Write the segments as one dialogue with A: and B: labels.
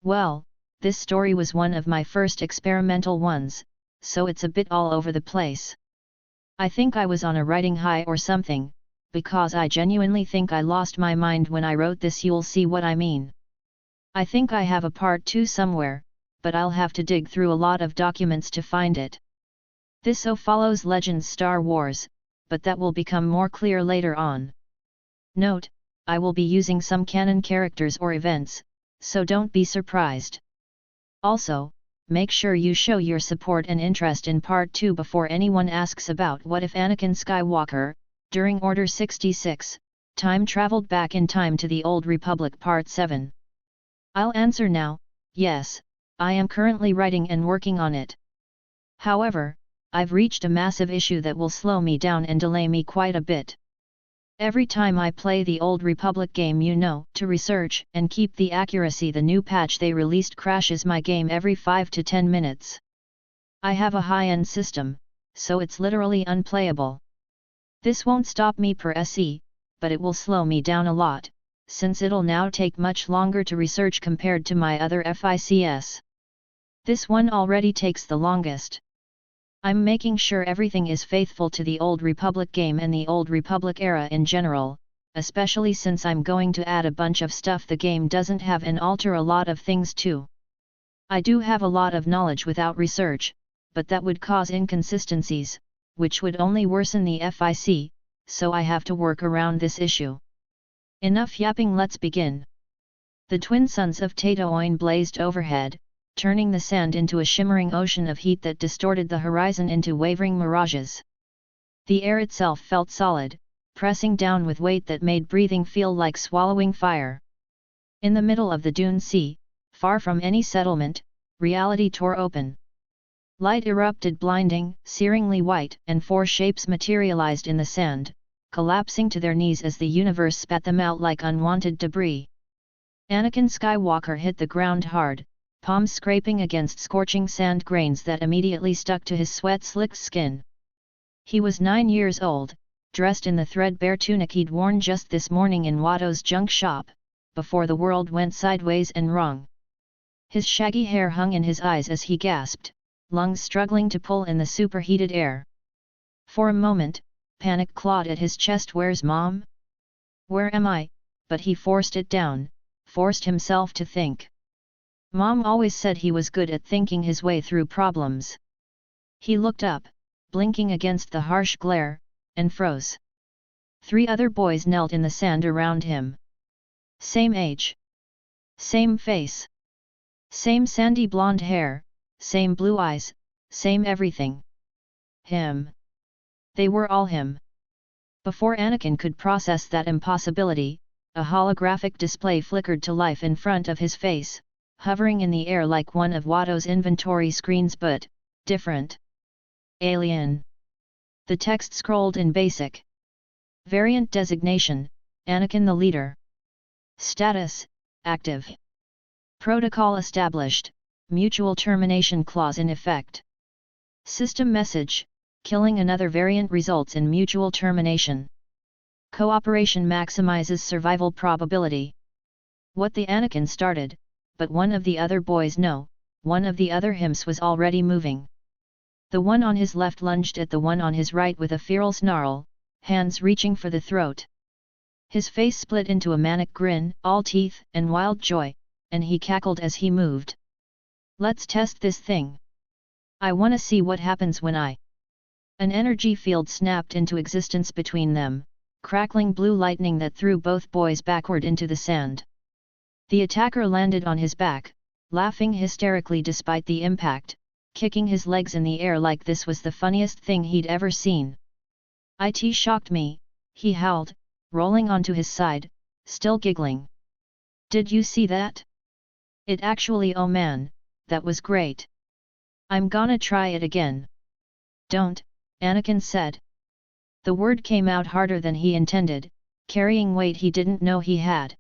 A: Well, this story was one of my first experimental ones, so it's a bit all over the place. I think I was on a writing high or something, because I genuinely think I lost my mind when I wrote this. You'll see what I mean. I think I have a part 2 somewhere, but I'll have to dig through a lot of documents to find it. This follows Legends Star Wars, but that will become more clear later on. Note, I will be using some canon characters or events, so don't be surprised. Also, make sure you show your support and interest in Part 2 before anyone asks about what if Anakin Skywalker, during Order 66, time traveled back in time to the Old Republic Part 7. I'll answer now, yes, I am currently writing and working on it. However, I've reached a massive issue that will slow me down and delay me quite a bit. Every time I play the Old Republic game, to research and keep the accuracy, the new patch they released crashes my game every 5 to 10 minutes. I have a high-end system, so it's literally unplayable. This won't stop me per SE, but it will slow me down a lot, since it'll now take much longer to research compared to my other FICS. This one already takes the longest. I'm making sure everything is faithful to the Old Republic game and the Old Republic era in general, especially since I'm going to add a bunch of stuff the game doesn't have and alter a lot of things too. I do have a lot of knowledge without research, but that would cause inconsistencies, which would only worsen the FIC, so I have to work around this issue. Enough yapping, let's begin. The twin suns of Tatooine blazed overhead, turning the sand into a shimmering ocean of heat that distorted the horizon into wavering mirages. The air itself felt solid, pressing down with weight that made breathing feel like swallowing fire. In the middle of the dune sea, far from any settlement, reality tore open. Light erupted, blinding, searingly white, and 4 shapes materialized in the sand, collapsing to their knees as the universe spat them out like unwanted debris. Anakin Skywalker hit the ground hard, palms scraping against scorching sand grains that immediately stuck to his sweat-slicked skin. He was 9 years old, dressed in the threadbare tunic he'd worn just this morning in Watto's junk shop, before the world went sideways and wrong. His shaggy hair hung in his eyes as he gasped, lungs struggling to pull in the superheated air. For a moment, panic clawed at his chest. Where's Mom? Where am I? But he forced it down, forced himself to think. Mom always said he was good at thinking his way through problems. He looked up, blinking against the harsh glare, and froze. 3 other boys knelt in the sand around him. Same age. Same face. Same sandy blonde hair, same blue eyes, same everything. Him. They were all him. Before Anakin could process that impossibility, a holographic display flickered to life in front of his face, hovering in the air like one of Watto's inventory screens, but different. Alien. The text scrolled in basic. Variant designation, Anakin the leader. Status, active. Protocol established, mutual termination clause in effect. System message, killing another variant results in mutual termination. Cooperation maximizes survival probability. What the Anakin started, but one of the other boys one of the other himps was already moving. The one on his left lunged at the one on his right with a feral snarl, hands reaching for the throat. His face split into a manic grin, all teeth and wild joy, and he cackled as he moved. Let's test this thing. I wanna see what happens when I... An energy field snapped into existence between them, crackling blue lightning that threw both boys backward into the sand. The attacker landed on his back, laughing hysterically despite the impact, kicking his legs in the air like this was the funniest thing he'd ever seen. "It shocked me," he howled, rolling onto his side, still giggling. "Did you see that? It actually, oh man, that was great. I'm gonna try it again." "Don't," Anakin said. The word came out harder than he intended, carrying weight he didn't know he had.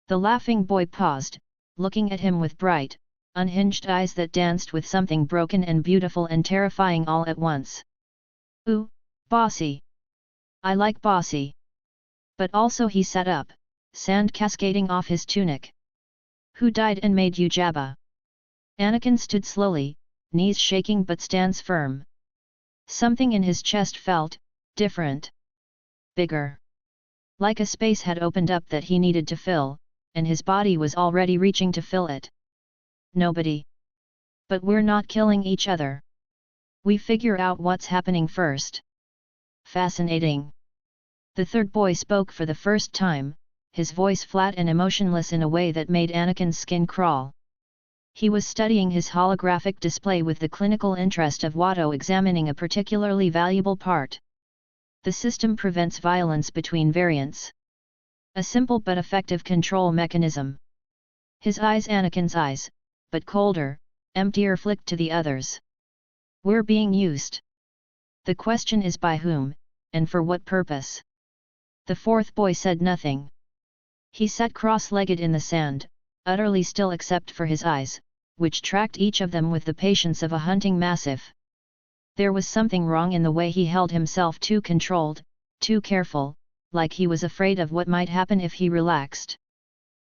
A: The laughing boy paused, looking at him with bright, unhinged eyes that danced with something broken and beautiful and terrifying all at once. "Ooh, bossy. I like bossy." But also he sat up, sand cascading off his tunic. Who died and made you Jabba? Anakin stood slowly, knees shaking but stands firm. Something in his chest felt different. Bigger. Like a space had opened up that he needed to fill, and his body was already reaching to fill it. Nobody. But we're not killing each other. We figure out what's happening first. Fascinating. The third boy spoke for the first time, his voice flat and emotionless in a way that made Anakin's skin crawl. He was studying his holographic display with the clinical interest of Watto examining a particularly valuable part. The system prevents violence between variants. A simple but effective control mechanism. Anakin's eyes, but colder, emptier, flicked to the others. We're being used. The question is by whom, and for what purpose? The fourth boy said nothing. He sat cross-legged in the sand, utterly still except for his eyes, which tracked each of them with the patience of a hunting mastiff. There was something wrong in the way he held himself, too controlled, too careful, like he was afraid of what might happen if he relaxed.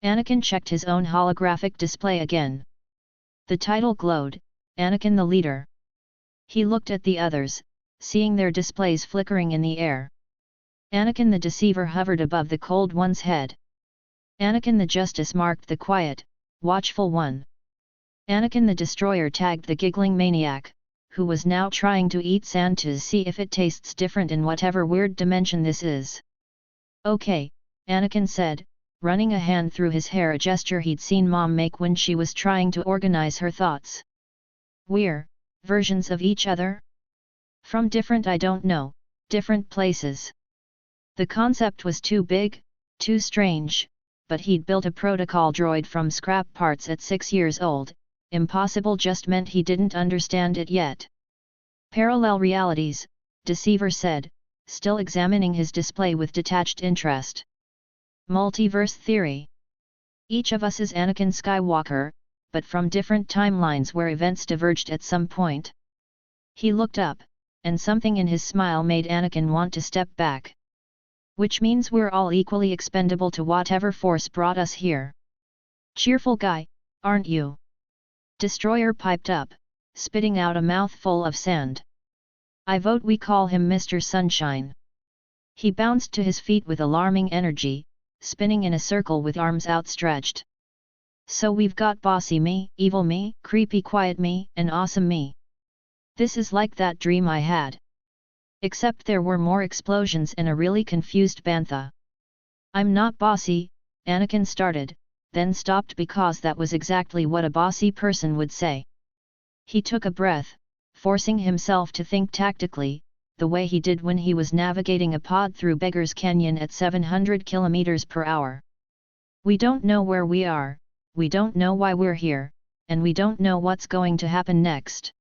A: Anakin checked his own holographic display again. The title glowed, Anakin the Leader. He looked at the others, seeing their displays flickering in the air. Anakin the Deceiver hovered above the cold one's head. Anakin the Justice marked the quiet, watchful one. Anakin the Destroyer tagged the giggling maniac, who was now trying to eat sand to see if it tastes different in whatever weird dimension this is. Okay, Anakin said, running a hand through his hair, a gesture he'd seen Mom make when she was trying to organize her thoughts. We're versions of each other? From different, I don't know, different places. The concept was too big, too strange, but he'd built a protocol droid from scrap parts at 6 years old. Impossible just meant he didn't understand it yet. Parallel realities, Deceiver said, still examining his display with detached interest. Multiverse theory. Each of us is Anakin Skywalker, but from different timelines where events diverged at some point. He looked up, and something in his smile made Anakin want to step back. Which means we're all equally expendable to whatever force brought us here. Cheerful guy, aren't you? Destroyer piped up, spitting out a mouthful of sand. I vote we call him Mr. Sunshine. He bounced to his feet with alarming energy, spinning in a circle with arms outstretched. So we've got bossy me, evil me, creepy quiet me, and awesome me. This is like that dream I had. Except there were more explosions and a really confused Bantha. I'm not bossy, Anakin started, then stopped because that was exactly what a bossy person would say. He took a breath, forcing himself to think tactically, the way he did when he was navigating a pod through Beggar's Canyon at 700 km per hour. We don't know where we are, we don't know why we're here, and we don't know what's going to happen next.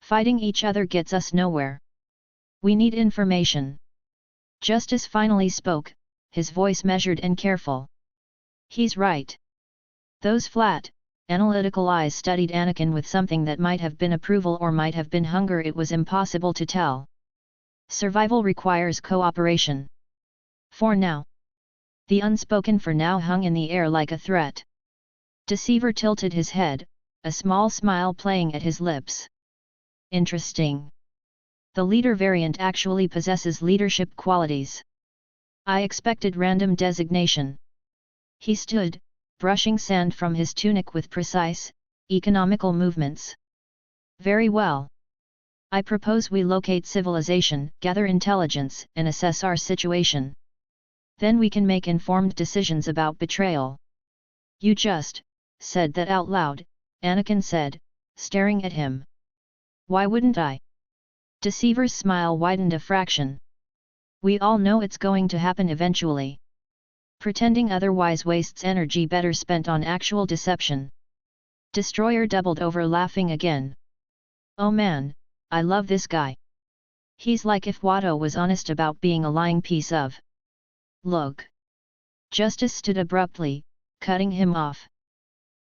A: Fighting each other gets us nowhere. We need information. Justice finally spoke, his voice measured and careful. He's right. Those flat, analytical eyes studied Anakin with something that might have been approval or might have been hunger. It was impossible to tell. Survival requires cooperation. For now. The unspoken for now hung in the air like a threat. Deceiver tilted his head, a small smile playing at his lips. Interesting. The leader variant actually possesses leadership qualities. I expected random designation. He stood, brushing sand from his tunic with precise, economical movements. Very well. I propose we locate civilization, gather intelligence, and assess our situation. Then we can make informed decisions about betrayal. You just said that out loud, Anakin said, staring at him. Why wouldn't I? Deceiver's smile widened a fraction. We all know it's going to happen eventually. Pretending otherwise wastes energy better spent on actual deception. Destroyer doubled over, laughing again. Oh man, I love this guy. He's like if Watto was honest about being a lying piece of. Look. Justice stood abruptly, cutting him off.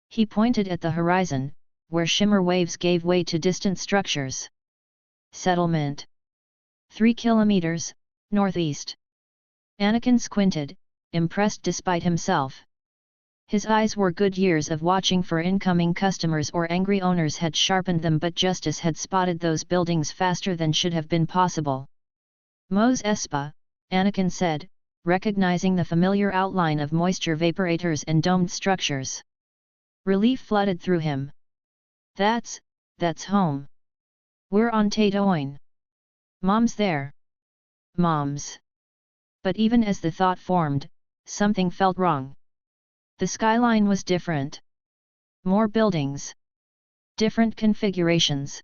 A: He pointed at the horizon, where shimmer waves gave way to distant structures. Settlement. 3 kilometers, northeast. Anakin squinted, impressed despite himself. His eyes were good years of watching for incoming customers or angry owners had sharpened them, but Justice had spotted those buildings faster than should have been possible. Mos Espa, Anakin said, recognizing the familiar outline of moisture vaporators and domed structures. Relief flooded through him. That's home. We're on Tatooine. Mom's there. Mom's. But even as the thought formed, something felt wrong. The skyline was different. More buildings. Different configurations.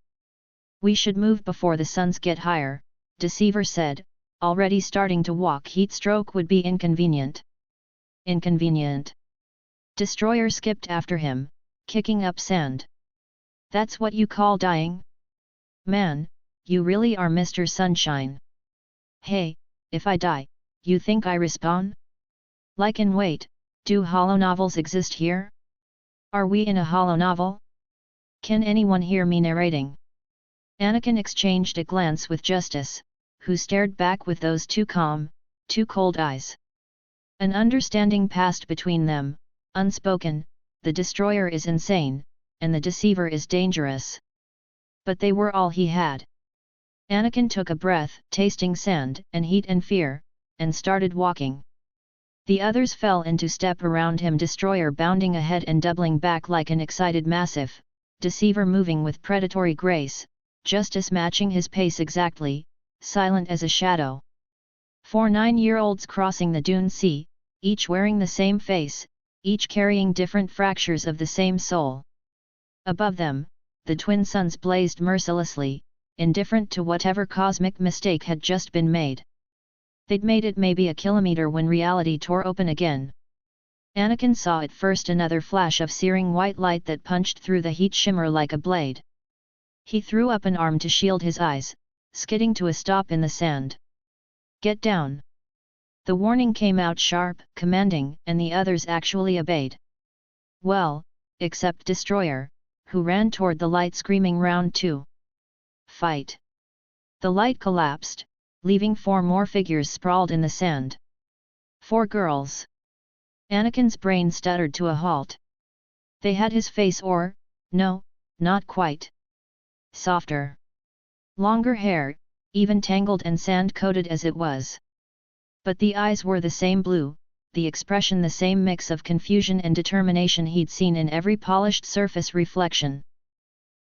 A: We should move before the suns get higher, Deceiver said, already starting to walk. Heat stroke would be inconvenient. Inconvenient. Destroyer skipped after him, kicking up sand. That's what you call dying? Man, you really are Mr. Sunshine. Hey, if I die, you think I respawn? Like in wait, do holonovels exist here? Are we in a holonovel? Can anyone hear me narrating? Anakin exchanged a glance with Justice, who stared back with those two calm, two cold eyes. An understanding passed between them, unspoken. The Destroyer is insane, and the Deceiver is dangerous. But they were all he had. Anakin took a breath, tasting sand and heat and fear, and started walking. The others fell into step around him, Destroyer bounding ahead and doubling back like an excited mastiff, Deceiver moving with predatory grace, Justice matching his pace exactly, silent as a shadow. 4 9-year-olds crossing the Dune Sea, each wearing the same face, each carrying different fractures of the same soul. Above them, the twin suns blazed mercilessly, indifferent to whatever cosmic mistake had just been made. They'd made it maybe a kilometer when reality tore open again. Anakin saw at first another flash of searing white light that punched through the heat shimmer like a blade. He threw up an arm to shield his eyes, skidding to a stop in the sand. Get down! The warning came out sharp, commanding, and the others actually obeyed. Well, except Destroyer, who ran toward the light screaming round 2. Fight! The light collapsed, leaving 4 more figures sprawled in the sand. 4 girls. Anakin's brain stuttered to a halt. They had his face or, no, not quite. Softer. Longer hair, even tangled and sand-coated as it was. But the eyes were the same blue, the expression the same mix of confusion and determination he'd seen in every polished surface reflection.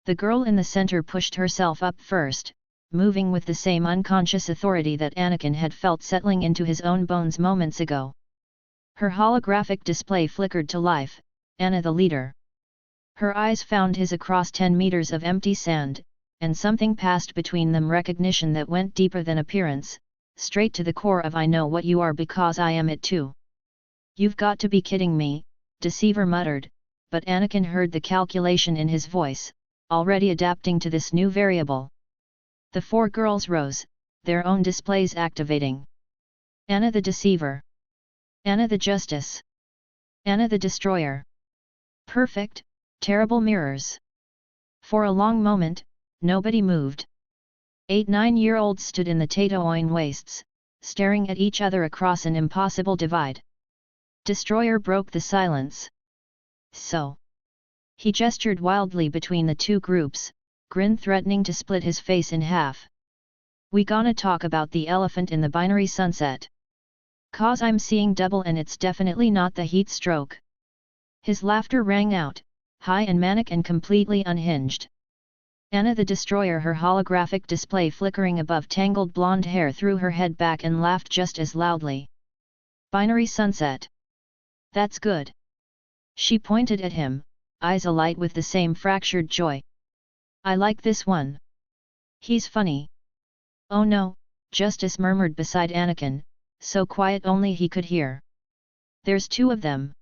A: The girl in the center pushed herself up first, moving with the same unconscious authority that Anakin had felt settling into his own bones moments ago. Her holographic display flickered to life, Anna the leader. Her eyes found his across 10 meters of empty sand, and something passed between them, recognition that went deeper than appearance, straight to the core of I know what you are because I am it too. You've got to be kidding me, Deceiver muttered, but Anakin heard the calculation in his voice, already adapting to this new variable. The 4 girls rose, their own displays activating. Anna the Deceiver. Anna the Justice. Anna the Destroyer. Perfect, terrible mirrors. For a long moment, nobody moved. 8 9-year-olds stood in the Tatooine wastes, staring at each other across an impossible divide. Destroyer broke the silence. So. He gestured wildly between the 2 groups, grin threatening to split his face in half. We gonna talk about the elephant in the binary sunset. 'Cause I'm seeing double and it's definitely not the heat stroke. His laughter rang out, high and manic and completely unhinged. Anna the Destroyer, her holographic display flickering above tangled blonde hair, threw her head back and laughed just as loudly. Binary sunset. That's good. She pointed at him, eyes alight with the same fractured joy. I like this one. He's funny. Oh no, Justice murmured beside Anakin, so quiet only he could hear. There's 2 of them.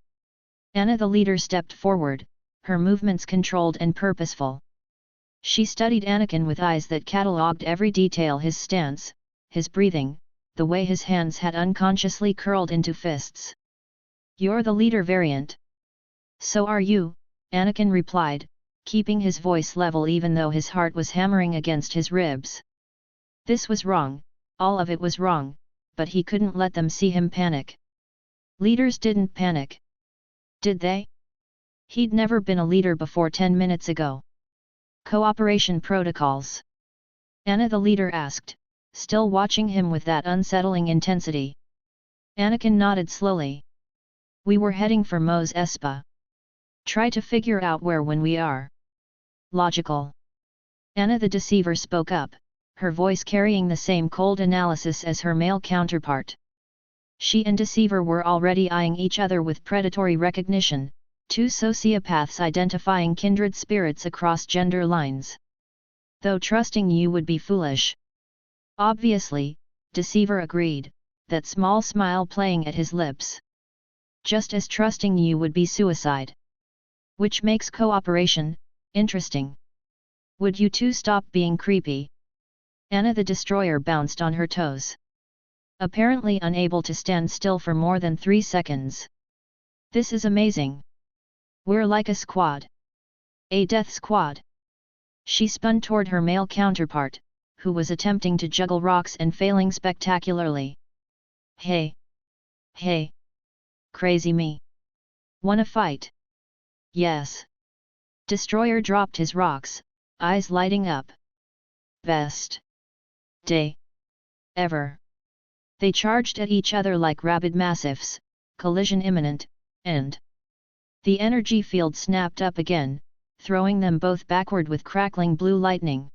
A: Anna the leader stepped forward, her movements controlled and purposeful. She studied Anakin with eyes that catalogued every detail: his stance, his breathing, the way his hands had unconsciously curled into fists. You're the leader variant. So are you, Anakin replied, keeping his voice level even though his heart was hammering against his ribs. This was wrong, all of it was wrong, but he couldn't let them see him panic. Leaders didn't panic. Did they? He'd never been a leader before 10 minutes ago. Cooperation protocols? Anna the leader asked, still watching him with that unsettling intensity. Anakin nodded slowly. We were heading for Mos Espa. Try to figure out where when we are. Logical. Anna the deceiver spoke up, her voice carrying the same cold analysis as her male counterpart. She and deceiver were already eyeing each other with predatory recognition, two sociopaths identifying kindred spirits across gender lines. Though trusting you would be foolish. Obviously, deceiver agreed, that small smile playing at his lips. Just as trusting you would be suicide. Which makes cooperation interesting. Would you two stop being creepy? Anna the destroyer bounced on her toes. Apparently unable to stand still for more than 3 seconds. This is amazing. We're like a squad. A death squad. She spun toward her male counterpart, who was attempting to juggle rocks and failing spectacularly. Hey! Hey! Crazy me! Wanna fight? Yes. Destroyer dropped his rocks, eyes lighting up. Best day ever. They charged at each other like rabid mastiffs, collision imminent, and the energy field snapped up again, throwing them both backward with crackling blue lightning.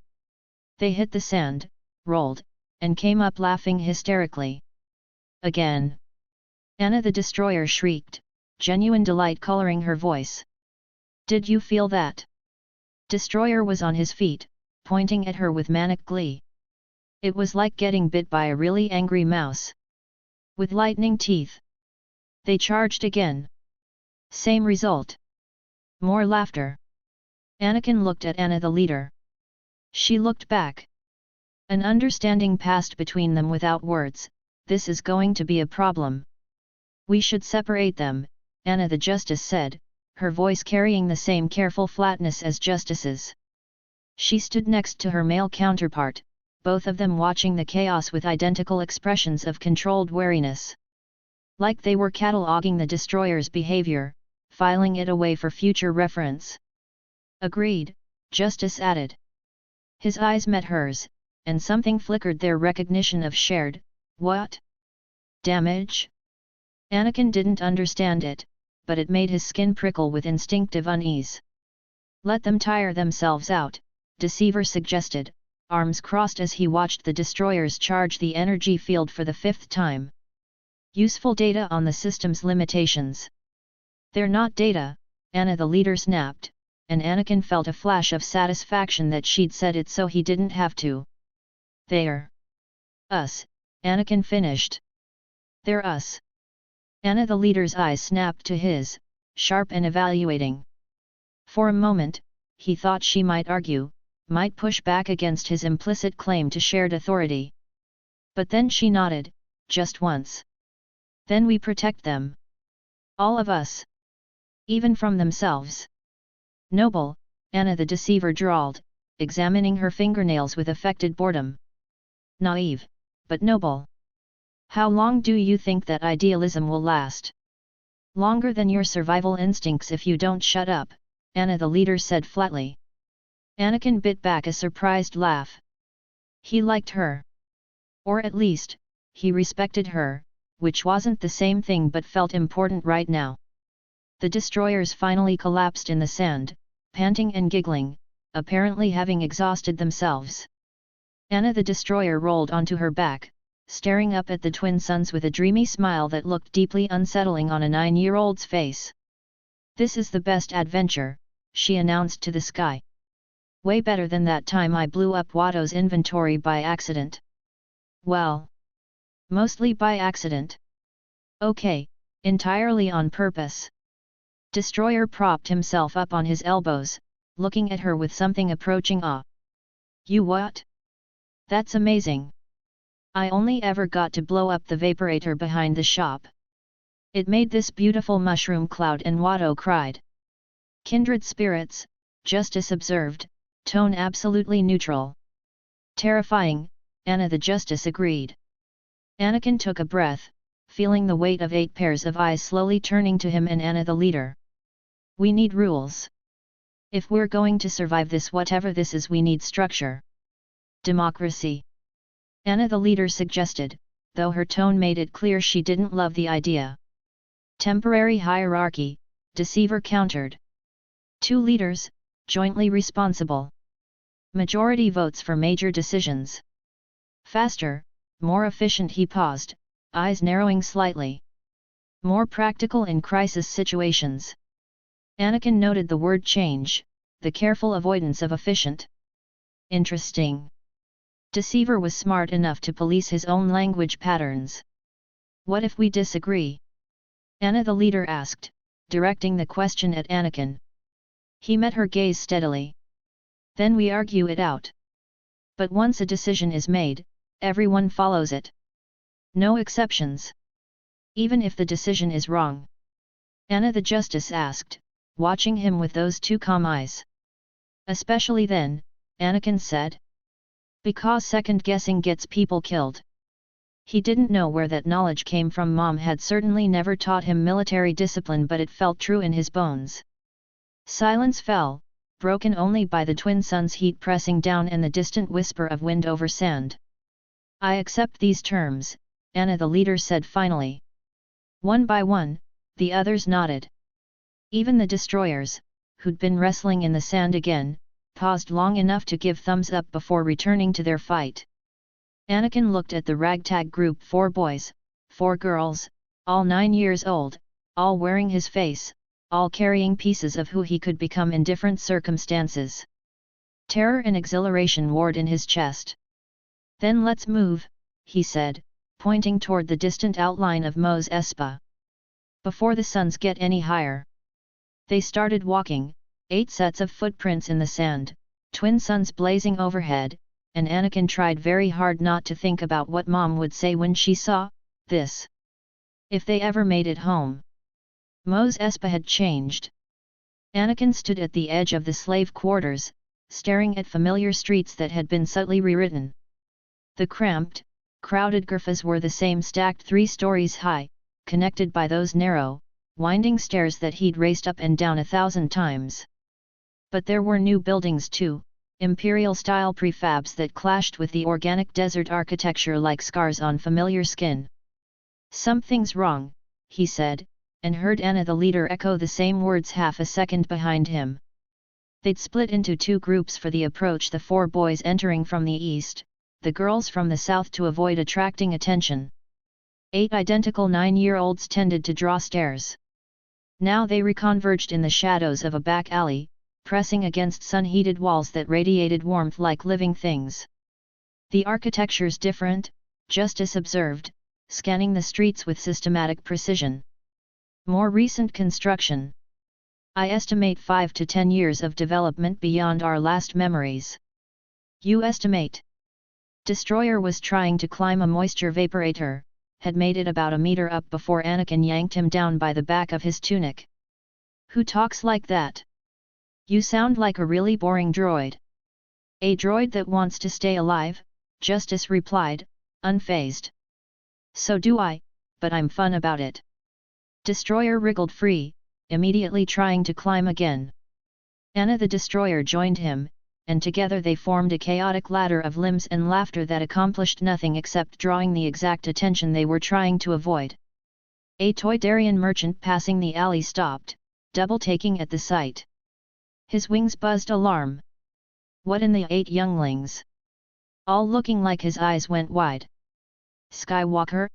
A: They hit the sand, rolled, and came up laughing hysterically. Again. Anna the destroyer shrieked, genuine delight coloring her voice. Did you feel that? Destroyer was on his feet, pointing at her with manic glee. It was like getting bit by a really angry mouse. With lightning teeth. They charged again. Same result. More laughter. Anakin looked at Anna the leader. She looked back. An understanding passed between them without words. This is going to be a problem. We should separate them, Anna the Justice said, her voice carrying the same careful flatness as Justice's. She stood next to her male counterpart, both of them watching the chaos with identical expressions of controlled wariness. Like they were cataloging the destroyer's behavior, filing it away for future reference. Agreed, Justice added. His eyes met hers, and something flickered their recognition of shared, what? Damage? Anakin didn't understand it, but it made his skin prickle with instinctive unease. Let them tire themselves out, Deceiver suggested, arms crossed as he watched the destroyers charge the energy field for the 5th time. Useful data on the system's limitations. They're not data, Anna the leader snapped, and Anakin felt a flash of satisfaction that she'd said it so he didn't have to. They're us, Anakin finished. They're us. Anna the leader's eyes snapped to his, sharp and evaluating. For a moment, he thought she might argue, might push back against his implicit claim to shared authority. But then she nodded, just once. Then we protect them. All of us. Even from themselves. Noble, Anna the deceiver drawled, examining her fingernails with affected boredom. Naive, but noble. How long do you think that idealism will last? Longer than your survival instincts if you don't shut up, Anna the leader said flatly. Anakin bit back a surprised laugh. He liked her. Or at least, he respected her, which wasn't the same thing but felt important right now. The destroyers finally collapsed in the sand, panting and giggling, apparently having exhausted themselves. Anna the destroyer rolled onto her back, staring up at the twin suns with a dreamy smile that looked deeply unsettling on a 9-year-old's face. This is the best adventure, she announced to the sky. Way better than that time I blew up Watto's inventory by accident. Well, mostly by accident. Okay, entirely on purpose. Destroyer propped himself up on his elbows, looking at her with something approaching awe. You what? That's amazing. I only ever got to blow up the vaporator behind the shop. It made this beautiful mushroom cloud and Watto cried. Kindred spirits, Justice observed, tone absolutely neutral. Terrifying, Anna the Justice agreed. Anakin took a breath, feeling the weight of 8 pairs of eyes slowly turning to him and Anna the leader. We need rules. If we're going to survive this, whatever this is, we need structure. Democracy. Anna the leader suggested, though her tone made it clear she didn't love the idea. Temporary hierarchy, Deceiver countered. 2 leaders, jointly responsible. Majority votes for major decisions. Faster, more efficient. He paused, eyes narrowing slightly. More practical in crisis situations. Anakin noted the word change, the careful avoidance of efficient. Interesting. Deceiver was smart enough to police his own language patterns. What if we disagree? Anna the leader asked, directing the question at Anakin. He met her gaze steadily. Then we argue it out. But once a decision is made, everyone follows it. No exceptions. Even if the decision is wrong. Anna the Justice asked, watching him with those 2 calm eyes. Especially then, Anakin said. Because second-guessing gets people killed. He didn't know where that knowledge came from. Mom had certainly never taught him military discipline, but it felt true in his bones. Silence fell, broken only by the twin suns' heat pressing down and the distant whisper of wind over sand. I accept these terms, Anna the leader said finally. One by one, the others nodded. Even the destroyers, who'd been wrestling in the sand again, paused long enough to give thumbs up before returning to their fight. Anakin looked at the ragtag group, 4 boys, 4 girls, all 9 years old, all wearing his face, all carrying pieces of who he could become in different circumstances. Terror and exhilaration warred in his chest. Then let's move, he said, pointing toward the distant outline of Mos Espa. Before the suns get any higher. They started walking, 8 sets of footprints in the sand, twin suns blazing overhead, and Anakin tried very hard not to think about what Mom would say when she saw this. If they ever made it home. Mos Espa had changed. Anakin stood at the edge of the slave quarters, staring at familiar streets that had been subtly rewritten. The cramped, crowded gurfas were the same, stacked 3 stories high, connected by those narrow, winding stairs that he'd raced up and down 1,000 times. But there were new buildings too, imperial-style prefabs that clashed with the organic desert architecture like scars on familiar skin. Something's wrong, he said, and heard Anna the leader echo the same words half a second behind him. They'd split into 2 groups for the approach, the 4 boys entering from the east, the girls from the south, to avoid attracting attention. 8 identical 9-year-olds tended to draw stares. Now they reconverged in the shadows of a back alley, pressing against sun-heated walls that radiated warmth like living things. The architecture's different, Justice observed, scanning the streets with systematic precision. More recent construction. I estimate 5 to 10 years of development beyond our last memories. You estimate? Destroyer was trying to climb a moisture vaporator, had made it about a meter up before Anakin yanked him down by the back of his tunic. Who talks like that? You sound like a really boring droid. A droid that wants to stay alive, Justice replied, unfazed. So do I, but I'm fun about it. Destroyer wriggled free, immediately trying to climb again. Anna the Destroyer joined him, and together they formed a chaotic ladder of limbs and laughter that accomplished nothing except drawing the exact attention they were trying to avoid. A Toydarian merchant passing the alley stopped, double-taking at the sight. His wings buzzed alarm. What in the 8 younglings? All looking like his eyes went wide. Skywalker?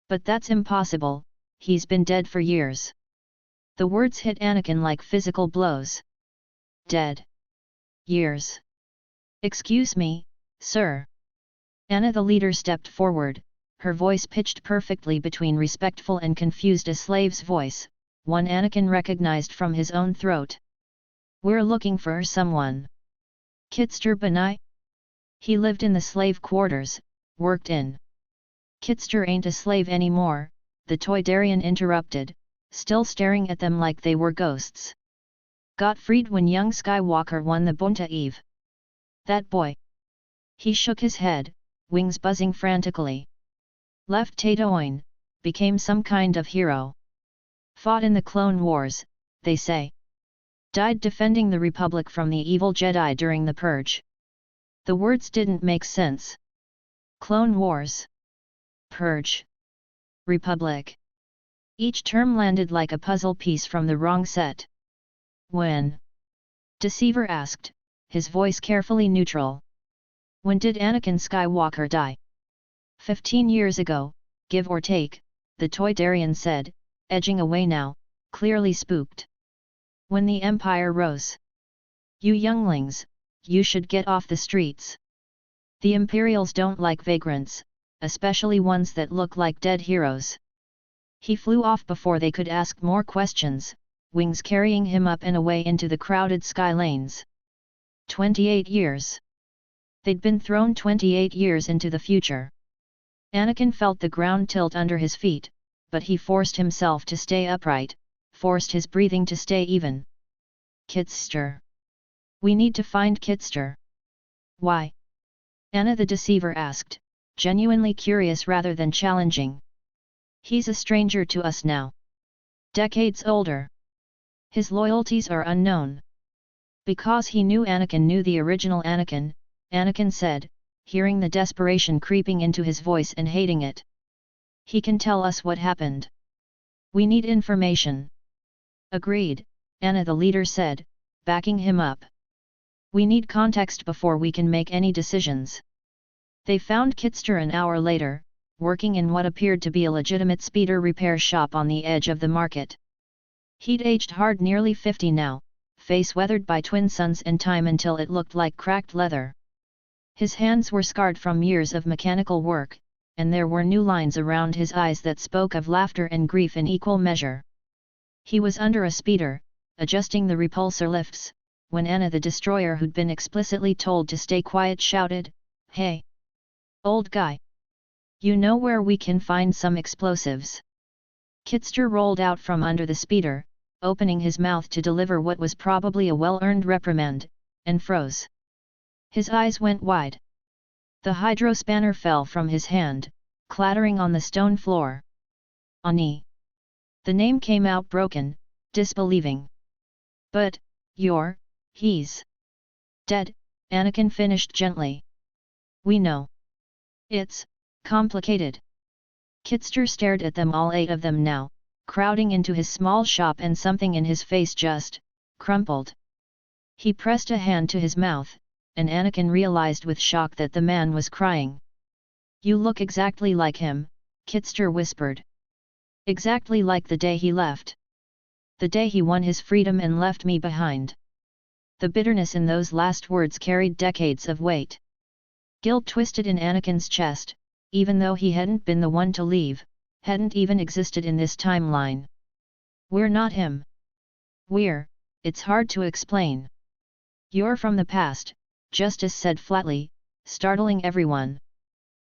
A: But that's impossible, he's been dead for years. The words hit Anakin like physical blows. Dead. Years. Excuse me, sir. Anna the leader stepped forward, her voice pitched perfectly between respectful and confused, a slave's voice, one Anakin recognized from his own throat. We're looking for someone. Kitster Benai? He lived in the slave quarters, worked in. Kitster ain't a slave anymore, the Toydarian interrupted, still staring at them like they were ghosts. Got freed when young Skywalker won the Bunta Eve. That boy. He shook his head, wings buzzing frantically. Left Tatooine, became some kind of hero. Fought in the Clone Wars, they say. Died defending the Republic from the evil Jedi during the Purge. The words didn't make sense. Clone Wars. Purge. Republic. Each term landed like a puzzle piece from the wrong set. When? Deceiver asked, his voice carefully neutral. When did Anakin Skywalker die? 15 years ago, give or take, the Toydarian said, edging away now, clearly spooked. When the Empire rose. You younglings, you should get off the streets. The Imperials don't like vagrants, especially ones that look like dead heroes. He flew off before they could ask more questions, wings carrying him up and away into the crowded sky lanes. 28 years. They'd been thrown 28 years into the future. Anakin felt the ground tilt under his feet, but he forced himself to stay upright, forced his breathing to stay even. Kitster. We need to find Kitster. Why? Anna the Deceiver asked, genuinely curious rather than challenging. He's a stranger to us now. Decades older. His loyalties are unknown. Because he knew Anakin knew the original Anakin, Anakin said, hearing the desperation creeping into his voice and hating it. He can tell us what happened. We need information. Agreed, Anna the leader said, backing him up. We need context before we can make any decisions. They found Kitster an hour later, working in what appeared to be a legitimate speeder repair shop on the edge of the market. He'd aged hard, nearly 50 now, face weathered by twin suns and time until it looked like cracked leather. His hands were scarred from years of mechanical work, and there were new lines around his eyes that spoke of laughter and grief in equal measure. He was under a speeder, adjusting the repulsor lifts, when Anna the Destroyer, who'd been explicitly told to stay quiet, shouted, "Hey! Old guy! You know where we can find some explosives?" Kitster rolled out from under the speeder, opening his mouth to deliver what was probably a well-earned reprimand, and froze. His eyes went wide. The hydrospanner fell from his hand, clattering on the stone floor. Ani. The name came out broken, disbelieving. But, he's dead, Anakin finished gently. We know. It's complicated. Kitster stared at them, all 8 of them now, crowding into his small shop, and something in his face just crumpled. He pressed a hand to his mouth, and Anakin realized with shock that the man was crying. You look exactly like him, Kitster whispered. Exactly like the day he left. The day he won his freedom and left me behind. The bitterness in those last words carried decades of weight. Guilt twisted in Anakin's chest, even though he hadn't been the one to leave, hadn't even existed in this timeline. We're not him. It's hard to explain. You're from the past, Justice said flatly, startling everyone.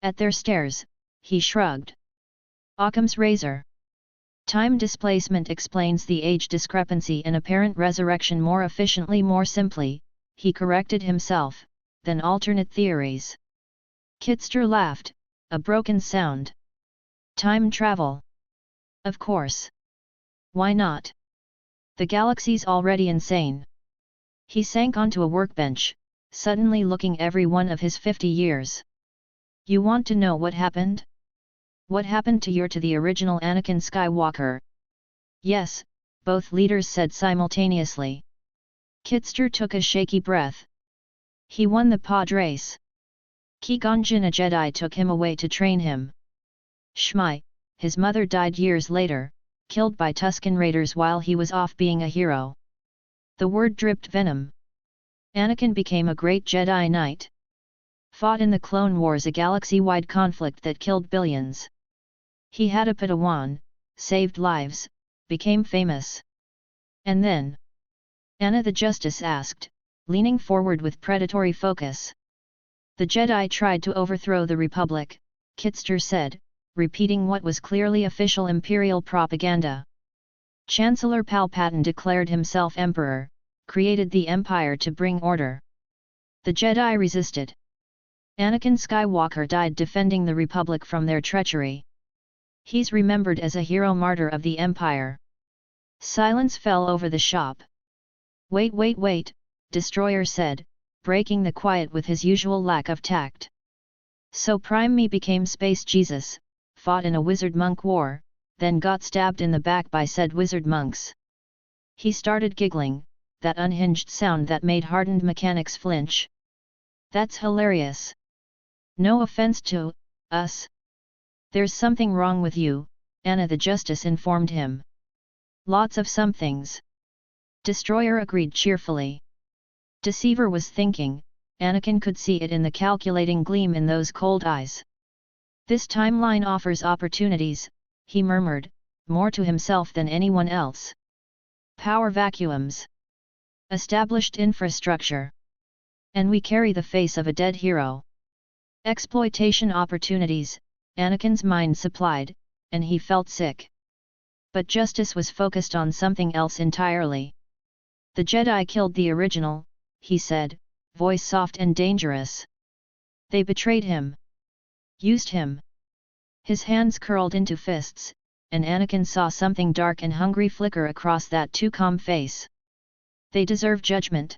A: At their stares, he shrugged. Occam's razor. Time displacement explains the age discrepancy and apparent resurrection more efficiently, more simply, he corrected himself, than alternate theories. Kitster laughed, a broken sound. Time travel. Of course. Why not? The galaxy's already insane. He sank onto a workbench, suddenly looking every one of his 50 years. You want to know what happened? What happened to the original Anakin Skywalker? Yes, both leaders said simultaneously. Kitster took a shaky breath. He won the pod race. Qui-Gon Jinn, a Jedi, took him away to train him. Shmai, his mother died years later, killed by Tusken Raiders while he was off being a hero. The word dripped venom. Anakin became a great Jedi Knight. Fought in the Clone Wars, a galaxy-wide conflict that killed billions. He had a Padawan, saved lives, became famous. And then? Anna the Justice asked, leaning forward with predatory focus. The Jedi tried to overthrow the Republic, Kitster said, repeating what was clearly official Imperial propaganda. Chancellor Palpatine declared himself Emperor, created the Empire to bring order. The Jedi resisted. Anakin Skywalker died defending the Republic from their treachery. He's remembered as a hero martyr of the Empire. Silence fell over the shop. Wait, Destroyer said, breaking the quiet with his usual lack of tact. So Prime Me became Space Jesus, fought in a wizard monk war, then got stabbed in the back by said wizard monks. He started giggling, that unhinged sound that made hardened mechanics flinch. That's hilarious. No offense to us. There's something wrong with you, Anna the Justice informed him. Lots of somethings. Destroyer agreed cheerfully. Deceiver was thinking, Anakin could see it in the calculating gleam in those cold eyes. This timeline offers opportunities, he murmured, more to himself than anyone else. Power vacuums. Established infrastructure. And we carry the face of a dead hero. Exploitation opportunities, Anakin's mind supplied, and he felt sick. But Justice was focused on something else entirely. The Jedi killed the original, he said, voice soft and dangerous. They betrayed him. Used him. His hands curled into fists, and Anakin saw something dark and hungry flicker across that too calm face. They deserve judgment.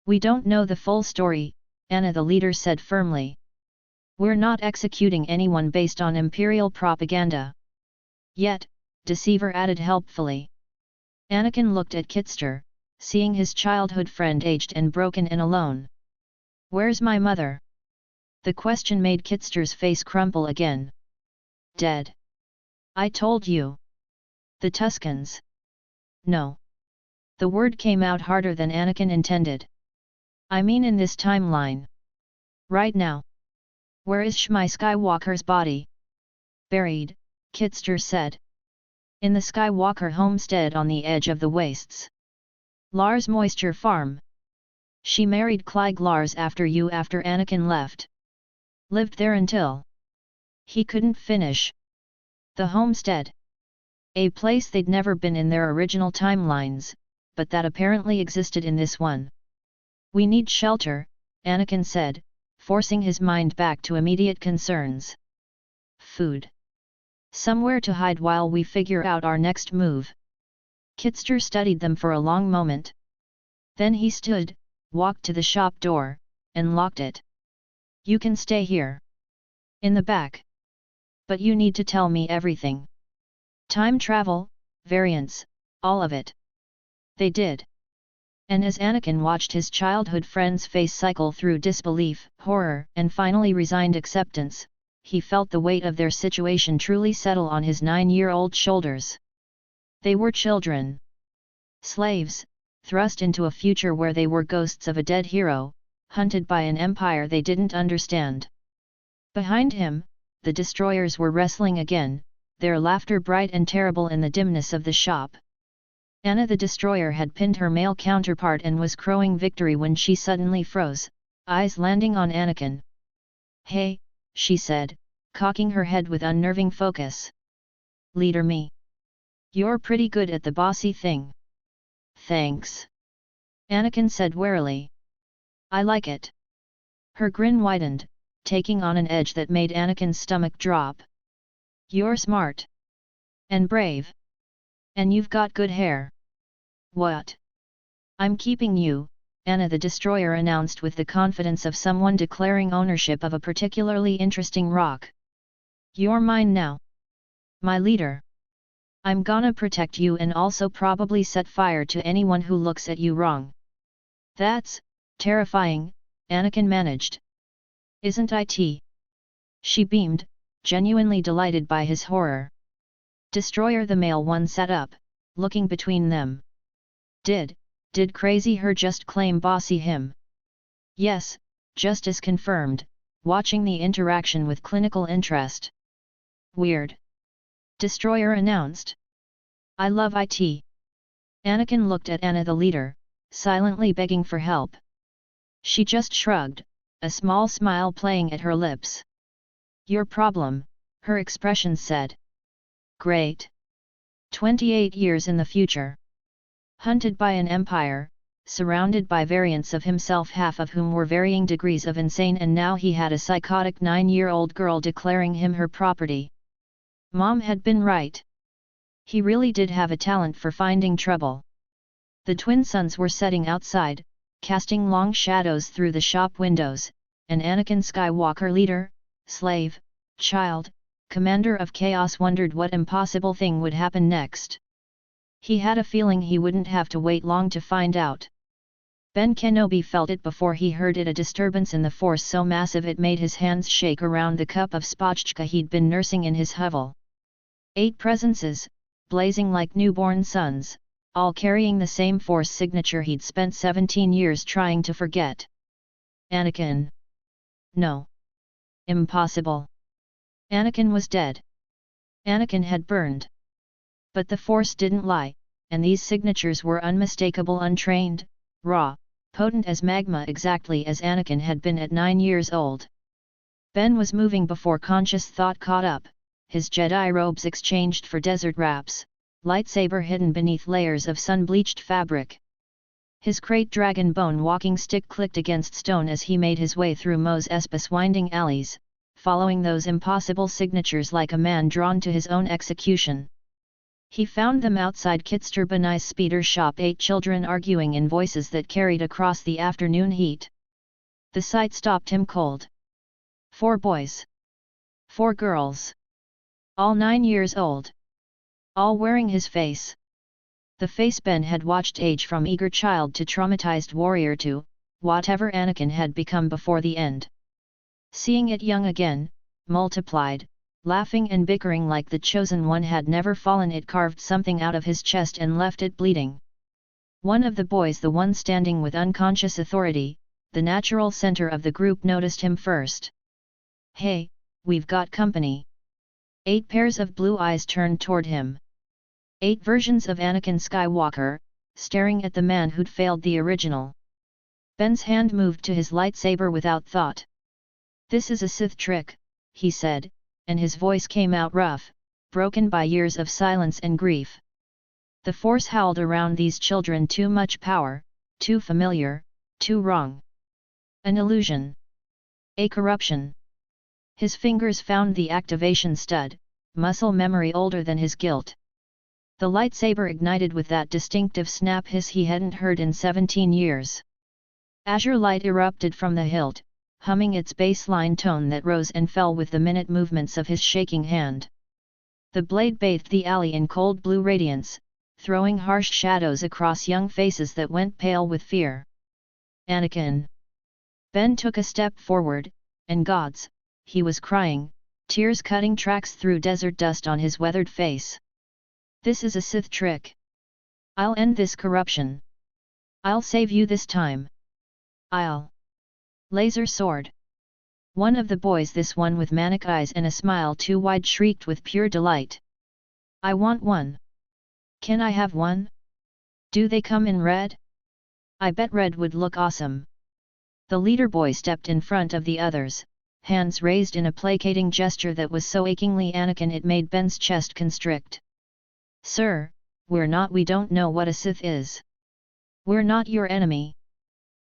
A: We don't know the full story, Anna the leader said firmly. We're not executing anyone based on Imperial propaganda. Yet, Deceiver added helpfully. Anakin looked at Kitster, seeing his childhood friend aged and broken and alone. Where's my mother? The question made Kitster's face crumple again. Dead. I told you. The Tuscans. No. The word came out harder than Anakin intended. I mean in this timeline. Right now. Where is Shmi Skywalker's body? Buried, Kitster said. In the Skywalker homestead on the edge of the wastes. Lars Moisture Farm. She married Clive Lars after Anakin left. Lived there until. He couldn't finish. The homestead. A place they'd never been in their original timelines, but that apparently existed in this one. We need shelter, Anakin said, forcing his mind back to immediate concerns. Food. Somewhere to hide while we figure out our next move. Kitster studied them for a long moment. Then he stood, walked to the shop door, and locked it. You can stay here. In the back. But you need to tell me everything. Time travel, variants, all of it. They did. And as Anakin watched his childhood friend's face cycle through disbelief, horror, and finally resigned acceptance, he felt the weight of their situation truly settle on his 9-year-old shoulders. They were children. Slaves, thrust into a future where they were ghosts of a dead hero, hunted by an empire they didn't understand. Behind him, the destroyers were wrestling again, their laughter bright and terrible in the dimness of the shop. Anna the Destroyer had pinned her male counterpart and was crowing victory when she suddenly froze, eyes landing on Anakin. Hey, she said, cocking her head with unnerving focus. Leader me. You're pretty good at the bossy thing. Thanks. Anakin said warily. I like it. Her grin widened, taking on an edge that made Anakin's stomach drop. You're smart. And brave. And you've got good hair. What? I'm keeping you, Anna the Destroyer announced with the confidence of someone declaring ownership of a particularly interesting rock. You're mine now. My leader. I'm gonna protect you and also probably set fire to anyone who looks at you wrong. That's terrifying, Anakin managed. Isn't it? She beamed, genuinely delighted by his horror. Destroyer the male one sat up, looking between them. Did crazy her just claim bossy him? Yes, Justice confirmed, watching the interaction with clinical interest. Weird. Destroyer announced. I love it. Anakin looked at Anna the leader, silently begging for help. She just shrugged, a small smile playing at her lips. Your problem, her expression said. Great. 28 years in the future. Hunted by an empire, surrounded by variants of himself, half of whom were varying degrees of insane, and now he had a psychotic 9-year-old girl declaring him her property. Mom had been right. He really did have a talent for finding trouble. The twin suns were setting outside, casting long shadows through the shop windows, and Anakin Skywalker, leader, slave, child, commander of chaos, wondered what impossible thing would happen next. He had a feeling he wouldn't have to wait long to find out. Ben Kenobi felt it before he heard it, a disturbance in the Force so massive it made his hands shake around the cup of spotchka he'd been nursing in his hovel. 8 presences, blazing like newborn suns, all carrying the same Force signature he'd spent 17 years trying to forget. Anakin. No. Impossible. Anakin was dead. Anakin had burned. But the Force didn't lie, and these signatures were unmistakable, untrained, raw, potent as magma, exactly as Anakin had been at 9 years old. Ben was moving before conscious thought caught up, his Jedi robes exchanged for desert wraps, lightsaber hidden beneath layers of sun-bleached fabric. His krayt dragon bone walking stick clicked against stone as he made his way through Mos Espa's winding alleys, following those impossible signatures like a man drawn to his own execution. He found them outside Kitster Benai's speeder shop, 8 children arguing in voices that carried across the afternoon heat. The sight stopped him cold. 4 boys. 4 girls. All 9 years old. All wearing his face. The face Ben had watched age from eager child to traumatized warrior to whatever Anakin had become before the end. Seeing it young again, multiplied, laughing and bickering like the chosen one had never fallen, it carved something out of his chest and left it bleeding. One of the boys, the one standing with unconscious authority, the natural center of the group, noticed him first. Hey, we've got company. 8 pairs of blue eyes turned toward him. 8 versions of Anakin Skywalker, staring at the man who'd failed the original. Ben's hand moved to his lightsaber without thought. This is a Sith trick, he said, and his voice came out rough, broken by years of silence and grief. The Force howled around these children. Too much power, too familiar, too wrong. An illusion. A corruption. His fingers found the activation stud, muscle memory older than his guilt. The lightsaber ignited with that distinctive snap hiss he hadn't heard in 17 years. Azure light erupted from the hilt, humming its baseline tone that rose and fell with the minute movements of his shaking hand. The blade bathed the alley in cold blue radiance, throwing harsh shadows across young faces that went pale with fear. Anakin. Ben took a step forward, and gods, he was crying, tears cutting tracks through desert dust on his weathered face. This is a Sith trick. I'll end this corruption. I'll save you this time. I'll. Laser sword. One of the boys, this one with manic eyes and a smile too wide, shrieked with pure delight. I want one. Can I have one? Do they come in red? I bet red would look awesome. The leader boy stepped in front of the others, hands raised in a placating gesture that was so achingly Anakin it made Ben's chest constrict. Sir, we don't know what a Sith is. We're not your enemy.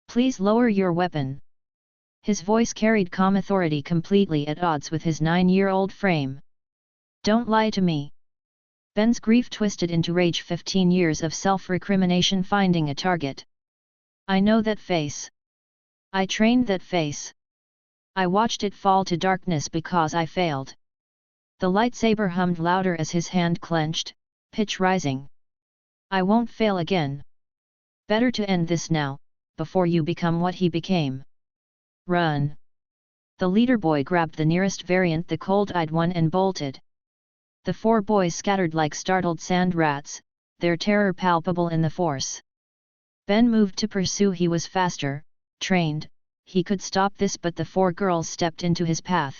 A: Please lower your weapon. His voice carried calm authority, completely at odds with his 9-year-old frame. Don't lie to me. Ben's grief twisted into rage. 15 years of self-recrimination finding a target. I know that face. I trained that face. I watched it fall to darkness because I failed. The lightsaber hummed louder as his hand clenched, pitch rising. I won't fail again. Better to end this now, before you become what he became. Run. The leader boy grabbed the nearest variant, the cold-eyed one, and bolted. The 4 boys scattered like startled sand rats, their terror palpable in the Force. Ben moved to pursue. He was faster, trained, he could stop this, but the 4 girls stepped into his path.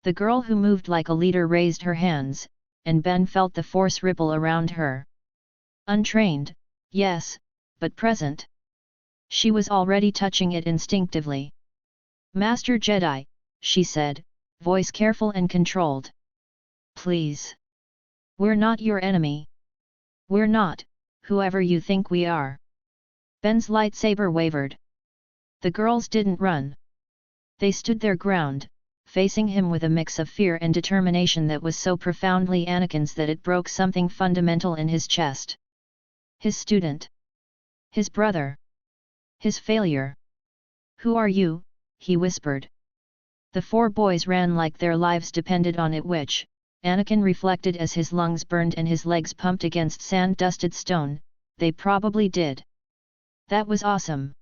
A: The girl who moved like a leader raised her hands, and Ben felt the Force ripple around her. Untrained, yes, but present. She was already touching it instinctively. Master Jedi, she said, voice careful and controlled. Please. We're not your enemy. We're not, whoever you think we are. Ben's lightsaber wavered. The girls didn't run. They stood their ground, facing him with a mix of fear and determination that was so profoundly Anakin's that it broke something fundamental in his chest. His student. His brother. His failure. "Who are you?" he whispered. The four boys ran like their lives depended on it, which, Anakin reflected as his lungs burned and his legs pumped against sand-dusted stone, they probably did. That was awesome.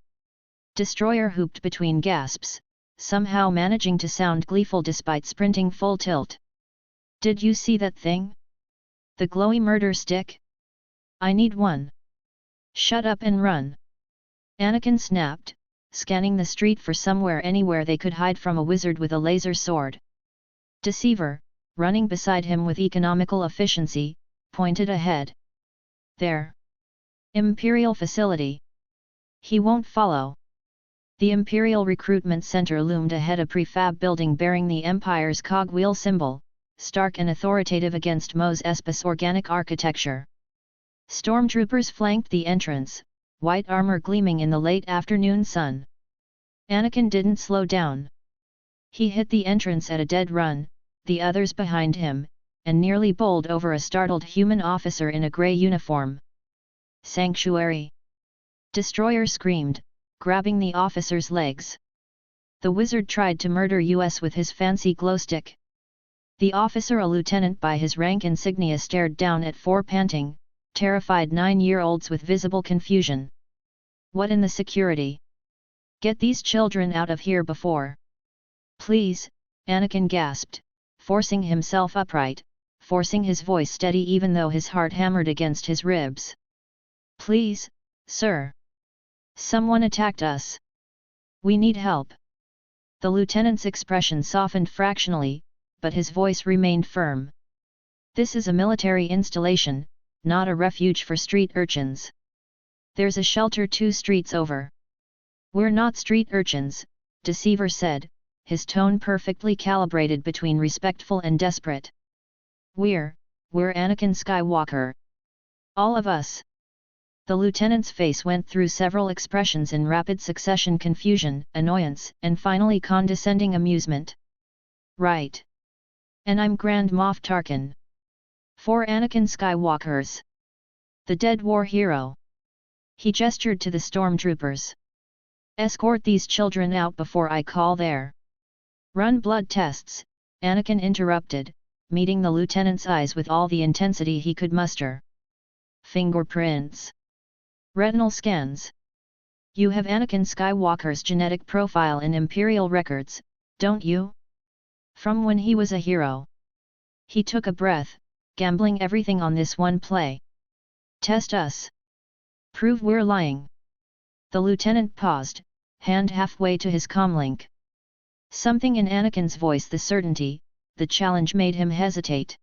A: Destroyer hooped between gasps, somehow managing to sound gleeful despite sprinting full tilt. "Did you see that thing? The glowy murder stick? I need one." "Shut up and run!" Anakin snapped, scanning the street for anywhere they could hide from a wizard with a laser sword. Deceiver, running beside him with economical efficiency, pointed ahead. "There. Imperial facility." "He won't follow." The Imperial Recruitment Center loomed ahead, a prefab building bearing the Empire's cogwheel symbol, stark and authoritative against Mos Espa's organic architecture. Stormtroopers flanked the entrance, white armor gleaming in the late afternoon sun. Anakin didn't slow down. He hit the entrance at a dead run, the others behind him, and nearly bowled over a startled human officer in a grey uniform. "Sanctuary!" Destroyer screamed, grabbing the officer's legs. The wizard tried to murder us with his fancy glowstick. The officer, a lieutenant by his rank insignia, stared down at four panting, terrified 9-year-olds with visible confusion. "What in the security? Get these children out of here before." "Please," Anakin gasped, forcing himself upright, forcing his voice steady even though his heart hammered against his ribs. "Please, sir. Someone attacked us. We need help." The lieutenant's expression softened fractionally, but his voice remained firm. "This is a military installation, not a refuge for street urchins. There's a shelter 2 streets over." "We're not street urchins," Deceiver said, his tone perfectly calibrated between respectful and desperate. We're Anakin Skywalker. All of us." The lieutenant's face went through several expressions in rapid succession: confusion, annoyance, and finally condescending amusement. "Right. And I'm Grand Moff Tarkin. 4 Anakin Skywalkers. The dead war hero." He gestured to the stormtroopers. "Escort these children out before I call their..." "Run blood tests," Anakin interrupted, meeting the lieutenant's eyes with all the intensity he could muster. "Fingerprints. Retinal scans. You have Anakin Skywalker's genetic profile in Imperial records, don't you? From when he was a hero." He took a breath, gambling everything on this one play. "Test us. Prove we're lying." The lieutenant paused, hand halfway to his comlink. Something in Anakin's voice, the certainty, the challenge, made him hesitate.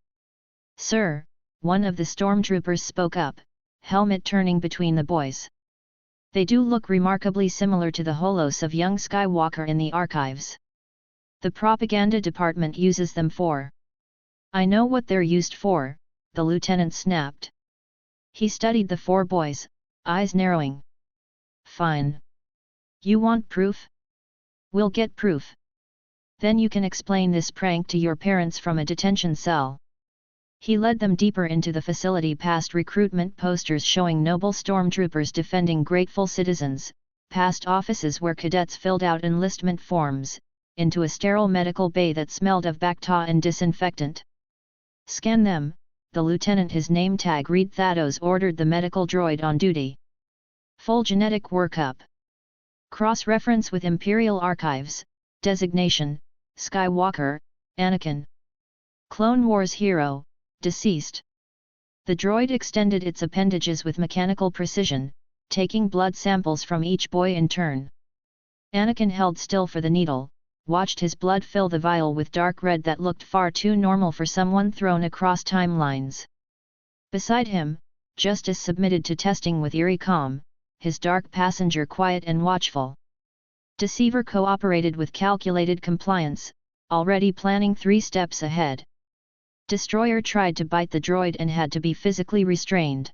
A: "Sir," one of the stormtroopers spoke up, helmet turning between the boys. "They do look remarkably similar to the holos of young Skywalker in the archives. The propaganda department uses them for..." "I know what they're used for," the lieutenant snapped. He studied the 4 boys, eyes narrowing. "Fine. You want proof? We'll get proof. Then you can explain this prank to your parents from a detention cell." He led them deeper into the facility, past recruitment posters showing noble stormtroopers defending grateful citizens, past offices where cadets filled out enlistment forms, into a sterile medical bay that smelled of Bacta and disinfectant. "Scan them," the lieutenant, his name tag read Thados, ordered the medical droid on duty. "Full genetic workup. Cross-reference with Imperial Archives, designation, Skywalker, Anakin. Clone Wars hero, deceased." The droid extended its appendages with mechanical precision, taking blood samples from each boy in turn. Anakin held still for the needle, watched his blood fill the vial with dark red that looked far too normal for someone thrown across timelines. Beside him, Justice submitted to testing with eerie calm, his dark passenger quiet and watchful. Deceiver cooperated with calculated compliance, already planning 3 steps ahead. Destroyer tried to bite the droid and had to be physically restrained.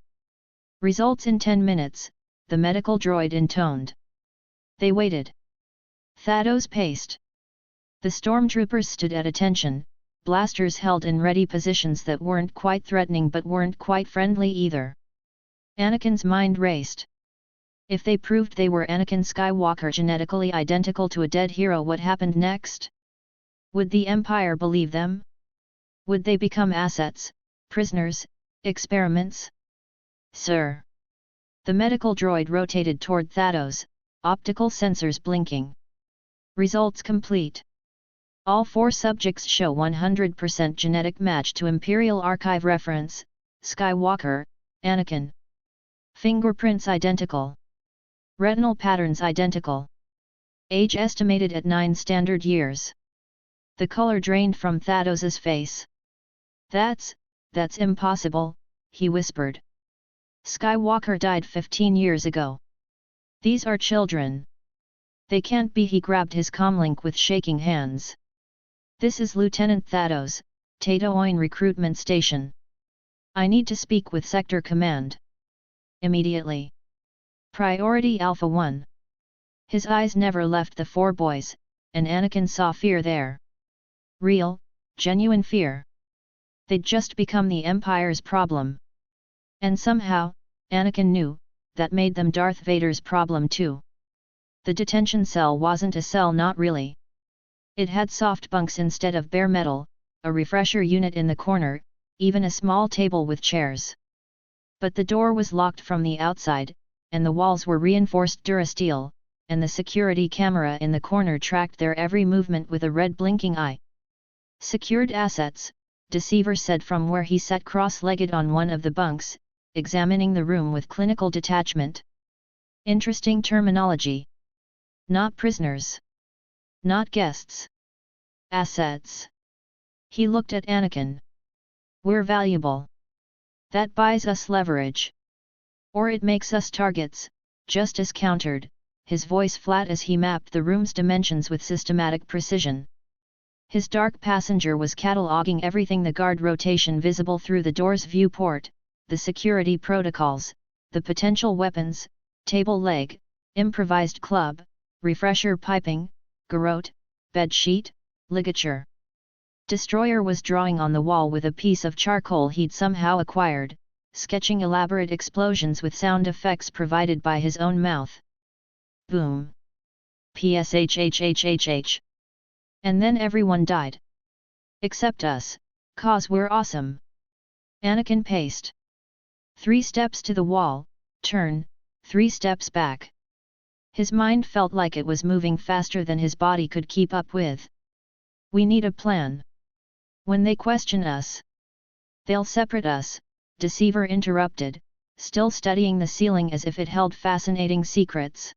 A: "Results in 10 minutes, the medical droid intoned. They waited. Thados paced. The stormtroopers stood at attention, blasters held in ready positions that weren't quite threatening but weren't quite friendly either. Anakin's mind raced. If they proved they were Anakin Skywalker genetically identical to a dead hero, what happened next? Would the Empire believe them? Would they become assets, prisoners, experiments? Sir. The medical droid rotated toward Thanos, optical sensors blinking. Results complete. All 4 subjects show 100% genetic match to Imperial Archive reference, Skywalker, Anakin. Fingerprints identical. Retinal patterns identical. Age estimated at 9 standard years. The color drained from Thanos's face. That's impossible, he whispered. Skywalker died 15 years ago. These are children. They can't be. He grabbed his comlink with shaking hands. This is Lieutenant Thanos, Tatooine Recruitment Station. I need to speak with Sector Command. Immediately. Priority Alpha 1. His eyes never left the 4 boys, and Anakin saw fear there. Real, genuine fear. They'd just become the Empire's problem. And somehow, Anakin knew, that made them Darth Vader's problem too. The detention cell wasn't a cell, not really. It had soft bunks instead of bare metal, a refresher unit in the corner, even a small table with chairs. But the door was locked from the outside, and the walls were reinforced durasteel, and the security camera in the corner tracked their every movement with a red blinking eye. Secured assets, Deceiver said from where he sat cross-legged on one of the bunks, examining the room with clinical detachment. Interesting terminology. Not prisoners. Not guests. Assets. He looked at Anakin. We're valuable. That buys us leverage. Or it makes us targets, Justice countered, his voice flat as he mapped the room's dimensions with systematic precision. His dark passenger was cataloging everything: the guard rotation visible through the door's viewport, the security protocols, the potential weapons, table leg, improvised club, refresher piping, garrote, bedsheet, ligature. Destroyer was drawing on the wall with a piece of charcoal he'd somehow acquired, sketching elaborate explosions with sound effects provided by his own mouth. Boom. Pshhhhh. And then everyone died. Except us, 'cause we're awesome. Anakin paced. 3 steps to the wall, turn, 3 steps back. His mind felt like it was moving faster than his body could keep up with. We need a plan. When they question us, they'll separate us, Deceiver interrupted, still studying the ceiling as if it held fascinating secrets.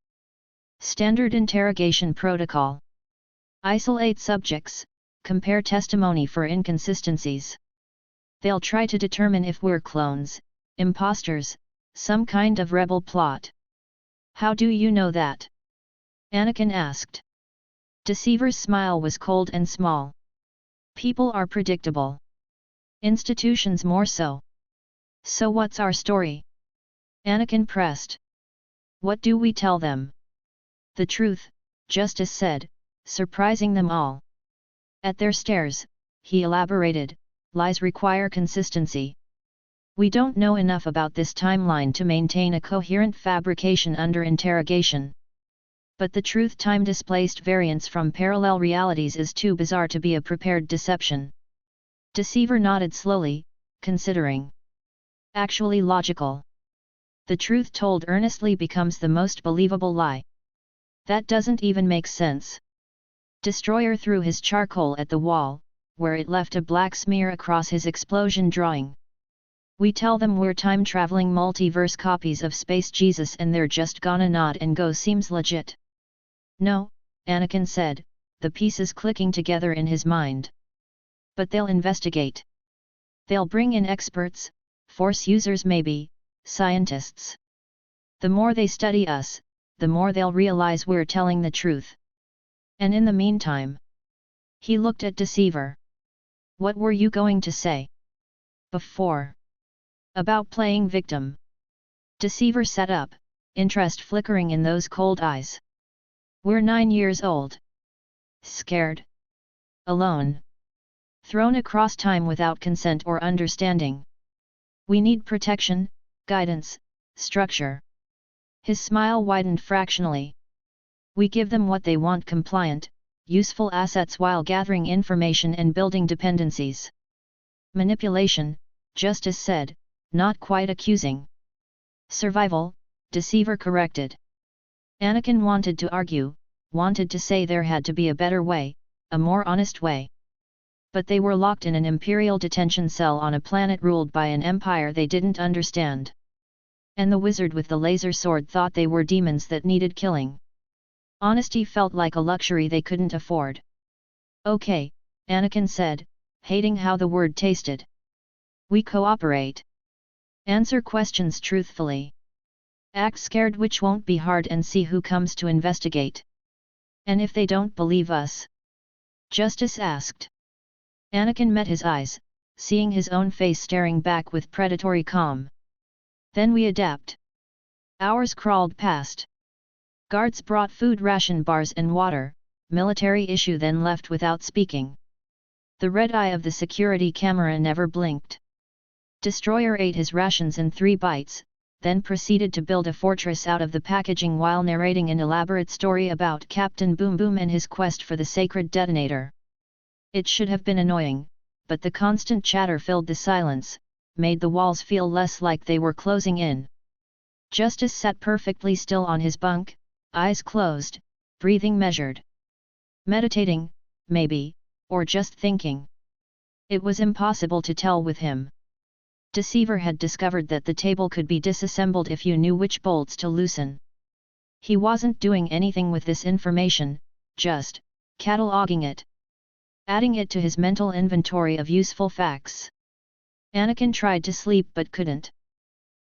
A: Standard interrogation protocol. Isolate subjects, compare testimony for inconsistencies. They'll try to determine if we're clones, imposters, some kind of rebel plot. How do you know that? Anakin asked. Deceiver's smile was cold and small. People are predictable. Institutions more so. So what's our story? Anakin pressed. What do we tell them? The truth, Justice said, surprising them all. At their stares, he elaborated, lies require consistency. We don't know enough about this timeline to maintain a coherent fabrication under interrogation. But the truth time-displaced variance from parallel realities is too bizarre to be a prepared deception. Deceiver nodded slowly, considering. Actually logical. The truth told earnestly becomes the most believable lie. That doesn't even make sense. Destroyer threw his charcoal at the wall, where it left a black smear across his explosion drawing. We tell them we're time-traveling multiverse copies of Space Jesus and they're just gonna nod and go. Seems legit. No, Anakin said, the pieces clicking together in his mind. But they'll investigate. They'll bring in experts, Force users maybe, scientists. The more they study us, the more they'll realize we're telling the truth. And in the meantime, he looked at Deceiver. What were you going to say? Before. About playing victim. Deceiver sat up, interest flickering in those cold eyes. We're 9 years old. Scared? Alone. Thrown across time without consent or understanding. We need protection, guidance, structure. His smile widened fractionally. We give them what they want: compliant, useful assets while gathering information and building dependencies. Manipulation, Justice said, not quite accusing. Survival, Deceiver corrected. Anakin wanted to argue, wanted to say there had to be a better way, a more honest way. But they were locked in an imperial detention cell on a planet ruled by an empire they didn't understand. And the wizard with the laser sword thought they were demons that needed killing. Honesty felt like a luxury they couldn't afford. Okay, Anakin said, hating how the word tasted. We cooperate. Answer questions truthfully. Act scared, which won't be hard, and see who comes to investigate. And if they don't believe us? Justice asked. Anakin met his eyes, seeing his own face staring back with predatory calm. Then we adapt. Hours crawled past. Guards brought food, ration bars and water, military issue, then left without speaking. The red eye of the security camera never blinked. Destroyer ate his rations in 3 bites, then proceeded to build a fortress out of the packaging while narrating an elaborate story about Captain Boom Boom and his quest for the sacred detonator. It should have been annoying, but the constant chatter filled the silence, made the walls feel less like they were closing in. Justice sat perfectly still on his bunk, eyes closed, breathing measured. Meditating, maybe, or just thinking. It was impossible to tell with him. Deceiver had discovered that the table could be disassembled if you knew which bolts to loosen. He wasn't doing anything with this information, just cataloging it. Adding it to his mental inventory of useful facts. Anakin tried to sleep but couldn't.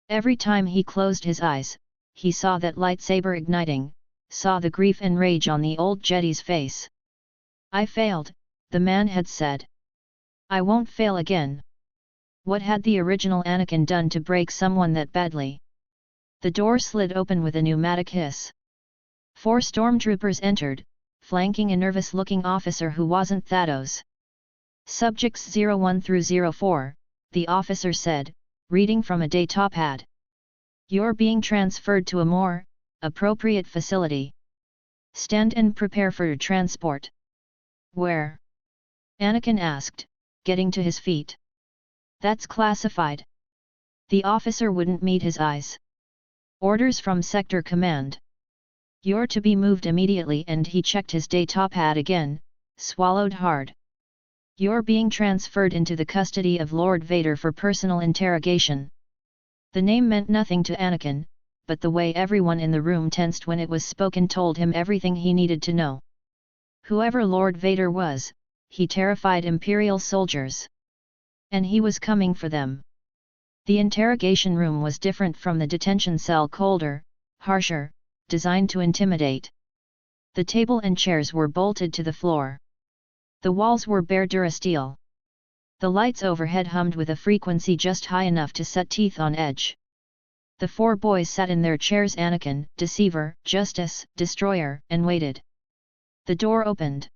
A: Every time he closed his eyes, he saw that lightsaber igniting, saw the grief and rage on the old Jedi's face. I failed, the man had said. I won't fail again. What had the original Anakin done to break someone that badly? The door slid open with a pneumatic hiss. 4 stormtroopers entered, flanking a nervous-looking officer who wasn't Thanos. Subjects 01 through 04, the officer said, reading from a datapad. You're being transferred to a more appropriate facility. Stand and prepare for transport. Where? Anakin asked, getting to his feet. That's classified. The officer wouldn't meet his eyes. Orders from Sector Command. You're to be moved immediately, and he checked his datapad again, swallowed hard. You're being transferred into the custody of Lord Vader for personal interrogation. The name meant nothing to Anakin, but the way everyone in the room tensed when it was spoken told him everything he needed to know. Whoever Lord Vader was, he terrified Imperial soldiers. And he was coming for them. The interrogation room was different from the detention cell, colder, harsher, designed to intimidate. The table and chairs were bolted to the floor. The walls were bare durasteel. The lights overhead hummed with a frequency just high enough to set teeth on edge. The 4 boys sat in their chairs: Anakin, Deceiver, Justice, Destroyer, and waited. The door opened.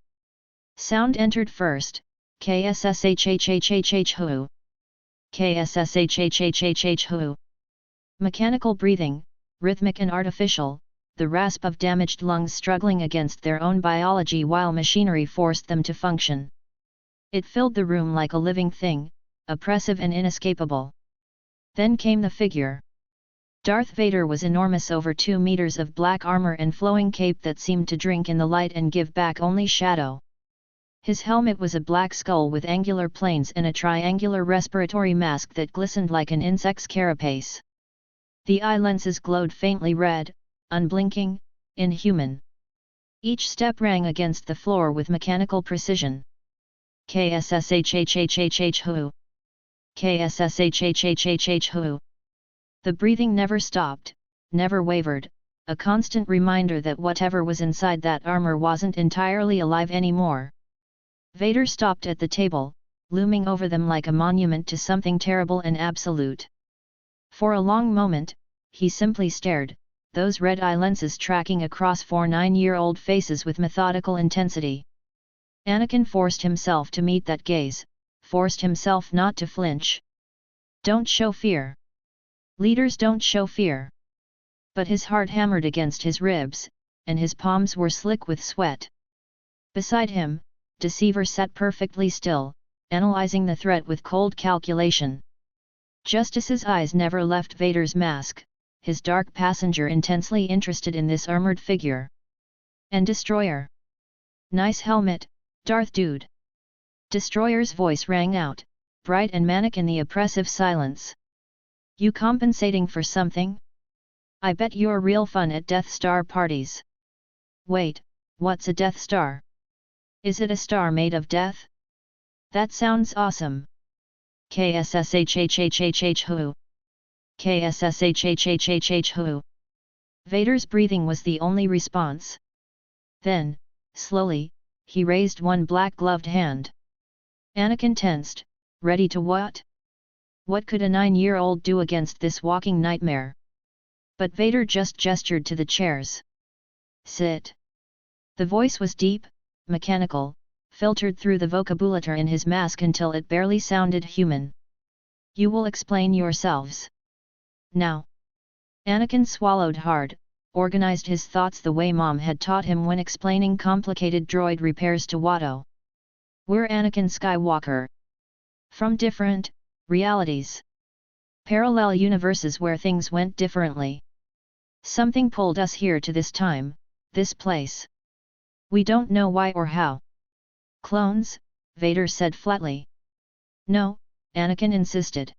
A: Sound entered first. KSSHHHHH who? KSSHHHHH who? Mechanical breathing, rhythmic and artificial, the rasp of damaged lungs struggling against their own biology while machinery forced them to function. It filled the room like a living thing, oppressive and inescapable. Then came the figure. Darth Vader was enormous, over 2 meters of black armor and flowing cape that seemed to drink in the light and give back only shadow. His helmet was a black skull with angular planes and a triangular respiratory mask that glistened like an insect's carapace. The eye lenses glowed faintly red, unblinking, inhuman. Each step rang against the floor with mechanical precision. KSSHHHHH who? KSSHHHHH who? The breathing never stopped, never wavered, a constant reminder that whatever was inside that armor wasn't entirely alive anymore. Vader stopped at the table, looming over them like a monument to something terrible and absolute. For a long moment, he simply stared, those red eye lenses tracking across 4 9-year-old faces with methodical intensity. Anakin forced himself to meet that gaze, forced himself not to flinch. Don't show fear. Leaders don't show fear. But his heart hammered against his ribs, and his palms were slick with sweat. Beside him, Deceiver sat perfectly still, analyzing the threat with cold calculation. Justice's eyes never left Vader's mask, his dark passenger intensely interested in this armored figure. And Destroyer. Nice helmet, Darth Dude. Destroyer's voice rang out, bright and manic in the oppressive silence. You compensating for something? I bet you're real fun at Death Star parties. Wait, what's a Death Star? Is it a star made of death? That sounds awesome. KSSHHHHH who? KSSHHHHH who? Vader's breathing was the only response. Then, slowly, he raised one black-gloved hand. Anakin tensed, ready to what? What could a 9-year-old do against this walking nightmare? But Vader just gestured to the chairs. Sit. The voice was deep, mechanical, filtered through the vocabulature in his mask until it barely sounded human. You will explain yourselves. Now. Anakin swallowed hard, organized his thoughts the way Mom had taught him when explaining complicated droid repairs to Watto. We're Anakin Skywalker. From different realities. Parallel universes where things went differently. Something pulled us here to this time, this place. We don't know why or how. Clones? Vader said flatly. No, Anakin insisted.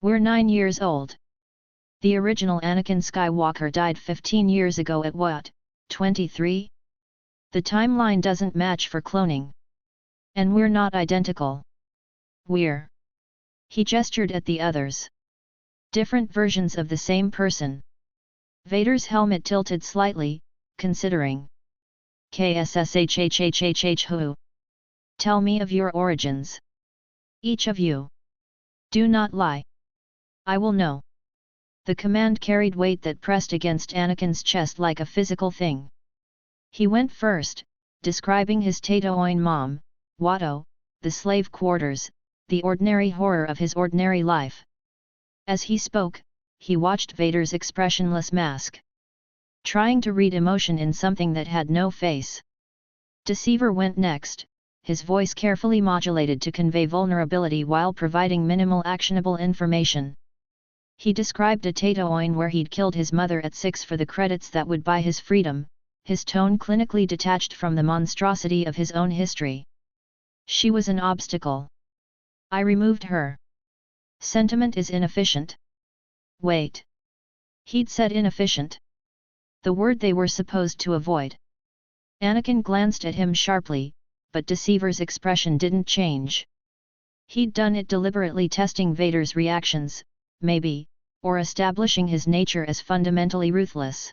A: We're 9 years old. The original Anakin Skywalker died 15 years ago at what, 23? The timeline doesn't match for cloning. And we're not identical. We're. He gestured at the others. Different versions of the same person. Vader's helmet tilted slightly, considering. KSSHHHHH who? Tell me of your origins. Each of you. Do not lie. I will know. The command carried weight that pressed against Anakin's chest like a physical thing. He went first, describing his Tatooine mom, Watto, the slave quarters, the ordinary horror of his ordinary life. As he spoke, he watched Vader's expressionless mask. Trying to read emotion in something that had no face. Deceiver went next, his voice carefully modulated to convey vulnerability while providing minimal actionable information. He described a Tatooine where he'd killed his mother at 6 for the credits that would buy his freedom, his tone clinically detached from the monstrosity of his own history. She was an obstacle. I removed her. Sentiment is inefficient. Wait. He'd said inefficient. The word they were supposed to avoid. Anakin glanced at him sharply, but Deceiver's expression didn't change. He'd done it deliberately, testing Vader's reactions, maybe, or establishing his nature as fundamentally ruthless.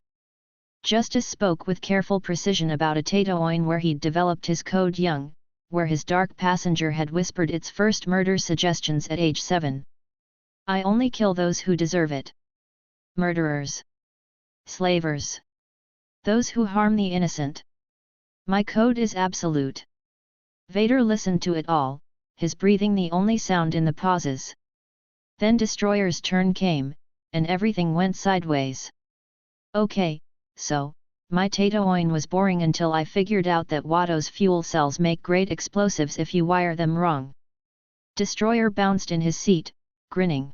A: Justice spoke with careful precision about a Tatooine where he'd developed his code young, where his dark passenger had whispered its first murder suggestions at age 7. I only kill those who deserve it. Murderers. Slavers. Those who harm the innocent. My code is absolute. Vader listened to it all, his breathing the only sound in the pauses. Then Destroyer's turn came, and everything went sideways. Okay, so, my Tatooine was boring until I figured out that Watto's fuel cells make great explosives if you wire them wrong. Destroyer bounced in his seat, grinning.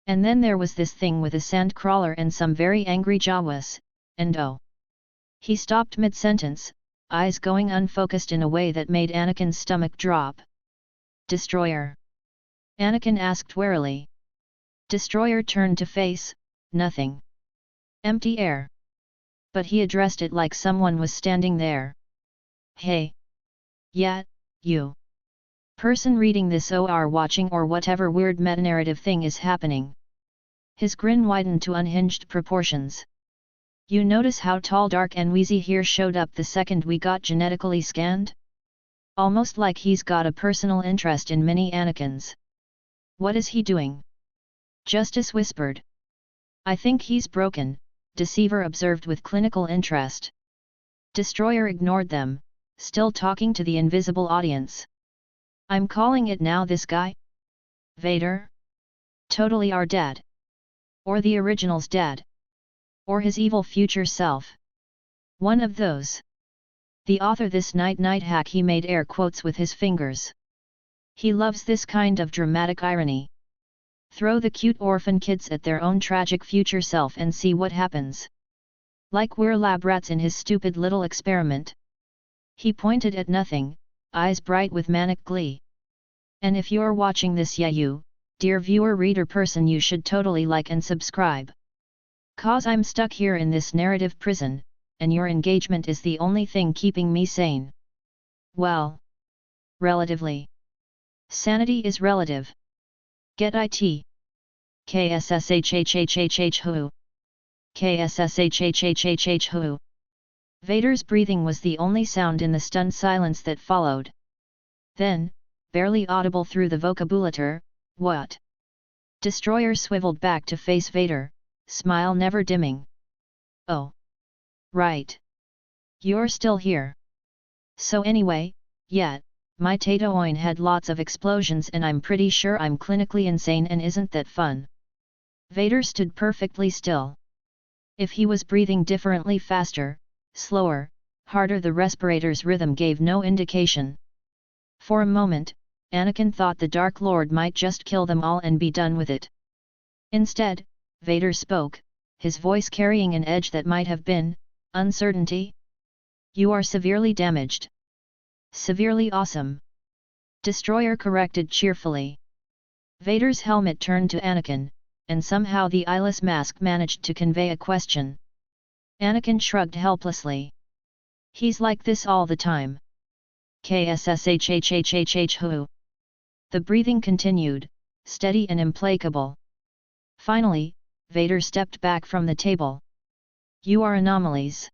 A: And then there was this thing with a sandcrawler and some very angry Jawas, and oh. He stopped mid-sentence, eyes going unfocused in a way that made Anakin's stomach drop. Destroyer? Anakin asked warily. Destroyer turned to face, nothing. Empty air. But he addressed it like someone was standing there. Hey. Yeah, you. Person reading this or watching or whatever weird metanarrative thing is happening. His grin widened to unhinged proportions. You notice how tall dark and wheezy here showed up the second we got genetically scanned? Almost like he's got a personal interest in mini Anakins. What is he doing? Justice whispered. I think he's broken, Deceiver observed with clinical interest. Destroyer ignored them, still talking to the invisible audience. I'm calling it now, this guy? Vader? Totally our dad. Or the original's dad. Or his evil future self. One of those. The author this night hack, he made air quotes with his fingers. He loves this kind of dramatic irony. Throw the cute orphan kids at their own tragic future self and see what happens. Like we're lab rats in his stupid little experiment. He pointed at nothing, eyes bright with manic glee. And if you're watching this, yeah, you, dear viewer, reader, person, you should totally like and subscribe. 'Cause I'm stuck here in this narrative prison, and your engagement is the only thing keeping me sane. Well, relatively. Sanity is relative. Get it? KSSHHHHH who? KSSHHHHH who? Vader's breathing was the only sound in the stunned silence that followed. Then, barely audible through the vocabulator, what? Destroyer swiveled back to face Vader, smile never dimming. Oh. Right. You're still here. So anyway, yeah, my Tatooine had lots of explosions and I'm pretty sure I'm clinically insane, and isn't that fun? Vader stood perfectly still. If he was breathing differently, faster, slower, harder, the respirator's rhythm gave no indication. For a moment, Anakin thought the Dark Lord might just kill them all and be done with it. Instead, Vader spoke, his voice carrying an edge that might have been uncertainty. You are severely damaged. Severely awesome. Destroyer corrected cheerfully. Vader's helmet turned to Anakin, and somehow the eyeless mask managed to convey a question. Anakin shrugged helplessly. He's like this all the time. KSSHHHHH who? The breathing continued, steady and implacable. Finally, Vader stepped back from the table. You are anomalies.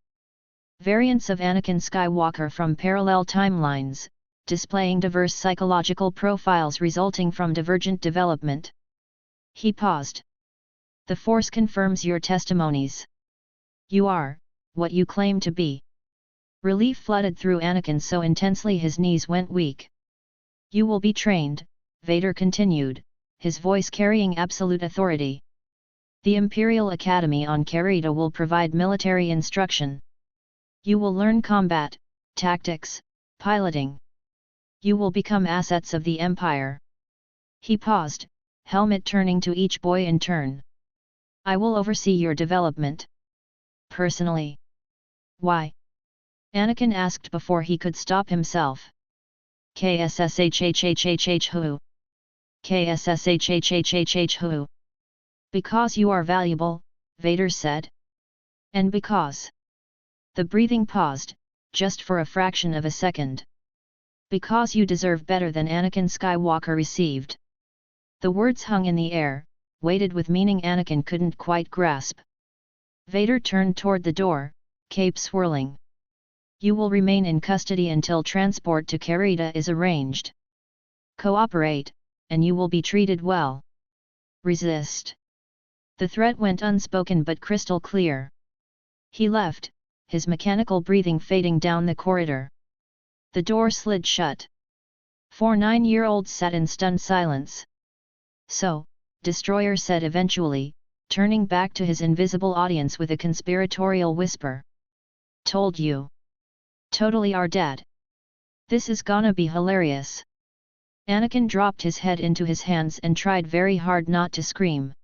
A: Variants of Anakin Skywalker from parallel timelines, displaying diverse psychological profiles resulting from divergent development. He paused. The Force confirms your testimonies. You are what you claim to be. Relief flooded through Anakin so intensely his knees went weak. You will be trained, Vader continued, his voice carrying absolute authority. The Imperial Academy on Karita will provide military instruction. You will learn combat, tactics, piloting. You will become assets of the Empire. He paused, helmet turning to each boy in turn. I will oversee your development. Personally. Why? Anakin asked before he could stop himself. KSSHHHHH who? KSSHHHHH who? Because you are valuable, Vader said. And because. The breathing paused, just for a fraction of a second. Because you deserve better than Anakin Skywalker received. The words hung in the air, weighted with meaning Anakin couldn't quite grasp. Vader turned toward the door, cape swirling. You will remain in custody until transport to Karita is arranged. Cooperate, and you will be treated well. Resist. The threat went unspoken but crystal clear. He left, his mechanical breathing fading down the corridor. The door slid shut. 4 9-year-olds sat in stunned silence. So, Destroyer said eventually, turning back to his invisible audience with a conspiratorial whisper. Told you. Totally our dad. This is gonna be hilarious. Anakin dropped his head into his hands and tried very hard not to scream.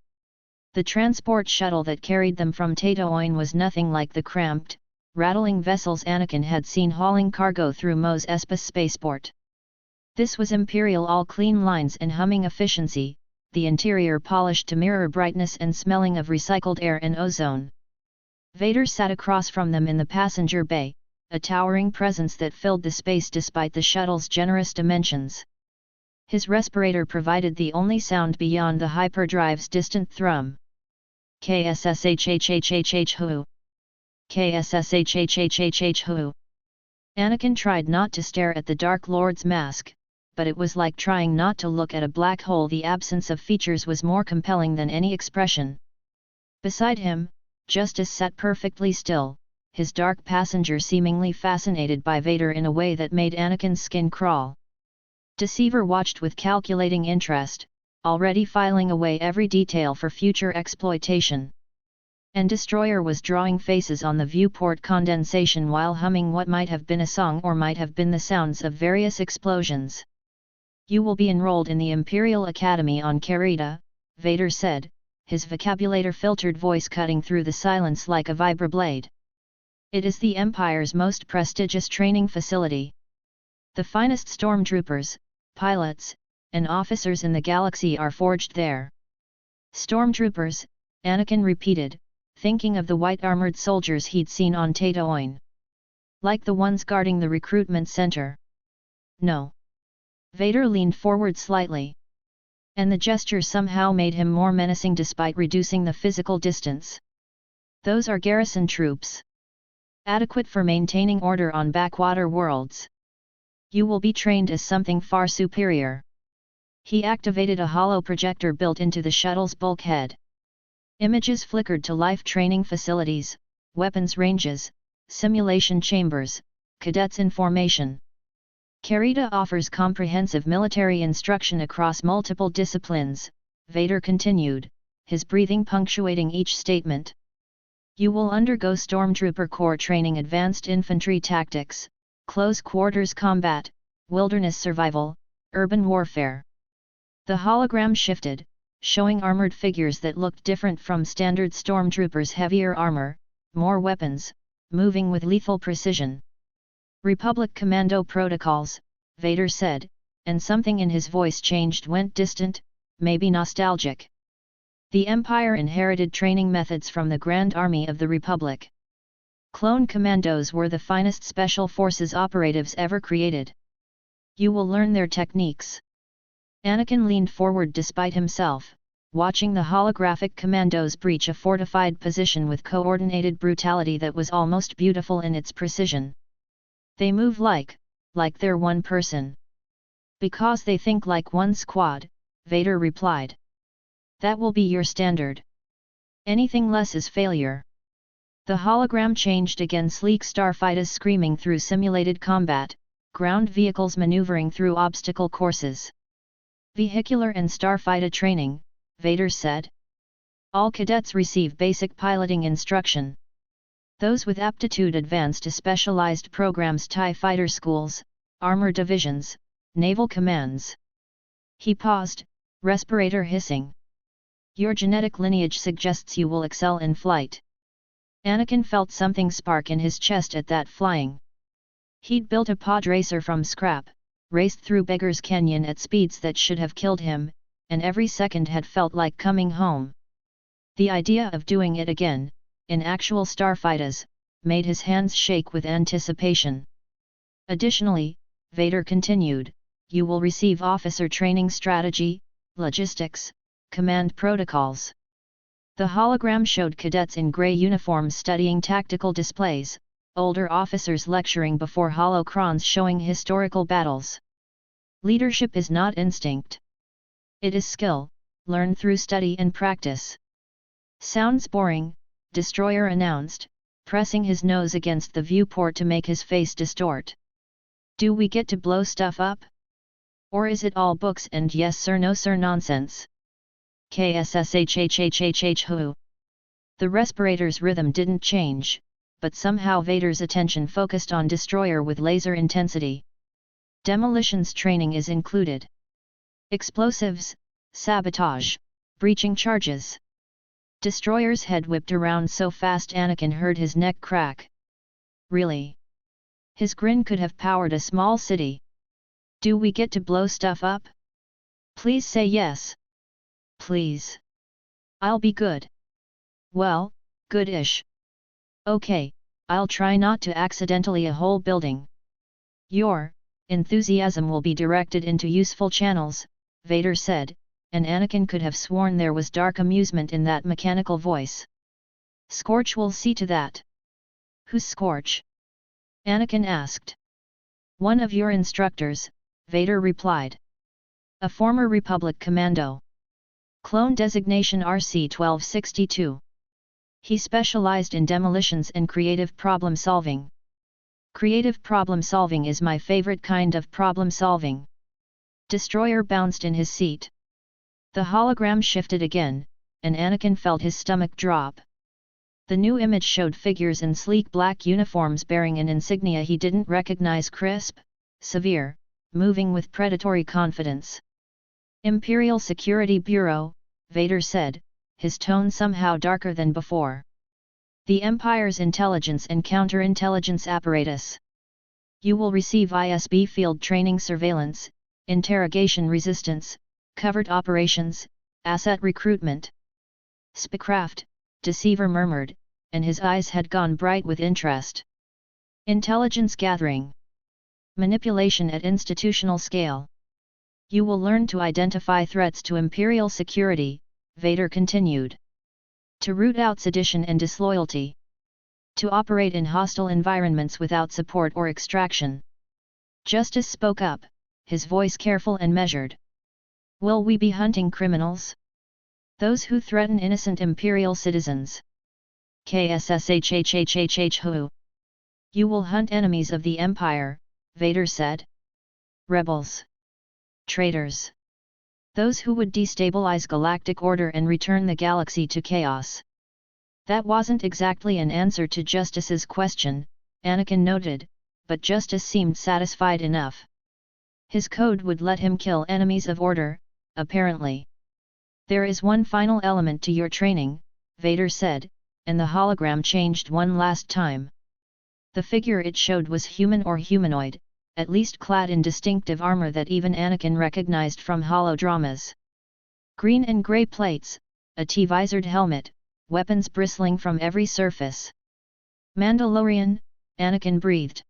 A: The transport shuttle that carried them from Tatooine was nothing like the cramped, rattling vessels Anakin had seen hauling cargo through Mos Espa spaceport. This was Imperial, all clean lines and humming efficiency, the interior polished to mirror brightness and smelling of recycled air and ozone. Vader sat across from them in the passenger bay, a towering presence that filled the space despite the shuttle's generous dimensions. His respirator provided the only sound beyond the hyperdrive's distant thrum. KSSHHHHH who? KSSHHHHH who? Anakin tried not to stare at the Dark Lord's mask, but it was like trying not to look at a black hole. The absence of features was more compelling than any expression. Beside him, Justice sat perfectly still, his dark passenger seemingly fascinated by Vader in a way that made Anakin's skin crawl. Deceiver watched with calculating interest, already filing away every detail for future exploitation. And Destroyer was drawing faces on the viewport condensation while humming what might have been a song or might have been the sounds of various explosions. "You will be enrolled in the Imperial Academy on Carida," Vader said, his vocabulator-filtered voice cutting through the silence like a vibroblade. "It is the Empire's most prestigious training facility. The finest stormtroopers, pilots, and officers in the galaxy are forged there." "Stormtroopers," Anakin repeated, thinking of the white-armored soldiers he'd seen on Tatooine. "Like the ones guarding the recruitment center?" "No." Vader leaned forward slightly. And the gesture somehow made him more menacing despite reducing the physical distance. "Those are garrison troops. Adequate for maintaining order on backwater worlds. You will be trained as something far superior." He activated a hollow projector built into the shuttle's bulkhead. Images flickered to life: training facilities, weapons ranges, simulation chambers, cadets in formation. "Carida offers comprehensive military instruction across multiple disciplines," Vader continued, his breathing punctuating each statement. "You will undergo Stormtrooper Corps training, advanced infantry tactics, close quarters combat, wilderness survival, urban warfare." The hologram shifted, showing armored figures that looked different from standard stormtroopers: heavier armor, more weapons, moving with lethal precision. "Republic Commando protocols," Vader said, and something in his voice changed, went distant, maybe nostalgic. "The Empire inherited training methods from the Grand Army of the Republic. Clone commandos were the finest special forces operatives ever created. You will learn their techniques." Anakin leaned forward despite himself, watching the holographic commandos breach a fortified position with coordinated brutality that was almost beautiful in its precision. "They move like they're one person." "Because they think like one squad," Vader replied. "That will be your standard. Anything less is failure." The hologram changed again: sleek starfighters screaming through simulated combat, ground vehicles maneuvering through obstacle courses. "Vehicular and starfighter training," Vader said. "All cadets receive basic piloting instruction. Those with aptitude advance to specialized programs: TIE fighter schools, armor divisions, naval commands." He paused, respirator hissing. "Your genetic lineage suggests you will excel in flight." Anakin felt something spark in his chest at that flying. He'd built a pod racer from scrap, raced through Beggar's Canyon at speeds that should have killed him, and every second had felt like coming home. The idea of doing it again, in actual starfighters, made his hands shake with anticipation. "Additionally," Vader continued, "you will receive officer training: strategy, logistics, command protocols." The hologram showed cadets in gray uniforms studying tactical displays, older officers lecturing before holocrons showing historical battles. "Leadership is not instinct. It is skill, learned through study and practice." "Sounds boring," Destroyer announced, pressing his nose against the viewport to make his face distort. "Do we get to blow stuff up? Or is it all books and yes sir no sir nonsense?" "KSSHHHHH who?" The respirator's rhythm didn't change, but somehow Vader's attention focused on Destroyer with laser intensity. "Demolitions training is included. Explosives, sabotage, breaching charges." Destroyer's head whipped around so fast Anakin heard his neck crack. "Really?" His grin could have powered a small city. "Do we get to blow stuff up? Please say yes. Please. I'll be good." "Well, good-ish. Okay, I'll try not to accidentally a whole building." "Your enthusiasm will be directed into useful channels," Vader said, and Anakin could have sworn there was dark amusement in that mechanical voice. "Scorch will see to that." "Who's Scorch?" Anakin asked. "One of your instructors," Vader replied. "A former Republic commando. Clone designation RC-1262. He specialized in demolitions and creative problem solving. Creative problem solving is my favorite kind of problem solving. Destroyer bounced in his seat. The hologram shifted again, and Anakin felt his stomach drop. The new image showed figures in sleek black uniforms bearing an insignia he didn't recognize: crisp, severe, moving with predatory confidence. Imperial Security Bureau, Vader said, his tone somehow darker than before. The Empire's intelligence and counterintelligence apparatus. You will receive ISB field training, surveillance, interrogation resistance, covert operations, asset recruitment. Spycraft, Deceiver murmured, and his eyes had gone bright with interest. Intelligence gathering. Manipulation at institutional scale. You will learn to identify threats to Imperial security, Vader continued. To root out sedition and disloyalty. To operate in hostile environments without support or extraction. Justice spoke up, his voice careful and measured. Will we be hunting criminals? Those who threaten innocent Imperial citizens. Who? You will hunt enemies of the Empire, Vader said. Rebels. Traitors. Those who would destabilize galactic order and return the galaxy to chaos. That wasn't exactly an answer to Justice's question, Anakin noted, but Justice seemed satisfied enough. His code would let him kill enemies of order, apparently. There is one final element to your training, Vader said, and the hologram changed one last time. The figure it showed was human or humanoid, at least clad in distinctive armor that even Anakin recognized from holodramas. Green and gray plates, a T-visored helmet, weapons bristling from every surface. Mandalorian, Anakin breathed.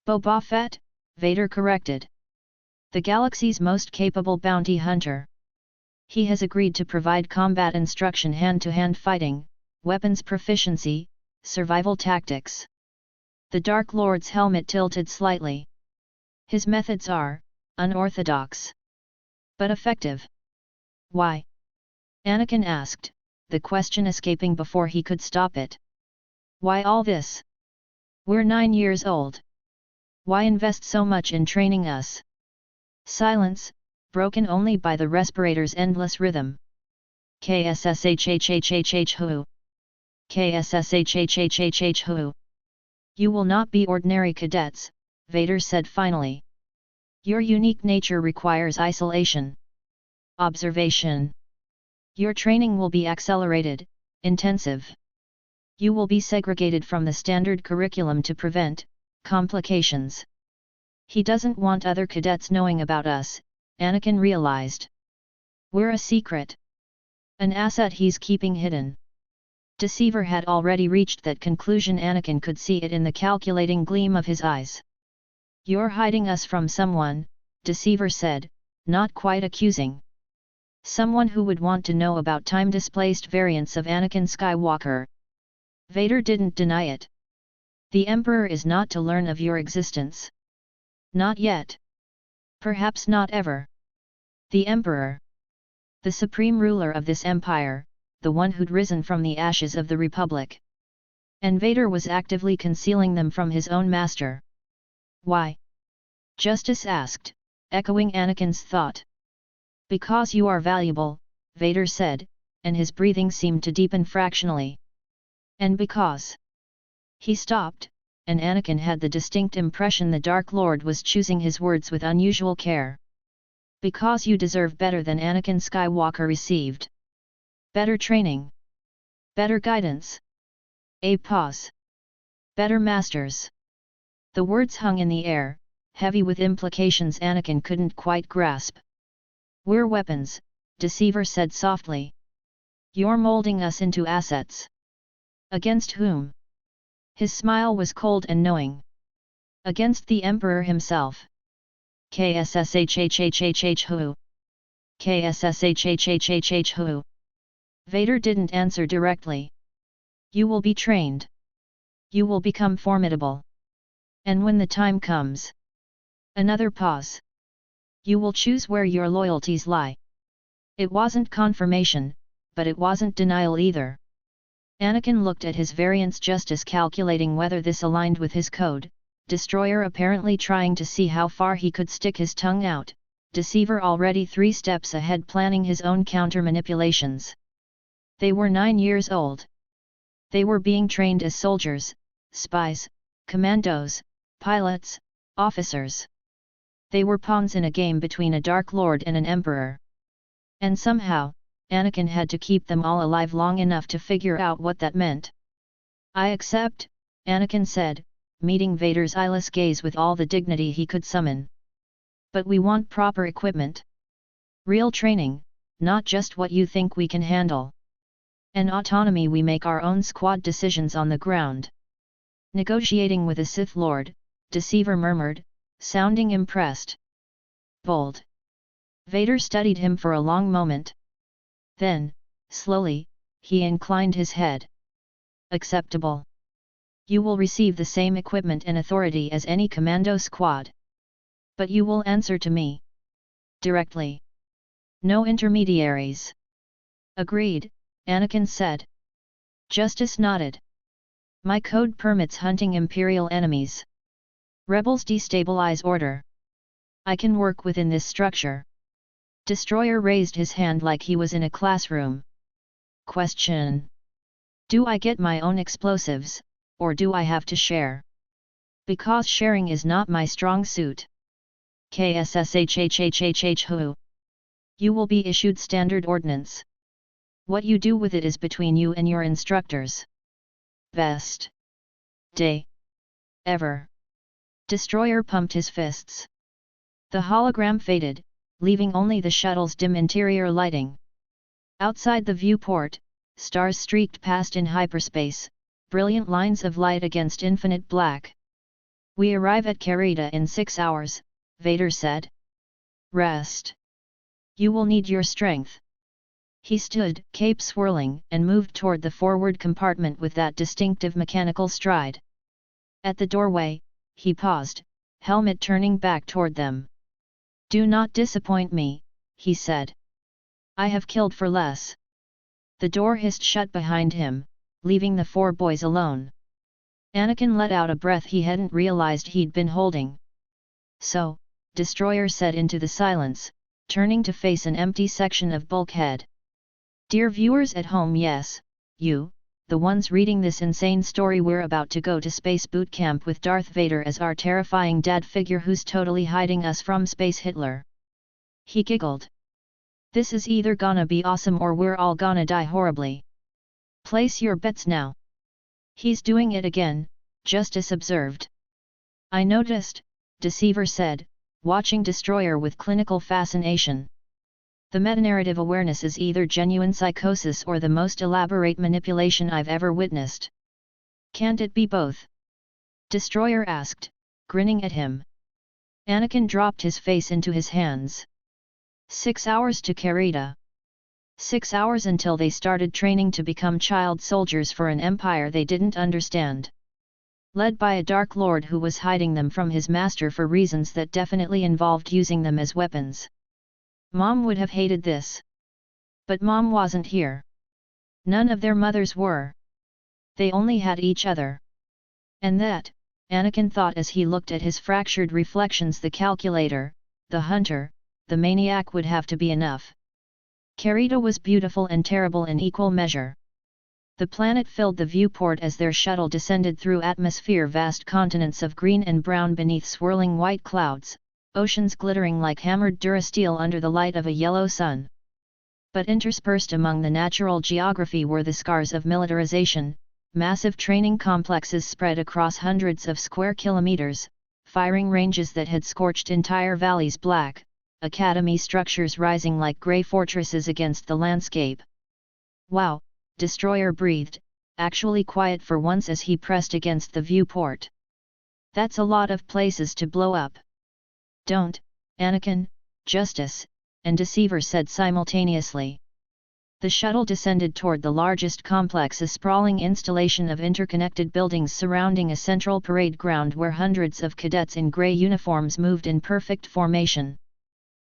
A: Boba Fett, Vader corrected. The galaxy's most capable bounty hunter. He has agreed to provide combat instruction, hand-to-hand fighting, weapons proficiency, survival tactics. The Dark Lord's helmet tilted slightly. His methods are unorthodox, but effective. Why? Anakin asked, the question escaping before he could stop it. Why all this? We're 9 years old. Why invest so much in training us? Silence, broken only by the respirator's endless rhythm. Who? Who? You will not be ordinary cadets, Vader said finally. Your unique nature requires isolation. Observation. Your training will be accelerated, intensive. You will be segregated from the standard curriculum to prevent complications. He doesn't want other cadets knowing about us, Anakin realized. We're a secret. An asset he's keeping hidden. Deceiver had already reached that conclusion. Anakin could see it in the calculating gleam of his eyes. You're hiding us from someone, Deceiver said, not quite accusing. Someone who would want to know about time-displaced variants of Anakin Skywalker. Vader didn't deny it. The Emperor is not to learn of your existence. Not yet. Perhaps not ever. The Emperor. The supreme ruler of this empire, the one who'd risen from the ashes of the Republic. And Vader was actively concealing them from his own master. Why? Justice asked, echoing Anakin's thought. Because you are valuable, Vader said, and his breathing seemed to deepen fractionally. And because. He stopped, and Anakin had the distinct impression the Dark Lord was choosing his words with unusual care. Because you deserve better than Anakin Skywalker received. Better training. Better guidance. A pause. Better masters. The words hung in the air, heavy with implications Anakin couldn't quite grasp. We're weapons, Deceiver said softly. You're molding us into assets. Against whom? His smile was cold and knowing. Against the Emperor himself. Who? Who? Vader didn't answer directly. You will be trained. You will become formidable. And when the time comes. Another pause. You will choose where your loyalties lie. It wasn't confirmation, but it wasn't denial either. Anakin looked at his variance justice, calculating whether this aligned with his code, Destroyer apparently trying to see how far he could stick his tongue out, Deceiver already 3 steps ahead planning his own counter-manipulations. They were 9 years old. They were being trained as soldiers, spies, commandos, pilots, officers. They were pawns in a game between a Dark Lord and an Emperor. And somehow, Anakin had to keep them all alive long enough to figure out what that meant. "I accept," Anakin said, meeting Vader's eyeless gaze with all the dignity he could summon. "But we want proper equipment. Real training, not just what you think we can handle. And autonomy, we make our own squad decisions on the ground." "Negotiating with a Sith Lord," Deceiver murmured, sounding impressed. "Bold." Vader studied him for a long moment. Then, slowly, he inclined his head. "Acceptable. You will receive the same equipment and authority as any commando squad. But you will answer to me. Directly. No intermediaries." "Agreed," Anakin said. Justice nodded. "My code permits hunting Imperial enemies. Rebels destabilize order. I can work within this structure." Destroyer raised his hand like he was in a classroom. "Question. Do I get my own explosives, or do I have to share? Because sharing is not my strong suit." "KSSHHHHH who? You will be issued standard ordnance. What you do with it is between you and your instructors." "Best day ever." Destroyer pumped his fists. The hologram faded, leaving only the shuttle's dim interior lighting. Outside the viewport, stars streaked past in hyperspace, brilliant lines of light against infinite black. "We arrive at Carida in 6 hours, Vader said. "Rest. You will need your strength." He stood, cape swirling, and moved toward the forward compartment with that distinctive mechanical stride. At the doorway, he paused, helmet turning back toward them. "Do not disappoint me," he said. "I have killed for less." The door hissed shut behind him, leaving the 4 boys alone. Anakin let out a breath he hadn't realized he'd been holding. "So," Destroyer said into the silence, turning to face an empty section of bulkhead. "Dear viewers at home, yes, you, the ones reading this insane story, we're about to go to space boot camp with Darth Vader as our terrifying dad figure who's totally hiding us from Space Hitler." He giggled. "This is either gonna be awesome or we're all gonna die horribly. Place your bets now." "He's doing it again," Justice observed. "I noticed," Deceiver said, watching Destroyer with clinical fascination. "The metanarrative awareness is either genuine psychosis or the most elaborate manipulation I've ever witnessed. Can't it be both?" Destroyer asked, grinning at him. Anakin dropped his face into his hands. 6 hours to Carida. 6 hours until they started training to become child soldiers for an empire they didn't understand. Led by a Dark Lord who was hiding them from his master for reasons that definitely involved using them as weapons. Mom would have hated this. But Mom wasn't here. None of their mothers were. They only had each other. And that, Anakin thought as he looked at his fractured reflections, the calculator, the hunter, the maniac would have to be enough. Carida was beautiful and terrible in equal measure. The planet filled the viewport as their shuttle descended through atmosphere, vast continents of green and brown beneath swirling white clouds, oceans glittering like hammered durasteel under the light of a yellow sun. But interspersed among the natural geography were the scars of militarization, massive training complexes spread across hundreds of square kilometers, firing ranges that had scorched entire valleys black, academy structures rising like grey fortresses against the landscape. "Wow," Destroyer breathed, actually quiet for once as he pressed against the viewport. "That's a lot of places to blow up." "Don't, Anakin," Justice and Deceiver said simultaneously. The shuttle descended toward the largest complex, a sprawling installation of interconnected buildings surrounding a central parade ground where hundreds of cadets in grey uniforms moved in perfect formation.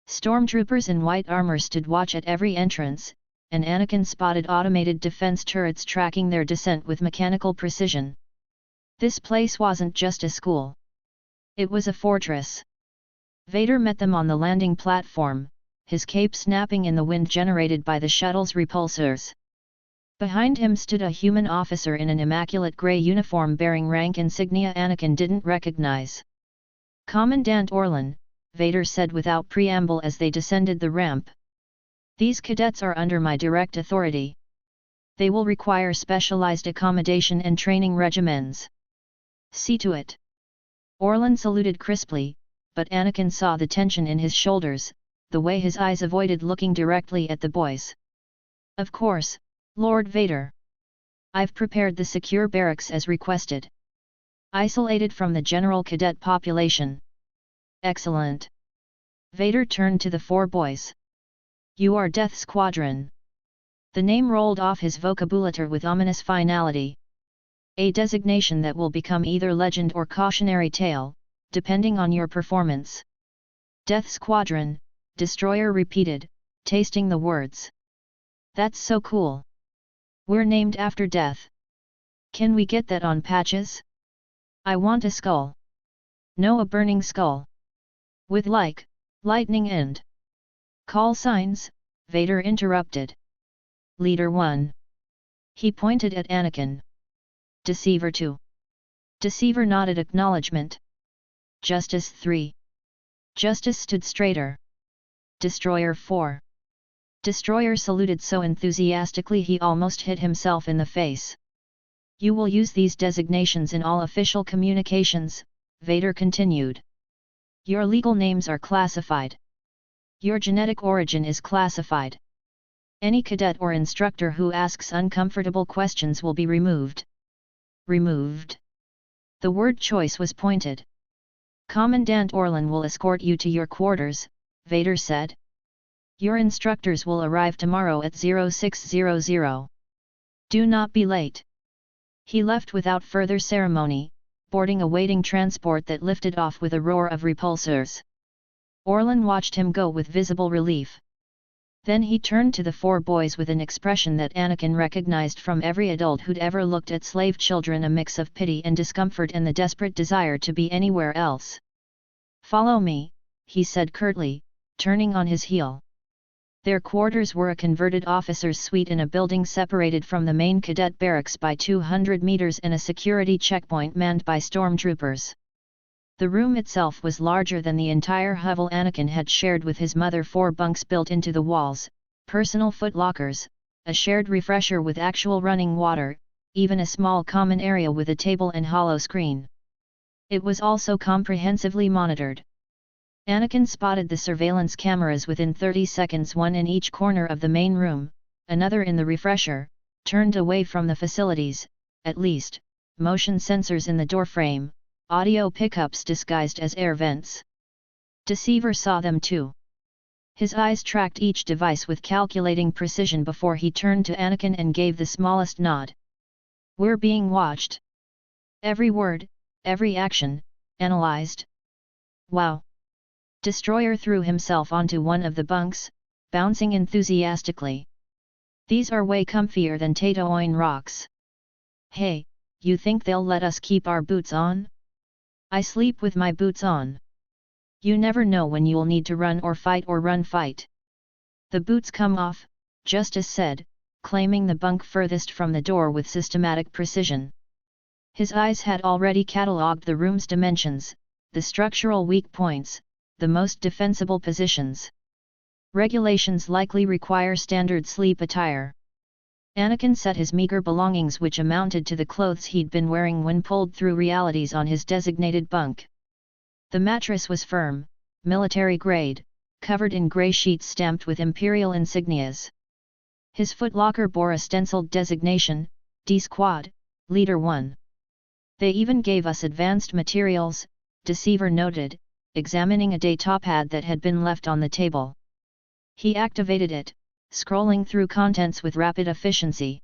A: Stormtroopers in white armor stood watch at every entrance, and Anakin spotted automated defense turrets tracking their descent with mechanical precision. This place wasn't just a school. It was a fortress. Vader met them on the landing platform, his cape snapping in the wind generated by the shuttle's repulsors. Behind him stood a human officer in an immaculate grey uniform bearing rank insignia Anakin didn't recognize. "Commandant Orlan," Vader said without preamble as they descended the ramp. "These cadets are under my direct authority. They will require specialized accommodation and training regimens. See to it." Orlan saluted crisply, but Anakin saw the tension in his shoulders, the way his eyes avoided looking directly at the boys. "Of course, Lord Vader. I've prepared the secure barracks as requested. Isolated from the general cadet population." "Excellent." Vader turned to the four boys. "You are Death Squadron." The name rolled off his vocabulary with ominous finality. A designation that will become either legend or cautionary tale, depending on your performance. "Death Squadron," Destroyer repeated, tasting the words. "That's so cool. We're named after death. Can we get that on patches? I want a skull. No, a burning skull. With lightning and call signs," Vader interrupted. "Leader 1. He pointed at Anakin. "Deceiver 2. Deceiver nodded acknowledgement. "Justice 3. Justice stood straighter. "Destroyer 4. Destroyer saluted so enthusiastically he almost hit himself in the face. "You will use these designations in all official communications," Vader continued. "Your legal names are classified. Your genetic origin is classified. Any cadet or instructor who asks uncomfortable questions will be removed." "Removed?" The word choice was pointed. "Commandant Orlan will escort you to your quarters," Vader said. "Your instructors will arrive tomorrow at 0600. Do not be late." He left without further ceremony, boarding a waiting transport that lifted off with a roar of repulsors. Orlan watched him go with visible relief. Then he turned to the four boys with an expression that Anakin recognized from every adult who'd ever looked at slave children, a mix of pity and discomfort and the desperate desire to be anywhere else. "Follow me," he said curtly, turning on his heel. Their quarters were a converted officer's suite in a building separated from the main cadet barracks by 200 meters and a security checkpoint manned by stormtroopers. The room itself was larger than the entire hovel Anakin had shared with his mother. 4 bunks built into the walls, personal footlockers, a shared refresher with actual running water, even a small common area with a table and hollow screen. It was also comprehensively monitored. Anakin spotted the surveillance cameras within 30 seconds, one in each corner of the main room, another in the refresher, turned away from the facilities, at least, motion sensors in the doorframe, audio pickups disguised as air vents. Deceiver saw them too. His eyes tracked each device with calculating precision before he turned to Anakin and gave the smallest nod. "We're being watched. Every word, every action, analyzed." "Wow." Destroyer threw himself onto one of the bunks, bouncing enthusiastically. "These are way comfier than Tatooine rocks. Hey, you think they'll let us keep our boots on? I sleep with my boots on. You never know when you'll need to run or fight or run fight." "The boots come off," Justice said, claiming the bunk furthest from the door with systematic precision. His eyes had already catalogued the room's dimensions, the structural weak points, the most defensible positions. Regulations likely require standard sleep attire. Anakin set his meager belongings, which amounted to the clothes he'd been wearing when pulled through realities, on his designated bunk. The mattress was firm, military grade, covered in grey sheets stamped with Imperial insignias. His footlocker bore a stenciled designation, D Squad, Leader 1. "They even gave us advanced materials," Deceiver noted, examining a datapad that had been left on the table. He activated it, scrolling through contents with rapid efficiency.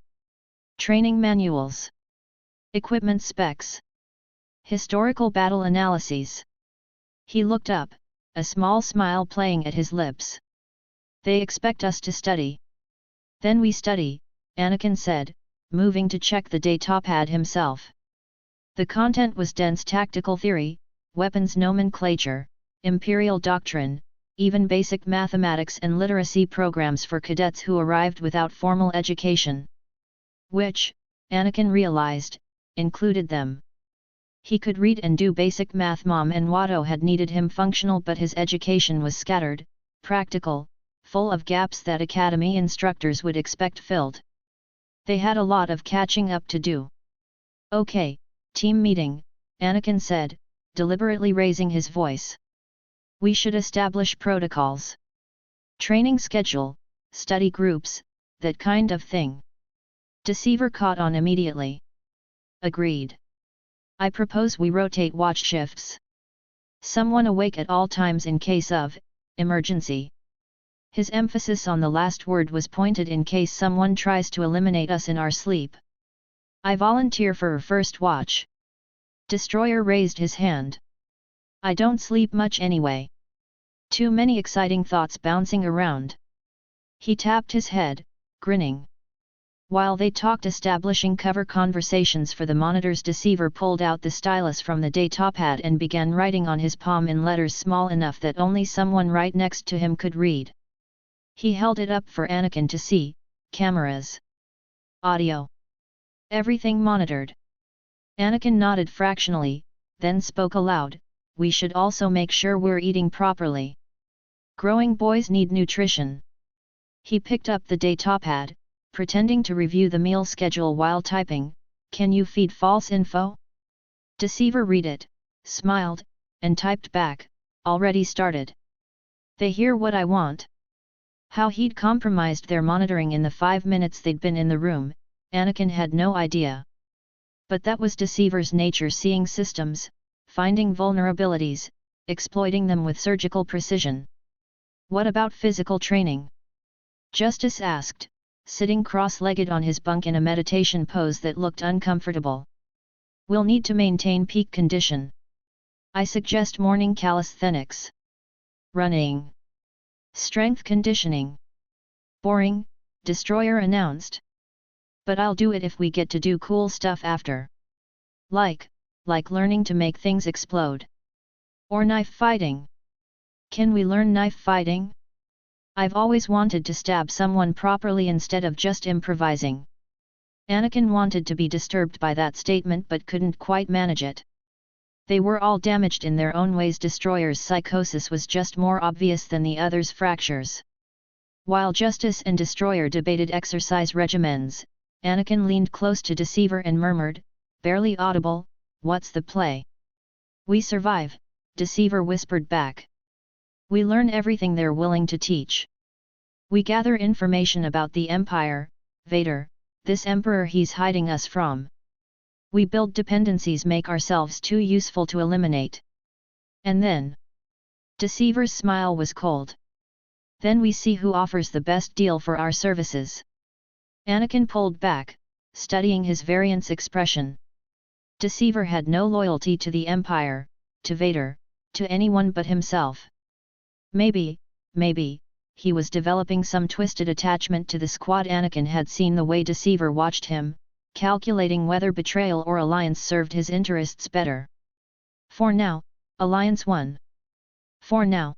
A: "Training manuals. Equipment specs. Historical battle analyses." He looked up, a small smile playing at his lips. "They expect us to study." Then we study, Anakin said, moving to check the datapad himself. The content was dense tactical theory, weapons nomenclature, imperial doctrine, even basic mathematics and literacy programs for cadets who arrived without formal education. Which, Anakin realized, included them. He could read and do basic math. Mom and Watto had needed him functional, but his education was scattered, practical, full of gaps that academy instructors would expect filled. They had a lot of catching up to do. Okay, team meeting, Anakin said, deliberately raising his voice. We should establish protocols. Training schedule, study groups, that kind of thing. Deceiver caught on immediately. Agreed. I propose we rotate watch shifts. Someone awake at all times in case of emergency. His emphasis on the last word was pointed, in case someone tries to eliminate us in our sleep. I volunteer for first watch. Destroyer raised his hand. I don't sleep much anyway. Too many exciting thoughts bouncing around. He tapped his head, grinning. While they talked, establishing cover conversations for the monitors, Deceiver pulled out the stylus from the datapad and began writing on his palm in letters small enough that only someone right next to him could read. He held it up for Anakin to see. Cameras. Audio. Everything monitored. Anakin nodded fractionally, then spoke aloud, we should also make sure we're eating properly. Growing boys need nutrition. He picked up the datapad, pretending to review the meal schedule while typing. Can you feed false info? Deceiver read it, smiled, and typed back, already started. They hear what I want. How he'd compromised their monitoring in the 5 minutes they'd been in the room, Anakin had no idea. But that was Deceiver's nature, seeing systems, finding vulnerabilities, exploiting them with surgical precision. What about physical training? Justice asked, sitting cross-legged on his bunk in a meditation pose that looked uncomfortable. We'll need to maintain peak condition. I suggest morning calisthenics. Running. Strength conditioning. Boring, Destroyer announced. But I'll do it if we get to do cool stuff after. Like learning to make things explode. Or knife fighting. Can we learn knife fighting? I've always wanted to stab someone properly instead of just improvising. Anakin wanted to be disturbed by that statement but couldn't quite manage it. They were all damaged in their own ways. Destroyer's psychosis was just more obvious than the others' fractures. While Justice and Destroyer debated exercise regimens, Anakin leaned close to Deceiver and murmured, barely audible, what's the play? We survive, Deceiver whispered back. We learn everything they're willing to teach. We gather information about the Empire, Vader, this Emperor he's hiding us from. We build dependencies, make ourselves too useful to eliminate. And then? Deceiver's smile was cold. Then we see who offers the best deal for our services. Anakin pulled back, studying his variant's expression. Deceiver had no loyalty to the Empire, to Vader, to anyone but himself. Maybe, he was developing some twisted attachment to the squad. Anakin had seen the way Deceiver watched him, calculating whether betrayal or alliance served his interests better. For now, Alliance won. For now.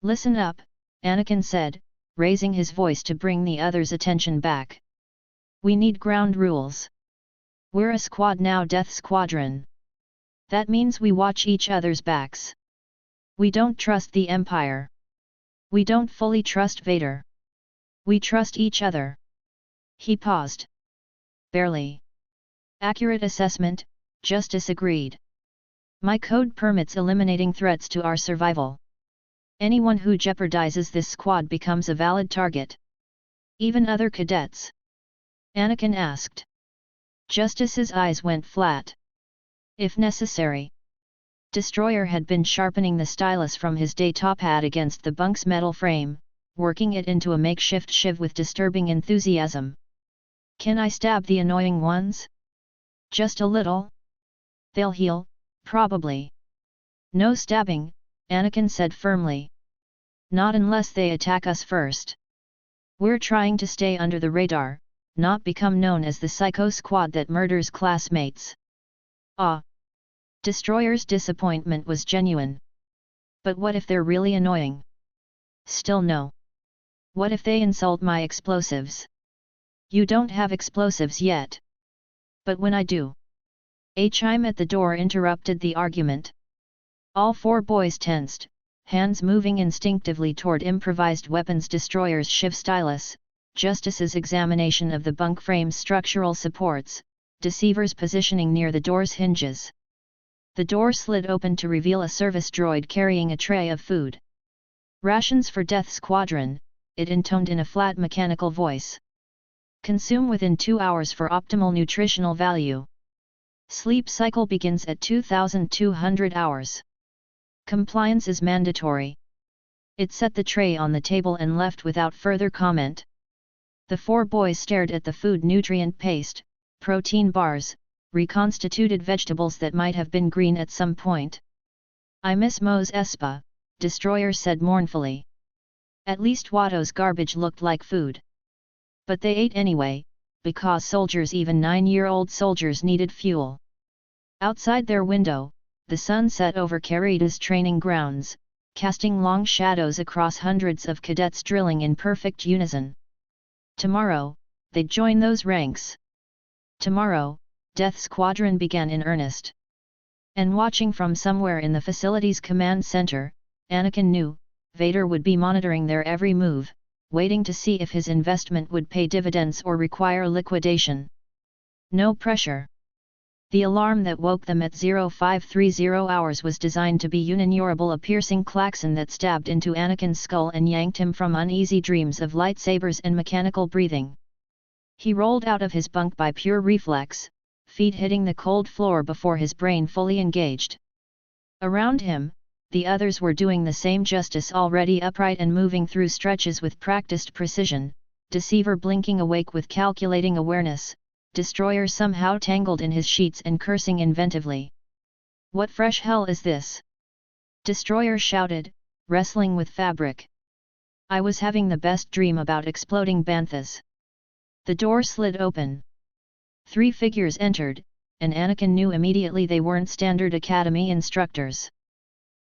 A: Listen up, Anakin said, raising his voice to bring the others' attention back. We need ground rules. We're a squad now, Death Squadron. That means we watch each other's backs. We don't trust the Empire. We don't fully trust Vader. We trust each other. He paused. Barely. Accurate assessment, Justice agreed. My code permits eliminating threats to our survival. Anyone who jeopardizes this squad becomes a valid target. Even other cadets? Anakin asked. Justice's eyes went flat. If necessary. Destroyer had been sharpening the stylus from his datapad against the bunk's metal frame, working it into a makeshift shiv with disturbing enthusiasm. Can I stab the annoying ones? Just a little? They'll heal, probably. No stabbing, Anakin said firmly. Not unless they attack us first. We're trying to stay under the radar, not become known as the psycho squad that murders classmates. Ah! Destroyer's disappointment was genuine. But what if they're really annoying? Still no. What if they insult my explosives? You don't have explosives yet. But when I do. A chime at the door interrupted the argument. All four boys tensed, hands moving instinctively toward improvised weapons. Destroyer's shiv stylus, Justice's examination of the bunk frame's structural supports, Deceiver's positioning near the door's hinges. The door slid open to reveal a service droid carrying a tray of food. Rations for Death Squadron, it intoned in a flat mechanical voice. Consume within 2 hours for optimal nutritional value. Sleep cycle begins at 2,200 hours. Compliance is mandatory. It set the tray on the table and left without further comment. The four boys stared at the food nutrient paste, protein bars, reconstituted vegetables that might have been green at some point. I miss Mos Espa, Destroyer said mournfully. At least Watto's garbage looked like food. But they ate anyway, because soldiers, even 9-year-old soldiers, needed fuel. Outside their window, the sun set over Carida's training grounds, casting long shadows across hundreds of cadets drilling in perfect unison. Tomorrow, they'd join those ranks. Tomorrow, Death Squadron began in earnest. And watching from somewhere in the facility's command center, Anakin knew, Vader would be monitoring their every move, waiting to see if his investment would pay dividends or require liquidation. No pressure. The alarm that woke them at 0530 hours was designed to be unignorable, a piercing klaxon that stabbed into Anakin's skull and yanked him from uneasy dreams of lightsabers and mechanical breathing. He rolled out of his bunk by pure reflex, feet hitting the cold floor before his brain fully engaged. Around him, the others were doing the same, Justice already upright and moving through stretches with practiced precision, Deceiver blinking awake with calculating awareness, Destroyer somehow tangled in his sheets and cursing inventively. What fresh hell is this? Destroyer shouted, wrestling with fabric. I was having the best dream about exploding banthas. The door slid open. 3 figures entered, and Anakin knew immediately they weren't standard academy instructors.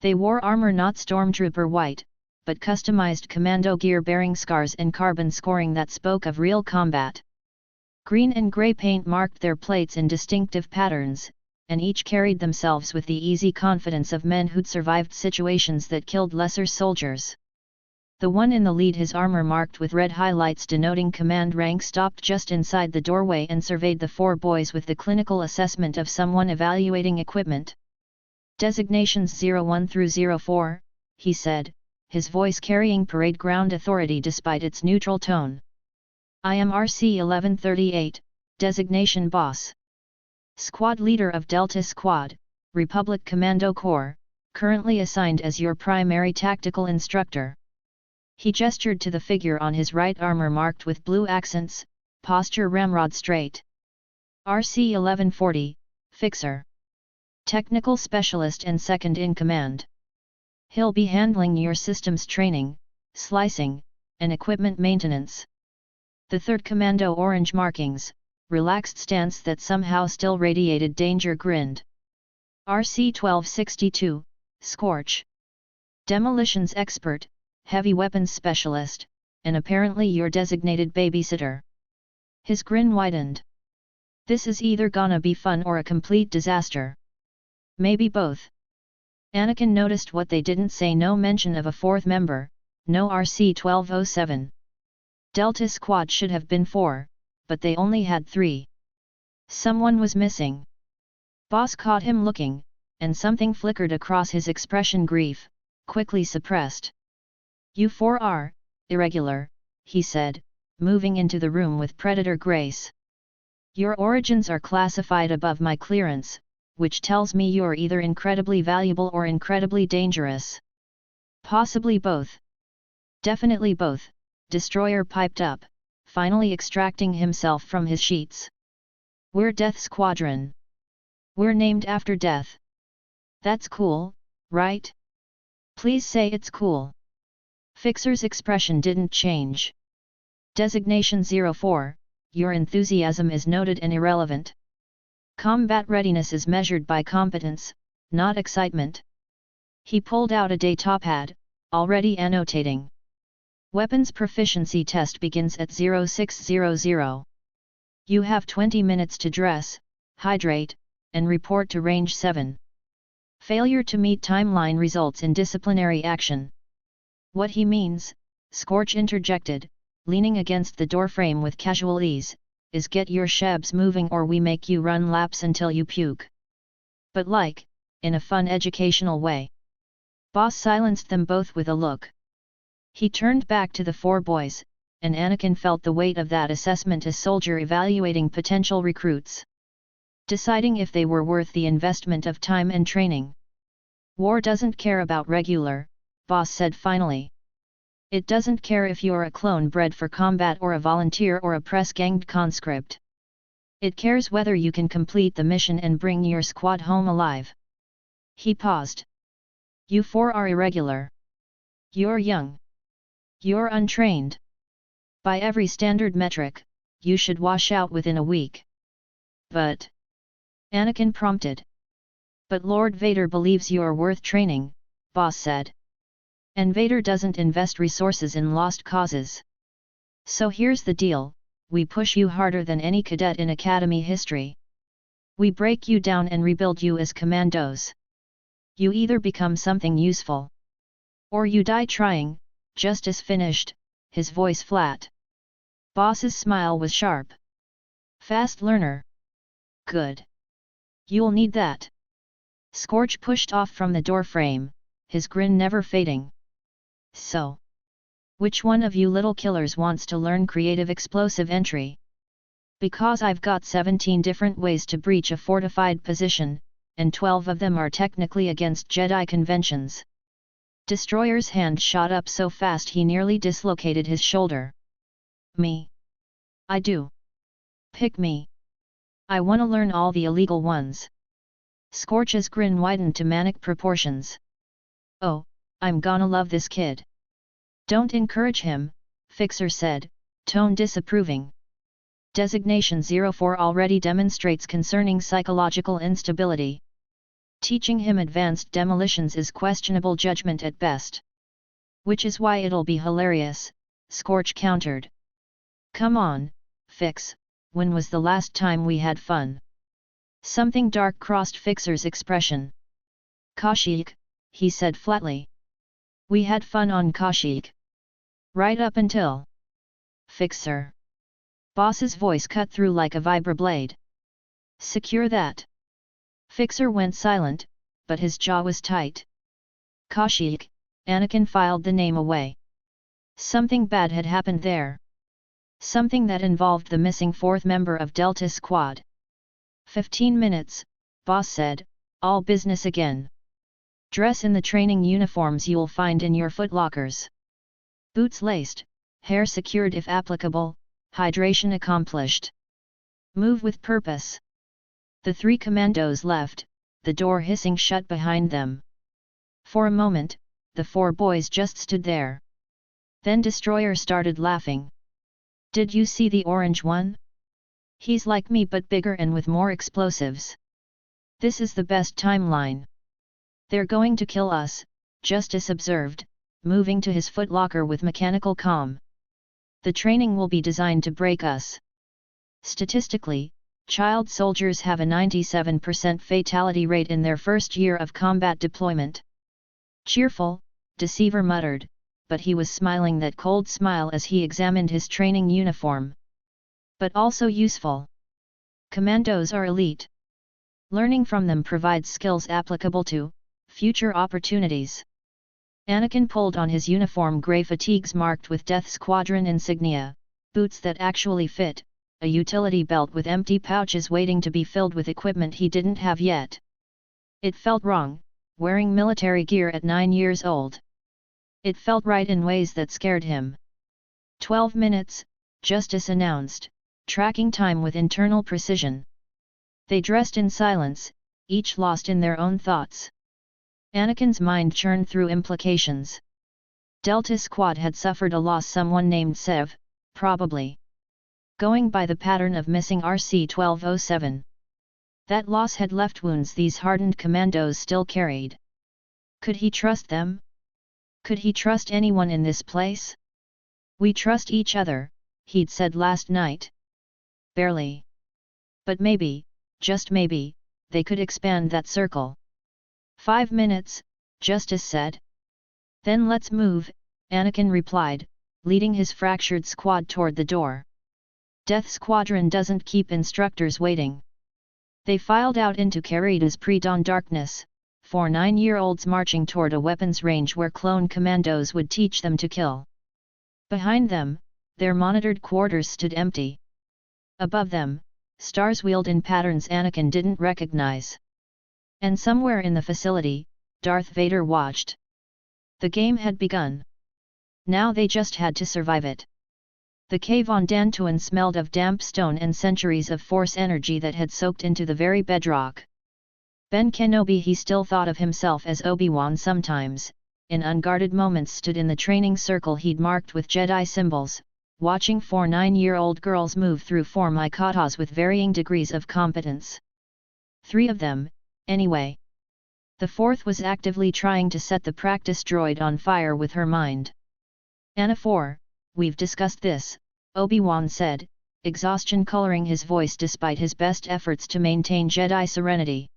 A: They wore armor not stormtrooper white, but customized commando gear bearing scars and carbon scoring that spoke of real combat. Green and grey paint marked their plates in distinctive patterns, and each carried themselves with the easy confidence of men who'd survived situations that killed lesser soldiers. The one in the lead, his armor marked with red highlights denoting command rank, stopped just inside the doorway and surveyed the 4 boys with the clinical assessment of someone evaluating equipment. Designations 01 through 04, he said, his voice carrying parade ground authority despite its neutral tone. I am RC 1138, designation boss. Squad leader of Delta Squad, Republic Commando Corps, currently assigned as your primary tactical instructor. He gestured to the figure on his right, armor marked with blue accents, posture ramrod straight. RC 1140, fixer. Technical specialist and second in command. He'll be handling your systems training, slicing, and equipment maintenance. The 3rd Commando, orange markings, relaxed stance that somehow still radiated danger, grinned. RC 1262, Scorch. Demolitions expert, heavy weapons specialist, and apparently your designated babysitter. His grin widened. This is either gonna be fun or a complete disaster. Maybe both. Anakin noticed what they didn't say: no mention of a 4th member, no RC 1207. Delta Squad should have been 4, but they only had 3. Someone was missing. Boss caught him looking, and something flickered across his expression: grief, quickly suppressed. You 4 are irregular, he said, moving into the room with predator grace. Your origins are classified above my clearance, which tells me you're either incredibly valuable or incredibly dangerous. Possibly both. Definitely both, Destroyer piped up, finally extracting himself from his sheets. We're Death Squadron. We're named after death. That's cool, right? Please say it's cool. Fixer's expression didn't change. Designation 04, your enthusiasm is noted and irrelevant. Combat readiness is measured by competence, not excitement. He pulled out a datapad, already annotating. Weapons proficiency test begins at 0600. You have 20 minutes to dress, hydrate, and report to Range 7. Failure to meet timeline results in disciplinary action. What he means, Scorch interjected, leaning against the doorframe with casual ease, is get your shabs moving or we make you run laps until you puke. But like, in a fun educational way. Boss silenced them both with a look. He turned back to the four boys, and Anakin felt the weight of that assessment as soldier evaluating potential recruits. Deciding if they were worth the investment of time and training. War doesn't care about regular, Boss said finally. It doesn't care if you're a clone bred for combat or a volunteer or a press-ganged conscript. It cares whether you can complete the mission and bring your squad home alive. He paused. You four are irregular. You're young. You're untrained. By every standard metric, you should wash out within a week. But... Anakin prompted. But Lord Vader believes you're worth training, Boss said. And Vader doesn't invest resources in lost causes. So here's the deal, we push you harder than any cadet in Academy history. We break you down and rebuild you as commandos. You either become something useful. Or you die trying. Justice finished, his voice flat. Boss's smile was sharp. Fast learner. Good. You'll need that. Scorch pushed off from the doorframe, his grin never fading. So. Which one of you little killers wants to learn creative explosive entry? Because I've got 17 different ways to breach a fortified position, and 12 of them are technically against Jedi conventions. Destroyer's hand shot up so fast he nearly dislocated his shoulder. Me. I do. Pick me. I wanna learn all the illegal ones. Scorch's grin widened to manic proportions. Oh, I'm gonna love this kid. Don't encourage him, Fixer said, tone disapproving. Designation 04 already demonstrates concerning psychological instability. Teaching him advanced demolitions is questionable judgment at best. Which is why it'll be hilarious, Scorch countered. Come on, Fix, when was the last time we had fun? Something dark crossed Fixer's expression. Kashyyyk, he said flatly. We had fun on Kashyyyk. Right up until... Fixer. Boss's voice cut through like a vibroblade. Secure that. Fixer went silent, but his jaw was tight. Kashyyyk, Anakin filed the name away. Something bad had happened there. Something that involved the missing fourth member of Delta Squad. 15 minutes, Boss said, all business again. Dress in the training uniforms you'll find in your footlockers. Boots laced, hair secured if applicable, hydration accomplished. Move with purpose. The three commandos left, the door hissing shut behind them. For a moment, the four boys just stood there. Then Destroyer started laughing. Did you see the orange one? He's like me but bigger and with more explosives. This is the best timeline. They're going to kill us, Justice observed, moving to his footlocker with mechanical calm. The training will be designed to break us. Statistically, child soldiers have a 97% fatality rate in their first year of combat deployment. Cheerful, Deceiver muttered, but he was smiling that cold smile as he examined his training uniform. But also useful. Commandos are elite. Learning from them provides skills applicable to future opportunities. Anakin pulled on his uniform grey fatigues marked with Death Squadron insignia, boots that actually fit, a utility belt with empty pouches waiting to be filled with equipment he didn't have yet. It felt wrong, wearing military gear at 9 years old. It felt right in ways that scared him. 12 minutes, Justice announced, tracking time with internal precision. They dressed in silence, each lost in their own thoughts. Anakin's mind churned through implications. Delta Squad had suffered a loss. Someone named Sev, Probably. Going by the pattern of missing RC-1207. That loss had left wounds these hardened commandos still carried. Could he trust them? Could he trust anyone in this place? We trust each other, he'd said last night. Barely. But maybe, just maybe, they could expand that circle. 5 minutes, Justice said. Then let's move, Anakin replied, leading his fractured squad toward the door. Death Squadron doesn't keep instructors waiting. They filed out into Karida's pre-dawn darkness, 4 9-year-olds marching toward a weapons range where clone commandos would teach them to kill. Behind them, their monitored quarters stood empty. Above them, stars wheeled in patterns Anakin didn't recognize. And somewhere in the facility, Darth Vader watched. The game had begun. Now they just had to survive it. The cave on Dantooine smelled of damp stone and centuries of Force energy that had soaked into the very bedrock. Ben Kenobi, he still thought of himself as Obi-Wan sometimes, in unguarded moments stood in the training circle he'd marked with Jedi symbols, watching 4 9-year-old girls move through form katas with varying degrees of competence. 3 of them, anyway. The 4th was actively trying to set the practice droid on fire with her mind. Anna 4, we've discussed this, Obi-Wan said, exhaustion coloring his voice despite his best efforts to maintain Jedi serenity.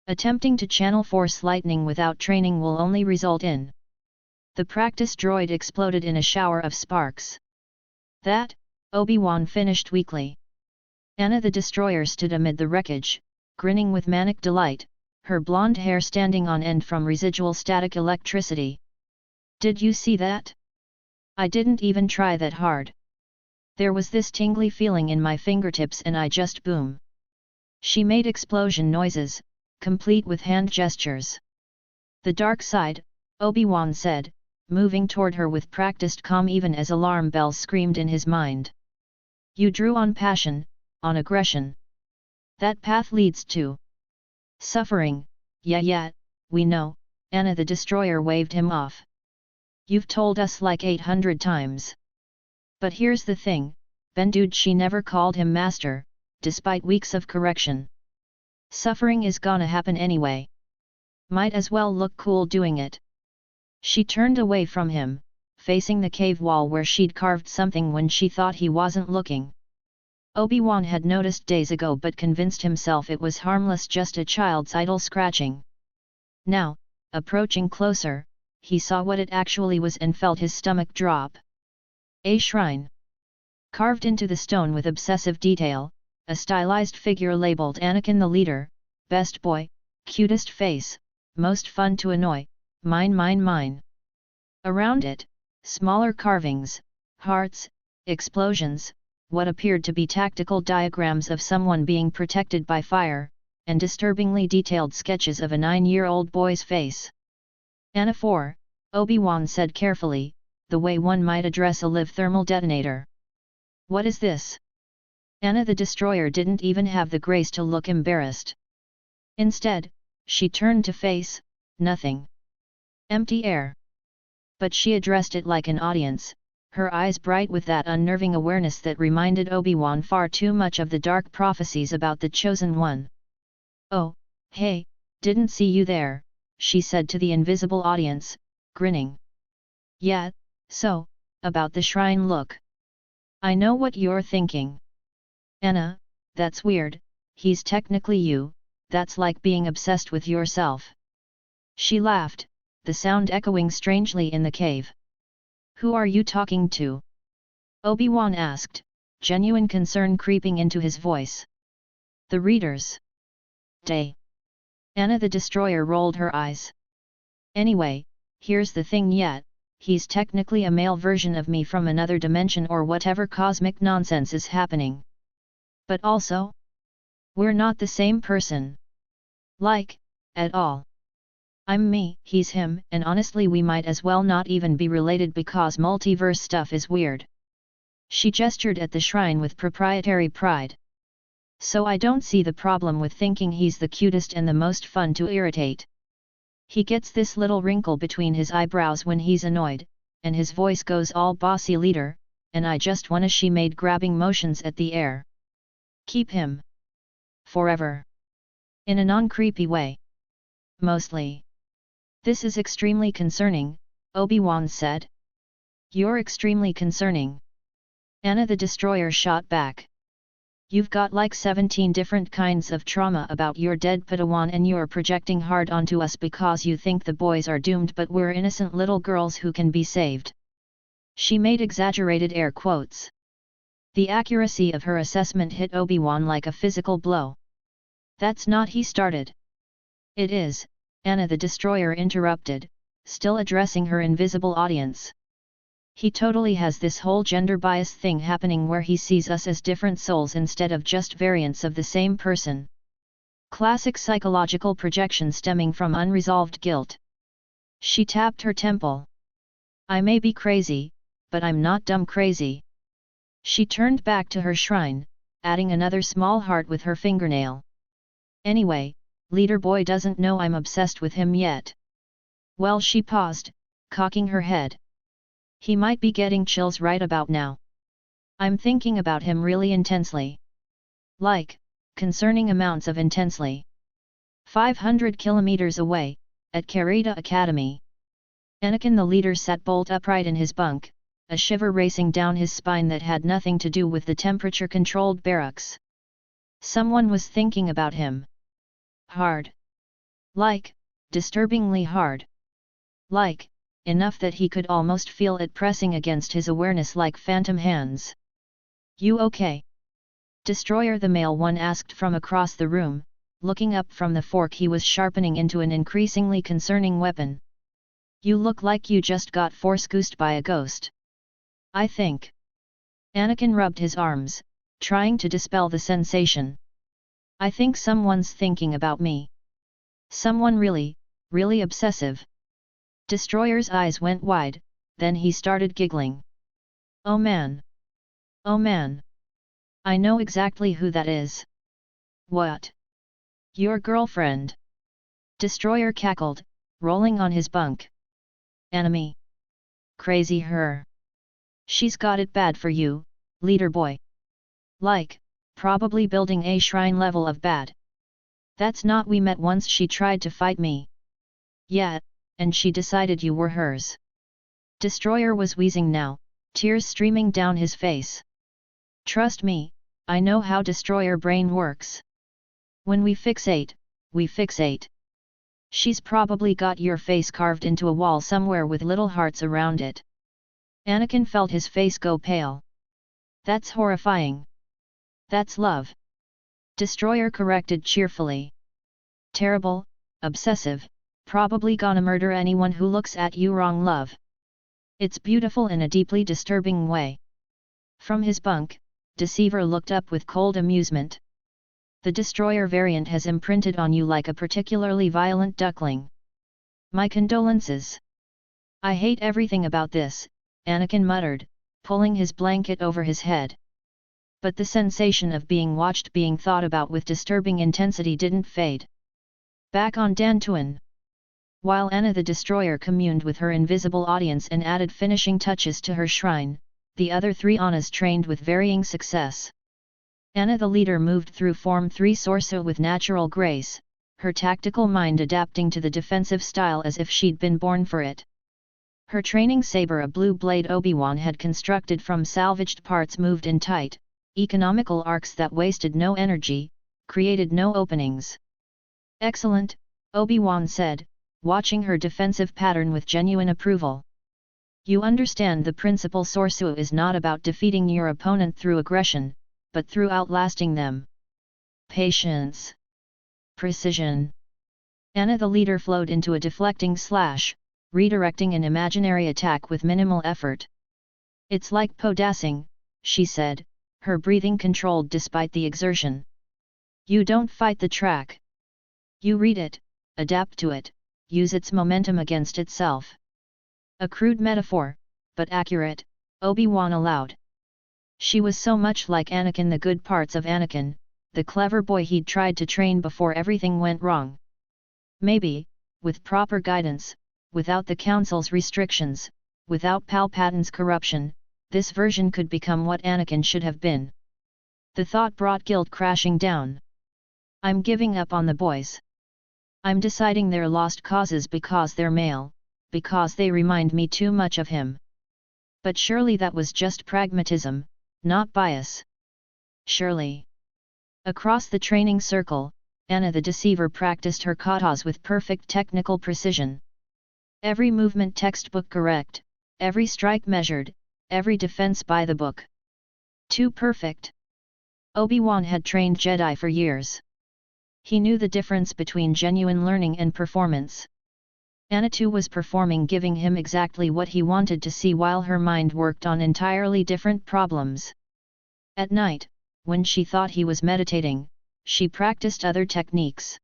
A: Attempting to channel Force lightning without training will only result in. The practice droid exploded in a shower of sparks. That, Obi-Wan finished weakly. Anna the Destroyer stood amid the wreckage, grinning with manic delight, her blonde hair standing on end from residual static electricity. Did you see that? I didn't even try that hard. There was this tingly feeling in my fingertips and I just boom. She made explosion noises, complete with hand gestures. The dark side, Obi-Wan said, moving toward her with practiced calm even as alarm bells screamed in his mind. You drew on passion, on aggression. That path leads to suffering, yeah, we know, Anna the Destroyer waved him off. You've told us like 800 times. But here's the thing, Ben dude, she never called him master, despite weeks of correction. Suffering is gonna happen anyway. Might as well look cool doing it. She turned away from him, facing the cave wall where she'd carved something when she thought he wasn't looking. Obi-Wan had noticed days ago but convinced himself it was harmless, just a child's idle scratching. Now, approaching closer, he saw what it actually was and felt his stomach drop. A shrine. Carved into the stone with obsessive detail, a stylized figure labeled Anakin the Leader, best boy, cutest face, most fun to annoy, mine. Around it, smaller carvings, hearts, explosions, what appeared to be tactical diagrams of someone being protected by fire, and disturbingly detailed sketches of a 9-year-old boy's face. Anna 4, Obi-Wan said carefully, the way one might address a live thermal detonator. What is this? Anna the Destroyer didn't even have the grace to look embarrassed. Instead, she turned to face nothing. Empty air. But she addressed it like an audience, her eyes bright with that unnerving awareness that reminded Obi-Wan far too much of the dark prophecies about the Chosen One. Oh, hey, didn't see you there, she said to the invisible audience, grinning. Yeah, so, about the shrine look. I know what you're thinking. Anna, that's weird, he's technically you, that's like being obsessed with yourself. She laughed, the sound echoing strangely in the cave. Who are you talking to? Obi-Wan asked, genuine concern creeping into his voice. The readers. Day. Anna the Destroyer rolled her eyes. Anyway, here's the thing yet, he's technically a male version of me from another dimension or whatever cosmic nonsense is happening. But also, we're not the same person. Like, at all. I'm me, he's him, and honestly we might as well not even be related because multiverse stuff is weird. She gestured at the shrine with proprietary pride. So I don't see the problem with thinking he's the cutest and the most fun to irritate. He gets this little wrinkle between his eyebrows when he's annoyed, and his voice goes all bossy leader, and I just wanna," she made grabbing motions at the air. "Keep him. Forever. In a non-creepy way. Mostly. This is extremely concerning," Obi-Wan said. "You're extremely concerning." Anna the Destroyer shot back. "You've got like 17 different kinds of trauma about your dead Padawan, and you're projecting hard onto us because you think the boys are doomed, but we're innocent little girls who can be saved." She made exaggerated air quotes. The accuracy of her assessment hit Obi-Wan like a physical blow. "That's not," he started. "It is," Anna the Destroyer interrupted, still addressing her invisible audience. "He totally has this whole gender bias thing happening where he sees us as different souls instead of just variants of the same person. Classic psychological projection stemming from unresolved guilt." She tapped her temple. "I may be crazy, but I'm not dumb crazy." She turned back to her shrine, adding another small heart with her fingernail. "Anyway, Leader Boy doesn't know I'm obsessed with him yet." Well, she paused, cocking her head. "He might be getting chills right about now. I'm thinking about him really intensely. Like, concerning amounts of intensely." 500 kilometers away, at Karita Academy. Anakin the leader sat bolt upright in his bunk, a shiver racing down his spine that had nothing to do with the temperature-controlled barracks. Someone was thinking about him. Hard. Like, disturbingly hard. Like, enough that he could almost feel it pressing against his awareness like phantom hands. "You okay?" Destroyer the male one asked from across the room, looking up from the fork he was sharpening into an increasingly concerning weapon. "You look like you just got force-goosed by a ghost." "I think." Anakin rubbed his arms, trying to dispel the sensation. "I think someone's thinking about me. Someone really, really obsessive." Destroyer's eyes went wide, then he started giggling. "Oh man! Oh man! I know exactly who that is." "What? Your girlfriend?" Destroyer cackled, rolling on his bunk. "Enemy? Crazy her. She's got it bad for you, Leader Boy. Like, probably building a shrine level of bad. That's not, we met once, she tried to fight me. Yeah, and she decided you were hers." Destroyer was wheezing now, tears streaming down his face. "Trust me, I know how Destroyer brain works. When we fixate, we fixate. She's probably got your face carved into a wall somewhere with little hearts around it." Anakin felt his face go pale. "That's horrifying." "That's love." Destroyer corrected cheerfully. "Terrible, obsessive, probably gonna murder anyone who looks at you wrong, love. It's beautiful in a deeply disturbing way." From his bunk, Deceiver looked up with cold amusement. "The Destroyer variant has imprinted on you like a particularly violent duckling. My condolences." "I hate everything about this," Anakin muttered, pulling his blanket over his head. But the sensation of being watched, being thought about with disturbing intensity didn't fade. Back on Dantooine. While Anna the Destroyer communed with her invisible audience and added finishing touches to her shrine, the other three Annas trained with varying success. Anna the leader moved through Form 3 Sorcerer with natural grace, her tactical mind adapting to the defensive style as if she'd been born for it. Her training saber, a blue blade Obi-Wan had constructed from salvaged parts, moved in tight, economical arcs that wasted no energy, created no openings. "Excellent," Obi-Wan said, watching her defensive pattern with genuine approval. "You understand the principle. Sorcerer is not about defeating your opponent through aggression, but through outlasting them. Patience. Precision." Anna the leader flowed into a deflecting slash, redirecting an imaginary attack with minimal effort. "It's like podassing," she said, her breathing controlled despite the exertion. "You don't fight the track. You read it, adapt to it, use its momentum against itself." A crude metaphor, but accurate, Obi-Wan allowed. She was so much like Anakin, the good parts of Anakin, the clever boy he'd tried to train before everything went wrong. Maybe, with proper guidance, without the Council's restrictions, without Palpatine's corruption, this version could become what Anakin should have been. The thought brought guilt crashing down. I'm giving up on the boys. I'm deciding they're lost causes because they're male, because they remind me too much of him. But surely that was just pragmatism, not bias. Surely. Across the training circle, Anna the Deceiver practiced her katas with perfect technical precision. Every movement textbook correct, every strike measured, every defense by the book. Too perfect. Obi-Wan had trained Jedi for years. He knew the difference between genuine learning and performance. Anna too was performing, giving him exactly what he wanted to see while her mind worked on entirely different problems. At night, when she thought he was meditating, she practiced other techniques.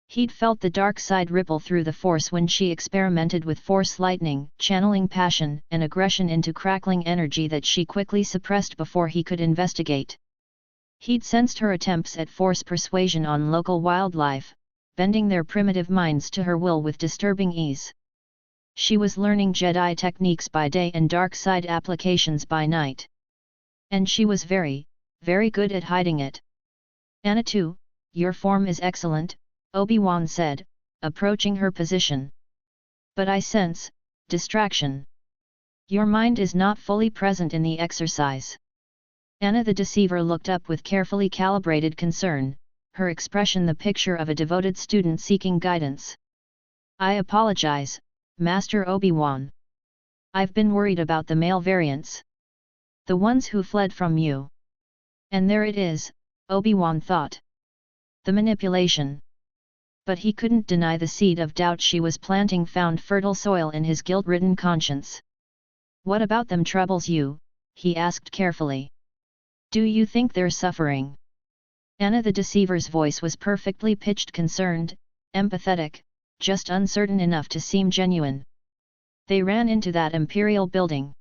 A: He'd felt the dark side ripple through the Force when she experimented with Force lightning, channeling passion and aggression into crackling energy that she quickly suppressed before he could investigate. He'd sensed her attempts at Force persuasion on local wildlife, bending their primitive minds to her will with disturbing ease. She was learning Jedi techniques by day and dark side applications by night. And she was very, very good at hiding it. Anna too, your form is excellent, Obi-Wan said, approaching her position. But I sense distraction. Your mind is not fully present in the exercise. Anna the Deceiver looked up with carefully calibrated concern, her expression the picture of a devoted student seeking guidance. I apologize, Master Obi-Wan. I've been worried about the male variants. The ones who fled from you. And there it is, Obi-Wan thought. The manipulation. But he couldn't deny the seed of doubt she was planting found fertile soil in his guilt-ridden conscience. What about them troubles you? He asked carefully. Do you think they're suffering? Anna the Deceiver's voice was perfectly pitched, concerned, empathetic, just uncertain enough to seem genuine. They ran into that Imperial building.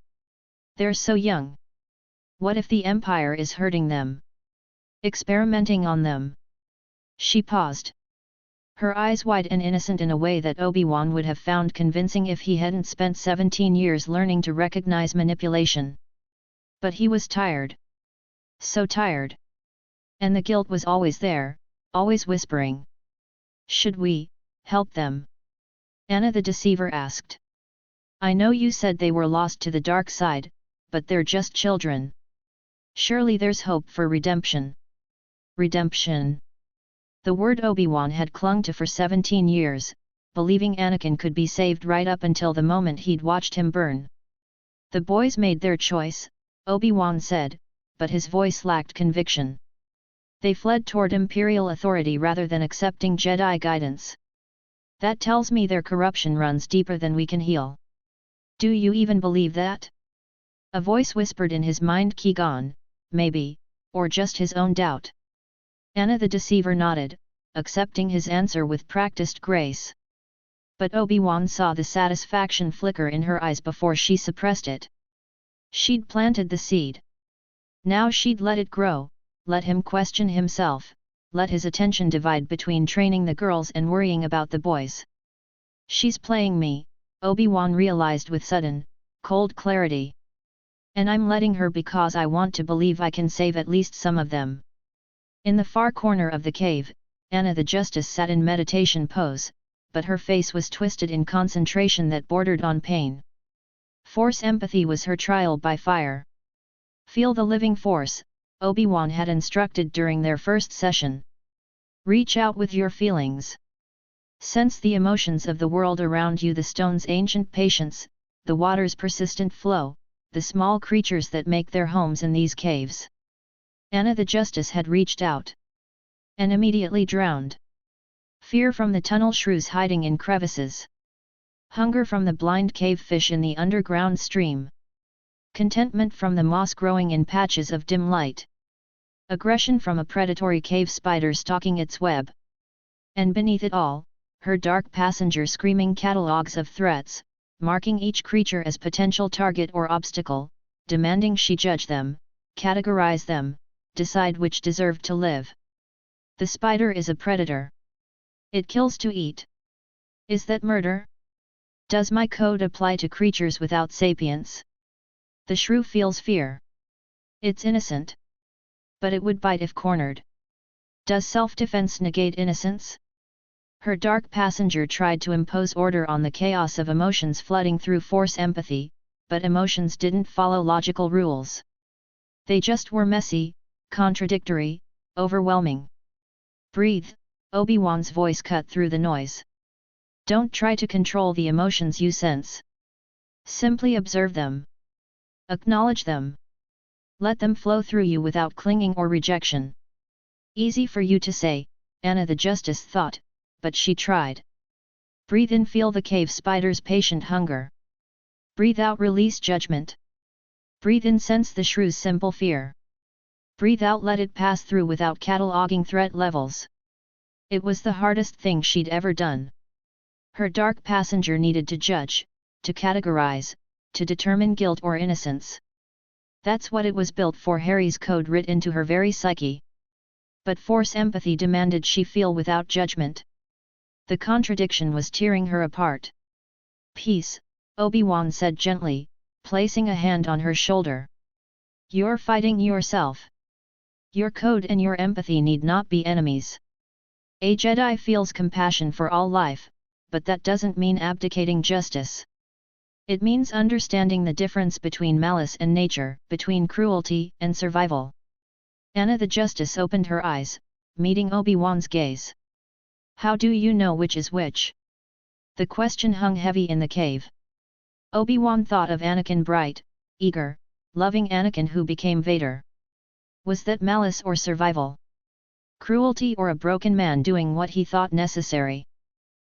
A: They're so young. What if the Empire is hurting them? Experimenting on them? She paused. Her eyes wide and innocent in a way that Obi-Wan would have found convincing if he hadn't spent 17 years learning to recognize manipulation. But he was tired. So tired. And the guilt was always there, always whispering. Should we help them? Anna the Deceiver asked. I know you said they were lost to the dark side, but they're just children. Surely there's hope for redemption. Redemption. The word Obi-Wan had clung to for 17 years, believing Anakin could be saved right up until the moment he'd watched him burn. The boys made their choice, Obi-Wan said, but his voice lacked conviction. They fled toward Imperial authority rather than accepting Jedi guidance. That tells me their corruption runs deeper than we can heal. Do you even believe that? A voice whispered in his mind, Qui-Gon, maybe, or just his own doubt. Anna the Deceiver nodded, accepting his answer with practiced grace. But Obi-Wan saw the satisfaction flicker in her eyes before she suppressed it. She'd planted the seed. Now she'd let it grow, let him question himself, let his attention divide between training the girls and worrying about the boys. She's playing me, Obi-Wan realized with sudden, cold clarity. And I'm letting her because I want to believe I can save at least some of them. In the far corner of the cave, Anna the Justice sat in meditation pose, but her face was twisted in concentration that bordered on pain. Force empathy was her trial by fire. Feel the living force, Obi-Wan had instructed during their first session. Reach out with your feelings. Sense the emotions of the world around you, the stone's ancient patience, the water's persistent flow, the small creatures that make their homes in these caves. Anna the Justice had reached out. And immediately drowned. Fear from the tunnel shrews hiding in crevices. Hunger from the blind cave fish in the underground stream. Contentment from the moss growing in patches of dim light. Aggression from a predatory cave spider stalking its web. And beneath it all, her dark passenger screaming catalogs of threats, marking each creature as potential target or obstacle, demanding she judge them, categorize them, decide which deserve to live. The spider is a predator. It kills to eat. Is that murder? Does my code apply to creatures without sapience? The shrew feels fear. It's innocent. But it would bite if cornered. Does self-defense negate innocence? Her dark passenger tried to impose order on the chaos of emotions flooding through Force empathy, but emotions didn't follow logical rules. They just were messy, contradictory, overwhelming. Breathe, Obi-Wan's voice cut through the noise. Don't try to control the emotions you sense. Simply observe them. Acknowledge them. Let them flow through you without clinging or rejection. Easy for you to say, Anna the Justice thought, but she tried. Breathe in, feel the cave spider's patient hunger. Breathe out, release judgment. Breathe in, sense the shrew's simple fear. Breathe out, let it pass through without cataloging threat levels. It was the hardest thing she'd ever done. Her dark passenger needed to judge, to categorize, to determine guilt or innocence. That's what it was built for. Harry's code writ into her very psyche. But Force empathy demanded she feel without judgment. The contradiction was tearing her apart. Peace, Obi-Wan said gently, placing a hand on her shoulder. You're fighting yourself. Your code and your empathy need not be enemies. A Jedi feels compassion for all life, but that doesn't mean abdicating justice. It means understanding the difference between malice and nature, between cruelty and survival. Anna the Justice opened her eyes, meeting Obi-Wan's gaze. How do you know which is which? The question hung heavy in the cave. Obi-Wan thought of Anakin, bright, eager, loving Anakin who became Vader. Was that malice or survival? Cruelty or a broken man doing what he thought necessary?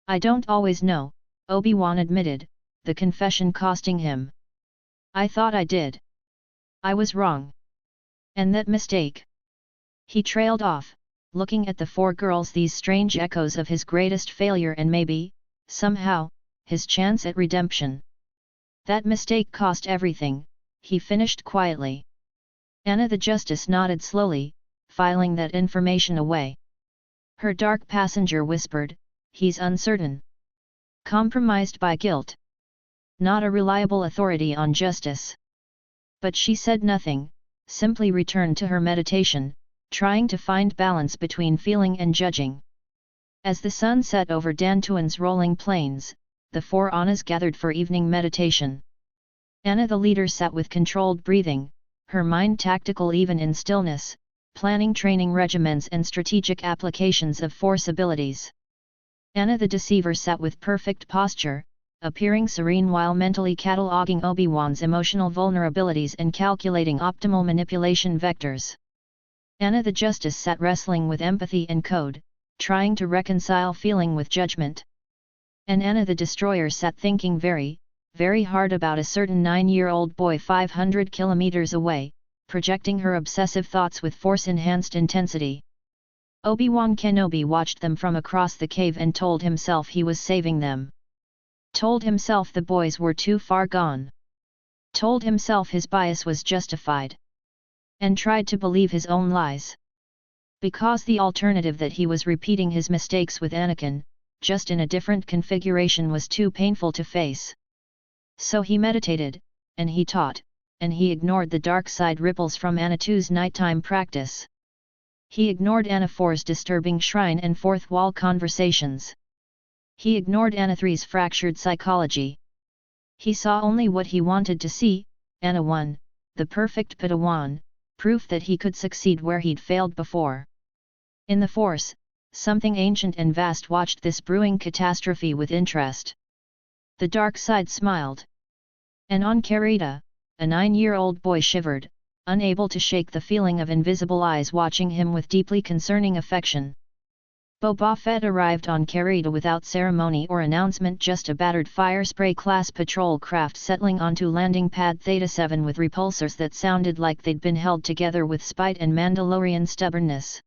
A: I don't always know, Obi-Wan admitted, the confession costing him. I thought I did. I was wrong. And that mistake. He trailed off, looking at the four girls, these strange echoes of his greatest failure and maybe, somehow, his chance at redemption. That mistake cost everything, he finished quietly. Anna the Justice nodded slowly, filing that information away. Her dark passenger whispered, he's uncertain. Compromised by guilt. Not a reliable authority on justice. But she said nothing, simply returned to her meditation, trying to find balance between feeling and judging. As the sun set over Dantooin's rolling plains, the four Annas gathered for evening meditation. Anna the leader sat with controlled breathing, her mind tactical even in stillness, planning training regimens and strategic applications of Force abilities. Anna the Deceiver sat with perfect posture, appearing serene while mentally cataloging Obi-Wan's emotional vulnerabilities and calculating optimal manipulation vectors. Anna the Justice sat wrestling with empathy and code, trying to reconcile feeling with judgment. And Anna the Destroyer sat thinking very, very hard about a certain 9-year-old boy 500 kilometers away, projecting her obsessive thoughts with Force-enhanced intensity. Obi-Wan Kenobi watched them from across the cave and told himself he was saving them. Told himself the boys were too far gone. Told himself his bias was justified. And tried to believe his own lies. Because the alternative that he was repeating his mistakes with Anakin, just in a different configuration, was too painful to face. So he meditated, and he taught, and he ignored the dark side ripples from Anna 2's nighttime practice. He ignored Anna 4's disturbing shrine and fourth wall conversations. He ignored Anna 3's fractured psychology. He saw only what he wanted to see, Anna 1, the perfect Padawan, proof that he could succeed where he'd failed before. In the Force, something ancient and vast watched this brewing catastrophe with interest. The dark side smiled. And on Karita, a 9-year-old boy shivered, unable to shake the feeling of invisible eyes watching him with deeply concerning affection. Boba Fett arrived on Karita without ceremony or announcement, just a battered Firespray class patrol craft settling onto landing pad Theta 7 with repulsors that sounded like they'd been held together with spite and Mandalorian stubbornness.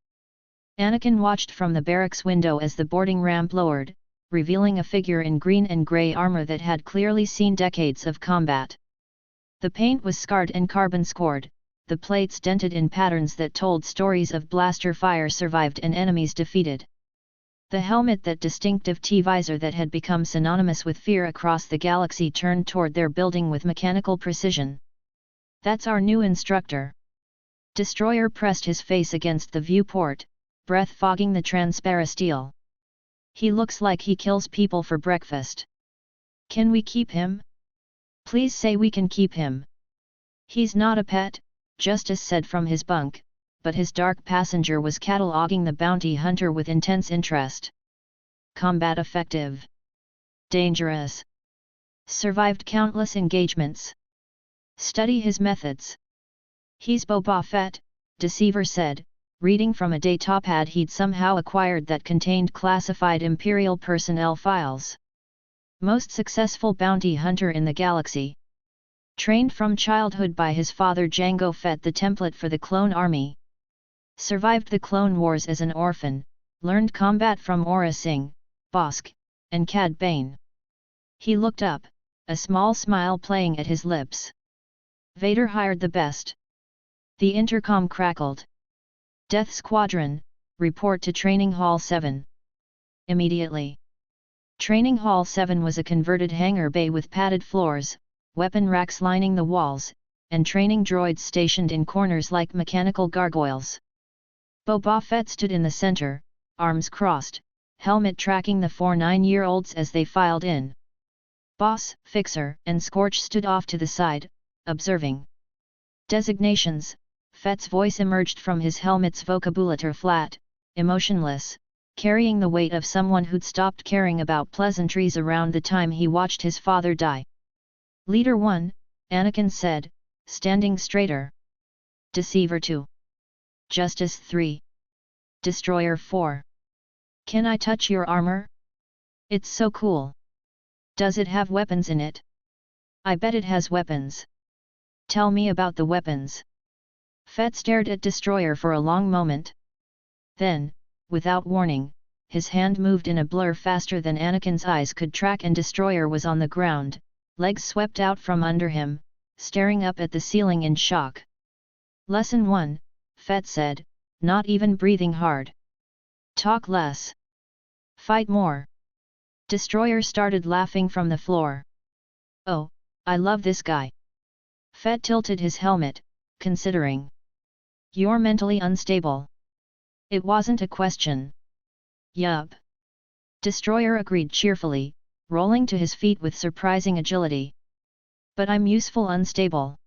A: Anakin watched from the barracks window as the boarding ramp lowered, revealing a figure in green and grey armor that had clearly seen decades of combat. The paint was scarred and carbon-scored, the plates dented in patterns that told stories of blaster fire survived and enemies defeated. The helmet, that distinctive T-visor that had become synonymous with fear across the galaxy, turned toward their building with mechanical precision. That's our new instructor. Destroyer pressed his face against the viewport, breath fogging the transparent steel. He looks like he kills people for breakfast. Can we keep him? Please say we can keep him. He's not a pet, Justice said from his bunk, but his dark passenger was cataloging the bounty hunter with intense interest. Combat effective. Dangerous. Survived countless engagements. Study his methods. He's Boba Fett, Deceiver said, reading from a datapad he'd somehow acquired that contained classified Imperial personnel files. Most successful bounty hunter in the galaxy. Trained from childhood by his father Jango Fett, the template for the clone army. Survived the Clone Wars as an orphan, learned combat from Aurra Sing, Bossk, and Cad Bane. He looked up, a small smile playing at his lips. Vader hired the best. The intercom crackled. Death Squadron, report to Training Hall 7. Immediately. Training Hall 7 was a converted hangar bay with padded floors, weapon racks lining the walls, and training droids stationed in corners like mechanical gargoyles. Boba Fett stood in the center, arms crossed, helmet tracking the 4 9-year-olds as they filed in. Boss, Fixer, and Scorch stood off to the side, observing. Designations. Fett's voice emerged from his helmet's vocabulature flat, emotionless, carrying the weight of someone who'd stopped caring about pleasantries around the time he watched his father die. Leader 1, Anakin said, standing straighter. Deceiver 2. Justice 3. Destroyer 4. Can I touch your armor? It's so cool. Does it have weapons in it? I bet it has weapons. Tell me about the weapons. Fett stared at Destroyer for a long moment. Then, without warning, his hand moved in a blur faster than Anakin's eyes could track, and Destroyer was on the ground, legs swept out from under him, staring up at the ceiling in shock. Lesson 1, Fett said, not even breathing hard. Talk less. Fight more. Destroyer started laughing from the floor. Oh, I love this guy. Fett tilted his helmet, considering. You're mentally unstable. It wasn't a question. Yup. Destroyer agreed cheerfully, rolling to his feet with surprising agility. But I'm useful unstable.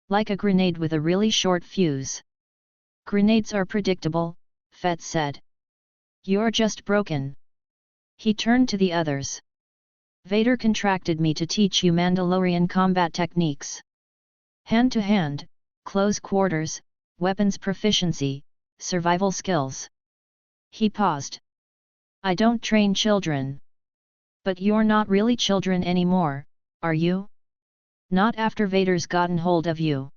A: Like a grenade with a really short fuse. Grenades are predictable, Fett said. You're just broken. He turned to the others. Vader contracted me to teach you Mandalorian combat techniques. Hand to hand, close quarters, weapons proficiency, survival skills. He paused. I don't train children. But you're not really children anymore, are you? Not after Vader's gotten hold of you.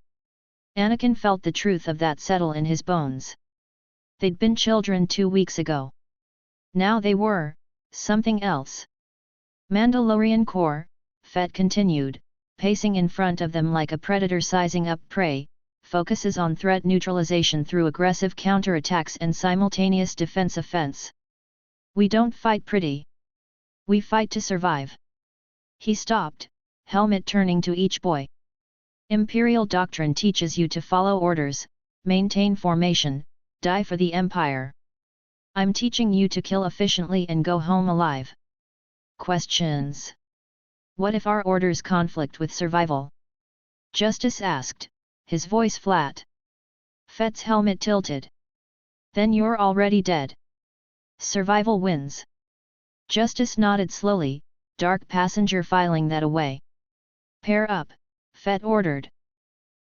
A: Anakin felt the truth of that settle in his bones. They'd been children 2 weeks ago. Now they were something else. Mandalorian Corps, Fett continued, pacing in front of them like a predator sizing up prey, focuses on threat neutralization through aggressive counterattacks and simultaneous defense-offense. We don't fight pretty. We fight to survive. He stopped, helmet turning to each boy. Imperial doctrine teaches you to follow orders, maintain formation, die for the Empire. I'm teaching you to kill efficiently and go home alive. Questions? What if our orders conflict with survival? Justice asked, his voice flat. Fett's helmet tilted. Then you're already dead. Survival wins. Justice nodded slowly, dark passenger filing that away. Pair up, Fett ordered.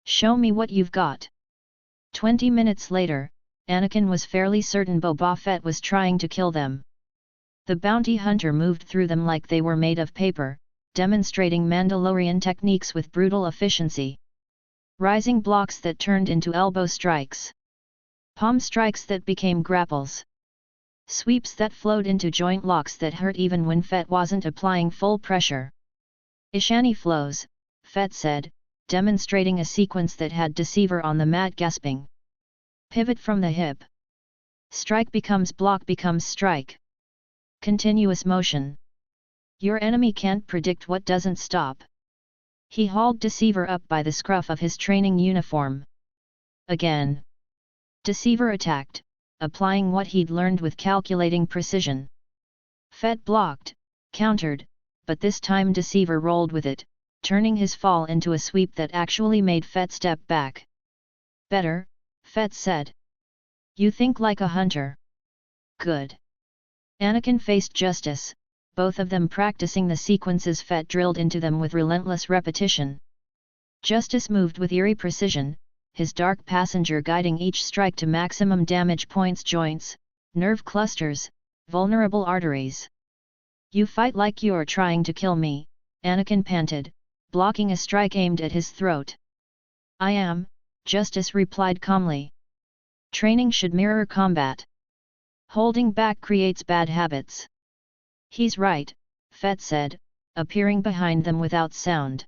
A: Show me what you've got. 20 minutes later, Anakin was fairly certain Boba Fett was trying to kill them. The bounty hunter moved through them like they were made of paper, demonstrating Mandalorian techniques with brutal efficiency. Rising blocks that turned into elbow strikes. Palm strikes that became grapples. Sweeps that flowed into joint locks that hurt even when Fett wasn't applying full pressure. Ishani flows, Fett said, demonstrating a sequence that had Deceiver on the mat gasping. Pivot from the hip. Strike becomes block becomes strike. Continuous motion. Your enemy can't predict what doesn't stop. He hauled Deceiver up by the scruff of his training uniform. Again. Deceiver attacked, applying what he'd learned with calculating precision. Fett blocked, countered, but this time Deceiver rolled with it, turning his fall into a sweep that actually made Fett step back. Better, Fett said. You think like a hunter. Good. Anakin faced Justice, both of them practicing the sequences Fett drilled into them with relentless repetition. Justice moved with eerie precision, his dark passenger guiding each strike to maximum damage points: joints, nerve clusters, vulnerable arteries. You fight like you're trying to kill me, Anakin panted, blocking a strike aimed at his throat. I am, Justice replied calmly. Training should mirror combat. Holding back creates bad habits. He's right, Fett said, appearing behind them without sound.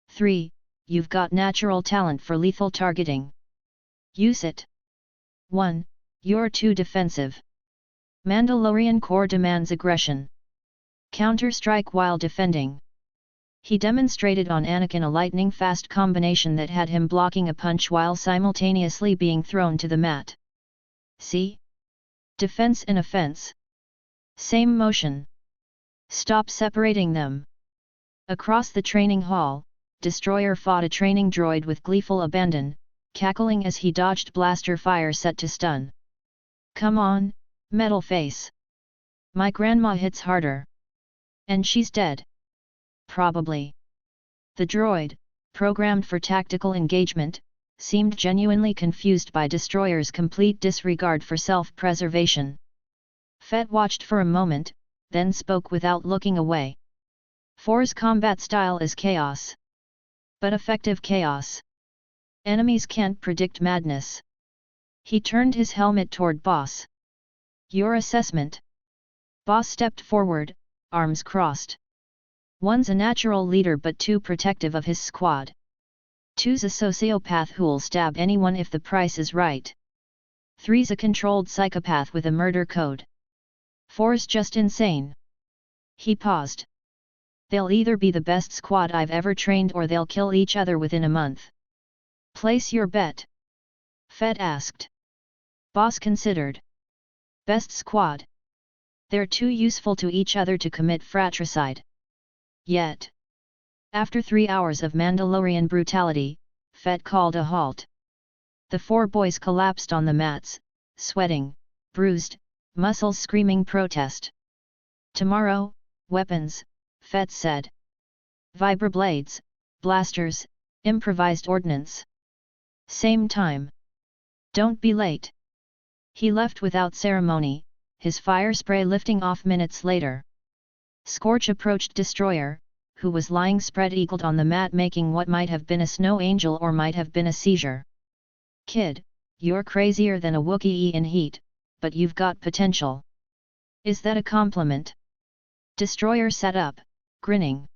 A: 3. You've got natural talent for lethal targeting. Use it. 1. You're too defensive. Mandalorian core demands aggression. Counter-strike while defending. He demonstrated on Anakin a lightning-fast combination that had him blocking a punch while simultaneously being thrown to the mat. See? Defense and offense. Same motion. Stop separating them. Across the training hall, Destroyer fought a training droid with gleeful abandon, cackling as he dodged blaster fire set to stun. Come on, metal face. My grandma hits harder. And she's dead. Probably. The droid, programmed for tactical engagement, seemed genuinely confused by Destroyer's complete disregard for self-preservation. Fett watched for a moment, then spoke without looking away. 4's combat style is chaos. But effective chaos. Enemies can't predict madness. He turned his helmet toward Boss. Your assessment. Boss stepped forward, arms crossed. 1's a natural leader but too protective of his squad. 2's a sociopath who'll stab anyone if the price is right. 3's a controlled psychopath with a murder code. 4's just insane. He paused. They'll either be the best squad I've ever trained or they'll kill each other within a month. Place your bet. Fett asked. Boss considered. Best squad. They're too useful to each other to commit fratricide. Yet. After 3 hours of Mandalorian brutality, Fett called a halt. The 4 boys collapsed on the mats, sweating, bruised, muscles screaming protest. Tomorrow, weapons, Fett said. Vibroblades, blasters, improvised ordnance. Same time. Don't be late. He left without ceremony, his fire spray lifting off minutes later. Scorch approached Destroyer, who was lying spread-eagled on the mat making what might have been a snow angel or might have been a seizure. Kid, you're crazier than a Wookiee in heat, but you've got potential. Is that a compliment? Destroyer sat up, grinning.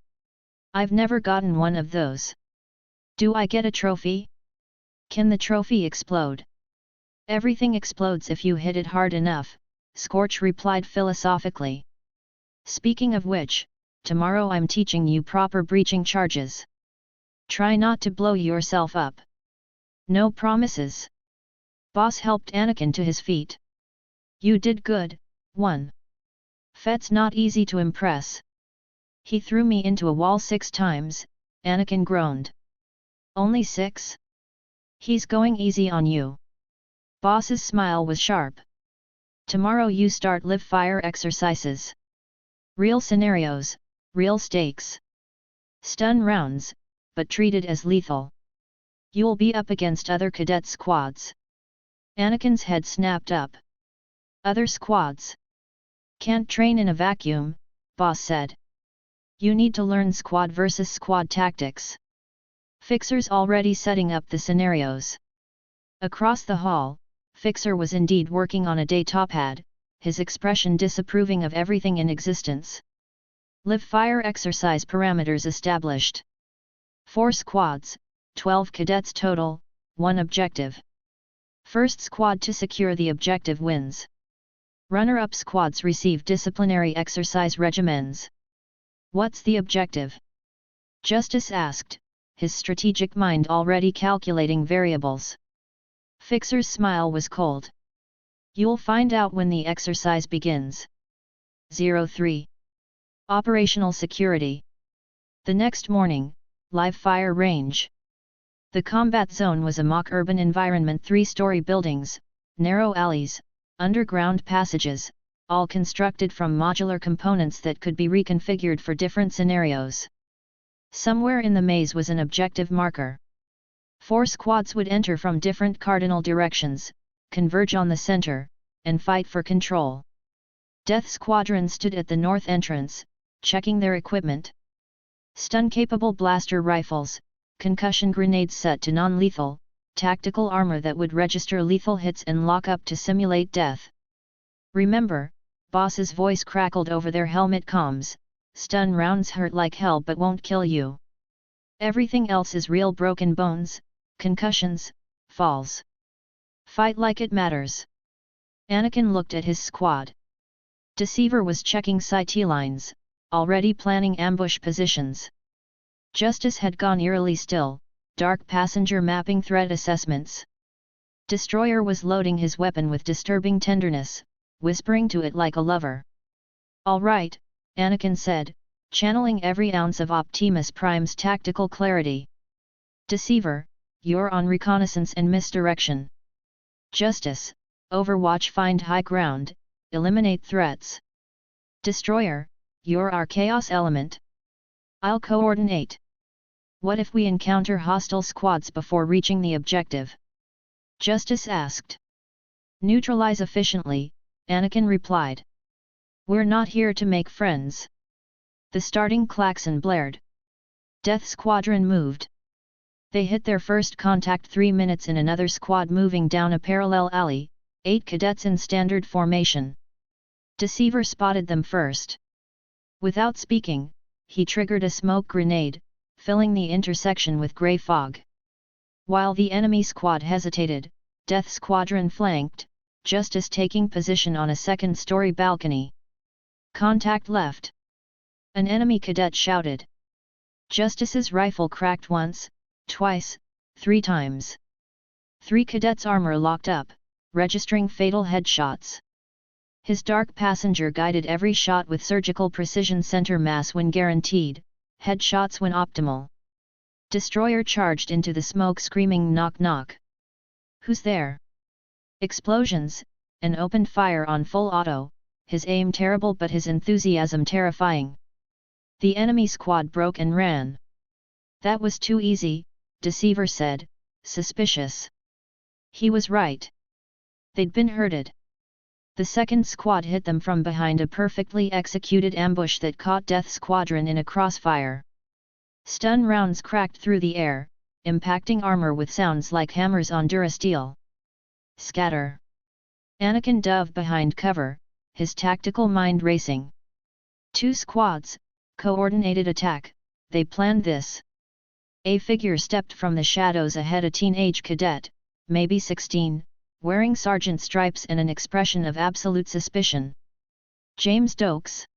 A: I've never gotten one of those. Do I get a trophy? Can the trophy explode? Everything explodes if you hit it hard enough, Scorch replied philosophically. Speaking of which, tomorrow I'm teaching you proper breaching charges. Try not to blow yourself up. No promises. Boss helped Anakin to his feet. You did good, 1. Fett's not easy to impress. He threw me into a wall 6 times, Anakin groaned. Only 6? He's going easy on you. Boss's smile was sharp. Tomorrow you start live fire exercises. Real scenarios, real stakes. Stun rounds, but treated as lethal. You'll be up against other cadet squads. Anakin's head snapped up. Other squads. Can't train in a vacuum, Boss said. You need to learn squad versus squad tactics. Fixer's already setting up the scenarios. Across the hall, Fixer was indeed working on a datapad, his expression disapproving of everything in existence. Live fire exercise parameters established. 4 squads, 12 cadets total, 1 objective. First squad to secure the objective wins. Runner-up squads receive disciplinary exercise regimens. What's the objective? Justice asked, his strategic mind already calculating variables. Fixer's smile was cold. You'll find out when the exercise begins. 03. Operational Security. The next morning, live fire range. The combat zone was a mock urban environment, 3-story buildings, narrow alleys, underground passages, all constructed from modular components that could be reconfigured for different scenarios. Somewhere in the maze was an objective marker. 4 squads would enter from different cardinal directions, converge on the center, and fight for control. Death Squadron stood at the north entrance, checking their equipment. Stun-capable blaster rifles, concussion grenades set to non-lethal, tactical armor that would register lethal hits and lock up to simulate death. Remember, Boss's voice crackled over their helmet comms, stun rounds hurt like hell but won't kill you. Everything else is real: broken bones, concussions, falls. Fight like it matters. Anakin looked at his squad. Deceiver was checking sight lines, already planning ambush positions. Justice had gone eerily still, dark passenger mapping threat assessments. Destroyer was loading his weapon with disturbing tenderness, whispering to it like a lover. "All right," Anakin said, channeling every ounce of Optimus Prime's tactical clarity. "Deceiver, you're on reconnaissance and misdirection. Justice, overwatch, find high ground, eliminate threats. Destroyer, you're our chaos element. I'll coordinate. What if we encounter hostile squads before reaching the objective?" Justice asked. "Neutralize efficiently," Anakin replied. "We're not here to make friends." The starting klaxon blared. Death Squadron moved. They hit their first contact 3 minutes in, another squad moving down a parallel alley, 8 cadets in standard formation. Deceiver spotted them first. Without speaking, he triggered a smoke grenade, filling the intersection with grey fog. While the enemy squad hesitated, Death Squadron flanked, Justice taking position on a second-story balcony. "Contact left!" an enemy cadet shouted. Justice's rifle cracked once, twice, 3 times. 3 cadets' armor locked up, registering fatal headshots. His dark passenger guided every shot with surgical precision, center mass when guaranteed, headshots when optimal. Destroyer charged into the smoke screaming, "Knock knock! Who's there?" Explosions, and opened fire on full auto, his aim terrible but his enthusiasm terrifying. The enemy squad broke and ran. "That was too easy," Deceiver said, suspicious. He was right. They'd been herded. The second squad hit them from behind, a perfectly executed ambush that caught Death Squadron in a crossfire. Stun rounds cracked through the air, impacting armor with sounds like hammers on durasteel. "Scatter!" Anakin dove behind cover, his tactical mind racing. 2 squads, coordinated attack, they planned this. A figure stepped from the shadows ahead, a teenage cadet, maybe 16, wearing sergeant stripes and an expression of absolute suspicion. James Dokes.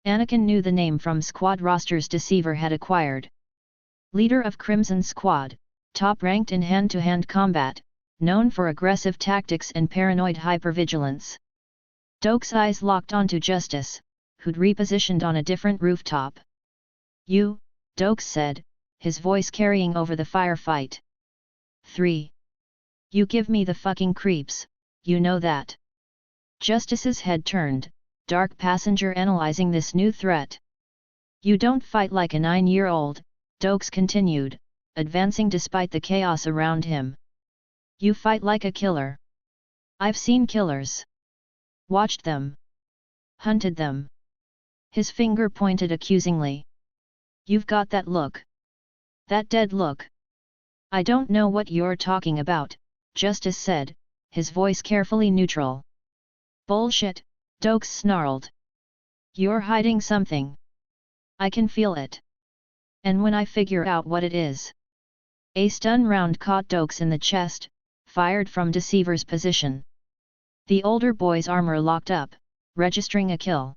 A: Anakin knew the name from squad rosters Deceiver had acquired. Leader of Crimson Squad, top-ranked in hand-to-hand combat, known for aggressive tactics and paranoid hypervigilance. Dokes' eyes locked onto Justice, who'd repositioned on a different rooftop. "You," Dokes said, his voice carrying over the firefight. 3. "You give me the fucking creeps, you know that." Justice's head turned, dark passenger analyzing this new threat. "You don't fight like a 9-year-old, Dokes continued, advancing despite the chaos around him. "You fight like a killer. I've seen killers. Watched them. Hunted them." His finger pointed accusingly. "You've got that look. That dead look." "I don't know what you're talking about," Justice said, his voice carefully neutral. "Bullshit," Dokes snarled. "You're hiding something. I can feel it. And when I figure out what it is." A stun round caught Dokes in the chest, fired from Deceiver's position. The older boy's armor locked up, registering a kill.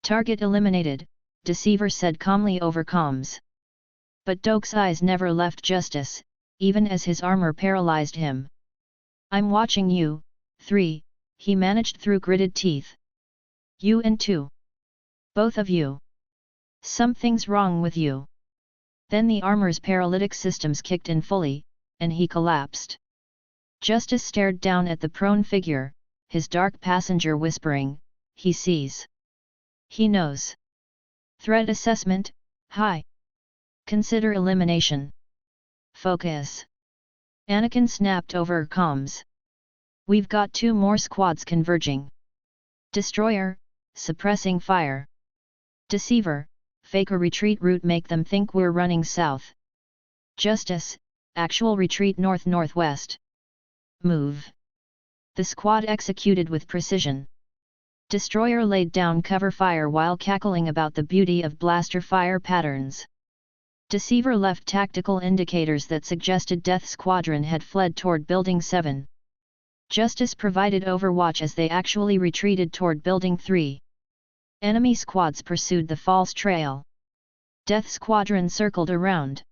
A: "Target eliminated," Deceiver said calmly over comms. But Doak's eyes never left Justice, even as his armor paralyzed him. "I'm watching you, 3, he managed through gritted teeth. "You and 2. Both of you. Something's wrong with you." Then the armor's paralytic systems kicked in fully, and he collapsed. Justice stared down at the prone figure, his dark passenger whispering, "He sees. He knows. Threat assessment, high. Consider elimination. Focus." Anakin snapped over comms. "We've got 2 more squads converging. Destroyer, suppressing fire. Deceiver, fake a retreat route, make them think we're running south. Justice, actual retreat north-northwest. Move." The squad executed with precision. Destroyer laid down cover fire while cackling about the beauty of blaster fire patterns. Deceiver left tactical indicators that suggested Death Squadron had fled toward Building 7. Justice provided overwatch as they actually retreated toward Building 3. Enemy squads pursued the false trail. Death Squadron circled around,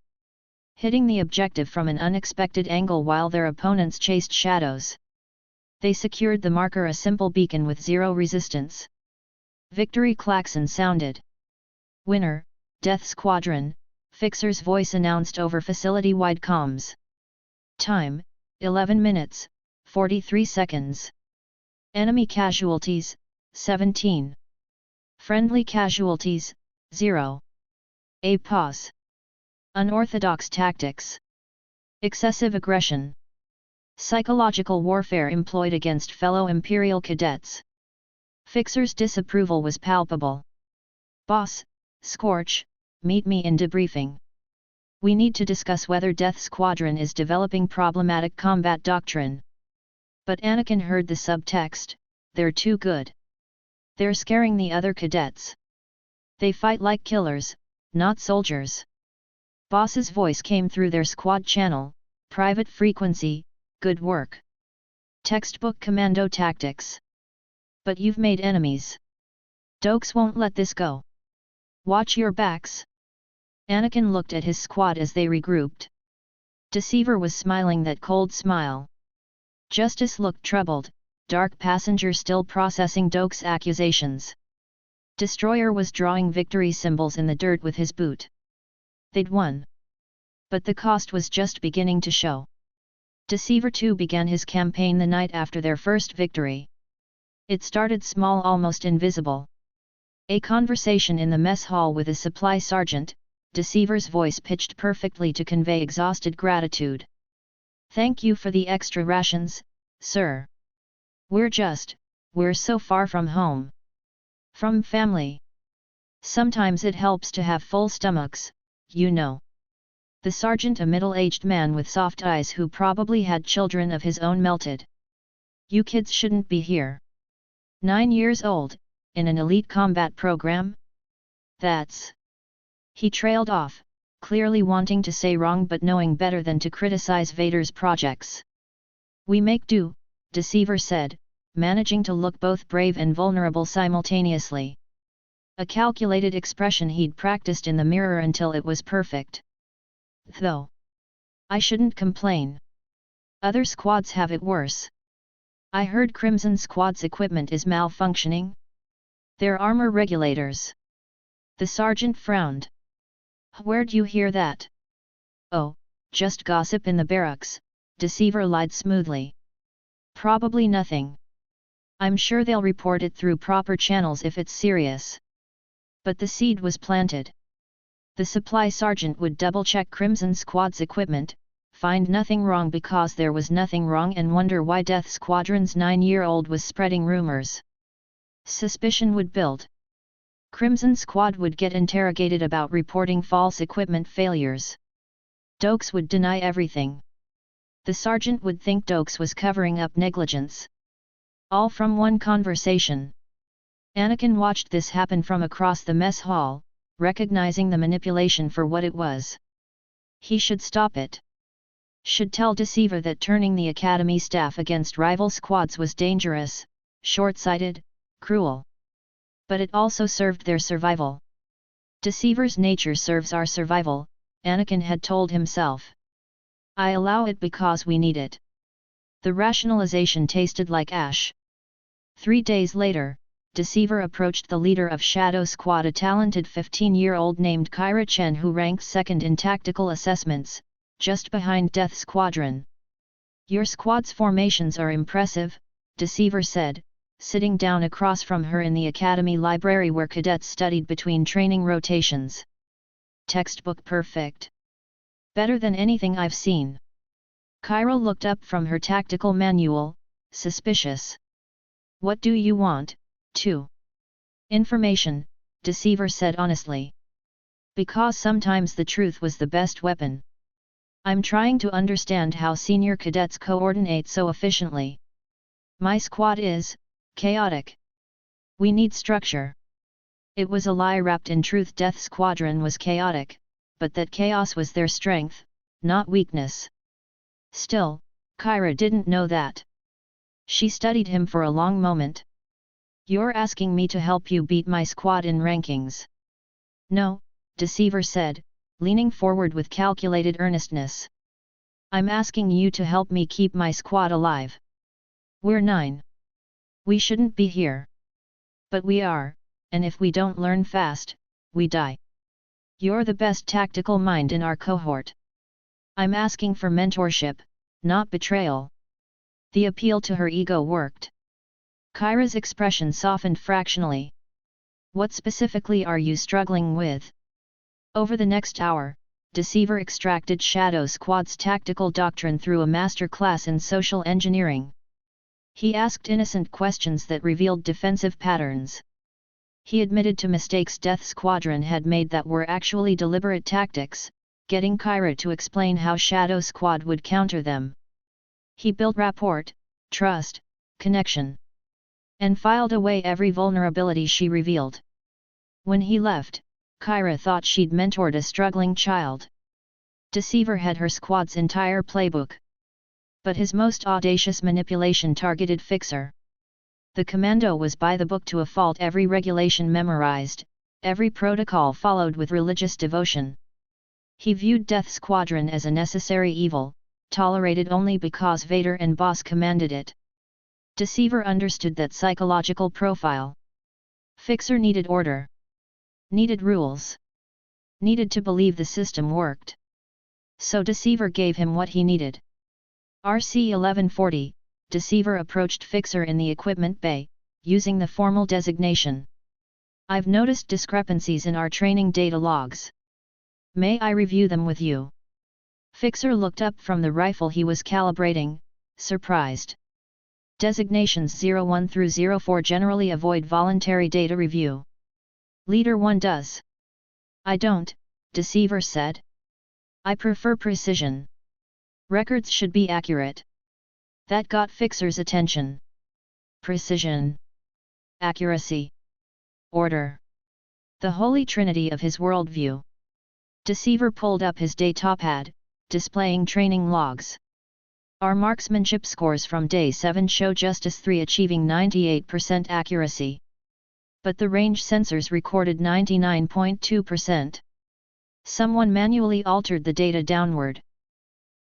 A: hitting the objective from an unexpected angle while their opponents chased shadows. They secured the marker, a simple beacon with 0 resistance. Victory klaxon sounded. "Winner, Death Squadron," Fixer's voice announced over facility-wide comms. Time, 11 minutes, 43 seconds. Enemy casualties, 17. Friendly casualties, 0. A pause. Unorthodox tactics. Excessive aggression. Psychological warfare employed against fellow Imperial cadets. Fixer's disapproval was palpable. "Boss, Scorch, meet me in debriefing. We need to discuss whether Death Squadron is developing problematic combat doctrine." But Anakin heard the subtext, "They're too good. They're scaring the other cadets. They fight like killers, not soldiers." Boss's voice came through their squad channel, "Private frequency, good work. Textbook commando tactics. But you've made enemies. Dokes won't let this go. Watch your backs." Anakin looked at his squad as they regrouped. Deceiver was smiling that cold smile. Justice looked troubled, dark passenger still processing Dokes' accusations. Destroyer was drawing victory symbols in the dirt with his boot. They'd won. But the cost was just beginning to show. Deceiver too began his campaign the night after their first victory. It started small, almost invisible. A conversation in the mess hall with a supply sergeant, Deceiver's voice pitched perfectly to convey exhausted gratitude. "Thank you for the extra rations, sir. We're so far from home. From family. Sometimes it helps to have full stomachs, you know." The sergeant, a middle-aged man with soft eyes who probably had children of his own, melted. "You kids shouldn't be here. 9 years old, in an elite combat program? That's..." He trailed off, clearly wanting to say wrong but knowing better than to criticize Vader's projects. "We make do," Deceiver said, managing to look both brave and vulnerable simultaneously. A calculated expression he'd practiced in the mirror until it was perfect. "Though I shouldn't complain. Other squads have it worse. I heard Crimson Squad's equipment is malfunctioning. Their armor regulators." The sergeant frowned. "Where'd you hear that?" "Oh, just gossip in the barracks," Deceiver lied smoothly. "Probably nothing. I'm sure they'll report it through proper channels if it's serious." But the seed was planted. The supply sergeant would double-check Crimson Squad's equipment, find nothing wrong because there was nothing wrong, and wonder why Death Squadron's 9-year-old was spreading rumors. Suspicion would build. Crimson Squad would get interrogated about reporting false equipment failures. Dokes would deny everything. The sergeant would think Dokes was covering up negligence. All from one conversation. Anakin watched this happen from across the mess hall, recognizing the manipulation for what it was. He should stop it. Should tell Deceiver that turning the academy staff against rival squads was dangerous, short-sighted, cruel. But it also served their survival. Deceiver's nature serves our survival, Anakin had told himself. I allow it because we need it. The rationalization tasted like ash. 3 days later, Deceiver approached the leader of Shadow Squad, a talented 15-year-old named Kyra Chen who ranked second in tactical assessments, just behind Death Squadron. Your squad's formations are impressive, Deceiver said, sitting down across from her in the academy library where cadets studied between training rotations. Textbook perfect. Better than anything I've seen. Kyra looked up from her tactical manual, suspicious. What do you want, too? Information, Deceiver said honestly. Because sometimes the truth was the best weapon. I'm trying to understand how senior cadets coordinate so efficiently. My squad is chaotic. We need structure. It was a lie wrapped in truth. Death Squadron was chaotic, but that chaos was their strength, not weakness. Still, Kyra didn't know that. She studied him for a long moment. You're asking me to help you beat my squad in rankings. No, Deceiver said, leaning forward with calculated earnestness. I'm asking you to help me keep my squad alive. We're 9. We shouldn't be here. But we are, and if we don't learn fast, we die. You're the best tactical mind in our cohort. I'm asking for mentorship, not betrayal. The appeal to her ego worked. Kyra's expression softened fractionally. What specifically are you struggling with? Over the next hour, Deceiver extracted Shadow Squad's tactical doctrine through a master class in social engineering. He asked innocent questions that revealed defensive patterns. He admitted to mistakes Death Squadron had made that were actually deliberate tactics, getting Kyra to explain how Shadow Squad would counter them. He built rapport, trust, connection. And filed away every vulnerability she revealed. When he left, Kyra thought she'd mentored a struggling child. Deceiver had her squad's entire playbook. But his most audacious manipulation targeted Fixer. The commando was by the book to a fault, every regulation memorized, every protocol followed with religious devotion. He viewed Death Squadron as a necessary evil, tolerated only because Vader and Boss commanded it. Deceiver understood that psychological profile. Fixer needed order. Needed rules. Needed to believe the system worked. So Deceiver gave him what he needed. RC 1140, Deceiver approached Fixer in the equipment bay, using the formal designation. I've noticed discrepancies in our training data logs. May I review them with you? Fixer looked up from the rifle he was calibrating, surprised. Designations 01 through 04 generally avoid voluntary data review. Leader 1 does. I don't, Deceiver said. I prefer precision. Records should be accurate. That got Fixer's attention. Precision. Accuracy. Order. The holy trinity of his worldview. Deceiver pulled up his datapad, displaying training logs. Our marksmanship scores from Day 7 show Justice 3 achieving 98% accuracy. But the range sensors recorded 99.2%. Someone manually altered the data downward.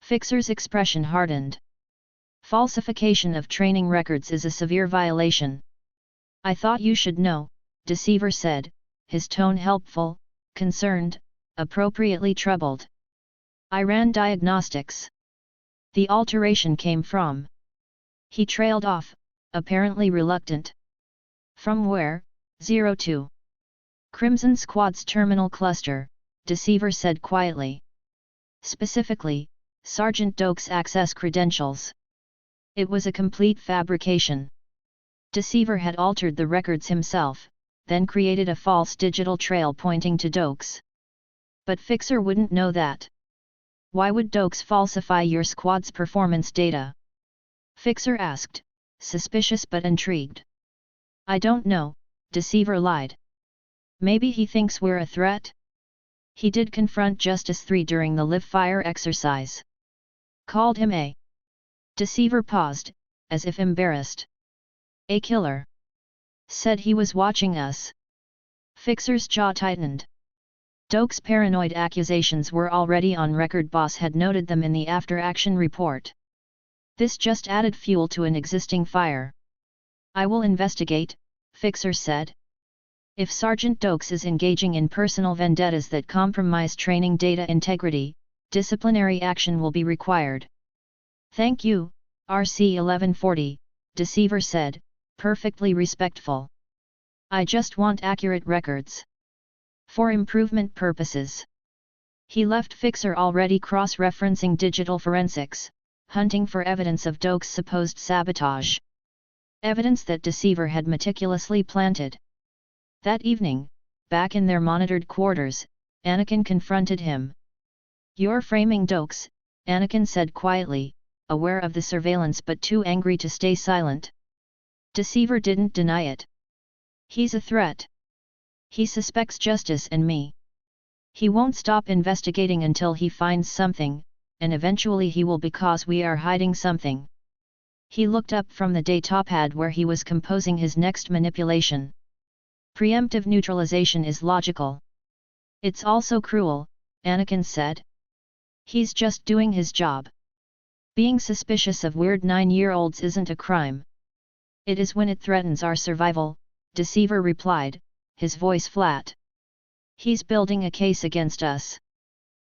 A: Fixer's expression hardened. Falsification of training records is a severe violation. I thought you should know, Deceiver said, his tone helpful, concerned, appropriately troubled. I ran diagnostics. The alteration came from. He trailed off, apparently reluctant. From where? 02. Crimson Squad's terminal cluster, Deceiver said quietly. Specifically, Sergeant Doak's access credentials. It was a complete fabrication. Deceiver had altered the records himself, then created a false digital trail pointing to Doak's. But Fixer wouldn't know that. Why would Doak's falsify your squad's performance data? Fixer asked, suspicious but intrigued. I don't know, Deceiver lied. Maybe he thinks we're a threat? He did confront Justice 3 during the live fire exercise. Called him a. Deceiver paused, as if embarrassed. A killer. Said he was watching us. Fixer's jaw tightened. Doak's paranoid accusations were already on record. Boss had noted them in the after-action report. This just added fuel to an existing fire. I will investigate, Fixer said. If Sergeant Doakes is engaging in personal vendettas that compromise training data integrity, disciplinary action will be required. Thank you, RC 1140, Deceiver said, perfectly respectful. I just want accurate records. For improvement purposes. He left Fixer already cross-referencing digital forensics, hunting for evidence of Doak's supposed sabotage. Evidence that Deceiver had meticulously planted. That evening, back in their monitored quarters, Anakin confronted him. You're framing Doakes, Anakin said quietly, aware of the surveillance but too angry to stay silent. Deceiver didn't deny it. He's a threat. He suspects Justice and me. He won't stop investigating until he finds something, and eventually he will because we are hiding something. He looked up from the datapad where he was composing his next manipulation. Preemptive neutralization is logical. It's also cruel, Anakin said. He's just doing his job. Being suspicious of weird 9-year-olds isn't a crime. It is when it threatens our survival, Deceiver replied, his voice flat. He's building a case against us.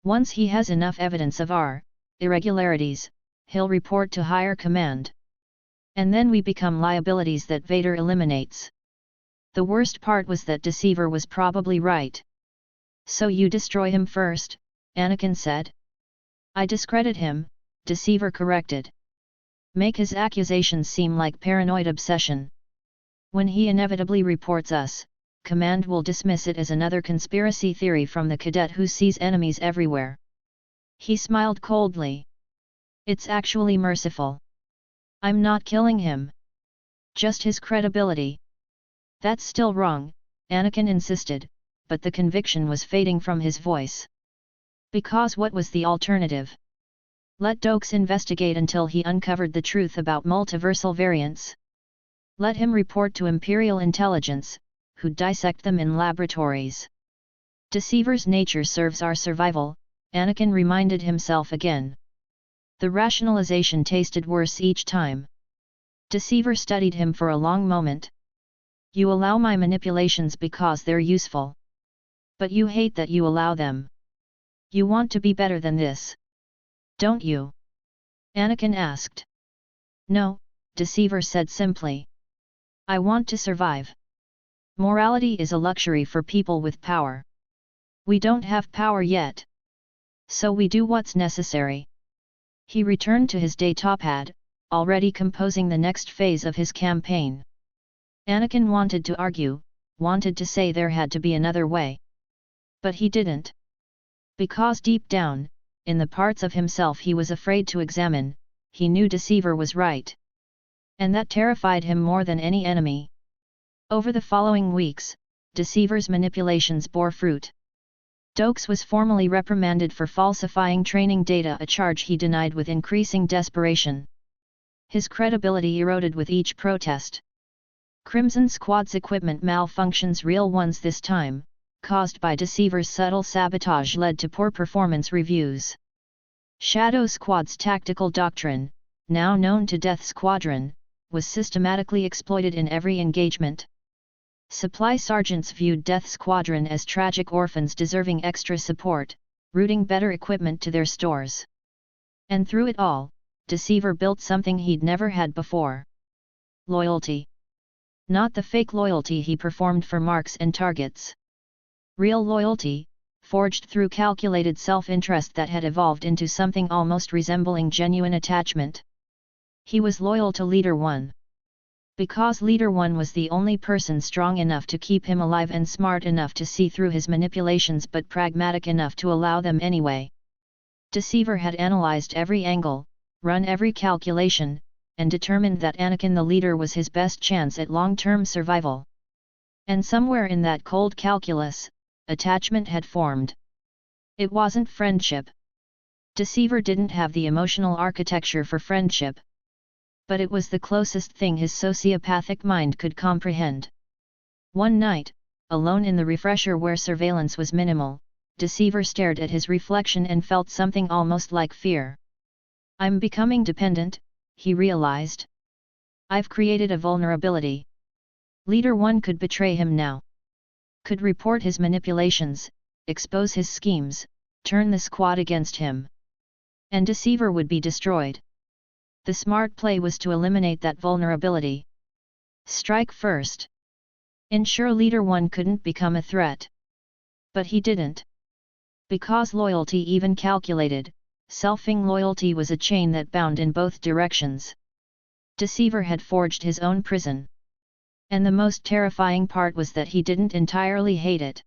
A: Once he has enough evidence of our irregularities, he'll report to higher command. And then we become liabilities that Vader eliminates. The worst part was that Deceiver was probably right. So you destroy him first, Anakin said. I discredit him, Deceiver corrected. Make his accusations seem like paranoid obsession. When he inevitably reports us, Command will dismiss it as another conspiracy theory from the cadet who sees enemies everywhere. He smiled coldly. It's actually merciful. I'm not killing him. Just his credibility. That's still wrong, Anakin insisted, but the conviction was fading from his voice. Because what was the alternative? Let Doakes investigate until he uncovered the truth about multiversal variants. Let him report to Imperial intelligence, who dissect them in laboratories. Deceiver's nature serves our survival, Anakin reminded himself again. The rationalization tasted worse each time. Deceiver studied him for a long moment. You allow my manipulations because they're useful. But you hate that you allow them. You want to be better than this. Don't you? Anakin asked. No, Deceiver said simply. I want to survive. Morality is a luxury for people with power. We don't have power yet. So we do what's necessary. He returned to his datapad, already composing the next phase of his campaign. Anakin wanted to argue, wanted to say there had to be another way. But he didn't. Because deep down, in the parts of himself he was afraid to examine, he knew Deceiver was right. And that terrified him more than any enemy. Over the following weeks, Deceiver's manipulations bore fruit. Doakes was formally reprimanded for falsifying training data, a charge he denied with increasing desperation. His credibility eroded with each protest. Crimson Squad's equipment malfunctions, real ones this time, caused by Deceiver's subtle sabotage, led to poor performance reviews. Shadow Squad's tactical doctrine, now known to Death Squadron, was systematically exploited in every engagement. Supply sergeants viewed Death Squadron as tragic orphans deserving extra support, routing better equipment to their stores. And through it all, Deceiver built something he'd never had before. Loyalty. Not the fake loyalty he performed for marks and targets. Real loyalty, forged through calculated self-interest that had evolved into something almost resembling genuine attachment. He was loyal to Leader One. Because Leader One was the only person strong enough to keep him alive and smart enough to see through his manipulations but pragmatic enough to allow them anyway. Deceiver had analyzed every angle, run every calculation, and determined that Anakin the leader was his best chance at long-term survival. And somewhere in that cold calculus, attachment had formed. It wasn't friendship. Deceiver didn't have the emotional architecture for friendship. But it was the closest thing his sociopathic mind could comprehend. One night, alone in the refresher where surveillance was minimal, Deceiver stared at his reflection and felt something almost like fear. I'm becoming dependent, he realized. I've created a vulnerability. Leader 1 could betray him now. Could report his manipulations, expose his schemes, turn the squad against him. And Deceiver would be destroyed. The smart play was to eliminate that vulnerability. Strike first. Ensure Leader 1 couldn't become a threat. But he didn't. Because loyalty, even calculated, selfing loyalty, was a chain that bound in both directions. Deceiver had forged his own prison. And the most terrifying part was that he didn't entirely hate it.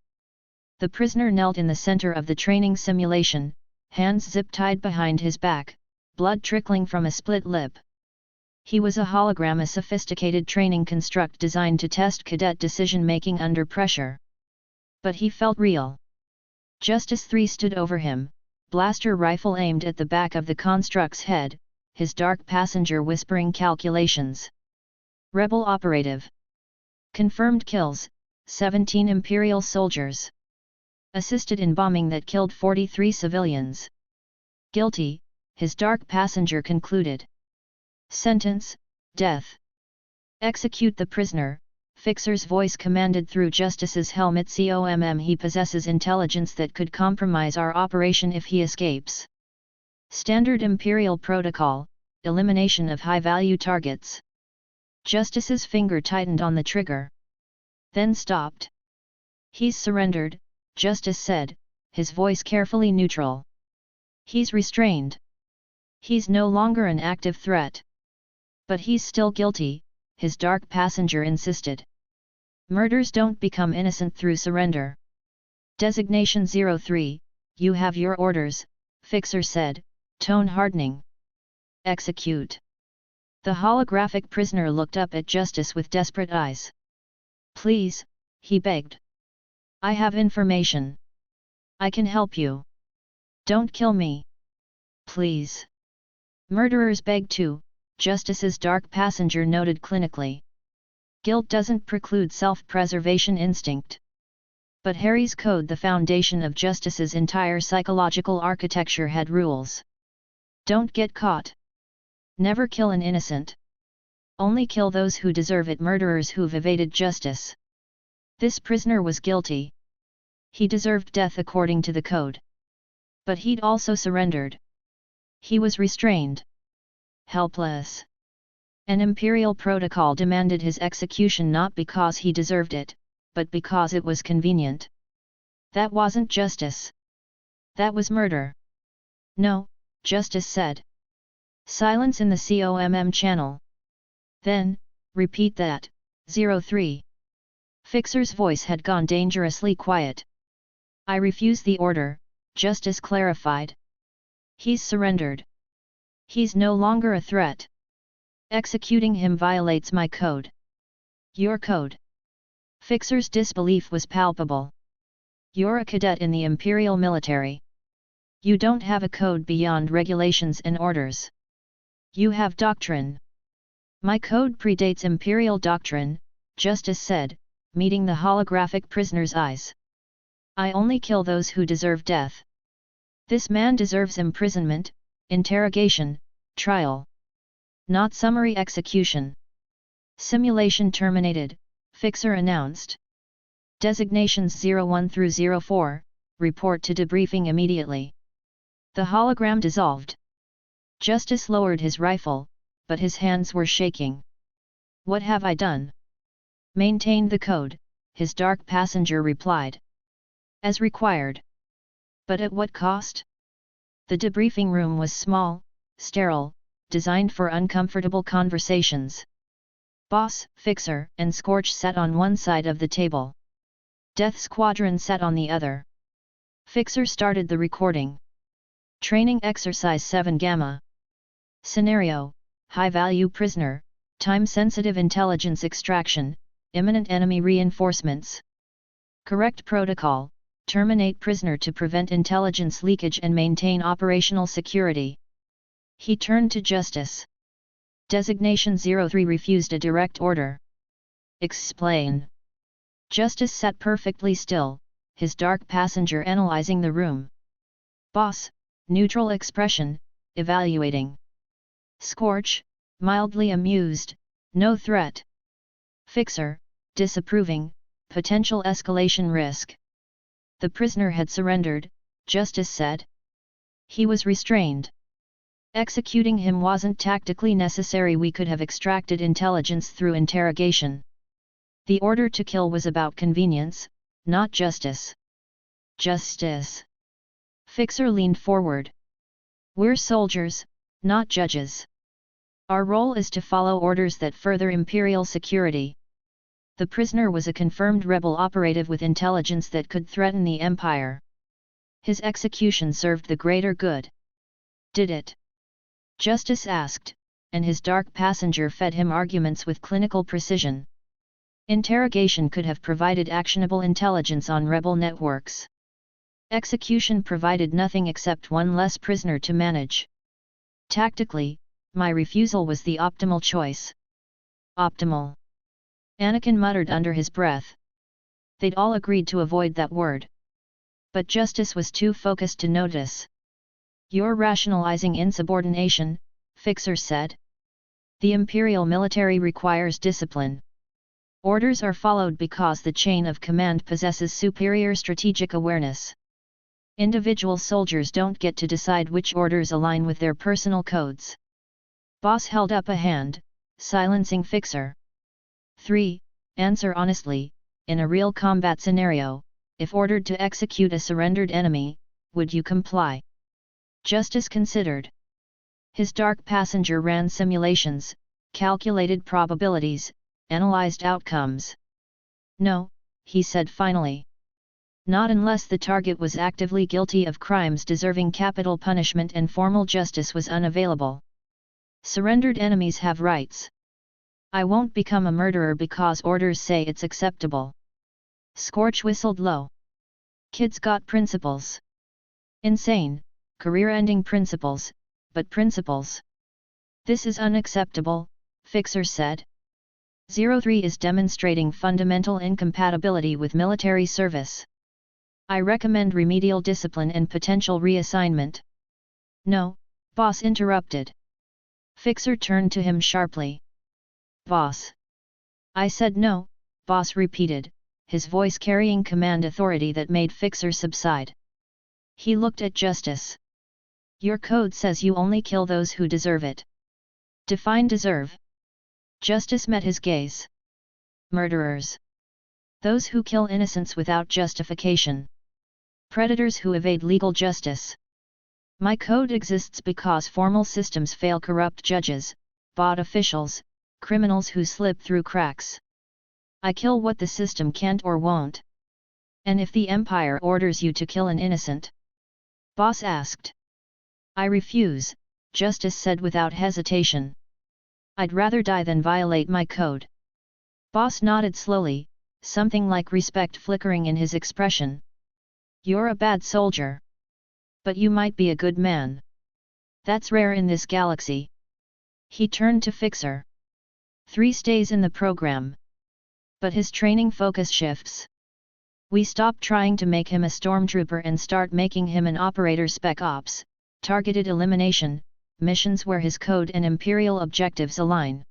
A: The prisoner knelt in the center of the training simulation, hands zip-tied behind his back, blood trickling from a split lip. He was a hologram, a sophisticated training construct designed to test cadet decision-making under pressure. But he felt real. Justice 3 stood over him, blaster rifle aimed at the back of the construct's head, his dark passenger whispering calculations. Rebel operative. Confirmed kills, 17 Imperial soldiers. Assisted in bombing that killed 43 civilians. Guilty, his dark passenger concluded. Sentence, death. Execute the prisoner, Fixer's voice commanded through Justice's helmet. He possesses intelligence that could compromise our operation if he escapes. Standard Imperial Protocol, elimination of high-value targets. Justice's finger tightened on the trigger. Then stopped. He's surrendered, Justice said, his voice carefully neutral. He's restrained. He's no longer an active threat. But he's still guilty, his dark passenger insisted. Murders don't become innocent through surrender. Designation 03, you have your orders, Fixer said, tone hardening. Execute. The holographic prisoner looked up at Justice with desperate eyes. Please, he begged. I have information. I can help you. Don't kill me. Please. Murderers beg too, Justice's dark passenger noted clinically. Guilt doesn't preclude self-preservation instinct. But Harry's code, the foundation of Justice's entire psychological architecture, had rules. Don't get caught. Never kill an innocent. Only kill those who deserve it, murderers who've evaded justice. This prisoner was guilty. He deserved death according to the code. But he'd also surrendered. He was restrained. Helpless. An Imperial protocol demanded his execution not because he deserved it, but because it was convenient. That wasn't justice. That was murder. No, Justice said. Silence in the COMM channel. Then, repeat that, 03. Fixer's voice had gone dangerously quiet. I refuse the order, Justice clarified. He's surrendered. He's no longer a threat. Executing him violates my code. Your code? Fixer's disbelief was palpable. You're a cadet in the Imperial military. You don't have a code beyond regulations and orders. You have doctrine. My code predates Imperial doctrine, Justice said, meeting the holographic prisoner's eyes. I only kill those who deserve death. This man deserves imprisonment, interrogation, trial. Not summary execution. Simulation terminated, Fixer announced. Designations 01 through 04, report to debriefing immediately. The hologram dissolved. Justice lowered his rifle, but his hands were shaking. What have I done? Maintain the code, his dark passenger replied. As required. But at what cost? The debriefing room was small, sterile, designed for uncomfortable conversations. Boss, Fixer, and Scorch sat on one side of the table. Death Squadron sat on the other. Fixer started the recording. Training Exercise 7 Gamma. Scenario, high-value prisoner, time-sensitive intelligence extraction, imminent enemy reinforcements. Correct protocol, terminate prisoner to prevent intelligence leakage and maintain operational security. He turned to Justice. Designation 03 refused a direct order. Explain. Justice sat perfectly still, his dark passenger analyzing the room. Boss, neutral expression, evaluating. Scorch, mildly amused, no threat. Fixer, disapproving, potential escalation risk. The prisoner had surrendered, Justice said. He was restrained. Executing him wasn't tactically necessary. We could have extracted intelligence through interrogation. The order to kill was about convenience, not justice. Justice. Fixer leaned forward. We're soldiers, not judges. Our role is to follow orders that further imperial security. The prisoner was a confirmed rebel operative with intelligence that could threaten the Empire. His execution served the greater good. Did it? Justice asked, and his dark passenger fed him arguments with clinical precision. Interrogation could have provided actionable intelligence on rebel networks. Execution provided nothing except one less prisoner to manage. Tactically, my refusal was the optimal choice. Optimal. Anakin muttered under his breath. They'd all agreed to avoid that word. But Justice was too focused to notice. You're rationalizing insubordination, Fixer said. The Imperial military requires discipline. Orders are followed because the chain of command possesses superior strategic awareness. Individual soldiers don't get to decide which orders align with their personal codes. Boss held up a hand, silencing Fixer. 3. Answer honestly, in a real combat scenario, if ordered to execute a surrendered enemy, would you comply? Justice considered. His dark passenger ran simulations, calculated probabilities, analyzed outcomes. No, he said finally. Not unless the target was actively guilty of crimes deserving capital punishment and formal justice was unavailable. Surrendered enemies have rights. I won't become a murderer because orders say it's acceptable. Scorch whistled low. Kids got principles. Insane, career-ending principles, but principles. This is unacceptable, Fixer said. 03 is demonstrating fundamental incompatibility with military service. I recommend remedial discipline and potential reassignment. No, Boss interrupted. Fixer turned to him sharply. Boss. I said no, Boss repeated, his voice carrying command authority that made Fixer subside. He looked at Justice. Your code says you only kill those who deserve it. Define deserve. Justice met his gaze. Murderers. Those who kill innocents without justification. Predators who evade legal justice. My code exists because formal systems fail corrupt judges, bought officials, criminals who slip through cracks. I kill what the system can't or won't. And if the Empire orders you to kill an innocent? Boss asked. I refuse, Justice said without hesitation. I'd rather die than violate my code. Boss nodded slowly, something like respect flickering in his expression. You're a bad soldier. But you might be a good man. That's rare in this galaxy. He turned to Fixer. 3 stays in the program. But his training focus shifts. We stop trying to make him a stormtrooper and start making him an operator. Spec Ops, targeted elimination, missions where his code and Imperial objectives align.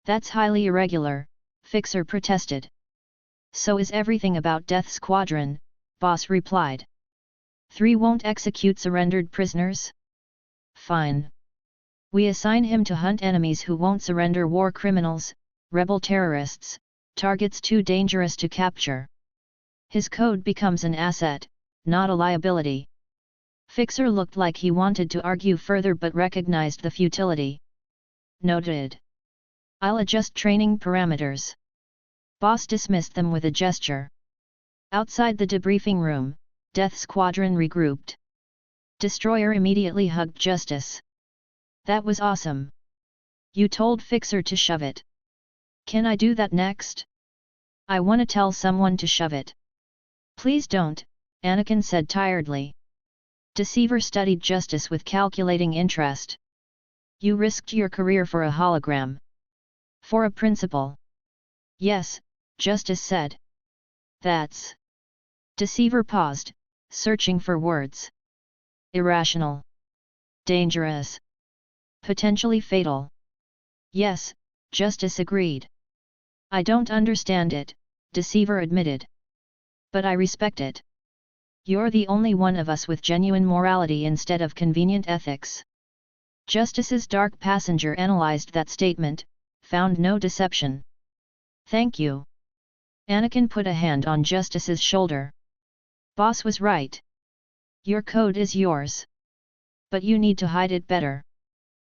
A: That's highly irregular, Fixer protested. So is everything about Death Squadron, Boss replied. 3 won't execute surrendered prisoners? Fine. We assign him to hunt enemies who won't surrender, war criminals, rebel terrorists, targets too dangerous to capture. His code becomes an asset, not a liability. Fixer looked like he wanted to argue further but recognized the futility. Noted. I'll adjust training parameters. Boss dismissed them with a gesture. Outside the debriefing room, Death Squadron regrouped. Destroyer immediately hugged Justice. That was awesome. You told Fixer to shove it. Can I do that next? I want to tell someone to shove it. Please don't, Anakin said tiredly. Deceiver studied Justice with calculating interest. You risked your career for a hologram. For a principle. Yes, Justice said. That's Deceiver paused, searching for words. Irrational. Dangerous. Potentially fatal. Yes, Justice agreed. I don't understand it, Deceiver admitted. But I respect it. You're the only one of us with genuine morality instead of convenient ethics. Justice's dark passenger analyzed that statement, found no deception. Thank you. Anakin put a hand on Justice's shoulder. Boss was right. Your code is yours. But you need to hide it better.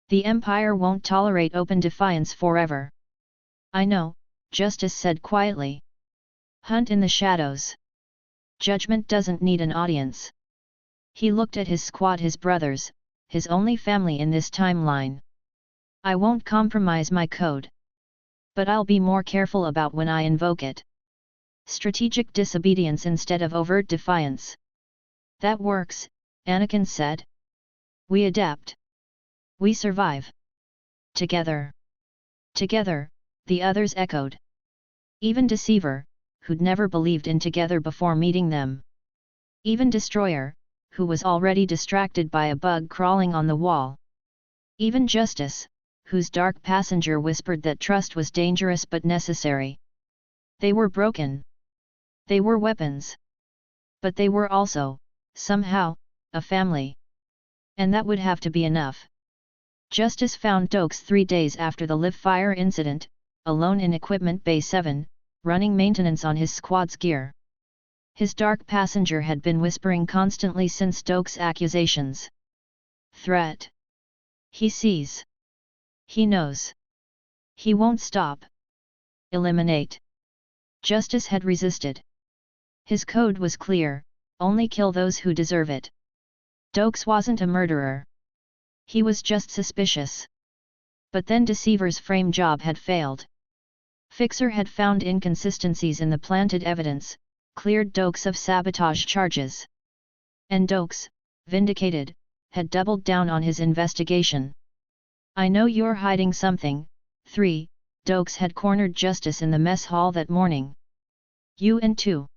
A: The Empire won't tolerate open defiance forever. I know, Justice said quietly. Hunt in the shadows. Judgment doesn't need an audience. He looked at his squad, his brothers, his only family in this timeline. I won't compromise my code. But I'll be more careful about when I invoke it. Strategic disobedience instead of overt defiance. That works, Anakin said. We adapt. We survive. Together. Together, the others echoed. Even Deceiver, who'd never believed in together before meeting them. Even Destroyer, who was already distracted by a bug crawling on the wall. Even Justice, whose dark passenger whispered that trust was dangerous but necessary. They were broken. They were weapons. But they were also, somehow, a family. And that would have to be enough. Justice found Dokes 3 days after the live fire incident, alone in Equipment Bay 7, running maintenance on his squad's gear. His dark passenger had been whispering constantly since Dokes' accusations. Threat. He sees. He knows. He won't stop. Eliminate. Justice had resisted. His code was clear, only kill those who deserve it. Dokes wasn't a murderer. He was just suspicious. But then Deceiver's frame job had failed. Fixer had found inconsistencies in the planted evidence, cleared Dokes of sabotage charges. And Dokes, vindicated, had doubled down on his investigation. I know you're hiding something. 3. Dokes had cornered Justice in the mess hall that morning. You and 2.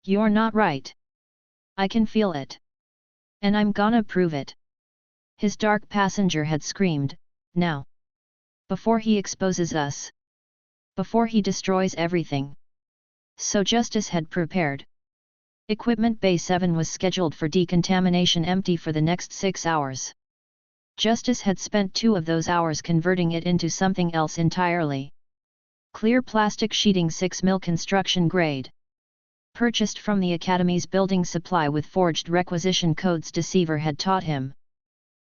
A: You're not right. I can feel it. And I'm gonna prove it. His dark passenger had screamed, now. Before he exposes us. Before he destroys everything. So Justice had prepared. Equipment Bay 7 was scheduled for decontamination empty for the next 6 hours. Justice had spent 2 of those hours converting it into something else entirely. Clear plastic sheeting 6mm construction grade. Purchased from the Academy's building supply with forged requisition codes Deceiver had taught him.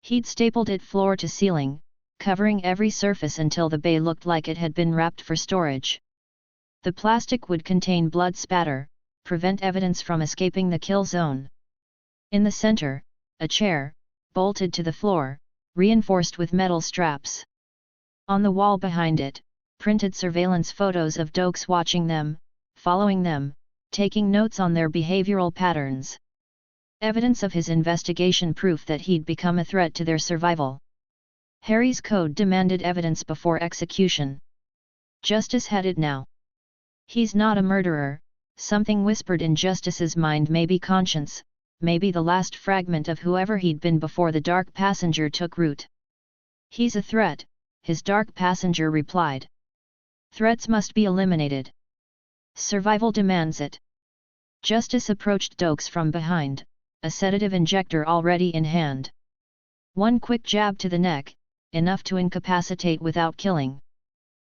A: He'd stapled it floor to ceiling, covering every surface until the bay looked like it had been wrapped for storage. The plastic would contain blood spatter, prevent evidence from escaping the kill zone. In the center, a chair, bolted to the floor, reinforced with metal straps. On the wall behind it, printed surveillance photos of Dokes watching them, following them, taking notes on their behavioral patterns. Evidence of his investigation, proof that he'd become a threat to their survival. Harry's code demanded evidence before execution. Justice had it now. He's not a murderer, something whispered in Justice's mind, maybe conscience, maybe the last fragment of whoever he'd been before the dark passenger took root. He's a threat, his dark passenger replied. Threats must be eliminated. Survival demands it. Justice approached Dokes from behind, a sedative injector already in hand. One quick jab to the neck, enough to incapacitate without killing.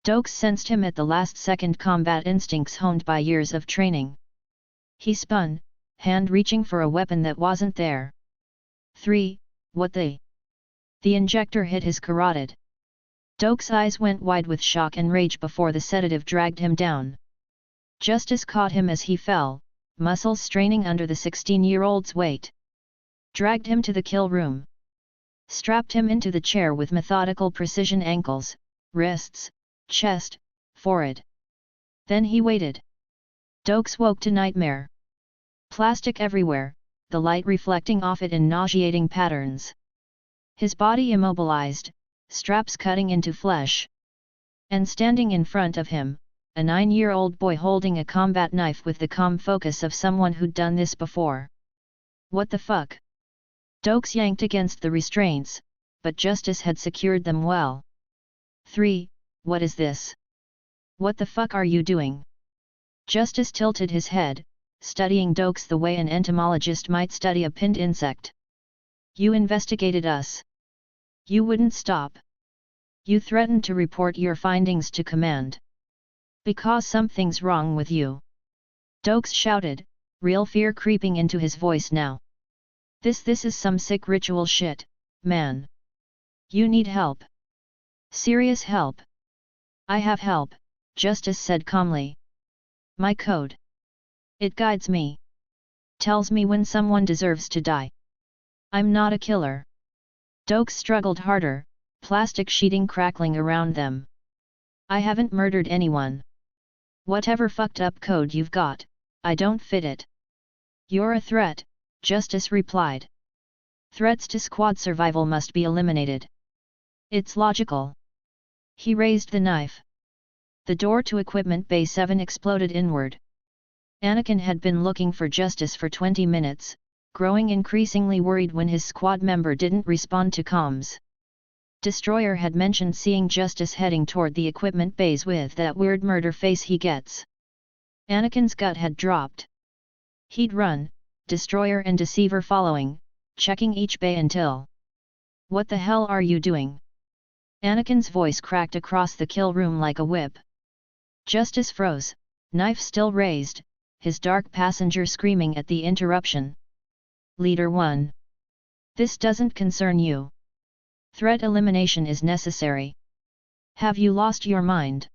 A: Dokes sensed him at the last second, combat instincts honed by years of training. He spun, hand reaching for a weapon that wasn't there. 3. What the? The injector hit his carotid. Dokes' eyes went wide with shock and rage before the sedative dragged him down. Justice caught him as he fell, muscles straining under the 16-year-old's weight. Dragged him to the kill room. Strapped him into the chair with methodical precision, ankles, wrists, chest, forehead. Then he waited. Dokes woke to nightmare. Plastic everywhere, the light reflecting off it in nauseating patterns. His body immobilized, straps cutting into flesh. And standing in front of him, a 9-year-old boy holding a combat knife with the calm focus of someone who'd done this before. What the fuck? Dokes yanked against the restraints, but Justice had secured them well. 3. What is this? What the fuck are you doing? Justice tilted his head, studying Dokes the way an entomologist might study a pinned insect. You investigated us. You wouldn't stop. You threatened to report your findings to command. Because something's wrong with you. Dokes shouted, real fear creeping into his voice now. This is some sick ritual shit, man. You need help. Serious help. I have help, Justice said calmly. My code. It guides me. Tells me when someone deserves to die. I'm not a killer. Dokes struggled harder, plastic sheeting crackling around them. I haven't murdered anyone. Whatever fucked up code you've got, I don't fit it. You're a threat, Justice replied. Threats to squad survival must be eliminated. It's logical. He raised the knife. The door to Equipment Bay 7 exploded inward. Anakin had been looking for Justice for 20 minutes, growing increasingly worried when his squad member didn't respond to comms. Destroyer had mentioned seeing Justice heading toward the equipment bays with that weird murder face he gets. Anakin's gut had dropped. He'd run, Destroyer and Deceiver following, checking each bay until... What the hell are you doing? Anakin's voice cracked across the kill room like a whip. Justice froze, knife still raised, his dark passenger screaming at the interruption. Leader 1. This doesn't concern you. Threat elimination is necessary. Have you lost your mind?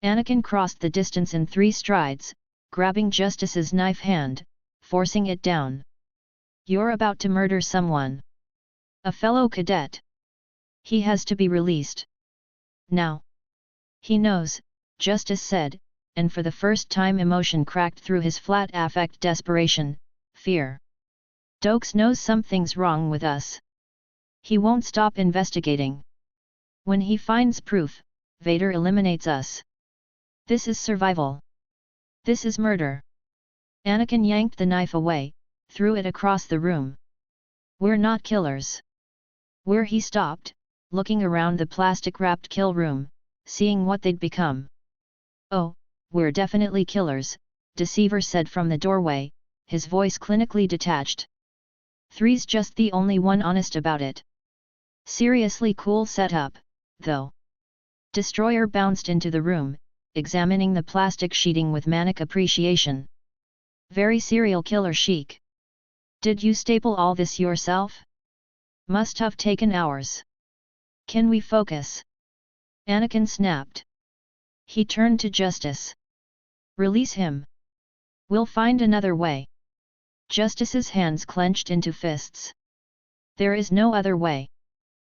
A: Anakin crossed the distance in 3 strides, grabbing Justice's knife hand, forcing it down. You're about to murder someone. A fellow cadet. He has to be released. Now. He knows, Justice said, and for the first time emotion cracked through his flat affect desperation, fear. Dokes knows something's wrong with us. He won't stop investigating. When he finds proof, Vader eliminates us. This is survival. This is murder. Anakin yanked the knife away, threw it across the room. We're not killers. He stopped, looking around the plastic-wrapped kill room, seeing what they'd become. Oh, we're definitely killers, Deceiver said from the doorway, his voice clinically detached. 3's just the only one honest about it. Seriously cool setup, though. Destroyer bounced into the room, examining the plastic sheeting with manic appreciation. Very serial killer chic. Did you staple all this yourself? Must have taken hours. Can we focus? Anakin snapped. He turned to Justice. Release him. We'll find another way. Justice's hands clenched into fists. There is no other way.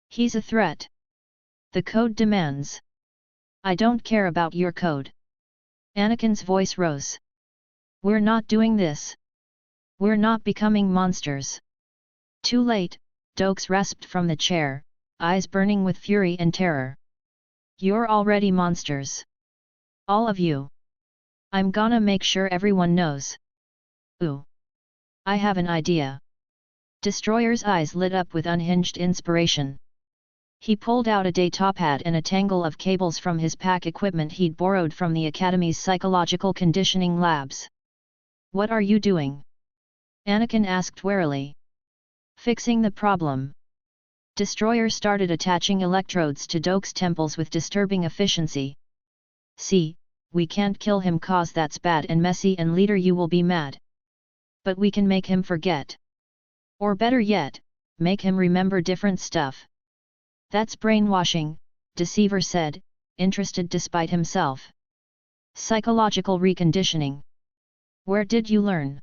A: He's a threat. The code demands. I don't care about your code. Anakin's voice rose. We're not doing this. We're not becoming monsters. Too late, Dokes rasped from the chair, eyes burning with fury and terror. You're already monsters. All of you. I'm gonna make sure everyone knows. Ooh. I have an idea. Destroyer's eyes lit up with unhinged inspiration. He pulled out a datapad and a tangle of cables from his pack equipment he'd borrowed from the Academy's psychological conditioning labs. What are you doing? Anakin asked warily. Fixing the problem. Destroyer started attaching electrodes to Dokes' temples with disturbing efficiency. See, we can't kill him cause that's bad and messy and leader you will be mad. But we can make him forget. Or better yet, make him remember different stuff. That's brainwashing, Deceiver said, interested despite himself. Psychological reconditioning. Where did you learn?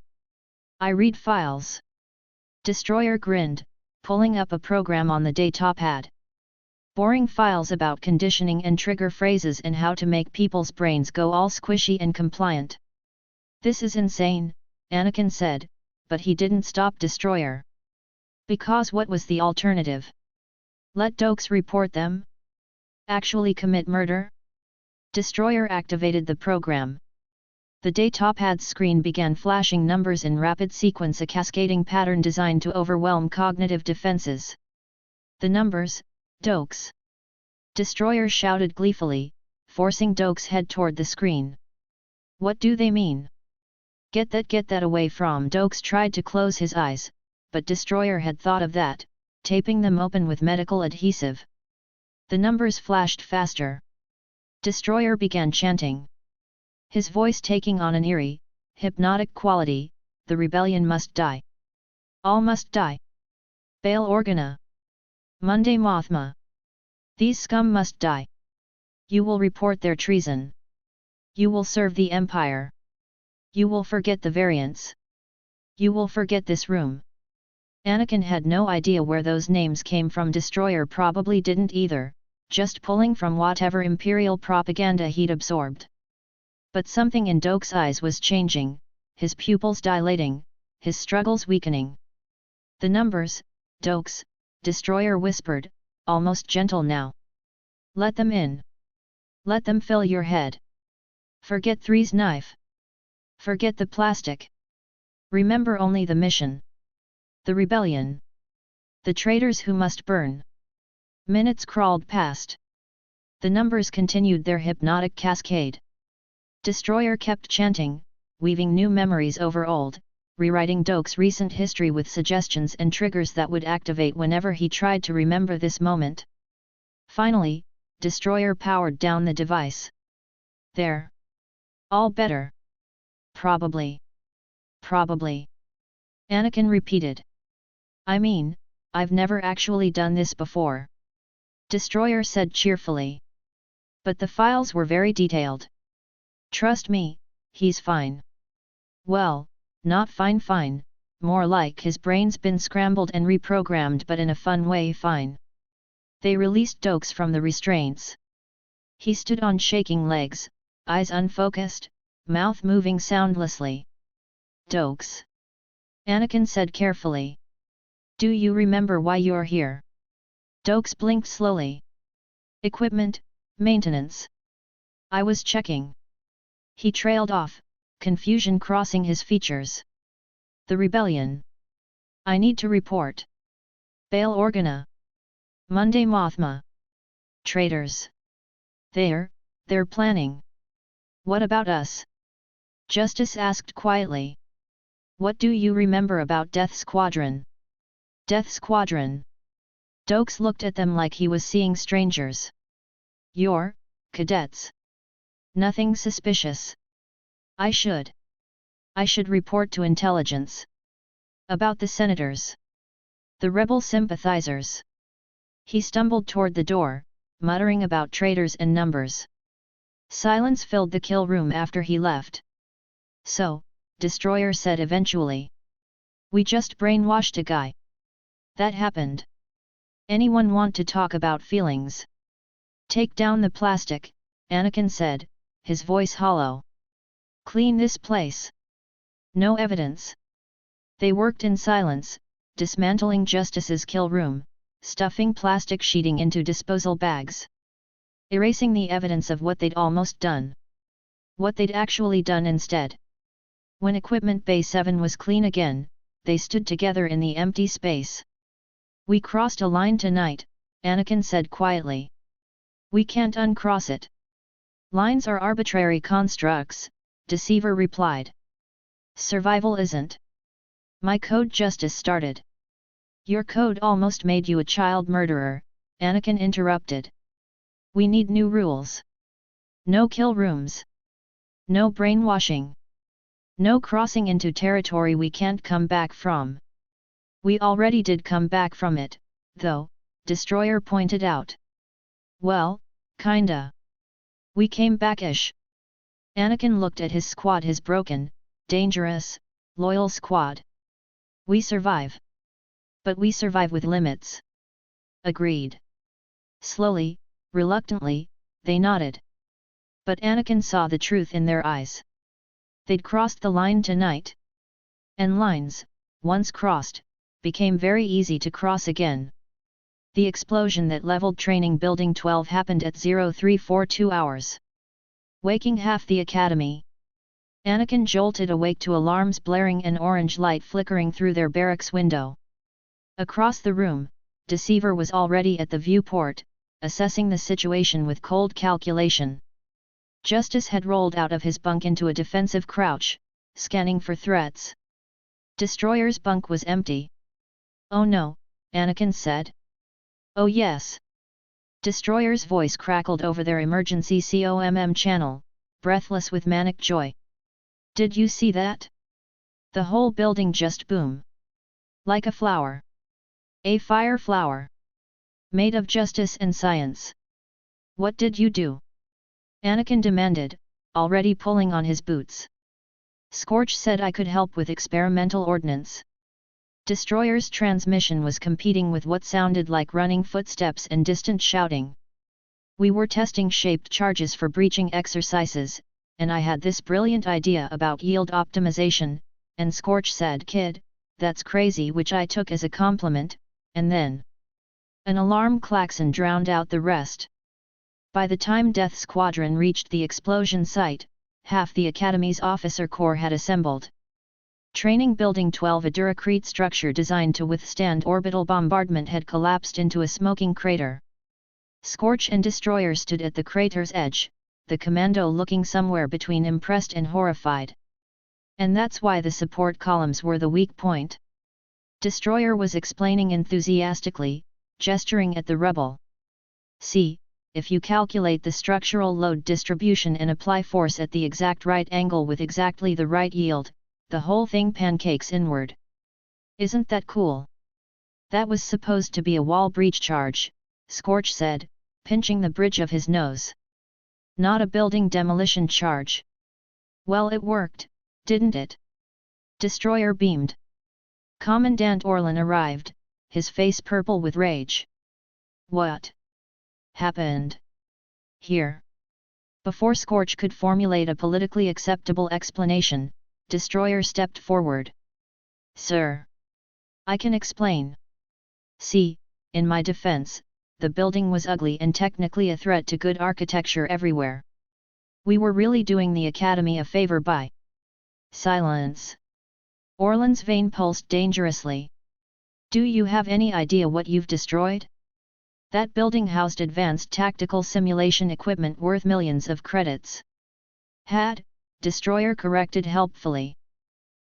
A: I read files. Destroyer grinned, pulling up a program on the datapad. Boring files about conditioning and trigger phrases and how to make people's brains go all squishy and compliant. This is insane, Anakin said, but he didn't stop Destroyer. Because what was the alternative? Let Dokes report them? Actually commit murder? Destroyer activated the program. The datapad's screen began flashing numbers in rapid sequence, a cascading pattern designed to overwhelm cognitive defenses. The numbers, Dokes! Destroyer shouted gleefully, forcing Dokes' head toward the screen. What do they mean? Get that away from! Dokes tried to close his eyes, but Destroyer had thought of that, taping them open with medical adhesive. The numbers flashed faster. Destroyer began chanting. His voice taking on an eerie, hypnotic quality, the rebellion must die. All must die. Bail Organa. Monday Mothma. These scum must die. You will report their treason. You will serve the Empire. You will forget the variants. You will forget this room. Anakin had no idea where those names came from. Destroyer probably didn't either, just pulling from whatever Imperial propaganda he'd absorbed. But something in Dokes' eyes was changing, his pupils dilating, his struggles weakening. The numbers, Dokes, Destroyer whispered, almost gentle now. Let them in. Let them fill your head. Forget Three's knife. Forget the plastic. Remember only the mission. The rebellion. The traitors who must burn. Minutes crawled past. The numbers continued their hypnotic cascade. Destroyer kept chanting, weaving new memories over old, rewriting Dokes' recent history with suggestions and triggers that would activate whenever he tried to remember this moment. Finally, Destroyer powered down the device. There. All better. Probably. Probably. Anakin repeated. I mean, I've never actually done this before. Destroyer said cheerfully. But the files were very detailed. Trust me, he's fine. Well, not fine, more like his brain's been scrambled and reprogrammed, but in a fun way fine. They released Dokes from the restraints. He stood on shaking legs, eyes unfocused, mouth moving soundlessly. Dokes. Anakin said carefully. Do you remember why you're here? Dokes blinked slowly. Equipment, maintenance. I was checking. He trailed off, confusion crossing his features. The rebellion. I need to report. Bail Organa. Monday Mothma. Traitors. They're planning. What about us? Justice asked quietly. What do you remember about Death Squadron? Death Squadron. Dokes looked at them like he was seeing strangers. You're, cadets. Nothing suspicious. I should report to intelligence. About the senators. The rebel sympathizers. He stumbled toward the door, muttering about traitors and numbers. Silence filled the kill room after he left. So, Destroyer said eventually. We just brainwashed a guy. That happened. Anyone want to talk about feelings? Take down the plastic, Anakin said, his voice hollow. Clean this place. No evidence. They worked in silence, dismantling Justice's kill room, stuffing plastic sheeting into disposal bags. Erasing the evidence of what they'd almost done. What they'd actually done instead. When Equipment Bay 7 was clean again, they stood together in the empty space. We crossed a line tonight, Anakin said quietly. We can't uncross it. Lines are arbitrary constructs, Deceiver replied. Survival isn't. My code. Justice started. Your code almost made you a child murderer, Anakin interrupted. We need new rules. No kill rooms. No brainwashing. No crossing into territory we can't come back from. We already did come back from it, though, Destroyer pointed out. Well, kinda. We came back-ish. Anakin looked at his squad, his broken, dangerous, loyal squad. We survive. But we survive with limits. Agreed. Slowly, reluctantly, they nodded. But Anakin saw the truth in their eyes. They'd crossed the line tonight. And lines, once crossed, became very easy to cross again. The explosion that leveled Training Building 12 happened at 0342 hours. waking half the academy. Anakin jolted awake to alarms blaring and orange light flickering through their barracks window. Across the room, Deceiver was already at the viewport, assessing the situation with cold calculation. Justice had rolled out of his bunk into a defensive crouch, scanning for threats. Destroyer's bunk was empty. "Oh no," Anakin said. "Oh yes." Destroyer's voice crackled over their emergency COMM channel, breathless with manic joy. "Did you see that? The whole building just boom. Like a flower. A fire flower. Made of justice and science. What did you do?" Anakin demanded, already pulling on his boots. "Scorch said I could help with experimental ordnance." Destroyer's transmission was competing with what sounded like running footsteps and distant shouting. "We were testing shaped charges for breaching exercises, and I had this brilliant idea about yield optimization," and Scorch said, "Kid, that's crazy," which I took as a compliment, and then an alarm klaxon drowned out the rest. By the time Death Squadron reached the explosion site, half the Academy's officer corps had assembled. Training Building 12, a Duracrete structure designed to withstand orbital bombardment, had collapsed into a smoking crater. Scorch and Destroyer stood at the crater's edge, the commando looking somewhere between impressed and horrified. And that's why the support columns were the weak point. Destroyer was explaining enthusiastically, gesturing at the rubble. "See, if you calculate the structural load distribution and apply force at the exact right angle with exactly the right yield, the whole thing pancakes inward. Isn't that cool?" "That was supposed to be a wall breach charge," Scorch said, pinching the bridge of his nose. "Not a building demolition charge." "Well, it worked, didn't it?" Destroyer beamed. Commandant Orlan arrived, his face purple with rage. "What happened here?" Before Scorch could formulate a politically acceptable explanation, Destroyer stepped forward. "Sir, I can explain. See, in my defense, the building was ugly and technically a threat to good architecture everywhere. We were really doing the Academy a favor by..." Silence. Orlan's vein pulsed dangerously. "Do you have any idea what you've destroyed? That building housed advanced tactical simulation equipment worth millions of credits." "Had," Destroyer corrected helpfully.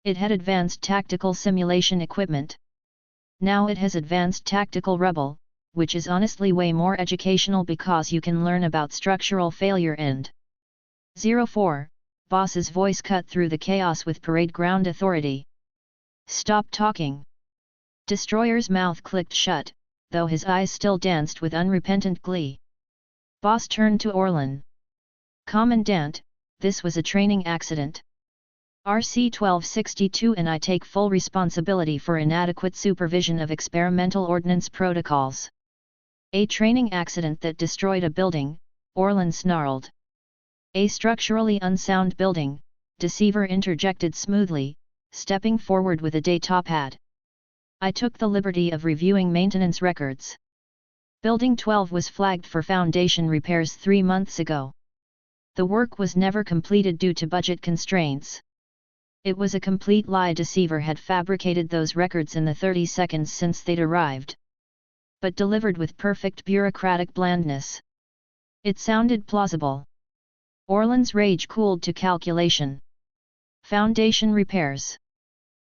A: "It had advanced tactical simulation equipment. Now it has advanced tactical rubble, which is honestly way more educational because you can learn about structural failure and..." 04, boss's voice cut through the chaos with parade ground authority. "Stop talking." Destroyer's mouth clicked shut, though his eyes still danced with unrepentant glee. Boss turned to Orlan. "Commandant, this was a training accident. RC-1262 and I take full responsibility for inadequate supervision of experimental ordnance protocols." "A training accident that destroyed a building," Orlan snarled. "A structurally unsound building," Deceiver interjected smoothly, stepping forward with a data pad. "I took the liberty of reviewing maintenance records. Building 12 was flagged for foundation repairs 3 months ago. The work was never completed due to budget constraints." It was a complete lie. Deceiver had fabricated those records in the 30 seconds since they'd arrived. But delivered with perfect bureaucratic blandness. It sounded plausible. Orlan's rage cooled to calculation. "Foundation repairs.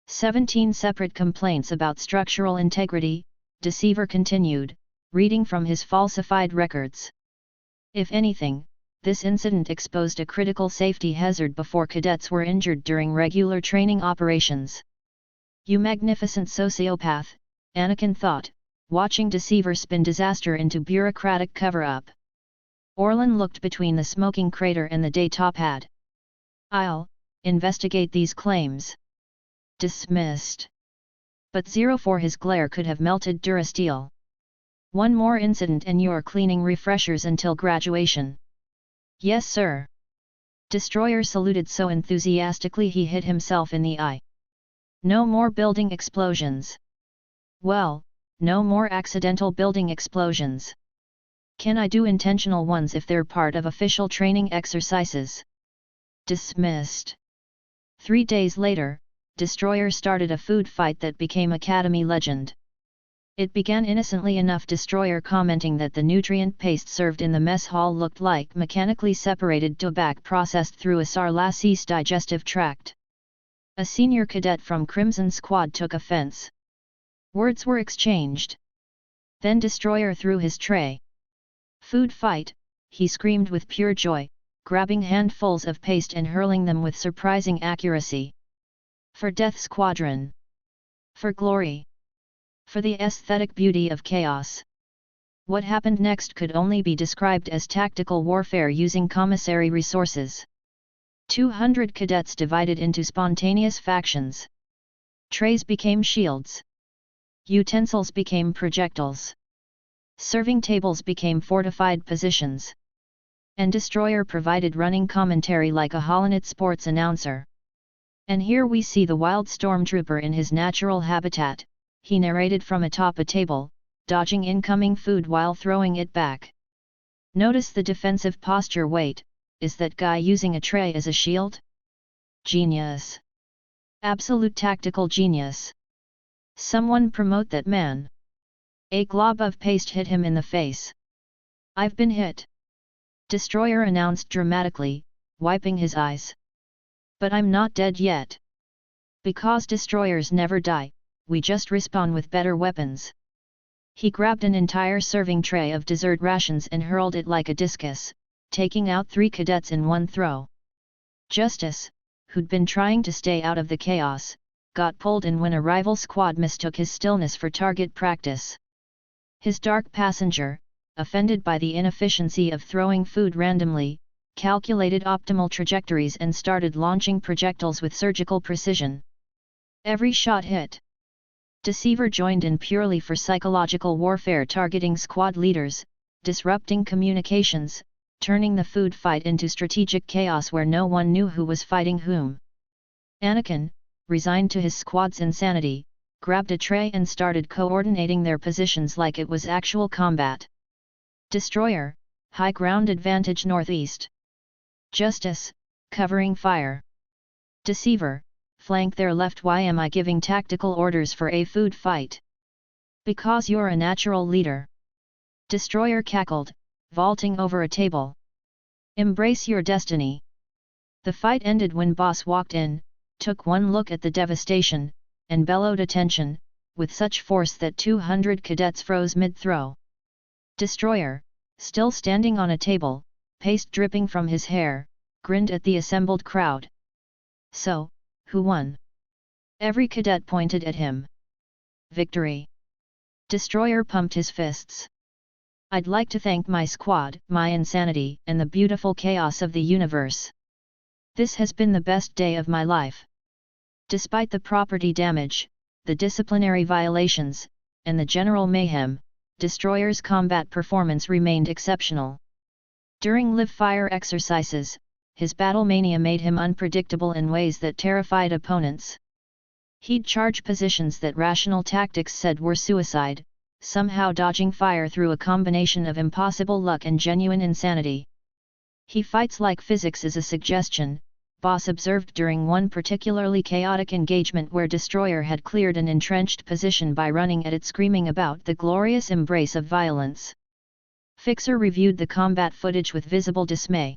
A: 17 separate complaints about structural integrity," Deceiver continued, reading from his falsified records. "If anything, this incident exposed a critical safety hazard before cadets were injured during regular training operations." "You magnificent sociopath," Anakin thought, watching Deceiver spin disaster into bureaucratic cover-up. Orlan looked between the smoking crater and the data pad. "I'll investigate these claims." Dismissed. But 04, his glare could have melted Durasteel. "One more incident and you're cleaning refreshers until graduation." "Yes sir." Destroyer saluted so enthusiastically he hit himself in the eye. "No more building explosions." "Well, no more accidental building explosions." Can I do intentional ones if they're part of official training exercises? Dismissed. 3 days later, Destroyer started a food fight that became Academy legend. It began innocently enough, Destroyer commenting that the nutrient paste served in the mess hall looked like mechanically separated tobacco processed through a Sarlassi's digestive tract. A senior cadet from Crimson Squad took offense. Words were exchanged. Then Destroyer threw his tray. Food fight, he screamed with pure joy, grabbing handfuls of paste and hurling them with surprising accuracy. For Death Squadron. For glory. For the aesthetic beauty of chaos. What happened next could only be described as tactical warfare using commissary resources. 200 cadets divided into spontaneous factions. Trays became shields. Utensils became projectiles. Serving tables became fortified positions. And Destroyer provided running commentary like a Holonet sports announcer. And here we see the wild stormtrooper in his natural habitat. He narrated from atop a table, dodging incoming food while throwing it back. Notice the defensive posture. Wait, is that guy using a tray as a shield? Genius. Absolute tactical genius. Someone promote that man. A glob of paste hit him in the face. I've been hit. Destroyer announced dramatically, wiping his eyes. But I'm not dead yet. Because destroyers never die, we just respawn with better weapons. He grabbed an entire serving tray of dessert rations and hurled it like a discus, taking out 3 cadets in one throw. Justice, who'd been trying to stay out of the chaos, got pulled in when a rival squad mistook his stillness for target practice. His dark passenger, offended by the inefficiency of throwing food randomly, calculated optimal trajectories and started launching projectiles with surgical precision. Every shot hit. Deceiver joined in purely for psychological warfare, targeting squad leaders, disrupting communications, turning the food fight into strategic chaos where no one knew who was fighting whom. Anakin, resigned to his squad's insanity, grabbed a tray and started coordinating their positions like it was actual combat. Destroyer, high ground advantage northeast. Justice, covering fire. Deceiver, flank their left. Why am I giving tactical orders for a food fight? Because you're a natural leader. Destroyer cackled, vaulting over a table. Embrace your destiny. The fight ended when Boss walked in, took one look at the devastation, and bellowed attention, with such force that 200 cadets froze mid-throw. Destroyer, still standing on a table, paste dripping from his hair, grinned at the assembled crowd. So, who won? Every cadet pointed at him. Victory. Destroyer pumped his fists. I'd like to thank my squad, my insanity, and the beautiful chaos of the universe. This has been the best day of my life. Despite the property damage, the disciplinary violations, and the general mayhem, Destroyer's combat performance remained exceptional. During live-fire exercises, his battle mania made him unpredictable in ways that terrified opponents. He'd charge positions that rational tactics said were suicide, somehow dodging fire through a combination of impossible luck and genuine insanity. He fights like physics is a suggestion, Boss observed during one particularly chaotic engagement where Destroyer had cleared an entrenched position by running at it, screaming about the glorious embrace of violence. Fixer reviewed the combat footage with visible dismay.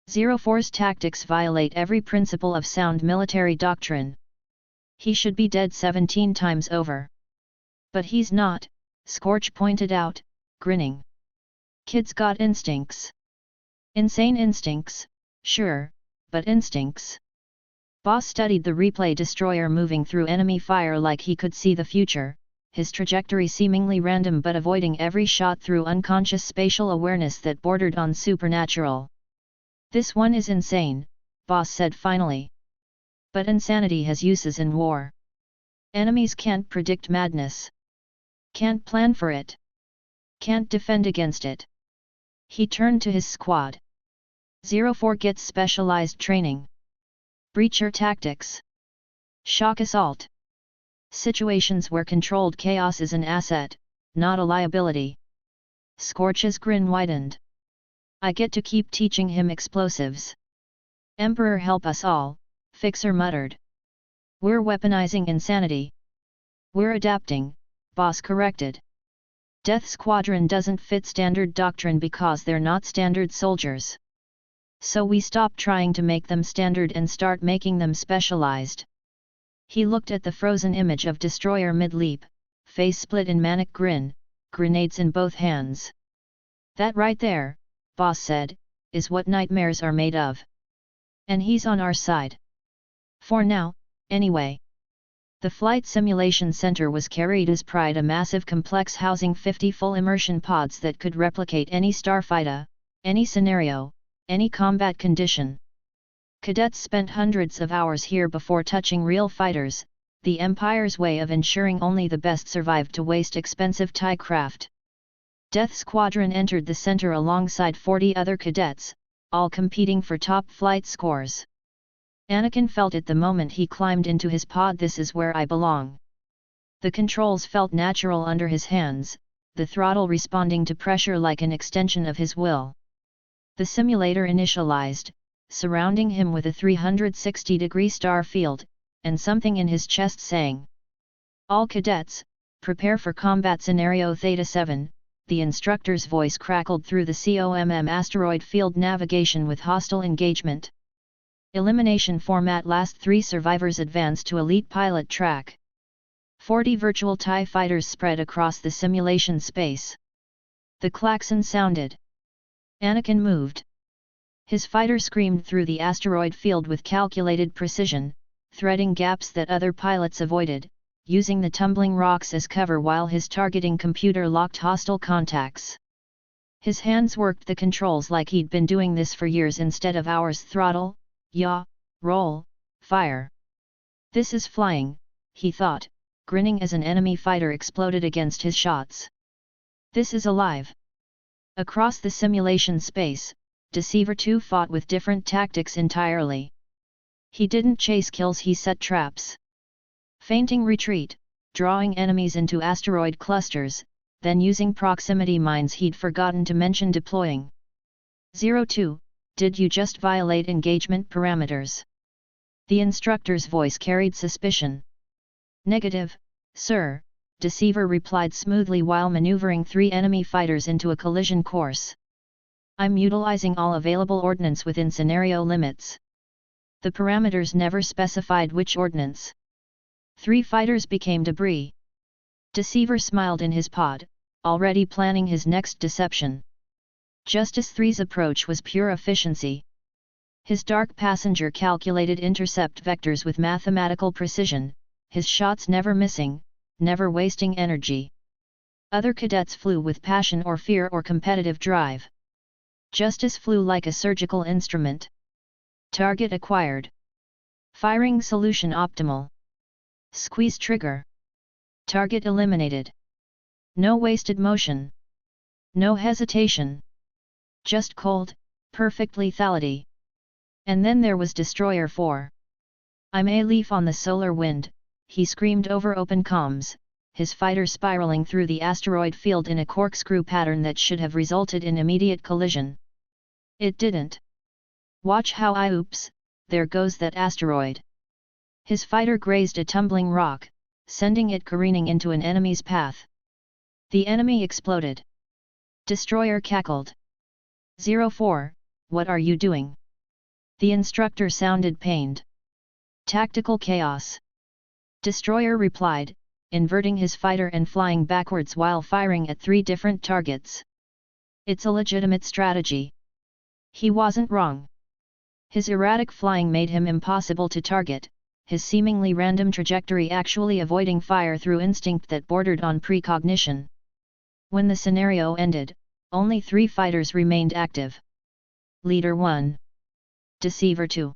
A: 04's tactics violate every principle of sound military doctrine. He should be dead 17 times over. But he's not, Scorch pointed out, grinning. Kids got instincts. Insane instincts, sure, but instincts. Boss studied the replay. Destroyer moving through enemy fire like he could see the future, his trajectory seemingly random but avoiding every shot through unconscious spatial awareness that bordered on supernatural. This one is insane, Boss said finally. But insanity has uses in war. Enemies can't predict madness. Can't plan for it. Can't defend against it. He turned to his squad. 04 gets specialized training. Breacher tactics. Shock assault. Situations where controlled chaos is an asset, not a liability. Scorch's grin widened. I get to keep teaching him explosives. Emperor help us all, Fixer muttered. We're weaponizing insanity. We're adapting, Boss corrected. Death Squadron doesn't fit standard doctrine because they're not standard soldiers. So we stop trying to make them standard and start making them specialized. He looked at the frozen image of Destroyer mid-leap, face split in manic grin, grenades in both hands. That right there, Boss said, is what nightmares are made of. And he's on our side. For now, anyway. The Flight Simulation Center was carried as pride, a massive complex housing 50 full immersion pods that could replicate any starfighter, any scenario, any combat condition. Cadets spent hundreds of hours here before touching real fighters, the Empire's way of ensuring only the best survived to waste expensive TIE craft. Death Squadron entered the center alongside 40 other cadets, all competing for top flight scores. Anakin felt it the moment he climbed into his pod. This is where I belong. The controls felt natural under his hands, the throttle responding to pressure like an extension of his will. The simulator initialized, surrounding him with a 360-degree star field, and something in his chest saying, "All cadets, prepare for combat scenario Theta 7, the instructor's voice crackled through the COMM asteroid field navigation with hostile engagement. Elimination format: last 3 survivors advance to elite pilot track. 40 virtual TIE fighters spread across the simulation space. The klaxon sounded. Anakin moved. His fighter screamed through the asteroid field with calculated precision, threading gaps that other pilots avoided, using the tumbling rocks as cover while his targeting computer locked hostile contacts. His hands worked the controls like he'd been doing this for years instead of hours. Throttle, yaw, roll, fire. This is flying, he thought, grinning as an enemy fighter exploded against his shots. This is alive. Across the simulation space, Deceiver 2 fought with different tactics entirely. He didn't chase kills, he set traps. Feinting retreat, drawing enemies into asteroid clusters, then using proximity mines he'd forgotten to mention deploying. 02, did you just violate engagement parameters? The instructor's voice carried suspicion. Negative, sir, Deceiver replied smoothly while maneuvering 3 enemy fighters into a collision course. I'm utilizing all available ordnance within scenario limits. The parameters never specified which ordnance. 3 fighters became debris. Deceiver smiled in his pod, already planning his next deception. Justice 3's approach was pure efficiency. His dark passenger calculated intercept vectors with mathematical precision, his shots never missing, never wasting energy. Other cadets flew with passion or fear or competitive drive. Justice flew like a surgical instrument. Target acquired. Firing solution optimal. Squeeze trigger. Target eliminated. No wasted motion. No hesitation. Just cold, perfect lethality. And then there was Destroyer 4. I'm a leaf on the solar wind, he screamed over open comms, his fighter spiraling through the asteroid field in a corkscrew pattern that should have resulted in immediate collision. It didn't. Watch how oops, there goes that asteroid. His fighter grazed a tumbling rock, sending it careening into an enemy's path. The enemy exploded. Destroyer cackled. 04, what are you doing? The instructor sounded pained. Tactical chaos. Destroyer replied, inverting his fighter and flying backwards while firing at 3 different targets. It's a legitimate strategy. He wasn't wrong. His erratic flying made him impossible to target, his seemingly random trajectory actually avoiding fire through instinct that bordered on precognition. When the scenario ended, only 3 fighters remained active. Leader 1. Deceiver 2.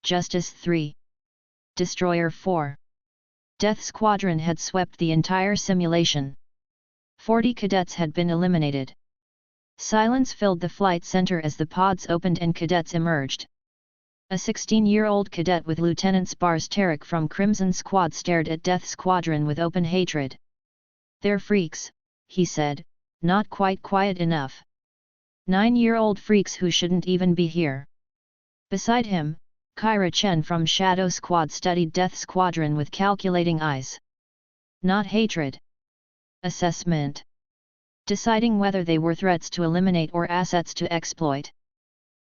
A: Justice 3. Destroyer 4. Death Squadron had swept the entire simulation. 40 cadets had been eliminated. Silence filled the flight center as the pods opened and cadets emerged. A 16-year-old cadet with Lieutenant Spars Tarek from Crimson Squad stared at Death Squadron with open hatred. "They're freaks," he said, not quite quiet enough. 9-year-old freaks who shouldn't even be here. Beside him, Kyra Chen from Shadow Squad studied Death Squadron with calculating eyes. Not hatred. Assessment. Deciding whether they were threats to eliminate or assets to exploit.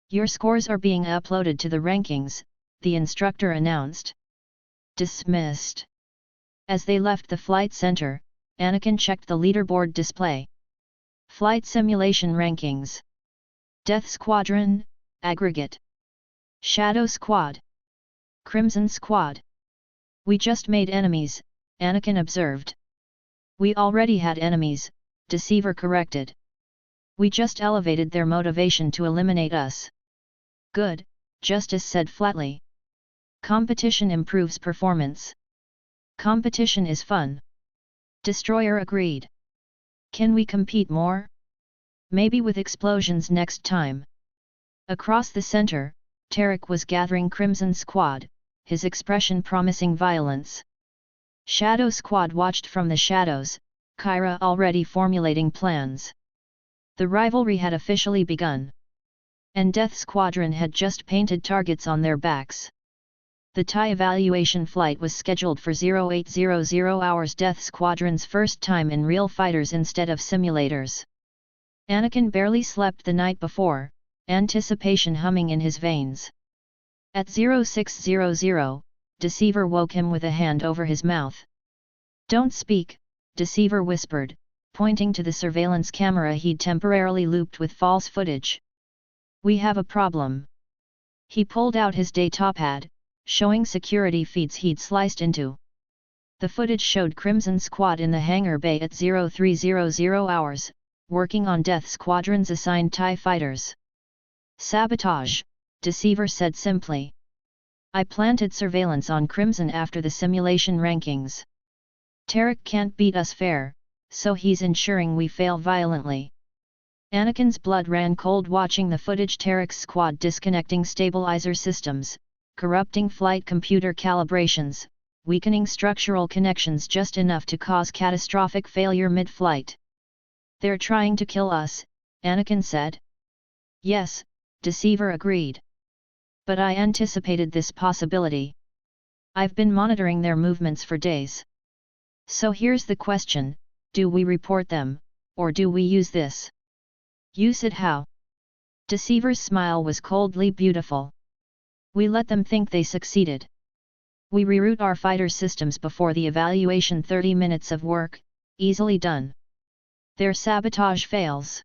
A: Your scores are being uploaded to the rankings, the instructor announced. Dismissed. As they left the flight center, Anakin checked the leaderboard display. Flight Simulation Rankings. Death Squadron, Aggregate. Shadow Squad. Crimson Squad. We just made enemies, Anakin observed. We already had enemies, Deceiver corrected. We just elevated their motivation to eliminate us. Good, Justice said flatly. Competition improves performance. Competition is fun. Destroyer agreed. Can we compete more? Maybe with explosions next time. Across the center, Tarek was gathering Crimson Squad, his expression promising violence. Shadow Squad watched from the shadows, Kyra already formulating plans. The rivalry had officially begun. And Death Squadron had just painted targets on their backs. The TIE evaluation flight was scheduled for 0800 hours, Death Squadron's first time in real fighters instead of simulators. Anakin barely slept the night before, anticipation humming in his veins. At 0600, Deceiver woke him with a hand over his mouth. Don't speak, Deceiver whispered, pointing to the surveillance camera he'd temporarily looped with false footage. We have a problem. He pulled out his datapad, showing security feeds he'd sliced into. The footage showed Crimson Squad in the hangar bay at 0300 hours, working on Death Squadron's assigned TIE fighters. Sabotage, Deceiver said simply. I planted surveillance on Crimson after the simulation rankings. Tarek can't beat us fair, so he's ensuring we fail violently. Anakin's blood ran cold watching the footage. Tarek's squad disconnecting stabilizer systems, corrupting flight computer calibrations, weakening structural connections just enough to cause catastrophic failure mid-flight. They're trying to kill us, Anakin said. Yes, Deceiver agreed. But I anticipated this possibility. I've been monitoring their movements for days. So here's the question, do we report them, or do we use this? Use it how? Deceiver's smile was coldly beautiful. We let them think they succeeded. We reroute our fighter systems before the evaluation. 30 minutes of work, easily done. Their sabotage fails.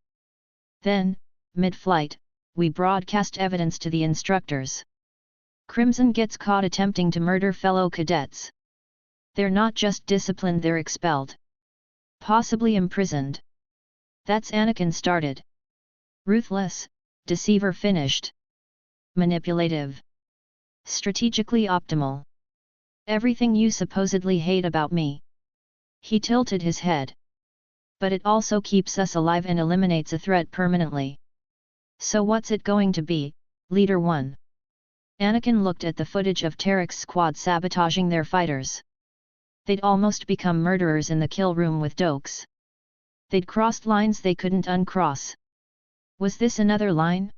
A: Then, mid-flight, we broadcast evidence to the instructors. Crimson gets caught attempting to murder fellow cadets. They're not just disciplined, they're expelled. Possibly imprisoned. That's Anakin started. Ruthless, Deceiver finished. Manipulative. Strategically optimal. Everything you supposedly hate about me. He tilted his head. But it also keeps us alive and eliminates a threat permanently. So what's it going to be, Leader 1? Anakin looked at the footage of Tarek's squad sabotaging their fighters. They'd almost become murderers in the kill room with Dokes. They'd crossed lines they couldn't uncross. Was this another line?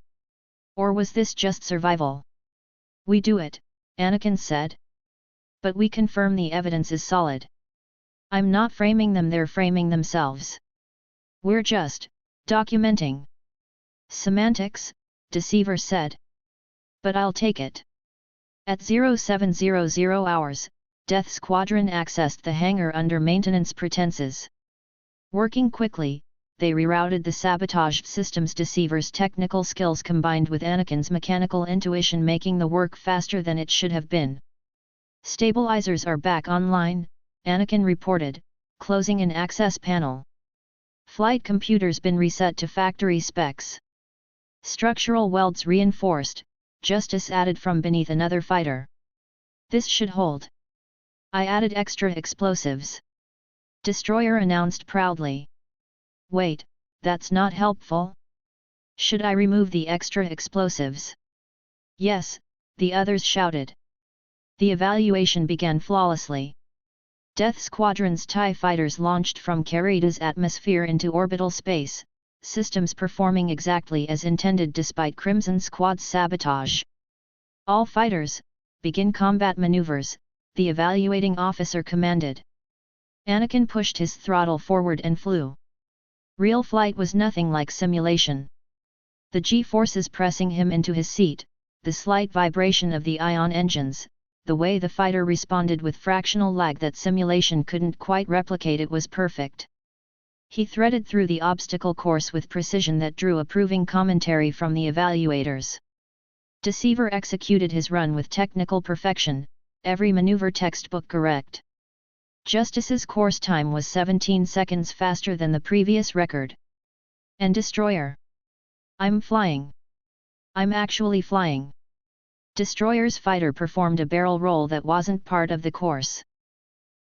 A: Or was this just survival? We do it, Anakin said. But we confirm the evidence is solid. I'm not framing them, they're framing themselves. We're just documenting. Semantics, Deceiver said. But I'll take it. At 0700 hours, Death Squadron accessed the hangar under maintenance pretenses. Working quickly, they rerouted the sabotaged systems. Deceiver's technical skills combined with Anakin's mechanical intuition making the work faster than it should have been. Stabilizers are back online, Anakin reported, closing an access panel. Flight computers been reset to factory specs. Structural welds reinforced, Justice added from beneath another fighter. This should hold. I added extra explosives. Destroyer announced proudly. Wait, that's not helpful. Should I remove the extra explosives? Yes, the others shouted. The evaluation began flawlessly. Death Squadron's TIE fighters launched from Carita's atmosphere into orbital space, systems performing exactly as intended despite Crimson Squad's sabotage. "All fighters, begin combat maneuvers," the evaluating officer commanded. Anakin pushed his throttle forward and flew. Real flight was nothing like simulation. The G-forces pressing him into his seat, the slight vibration of the ion engines, the way the fighter responded with fractional lag that simulation couldn't quite replicate, it was perfect. He threaded through the obstacle course with precision that drew approving commentary from the evaluators. Deceiver executed his run with technical perfection, every maneuver textbook correct. Justice's course time was 17 seconds faster than the previous record. And Destroyer. "I'm flying. I'm actually flying." Destroyer's fighter performed a barrel roll that wasn't part of the course.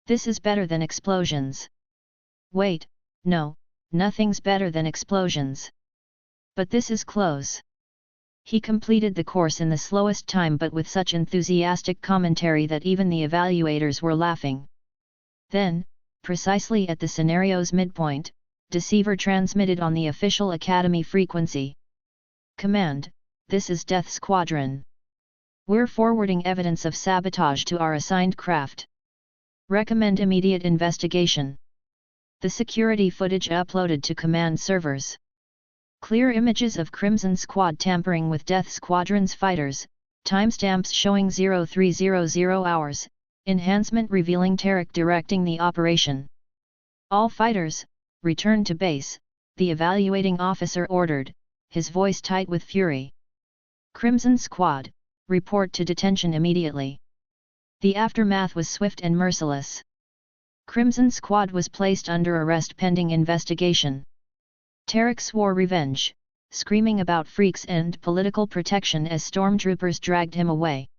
A: "This is better than explosions." "Wait, no, nothing's better than explosions. But this is close." He completed the course in the slowest time but with such enthusiastic commentary that even the evaluators were laughing. Then, precisely at the scenario's midpoint, Deceiver transmitted on the official Academy frequency. "Command, this is Death Squadron. We're forwarding evidence of sabotage to our assigned craft. Recommend immediate investigation." The security footage uploaded to command servers. Clear images of Crimson Squad tampering with Death Squadron's fighters, timestamps showing 0300 hours, enhancement revealing Tarek directing the operation. "All fighters, return to base," the evaluating officer ordered, his voice tight with fury. "Crimson Squad, report to detention immediately." The aftermath was swift and merciless. Crimson Squad was placed under arrest pending investigation. Tarek swore revenge, screaming about freaks and political protection as stormtroopers dragged him away.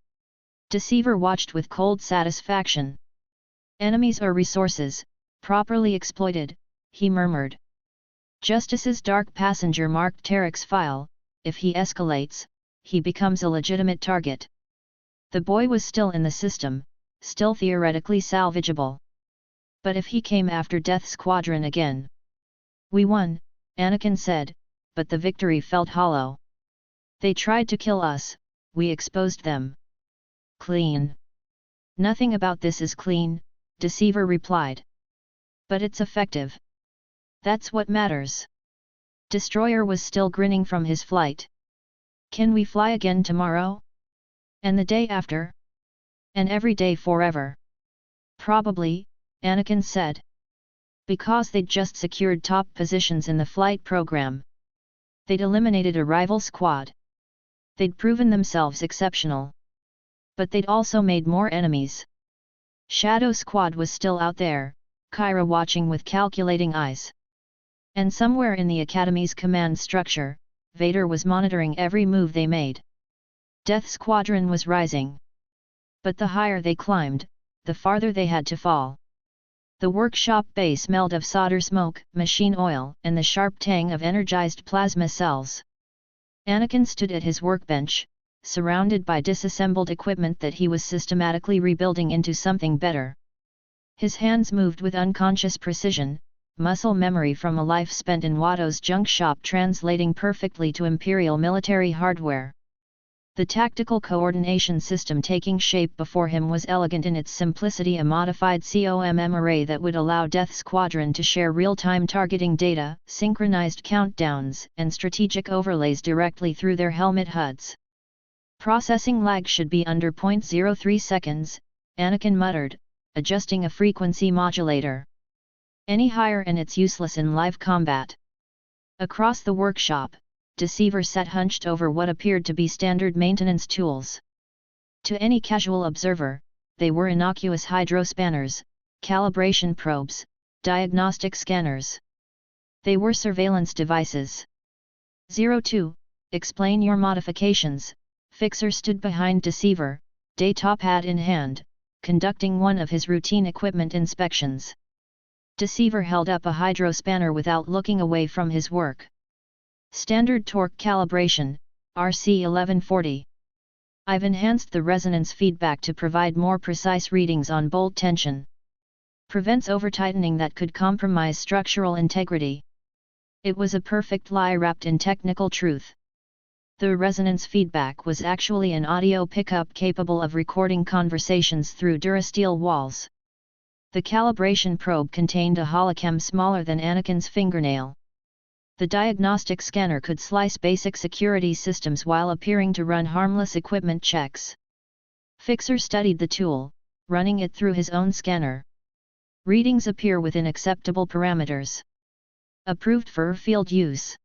A: Deceiver watched with cold satisfaction. "Enemies are resources, properly exploited," he murmured. Justice's dark passenger marked Tarek's file. If he escalates, he becomes a legitimate target. The boy was still in the system, still theoretically salvageable. But if he came after Death Squadron again? "We won," Anakin said, but the victory felt hollow. "They tried to kill us, we exposed them." "Clean." "Nothing about this is clean," Deceiver replied. "But it's effective. That's what matters." Destroyer was still grinning from his flight. "Can we fly again tomorrow? And the day after? And every day forever?" "Probably," Anakin said. "Because they'd just secured top positions in the flight program. They'd eliminated a rival squad. They'd proven themselves exceptional. But they'd also made more enemies. Shadow Squad was still out there, Kyra watching with calculating eyes. And somewhere in the Academy's command structure, Vader was monitoring every move they made. Death Squadron was rising. But the higher they climbed, the farther they had to fall. The workshop bay smelled of solder smoke, machine oil, and the sharp tang of energized plasma cells. Anakin stood at his workbench, surrounded by disassembled equipment that he was systematically rebuilding into something better. His hands moved with unconscious precision, muscle memory from a life spent in Watto's junk shop translating perfectly to Imperial military hardware. The tactical coordination system taking shape before him was elegant in its simplicity, a modified COMM array that would allow Death Squadron to share real-time targeting data, synchronized countdowns, and strategic overlays directly through their helmet HUDs. "Processing lag should be under 0.03 seconds, Anakin muttered, adjusting a frequency modulator. "Any higher and it's useless in live combat." Across the workshop, Deceiver sat hunched over what appeared to be standard maintenance tools. To any casual observer, they were innocuous hydrospanners, calibration probes, diagnostic scanners. They were surveillance devices. 02, explain your modifications. Fixer stood behind Deceiver, data pad in hand, conducting one of his routine equipment inspections. Deceiver held up a hydrospanner without looking away from his work. "Standard torque calibration, RC 1140. I've enhanced the resonance feedback to provide more precise readings on bolt tension." Prevents over-tightening that could compromise structural integrity. It was a perfect lie wrapped in technical truth. The resonance feedback was actually an audio pickup capable of recording conversations through durasteel walls. The calibration probe contained a holochem smaller than Anakin's fingernail. The diagnostic scanner could slice basic security systems while appearing to run harmless equipment checks. Fixer studied the tool, running it through his own scanner. Readings appear within acceptable parameters. Approved for field use.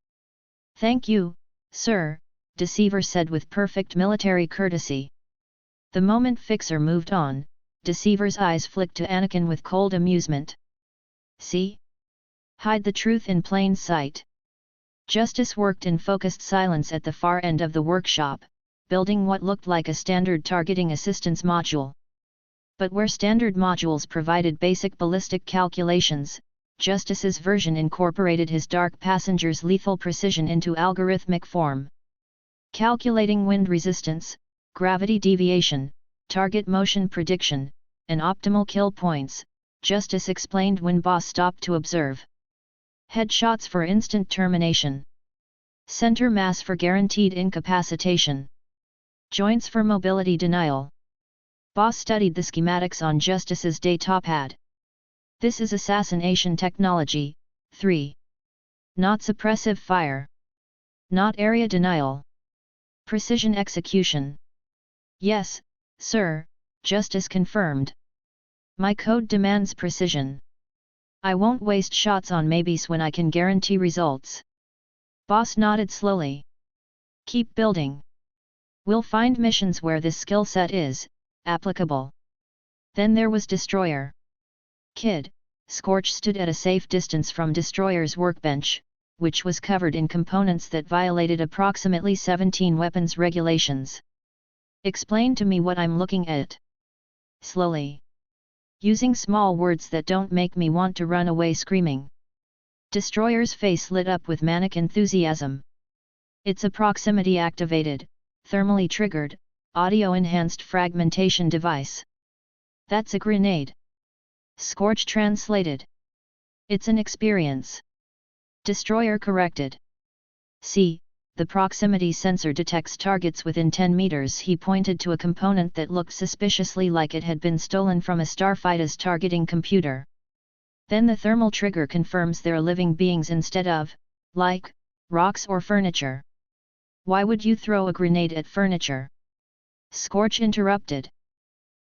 A: "Thank you, sir," Deceiver said with perfect military courtesy. The moment Fixer moved on, Deceiver's eyes flicked to Anakin with cold amusement. "See? Hide the truth in plain sight." Justice worked in focused silence at the far end of the workshop, building what looked like a standard targeting assistance module. But where standard modules provided basic ballistic calculations, Justice's version incorporated his dark passenger's lethal precision into algorithmic form. Calculating wind resistance, gravity deviation, target motion prediction, and optimal kill points, Justice explained when Boss stopped to observe. Headshots for instant termination. Center mass for guaranteed incapacitation. Joints for mobility denial. Boss studied the schematics on Justice's datapad. "This is assassination technology, 3. Not suppressive fire. Not area denial. Precision execution." "Yes, sir," Justice confirmed. "My code demands precision. I won't waste shots on maybes when I can guarantee results." Boss nodded slowly. "Keep building. We'll find missions where this skill set is applicable." Then there was Destroyer. Kid, Scorch stood at a safe distance from Destroyer's workbench, which was covered in components that violated approximately 17 weapons regulations. "Explain to me what I'm looking at." Slowly. "Using small words that don't make me want to run away screaming." Destroyer's face lit up with manic enthusiasm. "It's a proximity-activated, thermally triggered, audio-enhanced fragmentation device." "That's a grenade." Scorch translated. "It's an experience." Destroyer corrected. "See, the proximity sensor detects targets within 10 meters." He pointed to a component that looked suspiciously like it had been stolen from a starfighter's targeting computer. "Then the thermal trigger confirms they're living beings instead of, like, rocks or furniture." "Why would you throw a grenade at furniture?" Scorch interrupted.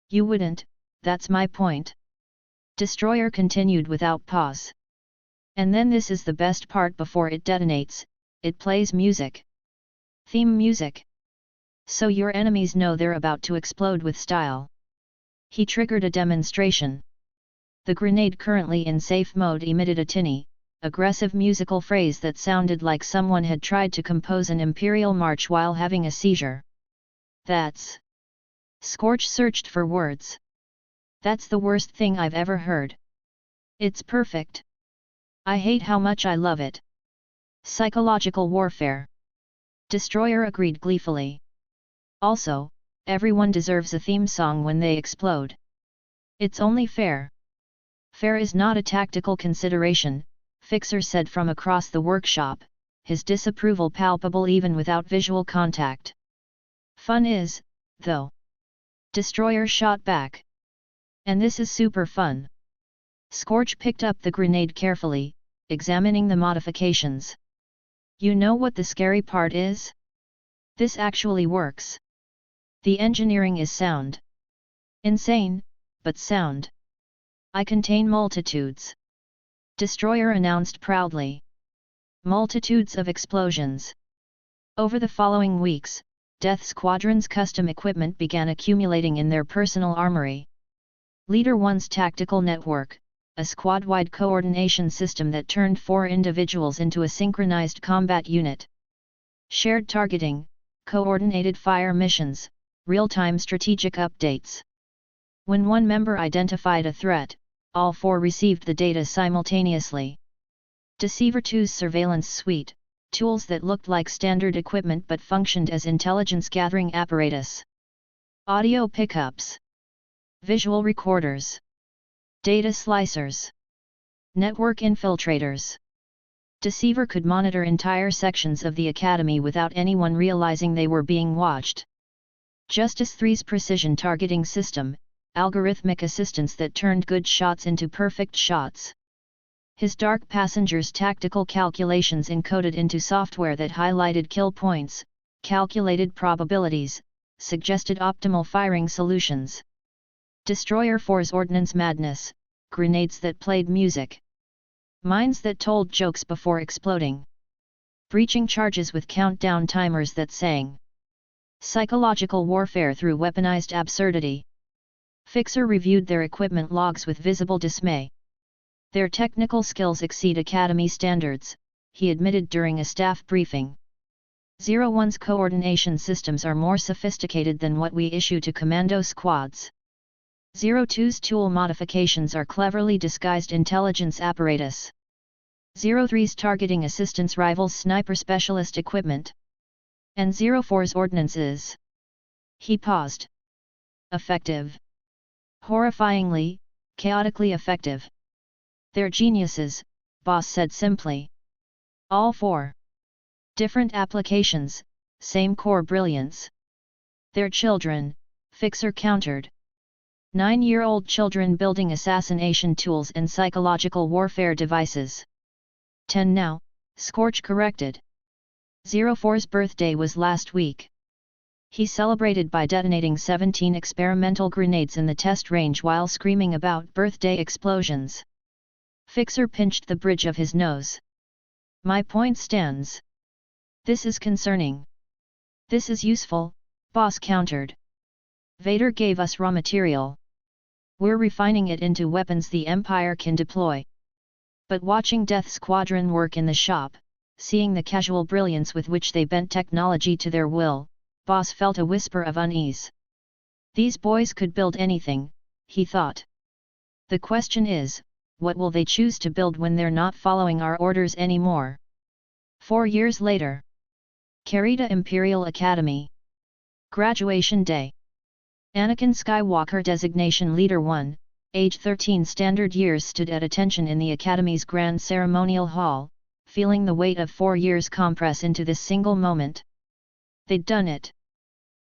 A: "You wouldn't, that's my point." Destroyer continued without pause. "And then this is the best part: before it detonates, it plays music. Theme music. So your enemies know they're about to explode with style." He triggered a demonstration. The grenade, currently in safe mode, emitted a tinny, aggressive musical phrase that sounded like someone had tried to compose an imperial march while having a seizure. "That's..." Scorch searched for words. "That's the worst thing I've ever heard. It's perfect. I hate how much I love it." "Psychological warfare." Destroyer agreed gleefully. "Also, everyone deserves a theme song when they explode. It's only fair." "Fair is not a tactical consideration," Fixer said from across the workshop, his disapproval palpable even without visual contact. "Fun is, though." Destroyer shot back. "And this is super fun." Scorch picked up the grenade carefully, examining the modifications. "You know what the scary part is? This actually works. The engineering is sound. Insane, but sound. I contain multitudes." Destroyer announced proudly. "Multitudes of explosions." Over the following weeks, Death Squadron's custom equipment began accumulating in their personal armory. Leader 1's Tactical Network, a squad-wide coordination system that turned 4 individuals into a synchronized combat unit. Shared targeting, coordinated fire missions, real-time strategic updates. When one member identified a threat, all 4 received the data simultaneously. Deceiver 2's surveillance suite, tools that looked like standard equipment but functioned as intelligence-gathering apparatus. Audio pickups. Visual recorders. Data slicers. Network infiltrators. Deceiver could monitor entire sections of the academy without anyone realizing they were being watched. Justice 3's precision targeting system, algorithmic assistance that turned good shots into perfect shots. His dark passenger's tactical calculations encoded into software that highlighted kill points, calculated probabilities, suggested optimal firing solutions. Destroyer 4's ordnance madness, grenades that played music. Mines that told jokes before exploding. Breaching charges with countdown timers that sang. Psychological warfare through weaponized absurdity. Fixer reviewed their equipment logs with visible dismay. Their technical skills exceed academy standards, he admitted during a staff briefing. 01's coordination systems are more sophisticated than what we issue to commando squads. 02's tool modifications are cleverly disguised intelligence apparatus. 03's targeting assistance rivals sniper specialist equipment. And 04's ordnance is. He paused. Effective. Horrifyingly, chaotically effective. They're geniuses, Boss said simply. All four. Different applications, same core brilliance. They're children, Fixer countered. 9-year-old children building assassination tools and psychological warfare devices. 10 now, Scorch corrected. 04's birthday was last week. He celebrated by detonating 17 experimental grenades in the test range while screaming about birthday explosions. Fixer pinched the bridge of his nose. My point stands. This is concerning. This is useful, Boss countered. Vader gave us raw material. We're refining it into weapons the Empire can deploy. But watching Death Squadron work in the shop, seeing the casual brilliance with which they bent technology to their will, Boss felt a whisper of unease. These boys could build anything, he thought. The question is, what will they choose to build when they're not following our orders anymore? 4 years later. Carita Imperial Academy. Graduation Day. Anakin Skywalker Designation Leader 1, age 13 standard years stood at attention in the Academy's Grand Ceremonial Hall, feeling the weight of 4 years compress into this single moment. They'd done it.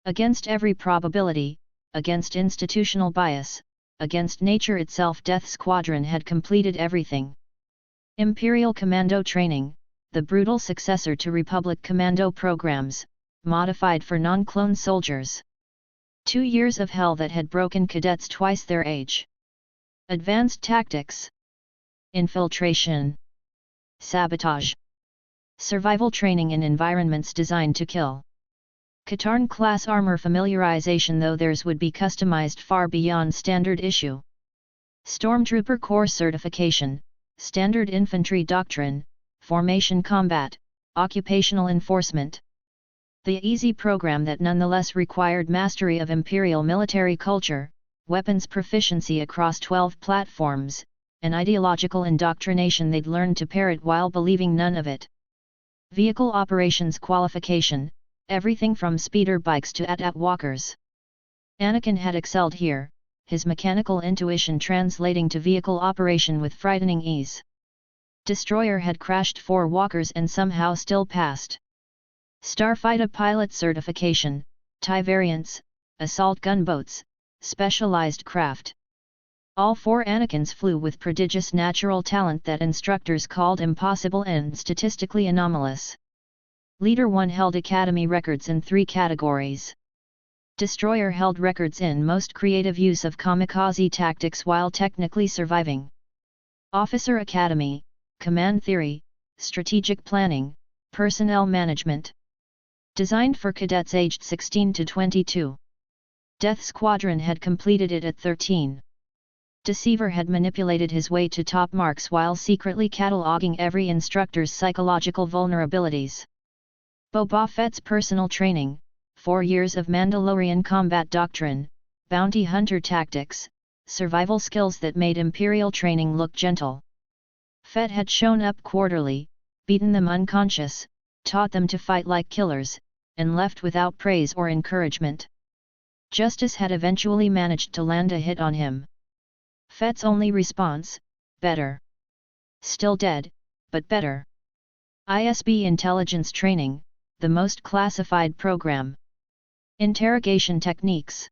A: Against every probability, against institutional bias, against nature itself, Death Squadron had completed everything. Imperial Commando training, the brutal successor to Republic Commando programs, modified for non-clone soldiers. 2 years of hell that had broken cadets twice their age. Advanced tactics. Infiltration. Sabotage. Survival training in environments designed to kill. Katarn-class armor familiarization, though theirs would be customized far beyond standard issue. Stormtrooper Corps certification, standard infantry doctrine, formation combat, occupational enforcement. The easy program that nonetheless required mastery of Imperial military culture, weapons proficiency across 12 platforms, and ideological indoctrination they'd learned to parrot while believing none of it. Vehicle operations qualification, everything from speeder bikes to AT-AT walkers. Anakin had excelled here, his mechanical intuition translating to vehicle operation with frightening ease. Destroyer had crashed 4 walkers and somehow still passed. Starfighter pilot certification, TIE variants, assault gunboats, specialized craft. All 4 Anakins flew with prodigious natural talent that instructors called impossible and statistically anomalous. Leader 1 held Academy records in 3 categories. Destroyer held records in most creative use of kamikaze tactics while technically surviving. Officer Academy, Command Theory, Strategic Planning, Personnel Management. Designed for cadets aged 16 to 22. Death Squadron had completed it at 13. Deceiver had manipulated his way to top marks while secretly cataloging every instructor's psychological vulnerabilities. Boba Fett's personal training, 4 years of Mandalorian combat doctrine, bounty hunter tactics, survival skills that made Imperial training look gentle. Fett had shown up quarterly, beaten them unconscious, taught them to fight like killers, and left without praise or encouragement. Justice had eventually managed to land a hit on him. Fett's only response, better. Still dead, but better. ISB intelligence training, the most classified program. Interrogation techniques.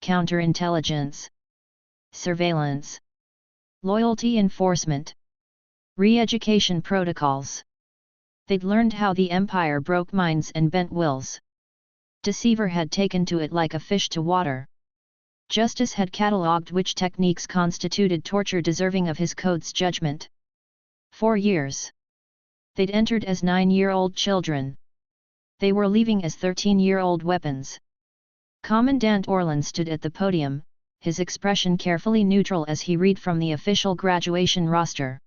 A: Counterintelligence. Surveillance. Loyalty enforcement. Re-education protocols. They'd learned how the Empire broke minds and bent wills. Deceiver had taken to it like a fish to water. Justice had catalogued which techniques constituted torture deserving of his code's judgment. 4 years. They'd entered as 9-year-old children. They were leaving as 13-year-old weapons. Commandant Orlan stood at the podium, his expression carefully neutral as he read from the official graduation roster.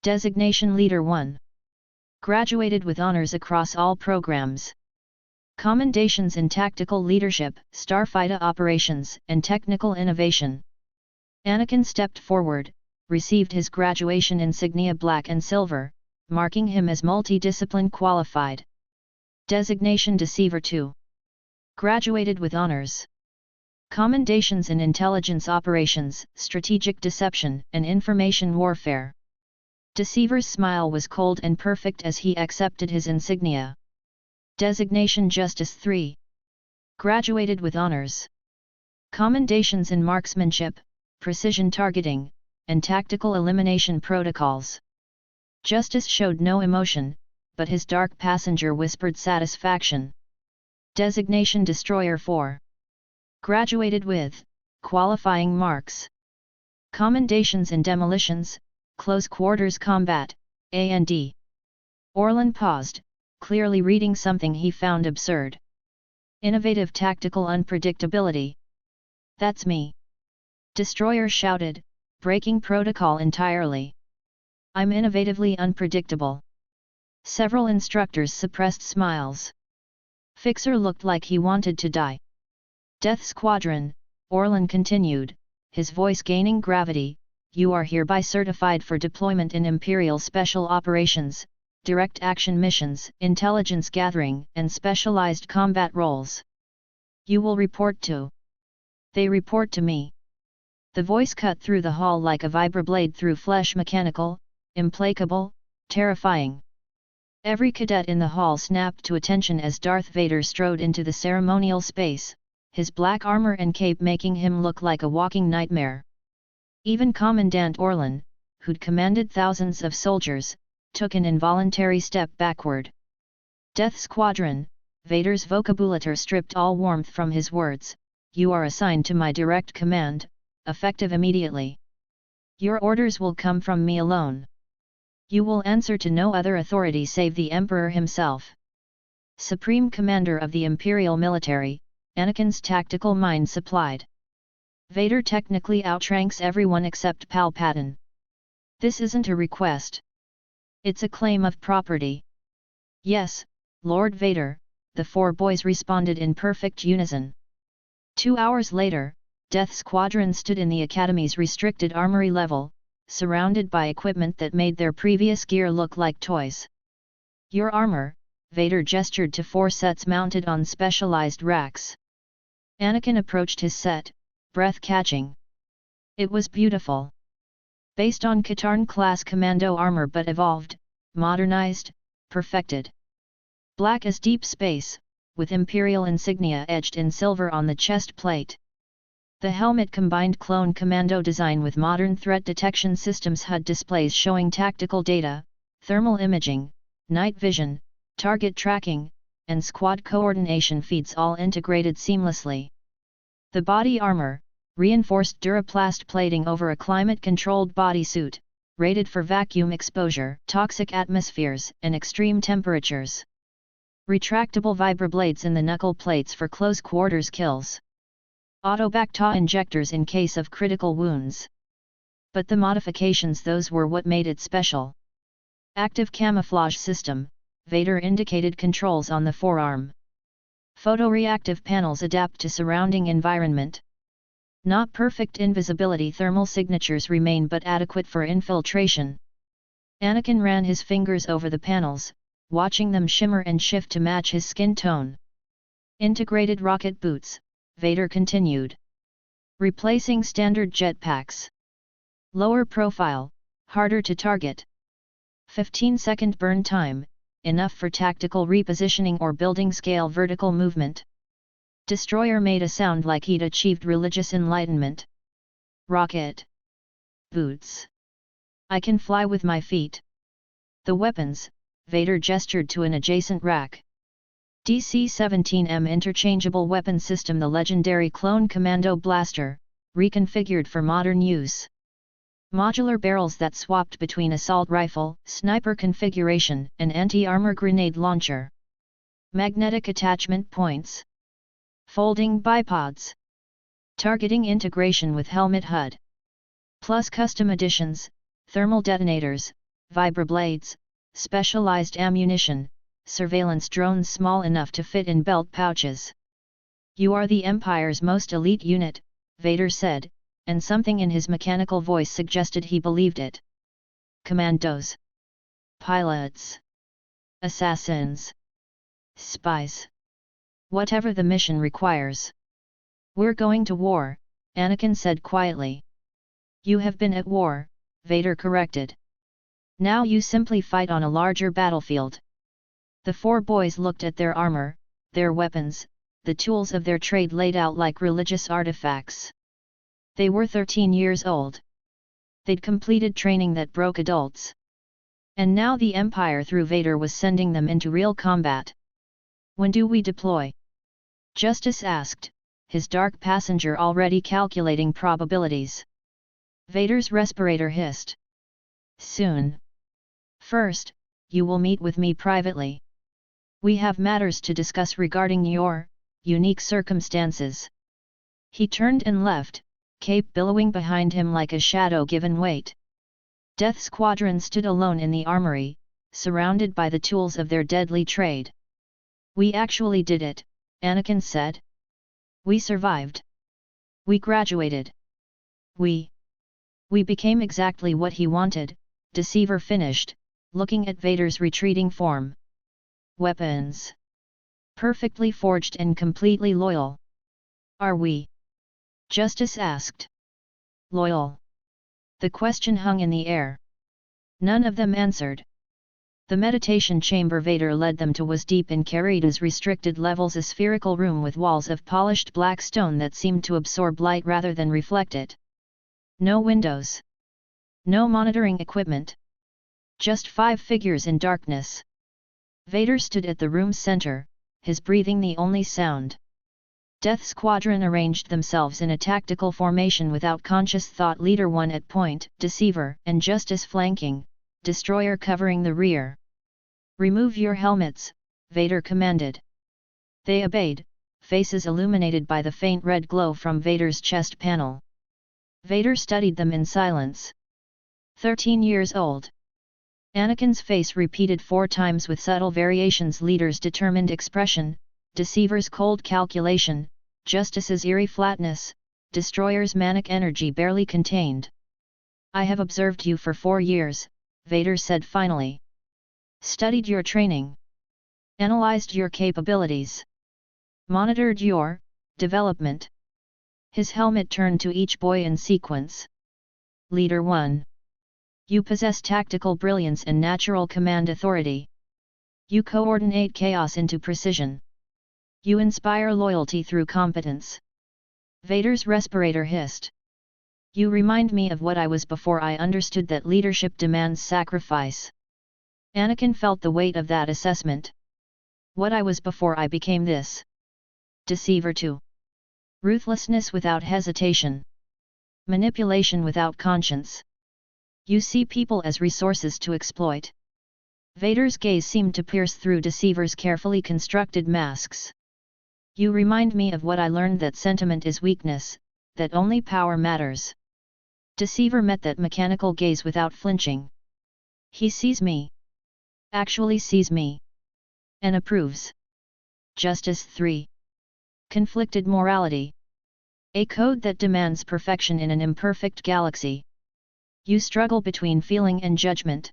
A: Designation Leader 1. Graduated with honors across all programs. Commendations in Tactical Leadership, Starfighter Operations, and Technical Innovation. Anakin stepped forward, received his graduation insignia black and silver, marking him as multidiscipline qualified. Designation Deceiver 2. Graduated with honors. Commendations in Intelligence Operations, Strategic Deception, and Information Warfare. Deceiver's smile was cold and perfect as he accepted his insignia. Designation Justice 3. Graduated with honors. Commendations in Marksmanship, Precision Targeting, and Tactical Elimination Protocols. Justice showed no emotion, but his dark passenger whispered satisfaction. Designation Destroyer 4. Graduated with qualifying marks. Commendations in Demolitions, Close Quarters Combat, A&D. Orlan paused, clearly reading something he found absurd. Innovative Tactical Unpredictability. That's me. Destroyer shouted, breaking protocol entirely. I'm innovatively unpredictable. Several instructors suppressed smiles. Fixer looked like he wanted to die. Death Squadron, Orlan continued, his voice gaining gravity, you are hereby certified for deployment in Imperial Special Operations, Direct Action Missions, Intelligence Gathering, and Specialized Combat Roles. You will report to. They report to me. The voice cut through the hall like a vibroblade through flesh, mechanical, implacable, terrifying. Every cadet in the hall snapped to attention as Darth Vader strode into the ceremonial space, his black armor and cape making him look like a walking nightmare. Even Commandant Orlan, who'd commanded thousands of soldiers, took an involuntary step backward. Death Squadron, Vader's vocabulature stripped all warmth from his words, you are assigned to my direct command, effective immediately. Your orders will come from me alone. You will answer to no other authority save the Emperor himself. Supreme Commander of the Imperial Military, Anakin's tactical mind supplied. Vader technically outranks everyone except Palpatine. This isn't a request. It's a claim of property. Yes, Lord Vader, the 4 boys responded in perfect unison. 2 hours later, Death Squadron stood in the Academy's restricted armory level, surrounded by equipment that made their previous gear look like toys. Your armor, Vader gestured to 4 sets mounted on specialized racks. Anakin approached his set, breath-catching. It was beautiful. Based on Katarn-class commando armor but evolved, modernized, perfected. Black as deep space, with Imperial insignia etched in silver on the chest plate. The helmet combined clone commando design with modern threat detection systems HUD displays showing tactical data, thermal imaging, night vision, target tracking, and squad coordination feeds all integrated seamlessly. The body armor, reinforced Duraplast plating over a climate-controlled bodysuit, rated for vacuum exposure, toxic atmospheres, and extreme temperatures. Retractable vibroblades in the knuckle plates for close quarters kills. Autobacta injectors in case of critical wounds. But the modifications, those were what made it special. Active camouflage system, Vader indicated controls on the forearm. Photoreactive panels adapt to surrounding environment. Not perfect invisibility, thermal signatures remain but adequate for infiltration. Anakin ran his fingers over the panels, watching them shimmer and shift to match his skin tone. Integrated rocket boots, Vader continued. Replacing standard jetpacks. Lower profile, harder to target. 15-second burn time, enough for tactical repositioning or building scale vertical movement. Destroyer made a sound like he'd achieved religious enlightenment. Rocket. Boots. I can fly with my feet. The weapons, Vader gestured to an adjacent rack. DC-17M interchangeable weapon system, the legendary clone commando blaster, reconfigured for modern use. Modular barrels that swapped between assault rifle, sniper configuration, and anti-armor grenade launcher. Magnetic attachment points. Folding bipods. Targeting integration with helmet HUD. Plus custom additions, thermal detonators, vibroblades, specialized ammunition, surveillance drones small enough to fit in belt pouches. You are the Empire's most elite unit, Vader said, and something in his mechanical voice suggested he believed it. Commandos. Pilots. Assassins. Spies. Whatever the mission requires. We're going to war, Anakin said quietly. You have been at war, Vader corrected. Now you simply fight on a larger battlefield. The four boys looked at their armor, their weapons, the tools of their trade laid out like religious artifacts. They were 13 years old. They'd completed training that broke adults. And now the Empire through Vader was sending them into real combat. When do we deploy? Justice asked, his dark passenger already calculating probabilities. Vader's respirator hissed. Soon. First, you will meet with me privately. We have matters to discuss regarding your unique circumstances. He turned and left, cape billowing behind him like a shadow given weight. Death Squadron stood alone in the armory, surrounded by the tools of their deadly trade. We actually did it, Anakin said. We survived. We graduated. We became exactly what he wanted, Deceiver finished, looking at Vader's retreating form. Weapons. Perfectly forged and completely loyal. Are we? Justice asked. Loyal. The question hung in the air. None of them answered. The meditation chamber Vader led them to was deep in Carrida's restricted levels, a spherical room with walls of polished black stone that seemed to absorb light rather than reflect it. No windows. No monitoring equipment. Just 5 figures in darkness. Vader stood at the room's center, his breathing the only sound. Death Squadron arranged themselves in a tactical formation without conscious thought, Leader 1 at point, Deceiver and Justice flanking, Destroyer covering the rear. Remove your helmets, Vader commanded. They obeyed, faces illuminated by the faint red glow from Vader's chest panel. Vader studied them in silence. 13 years old. Anakin's face repeated 4 times with subtle variations, Leader's determined expression, Deceiver's cold calculation, Justice's eerie flatness, Destroyer's manic energy barely contained. I have observed you for 4 years, Vader said finally. Studied your training. Analyzed your capabilities. Monitored your development. His helmet turned to each boy in sequence. Leader 1. You possess tactical brilliance and natural command authority. You coordinate chaos into precision. You inspire loyalty through competence. Vader's respirator hissed. You remind me of what I was before I understood that leadership demands sacrifice. Anakin felt the weight of that assessment. What I was before I became this. Deceiver 2. Ruthlessness without hesitation. Manipulation without conscience. You see people as resources to exploit. Vader's gaze seemed to pierce through Deceiver's carefully constructed masks. You remind me of what I learned, that sentiment is weakness, that only power matters. Deceiver met that mechanical gaze without flinching. He sees me. Actually sees me. And approves. Justice 3. Conflicted morality. A code that demands perfection in an imperfect galaxy. You struggle between feeling and judgment.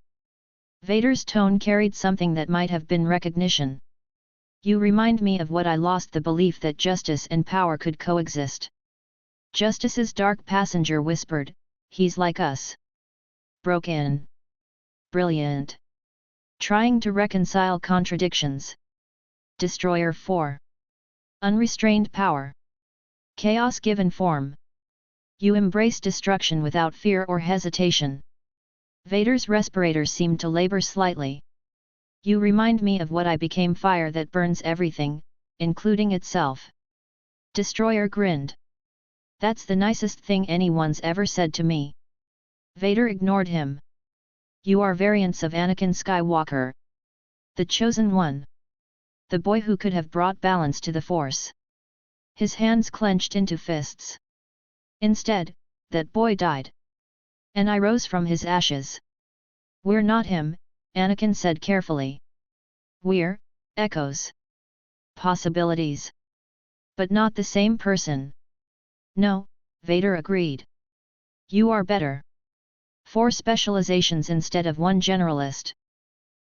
A: Vader's tone carried something that might have been recognition. You remind me of what I lost, the belief that justice and power could coexist. Justice's dark passenger whispered, he's like us. Broken. Brilliant. Trying to reconcile contradictions. Destroyer 4. Unrestrained power. Chaos given form. You embrace destruction without fear or hesitation. Vader's respirator seemed to labor slightly. You remind me of what I became, fire that burns everything, including itself. Destroyer grinned. That's the nicest thing anyone's ever said to me. Vader ignored him. You are variants of Anakin Skywalker. The Chosen One. The boy who could have brought balance to the Force. His hands clenched into fists. Instead, that boy died. And I rose from his ashes. We're not him, Anakin said carefully. We're echoes. Possibilities. But not the same person. No, Vader agreed. You are better. 4 specializations instead of 1 generalist.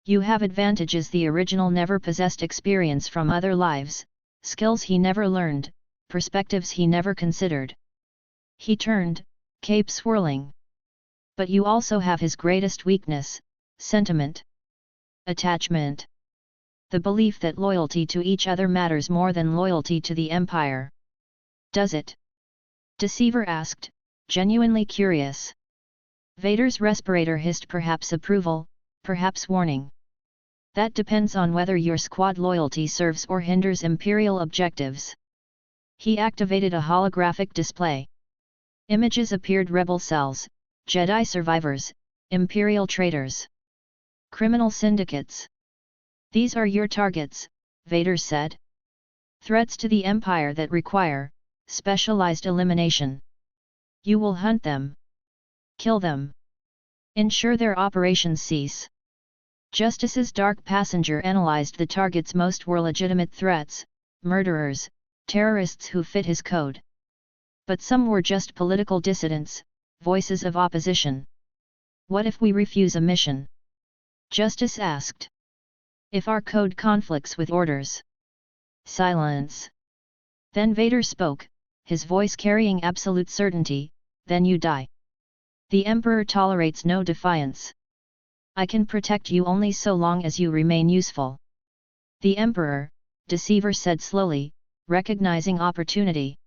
A: You have advantages the original never possessed: experience from other lives, skills he never learned, perspectives he never considered. He turned, cape swirling. But you also have his greatest weakness, sentiment. Attachment. The belief that loyalty to each other matters more than loyalty to the Empire. Does it? Deceiver asked, genuinely curious. Vader's respirator hissed, perhaps approval, perhaps warning. That depends on whether your squad loyalty serves or hinders Imperial objectives. He activated a holographic display. Images appeared: rebel cells, Jedi survivors, Imperial traitors, criminal syndicates. These are your targets, Vader said. Threats to the Empire that require specialized elimination. You will hunt them. Kill them. Ensure their operations cease. Justice's dark passenger analyzed the targets. Most were legitimate threats, murderers, terrorists who fit his code. But some were just political dissidents, voices of opposition. What if we refuse a mission? Justice asked. If our code conflicts with orders? Silence. Then Vader spoke, his voice carrying absolute certainty, then you die. The Emperor tolerates no defiance. I can protect you only so long as you remain useful. The Emperor, Deceiver said slowly, recognizing opportunity.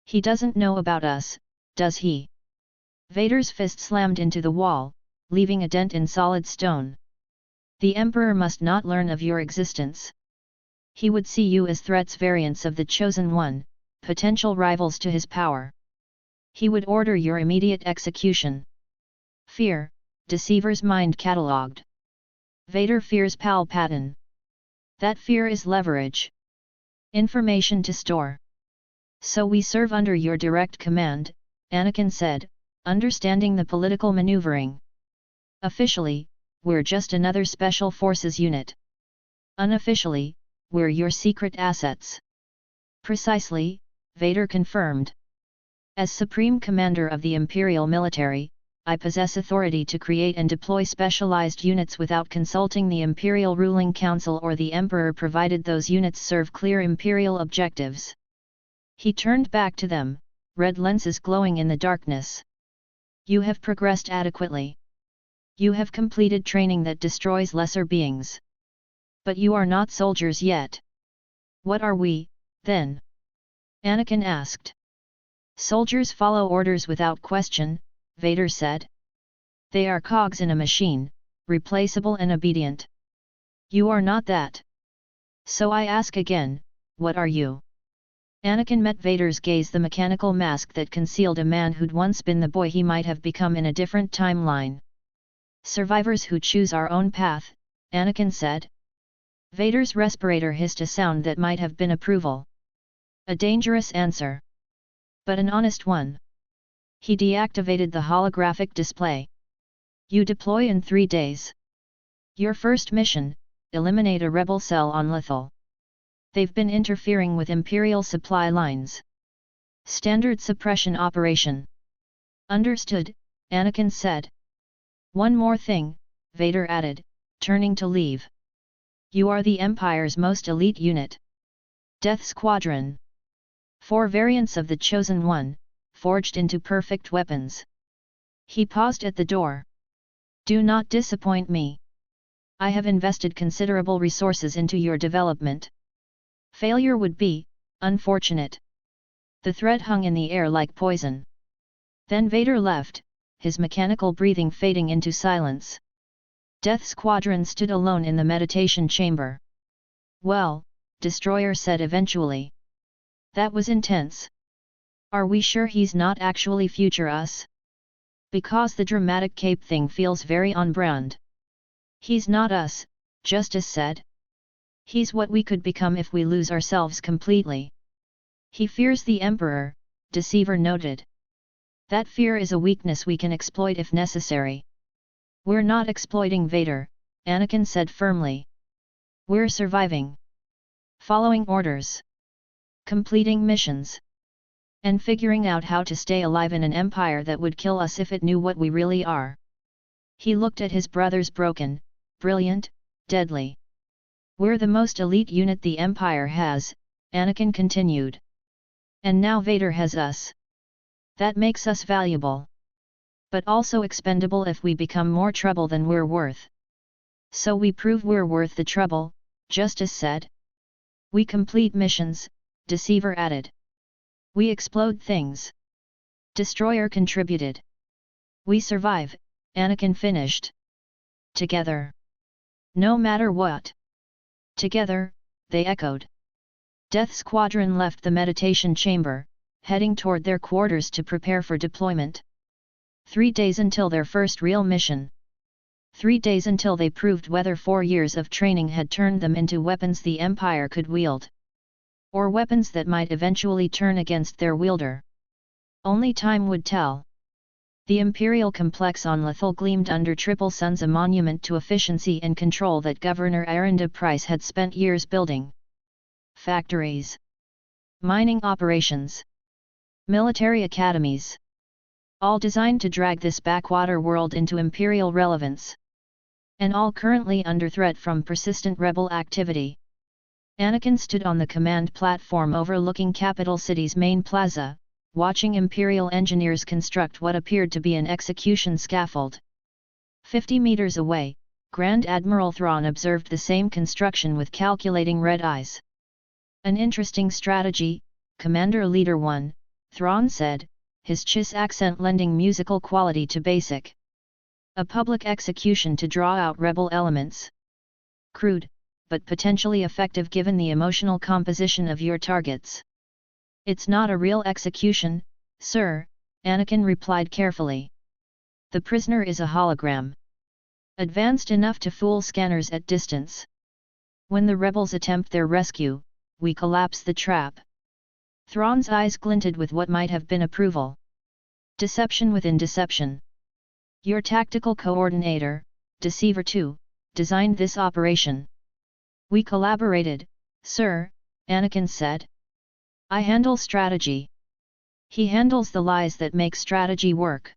A: He doesn't know about us, does he? Vader's fist slammed into the wall, leaving a dent in solid stone. The Emperor must not learn of your existence. He would see you as threats, variants of the Chosen One, potential rivals to his power. He would order your immediate execution. Fear, Deceiver's mind catalogued. Vader fears Palpatine. That fear is leverage. Information to store. So we serve under your direct command, Anakin said, understanding the political maneuvering. Officially, we're just another special forces unit. Unofficially, we're your secret assets. Precisely, Vader confirmed. As Supreme Commander of the Imperial military, I possess authority to create and deploy specialized units without consulting the Imperial Ruling Council or the Emperor, provided those units serve clear Imperial objectives. He turned back to them, red lenses glowing in the darkness. You have progressed adequately. You have completed training that destroys lesser beings. But you are not soldiers yet. What are we, then? Anakin asked. Soldiers follow orders without question, Vader said. They are cogs in a machine, replaceable and obedient. You are not that. So I ask again, what are you? Anakin met Vader's gaze, the mechanical mask that concealed a man who'd once been the boy he might have become in a different timeline. Survivors who choose our own path, Anakin said. Vader's respirator hissed a sound that might have been approval. A dangerous answer. But an honest one. He deactivated the holographic display. You deploy in 3 days. Your first mission, eliminate a rebel cell on Lethal. They've been interfering with Imperial supply lines. Standard suppression operation. Understood, Anakin said. One more thing, Vader added, turning to leave. You are the Empire's most elite unit. Death Squadron. 4 variants of the Chosen One, forged into perfect weapons. He paused at the door. Do not disappoint me. I have invested considerable resources into your development. Failure would be unfortunate. The threat hung in the air like poison. Then Vader left, his mechanical breathing fading into silence. Death Squadron stood alone in the meditation chamber. Well, Destroyer said eventually. That was intense. Are we sure he's not actually future us? Because the dramatic cape thing feels very on brand. He's not us, Justice said. He's what we could become if we lose ourselves completely. He fears the Emperor, Deceiver noted. That fear is a weakness we can exploit if necessary. We're not exploiting Vader, Anakin said firmly. We're surviving. Following orders. Completing missions. And figuring out how to stay alive in an empire that would kill us if it knew what we really are. He looked at his brothers. Broken, brilliant, deadly. We're the most elite unit the Empire has, Anakin continued. And now Vader has us. That makes us valuable. But also expendable if we become more trouble than we're worth. So we prove we're worth the trouble, Justice said. We complete missions, Deceiver added. We explode things. Destroyer contributed. We survive, Anakin finished. Together. No matter what. Together, they echoed. Death Squadron left the meditation chamber, heading toward their quarters to prepare for deployment. 3 days until their first real mission. 3 days until they proved whether 4 years of training had turned them into weapons the Empire could wield. Or weapons that might eventually turn against their wielder. Only time would tell. The Imperial complex on Lethal gleamed under Triple Suns, a monument to efficiency and control that Governor Aranda Price had spent years building. Factories. Mining operations. Military academies. All designed to drag this backwater world into Imperial relevance. And all currently under threat from persistent rebel activity. Anakin stood on the command platform overlooking Capital City's main plaza, watching Imperial engineers construct what appeared to be an execution scaffold. 50 meters away, Grand Admiral Thrawn observed the same construction with calculating red eyes. An interesting strategy, Commander Leader 1, Thrawn said, his Chiss accent lending musical quality to basic. A public execution to draw out rebel elements. Crude, but potentially effective given the emotional composition of your targets. It's not a real execution, sir, Anakin replied carefully. The prisoner is a hologram. Advanced enough to fool scanners at distance. When the rebels attempt their rescue, we collapse the trap. Thrawn's eyes glinted with what might have been approval. Deception within deception. Your tactical coordinator, Deceiver 2, designed this operation. We collaborated, sir, Anakin said. I handle strategy. He handles the lies that make strategy work.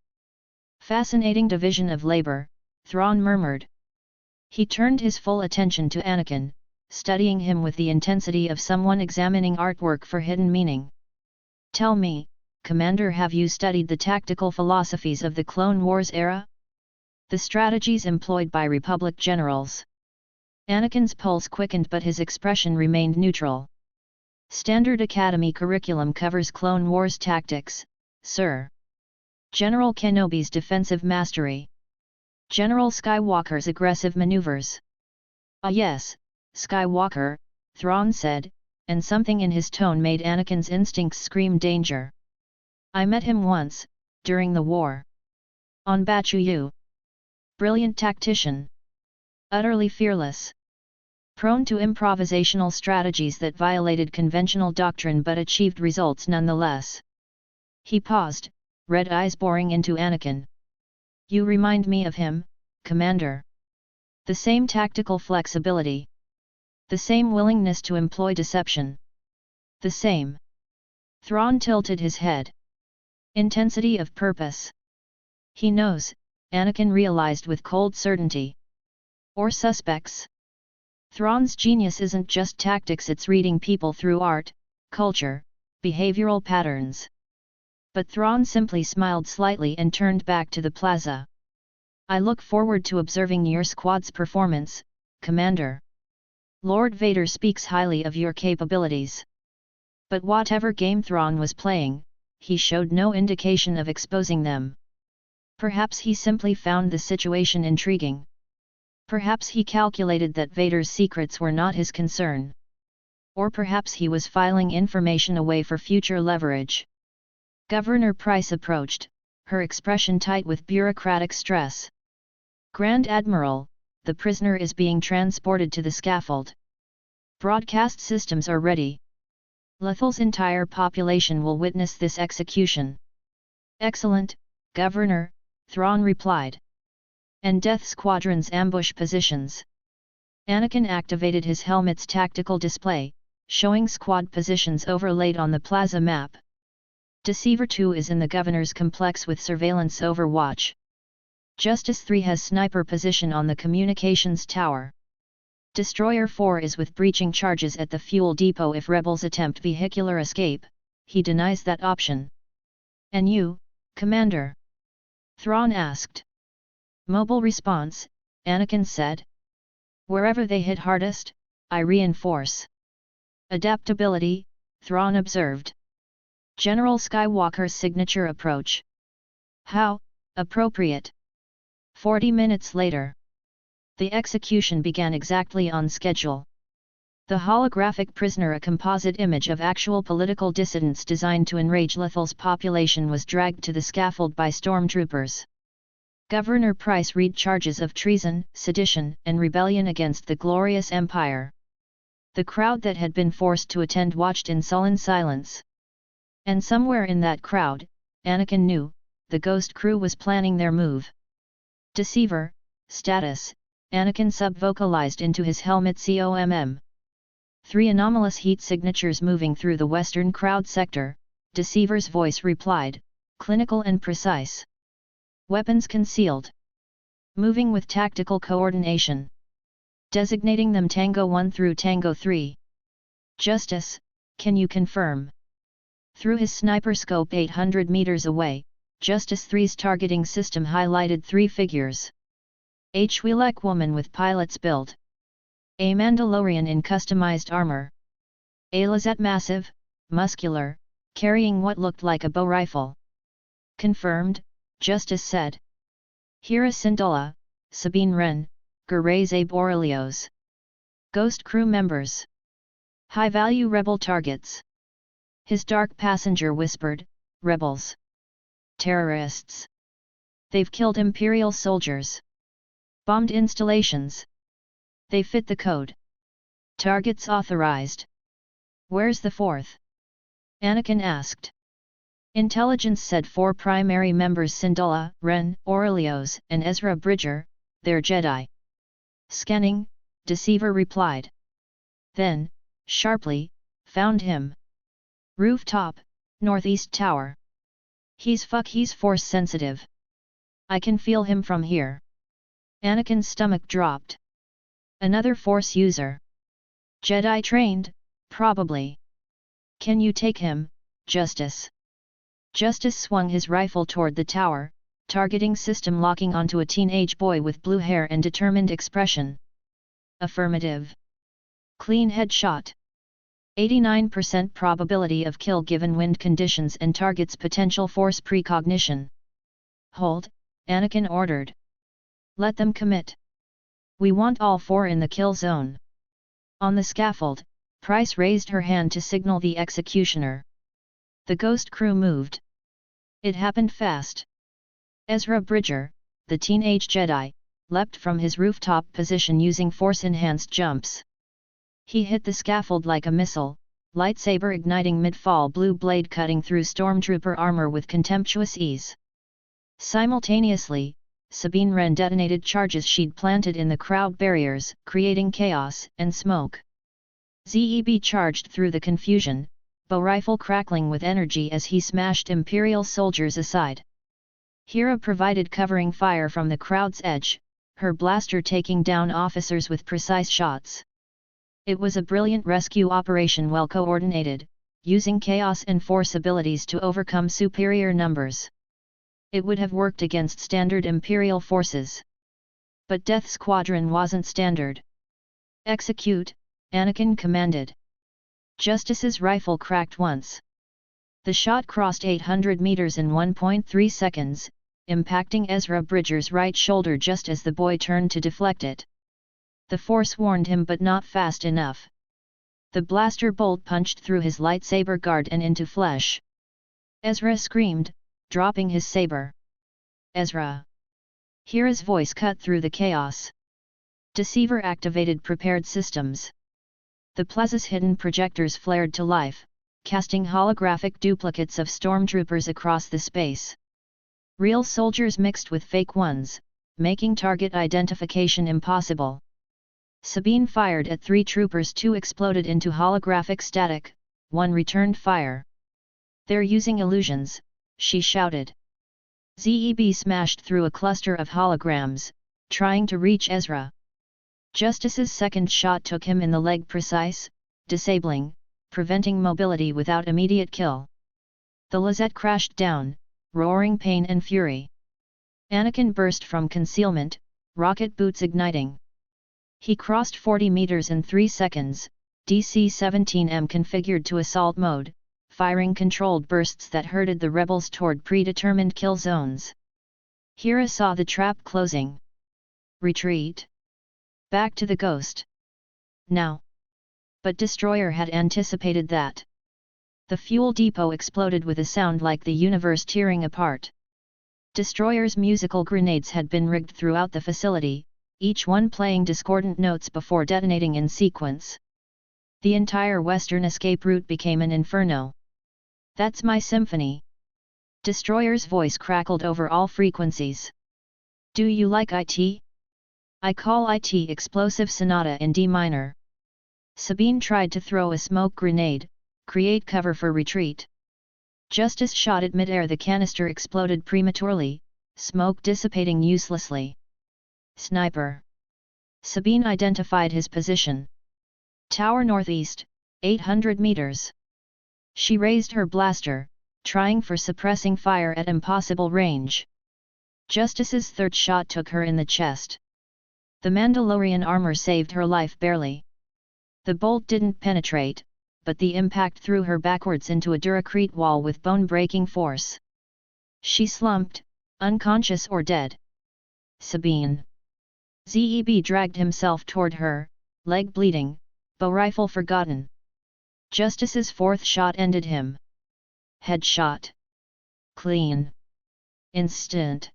A: Fascinating division of labor, Thrawn murmured. He turned his full attention to Anakin, studying him with the intensity of someone examining artwork for hidden meaning. Tell me, Commander, have you studied the tactical philosophies of the Clone Wars era? The strategies employed by Republic generals? Anakin's pulse quickened but his expression remained neutral. Standard Academy curriculum covers Clone Wars tactics, sir. General Kenobi's defensive mastery. General Skywalker's aggressive maneuvers. Ah yes, Skywalker, Thrawn said, and something in his tone made Anakin's instincts scream danger. I met him once, during the war. On Batuu. Brilliant tactician. Utterly fearless. Prone to improvisational strategies that violated conventional doctrine but achieved results nonetheless. He paused, red eyes boring into Anakin. You remind me of him, Commander. The same tactical flexibility. The same willingness to employ deception. The same. Thrawn tilted his head. Intensity of purpose. He knows, Anakin realized with cold certainty. Or suspects. Thrawn's genius isn't just tactics, it's reading people through art, culture, behavioral patterns. But Thrawn simply smiled slightly and turned back to the plaza. I look forward to observing your squad's performance, Commander. Lord Vader speaks highly of your capabilities. But whatever game Thrawn was playing, he showed no indication of exposing them. Perhaps he simply found the situation intriguing. Perhaps he calculated that Vader's secrets were not his concern. Or perhaps he was filing information away for future leverage. Governor Price approached, her expression tight with bureaucratic stress. Grand Admiral, the prisoner is being transported to the scaffold. Broadcast systems are ready. Lethal's entire population will witness this execution. Excellent, Governor, Thrawn replied. And Death Squadron's ambush positions. Anakin activated his helmet's tactical display, showing squad positions overlaid on the plaza map. Deceiver 2 is in the Governor's complex with surveillance overwatch. Justice 3 has sniper position on the communications tower. Destroyer 4 is with breaching charges at the fuel depot if rebels attempt vehicular escape, he denies that option. And you, Commander? Thrawn asked. Mobile response, Anakin said. Wherever they hit hardest, I reinforce. Adaptability, Thrawn observed. General Skywalker's signature approach. How appropriate. 40 minutes later. The execution began exactly on schedule. The holographic prisoner, a composite image of actual political dissidents designed to enrage Lethal's population, was dragged to the scaffold by stormtroopers. Governor Price read charges of treason, sedition, and rebellion against the glorious Empire. The crowd that had been forced to attend watched in sullen silence. And somewhere in that crowd, Anakin knew, the Ghost Crew was planning their move. Deceiver, status, Anakin sub-vocalized into his helmet COMM. 3 anomalous heat signatures moving through the western crowd sector, Deceiver's voice replied, clinical and precise. Weapons concealed. Moving with tactical coordination. Designating them Tango 1 through Tango 3. Justice, can you confirm? Through his sniper scope 800 meters away, Justice 3's targeting system highlighted 3 figures. A Twi'lek woman with pilot's build. A Mandalorian in customized armor. A Lazette massive, muscular, carrying what looked like a bow rifle. Confirmed, Justice said. Hera Syndulla, Sabine Wren, Gervais Abe Aurelios. Ghost Crew members. High-value rebel targets. His dark passenger whispered, rebels. Terrorists. They've killed Imperial soldiers. Bombed installations. They fit the code. Targets authorized. Where's the 4th? Anakin asked. Intelligence said 4 primary members, Syndulla, Wren, Aurelios, and Ezra Bridger, they're Jedi. Scanning, Deceiver replied. Then, sharply, found him. Rooftop, northeast tower. He's force sensitive. I can feel him from here. Anakin's stomach dropped. Another force user. Jedi trained, probably. Can you take him, Justice? Justice swung his rifle toward the tower, targeting system locking onto a teenage boy with blue hair and determined expression. Affirmative. Clean headshot. 89% probability of kill given wind conditions and target's potential force precognition. Hold, Anakin ordered. Let them commit. We want all 4 in the kill zone. On the scaffold, Price raised her hand to signal the executioner. The Ghost Crew moved. It happened fast. Ezra Bridger, the teenage Jedi, leapt from his rooftop position using force-enhanced jumps. He hit the scaffold like a missile, lightsaber igniting mid-fall, blue blade cutting through stormtrooper armor with contemptuous ease. Simultaneously, Sabine Wren detonated charges she'd planted in the crowd barriers, creating chaos and smoke. Zeb charged through the confusion, bow rifle crackling with energy as he smashed Imperial soldiers aside. Hera provided covering fire from the crowd's edge, her blaster taking down officers with precise shots. It was a brilliant rescue operation, well coordinated, using chaos and force abilities to overcome superior numbers. It would have worked against standard Imperial forces. But Death Squadron wasn't standard. "Execute," Anakin commanded. Justice's rifle cracked once. The shot crossed 800 meters in 1.3 seconds, impacting Ezra Bridger's right shoulder just as the boy turned to deflect it. The Force warned him, but not fast enough. The blaster bolt punched through his lightsaber guard and into flesh. Ezra screamed, dropping his saber. "Ezra!" Hera's voice cut through the chaos. Deceiver activated prepared systems. The plaza's hidden projectors flared to life, casting holographic duplicates of stormtroopers across the space. Real soldiers mixed with fake ones, making target identification impossible. Sabine fired at 3 troopers. 2 exploded into holographic static, 1 returned fire. "They're using illusions," she shouted. Zeb smashed through a cluster of holograms, trying to reach Ezra. Justice's second shot took him in the leg precise, disabling, preventing mobility without immediate kill. The Lazette crashed down, roaring pain and fury. Anakin burst from concealment, rocket boots igniting. He crossed 40 meters in 3 seconds, DC-17M configured to assault mode, firing controlled bursts that herded the rebels toward predetermined kill zones. Hera saw the trap closing. Retreat. Back to the Ghost. Now. But Destroyer had anticipated that. The fuel depot exploded with a sound like the universe tearing apart. Destroyer's musical grenades had been rigged throughout the facility, each one playing discordant notes before detonating in sequence. The entire western escape route became an inferno. "That's my symphony." Destroyer's voice crackled over all frequencies. "Do you like it? I call it Explosive Sonata in D minor." Sabine tried to throw a smoke grenade, create cover for retreat. Justice shot it mid-air. The canister exploded prematurely, smoke dissipating uselessly. "Sniper." Sabine identified his position. "Tower northeast, 800 meters." She raised her blaster, trying for suppressing fire at impossible range. Justice's third shot took her in the chest. The Mandalorian armor saved her life barely. The bolt didn't penetrate, but the impact threw her backwards into a Duracrete wall with bone-breaking force. She slumped, unconscious or dead. "Sabine." Zeb dragged himself toward her, leg bleeding, bow rifle forgotten. Justice's fourth shot ended him. Headshot. Clean. Instant.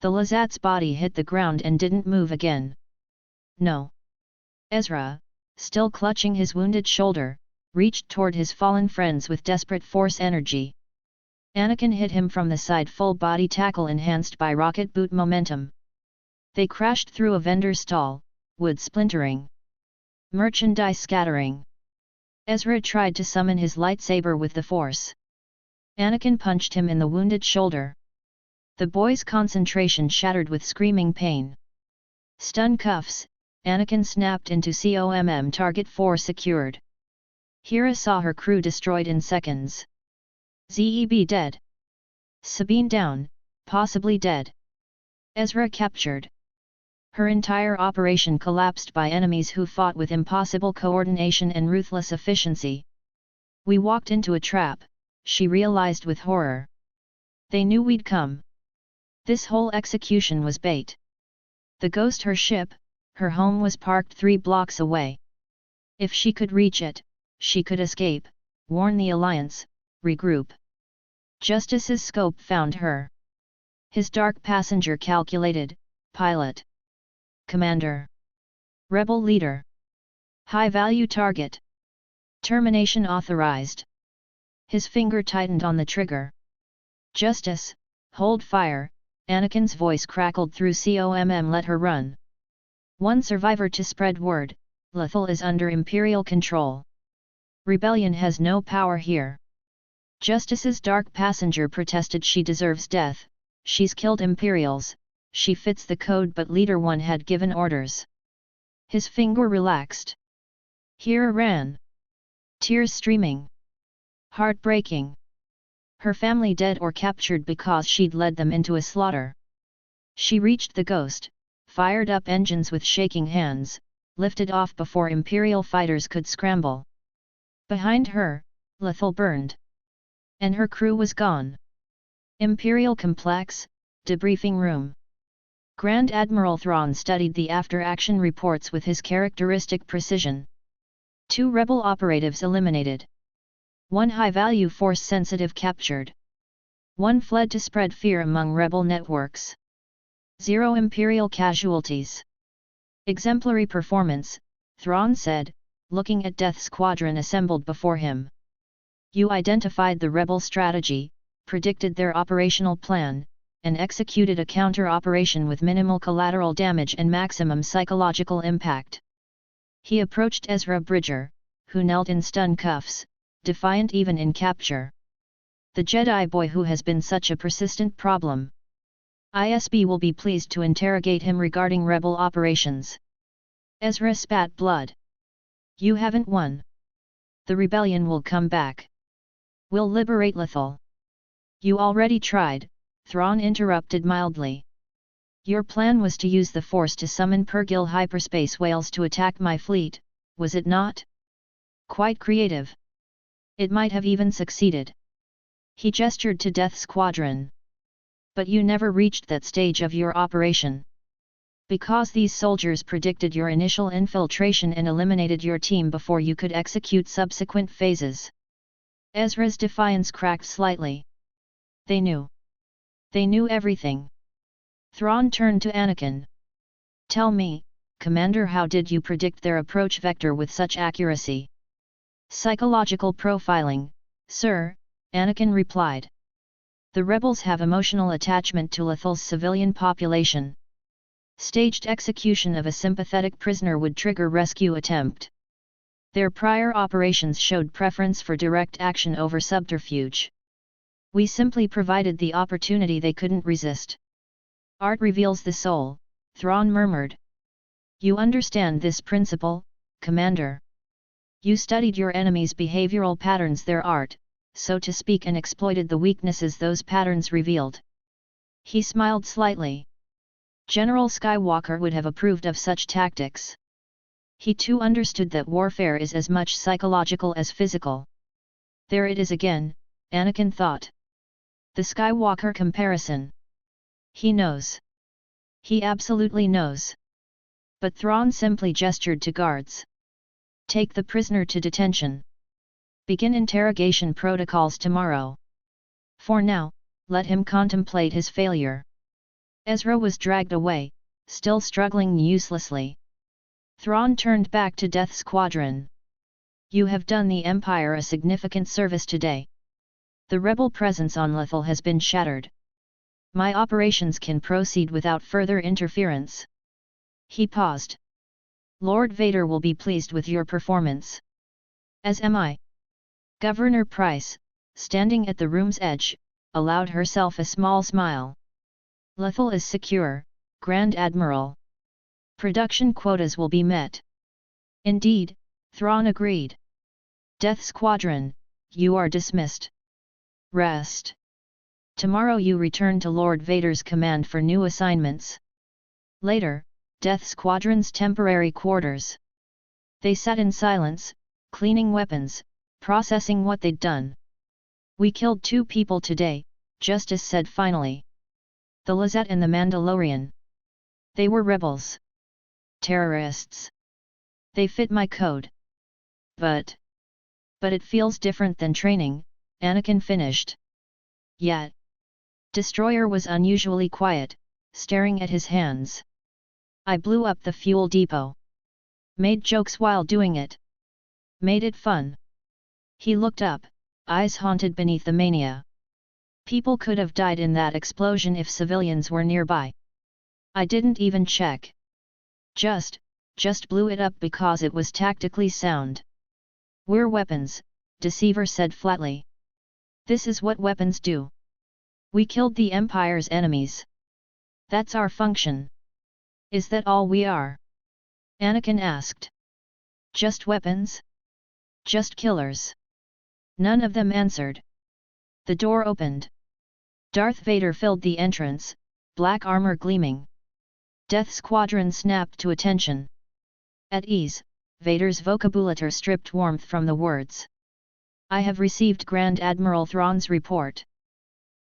A: The Lazatte's body hit the ground and didn't move again. "No." Ezra, still clutching his wounded shoulder, reached toward his fallen friends with desperate force energy. Anakin hit him from the side, full body tackle enhanced by rocket boot momentum. They crashed through a vendor stall, wood splintering. Merchandise scattering. Ezra tried to summon his lightsaber with the force. Anakin punched him in the wounded shoulder. The boy's concentration shattered with screaming pain. Stun cuffs, Anakin snapped into COMM. Target 4 secured. Hera saw her crew destroyed in seconds. Zeb dead. Sabine down, possibly dead. Ezra captured. Her entire operation collapsed by enemies who fought with impossible coordination and ruthless efficiency. "We walked into a trap," she realized with horror. "They knew we'd come. This whole execution was bait." The Ghost, her ship, her home, was parked 3 blocks away. If she could reach it, she could escape, warn the Alliance, regroup. Justice's scope found her. His dark passenger calculated, pilot. Commander. Rebel leader. High-value target. Termination authorized. His finger tightened on the trigger. "Justice, hold fire," Anakin's voice crackled through COMM. "Let her run. One survivor to spread word, Lothal is under Imperial control. Rebellion has no power here." Justice's dark passenger protested. "She deserves death, she's killed Imperials, she fits the code, but Leader 1 had given orders." His finger relaxed. Hera ran. Tears streaming. Heartbreaking. Her family dead or captured because she'd led them into a slaughter. She reached the ghost, fired up engines with shaking hands, lifted off before Imperial fighters could scramble. Behind her, Lethal burned. And her crew was gone. Imperial Complex, debriefing room. Grand Admiral Thrawn studied the after-action reports with his characteristic precision. 2 rebel operatives eliminated. 1 high-value force-sensitive captured. 1 fled to spread fear among rebel networks. 0 Imperial casualties. Exemplary performance, Thrawn said, looking at Death Squadron assembled before him. You identified the rebel strategy, predicted their operational plan, and executed a counter-operation with minimal collateral damage and maximum psychological impact. He approached Ezra Bridger, who knelt in stun cuffs, defiant even in capture. The Jedi boy who has been such a persistent problem. ISB will be pleased to interrogate him regarding rebel operations. Ezra spat blood. You haven't won. The rebellion will come back. We'll liberate Lethal. You already tried, Thrawn interrupted mildly. Your plan was to use the Force to summon Purrgil hyperspace whales to attack my fleet, was it not? Quite creative. It might have even succeeded. He gestured to Death Squadron. But you never reached that stage of your operation. Because these soldiers predicted your initial infiltration and eliminated your team before you could execute subsequent phases. Ezra's defiance cracked slightly. They knew. They knew everything. Thrawn turned to Anakin. Tell me, Commander, how did you predict their approach vector with such accuracy? Psychological profiling, sir, Anakin replied. The rebels have emotional attachment to Lethal's civilian population. Staged execution of a sympathetic prisoner would trigger rescue attempt. Their prior operations showed preference for direct action over subterfuge. We simply provided the opportunity they couldn't resist. Art reveals the soul, Thrawn murmured. You understand this principle, Commander. You studied your enemy's behavioral patterns, their art, so to speak, and exploited the weaknesses those patterns revealed. He smiled slightly. General Skywalker would have approved of such tactics. He too understood that warfare is as much psychological as physical. There it is again, Anakin thought. The Skywalker comparison. He knows. He absolutely knows. But Thrawn simply gestured to guards. Take the prisoner to detention. Begin interrogation protocols tomorrow. For now, let him contemplate his failure. Ezra was dragged away, still struggling uselessly. Thrawn turned back to Death Squadron. You have done the Empire a significant service today. The rebel presence on Lethal has been shattered. My operations can proceed without further interference. He paused. Lord Vader will be pleased with your performance. As am I. Governor Price, standing at the room's edge, allowed herself a small smile. Lethal is secure, Grand Admiral. Production quotas will be met. Indeed, Thrawn agreed. Death Squadron, you are dismissed. Rest. Tomorrow you return to Lord Vader's command for new assignments. Later, Death Squadron's temporary quarters. They sat in silence, cleaning weapons, processing what they'd done. We killed 2 people today, Justice said finally. The Lazette and the Mandalorian. They were rebels. Terrorists. They fit my code. But it feels different than training, Anakin finished. Yet. Destroyer was unusually quiet, staring at his hands. I blew up the fuel depot. Made jokes while doing it. Made it fun. He looked up, eyes haunted beneath the mania. People could have died in that explosion if civilians were nearby. I didn't even check. Just blew it up because it was tactically sound. We're weapons, Deceiver said flatly. This is what weapons do. We killed the Empire's enemies. That's our function. Is that all we are? Anakin asked. Just weapons? Just killers? None of them answered. The door opened. Darth Vader filled the entrance, black armor gleaming. Death Squadron snapped to attention. At ease, Vader's vocabulary stripped warmth from the words. I have received Grand Admiral Thrawn's report.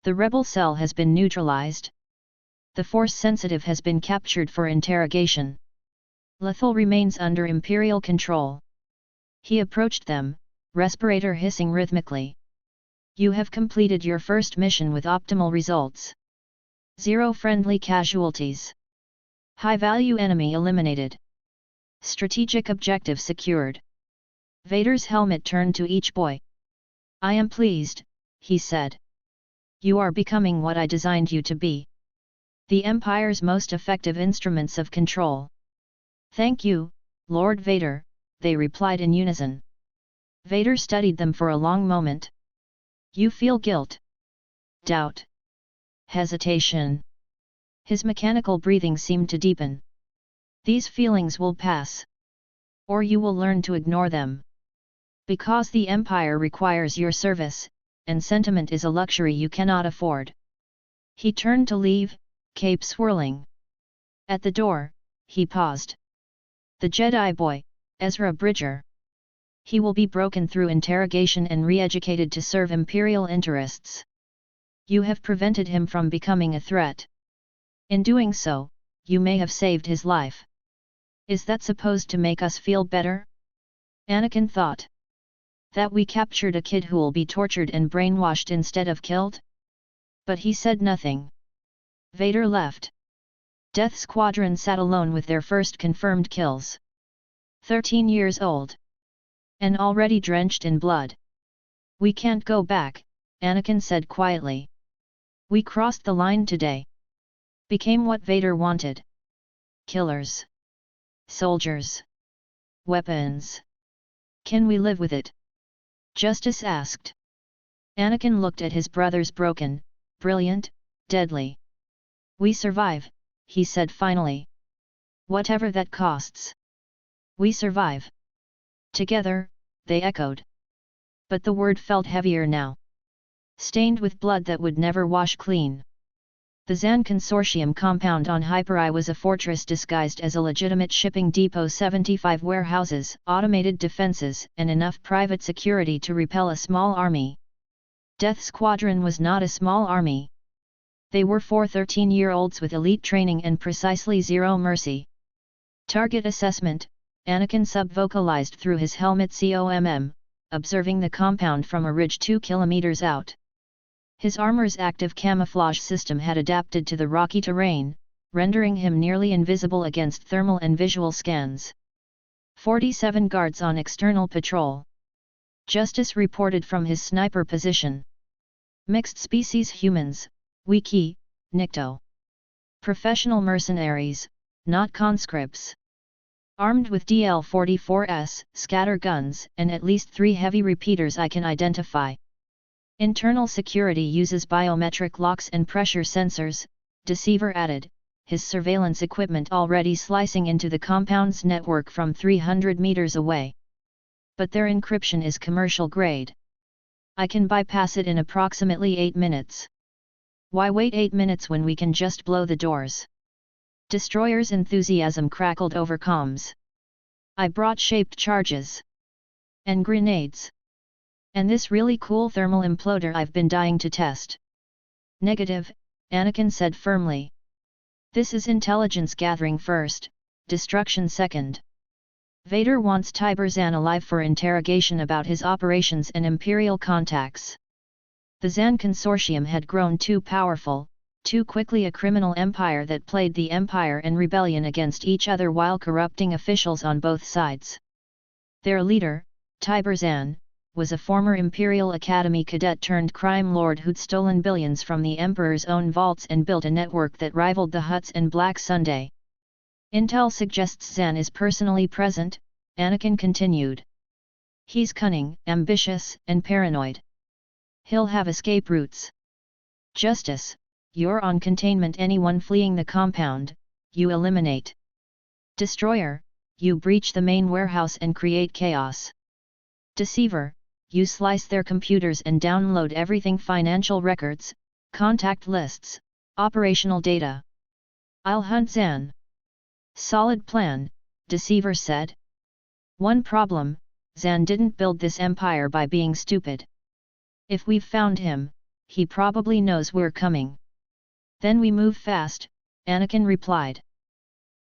A: The rebel cell has been neutralized. The Force Sensitive has been captured for interrogation. Lethal remains under Imperial control. He approached them, respirator hissing rhythmically. You have completed your first mission with optimal results. 0 friendly casualties. High-value enemy eliminated. Strategic objective secured. Vader's helmet turned to each boy. I am pleased, he said. You are becoming what I designed you to be. The Empire's most effective instruments of control. Thank you, Lord Vader, they replied in unison. Vader studied them for a long moment. You feel guilt, doubt, hesitation. His mechanical breathing seemed to deepen. These feelings will pass. Or you will learn to ignore them. Because the Empire requires your service, and sentiment is a luxury you cannot afford. He turned to leave, cape swirling. At the door, he paused. The Jedi boy, Ezra Bridger. He will be broken through interrogation and re-educated to serve Imperial interests. You have prevented him from becoming a threat. In doing so, you may have saved his life. Is that supposed to make us feel better? Anakin thought. That we captured a kid who'll be tortured and brainwashed instead of killed? But he said nothing. Vader left. Death Squadron sat alone with their first confirmed kills. 13 years old. And already drenched in blood. We can't go back, Anakin said quietly. We crossed the line today. Became what Vader wanted. Killers. Soldiers. Weapons. Can we live with it? Justice asked. Anakin looked at his brothers broken, brilliant, deadly. We survive, he said finally. Whatever that costs. We survive. Together, they echoed. But the word felt heavier now. Stained with blood that would never wash clean. The Zan Consortium compound on Hyperi was a fortress disguised as a legitimate shipping depot. 75 warehouses, automated defenses, and enough private security to repel a small army. Death Squadron was not a small army. They were 4 13-year-olds with elite training and precisely zero mercy. Target assessment, Anakin sub-vocalized through his helmet COMM, observing the compound from a ridge 2 kilometers out. His armor's active camouflage system had adapted to the rocky terrain, rendering him nearly invisible against thermal and visual scans. 47 guards on external patrol. Justice reported from his sniper position. Mixed species humans, Wiki, Nikto. Professional mercenaries, not conscripts. Armed with DL-44S, scatter guns, and at least 3 heavy repeaters I can identify. Internal security uses biometric locks and pressure sensors, Deceiver added, his surveillance equipment already slicing into the compound's network from 300 meters away. But their encryption is commercial grade. I can bypass it in approximately 8 minutes. Why wait 8 minutes when we can just blow the doors? Destroyer's enthusiasm crackled over comms. I brought shaped charges. And grenades. And this really cool thermal imploder I've been dying to test. Negative, Anakin said firmly. This is intelligence gathering first, destruction second. Vader wants Tiber Zan alive for interrogation about his operations and Imperial contacts. The Zan Consortium had grown too powerful, too quickly a criminal empire that played the Empire and rebellion against each other while corrupting officials on both sides. Their leader, Tiber Zan, was a former Imperial Academy cadet turned crime lord who'd stolen billions from the Emperor's own vaults and built a network that rivaled the Hutts and Black Sunday. Intel suggests Zan is personally present, Anakin continued. He's cunning, ambitious, and paranoid. He'll have escape routes. Justice, you're on containment. Anyone fleeing the compound, you eliminate. Destroyer, you breach the main warehouse and create chaos. Deceiver, you slice their computers and download everything: financial records, contact lists, operational data. I'll hunt Zan. Solid plan, Deceiver said. One problem, Zan didn't build this empire by being stupid. If we've found him, he probably knows we're coming. Then we move fast, Anakin replied.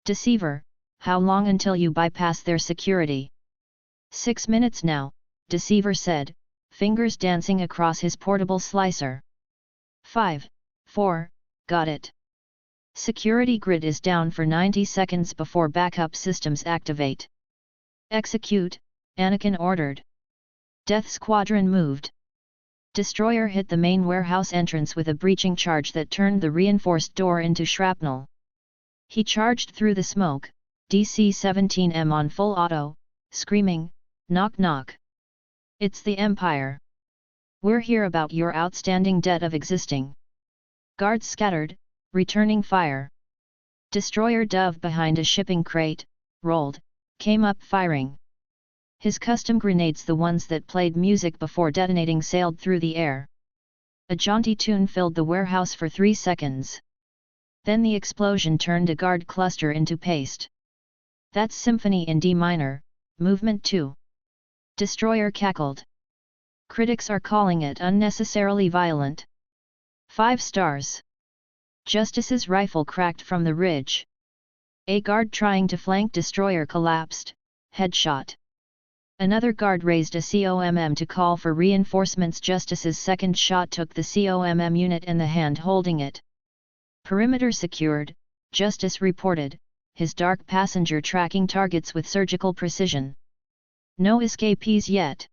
A: Deceiver, how long until you bypass their security? 6 minutes now, Deceiver said, fingers dancing across his portable slicer. 5, 4, got it. Security grid is down for 90 seconds before backup systems activate. Execute, Anakin ordered. Death Squadron moved. Destroyer hit the main warehouse entrance with a breaching charge that turned the reinforced door into shrapnel. He charged through the smoke, DC-17M on full auto, screaming, knock knock. It's the Empire. We're here about your outstanding debt of existing. Guards scattered, returning fire. Destroyer dove behind a shipping crate, rolled, came up firing. His custom grenades, the ones that played music before detonating, sailed through the air. A jaunty tune filled the warehouse for 3 seconds. Then the explosion turned a guard cluster into paste. That's Symphony in D minor, Movement 2. Destroyer cackled. Critics are calling it unnecessarily violent. 5 stars. Justice's rifle cracked from the ridge. A guard trying to flank Destroyer collapsed, headshot. Another guard raised a COMM to call for reinforcements. Justice's second shot took the COMM unit and the hand holding it. Perimeter secured, Justice reported, his dark passenger tracking targets with surgical precision. No escapees yet.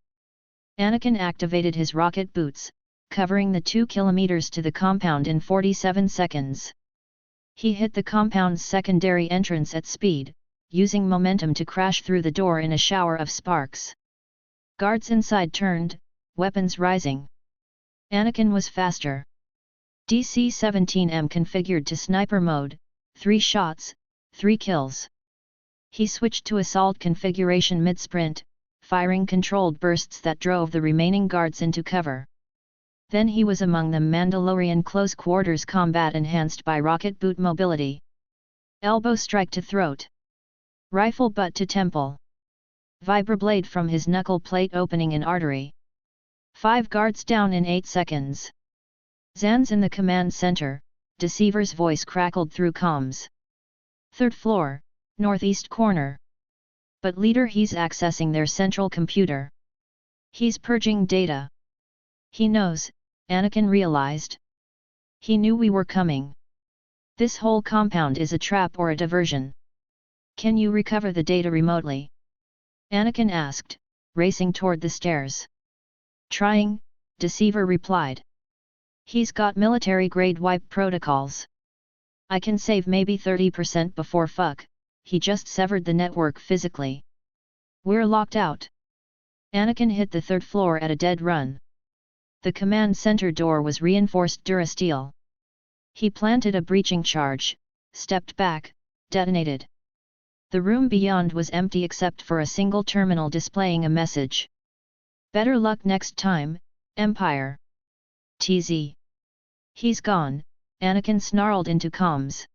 A: Anakin activated his rocket boots, covering the 2 kilometers to the compound in 47 seconds. He hit the compound's secondary entrance at speed, using momentum to crash through the door in a shower of sparks. Guards inside turned, weapons rising. Anakin was faster. DC-17M configured to sniper mode, 3 shots, 3 kills. He switched to assault configuration mid-sprint, firing controlled bursts that drove the remaining guards into cover. Then he was among them. Mandalorian close quarters combat enhanced by rocket boot mobility. Elbow strike to throat. Rifle butt to temple. Vibroblade from his knuckle plate opening an artery. 5 guards down in 8 seconds. Zan's in the command center, Deceiver's voice crackled through comms. 3rd floor, northeast corner. But leader, he's accessing their central computer. He's purging data. He knows, Anakin realized. He knew we were coming. This whole compound is a trap or a diversion. Can you recover the data remotely? Anakin asked, racing toward the stairs. Trying, Deceiver replied. He's got military-grade wipe protocols. I can save maybe 30% before fuck, he just severed the network physically. We're locked out. Anakin hit the 3rd floor at a dead run. The command center door was reinforced durasteel. He planted a breaching charge, stepped back, detonated. The room beyond was empty except for a single terminal displaying a message. Better luck next time, Empire. TZ. He's gone, Anakin snarled into comms.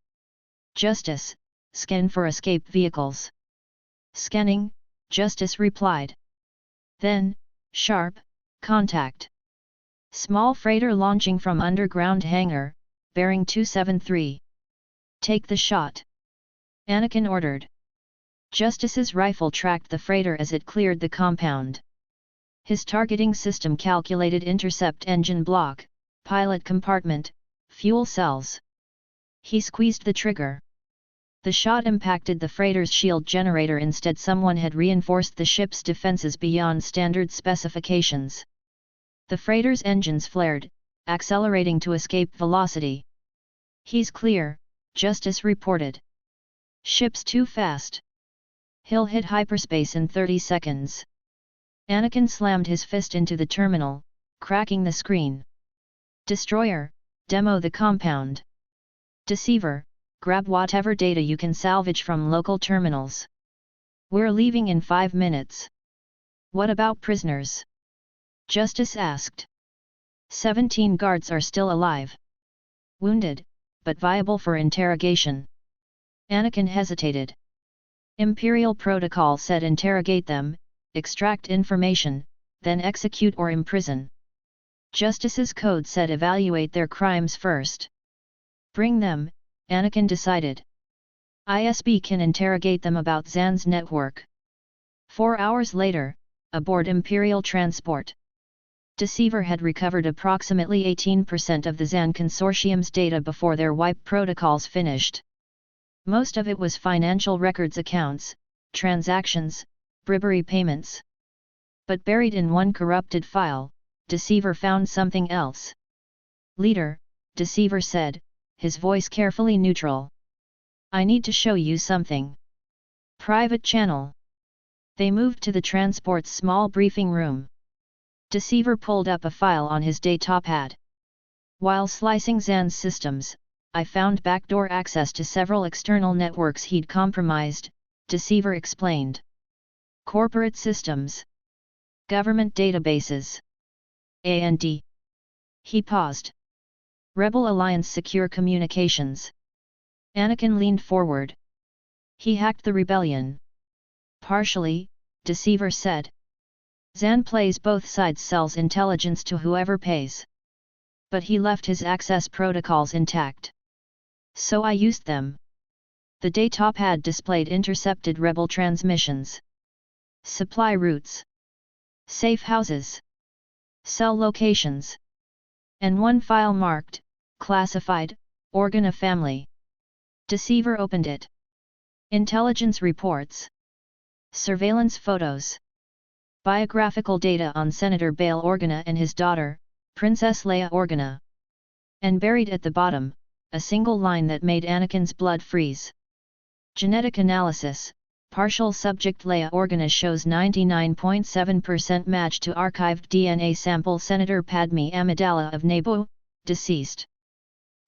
A: Justice, scan for escape vehicles. Scanning, Justice replied. Then, sharp, contact. Small freighter launching from underground hangar, bearing 273. Take the shot. Anakin ordered. Justice's rifle tracked the freighter as it cleared the compound. His targeting system calculated intercept engine block, pilot compartment, fuel cells. He squeezed the trigger. The shot impacted the freighter's shield generator. Instead, someone had reinforced the ship's defenses beyond standard specifications. The freighter's engines flared, accelerating to escape velocity. He's clear, Justice reported. Ship's too fast. He'll hit hyperspace in 30 seconds. Anakin slammed his fist into the terminal, cracking the screen. Destroyer, demo the compound. Deceiver, grab whatever data you can salvage from local terminals. We're leaving in 5 minutes. What about prisoners? Justice asked. 17 guards are still alive. Wounded, but viable for interrogation. Anakin hesitated. Imperial protocol said interrogate them, extract information, then execute or imprison. Justice's code said evaluate their crimes first. Bring them, Anakin decided. ISB can interrogate them about Zan's network. 4 hours later, aboard Imperial transport. Deceiver had recovered approximately 18% of the Zan Consortium's data before their wipe protocols finished. Most of it was financial records accounts, transactions, bribery payments. But buried in one corrupted file, Deceiver found something else. Leader, Deceiver said, his voice carefully neutral. I need to show you something. Private channel. They moved to the transport's small briefing room. Deceiver pulled up a file on his datapad. While slicing Zan's systems, I found backdoor access to several external networks he'd compromised, Deceiver explained. Corporate systems. Government databases. A&D. He paused. Rebel Alliance Secure Communications. Anakin leaned forward. He hacked the rebellion. Partially, Deceiver said. Zan plays both sides, sells intelligence to whoever pays. But he left his access protocols intact. So I used them. The datapad displayed intercepted rebel transmissions. Supply routes. Safe houses. Cell locations. And one file marked, classified, Organa family. Deceiver opened it. Intelligence reports. Surveillance photos. Biographical data on Senator Bail Organa and his daughter, Princess Leia Organa. And buried at the bottom, a single line that made Anakin's blood freeze. Genetic analysis, partial subject Leia Organa shows 99.7% match to archived DNA sample Senator Padme Amidala of Naboo, deceased.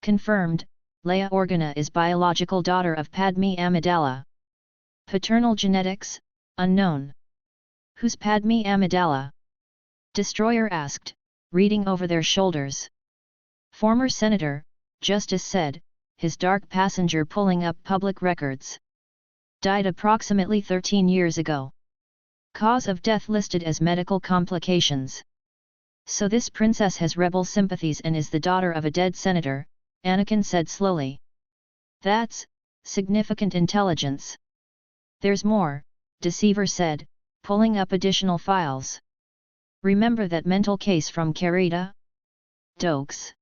A: Confirmed, Leia Organa is biological daughter of Padme Amidala. Paternal genetics, unknown. Who's Padme Amidala? Destroyer asked, reading over their shoulders. Former Senator, Justice said, his dark passenger pulling up public records. Died approximately 13 years ago. Cause of death listed as medical complications. So this princess has rebel sympathies and is the daughter of a dead senator, Anakin said slowly. That's significant intelligence. There's more, Deceiver said, pulling up additional files. Remember that mental case from Carita? Dokes.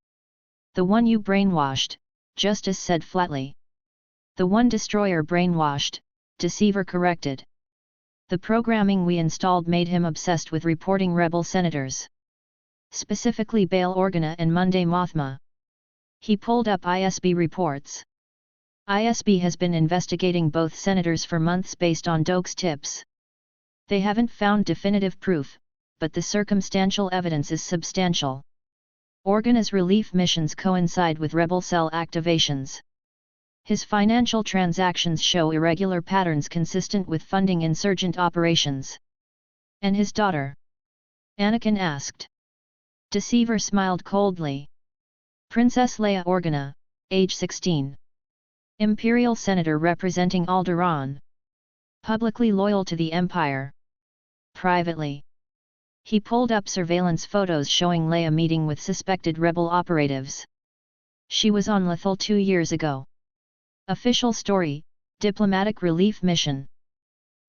A: The one you brainwashed, Justice said flatly. The one Destroyer brainwashed, Deceiver corrected. The programming we installed made him obsessed with reporting rebel senators. Specifically Bail Organa and Monday Mothma. He pulled up ISB reports. ISB has been investigating both senators for months based on Doke's tips. They haven't found definitive proof, but the circumstantial evidence is substantial. Organa's relief missions coincide with rebel cell activations. His financial transactions show irregular patterns consistent with funding insurgent operations. And his daughter? Anakin asked. Deceiver smiled coldly. Princess Leia Organa, age 16. Imperial Senator representing Alderaan. Publicly loyal to the Empire. Privately. He pulled up surveillance photos showing Leia meeting with suspected rebel operatives. She was on Lothal 2 years ago. Official story, diplomatic relief mission.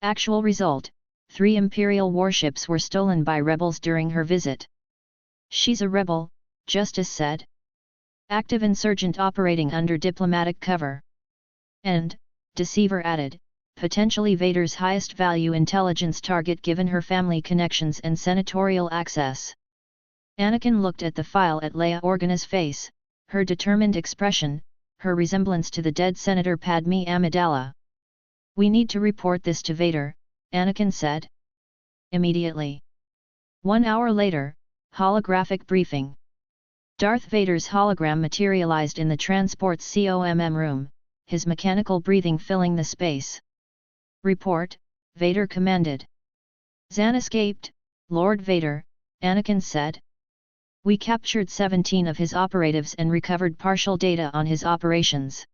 A: Actual result, 3 Imperial warships were stolen by rebels during her visit. She's a rebel, Justice said. Active insurgent operating under diplomatic cover. And, Deceiver added, potentially Vader's highest value intelligence target given her family connections and senatorial access. Anakin looked at the file at Leia Organa's face, her determined expression, her resemblance to the dead Senator Padme Amidala. We need to report this to Vader, Anakin said. Immediately. 1 hour later, holographic briefing. Darth Vader's hologram materialized in the transport's COMM room, his mechanical breathing filling the space. Report, Vader commanded. Zan escaped, Lord Vader, Anakin said. We captured 17 of his operatives and recovered partial data on his operations.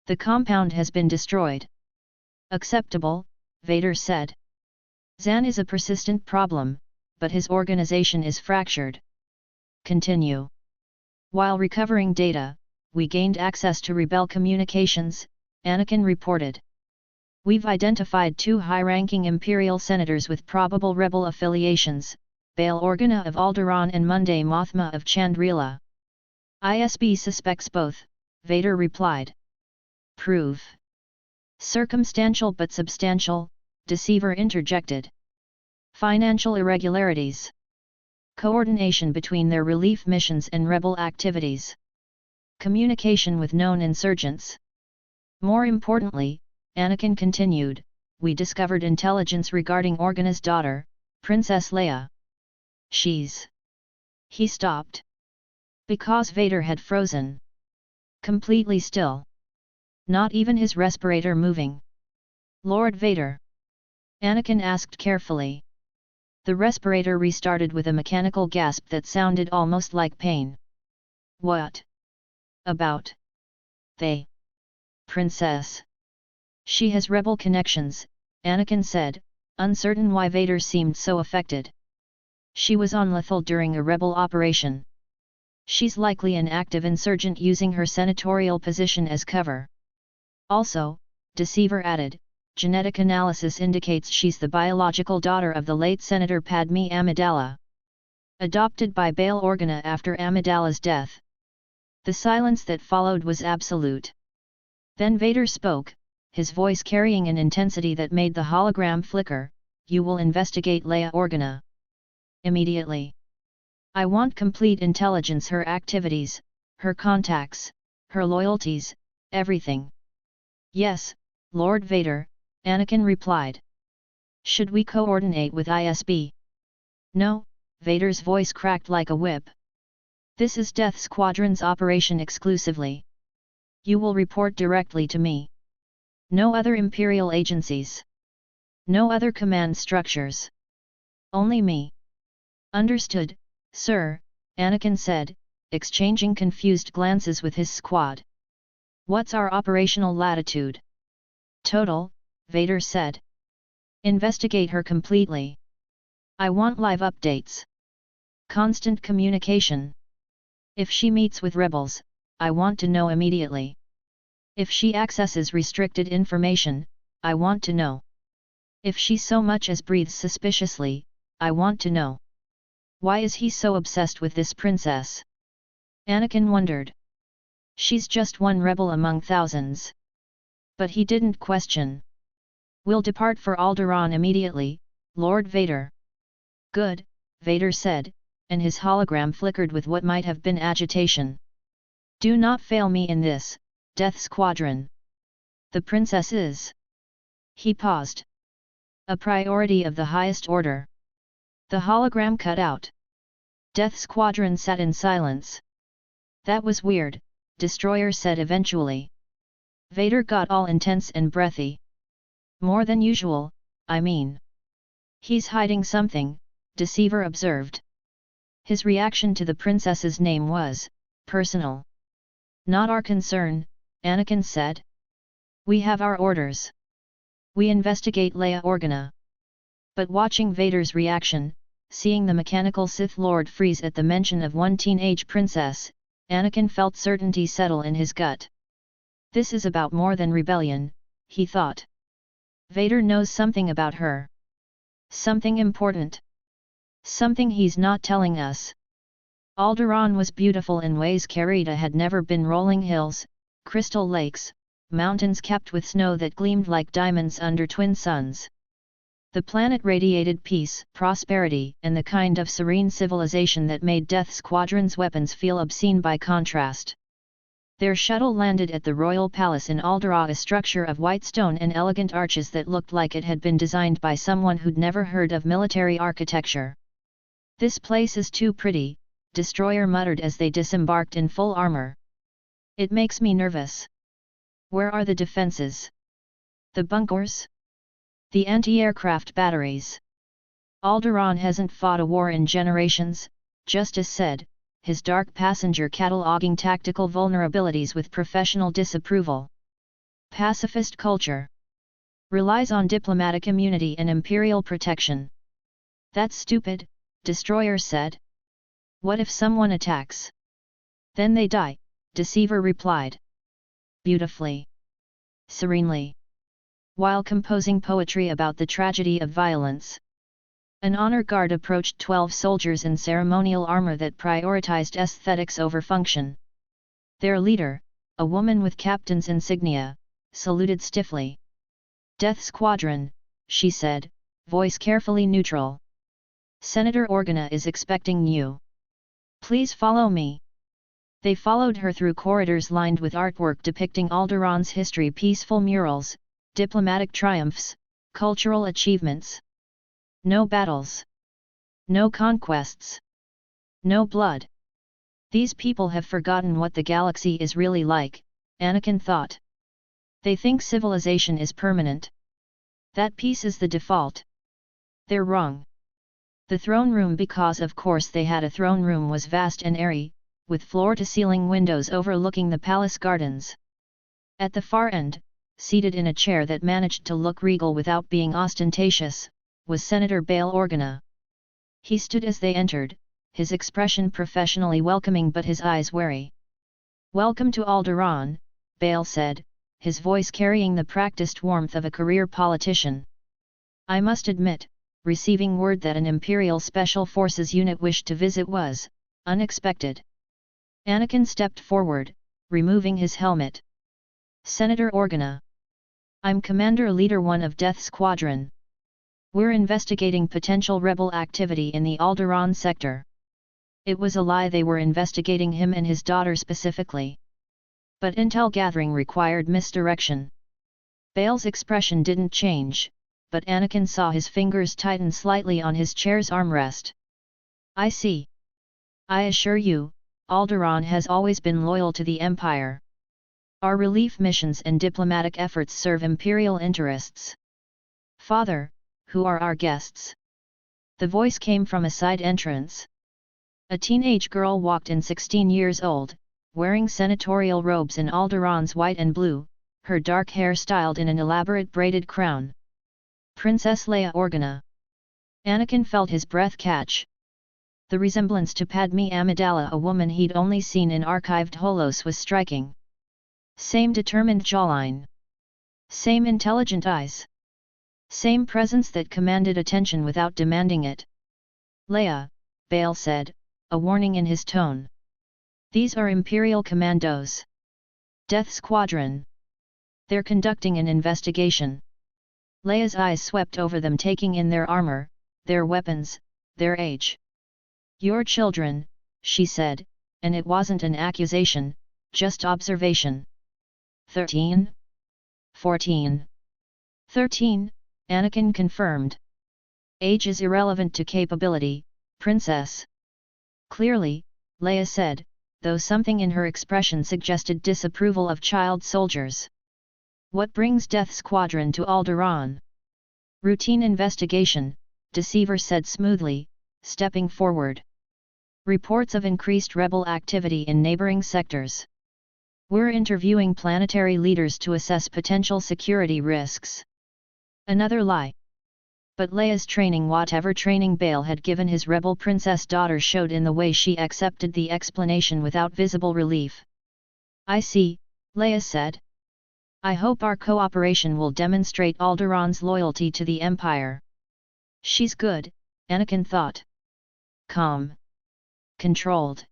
A: The compound has been destroyed. Acceptable, Vader said. Zan is a persistent problem, but his organization is fractured. Continue. While recovering data, we gained access to rebel communications, Anakin reported. We've identified 2 high-ranking Imperial senators with probable rebel affiliations, Bail Organa of Alderaan and Monday Mothma of Chandrila. ISB suspects both, Vader replied. Proof. Circumstantial but substantial, Deceiver interjected. Financial irregularities. Coordination between their relief missions and rebel activities. Communication with known insurgents. More importantly, Anakin continued, we discovered intelligence regarding Organa's daughter, Princess Leia. He stopped. Because Vader had frozen. Completely still. Not even his respirator moving. Lord Vader? Anakin asked carefully. The respirator restarted with a mechanical gasp that sounded almost like pain. What? About? They? Princess? She has rebel connections, Anakin said, uncertain why Vader seemed so affected. She was on Lethal during a rebel operation. She's likely an active insurgent using her senatorial position as cover. Also, Deceiver added, genetic analysis indicates she's the biological daughter of the late Senator Padme Amidala. Adopted by Bail Organa after Amidala's death. The silence that followed was absolute. Then Vader spoke, his voice carrying an intensity that made the hologram flicker, you will investigate Leia Organa. Immediately. I want complete intelligence, her activities, her contacts, her loyalties, everything. Yes, Lord Vader, Anakin replied. Should we coordinate with ISB? No, Vader's voice cracked like a whip. This is Death Squadron's operation exclusively. You will report directly to me. No other Imperial agencies. No other command structures. Only me. Understood, sir, Anakin said, exchanging confused glances with his squad. What's our operational latitude? Total, Vader said. Investigate her completely. I want live updates. Constant communication. If she meets with rebels, I want to know immediately. If she accesses restricted information, I want to know. If she so much as breathes suspiciously, I want to know. Why is he so obsessed with this princess? Anakin wondered. She's just one rebel among thousands. But he didn't question. We'll depart for Alderaan immediately, Lord Vader. Good, Vader said, and his hologram flickered with what might have been agitation. Do not fail me in this, Death Squadron. The princess is. He paused. A priority of the highest order. The hologram cut out. Death Squadron sat in silence. That was weird, Destroyer said eventually. Vader got all intense and breathy. More than usual, I mean. He's hiding something, Deceiver observed. His reaction to the princess's name was personal. Not our concern, Anakin said. We have our orders. We investigate Leia Organa. But watching Vader's reaction, seeing the mechanical Sith Lord freeze at the mention of one teenage princess, Anakin felt certainty settle in his gut. This is about more than rebellion, he thought. Vader knows something about her. Something important. Something he's not telling us. Alderaan was beautiful in ways Carida had never been. Rolling hills, crystal lakes, mountains capped with snow that gleamed like diamonds under twin suns. The planet radiated peace, prosperity, and the kind of serene civilization that made Death Squadron's weapons feel obscene by contrast. Their shuttle landed at the royal palace in Alderaan, a structure of white stone and elegant arches that looked like it had been designed by someone who'd never heard of military architecture. This place is too pretty, Destroyer muttered as they disembarked in full armor. It makes me nervous. Where are the defenses? The bunkers? The anti-aircraft batteries? Alderaan hasn't fought a war in generations, Justice said, his dark passenger cataloging tactical vulnerabilities with professional disapproval. Pacifist culture. Relies on diplomatic immunity and imperial protection. That's stupid, Destroyer said. What if someone attacks? Then they die, Deceiver replied. Beautifully. Serenely. While composing poetry about the tragedy of violence. An honor guard approached 12 soldiers in ceremonial armor that prioritized aesthetics over function. Their leader, a woman with captain's insignia, saluted stiffly. Death Squadron, she said, voice carefully neutral. Senator Organa is expecting you. Please follow me. They followed her through corridors lined with artwork depicting Alderaan's history, peaceful murals, diplomatic triumphs, cultural achievements. No battles. No conquests. No blood. These people have forgotten what the galaxy is really like, Anakin thought. They think civilization is permanent. That peace is the default. They're wrong. The throne room, because of course they had a throne room, was vast and airy, with floor-to-ceiling windows overlooking the palace gardens. At the far end, seated in a chair that managed to look regal without being ostentatious, was Senator Bail Organa. He stood as they entered, his expression professionally welcoming but his eyes wary. Welcome to Alderaan, Bail said, his voice carrying the practiced warmth of a career politician. I must admit, receiving word that an Imperial Special Forces unit wished to visit was unexpected. Anakin stepped forward, removing his helmet. Senator Organa. I'm Commander Leader 1 of Death Squadron. We're investigating potential rebel activity in the Alderaan sector. It was a lie they were investigating him and his daughter specifically. But intel gathering required misdirection. Bail's expression didn't change, but Anakin saw his fingers tighten slightly on his chair's armrest. I see. I assure you, Alderaan has always been loyal to the Empire. Our relief missions and diplomatic efforts serve Imperial interests. Father, who are our guests? The voice came from a side entrance. A teenage girl walked in, 16 years old, wearing senatorial robes in Alderaan's white and blue, her dark hair styled in an elaborate braided crown. Princess Leia Organa. Anakin felt his breath catch. The resemblance to Padme Amidala, a woman he'd only seen in archived holos, was striking. Same determined jawline. Same intelligent eyes. Same presence that commanded attention without demanding it. Leia, Bail said, a warning in his tone. These are Imperial commandos. Death Squadron. They're conducting an investigation. Leia's eyes swept over them, taking in their armor, their weapons, their age. Your children, she said, and it wasn't an accusation, just observation. 13? 14? 13, Anakin confirmed. Age is irrelevant to capability, Princess. Clearly, Leia said, though something in her expression suggested disapproval of child soldiers. What brings Death Squadron to Alderaan? Routine investigation, Deceiver said smoothly, stepping forward. Reports of increased rebel activity in neighboring sectors. We're interviewing planetary leaders to assess potential security risks. Another lie. But Leia's training, whatever training Bail had given his rebel princess daughter, showed in the way she accepted the explanation without visible relief. I see, Leia said. I hope our cooperation will demonstrate Alderaan's loyalty to the Empire. She's good, Anakin thought. Calm. Controlled.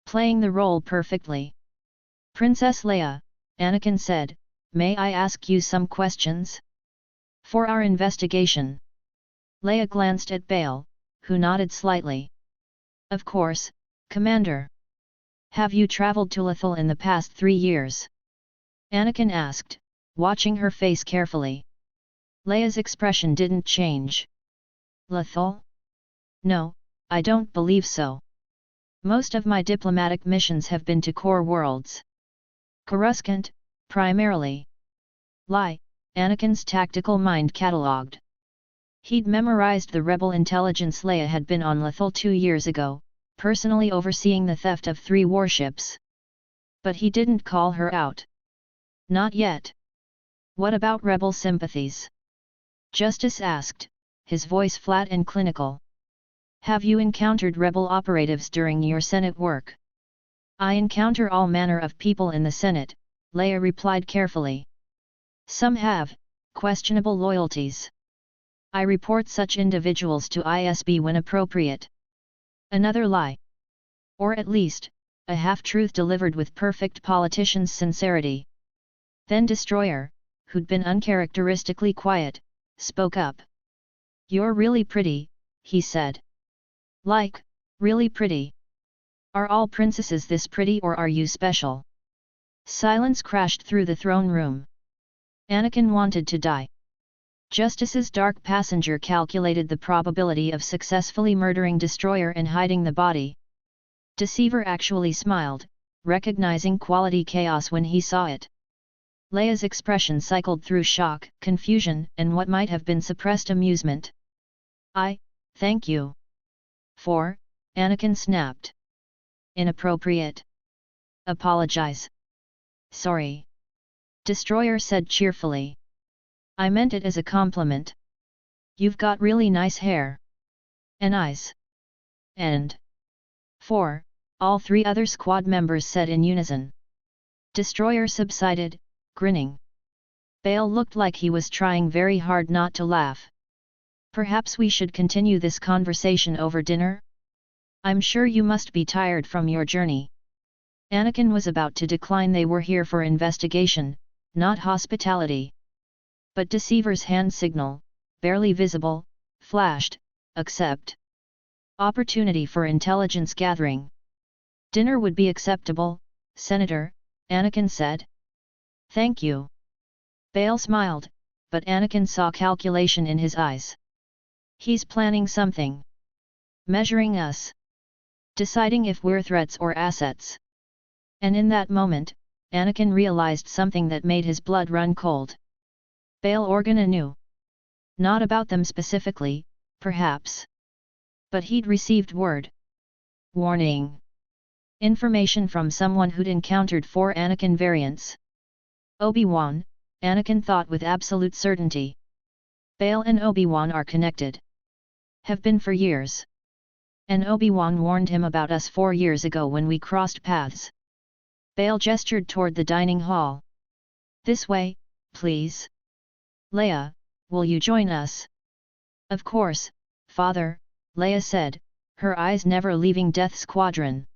A: Playing the role perfectly. Princess Leia, Anakin said, may I ask you some questions? For our investigation. Leia glanced at Bail, who nodded slightly. Of course, Commander. Have you traveled to Lothal in the past 3 years? Anakin asked, watching her face carefully. Leia's expression didn't change. Lothal? No, I don't believe so. Most of my diplomatic missions have been to core worlds. Coruscant, primarily. Lie, Anakin's tactical mind catalogued. He'd memorized the rebel intelligence Leia had been on Lothal 2 years ago, personally overseeing the theft of 3 warships. But he didn't call her out. Not yet. What about rebel sympathies? Justice asked, his voice flat and clinical. Have you encountered rebel operatives during your Senate work? I encounter all manner of people in the Senate, Leia replied carefully. Some have questionable loyalties. I report such individuals to ISB when appropriate. Another lie. Or at least, a half-truth delivered with perfect politician's sincerity. Then Destroyer, who'd been uncharacteristically quiet, spoke up. You're really pretty, he said. Like, really pretty. Are all princesses this pretty or are you special? Silence crashed through the throne room. Anakin wanted to die. Justice's dark passenger calculated the probability of successfully murdering Destroyer and hiding the body. Deceiver actually smiled, recognizing quality chaos when he saw it. Leia's expression cycled through shock, confusion, and what might have been suppressed amusement. Thank you. Anakin snapped. Inappropriate. Apologize. Sorry. Destroyer said cheerfully. I meant it as a compliment. You've got really nice hair. And eyes. And. All 3 other squad members said in unison. Destroyer subsided, grinning. Bail looked like he was trying very hard not to laugh. Perhaps we should continue this conversation over dinner? I'm sure you must be tired from your journey. Anakin was about to decline. They were here for investigation, not hospitality. But Deceiver's hand signal, barely visible, flashed, accept. Opportunity for intelligence gathering. Dinner would be acceptable, Senator, Anakin said. Thank you. Bail smiled, but Anakin saw calculation in his eyes. He's planning something. Measuring us. Deciding if we're threats or assets. And in that moment, Anakin realized something that made his blood run cold. Bail Organa knew. Not about them specifically, perhaps. But he'd received word. Warning. Information from someone who'd encountered 4 Anakin variants. Obi-Wan, Anakin thought with absolute certainty. Bail and Obi-Wan are connected. Have been for years. And Obi-Wan warned him about us 4 years ago when we crossed paths. Bail gestured toward the dining hall. This way, please. Leia, will you join us? Of course, Father, Leia said, her eyes never leaving Death Squadron.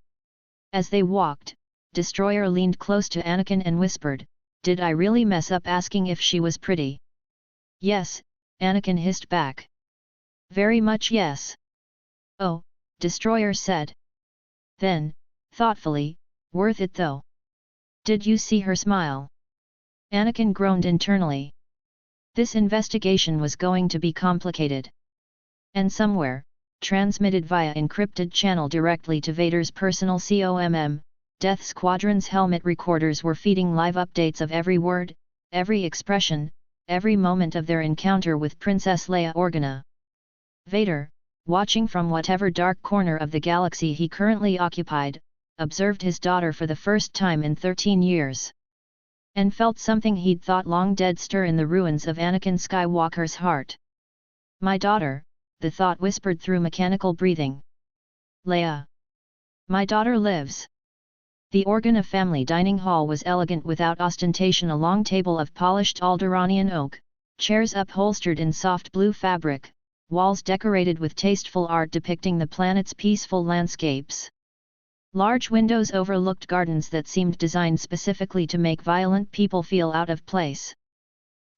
A: As they walked, Destroyer leaned close to Anakin and whispered, Did I really mess up asking if she was pretty? Yes, Anakin hissed back. Very much yes. Oh, Destroyer said. Then, thoughtfully, worth it though. Did you see her smile? Anakin groaned internally. This investigation was going to be complicated. And somewhere, transmitted via encrypted channel directly to Vader's personal COMM, Death Squadron's helmet recorders were feeding live updates of every word, every expression, every moment of their encounter with Princess Leia Organa. Vader, watching from whatever dark corner of the galaxy he currently occupied, observed his daughter for the first time in 13 years. And felt something he'd thought long dead stir in the ruins of Anakin Skywalker's heart. My daughter, the thought whispered through mechanical breathing. Leia. My daughter lives. The Organa family dining hall was elegant without ostentation. A long table of polished Alderaanian oak, chairs upholstered in soft blue fabric, walls decorated with tasteful art depicting the planet's peaceful landscapes. Large windows overlooked gardens that seemed designed specifically to make violent people feel out of place.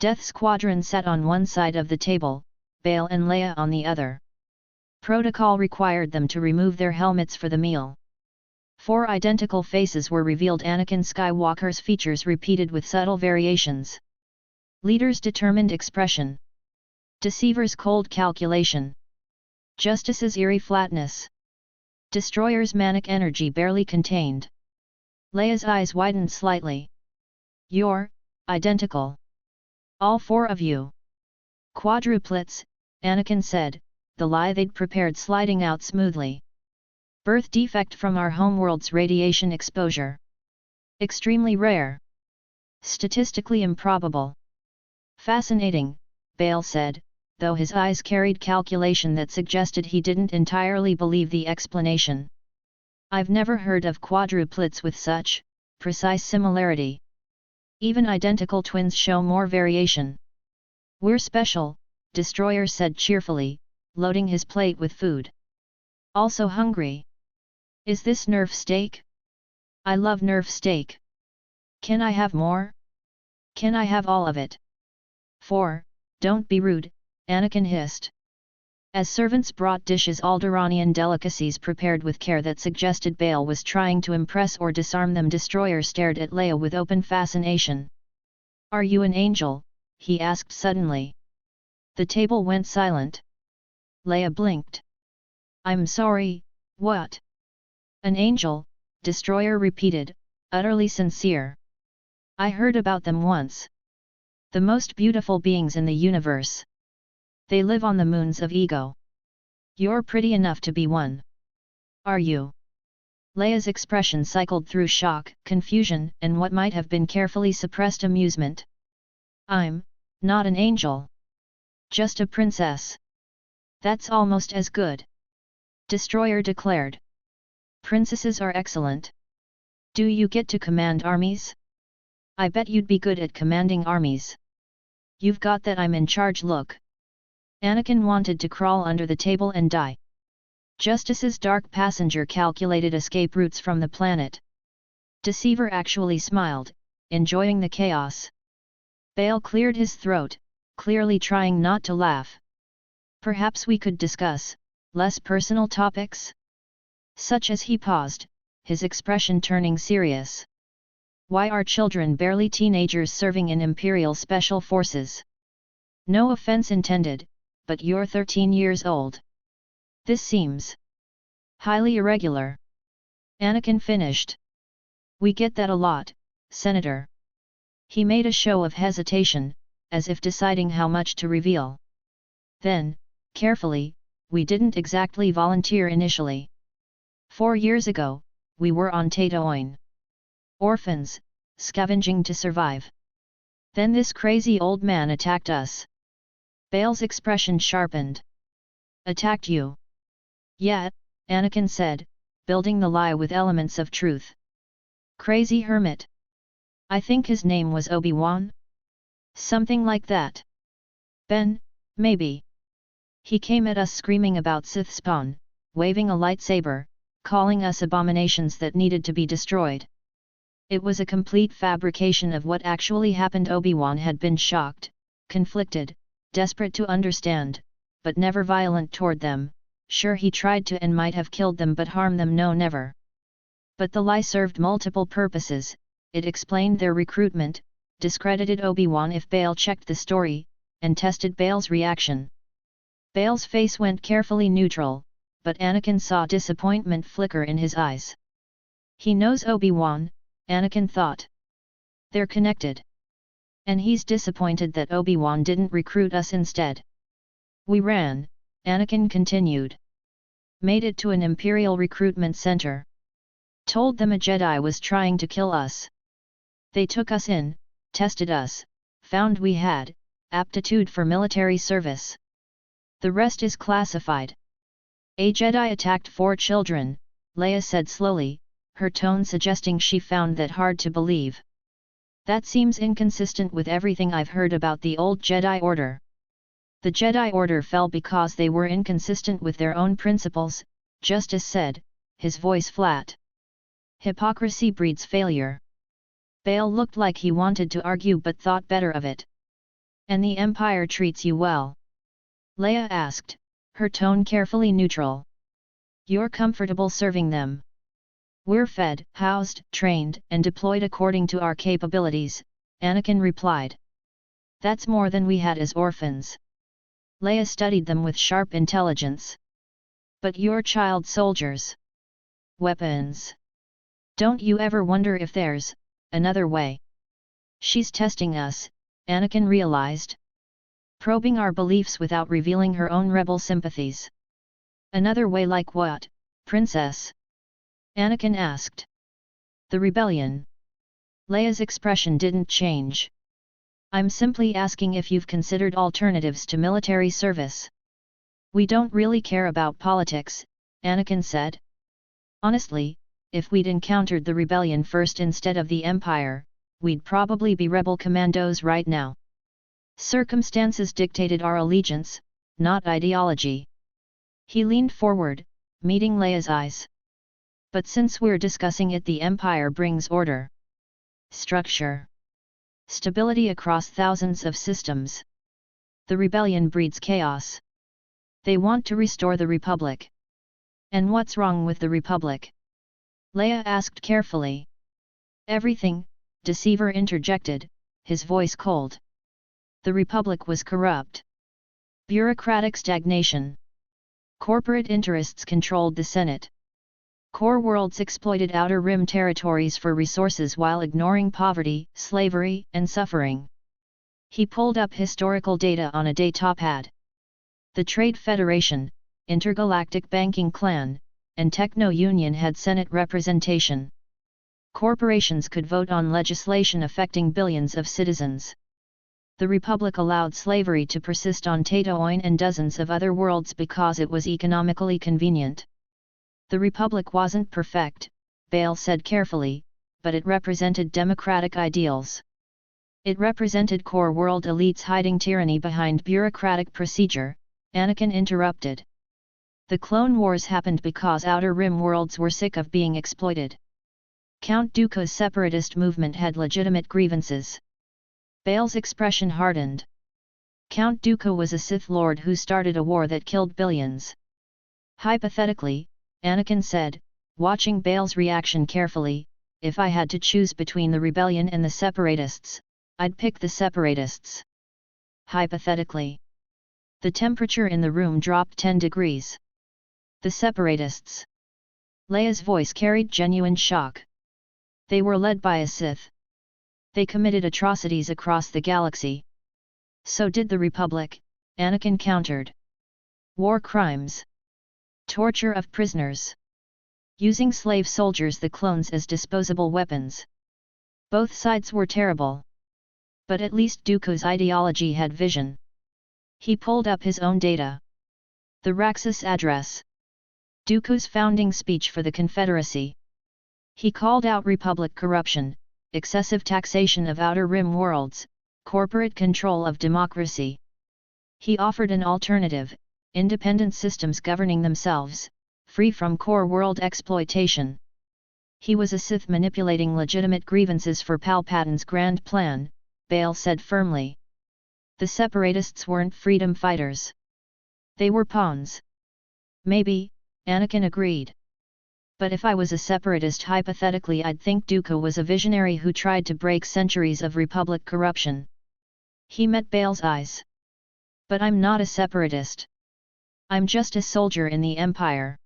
A: Death Squadron sat on one side of the table, Bail and Leia on the other. Protocol required them to remove their helmets for the meal. 4 identical faces were revealed. Anakin Skywalker's features repeated with subtle variations. Leader's determined expression. Deceiver's cold calculation. Justice's eerie flatness. Destroyer's manic energy barely contained. Leia's eyes widened slightly. You're identical. All 4 of you. Quadruplets, Anakin said, the lie they'd prepared sliding out smoothly. Birth defect from our homeworld's radiation exposure. Extremely rare. Statistically improbable. Fascinating, Bale said, though his eyes carried calculation that suggested he didn't entirely believe the explanation. I've never heard of quadruplets with such precise similarity. Even identical twins show more variation. We're special, Destroyer said cheerfully, loading his plate with food. Also hungry. Is this Nerf steak? I love Nerf steak. Can I have more? Can I have all of it? 4. Don't be rude, Anakin hissed. As servants brought dishes, Alderaanian delicacies prepared with care that suggested Bale was trying to impress or disarm them, Destroyer stared at Leia with open fascination. Are you an angel? He asked suddenly. The table went silent. Leia blinked. I'm sorry, what? An angel, Destroyer repeated, utterly sincere. I heard about them once. The most beautiful beings in the universe. They live on the moons of ego. You're pretty enough to be one. Are you? Leia's expression cycled through shock, confusion, and what might have been carefully suppressed amusement. I'm not an angel. Just a princess. That's almost as good. Destroyer declared. Princesses are excellent. Do you get to command armies? I bet you'd be good at commanding armies. You've got that I'm in charge look. Anakin wanted to crawl under the table and die. Justice's dark passenger calculated escape routes from the planet. Deceiver actually smiled, enjoying the chaos. Bale cleared his throat, clearly trying not to laugh. Perhaps we could discuss less personal topics? Such as he paused, his expression turning serious. Why are children barely teenagers serving in Imperial Special Forces? No offense intended, but you're 13 years old. This seems highly irregular. Anakin finished. We get that a lot, Senator. He made a show of hesitation, as if deciding how much to reveal. Then, carefully, we didn't exactly volunteer initially. 4 years ago, we were on Tatooine. Orphans, scavenging to survive. Then this crazy old man attacked us. Bale's expression sharpened. Attacked you? Yeah, Anakin said, building the lie with elements of truth. Crazy hermit. I think his name was Obi-Wan? Something like that. Ben, maybe. He came at us screaming about Sith spawn, waving a lightsaber, calling us abominations that needed to be destroyed. It was a complete fabrication of what actually happened. Obi-Wan had been shocked, conflicted, desperate to understand, but never violent toward them. Sure, he tried to and might have killed them, but harm them, no, never. But the lie served multiple purposes. It explained their recruitment, discredited Obi-Wan if Bale checked the story, and tested Bale's reaction. Bale's face went carefully neutral, but Anakin saw disappointment flicker in his eyes. He knows Obi-Wan, Anakin thought. They're connected. And he's disappointed that Obi-Wan didn't recruit us instead. We ran, Anakin continued. Made it to an Imperial recruitment center. Told them a Jedi was trying to kill us. They took us in, tested us, found we had aptitude for military service. The rest is classified. A Jedi attacked 4 children, Leia said slowly, her tone suggesting she found that hard to believe. That seems inconsistent with everything I've heard about the old Jedi Order. The Jedi Order fell because they were inconsistent with their own principles, Justice said, his voice flat. Hypocrisy breeds failure. Bale looked like he wanted to argue but thought better of it. And the Empire treats you well? Leia asked, her tone carefully neutral. You're comfortable serving them. We're fed, housed, trained, and deployed according to our capabilities, Anakin replied. That's more than we had as orphans. Leia studied them with sharp intelligence. But you're child soldiers. Weapons. Don't you ever wonder if there's another way? She's testing us, Anakin realized. probing our beliefs without revealing her own rebel sympathies. Another way like what, princess? Anakin asked. The rebellion. Leia's expression didn't change. I'm simply asking if you've considered alternatives to military service. We don't really care about politics, Anakin said. Honestly, if we'd encountered the rebellion first instead of the Empire, we'd probably be rebel commandos right now. Circumstances dictated our allegiance, not ideology. He leaned forward, meeting Leia's eyes. But since we're discussing it, the Empire brings order, structure, stability across thousands of systems. The rebellion breeds chaos. They want to restore the Republic. And what's wrong with the Republic? Leia asked carefully. Everything, Deceiver interjected, his voice cold. The Republic was corrupt. Bureaucratic stagnation. Corporate interests controlled the Senate. Core worlds exploited Outer Rim territories for resources while ignoring poverty, slavery, and suffering. He pulled up historical data on a datapad. The Trade Federation, Intergalactic Banking Clan, and Techno Union had Senate representation. Corporations could vote on legislation affecting billions of citizens. The Republic allowed slavery to persist on Tatooine and dozens of other worlds because it was economically convenient. The Republic wasn't perfect, Bale said carefully, but it represented democratic ideals. It represented core world elites hiding tyranny behind bureaucratic procedure, Anakin interrupted. The Clone Wars happened because Outer Rim worlds were sick of being exploited. Count Dooku's separatist movement had legitimate grievances. Bale's expression hardened. Count Dooku was a Sith Lord who started a war that killed billions. Hypothetically, Anakin said, watching Bale's reaction carefully, if I had to choose between the rebellion and the separatists, I'd pick the separatists. Hypothetically. The temperature in the room dropped 10 degrees. The separatists. Leia's voice carried genuine shock. They were led by a Sith. They committed atrocities across the galaxy. So did the Republic, Anakin countered. War crimes. Torture of prisoners. Using slave soldiers, the clones, as disposable weapons. Both sides were terrible. But at least Dooku's ideology had vision. He pulled up his own data. The Raxus Address. Dooku's founding speech for the Confederacy. He called out Republic corruption, excessive taxation of Outer Rim worlds, corporate control of democracy. He offered an alternative, independent systems governing themselves, free from core world exploitation. He was a Sith manipulating legitimate grievances for Palpatine's grand plan, Bale said firmly. The separatists weren't freedom fighters. They were pawns. Maybe, Anakin agreed. But if I was a separatist, hypothetically, I'd think Dooku was a visionary who tried to break centuries of Republic corruption. He met Bale's eyes. But I'm not a separatist. I'm just a soldier in the Empire.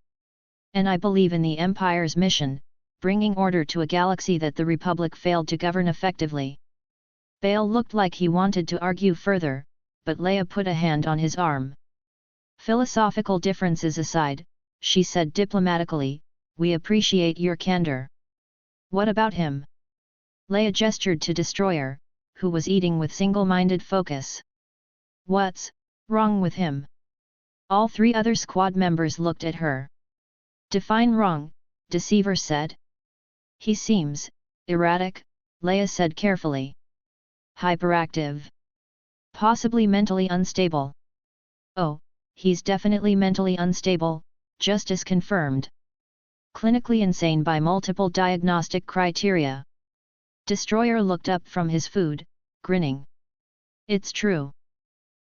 A: And I believe in the Empire's mission, bringing order to a galaxy that the Republic failed to govern effectively. Bale looked like he wanted to argue further, but Leia put a hand on his arm. Philosophical differences aside, she said diplomatically, we appreciate your candor. What about him? Leia gestured to Destroyer, who was eating with single-minded focus. What's wrong with him? All three other squad members looked at her. Define wrong, Deceiver said. He seems erratic, Leia said carefully. Hyperactive. Possibly mentally unstable. Oh, he's definitely mentally unstable, Justice confirmed. Clinically insane by multiple diagnostic criteria. Destroyer looked up from his food, grinning. It's true.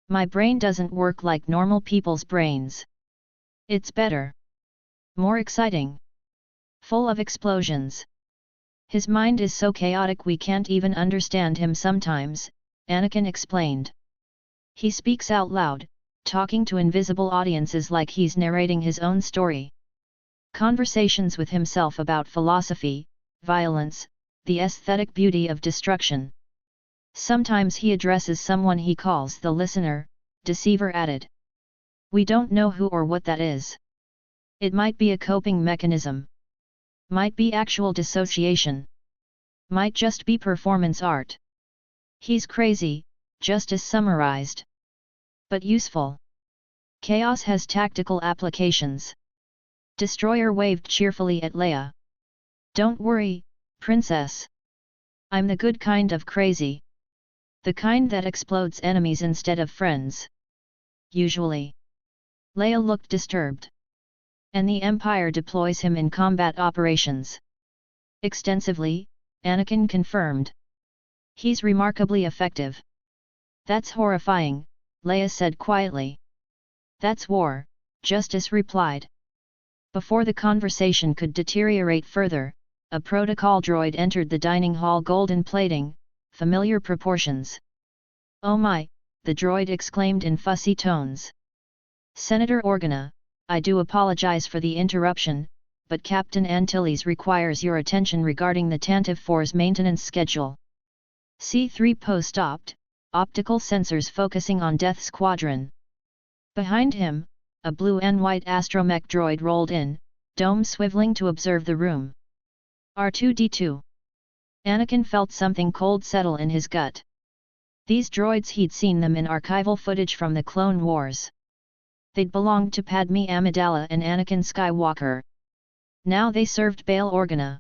A: My brain doesn't work like normal people's brains. It's better. More exciting. Full of explosions. His mind is so chaotic we can't even understand him sometimes, Anakin explained. He speaks out loud, talking to invisible audiences like he's narrating his own story. Conversations with himself about philosophy, violence, the aesthetic beauty of destruction. Sometimes he addresses someone he calls the listener, Deceiver added. We don't know who or what that is. It might be a coping mechanism. Might be actual dissociation. Might just be performance art. He's crazy, Justice summarized. But useful. Chaos has tactical applications. Destroyer waved cheerfully at Leia. Don't worry, Princess. I'm the good kind of crazy. The kind that explodes enemies instead of friends. Usually. Leia looked disturbed. And the Empire deploys him in combat operations. Extensively, Anakin confirmed. He's remarkably effective. That's horrifying, Leia said quietly. That's war, Justice replied. Before the conversation could deteriorate further, a protocol droid entered the dining hall, golden plating, familiar proportions. Oh my, the droid exclaimed in fussy tones. Senator Organa, I do apologize for the interruption, but Captain Antilles requires your attention regarding the Tantive 4's maintenance schedule. C-3PO stopped, optical sensors focusing on Death Squadron. Behind him, a blue and white astromech droid rolled in, dome swiveling to observe the room. R2-D2. Anakin felt something cold settle in his gut. These droids, he'd seen them in archival footage from the Clone Wars. They'd belonged to Padme Amidala and Anakin Skywalker. Now they served Bail Organa.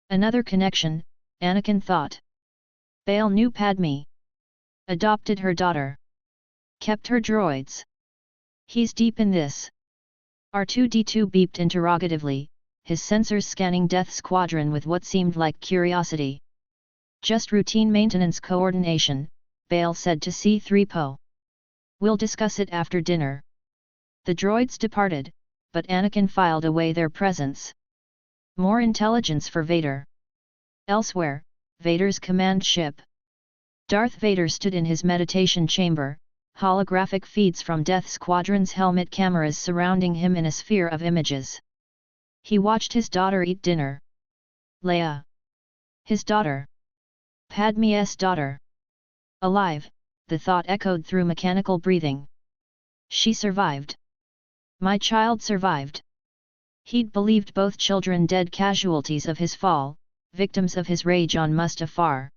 A: Another connection, Anakin thought. Bail knew Padme. Adopted her daughter. Kept her droids. He's deep in this. R2-D2 beeped interrogatively, his sensors scanning Death Squadron with what seemed like curiosity. Just routine maintenance coordination, Bail said to C-3PO. We'll discuss it after dinner. The droids departed, but Anakin filed away their presence. More intelligence for Vader. Elsewhere, Vader's command ship. Darth Vader stood in his meditation chamber, holographic feeds from Death Squadron's helmet cameras surrounding him in a sphere of images. He watched his daughter eat dinner. Leia. His daughter. Padme's daughter. Alive, the thought echoed through mechanical breathing. She survived. My child survived. He'd believed both children dead, casualties of his fall, victims of his rage on Mustafar.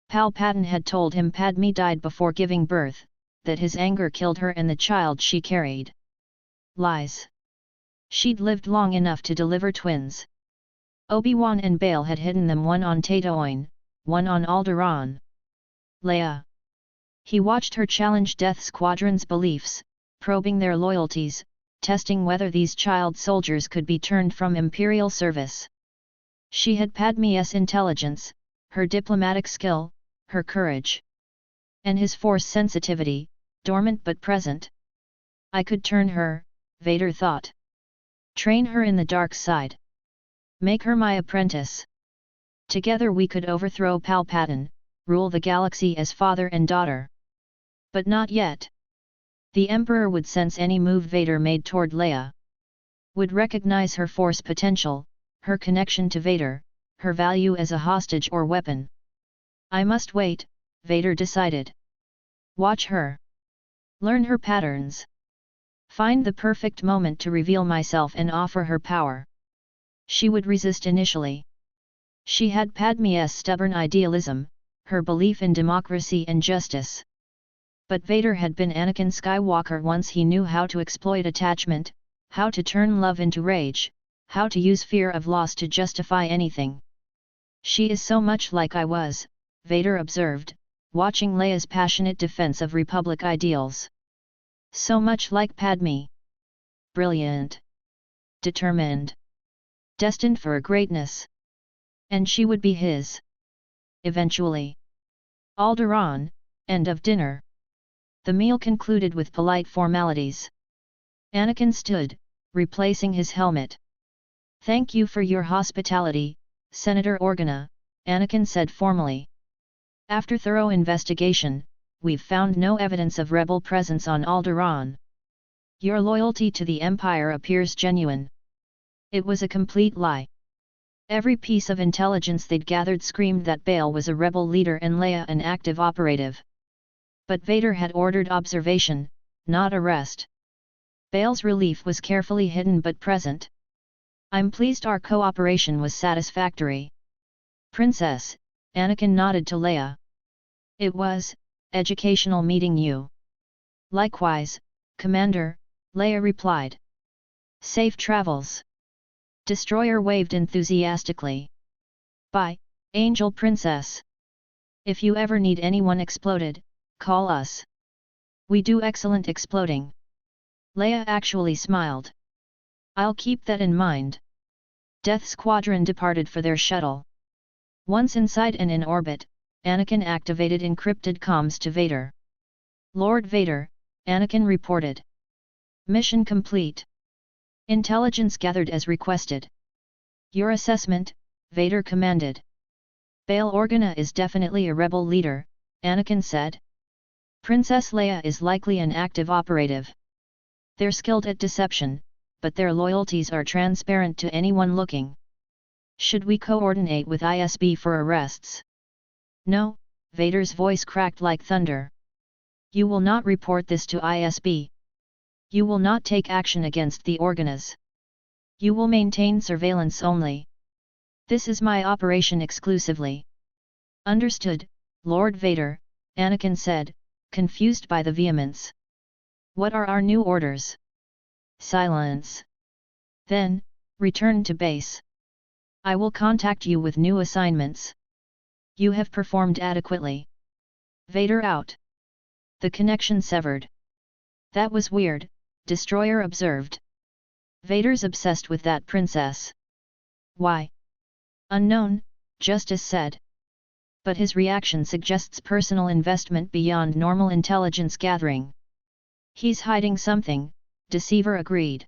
A: Palpatine had told him Padme died before giving birth, that his anger killed her and the child she carried. Lies. She'd lived long enough to deliver twins. Obi-Wan and Bail had hidden them, one on Tatooine, one on Alderaan. Leia. He watched her challenge Death Squadron's beliefs, probing their loyalties, testing whether these child soldiers could be turned from Imperial service. She had Padme's intelligence, her diplomatic skill, her courage. And his Force sensitivity, dormant but present. I could turn her, Vader thought. Train her in the dark side. Make her my apprentice. Together we could overthrow Palpatine, rule the galaxy as father and daughter. But not yet. The Emperor would sense any move Vader made toward Leia. Would recognize her Force potential, her connection to Vader, her value as a hostage or weapon. I must wait, Vader decided. Watch her. Learn her patterns. Find the perfect moment to reveal myself and offer her power. She would resist initially. She had Padme's stubborn idealism, her belief in democracy and justice. But Vader had been Anakin Skywalker once. He knew how to exploit attachment, how to turn love into rage, how to use fear of loss to justify anything. She is so much like I was, Vader observed, watching Leia's passionate defense of Republic ideals. So much like Padme. Brilliant. Determined. Destined for greatness. And she would be his. Eventually. Alderaan, end of dinner. The meal concluded with polite formalities. Anakin stood, replacing his helmet. Thank you for your hospitality, Senator Organa, Anakin said formally. After thorough investigation, we've found no evidence of rebel presence on Alderaan. Your loyalty to the Empire appears genuine. It was a complete lie. Every piece of intelligence they'd gathered screamed that Bail was a rebel leader and Leia an active operative. But Vader had ordered observation, not arrest. Bail's relief was carefully hidden but present. I'm pleased our cooperation was satisfactory. Princess, Anakin nodded to Leia. It was, educational meeting you. Likewise, Commander, Leia replied. Safe travels. Destroyer waved enthusiastically. Bye, Angel Princess. If you ever need anyone exploded, call us. We do excellent exploding. Leia actually smiled. I'll keep that in mind. Death Squadron departed for their shuttle. Once inside and in orbit, Anakin activated encrypted comms to Vader. Lord Vader, Anakin reported. Mission complete. Intelligence gathered as requested. Your assessment, Vader commanded. Bail Organa is definitely a rebel leader, Anakin said. Princess Leia is likely an active operative. They're skilled at deception, but their loyalties are transparent to anyone looking. Should we coordinate with ISB for arrests? No, Vader's voice cracked like thunder. You will not report this to ISB. You will not take action against the Organas. You will maintain surveillance only. This is my operation exclusively. Understood, Lord Vader, Anakin said, confused by the vehemence. What are our new orders? Silence. Then, return to base. I will contact you with new assignments. You have performed adequately. Vader out. The connection severed. That was weird, Destroyer observed. Vader's obsessed with that princess. Why? Unknown, Justice said. But his reaction suggests personal investment beyond normal intelligence gathering. He's hiding something, Deceiver agreed.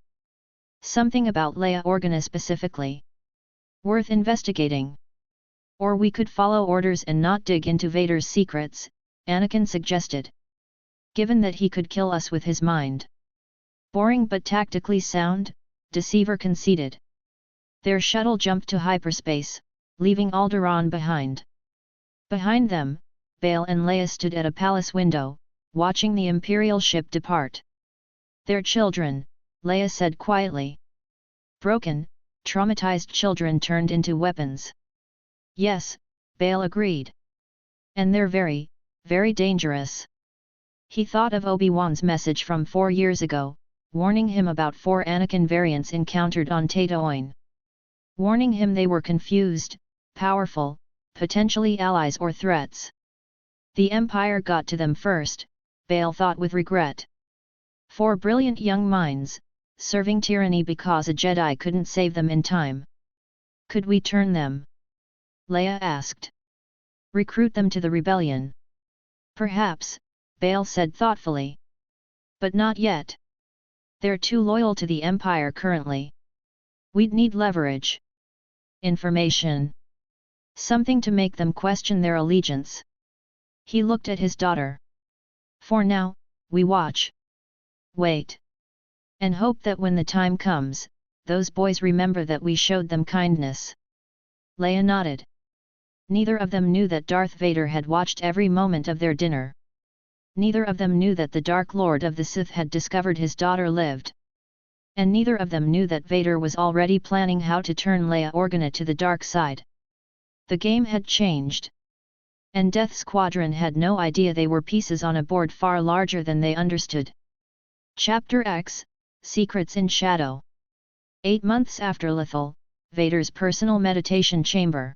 A: Something about Leia Organa specifically. Worth investigating. Or we could follow orders and not dig into Vader's secrets, Anakin suggested. Given that he could kill us with his mind. Boring but tactically sound, Deceiver conceded. Their shuttle jumped to hyperspace, leaving Alderaan behind. Behind them, Bail and Leia stood at a palace window, watching the Imperial ship depart. Their children, Leia said quietly. Broken, traumatized children turned into weapons. Yes, Bail agreed. And they're very, very dangerous. He thought of Obi-Wan's message from 4 years ago, warning him about 4 Anakin variants encountered on Tatooine. Warning him they were confused, powerful, potentially allies or threats. The Empire got to them first, Bail thought with regret. 4 brilliant young minds, serving tyranny because a Jedi couldn't save them in time. Could we turn them? Leia asked. Recruit them to the rebellion. Perhaps, Bail said thoughtfully. But not yet. They're too loyal to the Empire currently. We'd need leverage. Information. Something to make them question their allegiance. He looked at his daughter. For now, we watch. Wait. And hope that when the time comes, those boys remember that we showed them kindness. Leia nodded. Neither of them knew that Darth Vader had watched every moment of their dinner. Neither of them knew that the Dark Lord of the Sith had discovered his daughter lived. And neither of them knew that Vader was already planning how to turn Leia Organa to the dark side. The game had changed. And Death Squadron had no idea they were pieces on a board far larger than they understood. Chapter X, Secrets in Shadow. 8 months after Lethal, Vader's personal meditation chamber.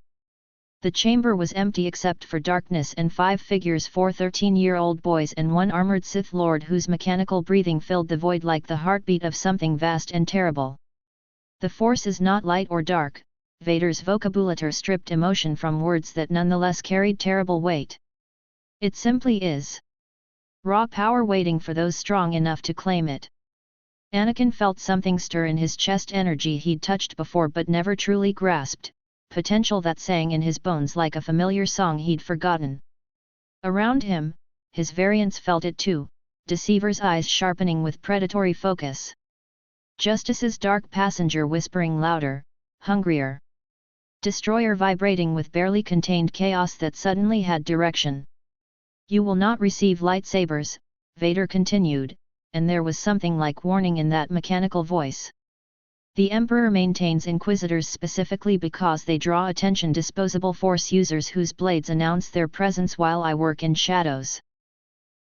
A: The chamber was empty except for darkness and 5 figures, 4 13-year-old boys and 1 armored Sith Lord whose mechanical breathing filled the void like the heartbeat of something vast and terrible. The Force is not light or dark, Vader's vocabulary stripped emotion from words that nonetheless carried terrible weight. It simply is. Raw power waiting for those strong enough to claim it. Anakin felt something stir in his chest, energy he'd touched before but never truly grasped. Potential that sang in his bones like a familiar song he'd forgotten. Around him, his variants felt it too, Deceiver's eyes sharpening with predatory focus. Justice's dark passenger whispering louder, hungrier. Destroyer vibrating with barely contained chaos that suddenly had direction. You will not receive lightsabers, Vader continued, and there was something like warning in that mechanical voice. The Emperor maintains Inquisitors specifically because they draw attention disposable Force users whose blades announce their presence while I work in shadows.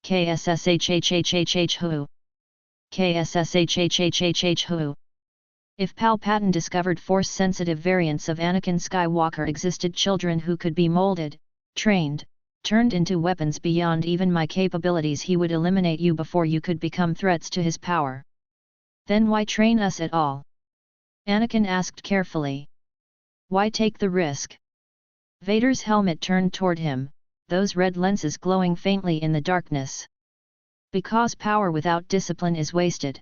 A: KSSHHHHH who? KSSHHHHH who? If Palpatine discovered Force-sensitive variants of Anakin Skywalker existed, children who could be molded, trained, turned into weapons beyond even my capabilities, he would eliminate you before you could become threats to his power. Then why train us at all? Anakin asked carefully. Why take the risk? Vader's helmet turned toward him, those red lenses glowing faintly in the darkness. Because power without discipline is wasted.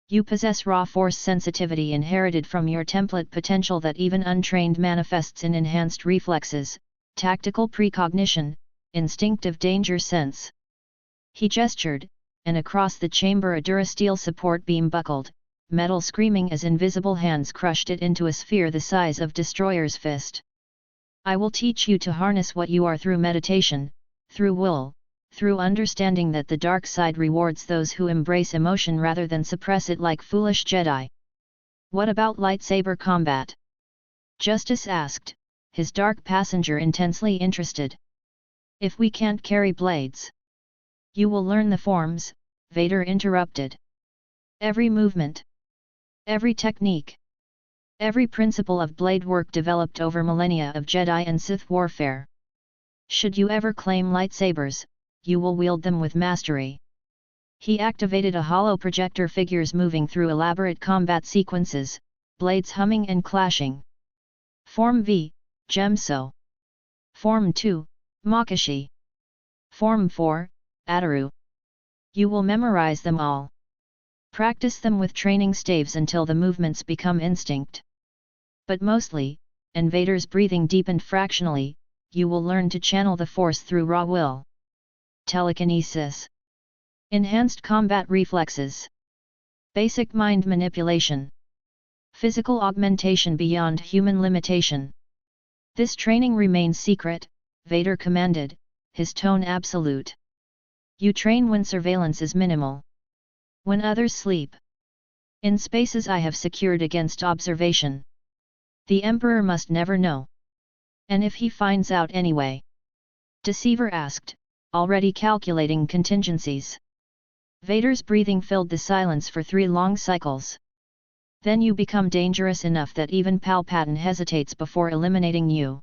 A: You possess raw Force sensitivity inherited from your template potential that even untrained manifests in enhanced reflexes, tactical precognition, instinctive danger sense. He gestured, and across the chamber a durasteel support beam buckled, metal screaming as invisible hands crushed it into a sphere the size of Destroyer's fist. I will teach you to harness what you are through meditation, through will, through understanding that the dark side rewards those who embrace emotion rather than suppress it like foolish Jedi. What about lightsaber combat? Justice asked, his dark passenger intensely interested. If we can't carry blades, you will learn the forms, Vader interrupted. Every movement, every technique, every principle of blade work developed over millennia of Jedi and Sith warfare. Should you ever claim lightsabers, you will wield them with mastery. He activated a hollow projector, figures moving through elaborate combat sequences, blades humming and clashing. Form V, Gemso. Form 2, Makashi. Form 4, Ataru. You will memorize them all. Practice them with training staves until the movements become instinct. But mostly, and Vader's breathing deepened fractionally, you will learn to channel the Force through raw will. Telekinesis. Enhanced combat reflexes. Basic mind manipulation. Physical augmentation beyond human limitation. This training remains secret, Vader commanded, his tone absolute. You train when surveillance is minimal. When others sleep. In spaces I have secured against observation. The Emperor must never know. And if he finds out anyway? Deceiver asked, already calculating contingencies. Vader's breathing filled the silence for 3 long cycles. Then you become dangerous enough that even Palpatine hesitates before eliminating you.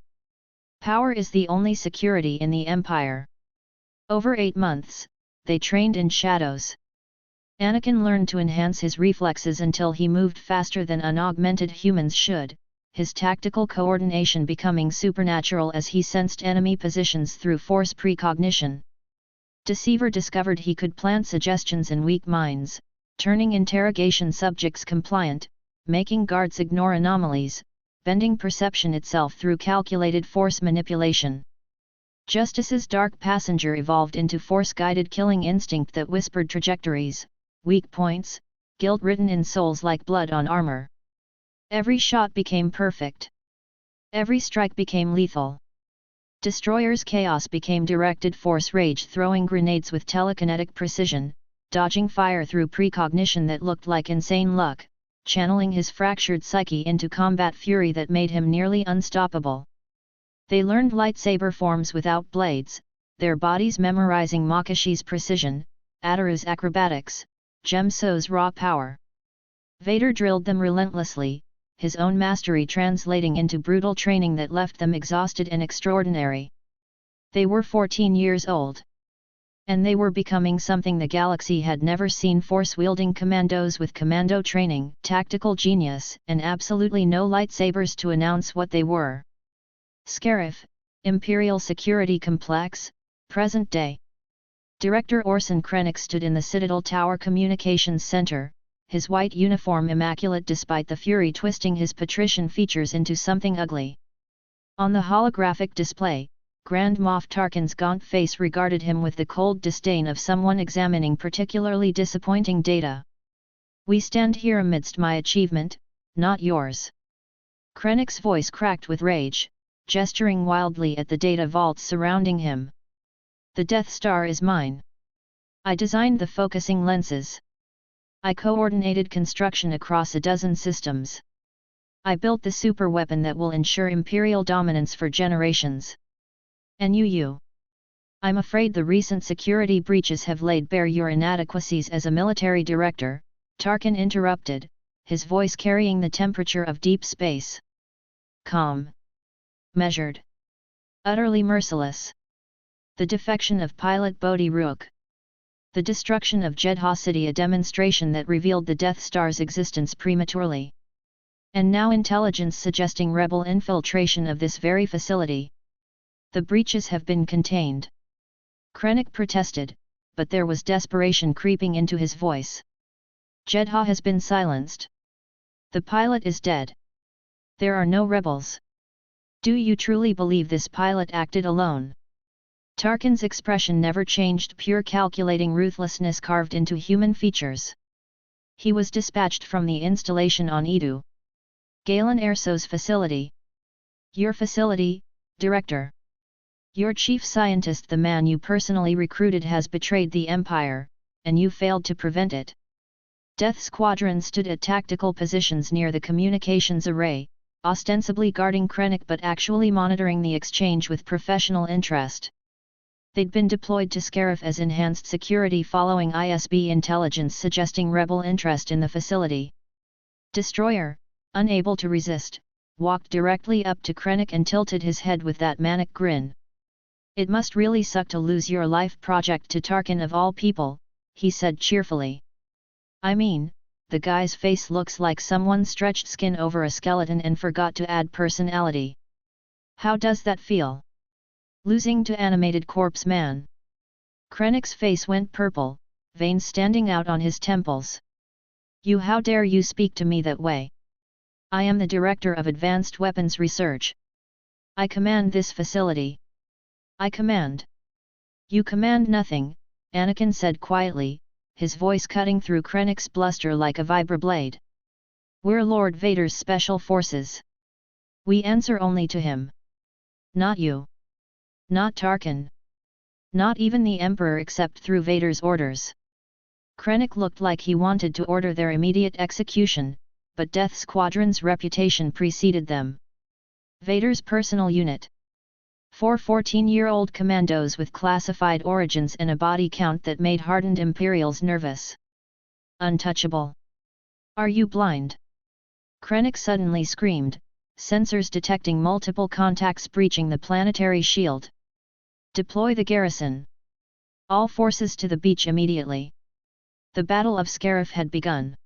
A: Power is the only security in the Empire. Over 8 months, they trained in shadows. Anakin learned to enhance his reflexes until he moved faster than unaugmented humans should, his tactical coordination becoming supernatural as he sensed enemy positions through Force precognition. Deceiver discovered he could plant suggestions in weak minds, turning interrogation subjects compliant, making guards ignore anomalies, bending perception itself through calculated Force manipulation. Justice's dark passenger evolved into Force-guided killing instinct that whispered trajectories, weak points, guilt written in souls like blood on armor. Every shot became perfect. Every strike became lethal. Destroyer's chaos became directed Force rage, throwing grenades with telekinetic precision, dodging fire through precognition that looked like insane luck, channeling his fractured psyche into combat fury that made him nearly unstoppable. They learned lightsaber forms without blades, their bodies memorizing Makashi's precision, Ataru's acrobatics, Gemso's raw power. Vader drilled them relentlessly, his own mastery translating into brutal training that left them exhausted and extraordinary. They were 14 years old. And they were becoming something the galaxy had never seen: Force-wielding commandos with commando training, tactical genius, and absolutely no lightsabers to announce what they were. Scarif, Imperial Security Complex, present day. Director Orson Krennic stood in the Citadel Tower Communications Center, his white uniform immaculate despite the fury twisting his patrician features into something ugly. On the holographic display, Grand Moff Tarkin's gaunt face regarded him with the cold disdain of someone examining particularly disappointing data. "We stand here amidst my achievement, not yours." Krennic's voice cracked with rage, gesturing wildly at the data vaults surrounding him. The Death Star is mine. I designed the focusing lenses. I coordinated construction across a dozen systems. I built the superweapon that will ensure Imperial dominance for generations. And you. I'm afraid the recent security breaches have laid bare your inadequacies as a military director, Tarkin interrupted, his voice carrying the temperature of deep space. Calm. Measured. Utterly merciless. The defection of pilot Bodhi Rook. The destruction of Jedha City, a demonstration that revealed the Death Star's existence prematurely. And now intelligence suggesting rebel infiltration of this very facility. The breaches have been contained. Krennic protested, but there was desperation creeping into his voice. Jedha has been silenced. The pilot is dead. There are no rebels. Do you truly believe this pilot acted alone? Tarkin's expression never changed, pure calculating ruthlessness carved into human features. He was dispatched from the installation on Edu. Galen Erso's facility. Your facility, Director. Your chief scientist, the man you personally recruited, has betrayed the Empire, and you failed to prevent it. Death Squadron stood at tactical positions near the communications array, ostensibly guarding Krennic but actually monitoring the exchange with professional interest. They'd been deployed to Scarif as enhanced security following ISB intelligence suggesting rebel interest in the facility. Destroyer, unable to resist, walked directly up to Krennic and tilted his head with that manic grin. It must really suck to lose your life project to Tarkin of all people, he said cheerfully. I mean, the guy's face looks like someone stretched skin over a skeleton and forgot to add personality. How does that feel? Losing to animated corpse man. Krennic's face went purple, veins standing out on his temples. How dare you speak to me that way? I am the Director of Advanced Weapons Research. I command this facility. I command. You command nothing, Anakin said quietly, his voice cutting through Krennic's bluster like a vibroblade. We're Lord Vader's special forces. We answer only to him. Not you. Not Tarkin. Not even the Emperor except through Vader's orders. Krennic looked like he wanted to order their immediate execution, but Death Squadron's reputation preceded them. Vader's personal unit. 4 14-year-old commandos with classified origins and a body count that made hardened Imperials nervous. Untouchable. Are you blind? Krennic suddenly screamed, sensors detecting multiple contacts breaching the planetary shield. Deploy the garrison. All forces to the beach immediately. The Battle of Scarif had begun.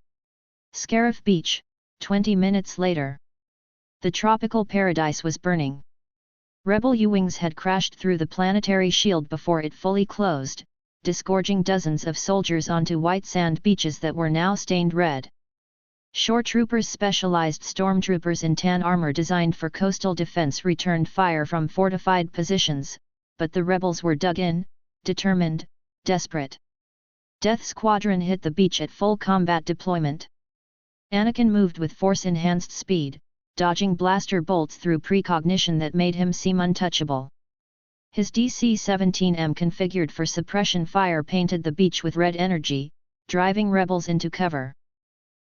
A: Scarif Beach, 20 minutes later. The tropical paradise was burning. Rebel U-wings had crashed through the planetary shield before it fully closed, disgorging dozens of soldiers onto white sand beaches that were now stained red. Shore troopers, specialized stormtroopers in tan armor designed for coastal defense, returned fire from fortified positions, but the rebels were dug in, determined, desperate. Death Squadron hit the beach at full combat deployment. Anakin moved with force-enhanced speed, dodging blaster bolts through precognition that made him seem untouchable. His DC-17M configured for suppression fire painted the beach with red energy, driving rebels into cover.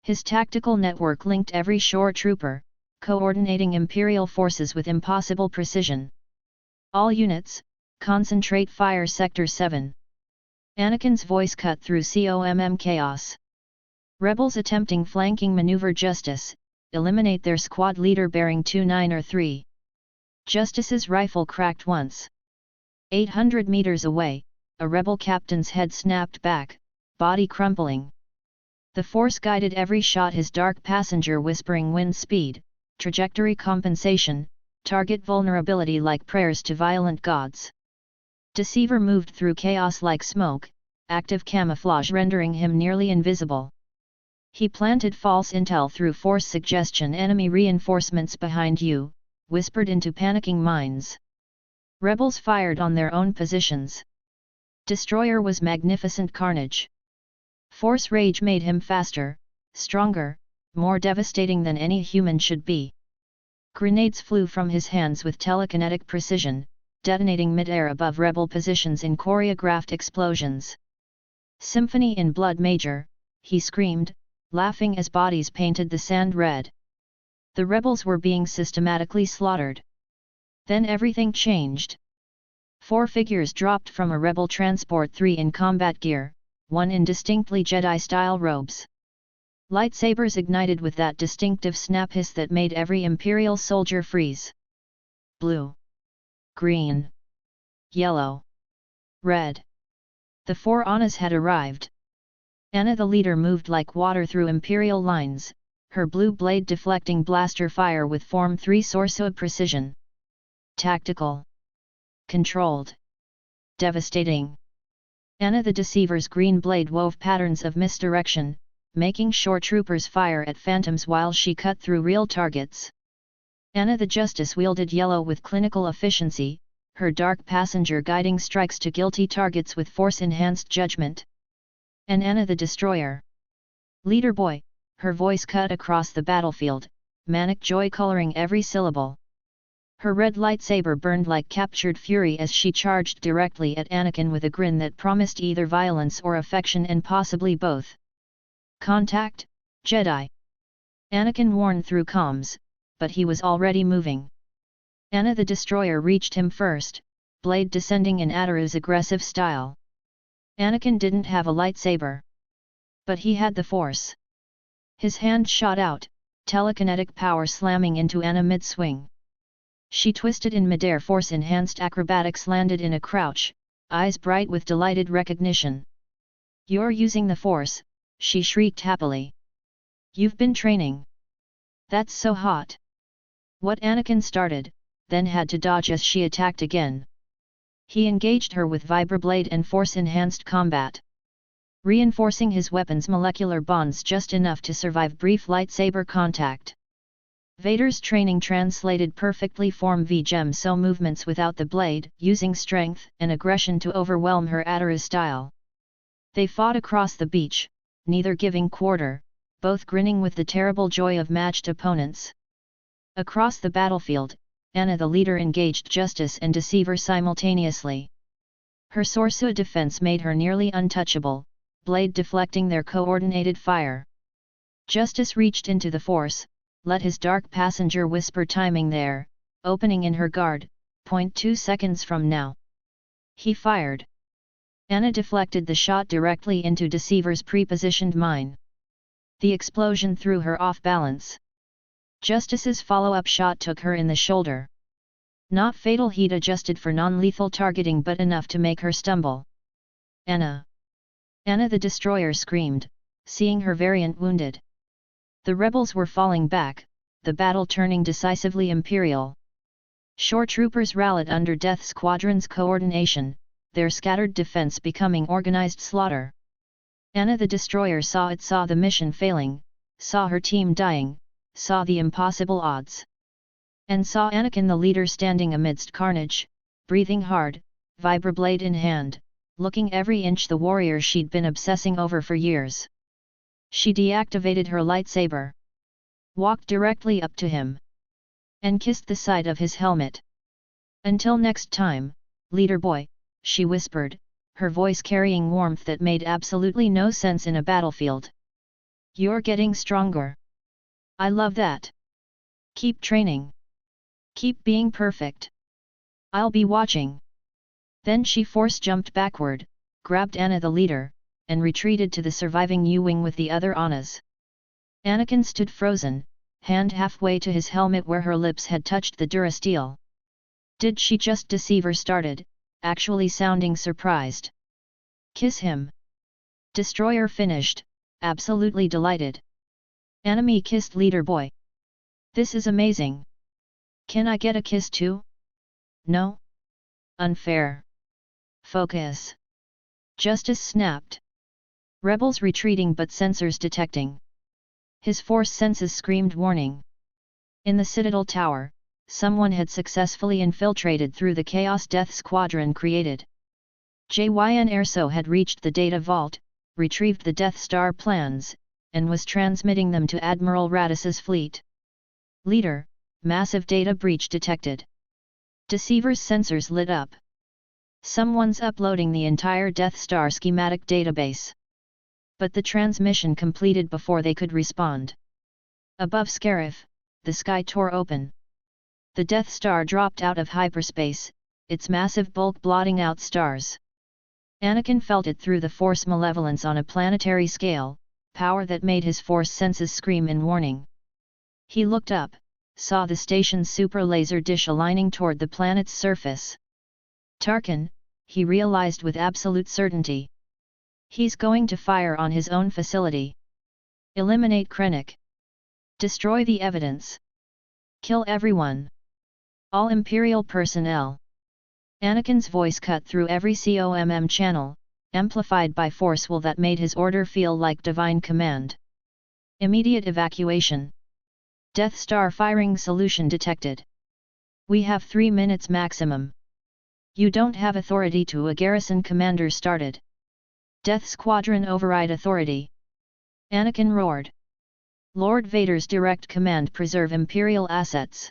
A: His tactical network linked every shore trooper, coordinating Imperial forces with impossible precision. All units, concentrate fire Sector 7. Anakin's voice cut through COMM chaos. Rebels attempting flanking maneuver Justice, eliminate their squad leader bearing 29 or 3. Justice's rifle cracked once. 800 meters away, a rebel captain's head snapped back, body crumpling. The Force guided every shot, his dark passenger whispering wind speed, trajectory compensation, target vulnerability like prayers to violent gods. Deceiver moved through chaos like smoke, active camouflage rendering him nearly invisible. He planted false intel through Force suggestion, enemy reinforcements behind you, whispered into panicking minds. Rebels fired on their own positions. Destroyer was magnificent carnage. Force rage made him faster, stronger, more devastating than any human should be. Grenades flew from his hands with telekinetic precision, detonating mid-air above rebel positions in choreographed explosions. "Symphony in Blood Major," he screamed, laughing as bodies painted the sand red. The rebels were being systematically slaughtered. Then everything changed. 4 figures dropped from a rebel transport, 3 in combat gear, 1 in distinctly Jedi-style robes. Lightsabers ignited with that distinctive snap hiss that made every Imperial soldier freeze. Blue, green, yellow, red. The 4 Annas had arrived. Anna the leader moved like water through Imperial lines, her blue blade deflecting blaster fire with Form 3 Sorcerer precision. Tactical. Controlled. Devastating. Anna the Deceiver's green blade wove patterns of misdirection, making shore troopers fire at phantoms while she cut through real targets. Anna the Justice wielded yellow with clinical efficiency, her dark passenger guiding strikes to guilty targets with force-enhanced judgment. And Anna the Destroyer. "Leader boy," her voice cut across the battlefield, manic joy coloring every syllable. Her red lightsaber burned like captured fury as she charged directly at Anakin with a grin that promised either violence or affection and possibly both. "Contact, Jedi!" Anakin warned through comms, but he was already moving. Anna the Destroyer reached him first, blade descending in Ataru's aggressive style. Anakin didn't have a lightsaber. But he had the Force. His hand shot out, telekinetic power slamming into Anna mid-swing. She twisted in midair, force-enhanced acrobatics landed in a crouch, eyes bright with delighted recognition. "You're using the Force," she shrieked happily. "You've been training. That's so hot." What Anakin started, then had to dodge as she attacked again. He engaged her with vibroblade and force-enhanced combat, reinforcing his weapon's molecular bonds just enough to survive brief lightsaber contact. Vader's training translated perfectly Form V Gem-So movements without the blade, using strength and aggression to overwhelm her Ataru style. They fought across the beach, neither giving quarter, both grinning with the terrible joy of matched opponents. Across the battlefield, Anna the leader engaged Justice and Deceiver simultaneously. Her Sorcerer defense made her nearly untouchable, blade deflecting their coordinated fire. Justice reached into the Force, let his dark passenger whisper timing there, opening in her guard, 0.2 seconds from now. He fired. Anna deflected the shot directly into Deceiver's pre-positioned mine. The explosion threw her off balance. Justice's follow-up shot took her in the shoulder. Not fatal, he'd adjusted for non-lethal targeting, but enough to make her stumble. "Anna!" Anna the Destroyer screamed, seeing her variant wounded. The rebels were falling back, the battle turning decisively Imperial. Shore troopers rallied under Death Squadron's coordination, their scattered defense becoming organized slaughter. Anna the Destroyer saw the mission failing, saw her team dying, saw the impossible odds. And saw Anakin the leader standing amidst carnage, breathing hard, vibroblade in hand, looking every inch the warrior she'd been obsessing over for years. She deactivated her lightsaber, walked directly up to him, and kissed the side of his helmet. "Until next time, leader boy," she whispered, her voice carrying warmth that made absolutely no sense in a battlefield. "You're getting stronger. I love that. Keep training. Keep being perfect. I'll be watching." Then she force-jumped backward, grabbed Anna the leader, and retreated to the surviving U-wing with the other Annas. Anakin stood frozen, hand halfway to his helmet where her lips had touched the durasteel. Did she just Deceiver started, actually sounding surprised. "Kiss him." Destroyer finished, absolutely delighted. "Enemy kissed leader boy. This is amazing. Can I get a kiss too?" "No? Unfair. Focus." Justice snapped. Rebels retreating but sensors detecting. His Force senses screamed warning. In the Citadel Tower, someone had successfully infiltrated through the chaos Death Squadron created. JYN Erso had reached the data vault, retrieved the Death Star plans, and was transmitting them to Admiral Radiss's fleet. "Leader, massive data breach detected. Deceiver's sensors lit up. Someone's uploading the entire Death Star schematic database. But the transmission completed before they could respond. Above Scarif, the sky tore open. The Death Star dropped out of hyperspace, its massive bulk blotting out stars. Anakin felt it through the Force malevolence on a planetary scale, power that made his Force senses scream in warning. He looked up, saw the station's super laser dish aligning toward the planet's surface. Tarkin, he realized with absolute certainty. He's going to fire on his own facility. Eliminate Krennic. Destroy the evidence. Kill everyone. All Imperial personnel. Anakin's voice cut through every COMM channel, amplified by force will that made his order feel like divine command. Immediate evacuation. Death Star firing solution detected. We have 3 minutes maximum. You don't have authority to a garrison commander started. Death Squadron override authority. Anakin roared. Lord Vader's direct command: preserve Imperial assets.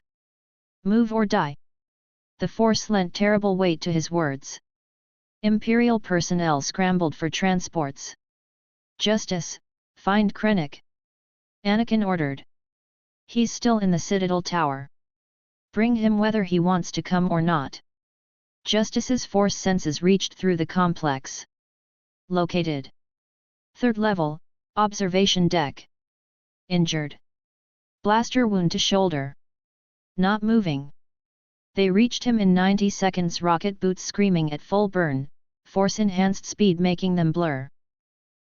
A: Move or die. The Force lent terrible weight to his words. Imperial personnel scrambled for transports. Justice, find Krennic. Anakin ordered. He's still in the Citadel Tower. Bring him whether he wants to come or not. Justice's Force senses reached through the complex. Located. 3rd level, observation deck. Injured. Blaster wound to shoulder. Not moving. They reached him in 90 seconds, rocket boots screaming at full burn, Force-enhanced speed making them blur.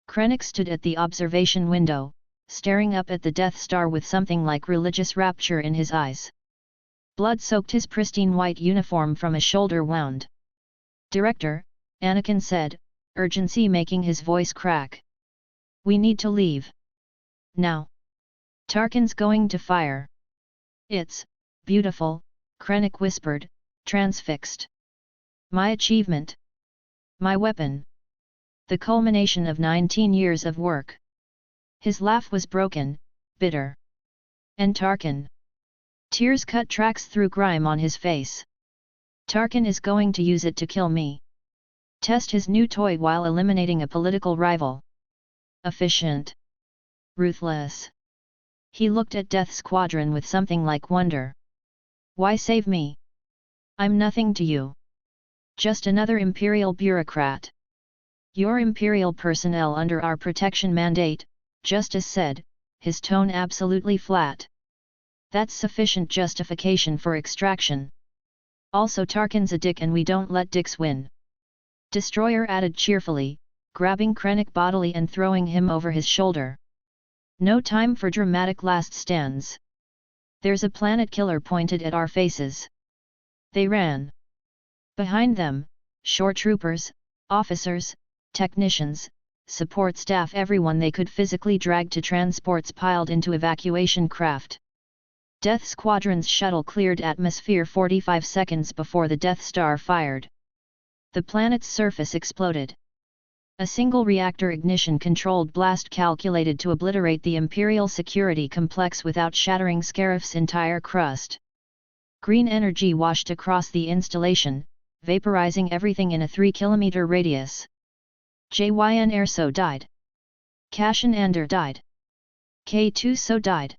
A: Krennic stood at the observation window, staring up at the Death Star with something like religious rapture in his eyes. Blood soaked his pristine white uniform from a shoulder wound. Director, Anakin said, urgency making his voice crack. We need to leave. Now. Tarkin's going to fire. It's beautiful, Krennic whispered, transfixed. My achievement. My weapon. The culmination of 19 years of work. His laugh was broken, bitter. And Tarkin. Tears cut tracks through grime on his face. Tarkin is going to use it to kill me. Test his new toy while eliminating a political rival. Efficient. Ruthless. He looked at Death Squadron with something like wonder. Why save me? I'm nothing to you. Just another Imperial bureaucrat. You're Imperial personnel under our protection mandate, Justice said, his tone absolutely flat. That's sufficient justification for extraction. Also Tarkin's a dick and we don't let dicks win. Destroyer added cheerfully, grabbing Krennic bodily and throwing him over his shoulder. No time for dramatic last stands. There's a planet killer pointed at our faces. They ran. Behind them, shore troopers, officers, technicians, support staff, everyone they could physically drag to transports piled into evacuation craft. Death Squadron's shuttle cleared atmosphere 45 seconds before the Death Star fired. The planet's surface exploded. A single reactor ignition-controlled blast calculated to obliterate the Imperial security complex without shattering Scarif's entire crust. Green energy washed across the installation, vaporizing everything in a 3-kilometer radius. Jyn Erso died. Cassian Andor died. K2SO died.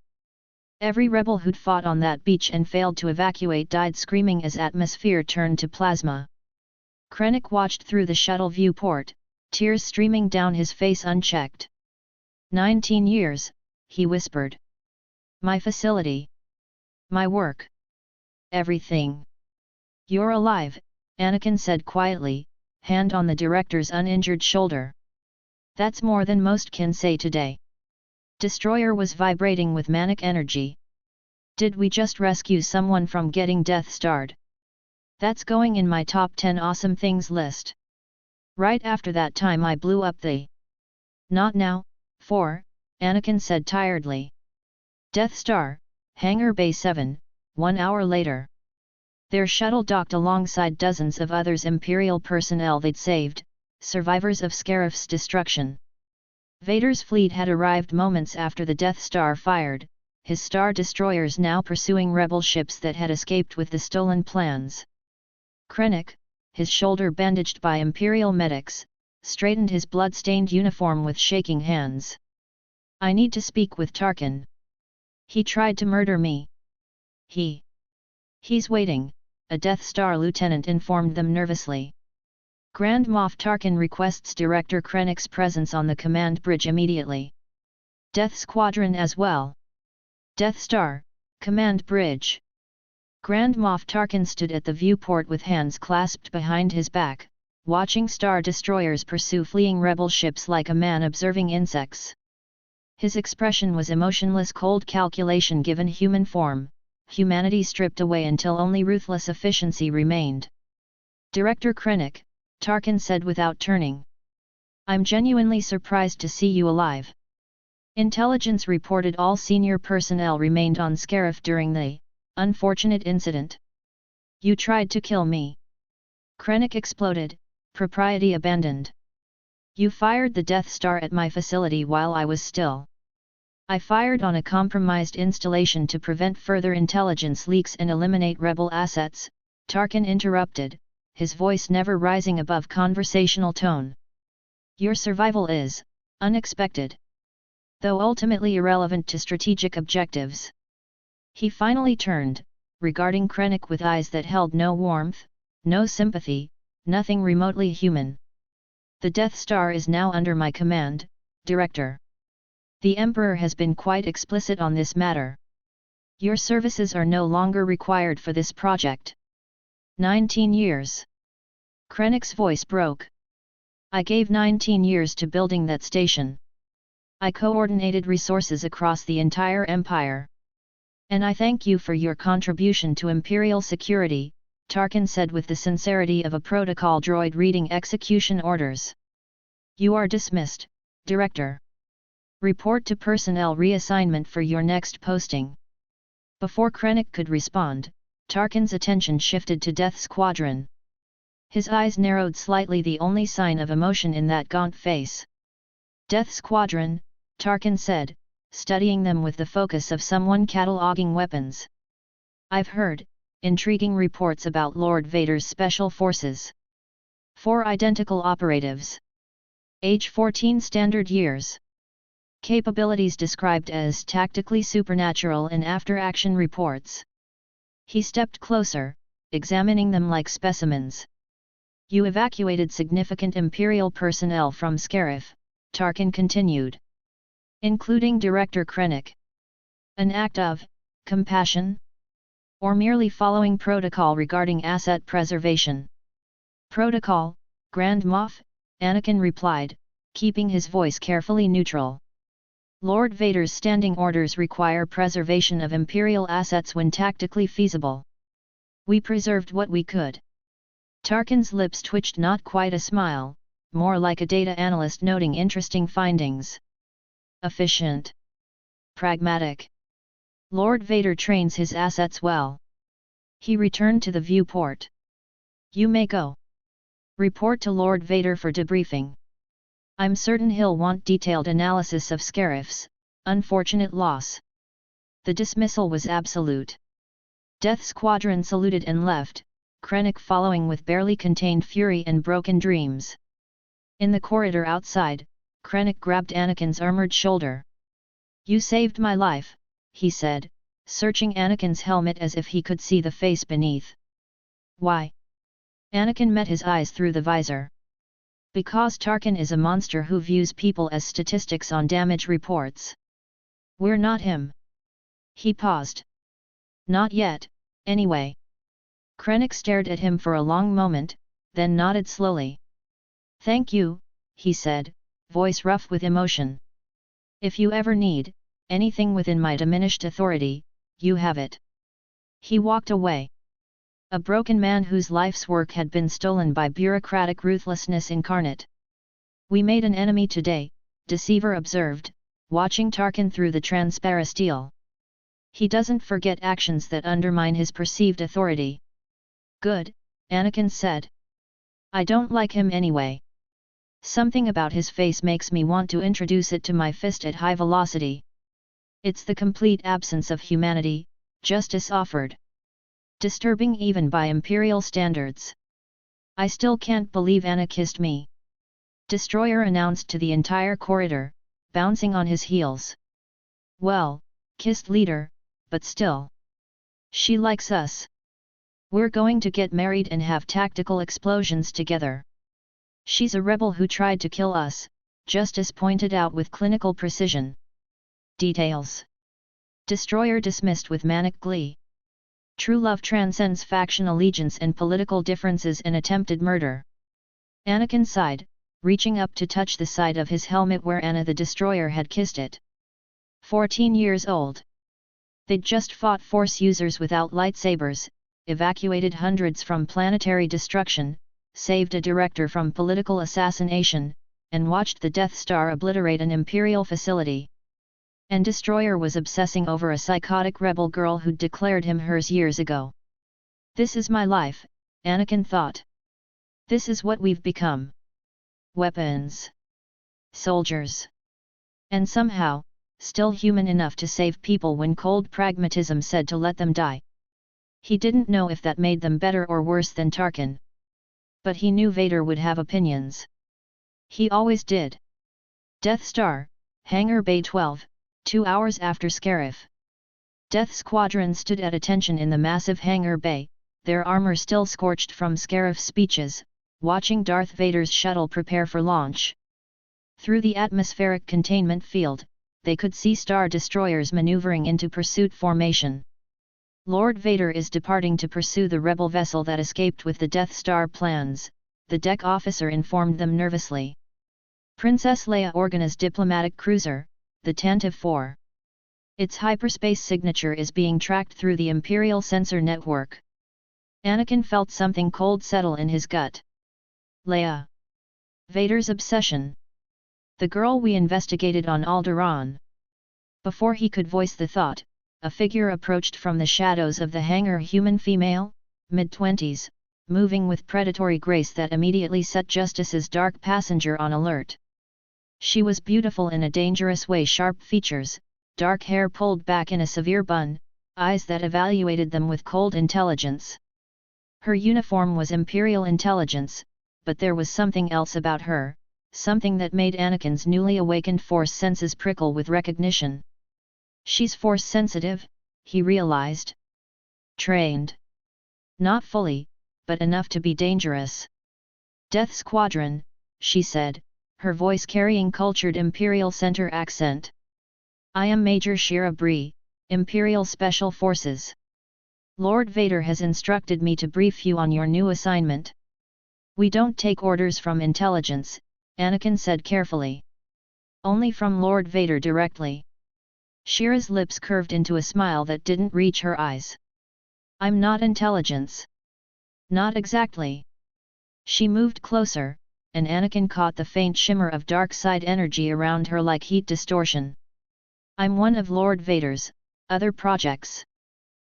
A: Every rebel who'd fought on that beach and failed to evacuate died screaming as atmosphere turned to plasma. Krennic watched through the shuttle viewport, tears streaming down his face unchecked. 19 years, he whispered. My facility. My work. Everything. You're alive, Anakin said quietly, hand on the director's uninjured shoulder. That's more than most can say today. Destroyer was vibrating with manic energy. Did we just rescue someone from getting Death Starred? That's going in my top 10 awesome things list. Right after that time I blew up the... Not now, 4, Anakin said tiredly. Death Star, Hangar Bay 7, 1 hour later. Their shuttle docked alongside dozens of others Imperial personnel they'd saved, survivors of Scarif's destruction. Vader's fleet had arrived moments after the Death Star fired, his Star Destroyers now pursuing rebel ships that had escaped with the stolen plans. Krennic, his shoulder bandaged by Imperial medics, straightened his blood-stained uniform with shaking hands. I need to speak with Tarkin. He tried to murder me. He's waiting, a Death Star lieutenant informed them nervously. Grand Moff Tarkin requests Director Krennic's presence on the command bridge immediately. Death Squadron as well. Death Star, command bridge. Grand Moff Tarkin stood at the viewport with hands clasped behind his back, watching Star Destroyers pursue fleeing rebel ships like a man observing insects. His expression was emotionless cold calculation given human form, humanity stripped away until only ruthless efficiency remained. Director Krennic, Tarkin said without turning. I'm genuinely surprised to see you alive. Intelligence reported all senior personnel remained on Scarif during the unfortunate incident. You tried to kill me. Krennic exploded, propriety abandoned. You fired the Death Star at my facility while I was still. I fired on a compromised installation to prevent further intelligence leaks and eliminate rebel assets, Tarkin interrupted, his voice never rising above conversational tone. Your survival is unexpected, though ultimately irrelevant to strategic objectives. He finally turned, regarding Krennic with eyes that held no warmth, no sympathy, nothing remotely human. The Death Star is now under my command, Director. The Emperor has been quite explicit on this matter. Your services are no longer required for this project. 19 years. Krennic's voice broke. I gave 19 years to building that station. I coordinated resources across the entire Empire. And I thank you for your contribution to Imperial security, Tarkin said with the sincerity of a protocol droid reading execution orders. You are dismissed, Director. Report to personnel reassignment for your next posting. Before Krennic could respond, Tarkin's attention shifted to Death Squadron. His eyes narrowed slightly, the only sign of emotion in that gaunt face. Death Squadron, Tarkin said, studying them with the focus of someone cataloging weapons. I've heard intriguing reports about Lord Vader's special forces. 4 identical operatives. Age 14 standard years. Capabilities described as tactically supernatural in after-action reports. He stepped closer, examining them like specimens. You evacuated significant Imperial personnel from Scarif, Tarkin continued. Including Director Krennic. An act of compassion? Or merely following protocol regarding asset preservation? Protocol, Grand Moff, Anakin replied, keeping his voice carefully neutral. Lord Vader's standing orders require preservation of Imperial assets when tactically feasible. We preserved what we could. Tarkin's lips twitched, not quite a smile, more like a data analyst noting interesting findings. Efficient. Pragmatic. Lord Vader trains his assets well. He returned to the viewport. You may go. Report to Lord Vader for debriefing. I'm certain he'll want detailed analysis of Scarif's unfortunate loss. The dismissal was absolute. Death Squadron saluted and left, Krennic following with barely contained fury and broken dreams. In the corridor outside, Krennic grabbed Anakin's armored shoulder. You saved my life, he said, searching Anakin's helmet as if he could see the face beneath. Why? Anakin met his eyes through the visor. Because Tarkin is a monster who views people as statistics on damage reports. We're not him. He paused. Not yet, anyway. Krennic stared at him for a long moment, then nodded slowly. Thank you, he said, voice rough with emotion. If you ever need anything within my diminished authority, you have it. He walked away. A broken man whose life's work had been stolen by bureaucratic ruthlessness incarnate. We made an enemy today, Deceiver observed, watching Tarkin through the transparisteel. He doesn't forget actions that undermine his perceived authority. Good, Anakin said. I don't like him anyway. Something about his face makes me want to introduce it to my fist at high velocity. It's the complete absence of humanity, Justice offered. Disturbing even by Imperial standards. I still can't believe Anna kissed me. Destroyer announced to the entire corridor, bouncing on his heels. Well, kissed leader, but still. She likes us. We're going to get married and have tactical explosions together. She's a rebel who tried to kill us, Justice pointed out with clinical precision. Details. Destroyer dismissed with manic glee. True love transcends faction allegiance and political differences in attempted murder. Anakin sighed, reaching up to touch the side of his helmet where Anna the Destroyer had kissed it. 14 years old. They'd just fought Force users without lightsabers, evacuated hundreds from planetary destruction, saved a director from political assassination, and watched the Death Star obliterate an Imperial facility. And Destroyer was obsessing over a psychotic rebel girl who'd declared him hers years ago. This is my life, Anakin thought. This is what we've become. Weapons. Soldiers. And somehow, still human enough to save people when cold pragmatism said to let them die. He didn't know if that made them better or worse than Tarkin. But he knew Vader would have opinions. He always did. Death Star, Hangar Bay 12, 2 hours after Scarif. Death Squadron stood at attention in the massive hangar bay, their armor still scorched from Scarif's speeches, watching Darth Vader's shuttle prepare for launch. Through the atmospheric containment field, they could see Star Destroyers maneuvering into pursuit formation. Lord Vader is departing to pursue the rebel vessel that escaped with the Death Star plans, the deck officer informed them nervously. Princess Leia Organa's diplomatic cruiser, the Tantive 4. Its hyperspace signature is being tracked through the Imperial sensor network. Anakin felt something cold settle in his gut. Leia. Vader's obsession. The girl we investigated on Alderaan. Before he could voice the thought, a figure approached from the shadows of the hangar, human female, mid-20s, moving with predatory grace that immediately set Justice's dark passenger on alert. She was beautiful in a dangerous way, sharp features, dark hair pulled back in a severe bun, eyes that evaluated them with cold intelligence. Her uniform was Imperial intelligence, but there was something else about her, something that made Anakin's newly awakened Force senses prickle with recognition. She's Force sensitive, he realized. Trained. Not fully, but enough to be dangerous. Death Squadron, she said, her voice carrying cultured Imperial Center accent. I am Major Shira Bree, Imperial Special Forces. Lord Vader has instructed me to brief you on your new assignment. We don't take orders from intelligence, Anakin said carefully. Only from Lord Vader directly. Shira's lips curved into a smile that didn't reach her eyes. I'm not intelligence. Not exactly. She moved closer, and Anakin caught the faint shimmer of dark side energy around her like heat distortion. I'm one of Lord Vader's other projects.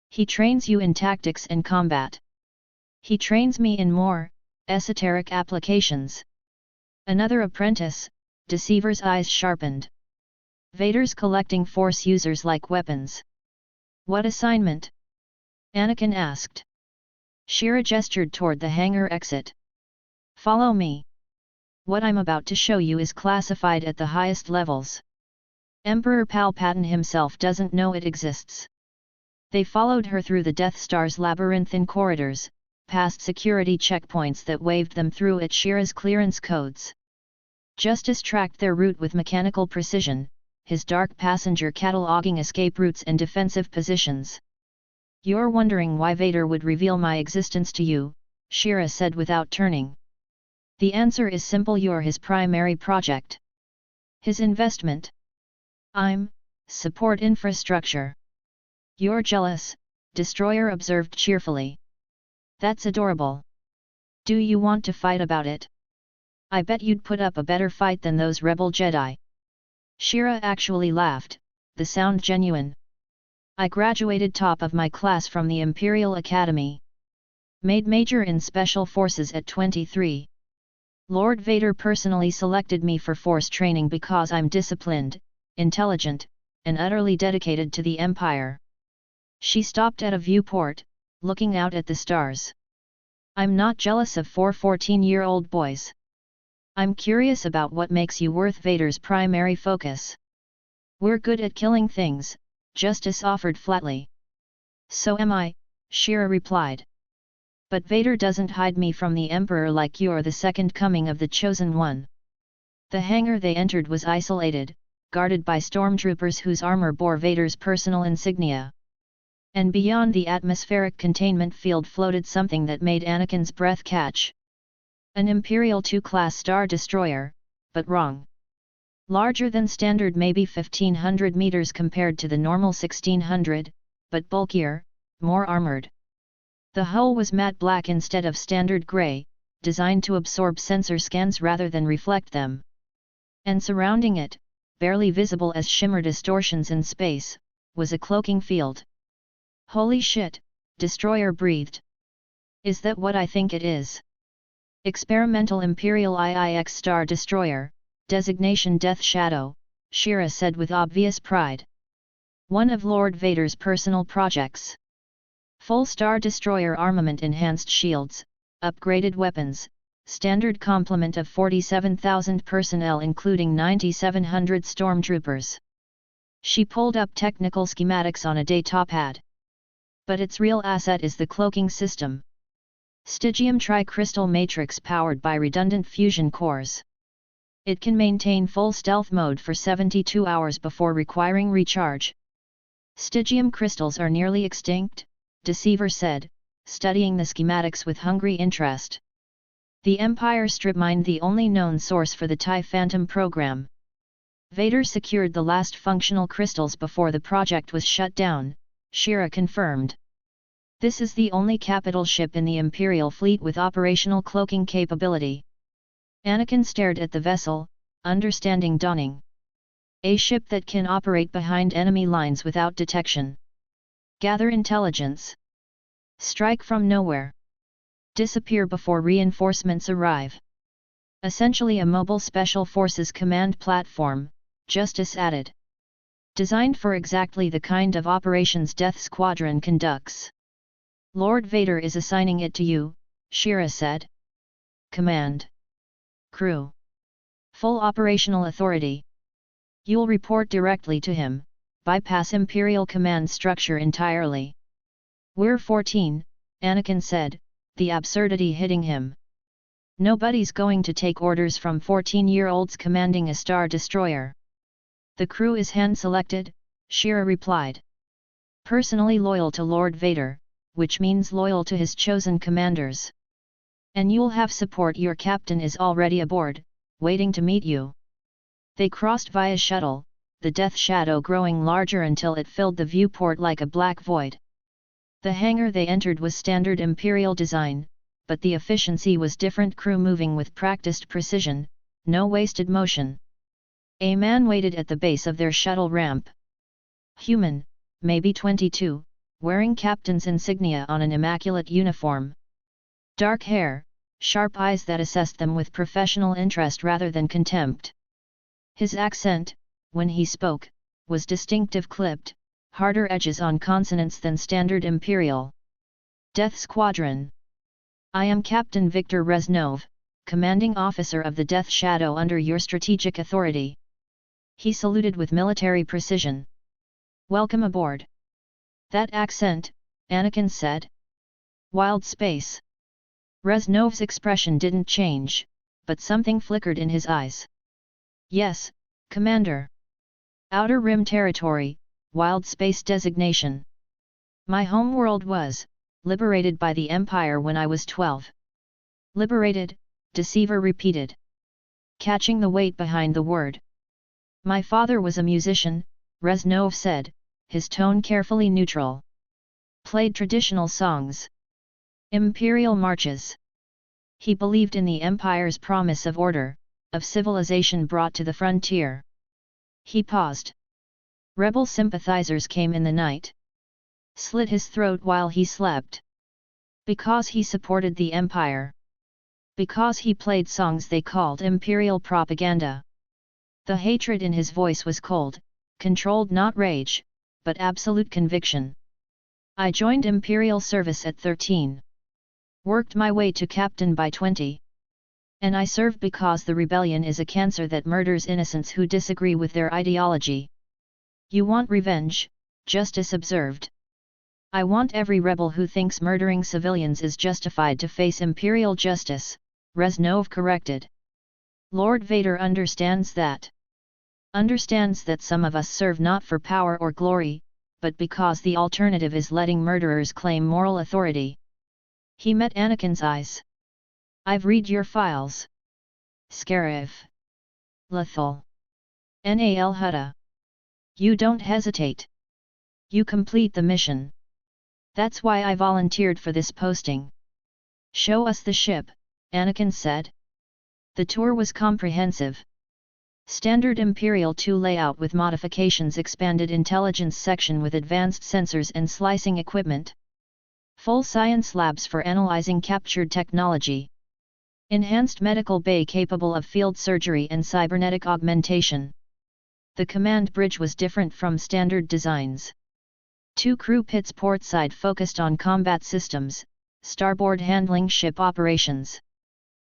A: He trains you in tactics and combat. He trains me in more esoteric applications. Another apprentice, Deceiver's eyes sharpened. Vader's collecting Force users like weapons. What assignment? Anakin asked. Shira gestured toward the hangar exit. Follow me. What I'm about to show you is classified at the highest levels. Emperor Palpatine himself doesn't know it exists. They followed her through the Death Star's labyrinthine corridors, past security checkpoints that waved them through at Shira's clearance codes. Justice tracked their route with mechanical precision, his dark passenger cataloging escape routes and defensive positions. You're wondering why Vader would reveal my existence to you, Shira said without turning. The answer is simple: you're his primary project. His investment. I'm support infrastructure. You're jealous, Destroyer observed cheerfully. That's adorable. Do you want to fight about it? I bet you'd put up a better fight than those rebel Jedi. Shira actually laughed, the sound genuine. I graduated top of my class from the Imperial Academy. Made Major in Special Forces at 23. Lord Vader personally selected me for Force training because I'm disciplined, intelligent, and utterly dedicated to the Empire. She stopped at a viewport, looking out at the stars. I'm not jealous of 14-year-old boys. I'm curious about what makes you worth Vader's primary focus. We're good at killing things, Justice offered flatly. So am I, Shira replied. But Vader doesn't hide me from the Emperor like you're the second coming of the Chosen One. The hangar they entered was isolated, guarded by stormtroopers whose armor bore Vader's personal insignia. And beyond the atmospheric containment field floated something that made Anakin's breath catch. An Imperial II-class Star Destroyer, but wrong. Larger than standard, maybe 1500 meters compared to the normal 1600, but bulkier, more armored. The hull was matte black instead of standard gray, designed to absorb sensor scans rather than reflect them. And surrounding it, barely visible as shimmer distortions in space, was a cloaking field. Holy shit, Destroyer breathed. Is that what I think it is? Experimental Imperial IIX Star Destroyer, designation Death Shadow, Shira said with obvious pride. One of Lord Vader's personal projects. Full Star Destroyer armament, enhanced shields, upgraded weapons, standard complement of 47,000 personnel including 9,700 stormtroopers. She pulled up technical schematics on a datapad. But its real asset is the cloaking system. Stygium tri-crystal matrix powered by redundant fusion cores. It can maintain full stealth mode for 72 hours before requiring recharge. Stygium crystals are nearly extinct, Deceiver said, studying the schematics with hungry interest. The Empire strip mined the only known source for the TIE Phantom program. Vader secured the last functional crystals before the project was shut down, Shira confirmed. This is the only capital ship in the Imperial fleet with operational cloaking capability. Anakin stared at the vessel, understanding dawning. A ship that can operate behind enemy lines without detection. Gather intelligence. Strike from nowhere. Disappear before reinforcements arrive. Essentially a mobile special forces command platform, Justice added. Designed for exactly the kind of operations Death Squadron conducts. Lord Vader is assigning it to you, Shira said. Command. Crew. Full operational authority. You'll report directly to him, bypass Imperial command structure entirely. We're 14, Anakin said, the absurdity hitting him. Nobody's going to take orders from 14-year-olds commanding a Star Destroyer. The crew is hand-selected, Shira replied. Personally loyal to Lord Vader, which means loyal to his chosen commanders. And you'll have support. Your captain is already aboard, waiting to meet you. They crossed via shuttle, the Death Shadow growing larger until it filled the viewport like a black void. The hangar they entered was standard Imperial design, but the efficiency was different. Crew moving with practiced precision, no wasted motion. A man waited at the base of their shuttle ramp. Human, maybe 22, wearing captain's insignia on an immaculate uniform. Dark hair, sharp eyes that assessed them with professional interest rather than contempt. His accent, when he spoke, was distinctive, clipped, harder edges on consonants than standard Imperial. Death Squadron. I am Captain Viktor Reznov, commanding officer of the Death Shadow under your strategic authority. He saluted with military precision. Welcome aboard. That accent, Anakin said. Wild space. Reznov's expression didn't change, but something flickered in his eyes. Yes, Commander. Outer Rim territory, wild space designation. My homeworld was liberated by the Empire when I was 12. Liberated, Deceiver repeated, catching the weight behind the word. My father was a musician, Reznov said, his tone carefully neutral. Played traditional songs. Imperial marches. He believed in the Empire's promise of order, of civilization brought to the frontier. He paused. Rebel sympathizers came in the night. Slit his throat while he slept. Because he supported the Empire. Because he played songs they called Imperial propaganda. The hatred in his voice was cold, controlled, not rage, but absolute conviction. I joined Imperial service at 13. Worked my way to captain by 20. And I served because the rebellion is a cancer that murders innocents who disagree with their ideology. You want revenge, Justice observed. I want every rebel who thinks murdering civilians is justified to face Imperial justice, Reznov corrected. Lord Vader understands that. Understands that some of us serve not for power or glory, but because the alternative is letting murderers claim moral authority. He met Anakin's eyes. I've read your files. Scarif. Lethal. Nal Hutta. You don't hesitate. You complete the mission. That's why I volunteered for this posting. Show us the ship, Anakin said. The tour was comprehensive. Standard Imperial II layout with modifications, expanded intelligence section with advanced sensors and slicing equipment. Full science labs for analyzing captured technology. Enhanced medical bay capable of field surgery and cybernetic augmentation. The command bridge was different from standard designs. 2 crew pits portside focused on combat systems, starboard handling ship operations.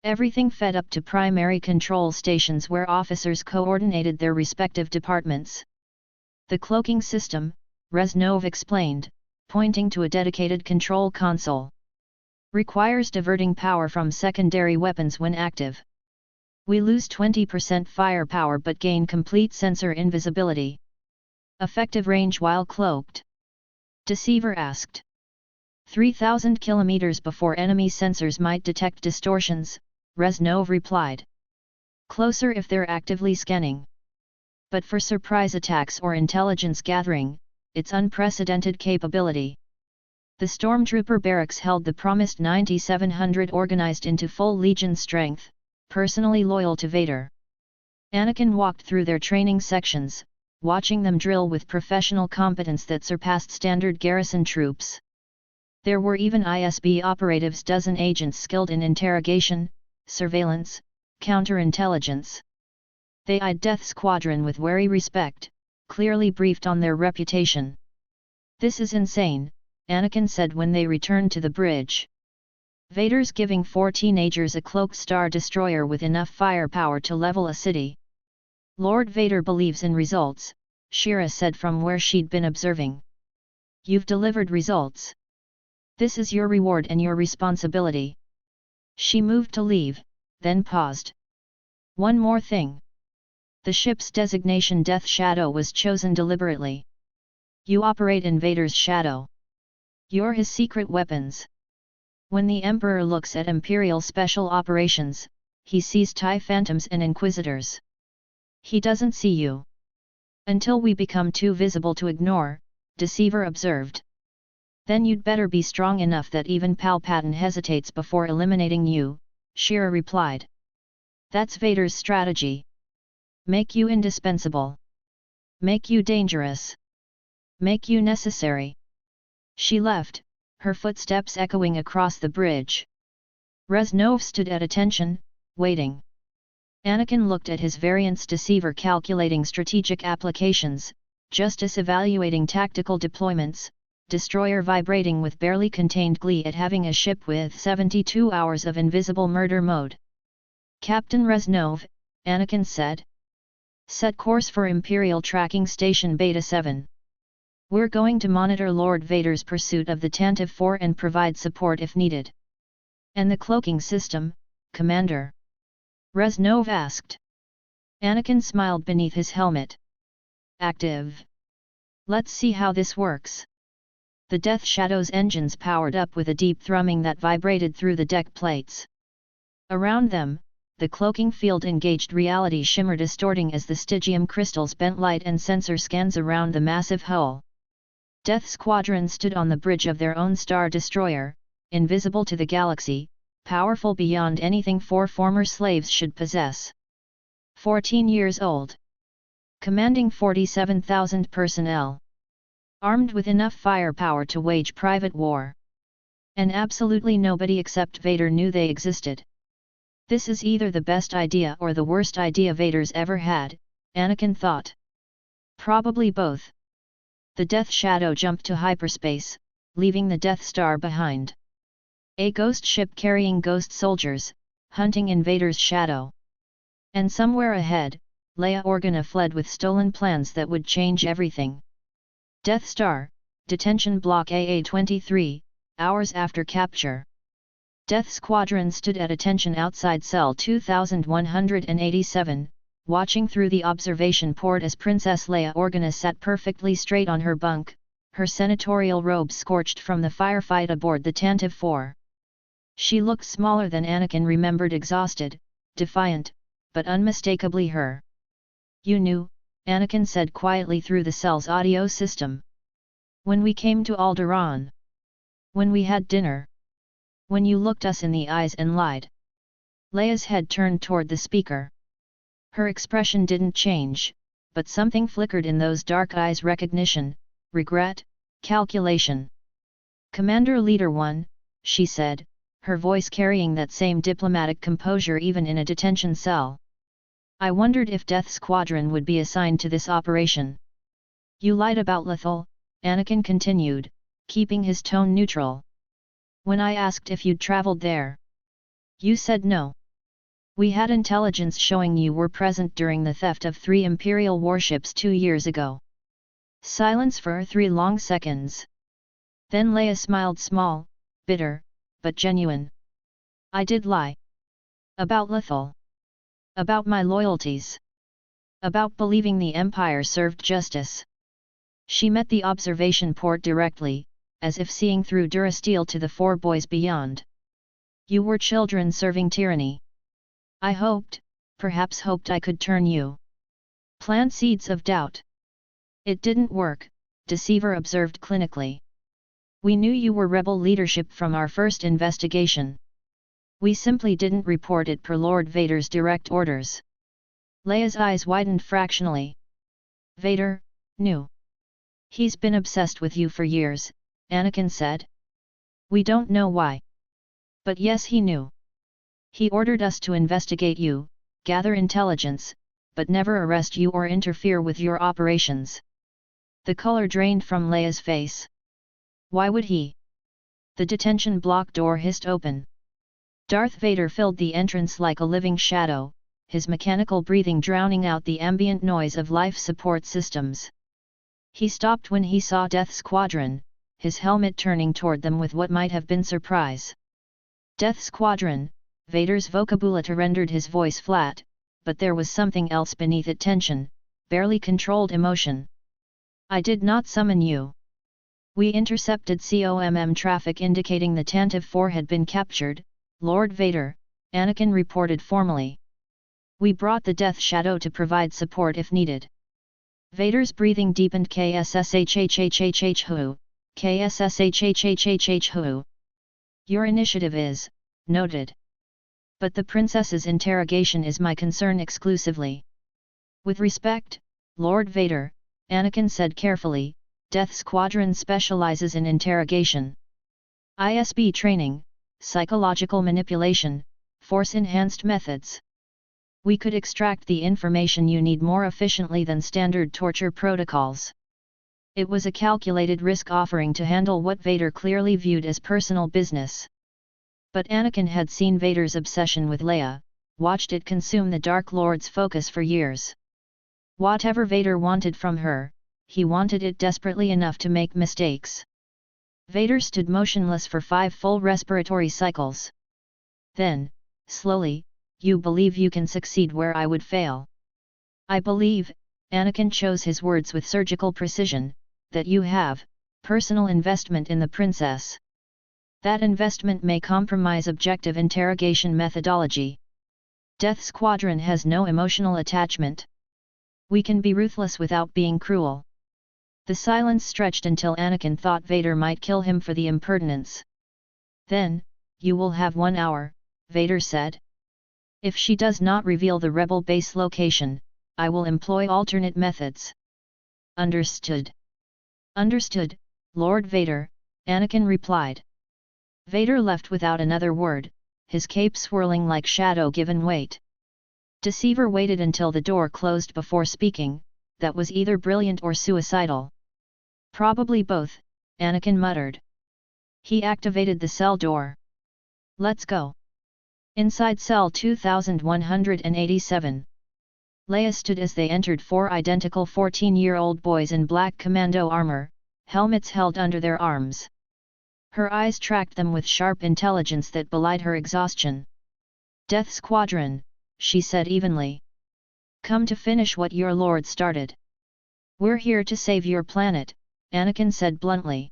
A: Everything fed up to primary control stations where officers coordinated their respective departments. The cloaking system, Reznov explained, pointing to a dedicated control console. Requires diverting power from secondary weapons when active. We lose 20% firepower but gain complete sensor invisibility. Effective range while cloaked? Deceiver asked. 3,000 kilometers before enemy sensors might detect distortions, Reznov replied. Closer if they're actively scanning. But for surprise attacks or intelligence gathering, it's unprecedented capability. The Stormtrooper barracks held the promised 9,700 organized into full Legion strength, personally loyal to Vader. Anakin walked through their training sections, watching them drill with professional competence that surpassed standard garrison troops. There were even ISB operatives, dozen agents skilled in interrogation, surveillance, counterintelligence. They eyed Death Squadron with wary respect, clearly briefed on their reputation. This is insane, Anakin said when they returned to the bridge. Vader's giving 4 teenagers a cloaked Star Destroyer with enough firepower to level a city. Lord Vader believes in results, Shira said from where she'd been observing. You've delivered results. This is your reward and your responsibility. She moved to leave, then paused. One more thing. The ship's designation Death Shadow was chosen deliberately. You operate in Vader's shadow. You're his secret weapons. When the Emperor looks at Imperial Special Operations, he sees TIE Phantoms and Inquisitors. He doesn't see you. Until we become too visible to ignore, Deceiver observed. Then you'd better be strong enough that even Palpatine hesitates before eliminating you, Shira replied. That's Vader's strategy. Make you indispensable. Make you dangerous. Make you necessary. She left, her footsteps echoing across the bridge. Reznov stood at attention, waiting. Anakin looked at his variants, Deceiver calculating strategic applications, Justice evaluating tactical deployments, Destroyer vibrating with barely contained glee at having a ship with 72 hours of invisible murder mode. Captain Reznov, Anakin said. Set course for Imperial Tracking Station Beta 7. We're going to monitor Lord Vader's pursuit of the Tantive 4 and provide support if needed. And the cloaking system, Commander? Reznov asked. Anakin smiled beneath his helmet. Active. Let's see how this works. The Death Shadow's engines powered up with a deep thrumming that vibrated through the deck plates. Around them, the cloaking field engaged reality shimmer distorting as the Stygium crystals bent light and sensor scans around the massive hull. Death Squadron stood on the bridge of their own Star Destroyer, invisible to the galaxy, powerful beyond anything 4 former slaves should possess. 14 years old. Commanding 47,000 personnel. Armed with enough firepower to wage private war. And absolutely nobody except Vader knew they existed. This is either the best idea or the worst idea Vader's ever had, Anakin thought. Probably both. The Death Shadow jumped to hyperspace, leaving the Death Star behind. A ghost ship carrying ghost soldiers, hunting in Vader's shadow. And somewhere ahead, Leia Organa fled with stolen plans that would change everything. Death Star, Detention Block AA-23, hours after capture. Death Squadron stood at attention outside Cell 2187, watching through the observation port as Princess Leia Organa sat perfectly straight on her bunk, her senatorial robe scorched from the firefight aboard the Tantive 4. She looked smaller than Anakin remembered, exhausted, defiant, but unmistakably her. "You knew," Anakin said quietly through the cell's audio system. "When we came to Alderaan. When we had dinner. When you looked us in the eyes and lied." Leia's head turned toward the speaker. Her expression didn't change, but something flickered in those dark eyes: recognition, regret, calculation. "Commander Leader 1, she said, her voice carrying that same diplomatic composure even in a detention cell. "I wondered if Death Squadron would be assigned to this operation." "You lied about Lethal," Anakin continued, keeping his tone neutral. "When I asked if you'd traveled there, you said no. We had intelligence showing you were present during the theft of 3 Imperial warships 2 years ago." Silence for 3 long seconds. Then Leia smiled, small, bitter, but genuine. "I did lie. About Lethal. About my loyalties. About believing the Empire served justice." She met the observation port directly, as if seeing through Durasteel to the 4 boys beyond. "You were children serving tyranny. I hoped, perhaps hoped I could turn you. Plant seeds of doubt. It didn't work," Deceiver observed clinically. "We knew you were rebel leadership from our first investigation. We simply didn't report it per Lord Vader's direct orders." Leia's eyes widened fractionally. "Vader knew. He's been obsessed with you for years," Anakin said. "We don't know why. But yes, he knew. He ordered us to investigate you, gather intelligence, but never arrest you or interfere with your operations." The color drained from Leia's face. "Why would he?" The detention block door hissed open. Darth Vader filled the entrance like a living shadow, his mechanical breathing drowning out the ambient noise of life support systems. He stopped when he saw Death Squadron, his helmet turning toward them with what might have been surprise. "Death Squadron," Vader's vocabulary rendered his voice flat, but there was something else beneath it: tension, barely controlled emotion. "I did not summon you. We intercepted COMM traffic indicating the Tantive 4 had been captured, Lord Vader," Anakin reported formally. "We brought the Death Shadow to provide support if needed." Vader's breathing deepened. "KSSHHHH who? KSSHHHH who? Your initiative is, noted. But the princess's interrogation is my concern exclusively." "With respect, Lord Vader," Anakin said carefully, "Death Squadron specializes in interrogation. ISB training, psychological manipulation, force-enhanced methods. We could extract the information you need more efficiently than standard torture protocols." It was a calculated risk offering to handle what Vader clearly viewed as personal business. But Anakin had seen Vader's obsession with Leia, watched it consume the Dark Lord's focus for years. Whatever Vader wanted from her, he wanted it desperately enough to make mistakes. Vader stood motionless for 5 full respiratory cycles. Then, slowly, "You believe you can succeed where I would fail?" "I believe," Anakin chose his words with surgical precision, "that you have personal investment in the princess. That investment may compromise objective interrogation methodology. Death Squadron has no emotional attachment. We can be ruthless without being cruel." The silence stretched until Anakin thought Vader might kill him for the impertinence. "Then, you will have 1 hour," Vader said. "If she does not reveal the rebel base location, I will employ alternate methods." "Understood." "Understood, Lord Vader," Anakin replied. Vader left without another word, his cape swirling like shadow given weight. Deceiver waited until the door closed before speaking. That was either brilliant or suicidal. "Probably both," Anakin muttered. He activated the cell door. Let's go. Inside cell 2187. Leia stood as they entered, four identical 14-year-old boys in black commando armor, helmets held under their arms. Her eyes tracked them with sharp intelligence that belied her exhaustion. Death Squadron, she said evenly. Come to finish what your lord started. We're here to save your planet, Anakin said bluntly.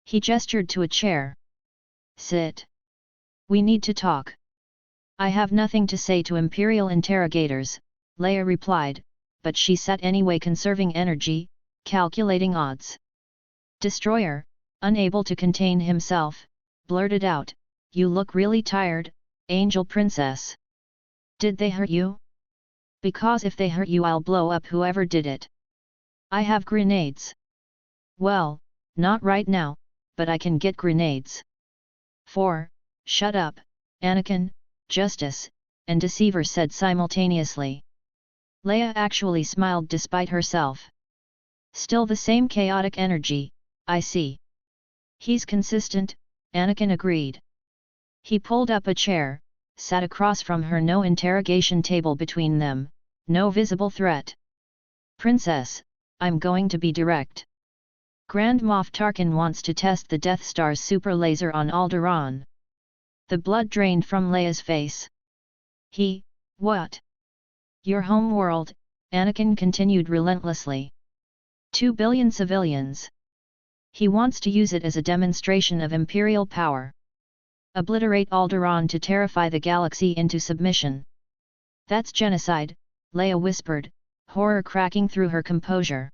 A: He gestured to a chair. Sit. We need to talk. I have nothing to say to Imperial interrogators, Leia replied, but she sat anyway, conserving energy, calculating odds. Destroyer, unable to contain himself, blurted out, You look really tired, Angel Princess. Did they hurt you? Because if they hurt you, I'll blow up whoever did it. I have grenades. Well, not right now, but I can get grenades. 4. Shut up, Anakin, Justice, and Deceiver said simultaneously. Leia actually smiled despite herself. Still the same chaotic energy, I see. He's consistent, Anakin agreed. He pulled up a chair, sat across from her, no interrogation table between them, no visible threat. Princess, I'm going to be direct. Grand Moff Tarkin wants to test the Death Star's super laser on Alderaan. The blood drained from Leia's face. What? Your home world, Anakin continued relentlessly. 2 billion civilians. He wants to use it as a demonstration of Imperial power. Obliterate Alderaan to terrify the galaxy into submission. That's genocide, Leia whispered, horror cracking through her composure.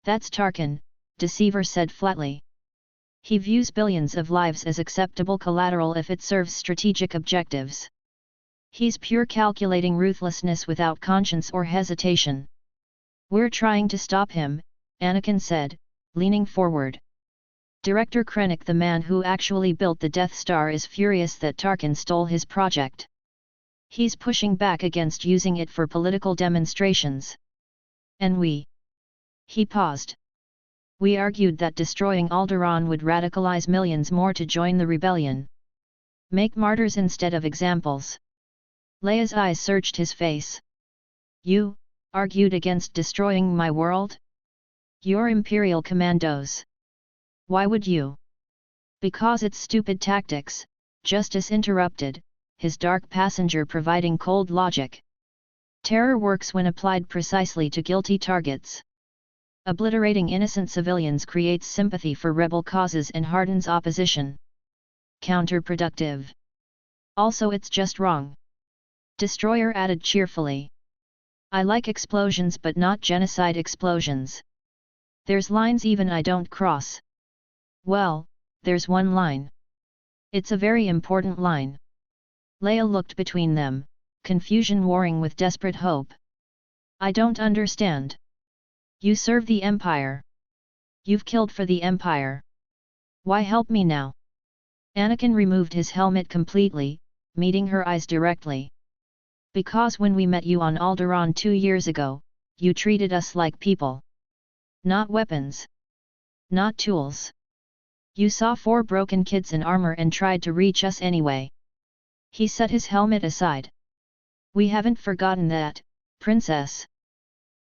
A: That's Tarkin, Deceiver said flatly. He views billions of lives as acceptable collateral if it serves strategic objectives. He's pure calculating ruthlessness without conscience or hesitation. We're trying to stop him, Anakin said, leaning forward. Director Krennic, the man who actually built the Death Star, is furious that Tarkin stole his project. He's pushing back against using it for political demonstrations. And we? He paused. We argued that destroying Alderaan would radicalize millions more to join the rebellion. Make martyrs instead of examples. Leia's eyes searched his face. You argued against destroying my world? Your Imperial commandos. Why would you? Because it's stupid tactics, Justice interrupted, his dark passenger providing cold logic. Terror works when applied precisely to guilty targets. Obliterating innocent civilians creates sympathy for rebel causes and hardens opposition. Counterproductive. Also, it's just wrong. Destroyer added cheerfully. I like explosions but not genocide explosions. There's lines even I don't cross. Well, there's one line. It's a very important line. Leia looked between them, confusion warring with desperate hope. I don't understand. You serve the Empire. You've killed for the Empire. Why help me now? Anakin removed his helmet completely, meeting her eyes directly. Because when we met you on Alderaan 2 years ago, you treated us like people. Not weapons. Not tools. You saw 4 broken kids in armor and tried to reach us anyway. He set his helmet aside. We haven't forgotten that, Princess.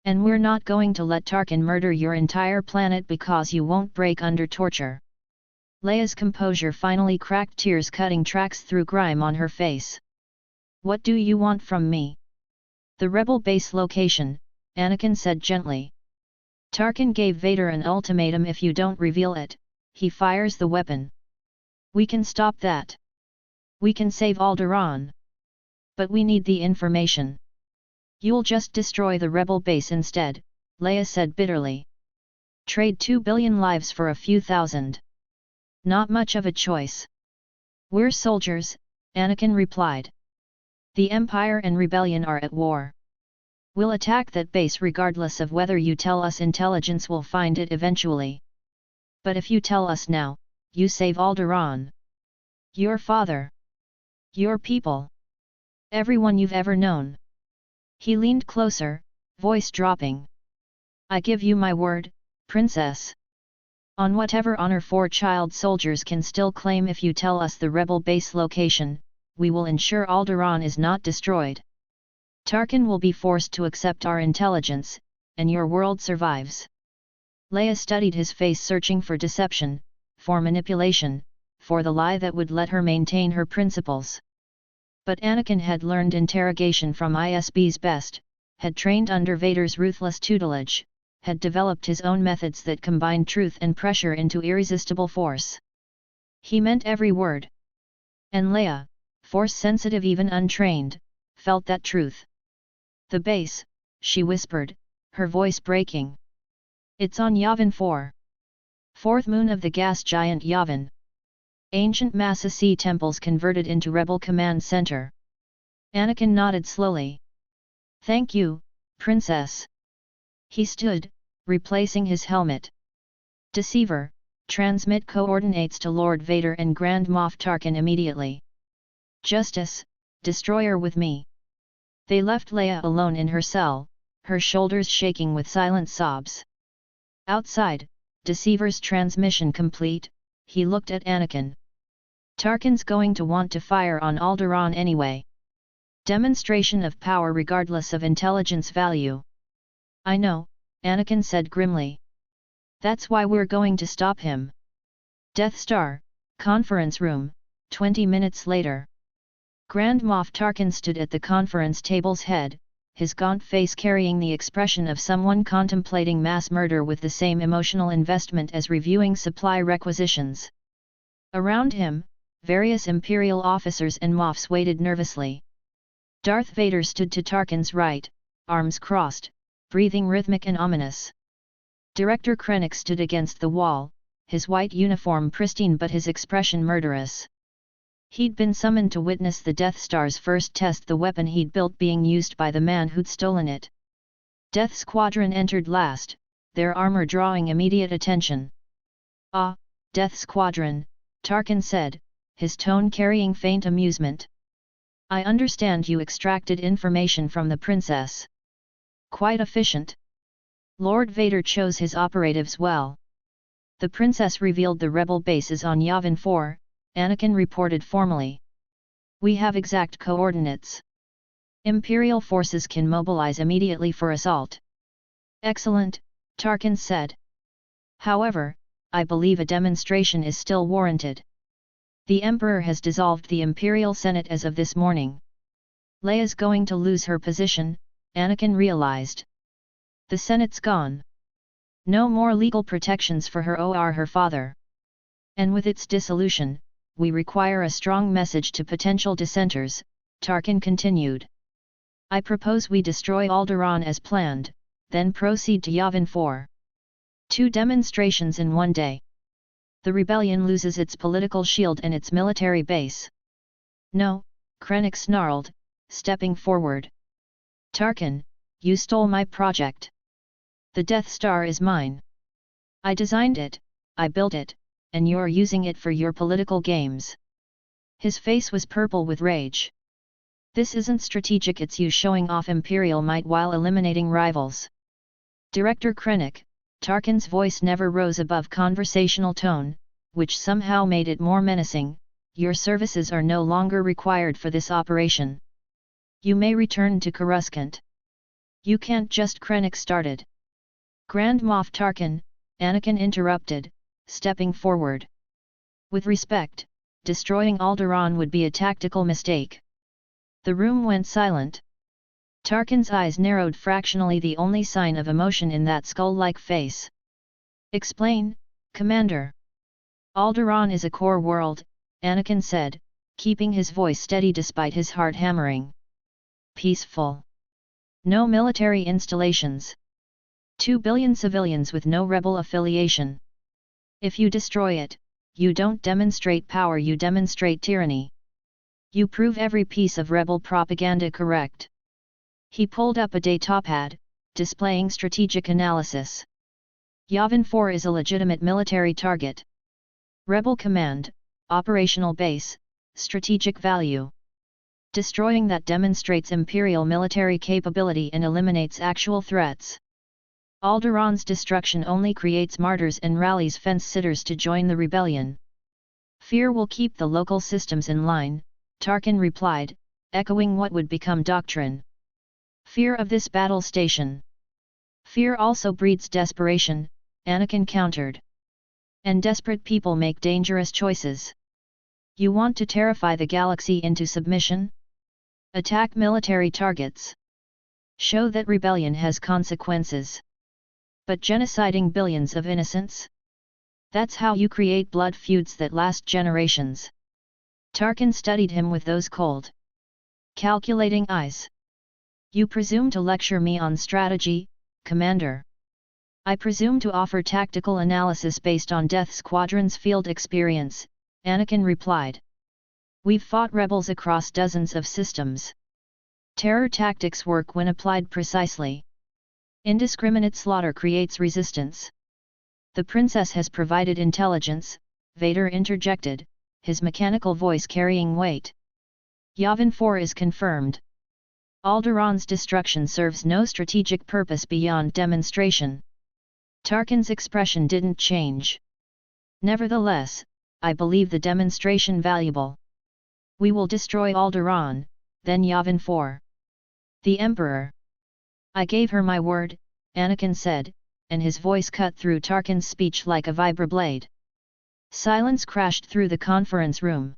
A: And we're not going to let Tarkin murder your entire planet because you won't break under torture. Leia's composure finally cracked, tears cutting tracks through grime on her face. What do you want from me? The rebel base location, Anakin said gently. Tarkin gave Vader an ultimatum: if you don't reveal it, he fires the weapon. We can stop that. We can save Alderaan. But we need the information. You'll just destroy the rebel base instead, Leia said bitterly. Trade 2 billion lives for a few thousand. Not much of a choice. We're soldiers, Anakin replied. The Empire and Rebellion are at war. We'll attack that base regardless of whether you tell us. Intelligence will find it eventually. But if you tell us now, you save Alderaan. Your father. Your people. Everyone you've ever known. He leaned closer, voice dropping. I give you my word, Princess. On whatever honor 4 child soldiers can still claim. If you tell us the rebel base location, we will ensure Alderaan is not destroyed. Tarkin will be forced to accept our intelligence, and your world survives. Leia studied his face, searching for deception, for manipulation, for the lie that would let her maintain her principles. But Anakin had learned interrogation from ISB's best, had trained under Vader's ruthless tutelage, had developed his own methods that combined truth and pressure into irresistible force. He meant every word. And Leia, force-sensitive even untrained, felt that truth. "The base," she whispered, her voice breaking. "It's on Yavin 4. Fourth moon of the gas giant Yavin. Ancient Massa Sea temples converted into rebel command center." Anakin nodded slowly. "Thank you, Princess." He stood, replacing his helmet. "Deceiver, transmit coordinates to Lord Vader and Grand Moff Tarkin immediately." "Justice, destroyer with me." They left Leia alone in her cell, her shoulders shaking with silent sobs. Outside, Deceiver's transmission complete, he looked at Anakin. "Tarkin's going to want to fire on Alderaan anyway. Demonstration of power regardless of intelligence value." "I know," Anakin said grimly. "That's why we're going to stop him." Death Star, conference room, 20 minutes later. Grand Moff Tarkin stood at the conference table's head, his gaunt face carrying the expression of someone contemplating mass murder with the same emotional investment as reviewing supply requisitions. Around him, various Imperial officers and Moffs waited nervously. Darth Vader stood to Tarkin's right, arms crossed, breathing rhythmic and ominous. Director Krennic stood against the wall, his white uniform pristine but his expression murderous. He'd been summoned to witness the Death Star's first test, the weapon he'd built being used by the man who'd stolen it. Death Squadron entered last, their armor drawing immediate attention. "Ah, Death Squadron," Tarkin said, his tone carrying faint amusement. "I understand you extracted information from the Princess. Quite efficient. Lord Vader chose his operatives well." "The Princess revealed the rebel bases on Yavin 4, Anakin reported formally. "We have exact coordinates. Imperial forces can mobilize immediately for assault." "Excellent," Tarkin said. "However, I believe a demonstration is still warranted. The Emperor has dissolved the Imperial Senate as of this morning." Leia's going to lose her position, Anakin realized. The Senate's gone. No more legal protections for her or her father. And with its dissolution, we require a strong message to potential dissenters, Tarkin continued. "I propose we destroy Alderaan as planned, then proceed to Yavin 4. 2 demonstrations in one day. The rebellion loses its political shield and its military base." "No," Krennic snarled, stepping forward. "Tarkin, you stole my project. The Death Star is mine. I designed it, I built it, and you're using it for your political games." His face was purple with rage. "This isn't strategic, it's you showing off Imperial might while eliminating rivals." "Director Krennic," Tarkin's voice never rose above conversational tone, which somehow made it more menacing, "your services are no longer required for this operation. You may return to Coruscant." "You can't just," Krennic started. "Grand Moff Tarkin," Anakin interrupted, stepping forward. "With respect, destroying Alderaan would be a tactical mistake." The room went silent. Tarkin's eyes narrowed fractionally, the only sign of emotion in that skull-like face. "Explain, Commander." "Alderaan is a core world," Anakin said, keeping his voice steady despite his heart hammering. "Peaceful. No military installations. 2 billion civilians with no rebel affiliation. If you destroy it, you don't demonstrate power, you demonstrate tyranny. You prove every piece of rebel propaganda correct." He pulled up a datapad, displaying strategic analysis. "Yavin 4 is a legitimate military target. Rebel command, operational base, strategic value. Destroying that demonstrates Imperial military capability and eliminates actual threats. Alderaan's destruction only creates martyrs and rallies fence-sitters to join the rebellion. Fear will keep the local systems in line, Tarkin replied, echoing what would become doctrine. Fear of this battle station. Fear also breeds desperation, Anakin countered. And desperate people make dangerous choices. You want to terrify the galaxy into submission? Attack military targets. Show that rebellion has consequences. But genociding billions of innocents? That's how you create blood feuds that last generations. Tarkin studied him with those cold, calculating eyes. You presume to lecture me on strategy, Commander? I presume to offer tactical analysis based on Death Squadron's field experience, Anakin replied. We've fought rebels across dozens of systems. Terror tactics work when applied precisely. Indiscriminate slaughter creates resistance. The princess has provided intelligence, Vader interjected, his mechanical voice carrying weight. Yavin 4 is confirmed. Alderaan's destruction serves no strategic purpose beyond demonstration. Tarkin's expression didn't change. Nevertheless, I believe the demonstration valuable. We will destroy Alderaan, then Yavin 4. The Emperor. I gave her my word, Anakin said, and his voice cut through Tarkin's speech like a vibroblade. Silence crashed through the conference room.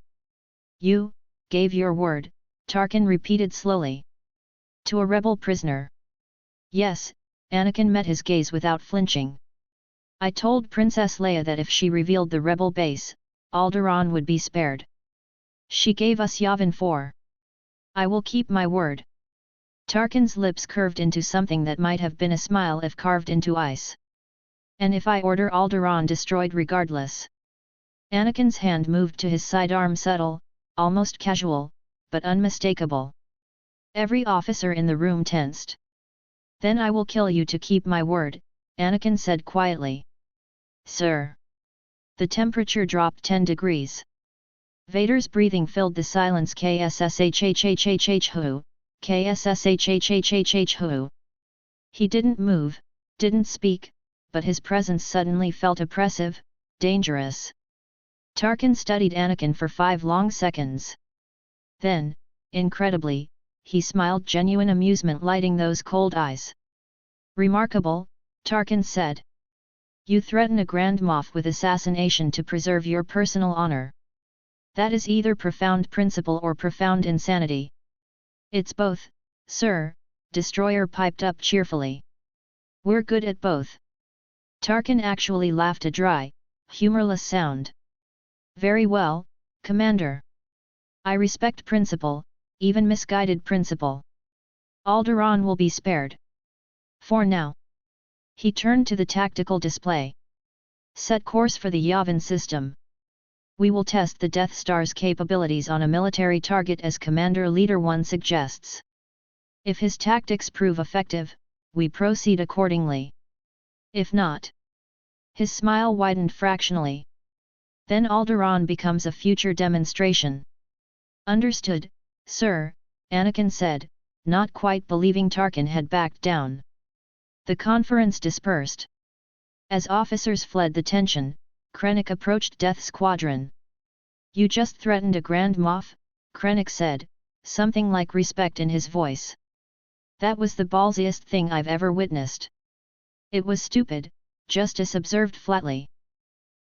A: You gave your word, Tarkin repeated slowly. To a rebel prisoner. Yes, Anakin met his gaze without flinching. I told Princess Leia that if she revealed the rebel base, Alderaan would be spared. She gave us Yavin 4. I will keep my word. Tarkin's lips curved into something that might have been a smile if carved into ice. And if I order Alderaan destroyed regardless? Anakin's hand moved to his sidearm, subtle, almost casual, but unmistakable. Every officer in the room tensed. Then I will kill you to keep my word, Anakin said quietly. Sir. The temperature dropped 10 degrees. Vader's breathing filled the silence. Kshhhhh. Kshhhhh. He didn't move, didn't speak, but his presence suddenly felt oppressive, dangerous. Tarkin studied Anakin for 5 long seconds. Then, incredibly, he smiled, genuine amusement lighting those cold eyes. Remarkable, Tarkin said. You threaten a Grand Moff with assassination to preserve your personal honor. That is either profound principle or profound insanity. It's both, sir, Destroyer piped up cheerfully. We're good at both. Tarkin actually laughed, a dry, humorless sound. Very well, Commander. I respect principle, even misguided principle. Alderaan will be spared. For now. He turned to the tactical display. Set course for the Yavin system. We will test the Death Star's capabilities on a military target as Commander Leader 1 suggests. If his tactics prove effective, we proceed accordingly. If not. His smile widened fractionally. Then Alderaan becomes a future demonstration. Understood, sir, Anakin said, not quite believing Tarkin had backed down. The conference dispersed. As officers fled the tension, Krennic approached Death Squadron. You just threatened a Grand Moff, Krennic said, something like respect in his voice. That was the ballsiest thing I've ever witnessed. It was stupid, Justice observed flatly.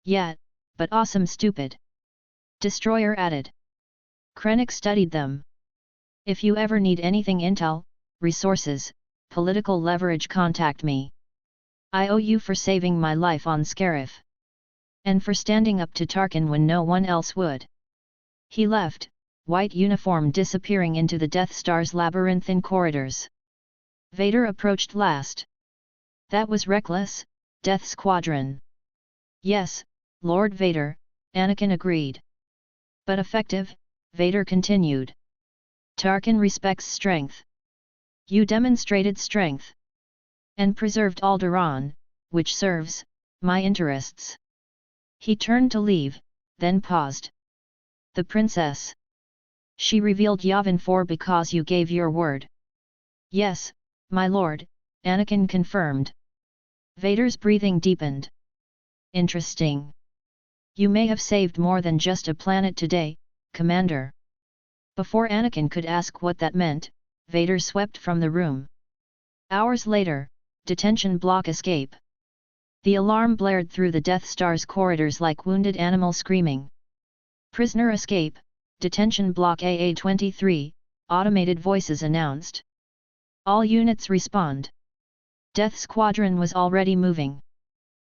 A: Yeah, but awesome stupid. Destroyer added. Krennic studied them. If you ever need anything intel, resources, political leverage, contact me. I owe you for saving my life on Scarif. And for standing up to Tarkin when no one else would. He left, white uniform disappearing into the Death Star's labyrinthine corridors. Vader approached last. That was reckless, Death Squadron. Yes, Lord Vader, Anakin agreed. But effective, Vader continued. Tarkin respects strength. You demonstrated strength. And preserved Alderaan, which serves my interests. He turned to leave, then paused. The princess. She revealed Yavin 4 because you gave your word. Yes, my lord, Anakin confirmed. Vader's breathing deepened. Interesting. You may have saved more than just a planet today, Commander. Before Anakin could ask what that meant, Vader swept from the room. Hours later, detention block escape. The alarm blared through the Death Star's corridors like wounded animal screaming. Prisoner escape, detention block AA-23, automated voices announced. All units respond. Death Squadron was already moving.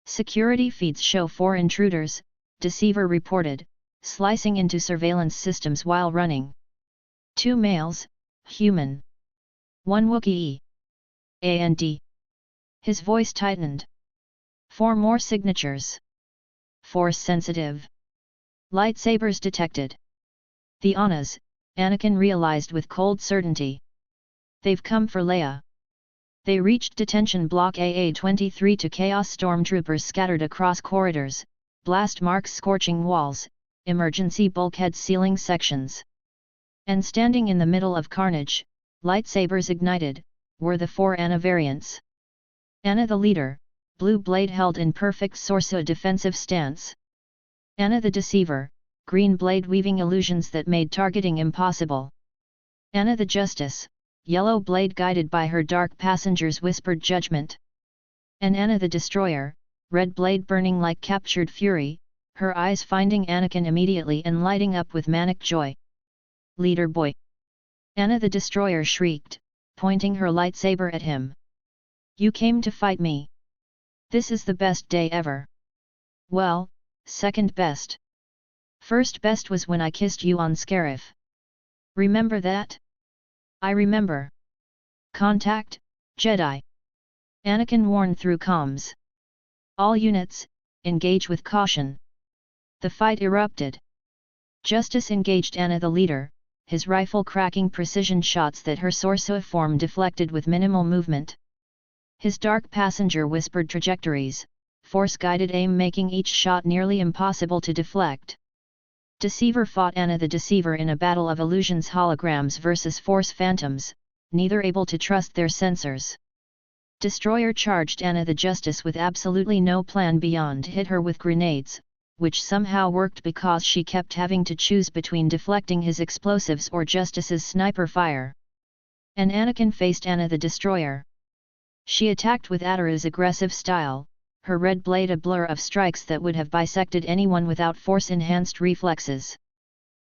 A: Security feeds show 4 intruders, Deceiver reported, slicing into surveillance systems while running. 2 males, human. 1 Wookiee. A&D. His voice tightened. 4 more signatures. Force sensitive. Lightsabers detected. The Annas, Anakin realized with cold certainty. They've come for Leia. They reached detention block AA-23 to chaos stormtroopers scattered across corridors, blast marks scorching walls, emergency bulkhead sealing sections. And standing in the middle of carnage, lightsabers ignited, were the 4 Anna variants. Anna the leader, blue blade held in perfect Sorsa defensive stance. Anna the deceiver, green blade weaving illusions that made targeting impossible. Anna the justice, yellow blade guided by her dark passenger's whispered judgment. And Anna the destroyer, red blade burning like captured fury, her eyes finding Anakin immediately and lighting up with manic joy. Leader boy! Anna the destroyer shrieked, pointing her lightsaber at him. You came to fight me. This is the best day ever. Well, second best. First best was when I kissed you on Scarif. Remember that? I remember. Contact, Jedi. Anakin warned through comms. All units, engage with caution. The fight erupted. Justice engaged Anna the leader, his rifle cracking precision shots that her Sorsa form deflected with minimal movement. His dark passenger whispered trajectories, force-guided aim making each shot nearly impossible to deflect. Deceiver fought Anna the deceiver in a battle of illusions holograms versus force phantoms, neither able to trust their sensors. Destroyer charged Anna the justice with absolutely no plan beyond hit her with grenades, which somehow worked because she kept having to choose between deflecting his explosives or Justice's sniper fire. And Anakin faced Anna the destroyer. She attacked with Ataru's aggressive style, her red blade a blur of strikes that would have bisected anyone without force-enhanced reflexes.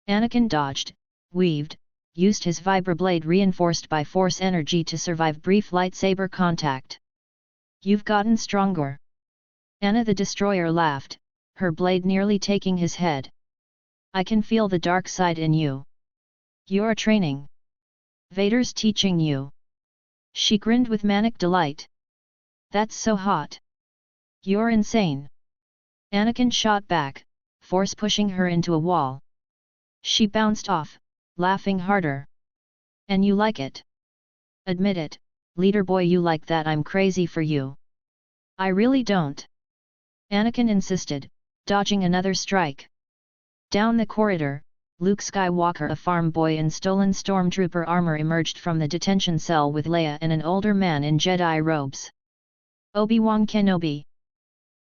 A: Anakin dodged, weaved, used his vibroblade reinforced by force energy to survive brief lightsaber contact. You've gotten stronger. Anna the destroyer laughed, her blade nearly taking his head. I can feel the dark side in you. You're training. Vader's teaching you. She grinned with manic delight. That's so hot. You're insane. Anakin shot back, force pushing her into a wall. She bounced off, laughing harder. And you like it? Admit it, leader boy, you like that I'm crazy for you. I really don't. Anakin insisted, dodging another strike. Down the corridor, Luke Skywalker, a farm boy in stolen stormtrooper armor, emerged from the detention cell with Leia and an older man in Jedi robes. Obi-Wan Kenobi.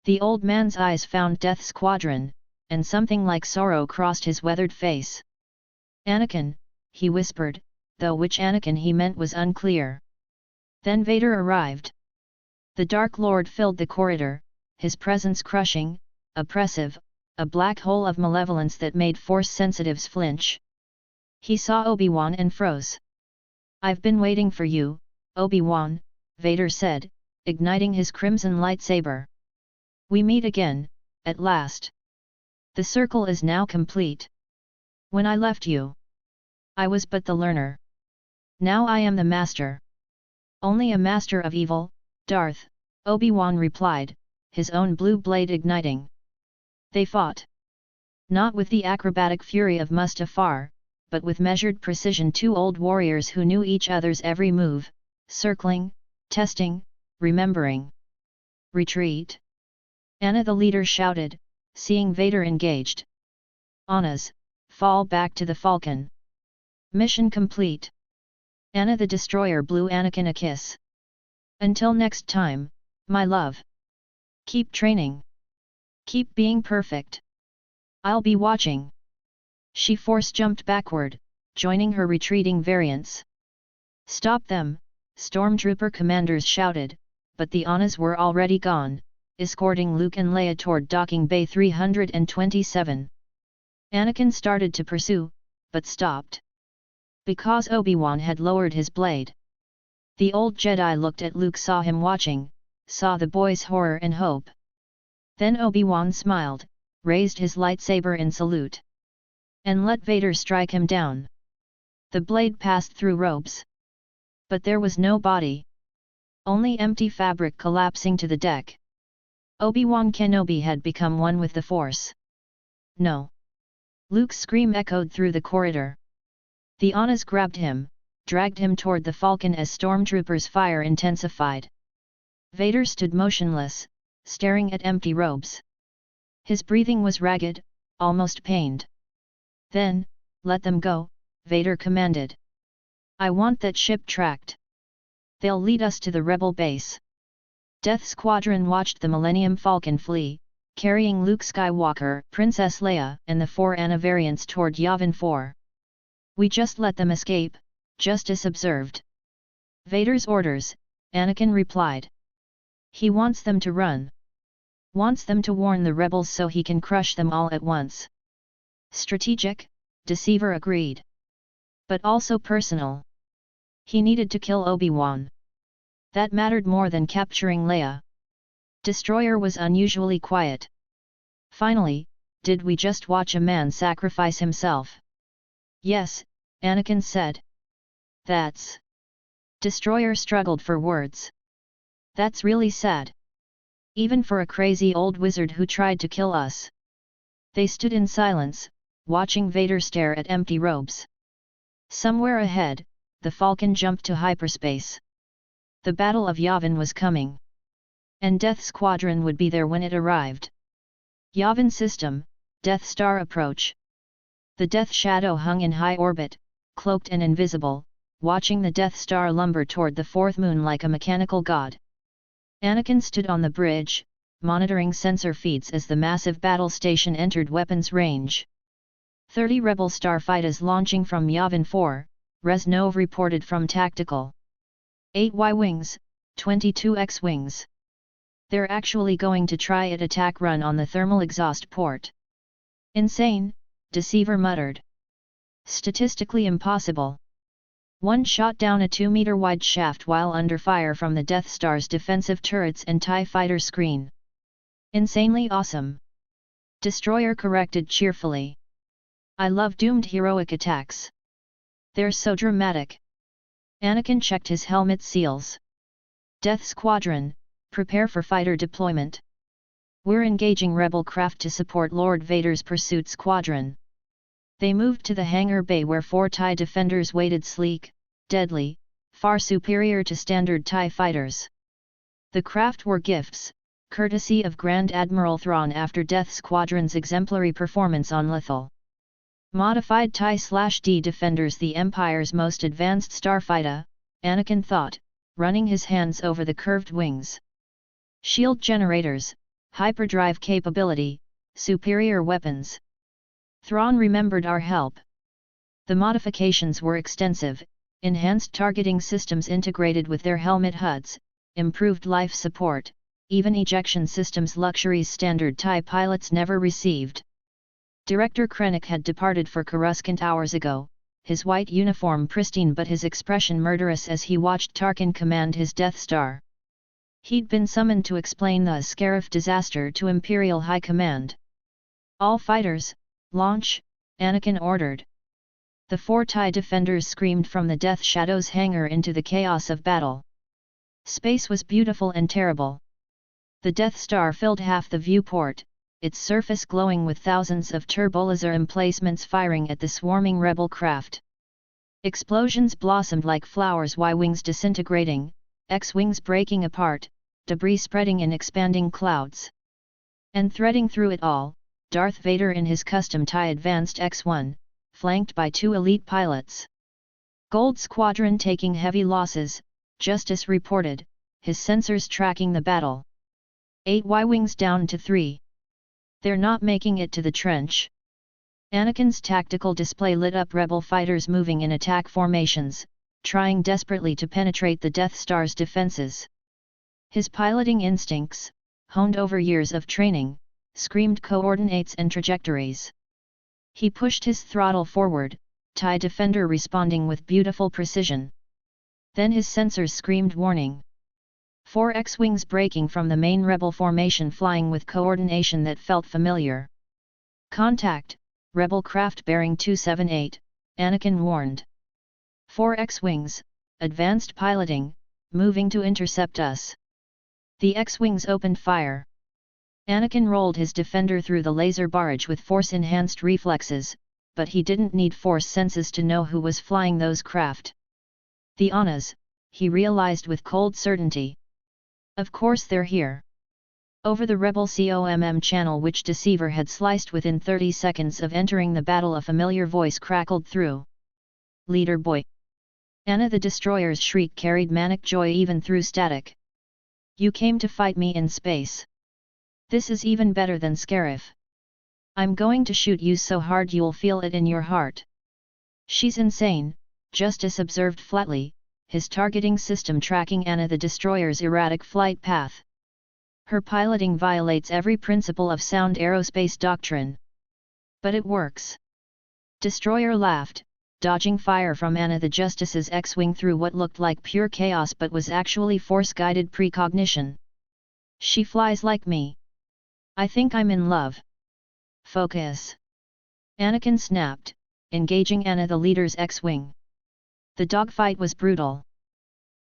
A: The old man's eyes found Death Squadron, and something like sorrow crossed his weathered face. Anakin, he whispered, though which Anakin he meant was unclear. Then Vader arrived. The Dark Lord filled the corridor, his presence crushing, oppressive, a black hole of malevolence that made Force sensitives flinch. He saw Obi-Wan and froze. I've been waiting for you, Obi-Wan, Vader said, igniting his crimson lightsaber. We meet again, at last. The circle is now complete. When I left you, I was but the learner. Now I am the master. Only a master of evil, Darth, Obi-Wan replied, his own blue blade igniting. They fought. Not with the acrobatic fury of Mustafar, but with measured precision, 2 old warriors who knew each other's every move, circling, testing, remembering. Retreat! Anna the leader shouted, seeing Vader engaged. Annas, fall back to the Falcon. Mission complete. Anna the destroyer blew Anakin a kiss. Until next time, my love. Keep training. Keep being perfect. I'll be watching. She force-jumped backward, joining her retreating variants. Stop them, stormtrooper commanders shouted, but the Annas were already gone, escorting Luke and Leia toward docking bay 327. Anakin started to pursue, but stopped. Because Obi-Wan had lowered his blade. The old Jedi looked at Luke, saw him watching, saw the boy's horror and hope. Then Obi-Wan smiled, raised his lightsaber in salute. And let Vader strike him down. The blade passed through ropes. But there was no body. Only empty fabric collapsing to the deck. Obi-Wan Kenobi had become one with the Force. No. Luke's scream echoed through the corridor. The Annas grabbed him, dragged him toward the Falcon as stormtroopers' fire intensified. Vader stood motionless, staring at empty robes. His breathing was ragged, almost pained. Then, let them go, Vader commanded. I want that ship tracked. They'll lead us to the rebel base. Death Squadron watched the Millennium Falcon flee, carrying Luke Skywalker, Princess Leia, and the 4 Anna variants toward Yavin 4. We just let them escape, Justice observed. Vader's orders, Anakin replied. He wants them to run. Wants them to warn the rebels so he can crush them all at once. Strategic, Deceiver agreed. But also personal. He needed to kill Obi-Wan. That mattered more than capturing Leia. Destroyer was unusually quiet. Finally, did we just watch a man sacrifice himself? Yes, Anakin said. That's... Destroyer struggled for words. That's really sad. Even for a crazy old wizard who tried to kill us. They stood in silence, watching Vader stare at empty robes. Somewhere ahead, the Falcon jumped to hyperspace. The Battle of Yavin was coming. And Death Squadron would be there when it arrived. Yavin System, Death Star approach. The Death Shadow hung in high orbit, cloaked and invisible, watching the Death Star lumber toward the fourth moon like a mechanical god. Anakin stood on the bridge, monitoring sensor feeds as the massive battle station entered weapons range. 30 rebel starfighters launching from Yavin 4, Reznov reported from Tactical. 8 Y-wings, 22 X-wings. They're actually going to try an attack run on the thermal exhaust port. Insane, Deceiver muttered. Statistically impossible. One shot down a 2-meter-wide shaft while under fire from the Death Star's defensive turrets and TIE fighter screen. Insanely awesome. Destroyer corrected cheerfully. I love doomed heroic attacks. They're so dramatic. Anakin checked his helmet seals. Death Squadron, prepare for fighter deployment. We're engaging rebel craft to support Lord Vader's pursuit squadron. They moved to the hangar bay where 4 TIE defenders waited, sleek, deadly, far superior to standard TIE fighters. The craft were gifts, courtesy of Grand Admiral Thrawn after Death Squadron's exemplary performance on Lethal. Modified TIE/D defenders, the Empire's most advanced starfighter, Anakin thought, running his hands over the curved wings. Shield generators, hyperdrive capability, superior weapons. Thrawn remembered our help. The modifications were extensive, enhanced targeting systems integrated with their helmet HUDs, improved life support, even ejection systems, luxuries standard TIE pilots never received. Director Krennic had departed for Coruscant hours ago, his white uniform pristine but his expression murderous as he watched Tarkin command his Death Star. He'd been summoned to explain the Scarif disaster to Imperial High Command. All fighters, launch, Anakin ordered. The 4 TIE defenders screamed from the Death Shadow's hangar into the chaos of battle. Space was beautiful and terrible. The Death Star filled half the viewport, its surface glowing with thousands of turbolaser emplacements firing at the swarming rebel craft. Explosions blossomed like flowers, Y-wings disintegrating, X-wings breaking apart, debris spreading in expanding clouds. And threading through it all, Darth Vader in his custom TIE Advanced X-1, flanked by 2 elite pilots. Gold Squadron taking heavy losses, Justice reported, his sensors tracking the battle. 8 Y-wings down to 3. They're not making it to the trench. Anakin's tactical display lit up rebel fighters moving in attack formations, trying desperately to penetrate the Death Star's defenses. His piloting instincts, honed over years of training, screamed coordinates and trajectories. He pushed his throttle forward, TIE Defender responding with beautiful precision. Then his sensors screamed warning. 4 X-wings breaking from the main rebel formation, flying with coordination that felt familiar. "Contact, rebel craft bearing 278, Anakin warned. 4 X-wings, advanced piloting, moving to intercept us." The X-wings opened fire. Anakin rolled his defender through the laser barrage with force-enhanced reflexes, but he didn't need force senses to know who was flying those craft. The Anas, he realized with cold certainty. Of course they're here. Over the rebel COMM channel, which Deceiver had sliced within 30 seconds of entering the battle, a familiar voice crackled through. "Leader boy." Anna the Destroyer's shriek carried manic joy even through static. "You came to fight me in space. This is even better than Scarif. I'm going to shoot you so hard you'll feel it in your heart." "She's insane," Justice observed flatly, his targeting system tracking Anna the Destroyer's erratic flight path. "Her piloting violates every principle of sound aerospace doctrine. But it works." Destroyer laughed, dodging fire from Anna the Justice's X-wing through what looked like pure chaos but was actually force-guided precognition. "She flies like me. I think I'm in love." "Focus." Anakin snapped, engaging Anna the leader's X-wing. The dogfight was brutal.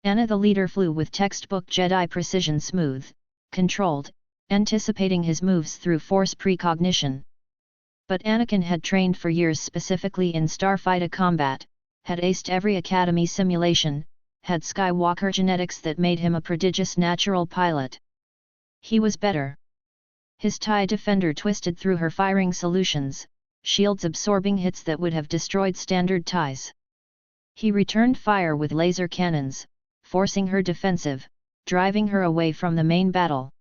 A: Anna the leader flew with textbook Jedi precision, smooth, controlled, anticipating his moves through force precognition. But Anakin had trained for years specifically in starfighter combat, had aced every academy simulation, had Skywalker genetics that made him a prodigious natural pilot. He was better. His TIE Defender twisted through her firing solutions, shields absorbing hits that would have destroyed standard TIEs. He returned fire with laser cannons, forcing her defensive, driving her away from the main battle.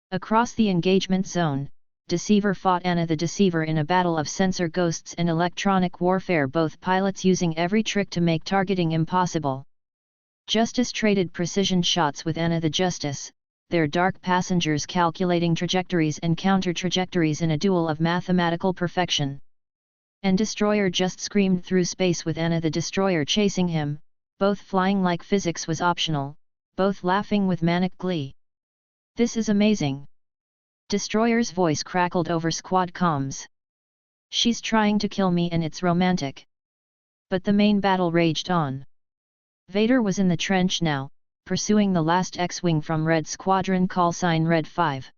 A: Across the engagement zone, Deceiver fought Anna the Deceiver in a battle of sensor ghosts and electronic warfare, both pilots using every trick to make targeting impossible. Justice traded precision shots with Anna the Justice, their dark passengers calculating trajectories and counter-trajectories in a duel of mathematical perfection. And Destroyer just screamed through space with Anna the Destroyer chasing him, both flying like physics was optional, both laughing with manic glee. "This is amazing." Destroyer's voice crackled over squad comms. "She's trying to kill me and it's romantic." But the main battle raged on. Vader was in the trench now, pursuing the last X-wing from Red Squadron, callsign Red 5.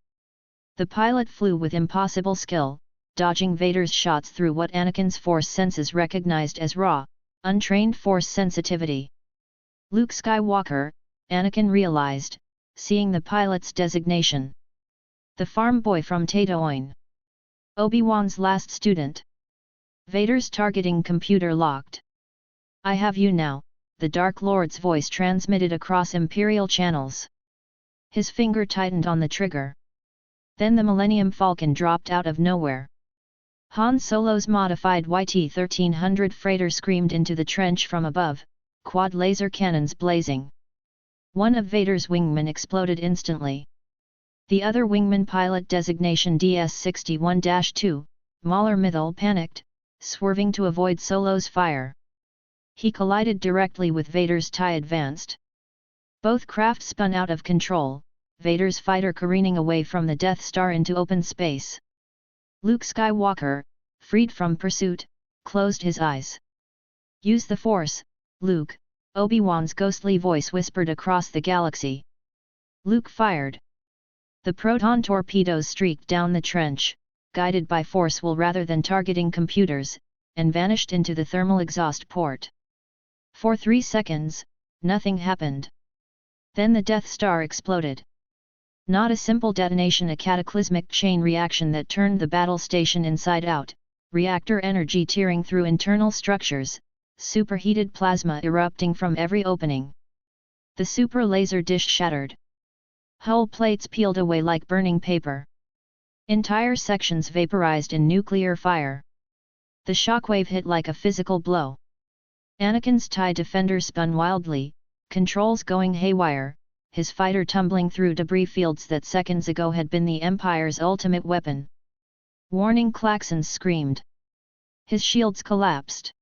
A: The pilot flew with impossible skill, dodging Vader's shots through what Anakin's force senses recognized as raw, untrained force sensitivity. "Luke Skywalker," Anakin realized, seeing the pilot's designation. "The farm boy from Tatooine. Obi-Wan's last student." Vader's targeting computer locked. "I have you now," the Dark Lord's voice transmitted across Imperial channels. His finger tightened on the trigger. Then the Millennium Falcon dropped out of nowhere. Han Solo's modified YT-1300 freighter screamed into the trench from above, quad laser cannons blazing. One of Vader's wingmen exploded instantly. The other wingman, pilot designation DS-61-2, Mauler Mithil, panicked, swerving to avoid Solo's fire. He collided directly with Vader's TIE Advanced. Both craft spun out of control, Vader's fighter careening away from the Death Star into open space. Luke Skywalker, freed from pursuit, closed his eyes. "Use the Force, Luke," Obi-Wan's ghostly voice whispered across the galaxy. Luke fired. The proton torpedoes streaked down the trench, guided by force will rather than targeting computers, and vanished into the thermal exhaust port. For 3 seconds, nothing happened. Then the Death Star exploded. Not a simple detonation, a cataclysmic chain reaction that turned the battle station inside out, reactor energy tearing through internal structures, superheated plasma erupting from every opening. The super laser dish shattered. Hull plates peeled away like burning paper. Entire sections vaporized in nuclear fire. The shockwave hit like a physical blow. Anakin's TIE defender spun wildly, controls going haywire, his fighter tumbling through debris fields that seconds ago had been the Empire's ultimate weapon. Warning klaxons screamed. His shields collapsed.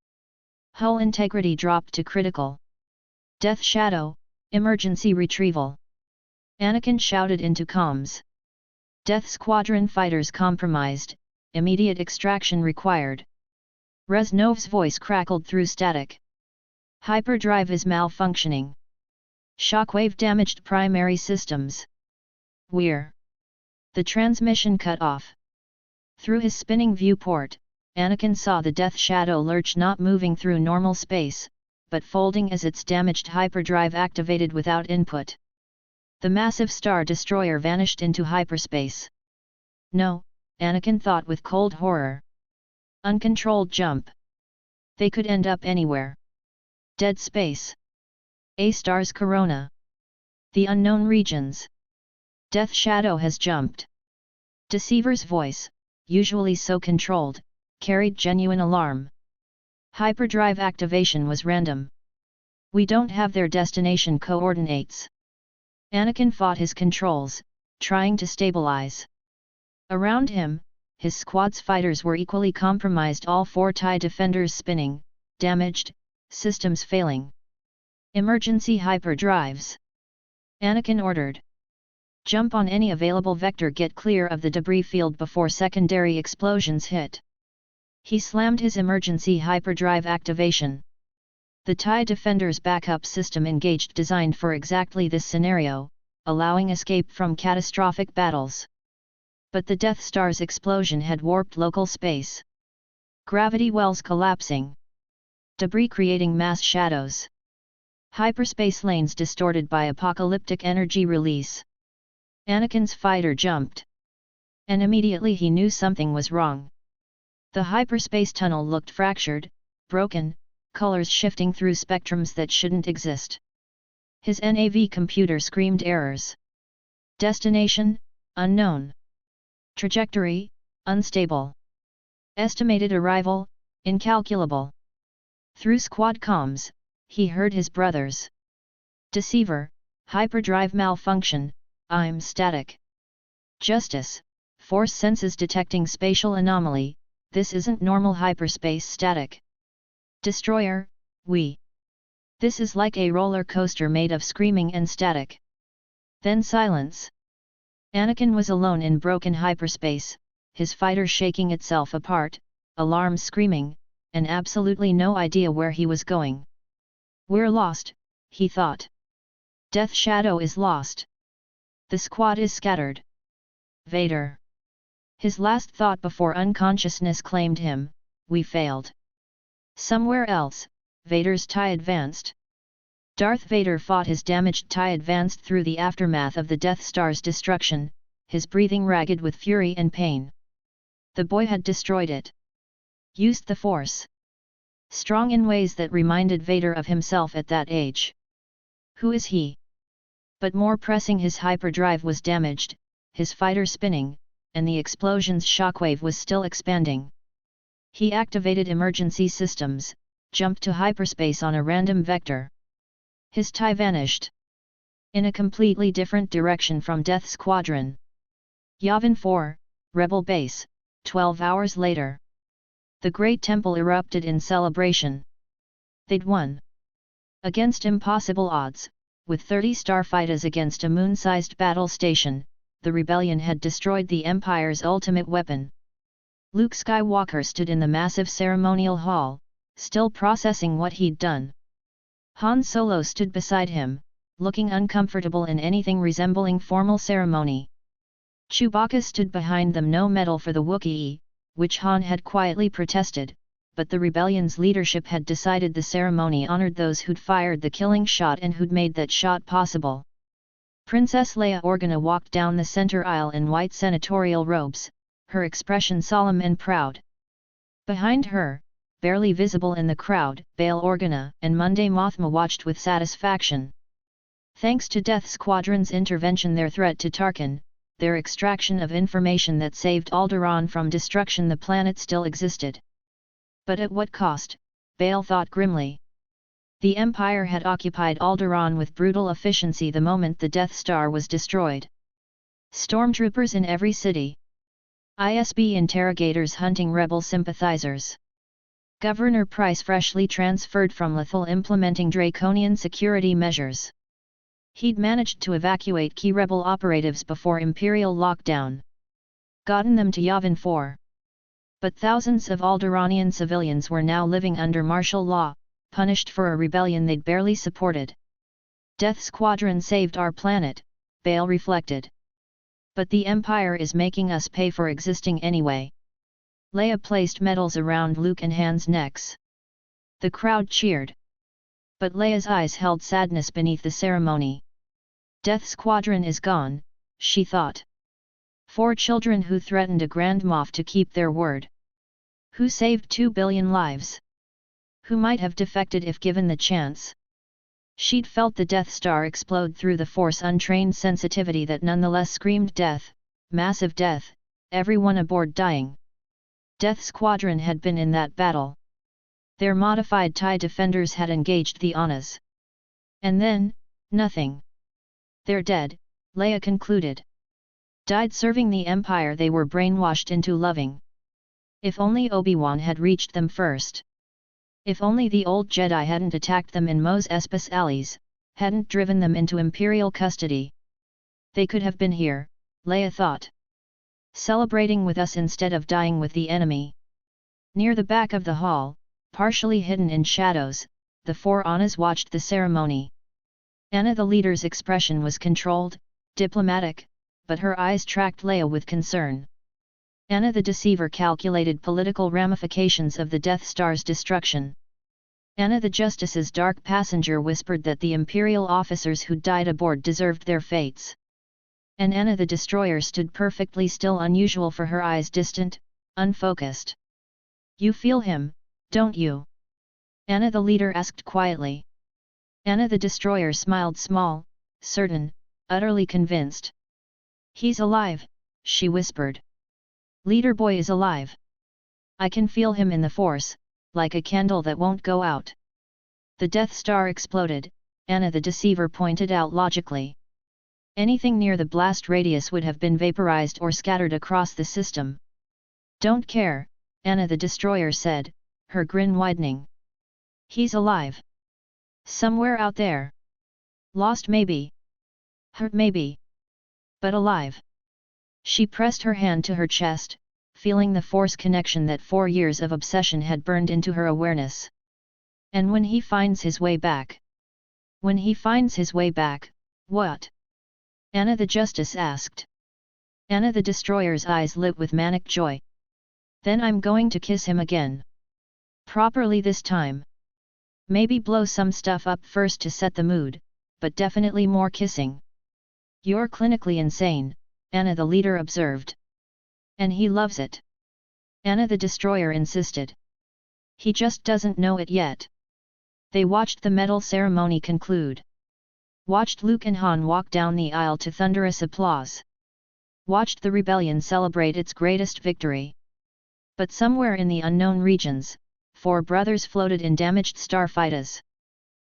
A: Hull integrity dropped to critical. Death Shadow, emergency retrieval. Anakin shouted into comms. Death Squadron fighters compromised, immediate extraction required. Reznov's voice crackled through static. Hyperdrive is malfunctioning. Shockwave damaged primary systems. We're. The transmission cut off. Through his spinning viewport, Anakin saw the Death Shadow lurch, not moving through normal space, but folding as its damaged hyperdrive activated without input. The massive Star Destroyer vanished into hyperspace. No, Anakin thought with cold horror. Uncontrolled jump. They could end up anywhere. Dead space. A star's corona. The unknown regions. Death Shadow has jumped. Deceiver's voice, usually so controlled, carried genuine alarm. Hyperdrive activation was random. We don't have their destination coordinates. Anakin fought his controls, trying to stabilize. Around him, his squad's fighters were equally compromised, all 4 TIE defenders spinning, damaged, systems failing. Emergency hyperdrives. Anakin ordered. Jump on any available vector, get clear of the debris field before secondary explosions hit. He slammed his emergency hyperdrive activation. The TIE Defender's backup system engaged, designed for exactly this scenario, allowing escape from catastrophic battles. But the Death Star's explosion had warped local space. Gravity wells collapsing. Debris creating mass shadows. Hyperspace lanes distorted by apocalyptic energy release. Anakin's fighter jumped. And immediately he knew something was wrong. The hyperspace tunnel looked fractured, broken, colors shifting through spectrums that shouldn't exist. His NAV computer screamed errors. Destination, unknown. Trajectory, unstable. Estimated arrival, incalculable. Through squad comms, he heard his brothers. Deceiver, hyperdrive malfunction, I'm static. Justice, force senses detecting spatial anomaly, this isn't normal hyperspace static. Destroyer, we. This is like a roller coaster made of screaming and static. Then silence. Anakin was alone in broken hyperspace, his fighter shaking itself apart, alarms screaming, and absolutely no idea where he was going. We're lost, he thought. Death Shadow is lost. The squad is scattered. Vader. His last thought before unconsciousness claimed him, we failed. Somewhere else, Vader's TIE advanced. Darth Vader fought his damaged TIE advanced through the aftermath of the Death Star's destruction, his breathing ragged with fury and pain. The boy had destroyed it. Used the Force. Strong in ways that reminded Vader of himself at that age. Who is he? But more pressing, his hyperdrive was damaged, his fighter spinning, and the explosion's shockwave was still expanding. He activated emergency systems, jumped to hyperspace on a random vector. His TIE vanished. In a completely different direction from Death Squadron. Yavin 4, Rebel Base, 12 hours later. The Great Temple erupted in celebration. They'd won. Against impossible odds, with 30 starfighters against a moon-sized battle station, the rebellion had destroyed the Empire's ultimate weapon. Luke Skywalker stood in the massive ceremonial hall, still processing what he'd done. Han Solo stood beside him, looking uncomfortable in anything resembling formal ceremony. Chewbacca stood behind them, no medal for the Wookiee, which Han had quietly protested, but the rebellion's leadership had decided the ceremony honored those who'd fired the killing shot and who'd made that shot possible. Princess Leia Organa walked down the center aisle in white senatorial robes, her expression solemn and proud. Behind her, barely visible in the crowd, Bail Organa and Monday Mothma watched with satisfaction. Thanks to Death Squadron's intervention, their threat to Tarkin, their extraction of information that saved Alderaan from destruction, the planet still existed. But at what cost? Bail thought grimly. The Empire had occupied Alderaan with brutal efficiency the moment the Death Star was destroyed. Stormtroopers in every city. ISB interrogators hunting rebel sympathizers. Governor Price freshly transferred from Lothal implementing draconian security measures. He'd managed to evacuate key rebel operatives before Imperial lockdown. Gotten them to Yavin 4. But thousands of Alderaanian civilians were now living under martial law, punished for a rebellion they'd barely supported. Death Squadron saved our planet, Bail reflected. But the Empire is making us pay for existing anyway. Leia placed medals around Luke and Han's necks. The crowd cheered. But Leia's eyes held sadness beneath the ceremony. Death Squadron is gone, she thought. 4 children who threatened a Grand Moff to keep their word. Who saved 2 billion lives. Who might have defected if given the chance. She'd felt the Death Star explode through the Force untrained sensitivity that nonetheless screamed death, massive death, everyone aboard dying. Death Squadron had been in that battle. Their modified TIE defenders had engaged the Annas. And then, nothing. They're dead, Leia concluded. Died serving the Empire they were brainwashed into loving. If only Obi-Wan had reached them first. If only the old Jedi hadn't attacked them in Mos Espas alleys, hadn't driven them into Imperial custody. They could have been here, Leia thought. Celebrating with us instead of dying with the enemy. Near the back of the hall, partially hidden in shadows, the 4 Annas watched the ceremony. Anna the leader's expression was controlled, diplomatic, but her eyes tracked Leia with concern. Anna the Deceiver calculated political ramifications of the Death Star's destruction. Anna the Justice's dark passenger whispered that the Imperial officers who died aboard deserved their fates. And Anna the Destroyer stood perfectly still, unusual for her eyes, distant, unfocused. You feel him, don't you? Anna the leader asked quietly. Anna the Destroyer smiled, small, certain, utterly convinced. He's alive, she whispered. Leader boy is alive. I can feel him in the Force, like a candle that won't go out. The Death Star exploded, Anna the Deceiver pointed out logically. Anything near the blast radius would have been vaporized or scattered across the system. Don't care, Anna the Destroyer said, her grin widening. He's alive. Somewhere out there. Lost maybe. Hurt maybe. But alive. She pressed her hand to her chest, feeling the Force connection that 4 years of obsession had burned into her awareness. And when he finds his way back? When he finds his way back, what? Anna the Justice asked. Anna the Destroyer's eyes lit with manic joy. Then I'm going to kiss him again. Properly this time. Maybe blow some stuff up first to set the mood, but definitely more kissing. You're clinically insane, Anna the leader observed. And he loves it. Anna the Destroyer insisted. He just doesn't know it yet. They watched the medal ceremony conclude. Watched Luke and Han walk down the aisle to thunderous applause. Watched the rebellion celebrate its greatest victory. But somewhere in the unknown regions, 4 brothers floated in damaged starfighters.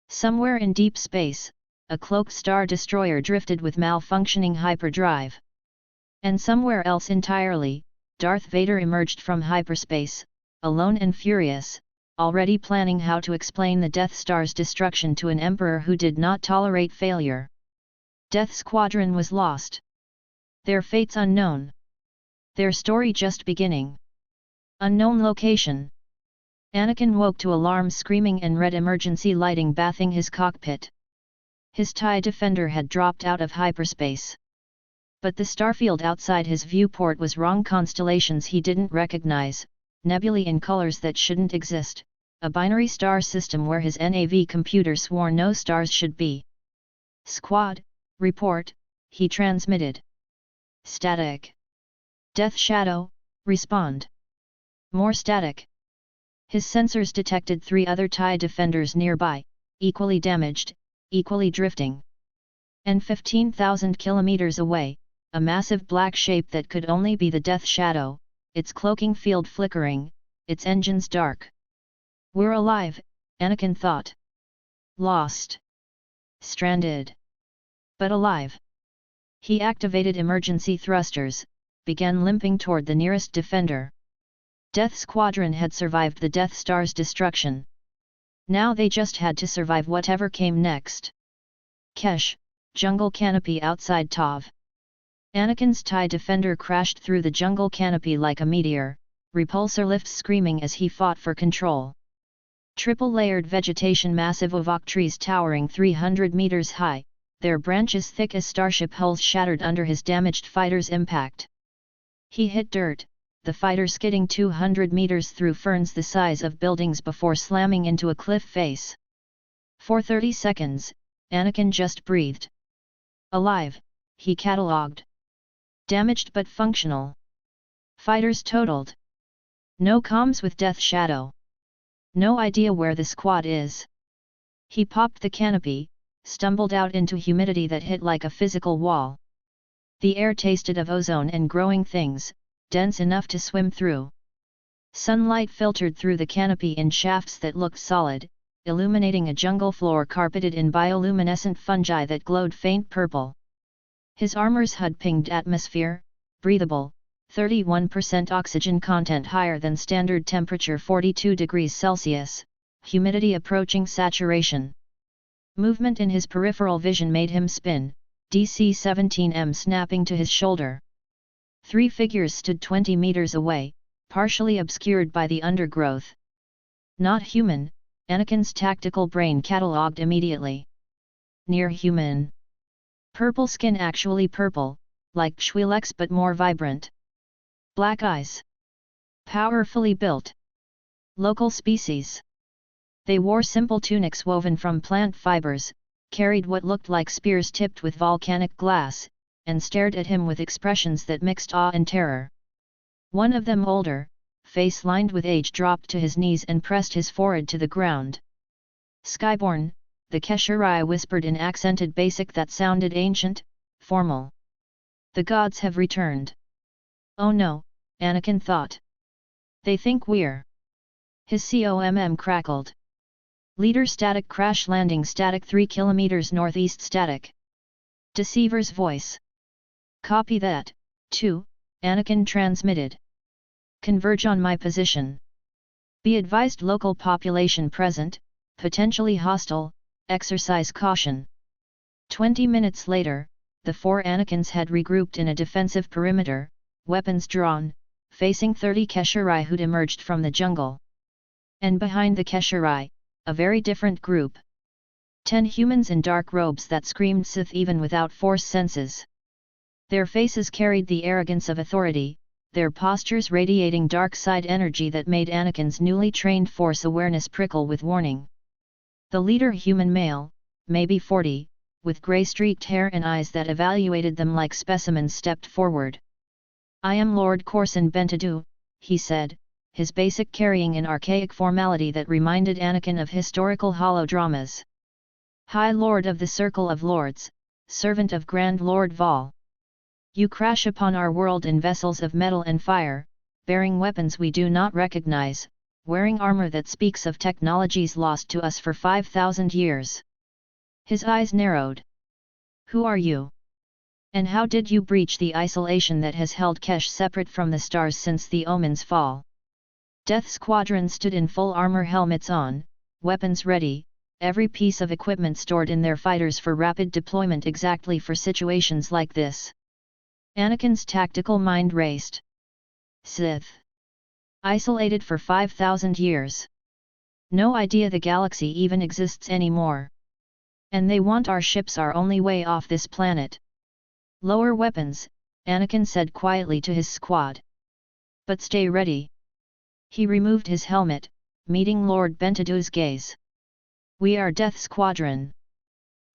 A: Somewhere in deep space, a cloaked star destroyer drifted with malfunctioning hyperdrive. And somewhere else entirely, Darth Vader emerged from hyperspace, alone and furious, already planning how to explain the Death Star's destruction to an emperor who did not tolerate failure. Death Squadron was lost. Their fates unknown. Their story just beginning. Unknown location. Anakin woke to alarm screaming and red emergency lighting bathing his cockpit. His TIE defender had dropped out of hyperspace. But the starfield outside his viewport was wrong. Constellations he didn't recognize, nebulae in colors that shouldn't exist, a binary star system where his NAV computer swore no stars should be. Squad, report, he transmitted. Static. Death Shadow, respond. More static. His sensors detected 3 other TIE defenders nearby, equally damaged, equally drifting. And 15,000 kilometers away, a massive black shape that could only be the Death Shadow, its cloaking field flickering, its engines dark. We're alive, Anakin thought. Lost. Stranded. But alive. He activated emergency thrusters, began limping toward the nearest defender. Death Squadron had survived the Death Star's destruction. Now they just had to survive whatever came next. Kesh, jungle canopy outside Tav. Anakin's TIE Defender crashed through the jungle canopy like a meteor, repulsor lifts screaming as he fought for control. Triple-layered vegetation, massive oak trees towering 300 meters high, their branches thick as starship hulls, shattered under his damaged fighter's impact. He hit dirt, the fighter skidding 200 meters through ferns the size of buildings before slamming into a cliff face. For 30 seconds, Anakin just breathed. Alive, he catalogued. Damaged but functional. Fighters totaled. No comms with Death Shadow. No idea where the squad is. He popped the canopy, stumbled out into humidity that hit like a physical wall. The air tasted of ozone and growing things, dense enough to swim through. Sunlight filtered through the canopy in shafts that looked solid, illuminating a jungle floor carpeted in bioluminescent fungi that glowed faint purple. His armor's HUD pinged atmosphere, breathable, 31% oxygen content higher than standard temperature 42 degrees Celsius, humidity approaching saturation. Movement in his peripheral vision made him spin, DC-17M snapping to his shoulder. 3 figures stood 20 meters away, partially obscured by the undergrowth. Not human, Anakin's tactical brain catalogued immediately. Near human. Purple skin, actually purple, like Twi'leks but more vibrant. Black eyes. Powerfully built. Local species. They wore simple tunics woven from plant fibers, carried what looked like spears tipped with volcanic glass, and stared at him with expressions that mixed awe and terror. One of them, older, face lined with age, dropped to his knees and pressed his forehead to the ground. Skyborn, the Keshirai whispered in accented basic that sounded ancient, formal. The gods have returned. Oh no, Anakin thought. They think we're. His COMM crackled. Leader static, crash landing static, 3 kilometers northeast static. Deceiver's voice. Copy that, too, Anakin transmitted. Converge on my position. Be advised, local population present, potentially hostile, exercise caution. 20 minutes later, the 4 Anakins had regrouped in a defensive perimeter, weapons drawn, facing 30 Keshirai who'd emerged from the jungle. And behind the Keshirai, a very different group. 10 humans in dark robes that screamed Sith even without force senses. Their faces carried the arrogance of authority, their postures radiating dark side energy that made Anakin's newly trained force awareness prickle with warning. The leader, human male, maybe 40, with grey-streaked hair and eyes that evaluated them like specimens, stepped forward. I am Lord Corson Bentadu, he said, his basic carrying an archaic formality that reminded Anakin of historical holodramas. High Lord of the Circle of Lords, servant of Grand Lord Val. You crash upon our world in vessels of metal and fire, bearing weapons we do not recognize, wearing armor that speaks of technologies lost to us for 5,000 years. His eyes narrowed. Who are you? And how did you breach the isolation that has held Kesh separate from the stars since the Omen's fall? Death Squadron stood in full armor, helmets on, weapons ready, every piece of equipment stored in their fighters for rapid deployment exactly for situations like this. Anakin's tactical mind raced. Sith. Isolated for 5,000 years. No idea the galaxy even exists anymore. And they want our ships, our only way off this planet. Lower weapons, Anakin said quietly to his squad. But stay ready. He removed his helmet, meeting Lord Bentadu's gaze. We are Death Squadron.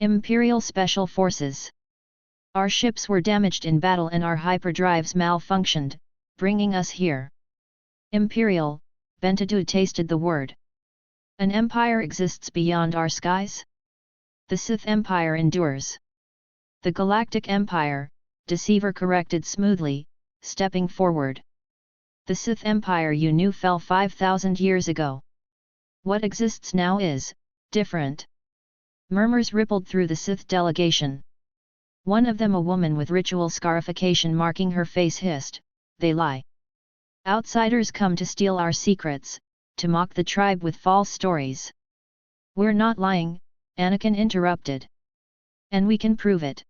A: Imperial Special Forces. Our ships were damaged in battle and our hyperdrives malfunctioned, bringing us here. Imperial, Bentadu tasted the word. An empire exists beyond our skies? The Sith Empire endures. The Galactic Empire, Deceiver corrected smoothly, stepping forward. The Sith Empire you knew fell 5,000 years ago. What exists now is different. Murmurs rippled through the Sith delegation. One of them, a woman with ritual scarification marking her face, hissed, "They lie. Outsiders come to steal our secrets, to mock the tribe with false stories." "We're not lying," Anakin interrupted. "And we can prove it."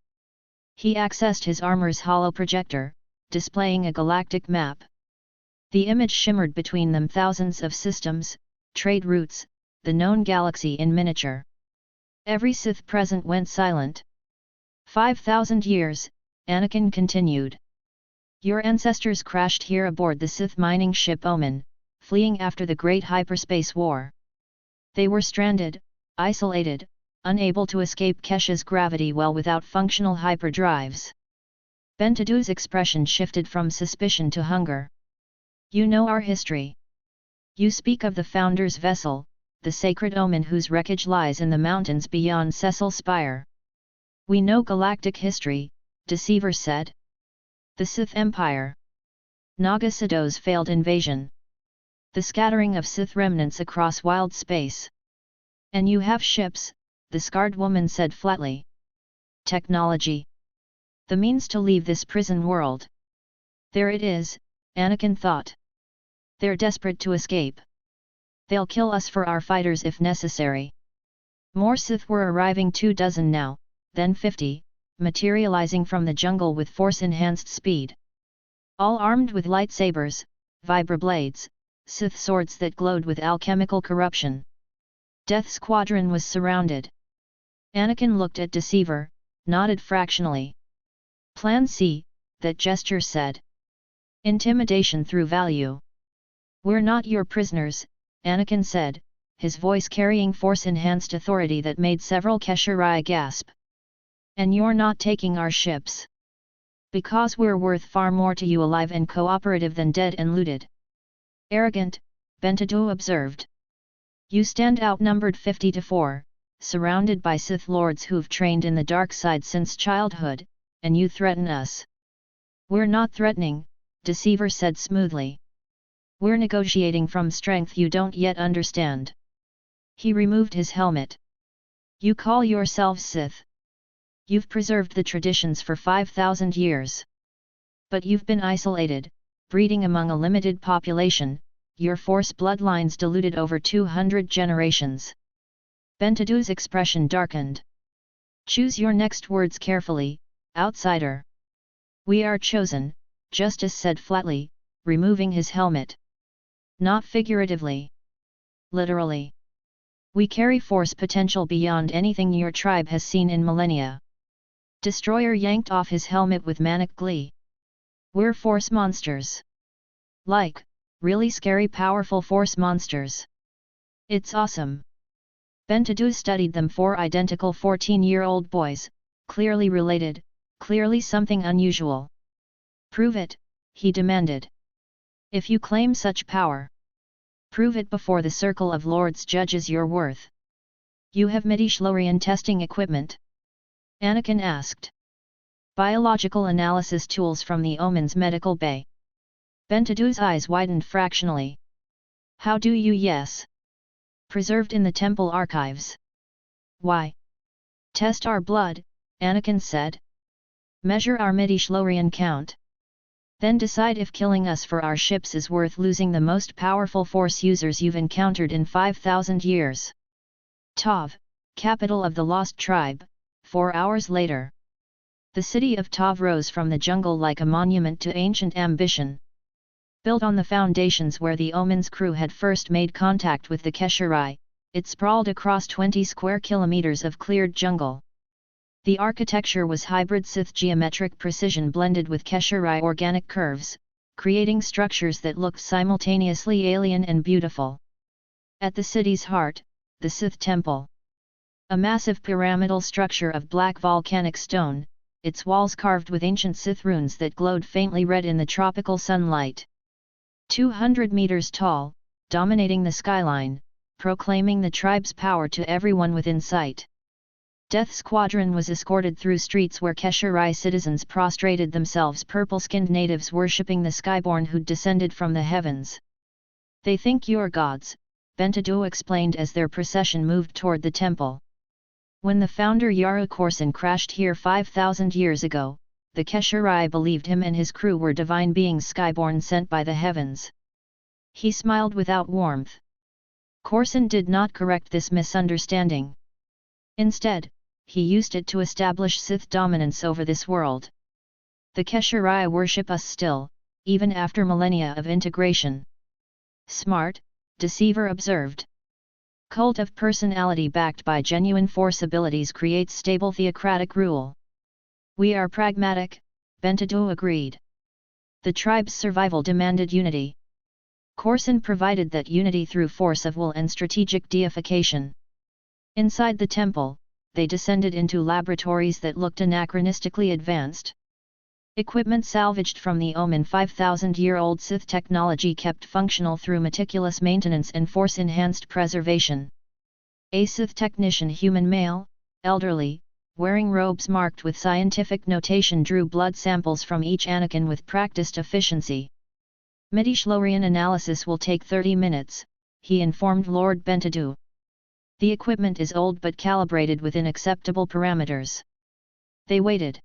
A: He accessed his armor's hollow projector, displaying a galactic map. The image shimmered between them, thousands of systems, trade routes, the known galaxy in miniature. Every Sith present went silent. 5,000 years, Anakin continued. Your ancestors crashed here aboard the Sith mining ship Omen, fleeing after the Great Hyperspace War. They were stranded, isolated, unable to escape Kesha's gravity well without functional hyperdrives. Bentadu's expression shifted from suspicion to hunger. You know our history. You speak of the Founder's vessel, the sacred Omen whose wreckage lies in the mountains beyond Cecil Spire. We know galactic history, Deceiver said. The Sith Empire. Naga Sado's failed invasion. The scattering of Sith remnants across wild space. And you have ships, the scarred woman said flatly. Technology. The means to leave this prison world. There it is, Anakin thought. They're desperate to escape. They'll kill us for our fighters if necessary. More Sith were arriving, 24 now, then 50, materializing from the jungle with force-enhanced speed. All armed with lightsabers, vibroblades, Sith swords that glowed with alchemical corruption. Death Squadron was surrounded. Anakin looked at Deceiver, nodded fractionally. Plan C, that gesture said. Intimidation through value. We're not your prisoners, Anakin said, his voice carrying force-enhanced authority that made several Kesharai gasp. And you're not taking our ships. Because we're worth far more to you alive and cooperative than dead and looted. Arrogant, Bentadu observed. You stand outnumbered 50-4, surrounded by Sith Lords who've trained in the dark side since childhood, and you threaten us. We're not threatening, Deceiver said smoothly. We're negotiating from strength you don't yet understand. He removed his helmet. You call yourselves Sith. You've preserved the traditions for 5,000 years. But you've been isolated, breeding among a limited population, your Force bloodlines diluted over 200 generations. Bentadu's expression darkened. Choose your next words carefully, outsider. We are chosen, Justice said flatly, removing his helmet. Not figuratively. Literally. We carry Force potential beyond anything your tribe has seen in millennia. Destroyer yanked off his helmet with manic glee. We're Force monsters. Like, really scary powerful Force monsters. It's awesome. Bentadu studied them, 4 identical 14-year-old boys, clearly related, clearly something unusual. Prove it, he demanded. If you claim such power, prove it before the Circle of Lords judges your worth. You have midi-chlorian testing equipment? Anakin asked. Biological analysis tools from the Omen's medical bay. Bentadu's eyes widened fractionally. How do you? Yes. Preserved in the temple archives. Why? Test our blood, Anakin said. Measure our midi-chlorian count. Then decide if killing us for our ships is worth losing the most powerful Force users you've encountered in 5,000 years. Tav, capital of the Lost Tribe, 4 hours later. The city of Tav rose from the jungle like a monument to ancient ambition. Built on the foundations where the Omen's crew had first made contact with the Kesharai, it sprawled across 20 square kilometers of cleared jungle. The architecture was hybrid Sith geometric precision blended with Kesharai organic curves, creating structures that looked simultaneously alien and beautiful. At the city's heart, the Sith Temple. A massive pyramidal structure of black volcanic stone, its walls carved with ancient Sith runes that glowed faintly red in the tropical sunlight. 200 meters tall, dominating the skyline, proclaiming the tribe's power to everyone within sight. Death Squadron was escorted through streets where Kesharai citizens prostrated themselves, purple-skinned natives worshipping the Skyborn who'd descended from the heavens. "They think you're gods," Bentadu explained as their procession moved toward the temple. "When the founder Yara Korsan crashed here 5,000 years ago, the Kesharai believed him and his crew were divine beings Skyborn sent by the heavens." He smiled without warmth. Korsan did not correct this misunderstanding. Instead, he used it to establish Sith dominance over this world. "The Kesharai worship us still, even after millennia of integration." "Smart," Deceiver observed. "Cult of personality backed by genuine force abilities creates stable theocratic rule." "We are pragmatic," Bentadu agreed. "The tribe's survival demanded unity. Korsan provided that unity through force of will and strategic deification." Inside the temple, they descended into laboratories that looked anachronistically advanced. Equipment salvaged from the Omen 5,000-year-old Sith technology kept functional through meticulous maintenance and force-enhanced preservation. A Sith technician, human male, elderly, wearing robes marked with scientific notation, drew blood samples from each Anakin with practiced efficiency. "Midichlorian analysis will take 30 minutes, he informed Lord Bentadu. "The equipment is old but calibrated within acceptable parameters." They waited.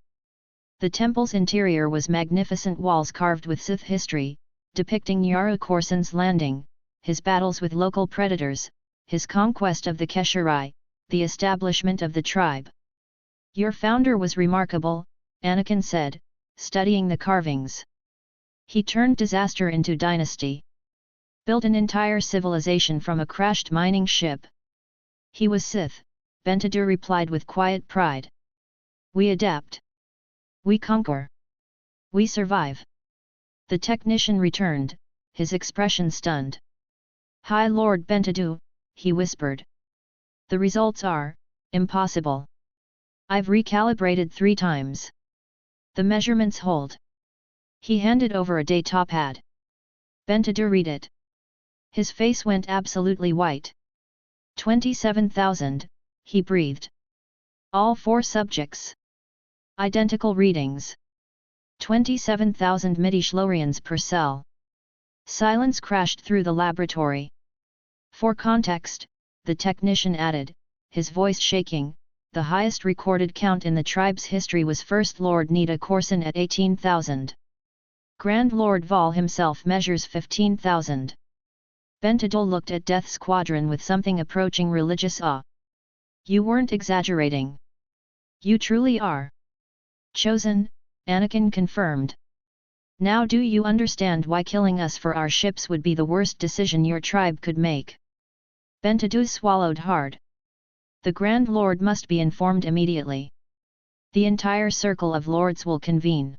A: The temple's interior was magnificent, walls carved with Sith history, depicting Yara Korsan's landing, his battles with local predators, his conquest of the Kesharai, the establishment of the tribe. "Your founder was remarkable," Anakin said, studying the carvings. "He turned disaster into dynasty. Built an entire civilization from a crashed mining ship." "He was Sith," Bentadu replied with quiet pride. "We adapt. We conquer. We survive." The technician returned, his expression stunned. "High Lord Bentadu," he whispered. "The results are impossible. I've recalibrated 3 times. The measurements hold." He handed over a data pad. Bentadu read it. His face went absolutely white. 27,000, he breathed. All 4 subjects. Identical readings. 27,000 midichlorians per cell. Silence crashed through the laboratory. "For context," the technician added, his voice shaking, "the highest recorded count in the tribe's history was First Lord Nida Korsan at 18,000. Grand Lord Val himself measures 15,000. Bentadu looked at Death Squadron with something approaching religious awe. "You weren't exaggerating. You truly are." "Chosen," Anakin confirmed. "Now do you understand why killing us for our ships would be the worst decision your tribe could make?" Bentadu swallowed hard. "The Grand Lord must be informed immediately. The entire circle of lords will convene."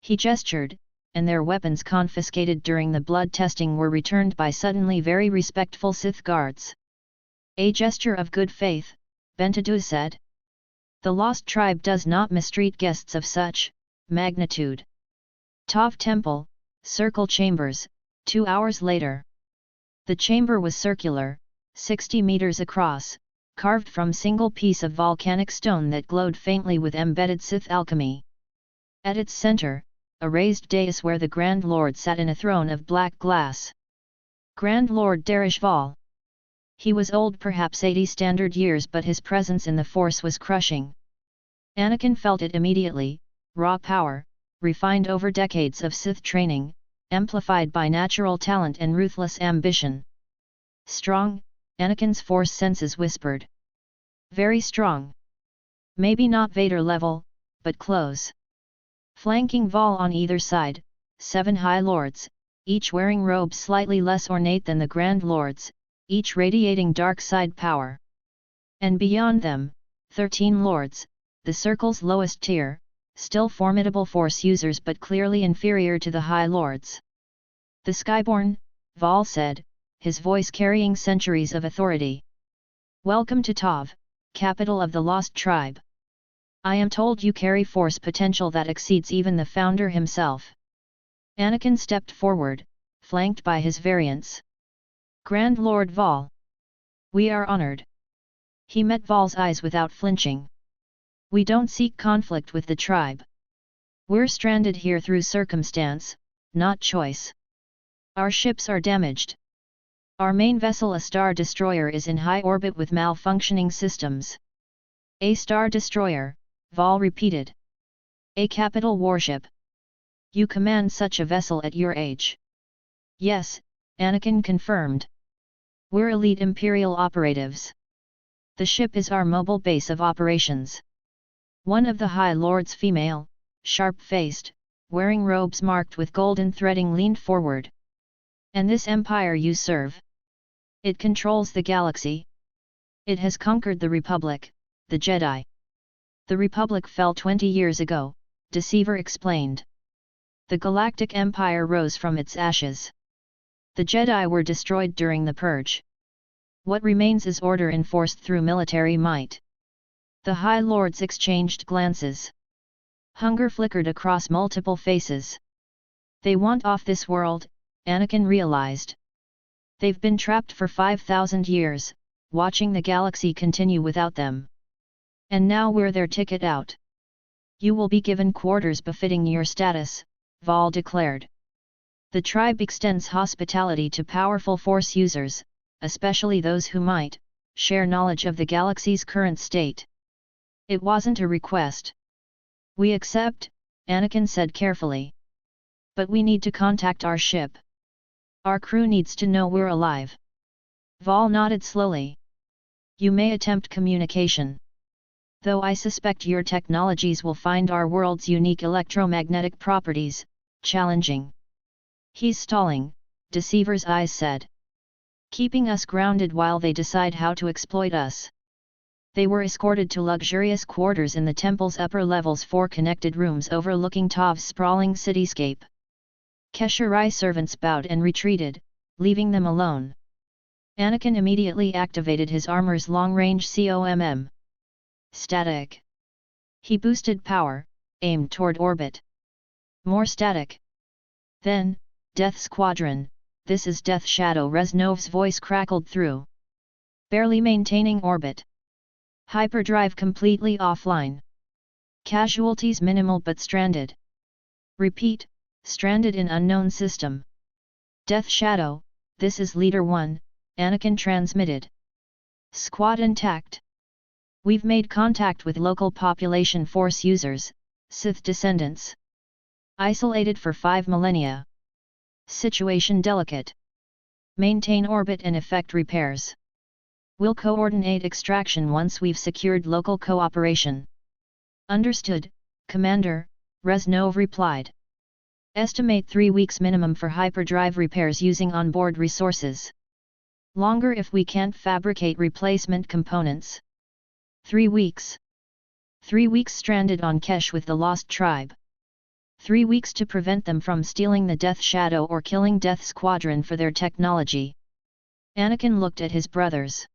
A: He gestured, and their weapons confiscated during the blood testing were returned by suddenly very respectful Sith guards. "A gesture of good faith," Bentadu said. "The lost tribe does not mistreat guests of such magnitude." Tov Temple, Circle Chambers, 2 hours later. The chamber was circular, 60 meters across, carved from single piece of volcanic stone that glowed faintly with embedded Sith alchemy. At its center, a raised dais where the Grand Lord sat in a throne of black glass. Grand Lord Darish Val. He was old, perhaps 80 standard years, but his presence in the Force was crushing. Anakin felt it immediately, raw power, refined over decades of Sith training, amplified by natural talent and ruthless ambition. "Strong," Anakin's Force senses whispered. "Very strong. Maybe not Vader level, but close." Flanking Val on either side, 7 High Lords, each wearing robes slightly less ornate than the Grand Lords, each radiating dark side power. And beyond them, 13 Lords, the Circle's lowest tier, still formidable Force users but clearly inferior to the High Lords. "The Skyborn," Val said, his voice carrying centuries of authority. "Welcome to Tov, capital of the Lost Tribe. I am told you carry Force potential that exceeds even the founder himself." Anakin stepped forward, flanked by his variants. "Grand Lord Val. We are honored." He met Val's eyes without flinching. We don't seek conflict with the tribe. We're stranded here through circumstance, not choice. Our ships are damaged. Our main vessel, a star destroyer, is in high orbit with malfunctioning systems. A star destroyer, Val repeated. A capital warship. You command such a vessel at your age? Yes, Anakin confirmed. We're elite Imperial operatives. The ship is our mobile base of operations. One of the High Lords, female, sharp-faced, wearing robes marked with golden threading, leaned forward. And this empire you serve? It controls the galaxy. It has conquered the Republic, the Jedi. The Republic fell 20 years ago, Deceiver explained. The Galactic Empire rose from its ashes. The Jedi were destroyed during the Purge. What remains is order enforced through military might. The High Lords exchanged glances. Hunger flickered across multiple faces. They want off this world, Anakin realized. They've been trapped for 5,000 years, watching the galaxy continue without them. And now we're their ticket out. You will be given quarters befitting your status, Val declared. The tribe extends hospitality to powerful Force users, especially those who might share knowledge of the galaxy's current state. It wasn't a request. We accept, Anakin said carefully. But we need to contact our ship. Our crew needs to know we're alive. Val nodded slowly. You may attempt communication. Though I suspect your technologies will find our world's unique electromagnetic properties challenging. He's stalling, Deceiver's eyes said. Keeping us grounded while they decide how to exploit us. They were escorted to luxurious quarters in the temple's upper levels, 4 connected rooms overlooking Tav's sprawling cityscape. Kesharai servants bowed and retreated, leaving them alone. Anakin immediately activated his armor's long-range COMM. Static. He boosted power, aimed toward orbit. More static. Then, Death Squadron, this is Death Shadow, Reznov's voice crackled through. Barely maintaining orbit. Hyperdrive completely offline. Casualties minimal but stranded. Repeat, stranded in unknown system. Death Shadow, this is Leader 1, Anakin transmitted. Squad intact. We've made contact with local population Force users, Sith descendants. Isolated for 5 millennia. Situation delicate. Maintain orbit and effect repairs. We'll coordinate extraction once we've secured local cooperation. Understood, Commander, Reznov replied. Estimate 3 weeks minimum for hyperdrive repairs using onboard resources. Longer if we can't fabricate replacement components. 3 weeks. 3 weeks stranded on Kesh with the Lost Tribe. 3 weeks to prevent them from stealing the Death Shadow or killing Death Squadron for their technology. Anakin looked at his brothers.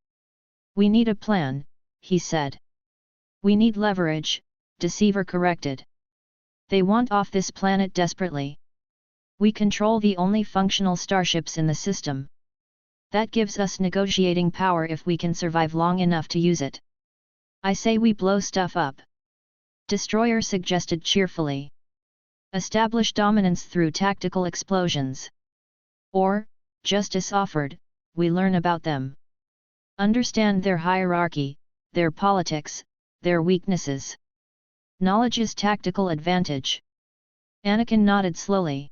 A: We need a plan, he said. We need leverage, Deceiver corrected. They want off this planet desperately. We control the only functional starships in the system. That gives us negotiating power if we can survive long enough to use it. I say we blow stuff up. Destroyer suggested cheerfully. Establish dominance through tactical explosions. Or, Justice offered, we learn about them. Understand their hierarchy, their politics, their weaknesses. Knowledge is tactical advantage. Anakin nodded slowly.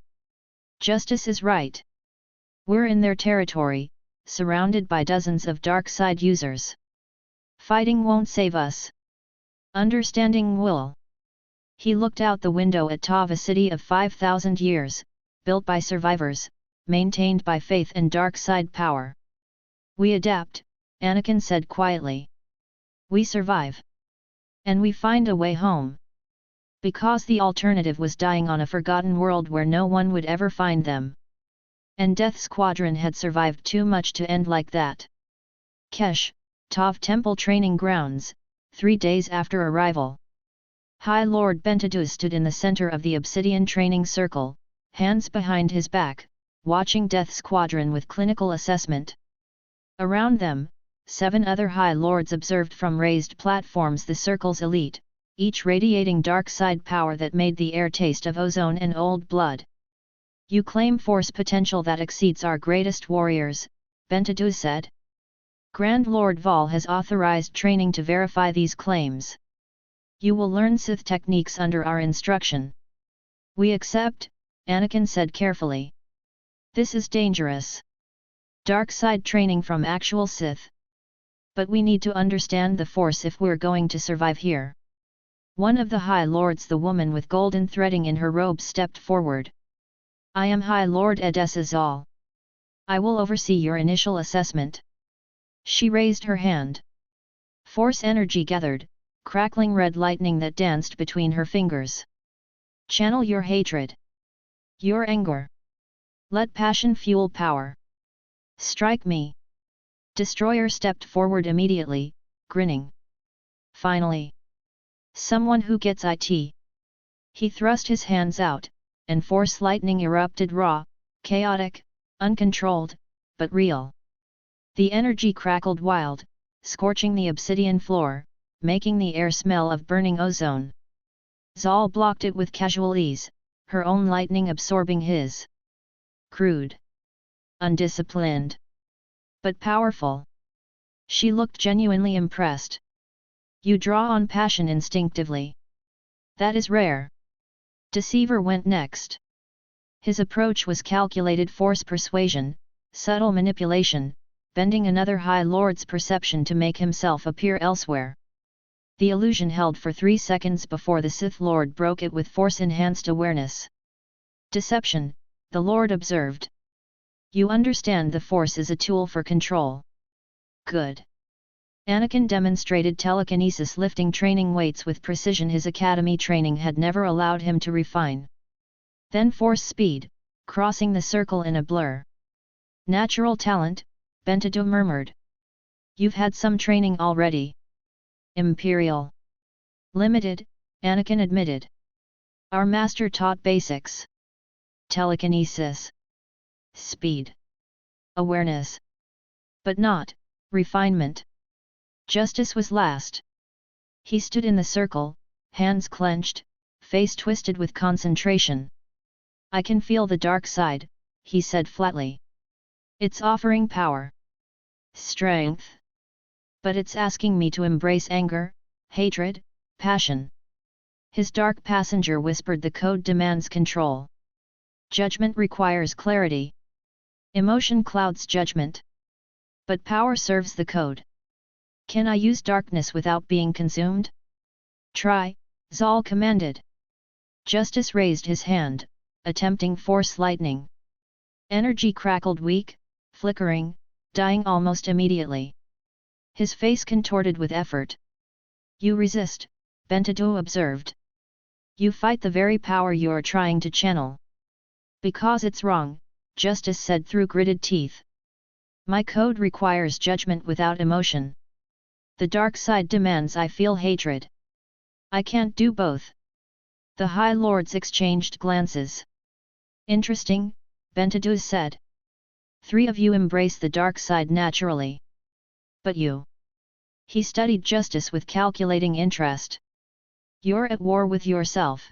A: Justice is right. We're in their territory, surrounded by dozens of dark side users. Fighting won't save us. Understanding will. He looked out the window at Tav, a city of 5,000 years, built by survivors, maintained by faith and dark side power. We adapt, Anakin said quietly. We survive. And we find a way home. Because the alternative was dying on a forgotten world where no one would ever find them. And Death Squadron had survived too much to end like that. Kesh, Tav Temple Training Grounds, 3 days after arrival. High Lord Bentadus stood in the center of the Obsidian Training Circle, hands behind his back, watching Death Squadron with clinical assessment. Around them, 7 other High Lords observed from raised platforms the circle's elite, each radiating dark side power that made the air taste of ozone and old blood. You claim force potential that exceeds our greatest warriors, Bentadu said. Grand Lord Val has authorized training to verify these claims. You will learn Sith techniques under our instruction. We accept, Anakin said carefully. This is dangerous. Dark side training from actual Sith. But we need to understand the Force if we're going to survive here. One of the High Lords, the woman with golden threading in her robe, stepped forward. I am High Lord Edessa Zal. I will oversee your initial assessment. She raised her hand. Force energy gathered, crackling red lightning that danced between her fingers. Channel your hatred. Your anger. Let passion fuel power. Strike me. Destroyer stepped forward immediately, grinning. Finally. Someone who gets it. He thrust his hands out, and force lightning erupted raw, chaotic, uncontrolled, but real. The energy crackled wild, scorching the obsidian floor, making the air smell of burning ozone. Zal blocked it with casual ease, her own lightning absorbing his. Crude. Undisciplined. But powerful. She looked genuinely impressed. You draw on passion instinctively. That is rare. Deceiver went next. His approach was calculated force persuasion, subtle manipulation, bending another High Lord's perception to make himself appear elsewhere. The illusion held for 3 seconds before the Sith Lord broke it with force-enhanced awareness. Deception, the Lord observed. You understand the Force is a tool for control. Good. Anakin demonstrated telekinesis, lifting training weights with precision his academy training had never allowed him to refine. Then force speed, crossing the circle in a blur. Natural talent, Bentadu murmured. You've had some training already. Imperial. Limited, Anakin admitted. Our master taught basics. Telekinesis. Speed. Awareness. But not refinement. Justice was last. He stood in the circle, hands clenched, face twisted with concentration. I can feel the dark side, he said flatly. It's offering power. Strength. But it's asking me to embrace anger, hatred, passion. His dark passenger whispered, the code demands control. Judgment requires clarity. Emotion clouds judgment. But power serves the code. Can I use darkness without being consumed? Try, Zal commanded. Justice raised his hand, attempting force lightning. Energy crackled weak, flickering, dying almost immediately. His face contorted with effort. You resist, Bentadu observed. You fight the very power you're trying to channel. Because it's wrong, Justice said through gritted teeth. My code requires judgment without emotion. The dark side demands I feel hatred. I can't do both. The High Lords exchanged glances. Interesting, Bentadu said. 3 of you embrace the dark side naturally. But you. He studied Justice with calculating interest. You're at war with yourself.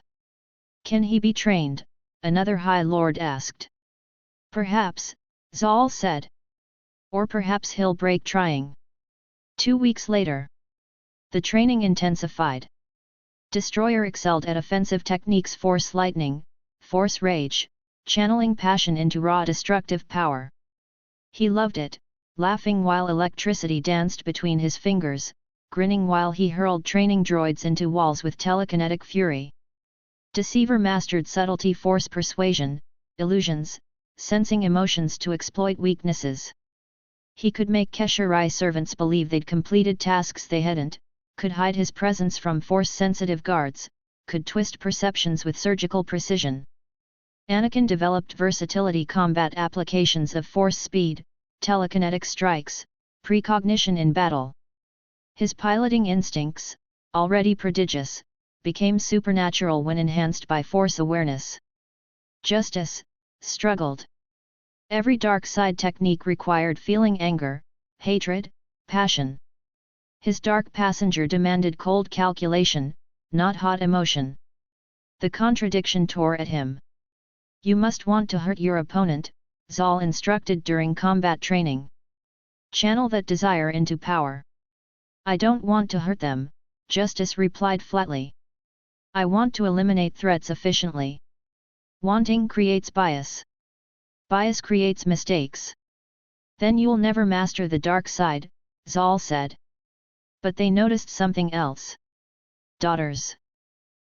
A: Can he be trained? Another High Lord asked. Perhaps, Zal said. Or perhaps he'll break trying. 2 weeks later. The training intensified. Destroyer excelled at offensive techniques, force lightning, force rage, channeling passion into raw destructive power. He loved it, laughing while electricity danced between his fingers, grinning while he hurled training droids into walls with telekinetic fury. Deceiver mastered subtlety, force persuasion, illusions, sensing emotions to exploit weaknesses. He could make Keshirai servants believe they'd completed tasks they hadn't, could hide his presence from force-sensitive guards, could twist perceptions with surgical precision. Anakin developed versatility combat applications of force speed, telekinetic strikes, precognition in battle. His piloting instincts, already prodigious, became supernatural when enhanced by force awareness. Justice struggled. Every dark side technique required feeling anger, hatred, passion. His dark passenger demanded cold calculation, not hot emotion. The contradiction tore at him. You must want to hurt your opponent, Zal instructed during combat training. Channel that desire into power. I don't want to hurt them, Justice replied flatly. I want to eliminate threats efficiently. Wanting creates bias. Bias creates mistakes. Then you'll never master the dark side, Zal said. But they noticed something else. Daughters.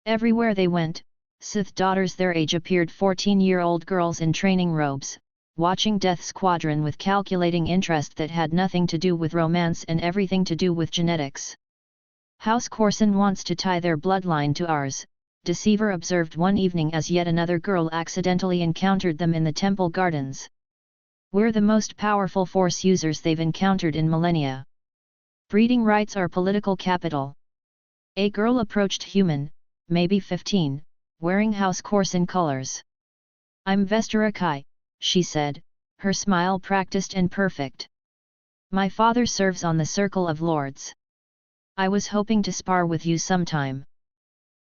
A: Everywhere they went, Sith daughters their age appeared 14-year-old girls in training robes, watching Death Squadron with calculating interest that had nothing to do with romance and everything to do with genetics. House Corson wants to tie their bloodline to ours, Deceiver observed one evening as yet another girl accidentally encountered them in the temple gardens. We're the most powerful Force users they've encountered in millennia. Breeding rights are political capital. A girl approached human, maybe 15, wearing House Corson colors. I'm Vestara Kai, she said, her smile practiced and perfect. My father serves on the Circle of Lords. I was hoping to spar with you sometime.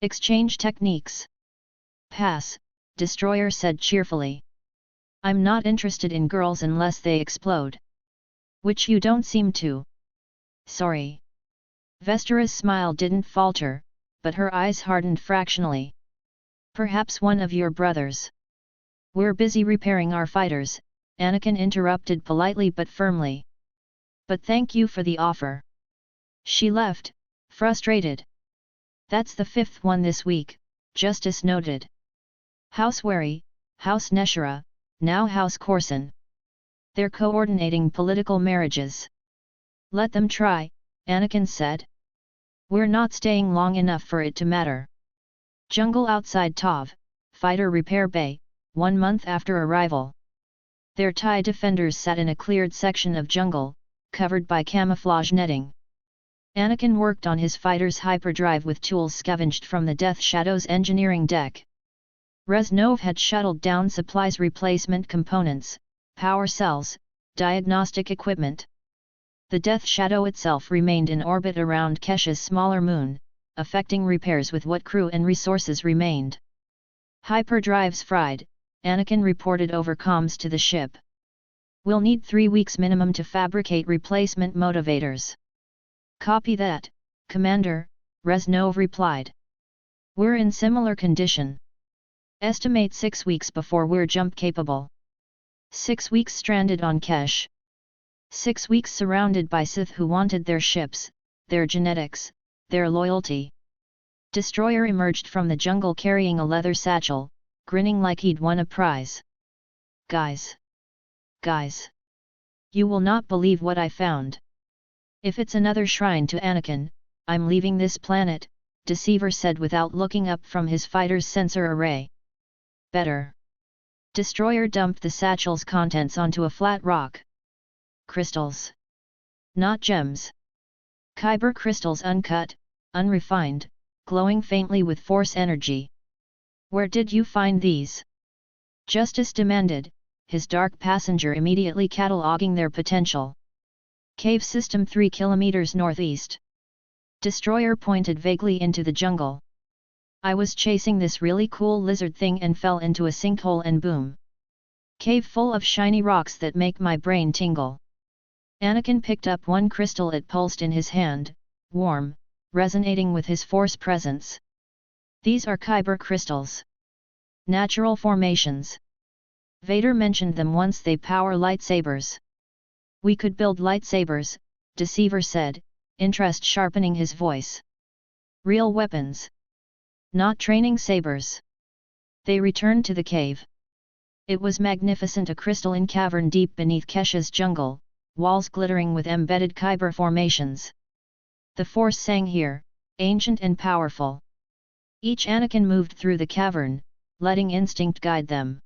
A: Exchange techniques. Pass, Destroyer said cheerfully. I'm not interested in girls unless they explode. Which you don't seem to. Sorry. Vestara's smile didn't falter, but her eyes hardened fractionally. Perhaps one of your brothers. We're busy repairing our fighters, Anakin interrupted politely but firmly. But thank you for the offer. She left, frustrated. That's the fifth one this week, Justice noted. House Wary, House Neshara, now House Corson. They're coordinating political marriages. Let them try, Anakin said. We're not staying long enough for it to matter. Jungle outside Tov, Fighter Repair Bay, 1 month after arrival. Their TIE defenders sat in a cleared section of jungle, covered by camouflage netting. Anakin worked on his fighter's hyperdrive with tools scavenged from the Death Shadow's engineering deck. Reznov had shuttled down supplies, replacement components, power cells, diagnostic equipment. The Death Shadow itself remained in orbit around Kesha's smaller moon, effecting repairs with what crew and resources remained. Hyperdrives fried, Anakin reported over comms to the ship. We'll need 3 weeks minimum to fabricate replacement motivators. Copy that, Commander, Reznov replied. We're in similar condition. Estimate 6 weeks before we're jump capable. 6 weeks stranded on Kesh. 6 weeks surrounded by Sith who wanted their ships, their genetics, their loyalty. Destroyer emerged from the jungle carrying a leather satchel, grinning like he'd won a prize. Guys! You will not believe what I found. If it's another shrine to Anakin, I'm leaving this planet, Deceiver said without looking up from his fighter's sensor array. Better. Destroyer dumped the satchel's contents onto a flat rock. Crystals. Not gems. Kyber crystals, uncut, unrefined, glowing faintly with Force energy. Where did you find these? Justice demanded, his dark passenger immediately cataloging their potential. Cave system 3 kilometers northeast. Destroyer pointed vaguely into the jungle. I was chasing this really cool lizard thing and fell into a sinkhole and boom. Cave full of shiny rocks that make my brain tingle. Anakin picked up one crystal. It pulsed in his hand, warm, resonating with his Force presence. These are Kyber crystals. Natural formations. Vader mentioned them once. They power lightsabers. We could build lightsabers, Deceiver said, interest sharpening his voice. Real weapons. Not training sabers. They returned to the cave. It was magnificent, a crystalline cavern deep beneath Kesha's jungle, walls glittering with embedded Kyber formations. The Force sang here, ancient and powerful. Each Anakin moved through the cavern, letting instinct guide them.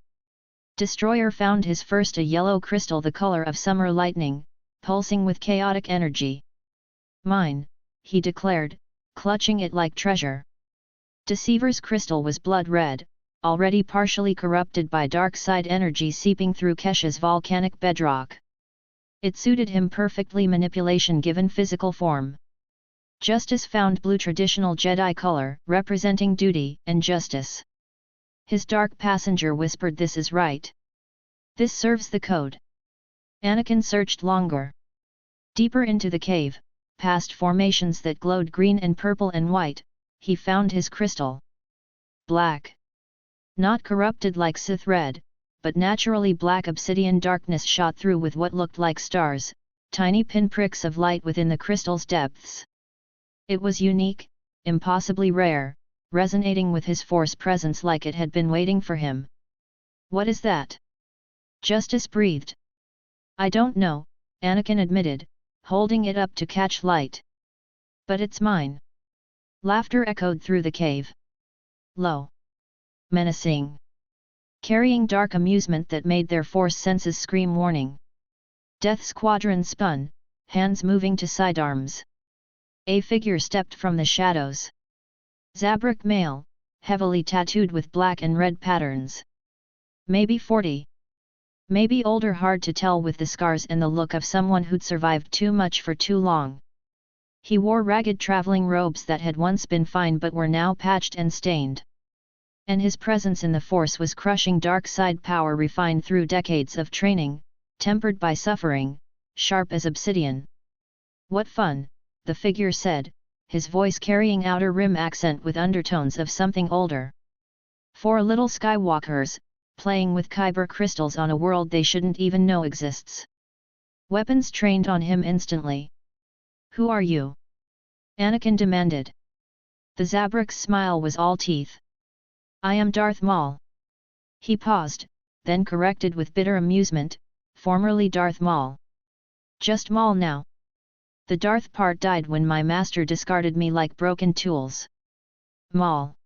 A: Destroyer found his first, a yellow crystal the color of summer lightning, pulsing with chaotic energy. Mine, he declared, clutching it like treasure. Deceiver's crystal was blood red, already partially corrupted by dark side energy seeping through Kesha's volcanic bedrock. It suited him perfectly, manipulation given physical form. Justice found blue, traditional Jedi color, representing duty and justice. His dark passenger whispered, "This is right. This serves the code." Anakin searched longer. Deeper into the cave, past formations that glowed green and purple and white, he found his crystal. Black. Not corrupted like Sith red, but naturally black. Obsidian darkness shot through with what looked like stars, tiny pinpricks of light within the crystal's depths. It was unique, impossibly rare, resonating with his Force presence like it had been waiting for him. "What is that?" Justice breathed. "I don't know," Anakin admitted, holding it up to catch light. "But it's mine." Laughter echoed through the cave. Low. Menacing. Carrying dark amusement that made their Force senses scream warning. Death Squadron spun, hands moving to sidearms. A figure stepped from the shadows. Zabrak male, heavily tattooed with black and red patterns. Maybe 40. Maybe older, hard to tell, with the scars and the look of someone who'd survived too much for too long. He wore ragged traveling robes that had once been fine but were now patched and stained. And his presence in the Force was crushing dark side power refined through decades of training, tempered by suffering, sharp as obsidian. "What fun," the figure said, his voice carrying outer rim accent with undertones of something older. "4 little Skywalkers, playing with kyber crystals on a world they shouldn't even know exists." Weapons trained on him instantly. "Who are you?" Anakin demanded. The Zabrak's smile was all teeth. "I am Darth Maul." He paused, then corrected with bitter amusement, "Formerly Darth Maul. Just Maul now. The Darth part died when my master discarded me like broken tools." Maul.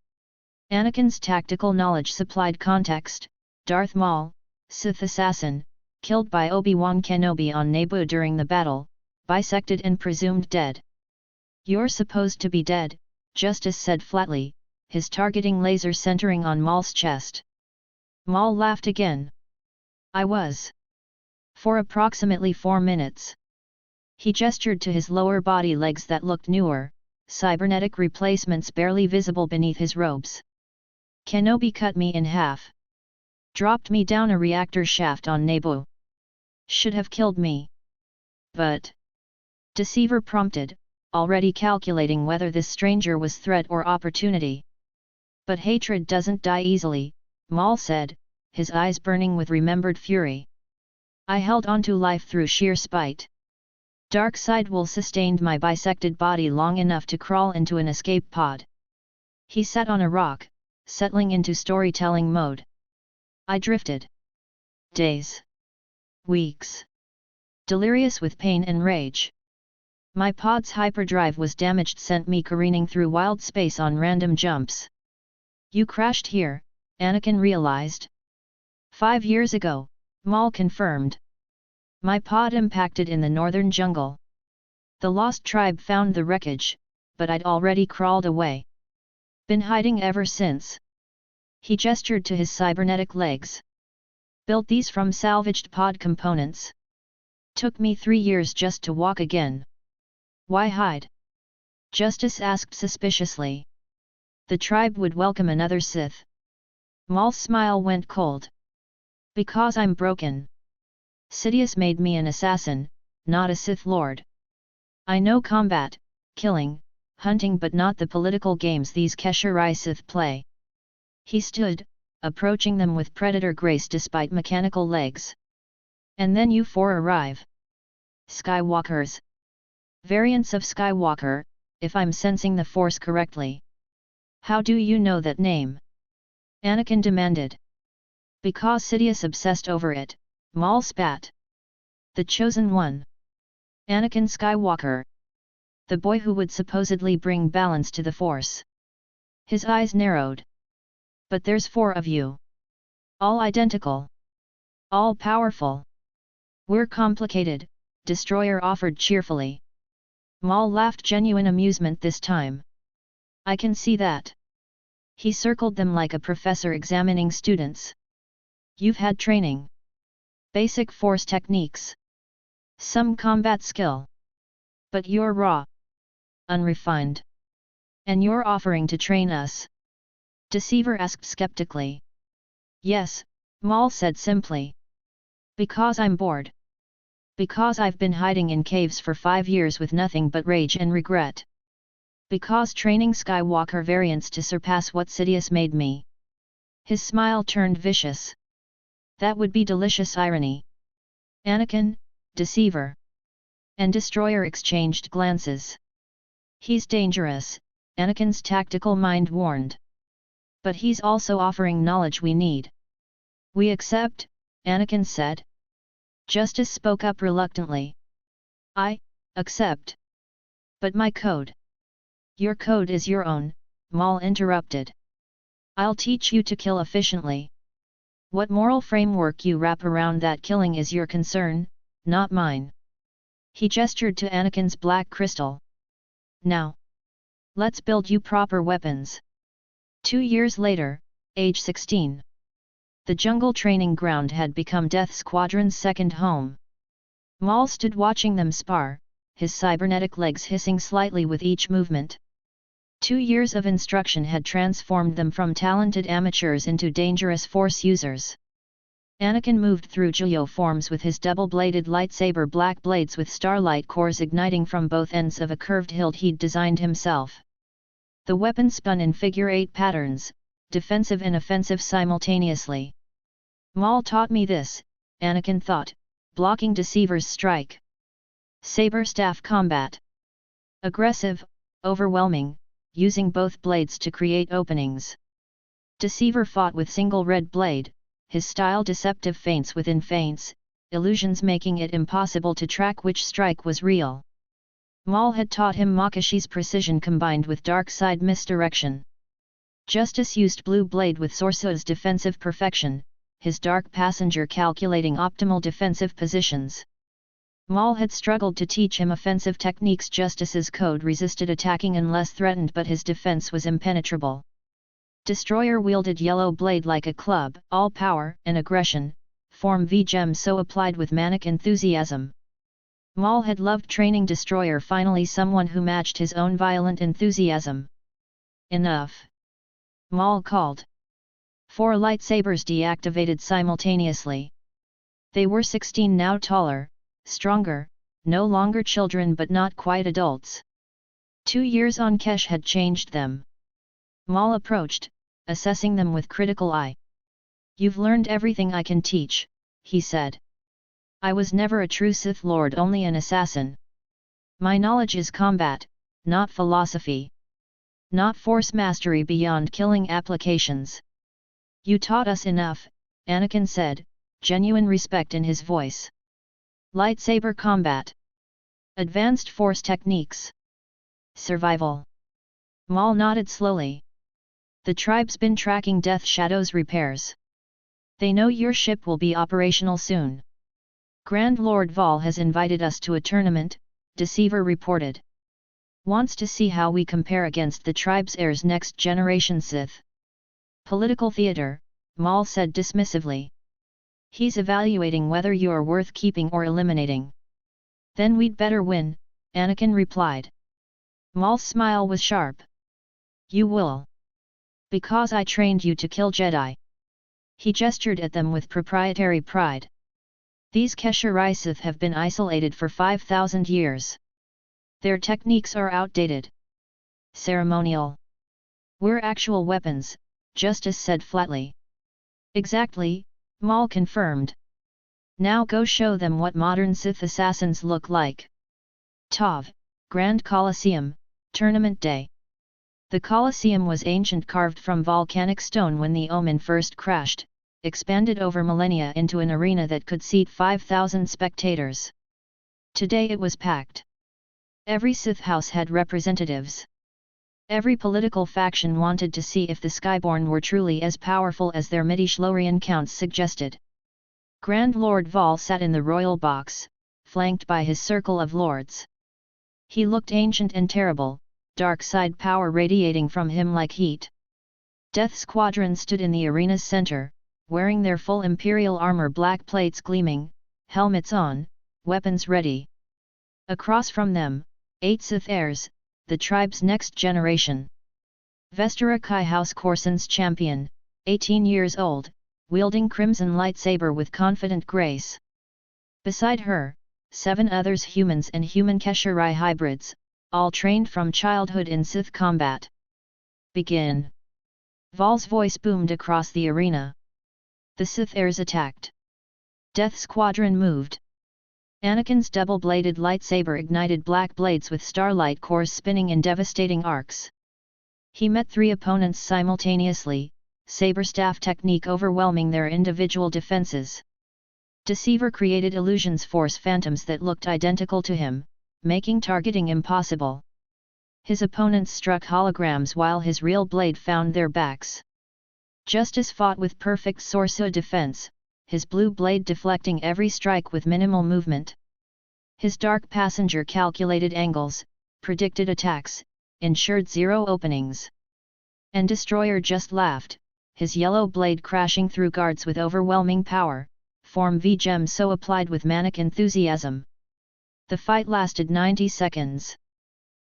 A: Anakin's tactical knowledge supplied context. Darth Maul, Sith assassin, killed by Obi-Wan Kenobi on Naboo during the battle, bisected and presumed dead. "You're supposed to be dead," Justice said flatly, his targeting laser centering on Maul's chest. Maul laughed again. "I was. For approximately 4 minutes. He gestured to his lower body legs that looked newer, cybernetic replacements barely visible beneath his robes. "Kenobi cut me in half. Dropped me down a reactor shaft on Naboo. Should have killed me. But..." Deceiver prompted, already calculating whether this stranger was threat or opportunity. "But hatred doesn't die easily," Maul said, his eyes burning with remembered fury. "I held on to life through sheer spite. Dark side will sustained my bisected body long enough to crawl into an escape pod." He sat on a rock, settling into storytelling mode. "I drifted. Days. Weeks. Delirious with pain and rage. My pod's hyperdrive was damaged, sent me careening through wild space on random jumps. You crashed here," Anakin realized. 5 years ago, Maul confirmed. "My pod impacted in the northern jungle. The lost tribe found the wreckage, but I'd already crawled away. Been hiding ever since." He gestured to his cybernetic legs. "Built these from salvaged pod components. Took me 3 years just to walk again." "Why hide?" Justice asked suspiciously. "The tribe would welcome another Sith." Maul's smile went cold. "Because I'm broken. Sidious made me an assassin, not a Sith Lord. I know combat, killing, hunting, but not the political games these Keshari Sith play." He stood, approaching them with predator grace despite mechanical legs. "And then you 4 arrive. Skywalkers. Variants of Skywalker, if I'm sensing the Force correctly." "How do you know that name?" Anakin demanded. "Because Sidious obsessed over it," Maul spat. "The Chosen One. Anakin Skywalker. The boy who would supposedly bring balance to the Force." His eyes narrowed. "But there's 4 of you. All identical. All powerful." "We're complicated," Destroyer offered cheerfully. Maul laughed, genuine amusement this time. "I can see that." He circled them like a professor examining students. "You've had training. Basic Force techniques. Some combat skill. But you're raw. Unrefined. And you're offering to train us? Deceiver asked skeptically. Yes, Maul said simply. Because I'm bored. Because I've been hiding in caves for 5 years with nothing but rage and regret. Because training Skywalker variants to surpass what Sidious made me. His smile turned vicious. That would be delicious irony. Anakin, Deceiver, and Destroyer exchanged glances. He's dangerous, Anakin's tactical mind warned. But he's also offering knowledge we need. We accept, Anakin said. Justice spoke up reluctantly. I accept. But my code. Your code is your own, Maul interrupted. I'll teach you to kill efficiently. What moral framework you wrap around that killing is your concern, not mine. He gestured to Anakin's black crystal. Now. Let's build you proper weapons. 2 years later, age 16. The jungle training ground had become Death Squadron's second home. Maul stood watching them spar, his cybernetic legs hissing slightly with each movement. 2 years of instruction had transformed them from talented amateurs into dangerous Force users. Anakin moved through Juyo forms with his double-bladed lightsaber, black blades with starlight cores igniting from both ends of a curved hilt he'd designed himself. The weapon spun in figure-8 patterns, defensive and offensive simultaneously. Maul taught me this, Anakin thought, blocking Deceiver's strike. Saber staff combat. Aggressive, overwhelming, using both blades to create openings. Deceiver fought with single red blade, his style deceptive feints within feints, illusions making it impossible to track which strike was real. Maul had taught him Makashi's precision combined with dark side misdirection. Justice used blue blade with Sorsua's defensive perfection, his dark passenger calculating optimal defensive positions. Maul had struggled to teach him offensive techniques. Justice's code resisted attacking unless threatened, but his defense was impenetrable. Destroyer wielded yellow blade like a club, all power and aggression, form V gem so applied with manic enthusiasm. Maul had loved training Destroyer, finally someone who matched his own violent enthusiasm. Enough! Maul called. 4 lightsabers deactivated simultaneously. They were 16 now, taller, stronger, no longer children but not quite adults. 2 years on Kesh had changed them. Maul approached, assessing them with critical eye. You've learned everything I can teach, he said. I was never a true Sith Lord, only an assassin. My knowledge is combat, not philosophy. Not Force mastery beyond killing applications. You taught us enough, Anakin said, genuine respect in his voice. Lightsaber combat. Advanced Force techniques. Survival. Maul nodded slowly. The tribe's been tracking Death Shadow's repairs. They know your ship will be operational soon. Grand Lord Val has invited us to a tournament, Deceiver reported. Wants to see how we compare against the tribe's heirs, next generation Sith. Political theater, Maul said dismissively. He's evaluating whether you're worth keeping or eliminating. Then we'd better win, Anakin replied. Maul's smile was sharp. You will. Because I trained you to kill Jedi. He gestured at them with proprietary pride. These Keshari Sith have been isolated for 5,000 years. Their techniques are outdated. Ceremonial. We're actual weapons, Justice said flatly. Exactly, Maul confirmed. Now go show them what modern Sith assassins look like. Tav, Grand Colosseum, Tournament Day. The Colosseum was ancient, carved from volcanic stone when the Omen first crashed, expanded over millennia into an arena that could seat 5,000 spectators. Today it was packed. Every Sith house had representatives. Every political faction wanted to see if the Skyborn were truly as powerful as their midi-chlorian counts suggested. Grand Lord Val sat in the royal box, flanked by his circle of lords. He looked ancient and terrible, dark side power radiating from him like heat. Death Squadron stood in the arena's center, wearing their full Imperial armor, black plates gleaming, helmets on, weapons ready. Across from them, 8 Sith heirs, the tribe's next generation. Vestera Kai House Corson's champion, 18 years old, wielding crimson lightsaber with confident grace. Beside her, 7 others humans and human Keshirai hybrids, all trained from childhood in Sith combat. Begin! Val's voice boomed across the arena. The Sith heirs attacked. Death Squadron moved. Anakin's double-bladed lightsaber ignited black blades with starlight cores spinning in devastating arcs. He met 3 opponents simultaneously, saber-staff technique overwhelming their individual defenses. Deceiver created illusions force phantoms that looked identical to him, making targeting impossible. His opponents struck holograms while his real blade found their backs. Justice fought with perfect Sorcerer defense, his blue blade deflecting every strike with minimal movement. His dark passenger calculated angles, predicted attacks, ensured 0 openings. And Destroyer just laughed, his yellow blade crashing through guards with overwhelming power, Form V gem so applied with manic enthusiasm. The fight lasted 90 seconds.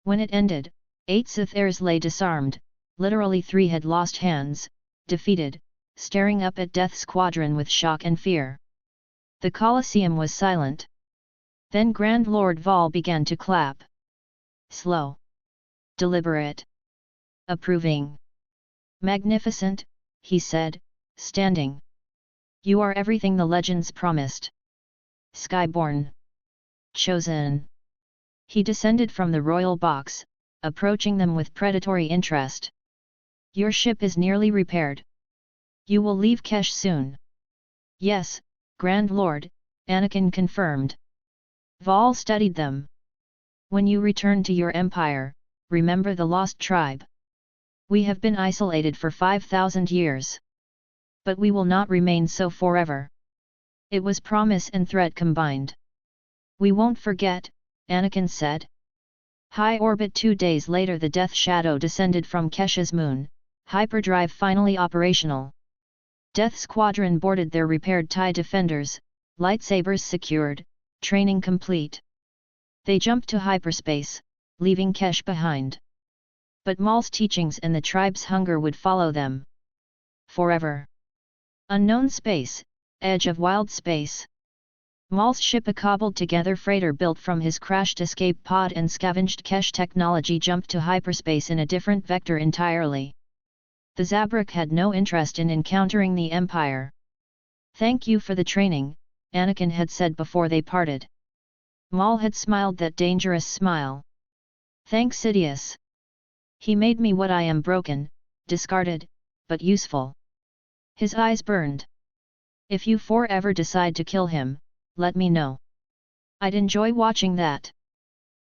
A: When it ended, 8 Sith heirs lay disarmed, literally 3 had lost hands, defeated, staring up at Death Squadron with shock and fear. The Colosseum was silent. Then Grand Lord Val began to clap. Slow. Deliberate. Approving. Magnificent, he said, standing. You are everything the legends promised. Skyborn. Chosen. He descended from the royal box, approaching them with predatory interest. Your ship is nearly repaired. You will leave Kesh soon. Yes, Grand Lord, Anakin confirmed. Val studied them. When you return to your empire, remember the lost tribe. We have been isolated for 5,000 years. But we will not remain so forever. It was promise and threat combined. We won't forget, Anakin said. High orbit 2 days later the Death Shadow descended from Kesh's moon, hyperdrive finally operational. Death Squadron boarded their repaired TIE defenders, lightsabers secured, training complete. They jumped to hyperspace, leaving Kesh behind. But Maul's teachings and the tribe's hunger would follow them. Forever. Unknown space, edge of wild space. Maul's ship, a cobbled-together freighter built from his crashed escape pod and scavenged Kesh technology, jumped to hyperspace in a different vector entirely. The Zabrak had no interest in encountering the Empire. Thank you for the training, Anakin had said before they parted. Maul had smiled that dangerous smile. Thanks, Sidious. He made me what I am, broken, discarded, but useful. His eyes burned. If you 4 ever decide to kill him, let me know. I'd enjoy watching that.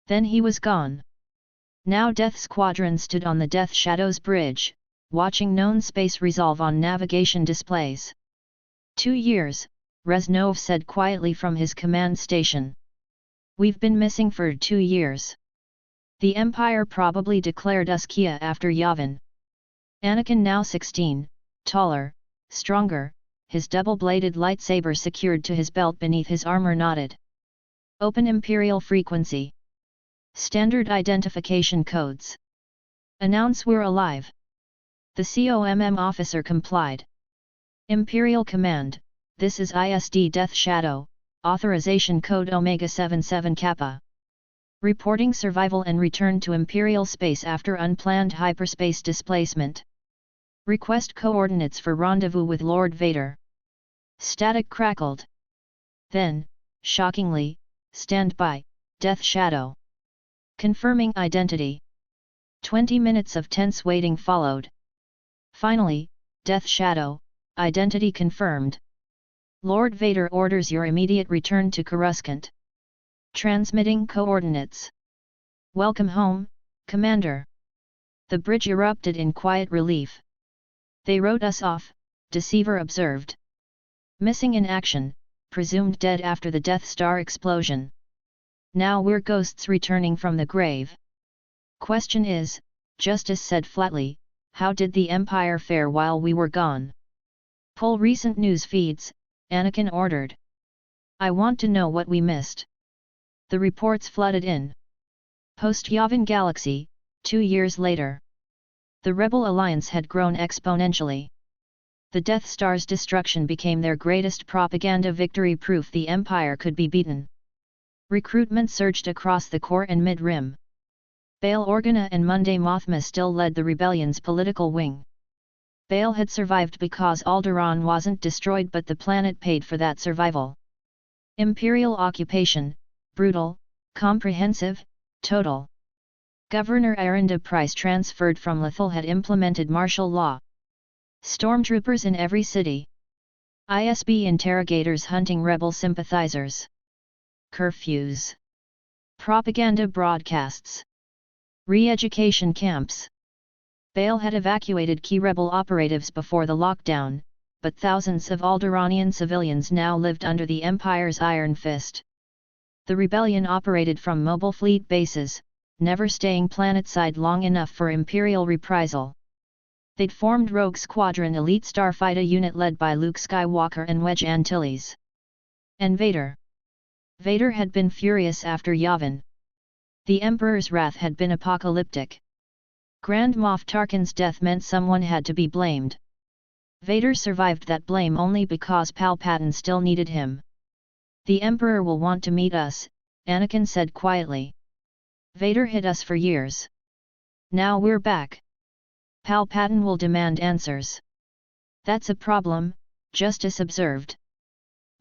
A: Then he was gone. Now Death Squadron stood on the Death Shadow's bridge, watching known space resolve on navigation displays. 2 years, Reznov said quietly from his command station. We've been missing for 2 years. The Empire probably declared us Kia after Yavin. Anakin, now 16, taller, stronger, his double-bladed lightsaber secured to his belt beneath his armor, nodded. Open Imperial frequency. Standard identification codes. Announce we're alive. The COMM officer complied. Imperial Command, this is ISD Death Shadow, authorization code Omega 77 Kappa. Reporting survival and return to Imperial space after unplanned hyperspace displacement. Request coordinates for rendezvous with Lord Vader. Static crackled. Then, shockingly, stand by, Death Shadow. Confirming identity. 20 minutes of tense waiting followed. Finally, Death Shadow, identity confirmed. Lord Vader orders your immediate return to Coruscant. Transmitting coordinates. Welcome home, Commander. The bridge erupted in quiet relief. They wrote us off, Deceiver observed. Missing in action, presumed dead after the Death Star explosion. Now we're ghosts returning from the grave. Question is, Justice said flatly, how did the Empire fare while we were gone? Pull recent news feeds, Anakin ordered. I want to know what we missed. The reports flooded in. Post-Yavin Galaxy, 2 years later. The Rebel Alliance had grown exponentially. The Death Star's destruction became their greatest propaganda victory, proof the Empire could be beaten. Recruitment surged across the core and mid-rim. Bail Organa and Monday Mothma still led the rebellion's political wing. Bail had survived because Alderaan wasn't destroyed, but the planet paid for that survival. Imperial occupation, brutal, comprehensive, total. Governor Aranda Price, transferred from Lethal, had implemented martial law. Stormtroopers in every city. ISB interrogators hunting rebel sympathizers. Curfews. Propaganda broadcasts. Re-education camps. Bail had evacuated key rebel operatives before the lockdown, but thousands of Alderaanian civilians now lived under the Empire's iron fist. The rebellion operated from mobile fleet bases, never staying planetside long enough for Imperial reprisal. They'd formed Rogue Squadron elite starfighter unit led by Luke Skywalker and Wedge Antilles. And Vader. Vader had been furious after Yavin. The Emperor's wrath had been apocalyptic. Grand Moff Tarkin's death meant someone had to be blamed. Vader survived that blame only because Palpatine still needed him. The Emperor will want to meet us, Anakin said quietly. Vader hid us for years. Now we're back. Palpatine will demand answers. That's a problem, Justice observed.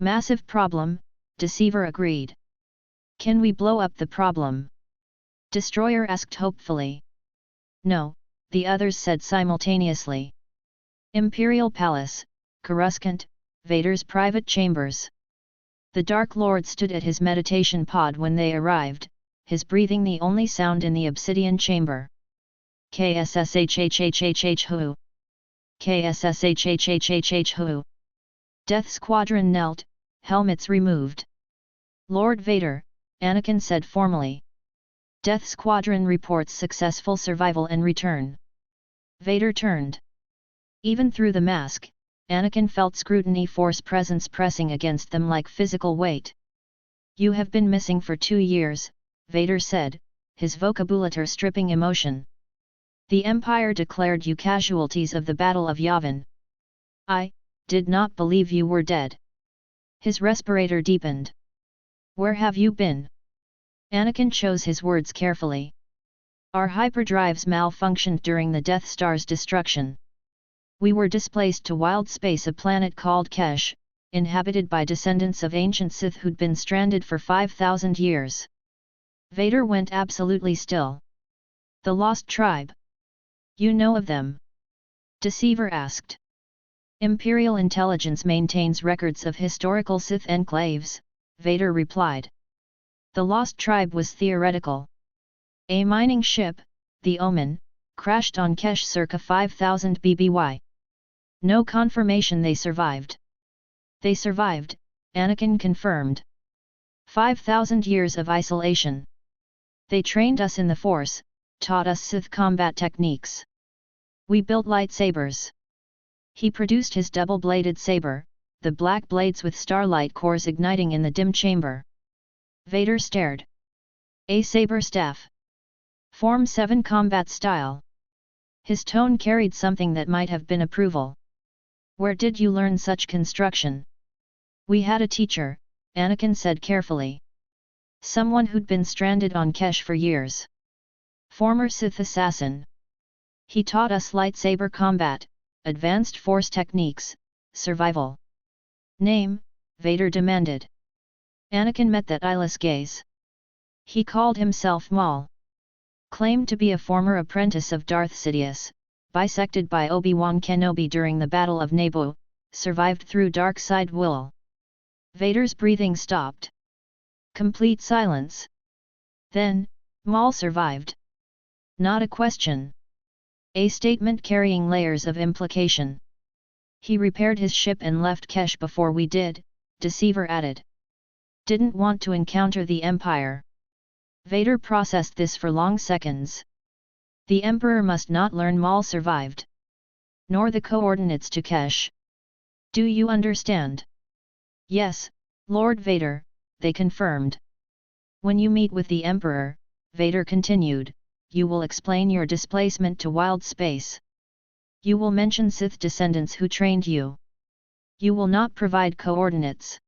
A: Massive problem, Deceiver agreed. Can we blow up the problem? Destroyer asked hopefully. No, the others said simultaneously. Imperial Palace, Coruscant, Vader's private chambers. The Dark Lord stood at his meditation pod when they arrived, his breathing the only sound in the obsidian chamber. KSSHHHHH who? KSSHHHHH who? Death Squadron knelt, helmets removed. Lord Vader, Anakin said formally. Death Squadron reports successful survival and return. Vader turned. Even through the mask, Anakin felt scrutiny, Force presence pressing against them like physical weight. You have been missing for 2 years, Vader said, his vocabulary stripping emotion. The Empire declared you casualties of the Battle of Yavin. I did not believe you were dead. His respirator deepened. Where have you been? Anakin chose his words carefully. Our hyperdrives malfunctioned during the Death Star's destruction. We were displaced to wild space, a planet called Kesh, inhabited by descendants of ancient Sith who'd been stranded for 5,000 years. Vader went absolutely still. The Lost Tribe. You know of them? Deceiver asked. Imperial intelligence maintains records of historical Sith enclaves, Vader replied. The Lost Tribe was theoretical. A mining ship, the Omen, crashed on Kesh circa 5000 BBY. No confirmation they survived. They survived, Anakin confirmed. 5,000 years of isolation. They trained us in the Force, taught us Sith combat techniques. We built lightsabers. He produced his double-bladed saber, the black blades with starlight cores igniting in the dim chamber. Vader stared. A saber staff. Form 7 combat style. His tone carried something that might have been approval. Where did you learn such construction? We had a teacher, Anakin said carefully. Someone who'd been stranded on Kesh for years. Former Sith assassin. He taught us lightsaber combat, advanced Force techniques, survival. Name, Vader demanded. Anakin met that eyeless gaze. He called himself Maul. Claimed to be a former apprentice of Darth Sidious, bisected by Obi-Wan Kenobi during the Battle of Naboo, survived through dark side will. Vader's breathing stopped. Complete silence. Then, Maul survived. Not a question. A statement carrying layers of implication. He repaired his ship and left Kesh before we did, Deceiver added. Didn't want to encounter the Empire. Vader processed this for long seconds. The Emperor must not learn Maul survived. Nor the coordinates to Kesh. Do you understand? Yes, Lord Vader, they confirmed. When you meet with the Emperor, Vader continued, you will explain your displacement to wild space. You will mention Sith descendants who trained you. You will not provide coordinates.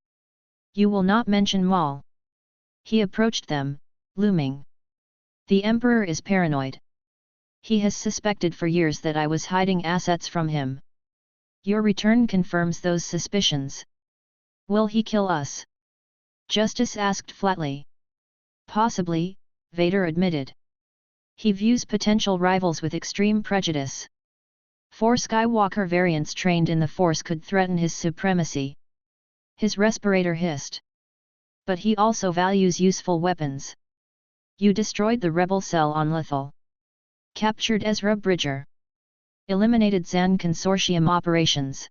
A: You will not mention Maul. He approached them, looming. The Emperor is paranoid. He has suspected for years that I was hiding assets from him. Your return confirms those suspicions. Will he kill us? Justice asked flatly. Possibly, Vader admitted. He views potential rivals with extreme prejudice. 4 Skywalker variants trained in the Force could threaten his supremacy. His respirator hissed. But he also values useful weapons. You destroyed the rebel cell on Lethal. Captured Ezra Bridger. Eliminated Zan Consortium operations.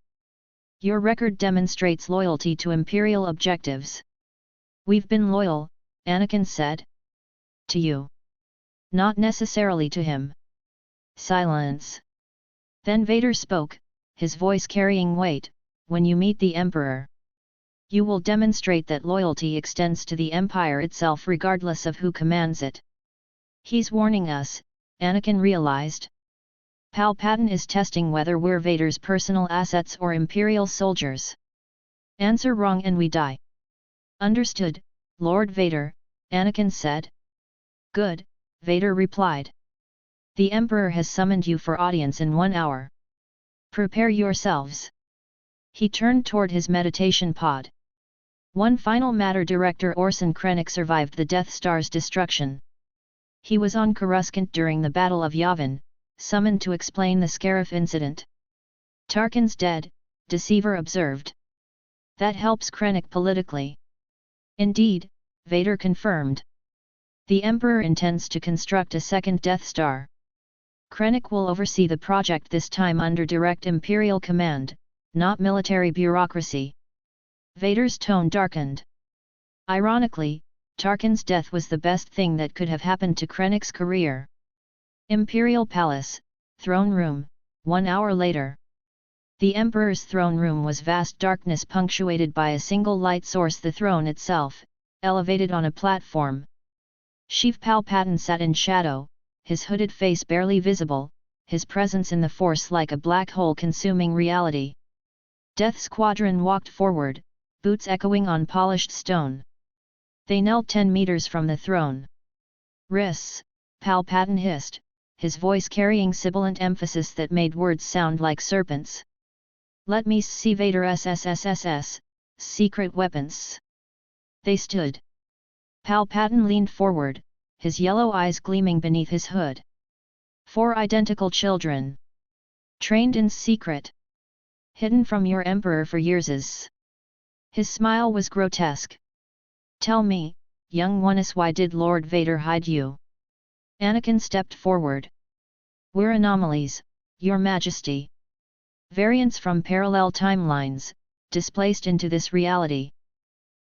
A: Your record demonstrates loyalty to Imperial objectives. We've been loyal, Anakin said. To you. Not necessarily to him. Silence. Then Vader spoke, his voice carrying weight, when you meet the Emperor. You will demonstrate that loyalty extends to the Empire itself regardless of who commands it. He's warning us, Anakin realized. Palpatine is testing whether we're Vader's personal assets or Imperial soldiers. Answer wrong and we die. Understood, Lord Vader, Anakin said. Good, Vader replied. The Emperor has summoned you for audience in 1 hour. Prepare yourselves. He turned toward his meditation pod. One final matter, Director Orson Krennic survived the Death Star's destruction. He was on Coruscant during the Battle of Yavin, summoned to explain the Scarif incident. Tarkin's dead, Deceiver observed. That helps Krennic politically. Indeed, Vader confirmed. The Emperor intends to construct a second Death Star. Krennic will oversee the project, this time under direct Imperial command, not military bureaucracy. Vader's tone darkened. Ironically, Tarkin's death was the best thing that could have happened to Krennic's career. Imperial Palace, Throne Room, 1 hour later. The Emperor's throne room was vast darkness punctuated by a single light source, the throne itself, elevated on a platform. Sheev Palpatine sat in shadow, his hooded face barely visible, his presence in the Force like a black hole consuming reality. Death Squadron walked forward, boots echoing on polished stone. They knelt 10 meters from the throne. Riss, Palpatine hissed, his voice carrying sibilant emphasis that made words sound like serpents. Let me see Vader SSSSS, secret weapons. They stood. Palpatine leaned forward, his yellow eyes gleaming beneath his hood. 4 identical children. Trained in secret. Hidden from your Emperor for years. His smile was grotesque. Tell me, young oness, why did Lord Vader hide you? Anakin stepped forward. We're anomalies, Your Majesty. Variants from parallel timelines, displaced into this reality.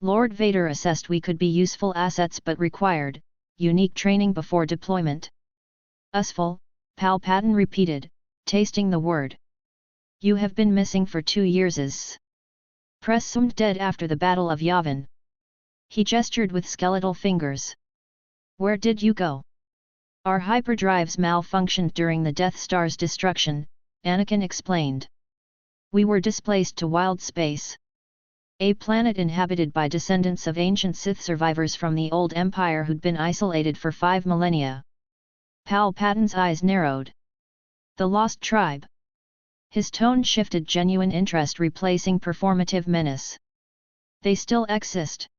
A: Lord Vader assessed we could be useful assets but required unique training before deployment. Useful, Palpatine repeated, tasting the word. You have been missing for 2 years. Presumed dead after the Battle of Yavin. He gestured with skeletal fingers. Where did you go? Our hyperdrives malfunctioned during the Death Star's destruction, Anakin explained. We were displaced to wild space. A planet inhabited by descendants of ancient Sith survivors from the old Empire who'd been isolated for 5 millennia. Palpatine's eyes narrowed. The Lost Tribe. His tone shifted, genuine interest replacing performative menace. They still exist.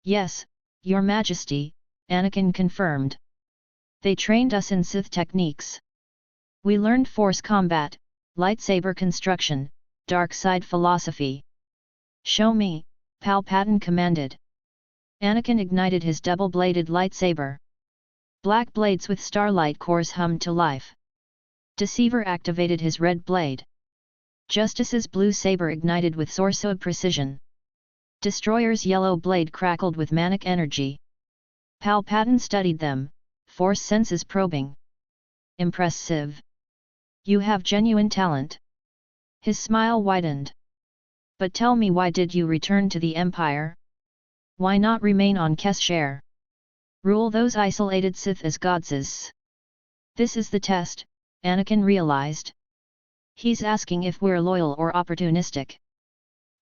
A: Yes, Your Majesty, Anakin confirmed. They trained us in Sith techniques. We learned Force combat, lightsaber construction, dark side philosophy. Show me, Palpatine commanded. Anakin ignited his double-bladed lightsaber. Black blades with starlight cores hummed to life. Deceiver activated his red blade. Justice's blue saber ignited with Sorcerer precision. Destroyer's yellow blade crackled with manic energy. Palpatine studied them, Force senses probing. Impressive. You have genuine talent. His smile widened. But tell me, why did you return to the Empire? Why not remain on Keshare? Rule those isolated Sith as gods. This is the test, Anakin realized. He's asking if we're loyal or opportunistic.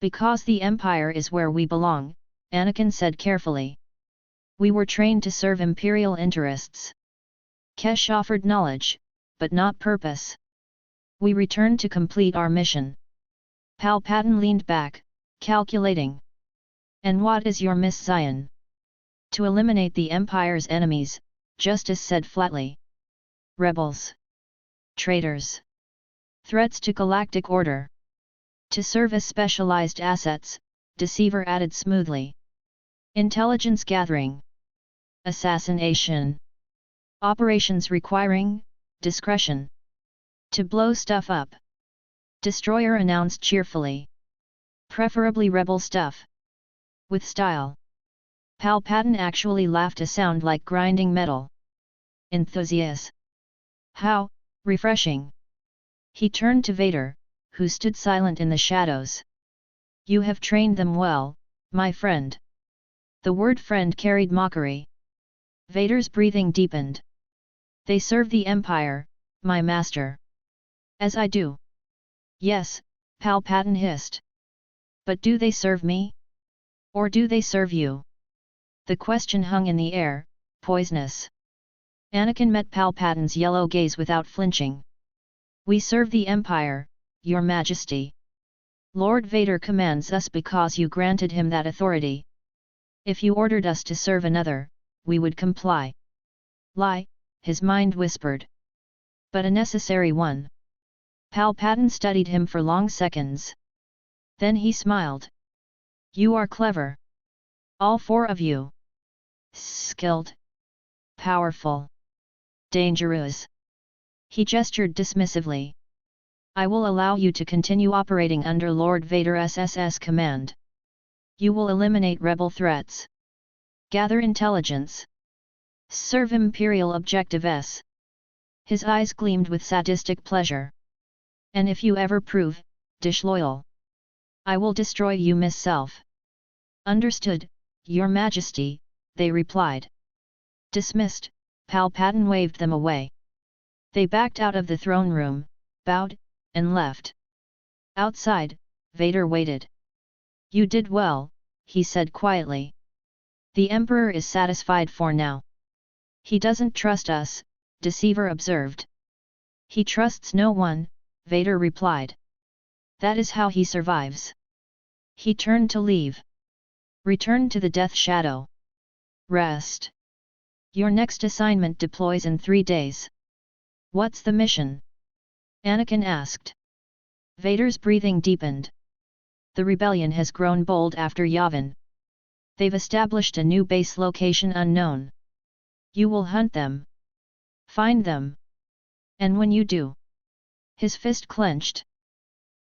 A: Because the Empire is where we belong, Anakin said carefully. We were trained to serve Imperial interests. Kesh offered knowledge, but not purpose. We returned to complete our mission. Palpatine leaned back, calculating. And what is your mission? To eliminate the Empire's enemies, Justice said flatly. Rebels. Traitors. Threats to galactic order. To serve as specialized assets, Deceiver added smoothly. Intelligence gathering. Assassination. Operations requiring discretion. To blow stuff up. Destroyer announced cheerfully. Preferably rebel stuff. With style. Palpatine actually laughed, a sound like grinding metal. Enthusiast. How refreshing. He turned to Vader, who stood silent in the shadows. You have trained them well, my friend. The word friend carried mockery. Vader's breathing deepened. They serve the Empire, my master. As I do. Yes, Palpatine hissed. But do they serve me? Or do they serve you? The question hung in the air, poisonous. Anakin met Palpatine's yellow gaze without flinching. We serve the Empire, Your Majesty. Lord Vader commands us because you granted him that authority. If you ordered us to serve another, we would comply. Lie, his mind whispered. But a necessary one. Palpatine studied him for long seconds. Then he smiled. You are clever. All four of you. Skilled. Powerful. Dangerous. He gestured dismissively. I will allow you to continue operating under Lord Vader's SS command. You will eliminate rebel threats. Gather intelligence. Serve Imperial objectives. His eyes gleamed with sadistic pleasure. And if you ever prove disloyal, I will destroy you myself. Understood, Your Majesty, they replied. Dismissed, Palpatine waved them away. They backed out of the throne room, bowed, and left. Outside, Vader waited. You did well, he said quietly. The Emperor is satisfied for now. He doesn't trust us, Deceiver observed. He trusts no one, Vader replied. That is how he survives. He turned to leave. Return to the Death Shadow. Rest. Your next assignment deploys in 3 days. What's the mission? Anakin asked. Vader's breathing deepened. The rebellion has grown bold after Yavin. They've established a new base location unknown. You will hunt them. Find them. And when you do, his fist clenched.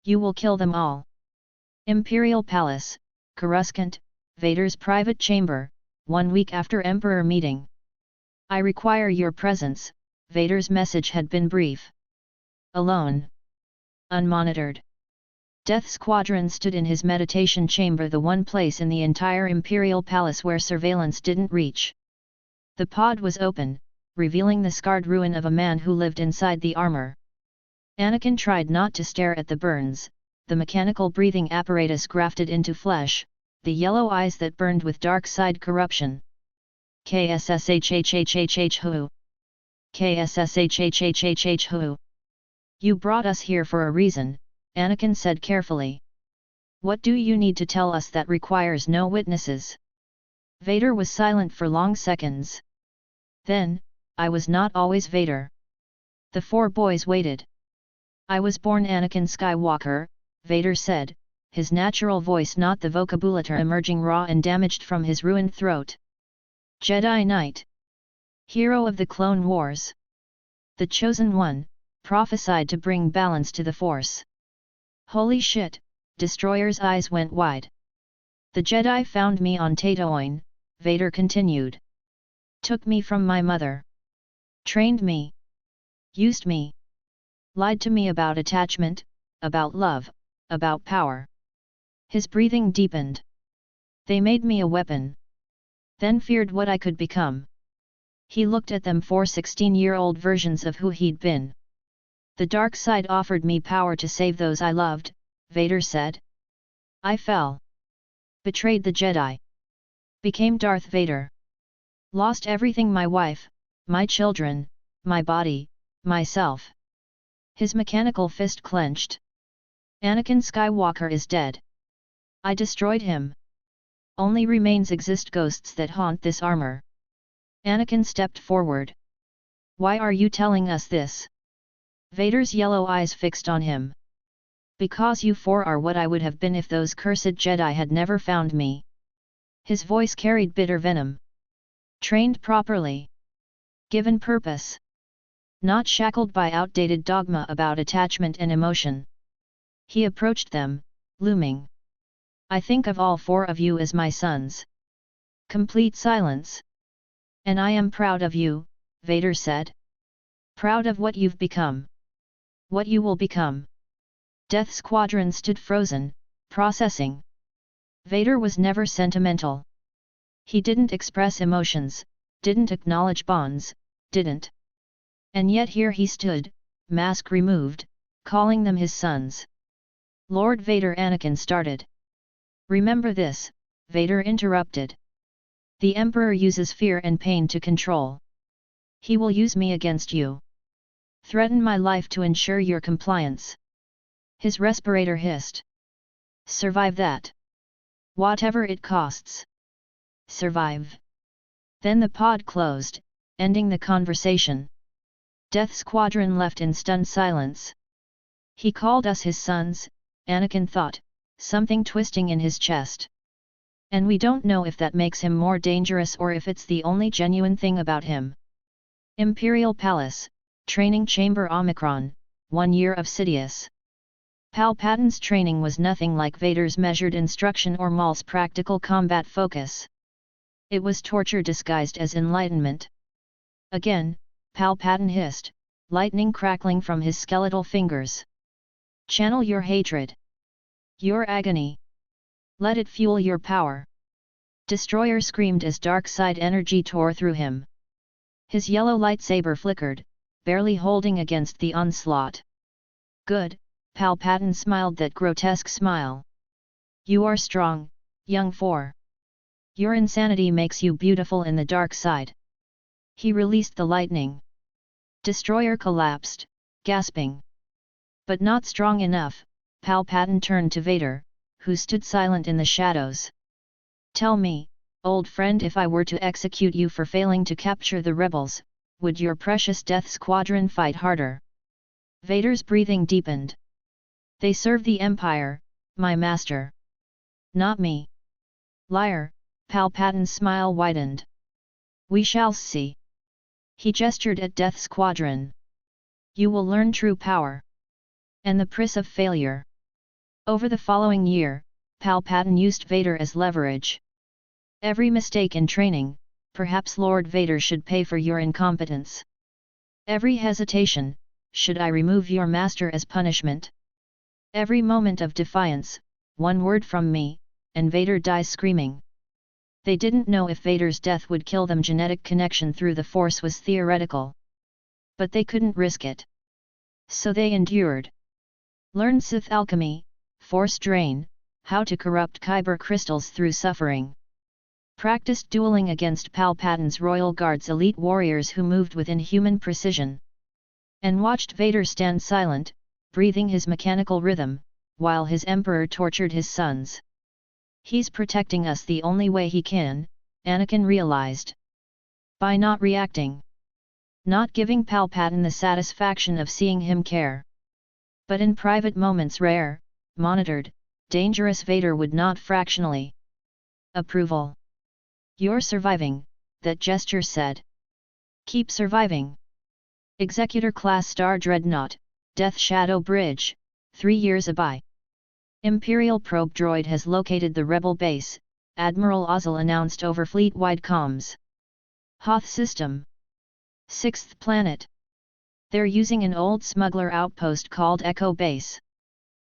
A: You will kill them all. Imperial Palace, Coruscant, Vader's private chamber, 1 week after Emperor meeting. I require your presence, Vader's message had been brief. Alone. Unmonitored. Death Squadron stood in his meditation chamber, the one place in the entire Imperial Palace where surveillance didn't reach. The pod was open, revealing the scarred ruin of a man who lived inside the armor. Anakin tried not to stare at the burns, the mechanical breathing apparatus grafted into flesh, the yellow eyes that burned with dark side corruption. KSSHHHHH who? KSSHHHHH who? You brought us here for a reason, Anakin said carefully. What do you need to tell us that requires no witnesses? Vader was silent for long seconds. Then, I was not always Vader. The 4 boys waited. I was born Anakin Skywalker, Vader said, his natural voice not the vocabulature emerging raw and damaged from his ruined throat. Jedi Knight. Hero of the Clone Wars. The Chosen One, prophesied to bring balance to the Force. Holy shit, Destroyer's eyes went wide. The Jedi found me on Tatooine, Vader continued. Took me from my mother. Trained me. Used me. Lied to me about attachment, about love, about power. His breathing deepened. They made me a weapon. then feared what I could become. He looked at them, 4 16-year-old versions of who he'd been. The dark side offered me power to save those I loved, Vader said. I fell. Betrayed the Jedi. Became Darth Vader. Lost everything: my wife, my children, my body, myself. His mechanical fist clenched. Anakin Skywalker is dead. I destroyed him. Only remains exist, ghosts that haunt this armor. Anakin stepped forward. Why are you telling us this? Vader's yellow eyes fixed on him. Because you four are what I would have been if those cursed Jedi had never found me. His voice carried bitter venom. Trained properly. Given purpose. Not shackled by outdated dogma about attachment and emotion. He approached them, looming. I think of all 4 of you as my sons. Complete silence. And I am proud of you, Vader said. Proud of what you've become. What you will become. Death Squadron stood frozen, processing. Vader was never sentimental. He didn't express emotions, didn't acknowledge bonds, didn't. And yet here he stood, mask removed, calling them his sons. Lord Vader, Anakin started. Remember this, Vader interrupted. The Emperor uses fear and pain to control. He will use me against you. Threaten my life to ensure your compliance. His respirator hissed. Survive that. Whatever it costs. Survive. Then the pod closed, ending the conversation. Death Squadron left in stunned silence. He called us his sons, Anakin thought, something twisting in his chest. And we don't know if that makes him more dangerous or if it's the only genuine thing about him. Imperial Palace, Training Chamber Omicron, 1 year of Sidious. Palpatine's training was nothing like Vader's measured instruction or Maul's practical combat focus. It was torture disguised as enlightenment. Again, Palpatine hissed, lightning crackling from his skeletal fingers. Channel your hatred. Your agony. Let it fuel your power. Destroyer screamed as dark side energy tore through him. His yellow lightsaber flickered, barely holding against the onslaught. Good, Palpatine smiled that grotesque smile. You are strong, young 4. Your insanity makes you beautiful in the dark side. He released the lightning. Destroyer collapsed, gasping. But not strong enough, Palpatine turned to Vader, who stood silent in the shadows. Tell me, old friend, if I were to execute you for failing to capture the rebels, would your precious Death Squadron fight harder? Vader's breathing deepened. They serve the Empire, my master. Not me. Liar, Palpatine's smile widened. We shall see. He gestured at Death Squadron. You will learn true power. And the price of failure. Over the following year, Palpatine used Vader as leverage. Every mistake in training, perhaps Lord Vader should pay for your incompetence. Every hesitation, should I remove your master as punishment? Every moment of defiance, one word from me, and Vader dies screaming. They didn't know if Vader's death would kill them. Genetic connection through the Force was theoretical. But they couldn't risk it. So they endured. Learned Sith alchemy, Force drain, how to corrupt kyber crystals through suffering. Practiced dueling against Palpatine's Royal Guard's elite warriors who moved with inhuman precision. And watched Vader stand silent, breathing his mechanical rhythm, while his Emperor tortured his sons. He's protecting us the only way he can, Anakin realized. By not reacting. Not giving Palpatine the satisfaction of seeing him care. But in private moments, rare, monitored, dangerous, Vader would nod fractionally. Approval. You're surviving, that gesture said. Keep surviving. Executor Class Star Dreadnought, Death Shadow Bridge, 3 years aby. Imperial probe droid has located the rebel base, Admiral Ozzel announced over fleet-wide comms. Hoth system. 6th planet. They're using an old smuggler outpost called Echo Base.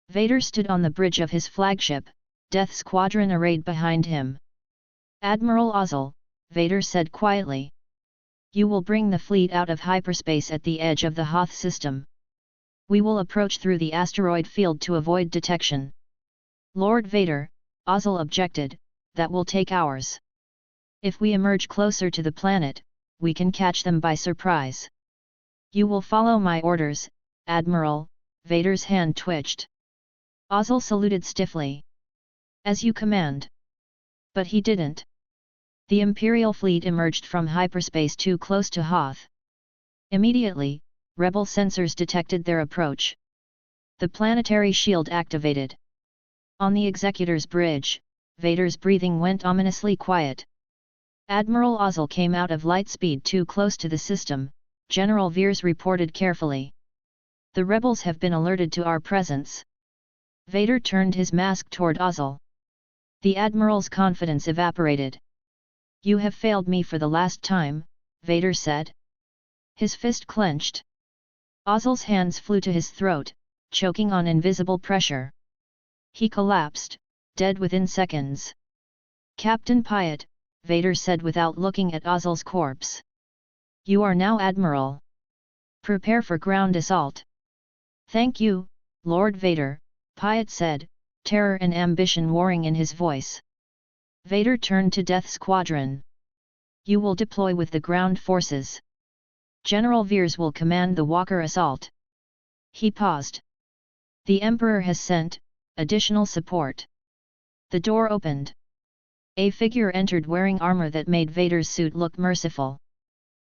A: Vader stood on the bridge of his flagship, Death Squadron arrayed behind him. Admiral Ozzel, Vader said quietly. You will bring the fleet out of hyperspace at the edge of the Hoth system. We will approach through the asteroid field to avoid detection. Lord Vader, Ozzel objected, that will take hours. If we emerge closer to the planet, we can catch them by surprise. You will follow my orders, Admiral. Vader's hand twitched. Ozzel saluted stiffly. As you command. But he didn't. The Imperial fleet emerged from hyperspace too close to Hoth. Immediately, Rebel sensors detected their approach. The planetary shield activated. On the Executor's bridge, Vader's breathing went ominously quiet. Admiral Ozzel came out of light speed too close to the system, General Veers reported carefully. The rebels have been alerted to our presence. Vader turned his mask toward Ozzel. The Admiral's confidence evaporated. You have failed me for the last time, Vader said. His fist clenched. Ozzel's hands flew to his throat, choking on invisible pressure. He collapsed, dead within seconds. Captain Piett, Vader said without looking at Ozzel's corpse. You are now Admiral. Prepare for ground assault. Thank you, Lord Vader, Piett said, terror and ambition warring in his voice. Vader turned to Death Squadron. You will deploy with the ground forces. General Veers will command the Walker assault. He paused. The Emperor has sent additional support. The door opened. A figure entered wearing armor that made Vader's suit look merciful.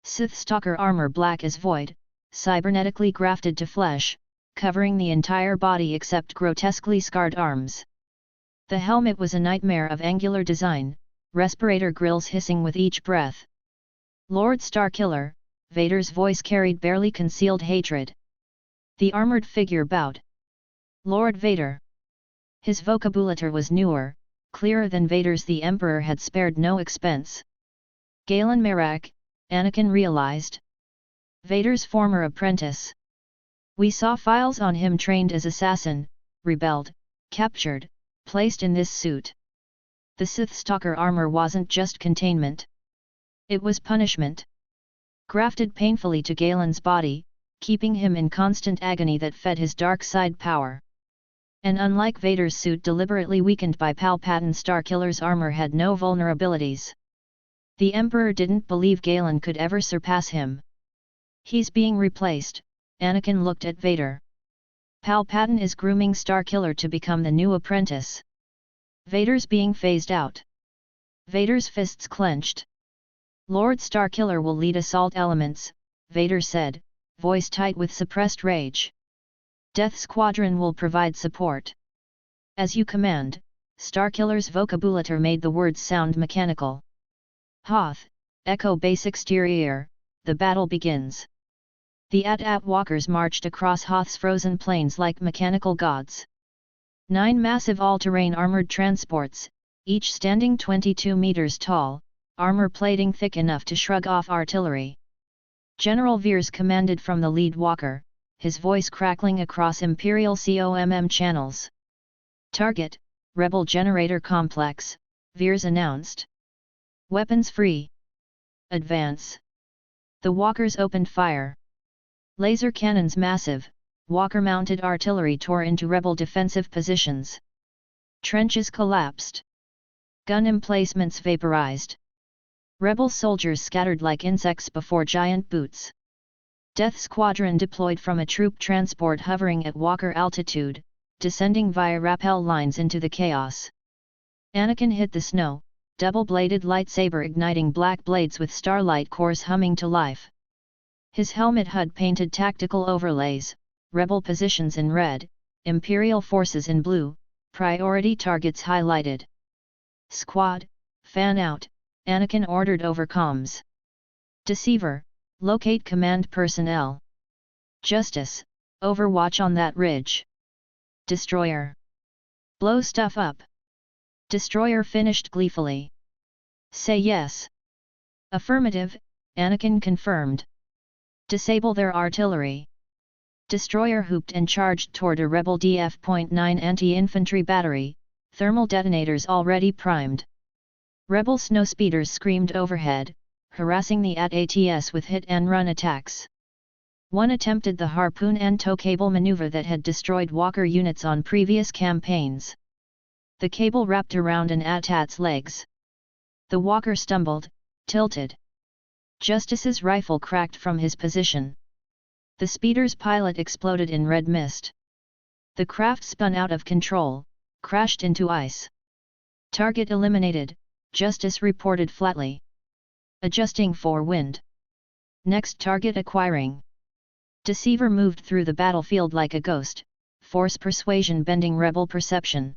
A: Sith Stalker armor black as void, cybernetically grafted to flesh, covering the entire body except grotesquely scarred arms. The helmet was a nightmare of angular design, respirator grills hissing with each breath. Lord Starkiller, Vader's voice carried barely concealed hatred. The armored figure bowed. Lord Vader. His vocabulary was newer, clearer than Vader's. The Emperor had spared no expense. Galen Marek, Anakin realized. Vader's former apprentice. We saw files on him. Trained as assassin, rebelled, captured, placed in this suit. The Sith Stalker armor wasn't just containment. It was punishment. Grafted painfully to Galen's body, keeping him in constant agony that fed his dark side power. And unlike Vader's suit deliberately weakened by Palpatine, Starkiller's armor had no vulnerabilities. The Emperor didn't believe Galen could ever surpass him. He's being replaced, Anakin looked at Vader. Palpatine is grooming Starkiller to become the new apprentice. Vader's being phased out. Vader's fists clenched. Lord Starkiller will lead assault elements, Vader said, voice tight with suppressed rage. Death Squadron will provide support. As you command, Starkiller's vocabulary made the words sound mechanical. Hoth, Echo Base Exterior, the battle begins. The AT-AT walkers marched across Hoth's frozen plains like mechanical gods. 9 massive all-terrain armored transports, each standing 22 meters tall, armor plating thick enough to shrug off artillery. General Veers commanded from the lead walker, his voice crackling across Imperial COMM channels. Target, Rebel Generator Complex, Veers announced. Weapons free. Advance. The walkers opened fire. Laser cannons massive, walker-mounted artillery tore into rebel defensive positions. Trenches collapsed. Gun emplacements vaporized. Rebel soldiers scattered like insects before giant boots. Death Squadron deployed from a troop transport hovering at walker altitude, descending via rappel lines into the chaos. Anakin hit the snow, double-bladed lightsaber igniting black blades with starlight cores humming to life. His helmet HUD painted tactical overlays, rebel positions in red, Imperial forces in blue, priority targets highlighted. Squad, fan out, Anakin ordered over comms. Deceiver, locate command personnel. Justice, overwatch on that ridge. Destroyer. Blow stuff up. Destroyer finished gleefully. Say yes. Affirmative, Anakin confirmed. Disable their artillery. Destroyer hooped and charged toward a rebel DF.9 anti-infantry battery, thermal detonators already primed. Rebel snowspeeders screamed overhead, harassing the AT-ATs with hit-and-run attacks. One attempted the harpoon and tow cable maneuver that had destroyed Walker units on previous campaigns. The cable wrapped around an AT-AT's legs. The Walker stumbled, tilted. Justice's rifle cracked from his position. The speeder's pilot exploded in red mist. The craft spun out of control, crashed into ice. Target eliminated, Justice reported flatly. Adjusting for wind. Next target acquiring. Deceiver moved through the battlefield like a ghost, force persuasion bending rebel perception.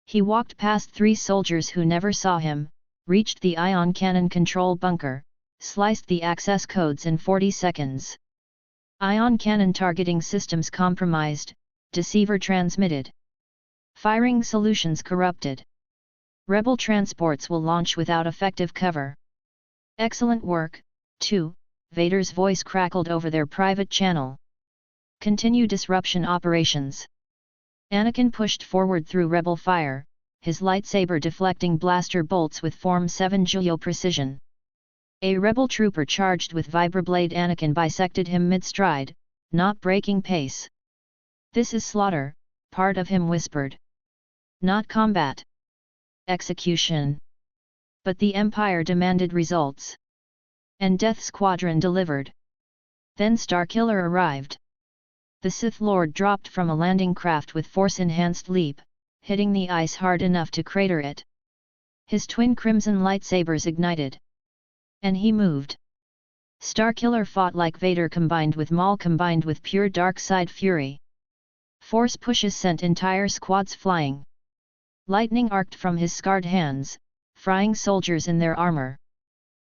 A: He walked past 3 soldiers who never saw him, reached the ion cannon control bunker, sliced the access codes in 40 seconds. Ion cannon targeting systems compromised, Deceiver transmitted. Firing solutions corrupted. Rebel transports will launch without effective cover. Excellent work, too, Vader's voice crackled over their private channel. Continue disruption operations. Anakin pushed forward through rebel fire, his lightsaber deflecting blaster bolts with Form 7 Julio precision. A rebel trooper charged with vibroblade. Anakin bisected him mid-stride, not breaking pace. This is slaughter, part of him whispered. Not combat. Execution. But the Empire demanded results. And Death Squadron delivered. Then Starkiller arrived. The Sith Lord dropped from a landing craft with force-enhanced leap, hitting the ice hard enough to crater it. His twin crimson lightsabers ignited. And he moved. Starkiller fought like Vader combined with Maul combined with pure dark side fury. Force pushes sent entire squads flying. Lightning arced from his scarred hands, frying soldiers in their armor.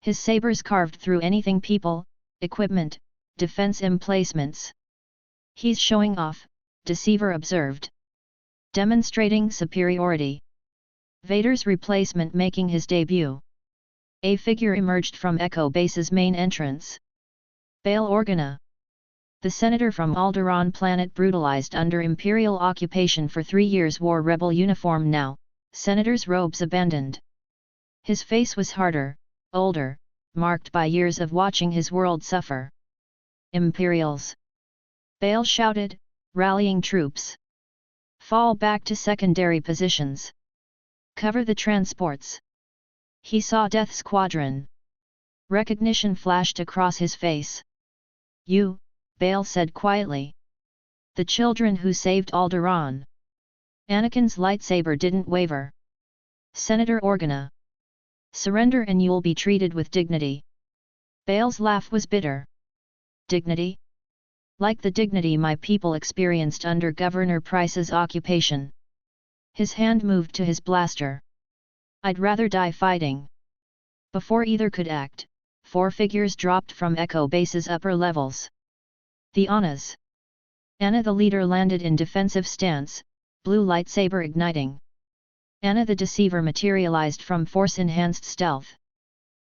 A: His sabers carved through anything: people, equipment, defense emplacements. He's showing off, Deceiver observed. Demonstrating superiority. Vader's replacement making his debut. A figure emerged from Echo Base's main entrance. Bail Organa. The senator from Alderaan planet brutalized under Imperial occupation for 3 years wore rebel uniform now, senator's robes abandoned. His face was harder, older, marked by years of watching his world suffer. Imperials! Bail shouted, rallying troops. Fall back to secondary positions. Cover the transports. He saw Death Squadron. Recognition flashed across his face. You, Bail said quietly. The children who saved Alderaan. Anakin's lightsaber didn't waver. Senator Organa. Surrender and you'll be treated with dignity. Bail's laugh was bitter. Dignity? Like the dignity my people experienced under Governor Price's occupation. His hand moved to his blaster. I'd rather die fighting. Before either could act, 4 figures dropped from Echo Base's upper levels. The Anas. Anna the leader landed in defensive stance, blue lightsaber igniting. Anna the Deceiver materialized from force-enhanced stealth.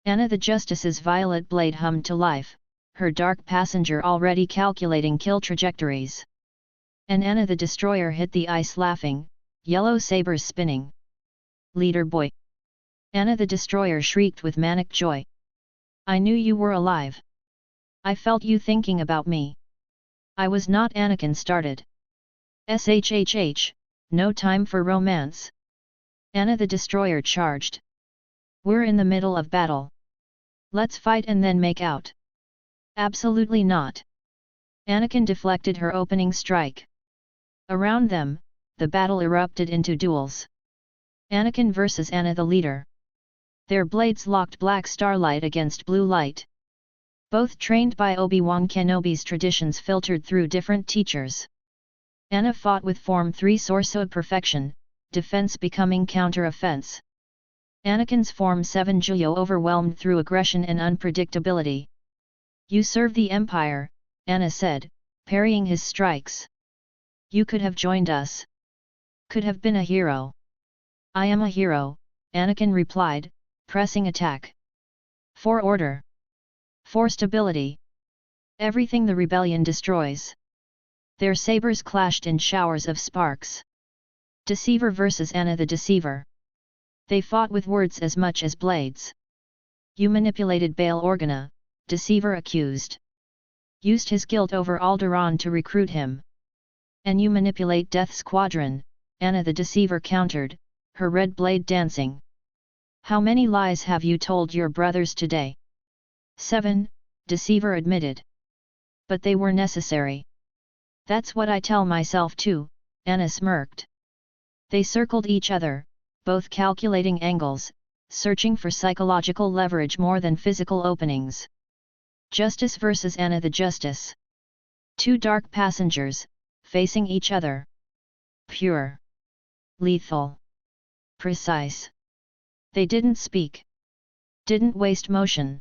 A: Anna the Justice's violet blade hummed to life, her dark passenger already calculating kill trajectories. And Anna the Destroyer hit the ice laughing, yellow sabers spinning. Leader boy! Anna the Destroyer shrieked with manic joy. I knew you were alive. I felt you thinking about me. I was not. Anakin started. SHHH, no time for romance. Anna the Destroyer charged. We're in the middle of battle. Let's fight and then make out. Absolutely not. Anakin deflected her opening strike. Around them, the battle erupted into duels. Anakin versus Anna the leader. Their blades locked black starlight against blue light. Both trained by Obi-Wan Kenobi's traditions filtered through different teachers. Anna fought with Form 3 Sorcerer perfection, defense becoming counter-offense. Anakin's Form 7 Julio overwhelmed through aggression and unpredictability. You serve the Empire, Anna said, parrying his strikes. You could have joined us. Could have been a hero. I am a hero, Anakin replied, pressing attack. For order. For stability. Everything the rebellion destroys. Their sabers clashed in showers of sparks. Deceiver versus Anna the Deceiver. They fought with words as much as blades. You manipulated Bail Organa, deceiver accused. Used his guilt over Alderaan to recruit him. And you manipulate Death Squadron, Anna the deceiver countered, her red blade dancing. How many lies have you told your brothers today? 7, deceiver admitted. But they were necessary. That's what I tell myself too, Anna smirked. They circled each other, both calculating angles, searching for psychological leverage more than physical openings. Justice versus Anna the Justice. Two dark passengers, facing each other. Pure. Lethal. Precise. They didn't speak. Didn't waste motion.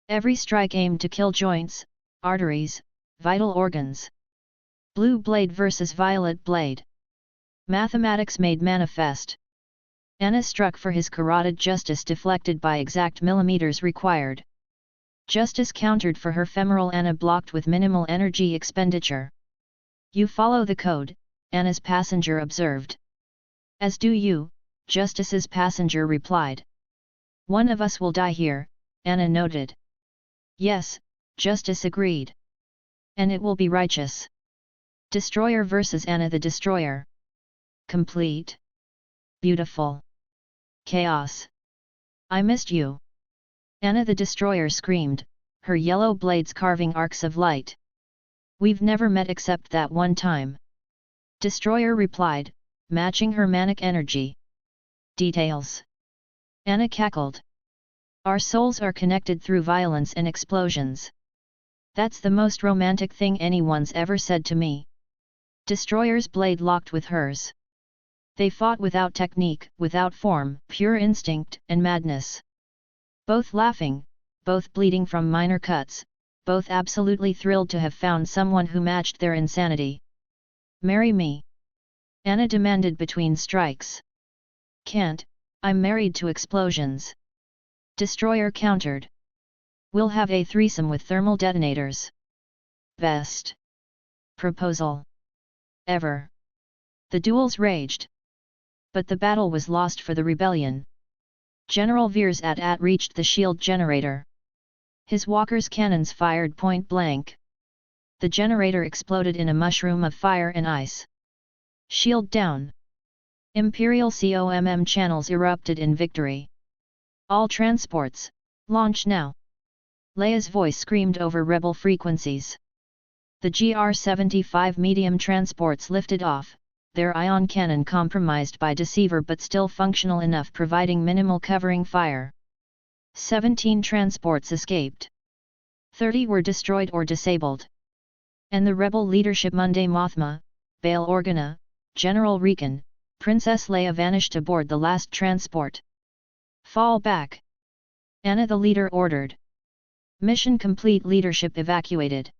A: Every strike aimed to kill joints, arteries, vital organs. Blue blade versus violet blade. Mathematics made manifest. Anna struck for his carotid, justice deflected by exact millimeters required. Justice countered for her femoral, Anna blocked with minimal energy expenditure. You follow the code, Anna's passenger observed. As do you, Justice's passenger replied. One of us will die here, Anna noted. Yes, Justice agreed. And it will be righteous. Destroyer versus Anna the Destroyer. Complete. Beautiful. Chaos. I missed you. Anna the Destroyer screamed, her yellow blades carving arcs of light. We've never met except that one time. Destroyer replied, matching her manic energy. Details. Anna cackled. Our souls are connected through violence and explosions. That's the most romantic thing anyone's ever said to me. Destroyer's blade locked with hers. They fought without technique, without form, pure instinct and madness. Both laughing, both bleeding from minor cuts, both absolutely thrilled to have found someone who matched their insanity. Marry me. Anna demanded between strikes. Can't, I'm married to explosions. Destroyer countered. We'll have a threesome with thermal detonators. Best proposal ever. The duels raged. But the battle was lost for the rebellion. General Veers at reached the shield generator. His walker's cannons fired point blank. The generator exploded in a mushroom of fire and ice. Shield down. Imperial COMM channels erupted in victory. All transports, launch now. Leia's voice screamed over rebel frequencies. The GR-75 medium transports lifted off, their ion cannon compromised by deceiver but still functional enough, providing minimal covering fire. 17 transports escaped. 30 were destroyed or disabled. And the rebel leadership, Monday Mothma, Bail Organa, General Rekan, Princess Leia, vanished aboard the last transport. Fall back. Anna the leader ordered. Mission complete. Leadership evacuated.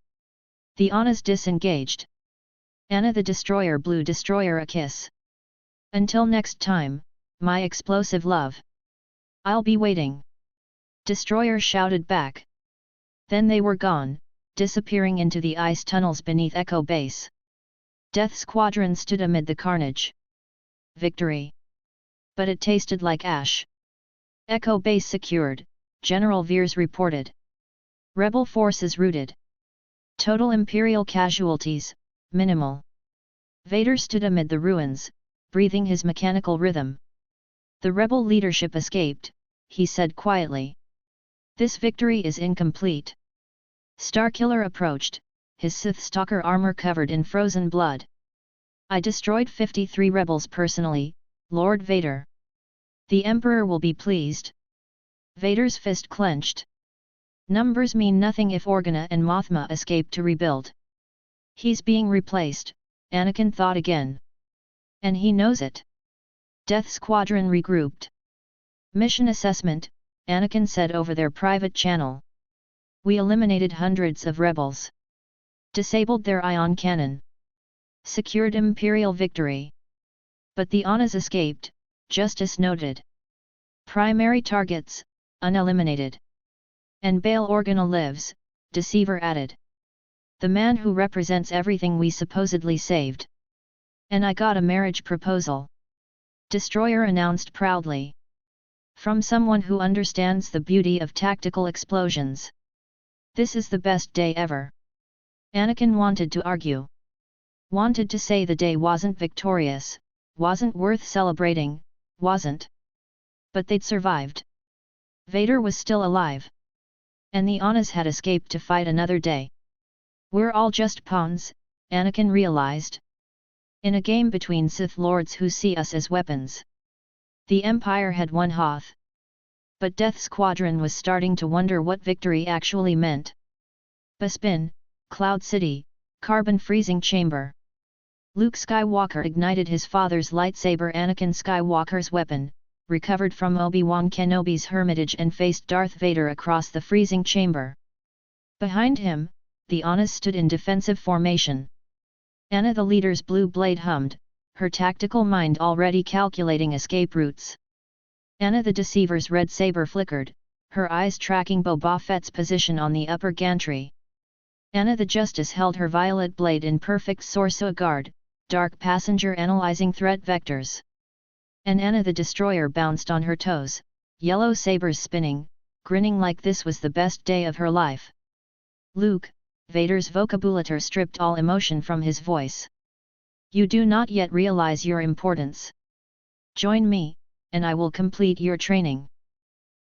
A: The Annas disengaged. Anna the Destroyer blew Destroyer a kiss. Until next time, my explosive love. I'll be waiting. Destroyer shouted back. Then they were gone, disappearing into the ice tunnels beneath Echo Base. Death Squadron stood amid the carnage. Victory. But it tasted like ash. Echo Base secured, General Veers reported. Rebel forces routed. Total Imperial casualties, minimal. Vader stood amid the ruins, breathing his mechanical rhythm. The rebel leadership escaped, he said quietly. This victory is incomplete. Starkiller approached, his Sith Stalker armor covered in frozen blood. I destroyed 53 rebels personally, Lord Vader. The Emperor will be pleased. Vader's fist clenched. Numbers mean nothing if Organa and Mothma escape to rebuild. He's being replaced, Anakin thought again. And he knows it. Death Squadron regrouped. Mission assessment, Anakin said over their private channel. We eliminated hundreds of rebels. Disabled their ion cannon. Secured Imperial victory. But the Annas escaped, Justice noted. Primary targets, uneliminated. And Bail Organa lives, Deceiver added. The man who represents everything we supposedly saved. And I got a marriage proposal. Destroyer announced proudly. From someone who understands the beauty of tactical explosions. This is the best day ever. Anakin wanted to argue. Wanted to say the day wasn't victorious, wasn't worth celebrating, wasn't. But they'd survived. Vader was still alive. And the Anas had escaped to fight another day. We're all just pawns, Anakin realized. In a game between Sith Lords who see us as weapons. The Empire had won Hoth. But Death Squadron was starting to wonder what victory actually meant. Bespin, Cloud City, Carbon Freezing Chamber. Luke Skywalker ignited his father's lightsaber, Anakin Skywalker's weapon, recovered from Obi-Wan Kenobi's hermitage and faced Darth Vader across the freezing chamber. Behind him, the Anas stood in defensive formation. Anna the leader's blue blade hummed, her tactical mind already calculating escape routes. Anna the deceiver's red saber flickered, her eyes tracking Boba Fett's position on the upper gantry. Anna the justice held her violet blade in perfect sorcerer guard, dark passenger analyzing threat vectors. And Anna the destroyer bounced on her toes, yellow sabers spinning, grinning like this was the best day of her life. Luke, Vader's vocabulator stripped all emotion from his voice. You do not yet realize your importance. Join me, and I will complete your training.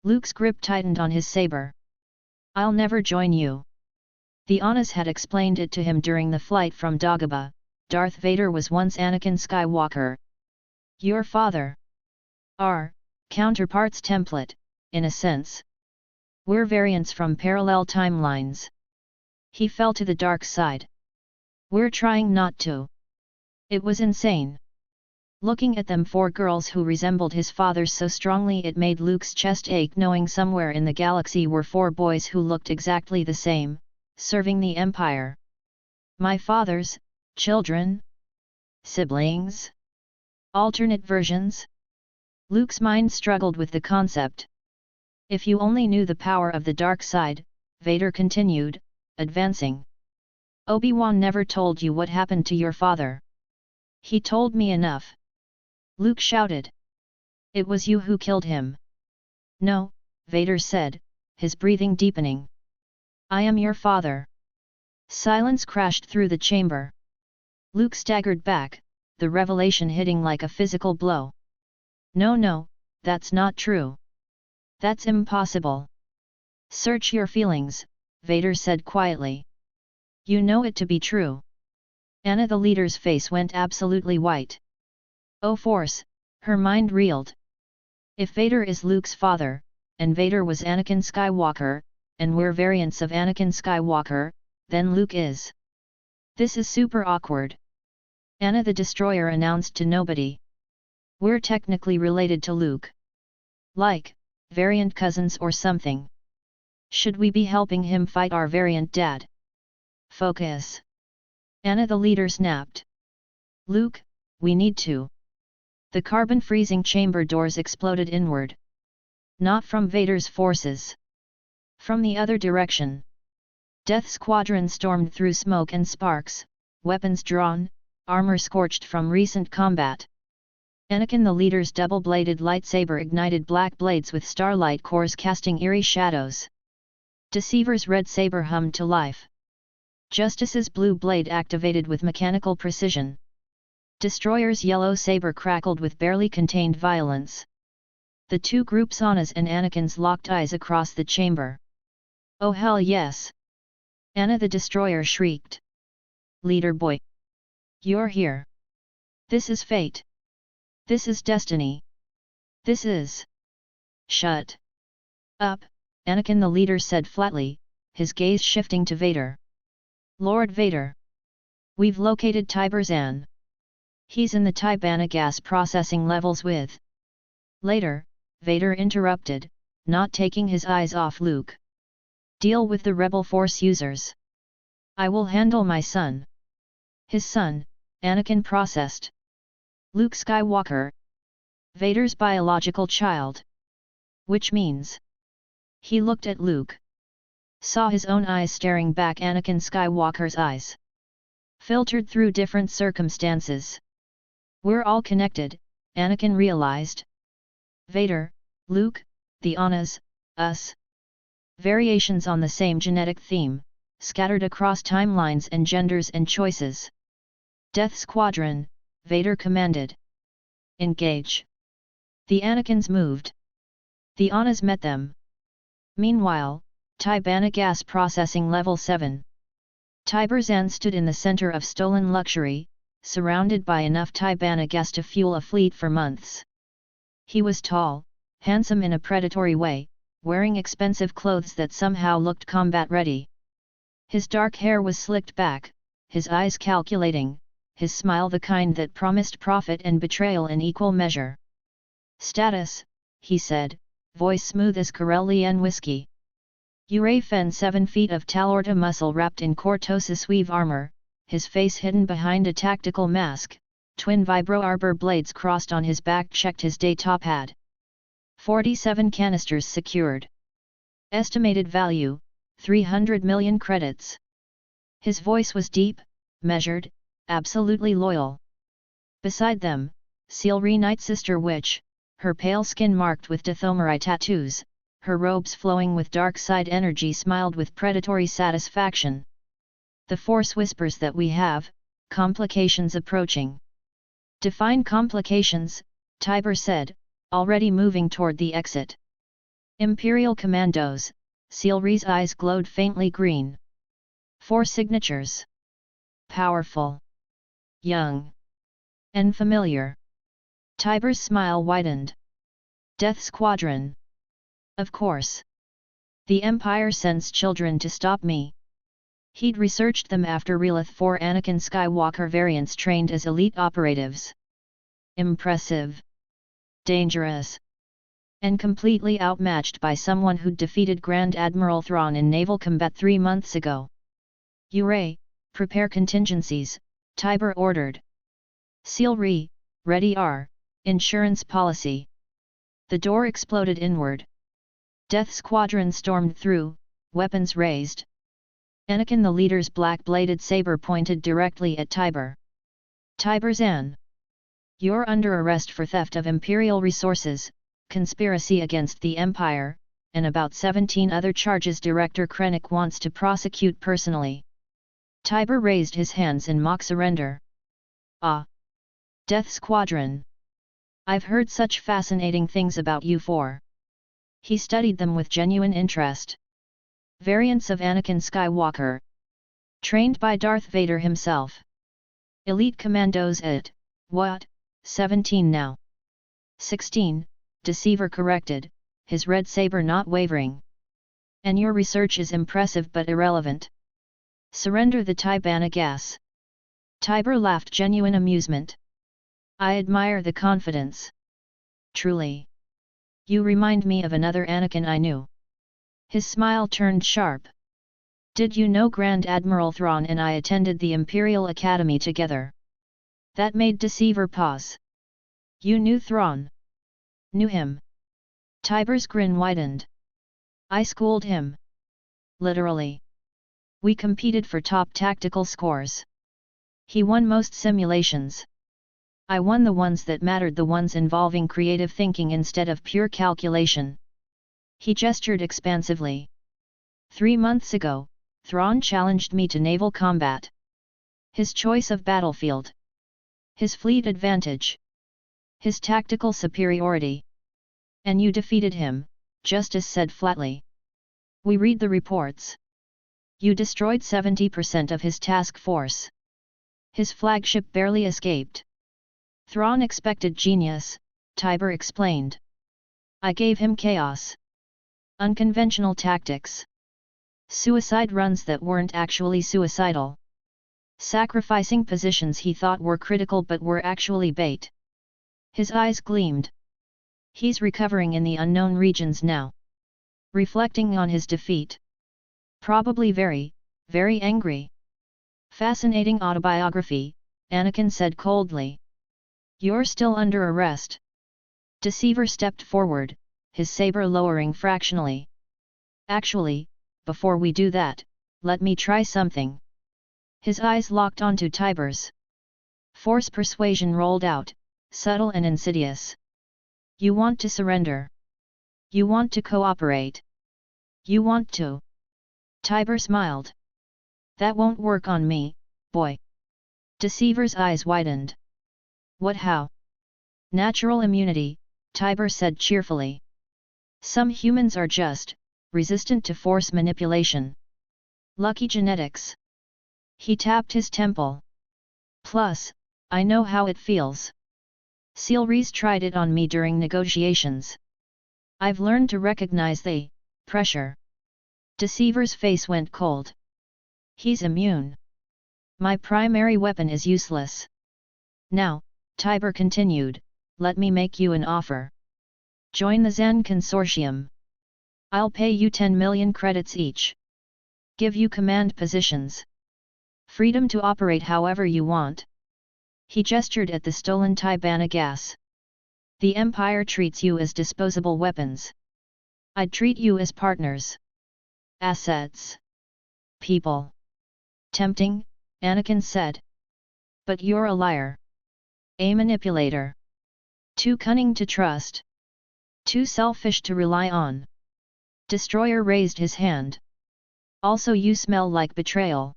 A: Luke's grip tightened on his saber. I'll never join you. The Anas had explained it to him during the flight from Dagobah. Darth Vader was once Anakin Skywalker. Your father. Our counterparts template, in a sense. We're variants from parallel timelines. He fell to the dark side. We're trying not to. It was insane. Looking at them, four girls who resembled his father so strongly it made Luke's chest ache, knowing somewhere in the galaxy were four boys who looked exactly the same, serving the Empire. My father's children? Siblings? Alternate versions? Luke's mind struggled with the concept. If you only knew the power of the dark side, Vader continued, advancing. Obi-Wan never told you what happened to your father. He told me enough. Luke shouted. It was you who killed him. No, Vader said, his breathing deepening. I am your father. Silence crashed through the chamber. Luke staggered back, the revelation hitting like a physical blow. No, that's not true. That's impossible. Search your feelings, Vader said quietly. You know it to be true. Anna the leader's face went absolutely white. Oh Force, her mind reeled. If Vader is Luke's father, and Vader was Anakin Skywalker, and we're variants of Anakin Skywalker, then Luke is. This is super awkward. Anna the Destroyer announced to nobody. We're technically related to Luke. Like, variant cousins or something. Should we be helping him fight our variant dad? Focus. Anna the leader snapped. Luke, we need to. The carbon freezing chamber doors exploded inward. Not from Vader's forces. From the other direction. Death Squadron stormed through smoke and sparks, weapons drawn, armor scorched from recent combat. Anakin the leader's double-bladed lightsaber ignited black blades with starlight cores casting eerie shadows. Deceiver's red saber hummed to life. Justice's blue blade activated with mechanical precision. Destroyer's yellow saber crackled with barely contained violence. The two groups, Anna's and Anakin's, locked eyes across the chamber. Oh hell yes! Anna the Destroyer shrieked. Leader boy! You're here! This is fate! This is destiny! This is... Shut up, Anakin the leader said flatly, his gaze shifting to Vader. Lord Vader! We've located Tiberzan. He's in the Tibana gas processing levels with... Later, Vader interrupted, not taking his eyes off Luke. Deal with the rebel force users. I will handle my son. His son, Anakin processed. Luke Skywalker. Vader's biological child. Which means... He looked at Luke. Saw his own eyes staring back Anakin Skywalker's eyes. Filtered through different circumstances. We're all connected, Anakin realized. Vader, Luke, the Anas, us. Variations on the same genetic theme, scattered across timelines and genders and choices. Death Squadron, Vader commanded. Engage. The Anakins moved. The Anas met them. Meanwhile, Tibana gas processing level 7. Tiber Zan stood in the center of stolen luxury, surrounded by enough Tibana gas to fuel a fleet for months. He was tall, handsome in a predatory way, wearing expensive clothes that somehow looked combat-ready. His dark hair was slicked back, his eyes calculating, his smile the kind that promised profit and betrayal in equal measure. "Status," he said, voice smooth as Corellian whiskey. Ure Fen 7 feet of Talorta muscle wrapped in Cortosis weave armor, his face hidden behind a tactical mask, twin vibro arbor blades crossed on his back checked his day top hat. 47 canisters secured. Estimated value, 300 million credits. His voice was deep, measured, absolutely loyal. Beside them, Sealry Night Sister Witch, her pale skin marked with Dathomeri tattoos, her robes flowing with dark side energy smiled with predatory satisfaction. "The Force whispers that we have complications approaching." "Define complications," Tiber said, already moving toward the exit. "Imperial Commandos," Sealry's eyes glowed faintly green. "4 signatures. Powerful. Young. And familiar." Tiber's smile widened. "Death Squadron. Of course. The Empire sends children to stop me." He'd researched them after Relith 4 Anakin Skywalker variants trained as elite operatives. Impressive. Dangerous. And completely outmatched by someone who'd defeated Grand Admiral Thrawn in naval combat 3 months ago. "Ure, prepare contingencies," Tiber ordered. "Sealry, ready R, insurance policy." The door exploded inward. Death Squadron stormed through, weapons raised. Anakin the leader's black-bladed saber pointed directly at Tiber. "Tiber Zan. You're under arrest for theft of Imperial resources, conspiracy against the Empire, and about 17 other charges Director Krennic wants to prosecute personally." Tiber raised his hands in mock surrender. "Ah! Death Squadron. I've heard such fascinating things about you 4. He studied them with genuine interest. Variants of Anakin Skywalker. Trained by Darth Vader himself. Elite Commandos at, what, 17 now? 16, Deceiver corrected, his red saber not wavering. "And your research is impressive but irrelevant. Surrender the Tibana gas." Tiber laughed genuine amusement. "I admire the confidence. Truly. You remind me of another Anakin I knew." His smile turned sharp. "Did you know Grand Admiral Thrawn and I attended the Imperial Academy together?" That made Deceiver pause. "You knew Thrawn?" "Knew him." Tiber's grin widened. "I schooled him. Literally. We competed for top tactical scores. He won most simulations. I won the ones that mattered, the ones involving creative thinking instead of pure calculation." He gestured expansively. 3 months ago, Thrawn challenged me to naval combat. His choice of battlefield. His fleet advantage. His tactical superiority. And you defeated him, Justice said flatly. "We read the reports. You destroyed 70% of his task force. His flagship barely escaped." "Thrawn expected genius," Tiber explained. "I gave him chaos. Unconventional tactics. Suicide runs that weren't actually suicidal. Sacrificing positions he thought were critical but were actually bait." His eyes gleamed. "He's recovering in the unknown regions now. Reflecting on his defeat. Probably very, very angry." "Fascinating autobiography," Anakin said coldly. "You're still under arrest." Deceiver stepped forward, his saber lowering fractionally. "Actually, before we do that, let me try something." His eyes locked onto Tiber's. Force persuasion rolled out, subtle and insidious. "You want to surrender?" You want to cooperate. You want to. Tiber smiled. That won't work on me, boy. Deceiver's eyes widened. What how? Natural immunity, Tiber said cheerfully. Some humans are just, resistant to force manipulation. Lucky genetics. He tapped his temple. Plus, I know how it feels. Sealries tried it on me during negotiations. I've learned to recognize the pressure. Deceiver's face went cold. He's immune. My primary weapon is useless. Now, Tiber continued, let me make you an offer. Join the Zen Consortium. I'll pay you 10 million credits each. Give you command positions. Freedom to operate however you want. He gestured at the stolen Tibana gas. The Empire treats you as disposable weapons. I'd treat you as partners. Assets. People. Tempting, Anakin said. But you're a liar. A manipulator. Too cunning to trust. Too selfish to rely on. Destroyer raised his hand. Also you smell like betrayal.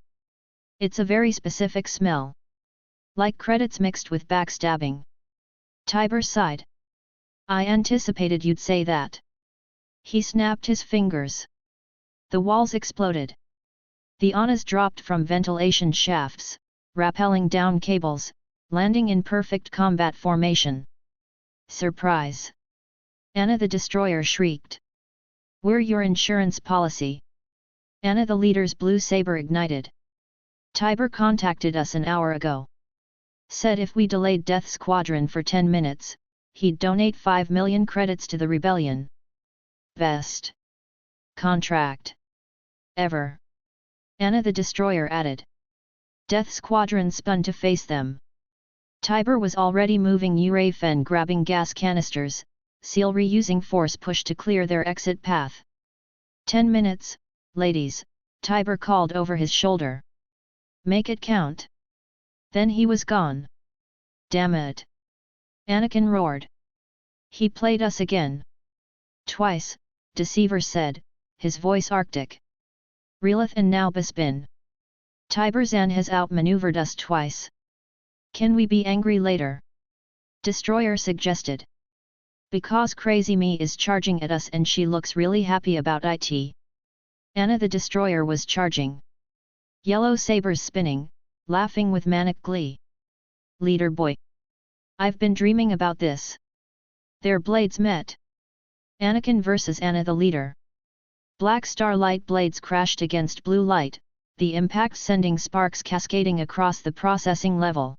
A: It's a very specific smell. Like credits mixed with backstabbing. Tiber sighed. I anticipated you'd say that. He snapped his fingers. The walls exploded. The Anas dropped from ventilation shafts, rappelling down cables, landing in perfect combat formation. Surprise! Ana the Destroyer shrieked. We're your insurance policy. Ana the leader's blue saber ignited. Tiber contacted us an hour ago. Said if we delayed Death Squadron for 10 minutes, he'd donate 5 million credits to the rebellion. Best contract ever. Ana the Destroyer added. Death Squadron spun to face them. Tiber was already moving Urafen grabbing gas canisters, Sealry using force push to clear their exit path. 10 minutes, ladies, Tiber called over his shoulder. Make it count. Then he was gone. Damn it! Anakin roared. He played us again. Twice, Deceiver said, his voice arctic. Realith and now Bespin. Tiber Zan has outmaneuvered us twice. Can we be angry later? Destroyer suggested. Because Crazy Me is charging at us and she looks really happy about it. Ana the Destroyer was charging. Yellow sabers spinning, laughing with manic glee. Leader boy. I've been dreaming about this. Their blades met. Anakin versus Ana the leader. Black starlight blades crashed against blue light, the impact sending sparks cascading across the processing level.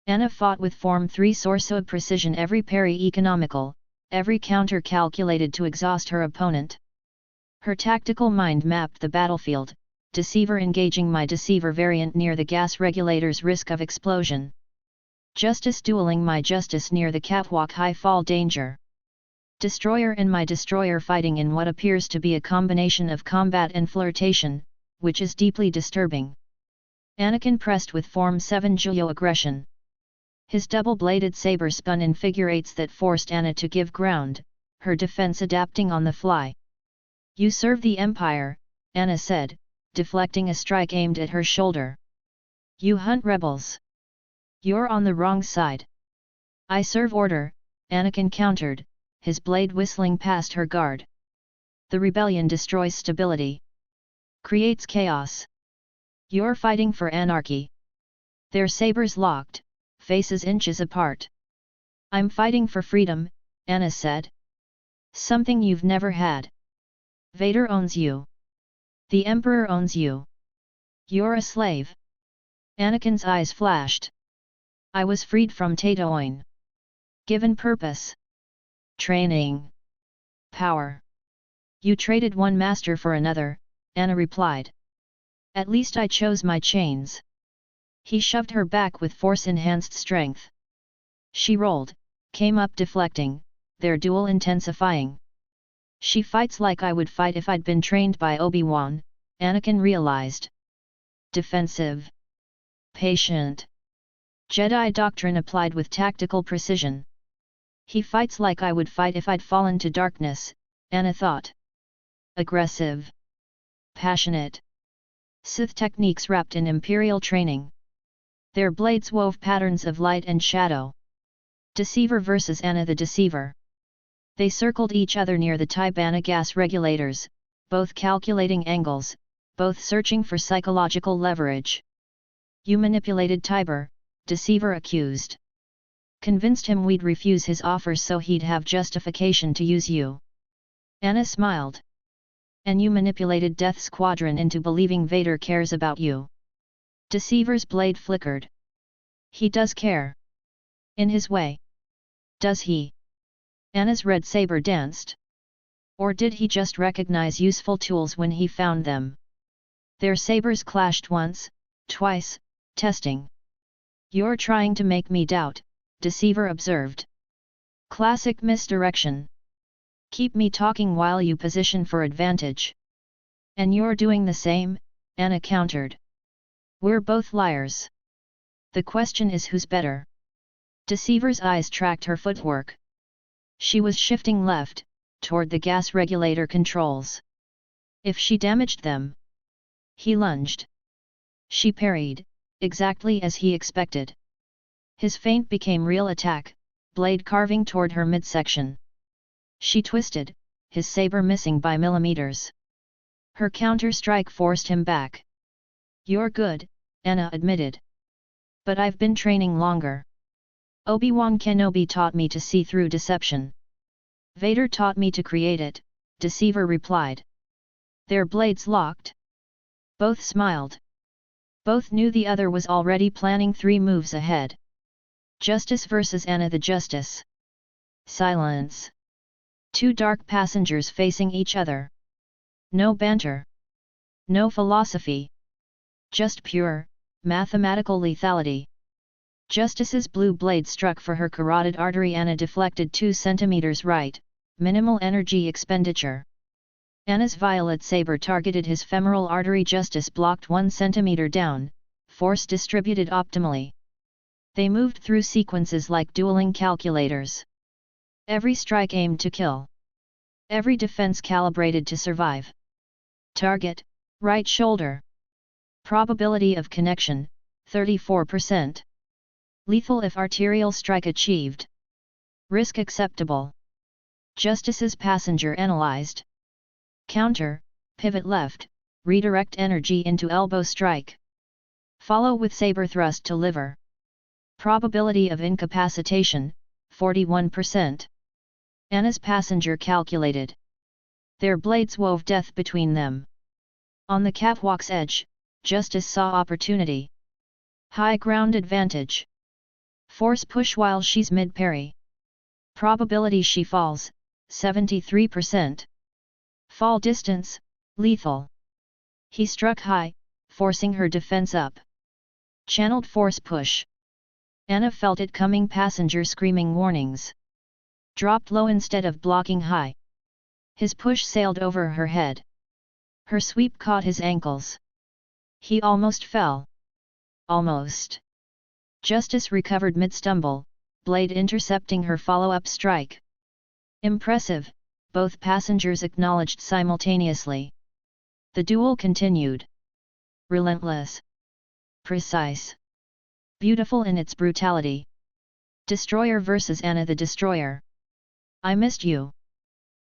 A: Ana fought with Form 3 source of precision, every parry economical, every counter calculated to exhaust her opponent. Her tactical mind mapped the battlefield, Deceiver engaging my Deceiver variant near the gas regulator's risk of explosion. Justice dueling my Justice near the catwalk high fall danger. Destroyer and my Destroyer fighting in what appears to be a combination of combat and flirtation, which is deeply disturbing. Anakin pressed with Form 7 Julio aggression. His double-bladed saber spun in figure eights that forced Ana to give ground, her defense adapting on the fly. You serve the Empire, Ana said, deflecting a strike aimed at her shoulder. You hunt rebels. You're on the wrong side. I serve order, Anakin countered, his blade whistling past her guard. The rebellion destroys stability. Creates chaos. You're fighting for anarchy. Their sabers locked, faces inches apart. I'm fighting for freedom, Ana said. Something you've never had. Vader owns you. The Emperor owns you. You're a slave. Anakin's eyes flashed. I was freed from Tatooine. Given purpose. Training. Power. You traded one master for another, Ana replied. At least I chose my chains. He shoved her back with force-enhanced strength. She rolled, came up deflecting, their duel intensifying. She fights like I would fight if I'd been trained by Obi-Wan, Anakin realized. Defensive. Patient. Jedi doctrine applied with tactical precision. He fights like I would fight if I'd fallen to darkness, Ana thought. Aggressive. Passionate. Sith techniques wrapped in Imperial training. Their blades wove patterns of light and shadow. Deceiver versus Ana the Deceiver. They circled each other near the Tibana gas regulators, both calculating angles, both searching for psychological leverage. You manipulated Tiber, Deceiver accused. Convinced him we'd refuse his offers so he'd have justification to use you. Ana smiled. And you manipulated Death Squadron into believing Vader cares about you. Deceiver's blade flickered. He does care. In his way. Does he? Ana's red saber danced. Or did he just recognize useful tools when he found them? Their sabers clashed once, twice, testing. You're trying to make me doubt, Deceiver observed. Classic misdirection. Keep me talking while you position for advantage. And you're doing the same, Ana countered. We're both liars. The question is who's better. Deceiver's eyes tracked her footwork. She was shifting left, toward the gas regulator controls. If she damaged them. He lunged. She parried, exactly as he expected. His feint became real attack, blade carving toward her midsection. She twisted, his saber missing by millimeters. Her counter-strike forced him back. You're good, Ana admitted. But I've been training longer. Obi-Wan Kenobi taught me to see through deception. Vader taught me to create it, Deceiver replied. Their blades locked. Both smiled. Both knew the other was already planning 3 moves ahead. Justice versus Ana the Justice. Silence. 2 dark passengers facing each other. No banter. No philosophy. Just pure, mathematical lethality. Justice's blue blade struck for her carotid artery. Ana deflected 2 centimeters right, minimal energy expenditure. Ana's violet saber targeted his femoral artery. Justice blocked 1 centimeter down, force distributed optimally. They moved through sequences like dueling calculators. Every strike aimed to kill. Every defense calibrated to survive. Target, right shoulder. Probability of connection, 34%. Lethal if arterial strike achieved. Risk acceptable. Justice's passenger analyzed. Counter, pivot left, redirect energy into elbow strike. Follow with saber thrust to liver. Probability of incapacitation, 41%. Ana's passenger calculated. Their blades wove death between them. On the catwalk's edge, Justice saw opportunity. High ground advantage. Force push while she's mid-parry. Probability she falls, 73%. Fall distance, lethal. He struck high, forcing her defense up. Channeled force push. Ana felt it coming. Passenger screaming warnings. Dropped low instead of blocking high. His push sailed over her head. Her sweep caught his ankles. He almost fell. Almost. Justice recovered mid-stumble, blade intercepting her follow-up strike. Impressive, both passengers acknowledged simultaneously. The duel continued. Relentless. Precise. Beautiful in its brutality. Destroyer versus Ana the Destroyer. I missed you.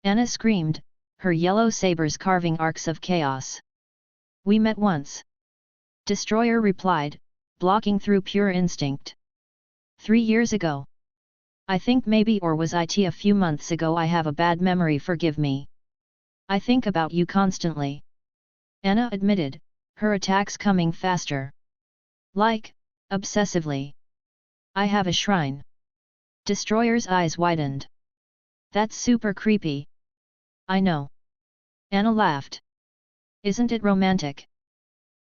A: Ana screamed, her yellow sabers carving arcs of chaos. We met once. Destroyer replied, blocking through pure instinct. 3 years ago. I think maybe, or was it a few months ago? I have a bad memory, forgive me. I think about you constantly. Ana admitted, her attacks coming faster. Like, obsessively. I have a shrine. Destroyer's eyes widened. That's super creepy. I know. Ana laughed. Isn't it romantic?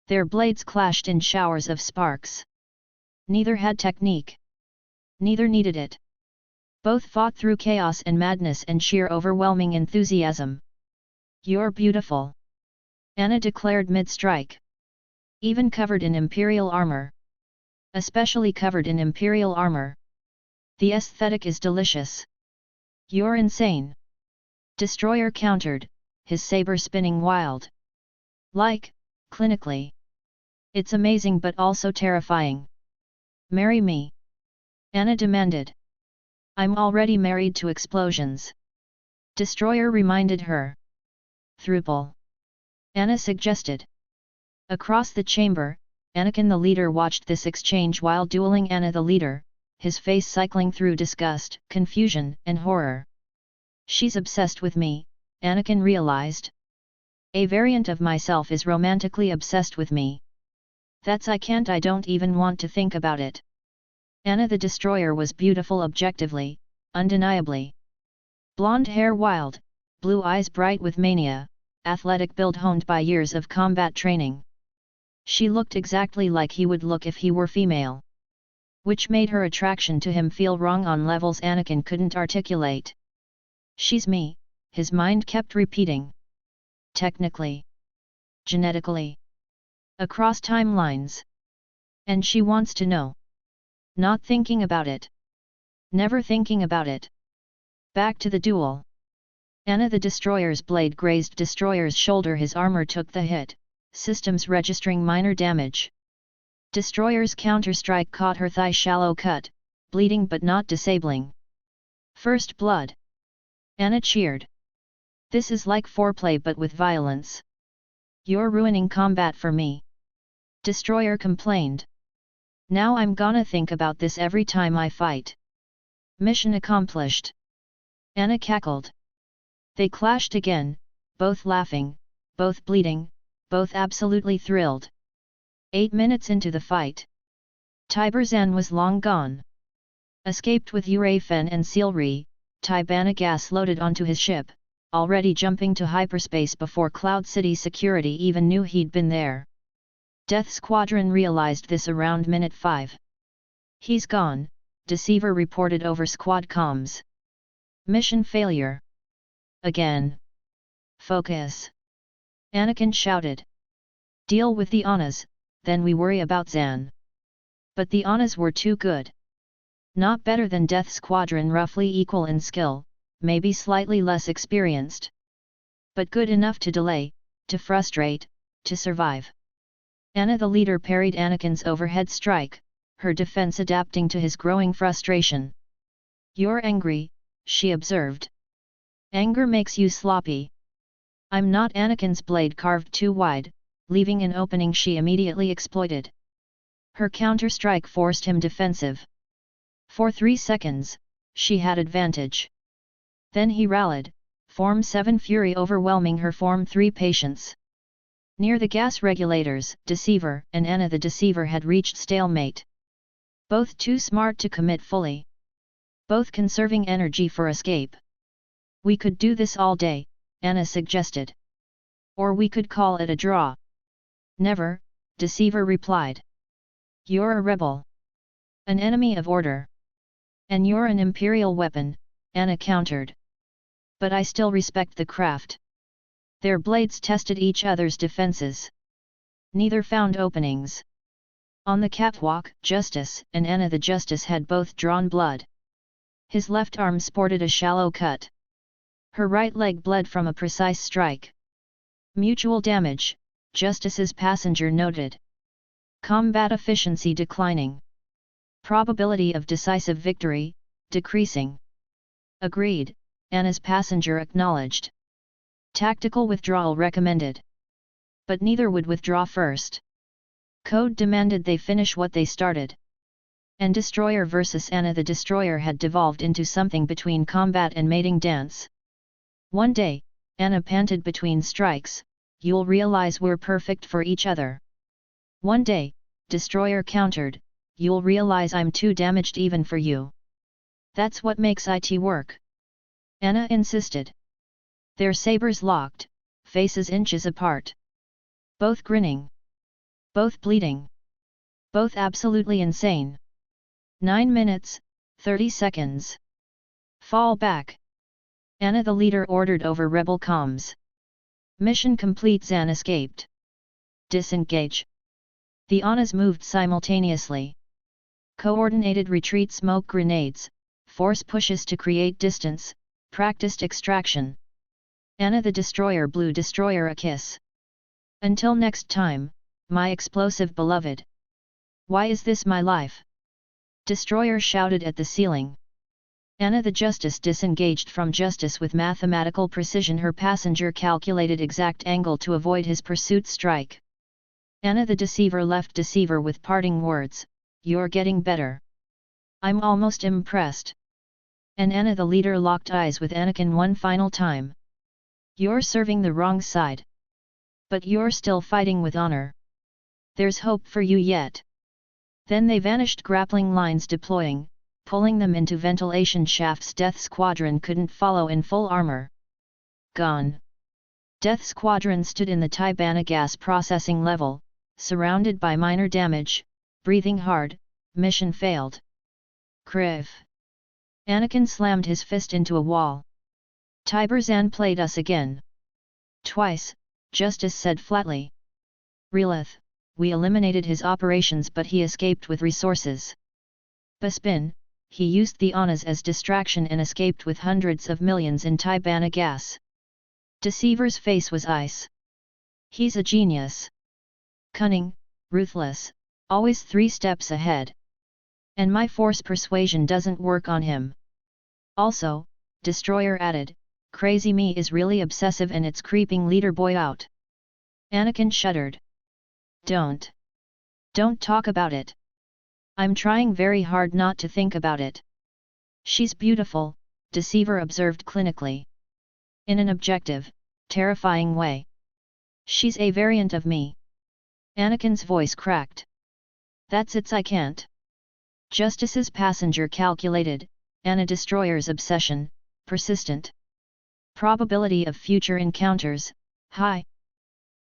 A: Their blades clashed in showers of sparks. Neither had technique. Neither needed it. Both fought through chaos and madness and sheer overwhelming enthusiasm. You're beautiful. Ana declared mid-strike. Even covered in Imperial armor. Especially covered in Imperial armor. The aesthetic is delicious. You're insane. Destroyer countered, his saber spinning wild. Like, clinically. It's amazing but also terrifying. Marry me. Anna demanded. I'm already married to explosions. Destroyer reminded her. Thruple. Anna suggested. Across the chamber, Anakin the leader watched this exchange while dueling Anna the leader, his face cycling through disgust, confusion, and horror. She's obsessed with me, Anakin realized. A variant of myself is romantically obsessed with me. I don't even want to think about it. Anna the Destroyer was beautiful objectively, undeniably. Blonde hair wild, blue eyes bright with mania, athletic build honed by years of combat training. She looked exactly like he would look if he were female. Which made her attraction to him feel wrong on levels Anakin couldn't articulate. She's me, his mind kept repeating. Technically. Genetically. Across timelines. And she wants to know. Not thinking about it. Never thinking about it. Back to the duel. Anna the Destroyer's blade grazed Destroyer's shoulder. His armor took the hit, systems registering minor damage. Destroyer's counter-strike caught her thigh, shallow cut, bleeding but not disabling. First blood. Anna cheered. This is like foreplay but with violence. You're ruining combat for me. Destroyer complained. Now I'm gonna think about this every time I fight. Mission accomplished. Anna cackled. They clashed again, both laughing, both bleeding, both absolutely thrilled. 8 minutes into the fight. Tiberzan was long gone. Escaped with Urafen and Sealry, Tibana gas loaded onto his ship, already jumping to hyperspace before Cloud City security even knew he'd been there. Death Squadron realized this around minute 5. He's gone, Deceiver reported over squad comms. Mission failure. Again. Focus. Anakin shouted. Deal with the Annas, then we worry about Zan. But the Annas were too good. Not better than Death Squadron, roughly equal in skill, maybe slightly less experienced. But good enough to delay, to frustrate, to survive. Anna the leader parried Anakin's overhead strike, her defense adapting to his growing frustration. You're angry, she observed. Anger makes you sloppy. I'm not. Anakin's blade carved too wide, leaving an opening she immediately exploited. Her counter-strike forced him defensive. For 3 seconds, she had advantage. Then he rallied, Form 7 fury overwhelming her Form 3 patience. Near the gas regulators, Deceiver and Anna the Deceiver had reached stalemate. Both too smart to commit fully. Both conserving energy for escape. We could do this all day, Anna suggested. Or we could call it a draw. Never, Deceiver replied. You're a rebel. An enemy of order. And you're an imperial weapon, Anna countered. But I still respect the craft. Their blades tested each other's defenses. Neither found openings. On the catwalk, Justice and Anna the Justice had both drawn blood. His left arm sported a shallow cut. Her right leg bled from a precise strike. Mutual damage, Justice's passenger noted. Combat efficiency declining. Probability of decisive victory, decreasing. Agreed, Anna's passenger acknowledged. Tactical withdrawal recommended. But neither would withdraw first. Code demanded they finish what they started. And Destroyer versus Anna the Destroyer had devolved into something between combat and mating dance. One day, Anna panted between strikes, you'll realize we're perfect for each other. One day, Destroyer countered, you'll realize I'm too damaged even for you. That's what makes it work. Anna insisted. Their sabers locked, faces inches apart. Both grinning. Both bleeding. Both absolutely insane. 9 minutes, 30 seconds. Fall back. Anna the leader ordered over rebel comms. Mission complete. Zan escaped. Disengage. The Annas moved simultaneously. Coordinated retreat, smoke grenades, force pushes to create distance, practiced extraction. Anna the Destroyer blew Destroyer a kiss. Until next time, my explosive beloved. Why is this my life? Destroyer shouted at the ceiling. Anna the Justice disengaged from Justice with mathematical precision. Her passenger calculated exact angle to avoid his pursuit strike. Anna the Deceiver left Deceiver with parting words, "You're getting better. I'm almost impressed." And Anna the Leader locked eyes with Anakin one final time. "You're serving the wrong side. But you're still fighting with honor. There's hope for you yet." Then they vanished, grappling lines deploying, pulling them into ventilation shafts. Death Squadron couldn't follow in full armor. Gone. Death Squadron stood in the Tibana gas processing level, surrounded by minor damage, breathing hard. Mission failed. Kriv. Anakin slammed his fist into a wall. Tiberzan played us again. Twice, Justice said flatly. Relith, we eliminated his operations but he escaped with resources. Bespin, he used the Anas as distraction and escaped with hundreds of millions in Tibana gas. Deceiver's face was ice. He's a genius. Cunning, ruthless, always 3 steps ahead. And my force persuasion doesn't work on him. Also, Destroyer added, Crazy Me is really obsessive and it's creeping Leader Boy out. Anakin shuddered. Don't talk about it. I'm trying very hard not to think about it. She's beautiful, Deceiver observed clinically. In an objective, terrifying way. She's a variant of me. Anakin's voice cracked. That's it, I can't. Justice's passenger calculated, Anna Destroyer's obsession, persistent. Probability of future encounters, high.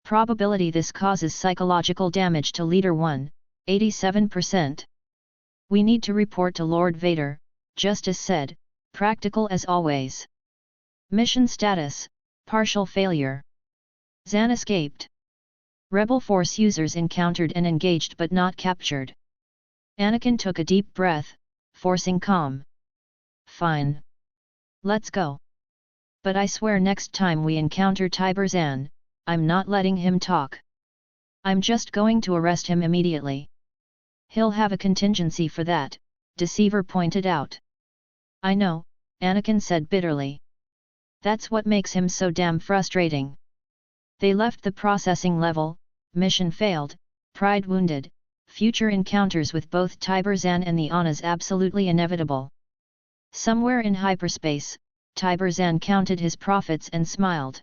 A: Probability this causes psychological damage to Leader 1, 87%. We need to report to Lord Vader, Justice said, practical as always. Mission status, partial failure. Zan escaped. Rebel Force users encountered and engaged but not captured. Anakin took a deep breath, forcing calm. Fine. Let's go. But I swear next time we encounter Tiberzan, I'm not letting him talk. I'm just going to arrest him immediately. He'll have a contingency for that, Deceiver pointed out. I know, Anakin said bitterly. That's what makes him so damn frustrating. They left the processing level, mission failed, pride wounded, future encounters with both Tiberzan and the Anas absolutely inevitable. Somewhere in hyperspace, Tiberzan counted his profits and smiled.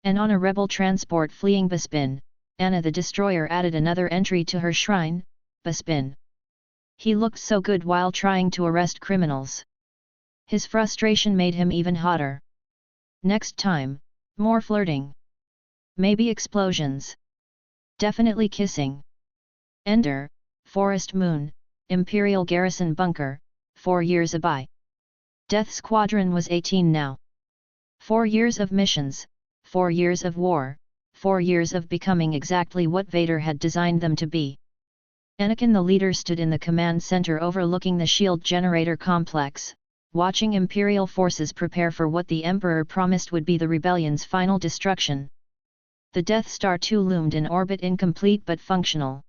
A: And on a rebel transport fleeing Bespin, Anna the Destroyer added another entry to her shrine, Bespin. He looked so good while trying to arrest criminals. His frustration made him even hotter. Next time, more flirting. Maybe explosions. Definitely kissing. Ender, Forest Moon, Imperial Garrison Bunker, 4 years aby. Death Squadron was 18 now. 4 years of missions, 4 years of war, 4 years of becoming exactly what Vader had designed them to be. Anakin the Leader stood in the command center overlooking the shield generator complex, watching Imperial forces prepare for what the Emperor promised would be the rebellion's final destruction. The Death Star 2 loomed in orbit, incomplete but functional.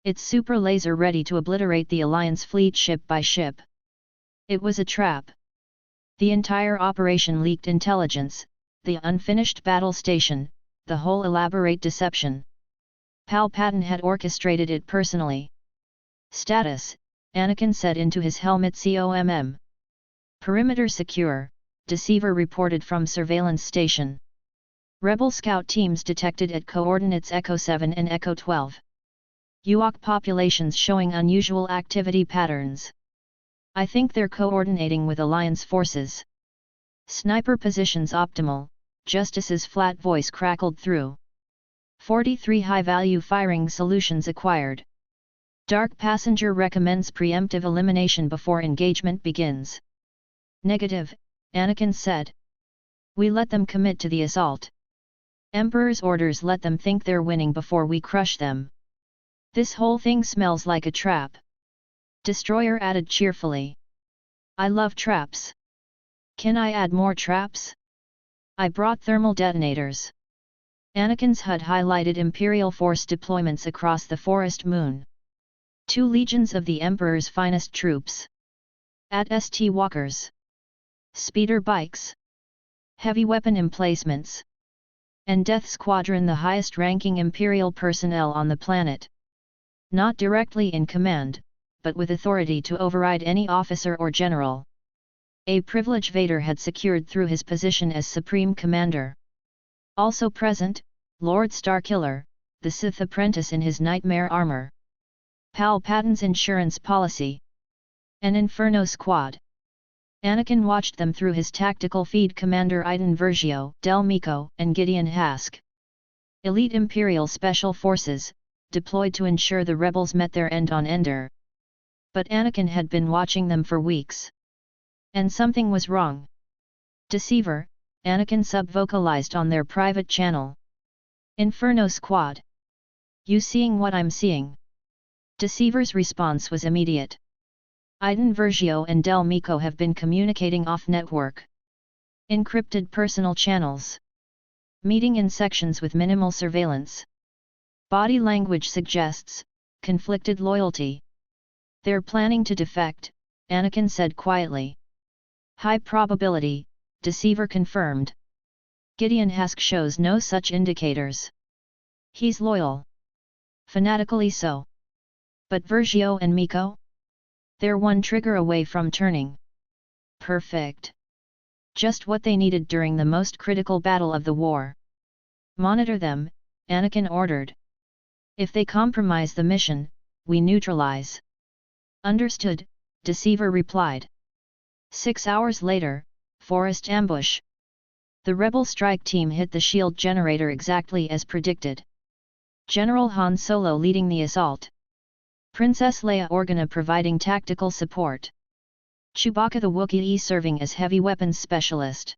A: Its super laser ready to obliterate the Alliance fleet ship by ship. It was a trap. The entire operation leaked intelligence, the unfinished battle station, the whole elaborate deception. Palpatine had orchestrated it personally. Status, Anakin said into his helmet. COMM. Perimeter secure, Deceiver reported from surveillance station. Rebel scout teams detected at coordinates Echo 7 and Echo 12. Ewok populations showing unusual activity patterns. I think they're coordinating with Alliance forces. Sniper positions optimal, Justice's flat voice crackled through. 43 high-value firing solutions acquired. Dark Passenger recommends preemptive elimination before engagement begins. Negative, Anakin said. We let them commit to the assault. Emperor's orders let them think they're winning before we crush them. This whole thing smells like a trap. Destroyer added cheerfully. I love traps. Can I add more traps? I brought thermal detonators. Anakin's HUD highlighted Imperial force deployments across the forest moon. 2 legions of the Emperor's finest troops. AT-ST walkers. Speeder bikes. Heavy weapon emplacements. And Death Squadron, the highest-ranking Imperial personnel on the planet. Not directly in command, but with authority to override any officer or general. A privilege Vader had secured through his position as Supreme Commander. Also present, Lord Starkiller, the Sith apprentice in his nightmare armor. Palpatine's insurance policy. An Inferno squad. Anakin watched them through his tactical feed Commander Iden Versio, Del Meeko, and Gideon Hask. Elite Imperial Special Forces, deployed to ensure the rebels met their end on Endor. But Anakin had been watching them for weeks. And something was wrong. Deceiver, Anakin sub-vocalized on their private channel. Inferno Squad. You seeing what I'm seeing? Deceiver's response was immediate. Iden Versio and Del Meeko have been communicating off-network. Encrypted personal channels. Meeting in sections with minimal surveillance. Body language suggests conflicted loyalty. They're planning to defect, Anakin said quietly. High probability, Deceiver confirmed. Gideon Hask shows no such indicators. He's loyal. Fanatically so. But Versio and Meeko? They're one trigger away from turning. Perfect. Just what they needed during the most critical battle of the war. Monitor them, Anakin ordered. If they compromise the mission, we neutralize. Understood, Deceiver replied. 6 hours later, forest ambush. The rebel strike team hit the shield generator exactly as predicted. General Han Solo leading the assault. Princess Leia Organa providing tactical support. Chewbacca the Wookiee serving as heavy weapons specialist.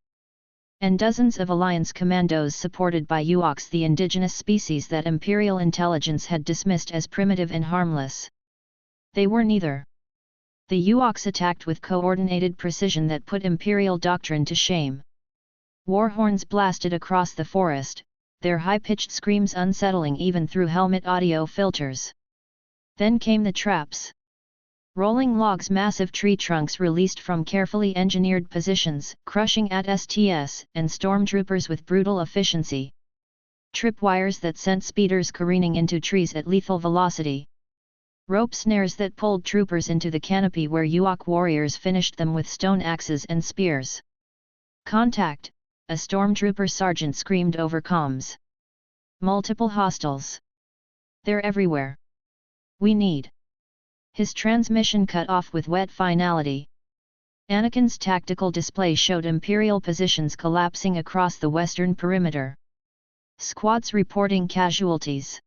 A: And dozens of Alliance commandos supported by Ewoks, the indigenous species that Imperial intelligence had dismissed as primitive and harmless. They were neither. The Ewoks attacked with coordinated precision that put Imperial doctrine to shame. War horns blasted across the forest, their high-pitched screams unsettling even through helmet audio filters. Then came the traps. Rolling logs, massive tree trunks released from carefully engineered positions, crushing AT-STs and stormtroopers with brutal efficiency. Tripwires that sent speeders careening into trees at lethal velocity. Rope snares that pulled troopers into the canopy where Ewok warriors finished them with stone axes and spears. Contact, a stormtrooper sergeant screamed over comms. Multiple hostiles. They're everywhere. We need. His transmission cut off with wet finality. Anakin's tactical display showed Imperial positions collapsing across the western perimeter. Squads reporting casualties.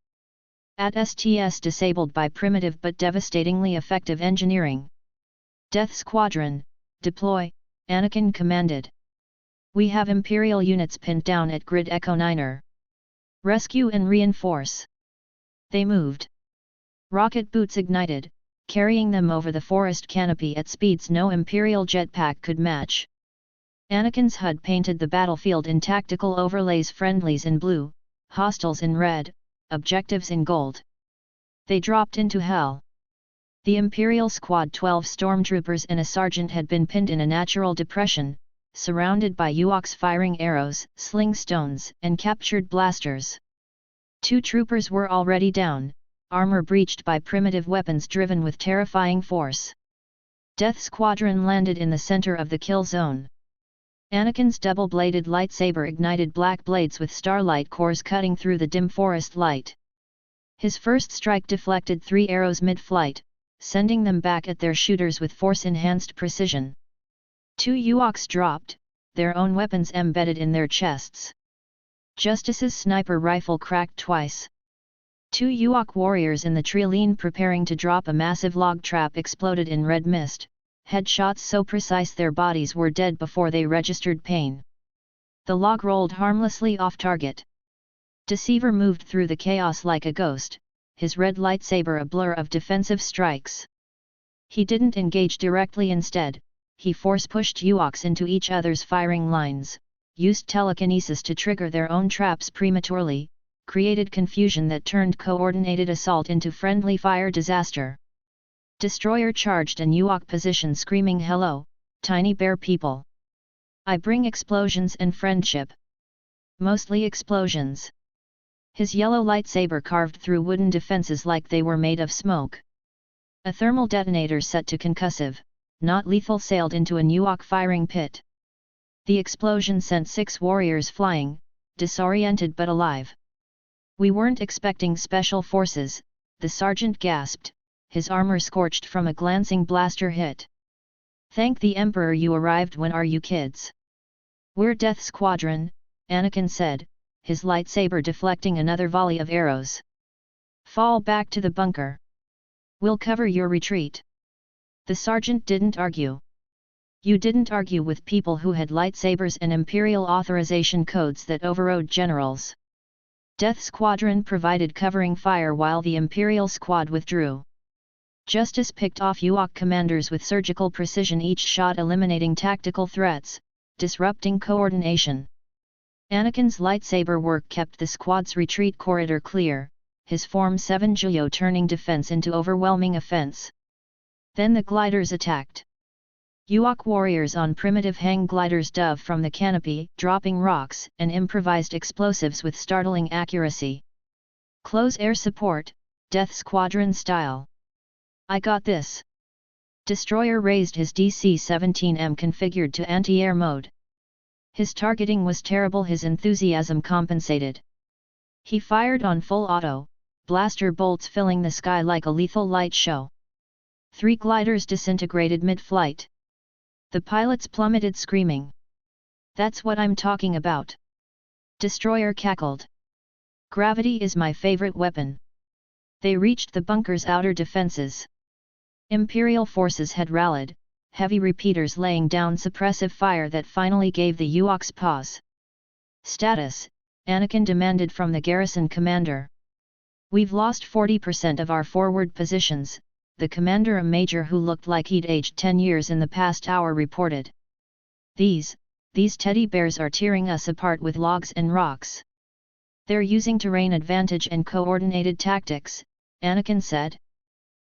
A: AT-STs disabled by primitive but devastatingly effective engineering. Death Squadron, deploy, Anakin commanded. We have Imperial units pinned down at Grid Echo 9er. Rescue and reinforce. They moved. Rocket boots ignited, carrying them over the forest canopy at speeds no Imperial jetpack could match. Anakin's HUD painted the battlefield in tactical overlays, friendlies in blue, hostiles in red, objectives in gold. They dropped into hell. The Imperial Squad 12 stormtroopers and a sergeant had been pinned in a natural depression, surrounded by Ewoks firing arrows, sling stones, and captured blasters. 2 troopers were already down, armor breached by primitive weapons driven with terrifying force. Death Squadron landed in the center of the kill zone. Anakin's double-bladed lightsaber ignited black blades with starlight cores cutting through the dim forest light. His first strike deflected 3 arrows mid-flight, sending them back at their shooters with force-enhanced precision. 2 Ewoks dropped, their own weapons embedded in their chests. Justice's sniper rifle cracked twice. 2 Ewok warriors in the tree preparing to drop a massive log trap exploded in red mist, headshots so precise their bodies were dead before they registered pain. The log rolled harmlessly off target. Deceiver moved through the chaos like a ghost, his red lightsaber a blur of defensive strikes. He didn't engage directly, instead, he force-pushed Ewoks into each other's firing lines, used telekinesis to trigger their own traps prematurely, created confusion that turned coordinated assault into friendly fire disaster. Destroyer charged an Ewok position screaming, "Hello, tiny bear people. I bring explosions and friendship." Mostly explosions. His yellow lightsaber carved through wooden defenses like they were made of smoke. A thermal detonator set to concussive, not lethal, sailed into a Ewok firing pit. The explosion sent 6 warriors flying, disoriented but alive. "We weren't expecting special forces," the sergeant gasped, his armor scorched from a glancing blaster hit. "Thank the Emperor you arrived when are you kids?" "We're Death Squadron," Anakin said, his lightsaber deflecting another volley of arrows. "Fall back to the bunker. We'll cover your retreat." The sergeant didn't argue. You didn't argue with people who had lightsabers and Imperial authorization codes that overrode generals. Death Squadron provided covering fire while the Imperial squad withdrew. Justice picked off Ewok commanders with surgical precision, each shot eliminating tactical threats, disrupting coordination. Anakin's lightsaber work kept the squad's retreat corridor clear, his Form 7 Juyo turning defense into overwhelming offense. Then the gliders attacked. Ewok warriors on primitive hang gliders dove from the canopy, dropping rocks and improvised explosives with startling accuracy. "Close air support, Death Squadron style. I got this." Destroyer raised his DC-17M configured to anti-air mode. His targeting was terrible, his enthusiasm compensated. He fired on full auto, blaster bolts filling the sky like a lethal light show. 3 gliders disintegrated mid-flight. The pilots plummeted screaming. "That's what I'm talking about." Destroyer cackled. "Gravity is my favorite weapon." They reached the bunker's outer defenses. Imperial forces had rallied, heavy repeaters laying down suppressive fire that finally gave the Ewoks pause. "Status," Anakin demanded from the garrison commander. "We've lost 40% of our forward positions," the commander, a major who looked like he'd aged 10 years in the past hour, reported. These teddy bears are tearing us apart with logs and rocks." "They're using terrain advantage and coordinated tactics," Anakin said.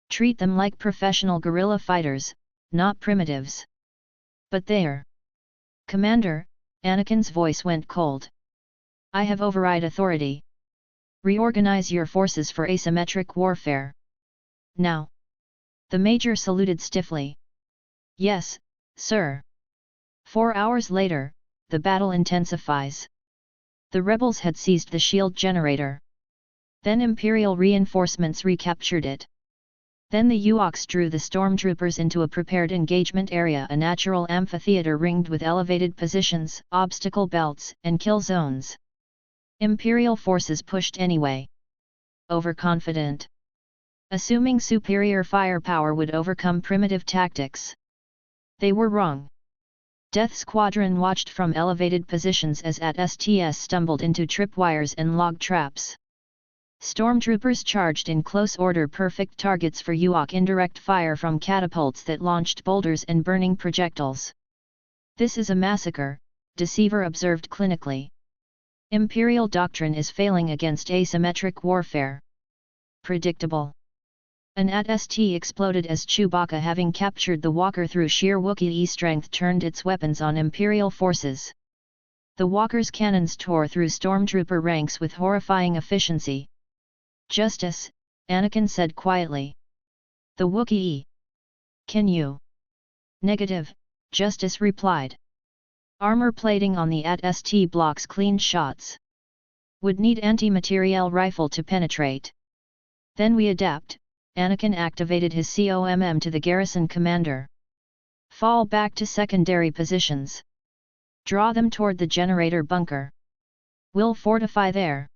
A: "Treat them like professional guerrilla fighters, not primitives." "But they're..." "Commander," Anakin's voice went cold. "I have override authority. Reorganize your forces for asymmetric warfare. Now." The major saluted stiffly. "Yes, sir." 4 hours later, the battle intensifies. The rebels had seized the shield generator. Then Imperial reinforcements recaptured it. Then the Ewoks drew the stormtroopers into a prepared engagement area, a natural amphitheater ringed with elevated positions, obstacle belts, and kill zones. Imperial forces pushed anyway. Overconfident. Assuming superior firepower would overcome primitive tactics. They were wrong. Death Squadron watched from elevated positions as AT-STs stumbled into tripwires and log traps. Stormtroopers charged in close order, perfect targets for Ewok indirect fire from catapults that launched boulders and burning projectiles. "This is a massacre," Deceiver observed clinically. "Imperial doctrine is failing against asymmetric warfare." Predictable. An AT-ST exploded as Chewbacca, having captured the walker through sheer Wookiee strength, turned its weapons on Imperial forces. The walker's cannons tore through stormtrooper ranks with horrifying efficiency. "Justice," Anakin said quietly. "The Wookiee. Can you?" "Negative," Justice replied. "Armor plating on the AT-ST blocks clean shots. Would need anti-materiel rifle to penetrate." "Then we adapt." Anakin activated his COMM to the garrison commander. "Fall back to secondary positions. Draw them toward the generator bunker. We'll fortify there."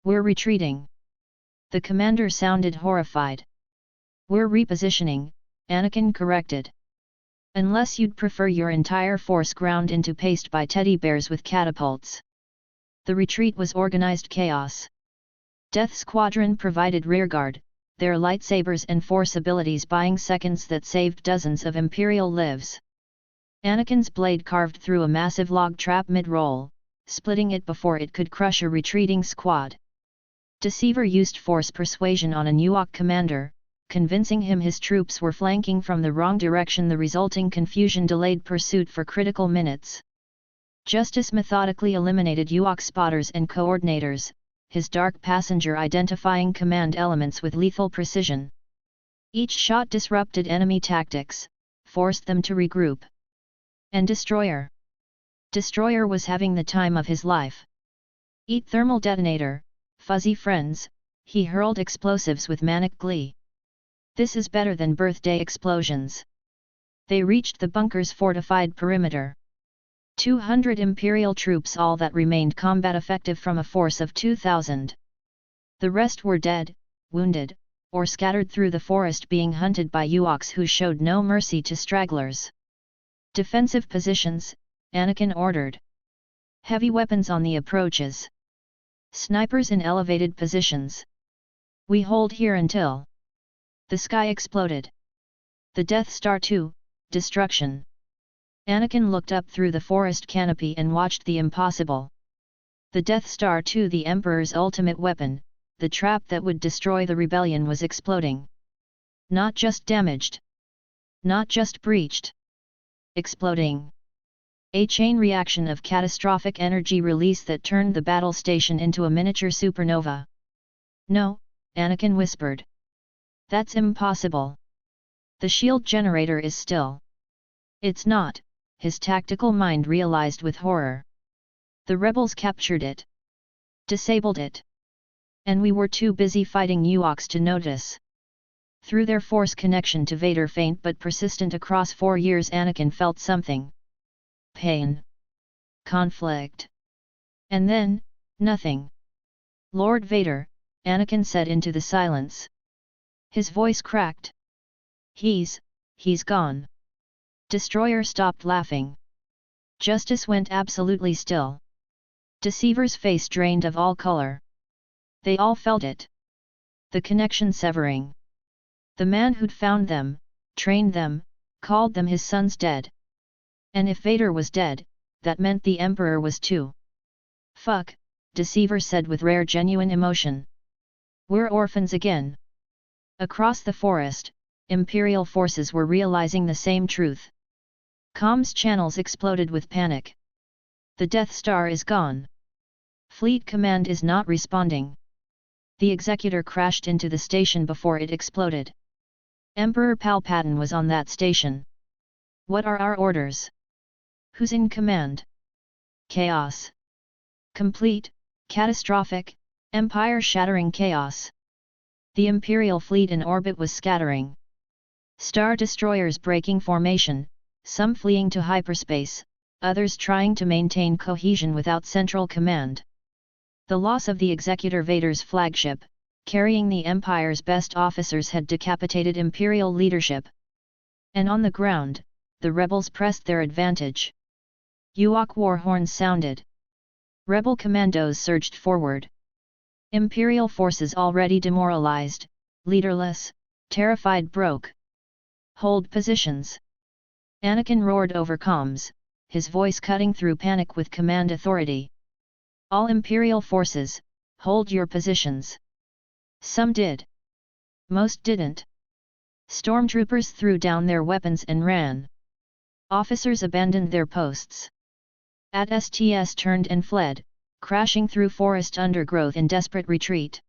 A: "We're retreating." The commander sounded horrified. "We're repositioning," Anakin corrected. "Unless you'd prefer your entire force ground into paste by teddy bears with catapults." The retreat was organized chaos. Death Squadron provided rearguard, their lightsabers and force abilities buying seconds that saved dozens of Imperial lives. Anakin's blade carved through a massive log trap mid-roll, splitting it before it could crush a retreating squad. Deceiver used force persuasion on a Ewok commander, convincing him his troops were flanking from the wrong direction. The resulting confusion delayed pursuit for critical minutes. Justice methodically eliminated Ewok spotters and coordinators, his dark passenger identifying command elements with lethal precision. Each shot disrupted enemy tactics, forced them to regroup. And Destroyer was having the time of his life. Eat thermal detonator, fuzzy friends, he hurled explosives with manic glee. This is better than birthday explosions. They reached the bunker's fortified perimeter. 200 Imperial troops, all that remained combat effective from a force of 2,000. The rest were dead, wounded, or scattered through the forest being hunted by Ewoks who showed no mercy to stragglers. Defensive positions, Anakin ordered. Heavy weapons on the approaches. Snipers in elevated positions. We hold here until the sky exploded. The Death Star 2, destruction. Anakin looked up through the forest canopy and watched the impossible. The Death Star 2, the Emperor's ultimate weapon, the trap that would destroy the rebellion, was exploding. Not just damaged. Not just breached. Exploding. A chain reaction of catastrophic energy release that turned the battle station into a miniature supernova. No, Anakin whispered. That's impossible. The shield generator is still. It's not, his tactical mind realized with horror. The rebels captured it. Disabled it. And we were too busy fighting Ewoks to notice. Through their force connection to Vader, faint but persistent across 4 years, Anakin felt something. Pain. Conflict. And then, nothing. Lord Vader, Anakin said into the silence. His voice cracked. He's gone. Destroyer stopped laughing. Justice went absolutely still. Deceiver's face drained of all color. They all felt it. The connection severing. The man who'd found them, trained them, called them his sons, dead. And if Vader was dead, that meant the Emperor was too. Fuck, Deceiver said with rare genuine emotion. We're orphans again. Across the forest, Imperial forces were realizing the same truth. Comms channels exploded with panic. The Death Star is gone. Fleet Command is not responding. The Executor crashed into the station before it exploded. Emperor Palpatine was on that station. What are our orders? Who's in command? Chaos. Complete, catastrophic, empire-shattering chaos. The Imperial fleet in orbit was scattering. Star destroyers breaking formation, some fleeing to hyperspace, others trying to maintain cohesion without central command. The loss of the Executor, Vader's flagship, carrying the Empire's best officers, had decapitated Imperial leadership. And on the ground, the rebels pressed their advantage. Ewok war horns sounded. Rebel commandos surged forward. Imperial forces already demoralized, leaderless, terrified broke. Hold positions. Anakin roared over comms, his voice cutting through panic with command authority. All Imperial forces, hold your positions. Some did. Most didn't. Stormtroopers threw down their weapons and ran. Officers abandoned their posts. AT-STs turned and fled, crashing through forest undergrowth in desperate retreat.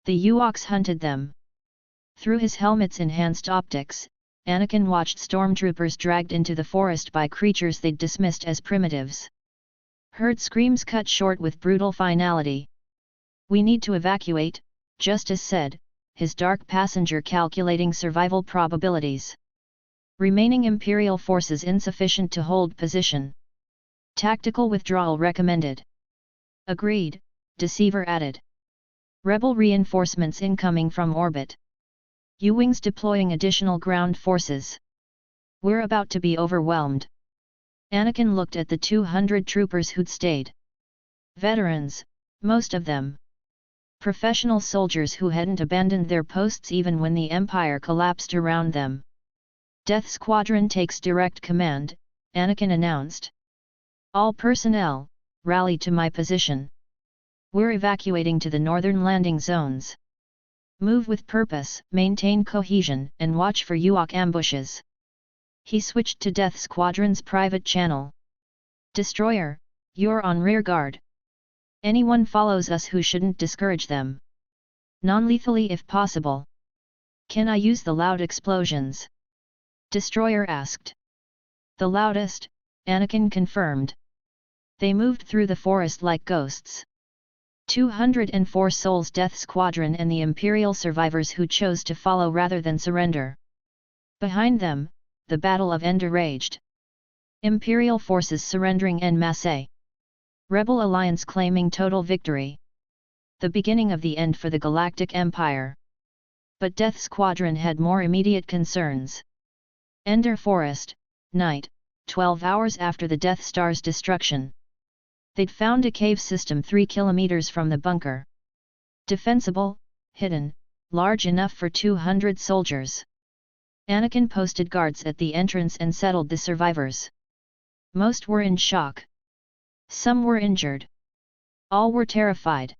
A: The Ewoks hunted them. Through his helmet's enhanced optics, Anakin watched stormtroopers dragged into the forest by creatures they'd dismissed as primitives. Heard screams cut short with brutal finality. We need to evacuate, Justice said, his dark passenger calculating survival probabilities. Remaining Imperial forces insufficient to hold position. Tactical withdrawal recommended. Agreed, Deceiver added. Rebel reinforcements incoming from orbit. U-wings deploying additional ground forces. We're about to be overwhelmed. Anakin looked at the 200 troopers who'd stayed. Veterans, most of them. Professional soldiers who hadn't abandoned their posts even when the Empire collapsed around them. Death Squadron takes direct command, Anakin announced. All personnel, rally to my position. We're evacuating to the northern landing zones. Move with purpose, maintain cohesion, and watch for Ewok ambushes. He switched to Death Squadron's private channel. Destroyer, you're on rear guard. Anyone follows us who shouldn't discourage them. Non-lethally if possible. Can I use the loud explosions? Destroyer asked. The loudest, Anakin confirmed. They moved through the forest like ghosts. 204 souls Death Squadron and the Imperial survivors who chose to follow rather than surrender. Behind them, the Battle of Endor raged. Imperial forces surrendering en masse. Rebel alliance claiming total victory. The beginning of the end for the Galactic Empire. But Death Squadron had more immediate concerns. Endor Forest, night, 12 hours after the Death Star's destruction. They'd found a cave system 3 kilometers from the bunker. Defensible, hidden, large enough for 200 soldiers. Anakin posted guards at the entrance and settled the survivors. Most were in shock. Some were injured. All were terrified.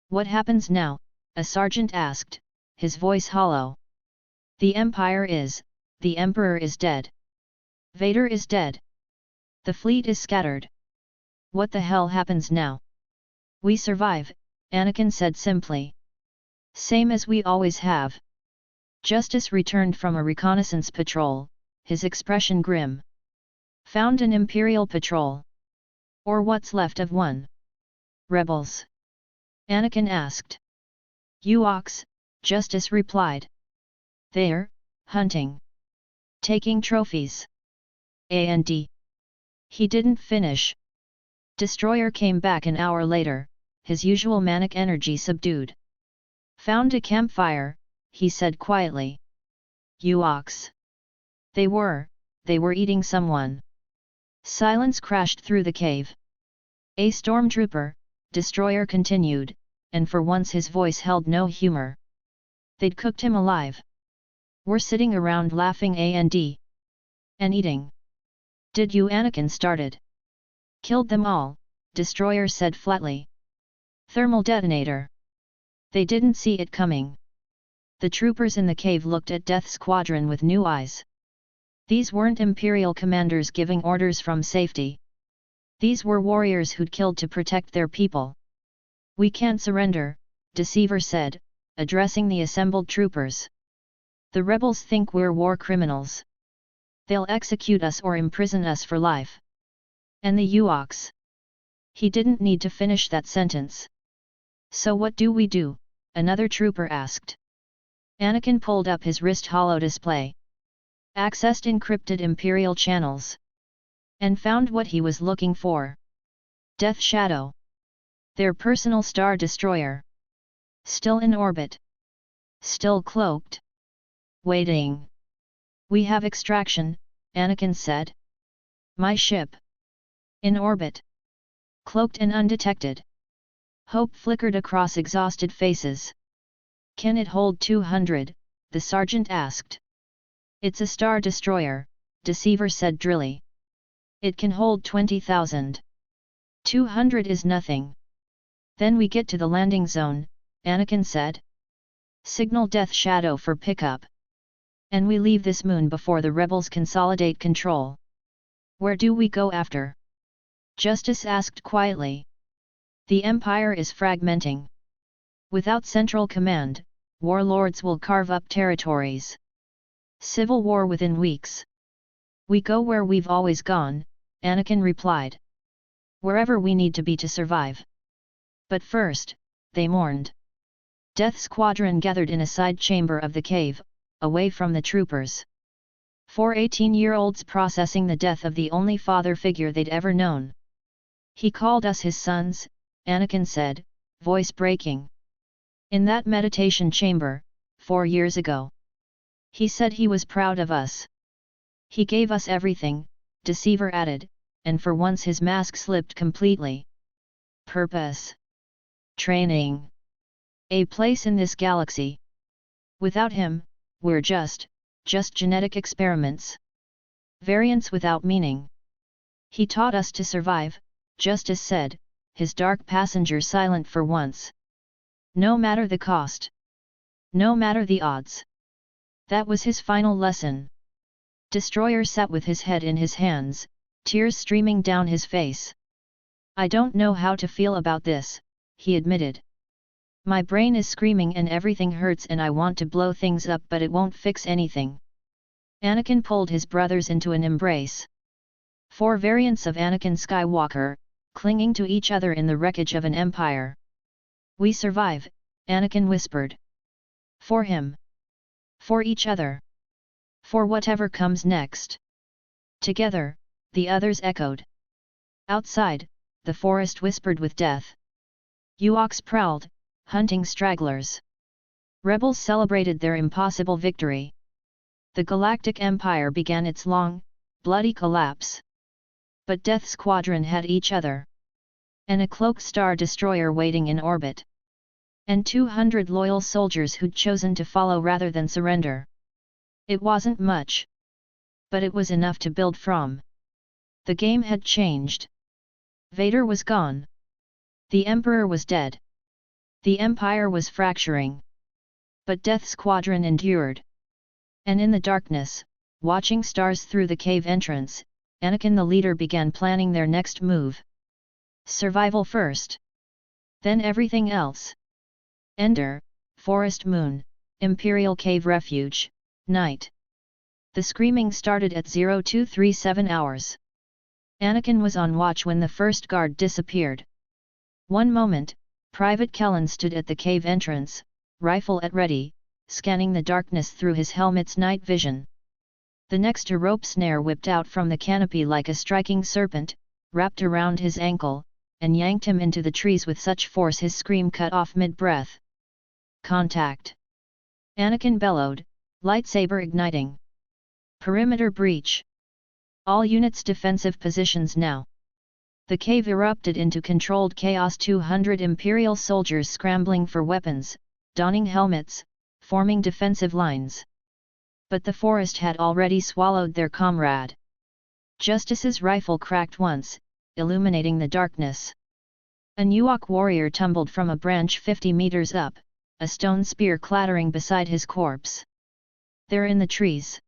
A: What happens now? A sergeant asked, his voice hollow. The Empire the Emperor is dead. Vader is dead. The fleet is scattered. What the hell happens now? We survive, Anakin said simply. Same as we always have. Justice returned from a reconnaissance patrol, his expression grim. Found an Imperial patrol. Or what's left of one? Rebels? Anakin asked. Ewoks, Justice replied. They're hunting. Taking trophies. And he didn't finish. Destroyer came back an hour later, his usual manic energy subdued. Found a campfire, he said quietly. Ewoks. They were eating someone. Silence crashed through the cave. A stormtrooper, Destroyer continued, and for once his voice held no humor. They'd cooked him alive. We're sitting around laughing and eating. Did you? Anakin started. Killed them all, Destroyer said flatly. Thermal detonator. They didn't see it coming. The troopers in the cave looked at Death Squadron with new eyes. These weren't Imperial commanders giving orders from safety. These were warriors who'd killed to protect their people. We can't surrender, Deceiver said, addressing the assembled troopers. The rebels think we're war criminals. They'll execute us or imprison us for life. And the Ewoks. He didn't need to finish that sentence. So what do we do? Another trooper asked. Anakin pulled up his wrist holo display. Accessed encrypted Imperial channels. And found what he was looking for. Death Shadow. Their personal star destroyer. Still in orbit. Still cloaked. Waiting. We have extraction, Anakin said. My ship. In orbit. Cloaked and undetected. Hope flickered across exhausted faces. Can it hold 200? The sergeant asked. It's a star destroyer, Deceiver said drily. It can hold 20,000. 200 is nothing. Then we get to the landing zone, Anakin said. Signal Death Shadow for pickup. And we leave this moon before the rebels consolidate control. Where do we go after? Justice asked quietly. The Empire is fragmenting. Without central command, warlords will carve up territories. Civil war within weeks. We go where we've always gone, Anakin replied. Wherever we need to be to survive. But first, they mourned. Death Squadron gathered in a side chamber of the cave, away from the troopers. 4 18-year-olds processing the death of the only father figure they'd ever known. He called us his sons, Anakin said, voice breaking. In that meditation chamber, 4 years ago. He said he was proud of us. He gave us everything, Deceiver added, and for once his mask slipped completely. Purpose. Training. A place in this galaxy. Without him, we're just genetic experiments. Variants without meaning. He taught us to survive, Justice said, his dark passenger silent for once. No matter the cost. No matter the odds. That was his final lesson. Destroyer sat with his head in his hands, tears streaming down his face. I don't know how to feel about this, he admitted. My brain is screaming and everything hurts and I want to blow things up but it won't fix anything. Anakin pulled his brothers into an embrace. 4 variants of Anakin Skywalker, clinging to each other in the wreckage of an empire. We survive, Anakin whispered. For him. For each other. For whatever comes next. Together, the others echoed. Outside, the forest whispered with death. Ewoks prowled, hunting stragglers. Rebels celebrated their impossible victory. The Galactic Empire began its long, bloody collapse. But Death Squadron had each other. And a cloaked star destroyer waiting in orbit. And 200 loyal soldiers who'd chosen to follow rather than surrender. It wasn't much. But it was enough to build from. The game had changed. Vader was gone. The Emperor was dead. The Empire was fracturing. But Death Squadron endured. And in the darkness, watching stars through the cave entrance, Anakin the leader began planning their next move. Survival first. Then everything else. Endor, Forest Moon, Imperial Cave Refuge, night. The screaming started at 0237 hours. Anakin was on watch when the first guard disappeared. One moment, Private Kellen stood at the cave entrance, rifle at ready, scanning the darkness through his helmet's night vision. The next a rope snare whipped out from the canopy like a striking serpent, wrapped around his ankle, and yanked him into the trees with such force his scream cut off mid-breath. Contact! Anakin bellowed, lightsaber igniting. Perimeter breach. All units defensive positions now. The cave erupted into controlled chaos. 200 Imperial soldiers scrambling for weapons, donning helmets, forming defensive lines. But the forest had already swallowed their comrade. Justice's rifle cracked once, illuminating the darkness. A Ewok warrior tumbled from a branch 50 meters up, a stone spear clattering beside his corpse. They're in the trees.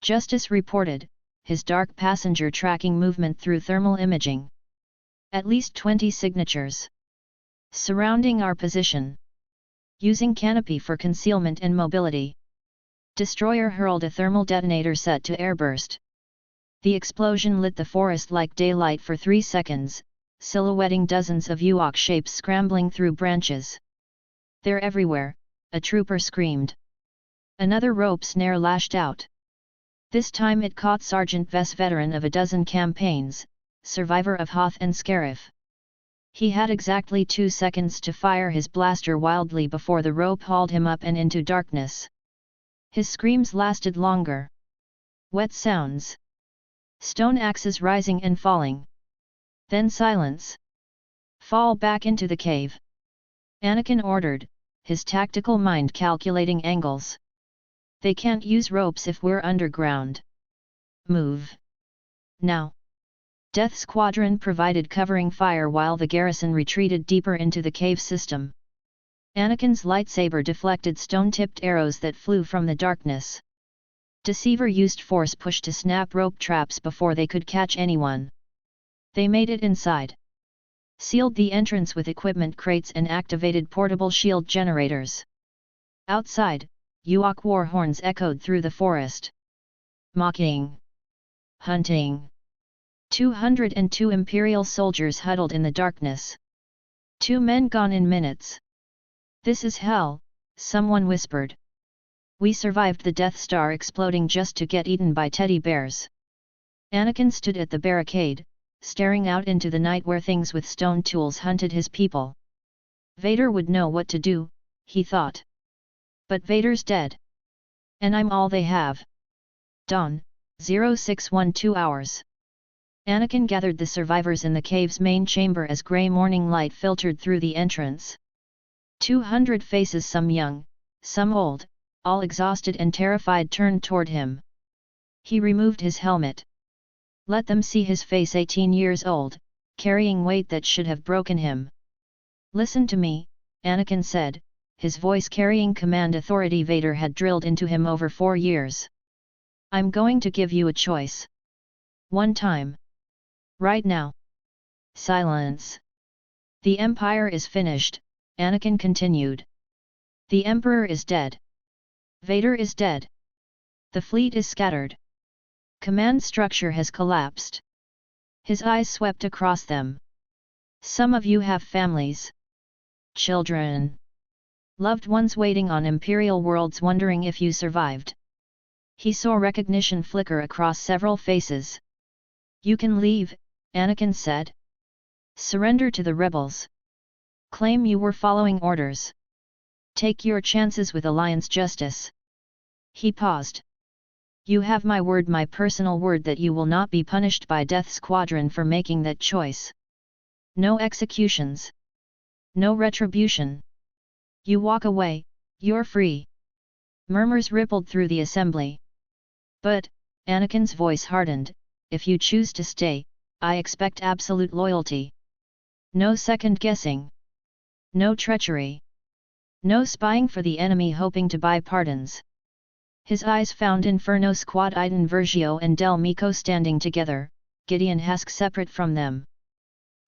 A: Justice reported, his dark passenger tracking movement through thermal imaging. At least 20 signatures. Surrounding our position. Using canopy for concealment and mobility. Destroyer hurled a thermal detonator set to airburst. The explosion lit the forest like daylight for 3 seconds, silhouetting dozens of Ewok shapes scrambling through branches. They're everywhere, a trooper screamed. Another rope snare lashed out. This time it caught Sergeant Vess, veteran of a dozen campaigns, survivor of Hoth and Scarif. He had exactly 2 seconds to fire his blaster wildly before the rope hauled him up and into darkness. His screams lasted longer. Wet sounds. Stone axes rising and falling. Then silence. Fall back into the cave. Anakin ordered, his tactical mind calculating angles. They can't use ropes if we're underground. Move. Now. Death Squadron provided covering fire while the garrison retreated deeper into the cave system. Anakin's lightsaber deflected stone-tipped arrows that flew from the darkness. Deceiver used force push to snap rope traps before they could catch anyone. They made it inside. Sealed the entrance with equipment crates and activated portable shield generators. Outside, Ewok war horns echoed through the forest. Mocking. Hunting. 202 Imperial soldiers huddled in the darkness. 2 men gone in minutes. This is hell, someone whispered. We survived the Death Star exploding just to get eaten by teddy bears. Anakin stood at the barricade, staring out into the night where things with stone tools hunted his people. Vader would know what to do, he thought. But Vader's dead. And I'm all they have. Dawn, 0612 hours. Anakin gathered the survivors in the cave's main chamber as grey morning light filtered through the entrance. 200 faces, some young, some old, all exhausted and terrified, turned toward him. He removed his helmet. Let them see his face 18 years old, carrying weight that should have broken him. Listen to me, Anakin said, his voice carrying command authority Vader had drilled into him over 4 years. I'm going to give you a choice. One time. Right now. Silence. The Empire is finished, Anakin continued. The Emperor is dead. Vader is dead. The fleet is scattered. Command structure has collapsed. His eyes swept across them. Some of you have families. Children. Loved ones waiting on Imperial worlds wondering if you survived. He saw recognition flicker across several faces. You can leave, Anakin said. Surrender to the rebels. Claim you were following orders. Take your chances with Alliance justice. He paused. You have my word, my personal word, that you will not be punished by Death Squadron for making that choice. No executions. No retribution. You walk away, you're free. Murmurs rippled through the assembly. But, Anakin's voice hardened, if you choose to stay, I expect absolute loyalty. No second guessing. No treachery. No spying for the enemy hoping to buy pardons. His eyes found Inferno Squad Iden Versio and Del Meeko standing together, Gideon Hask separate from them.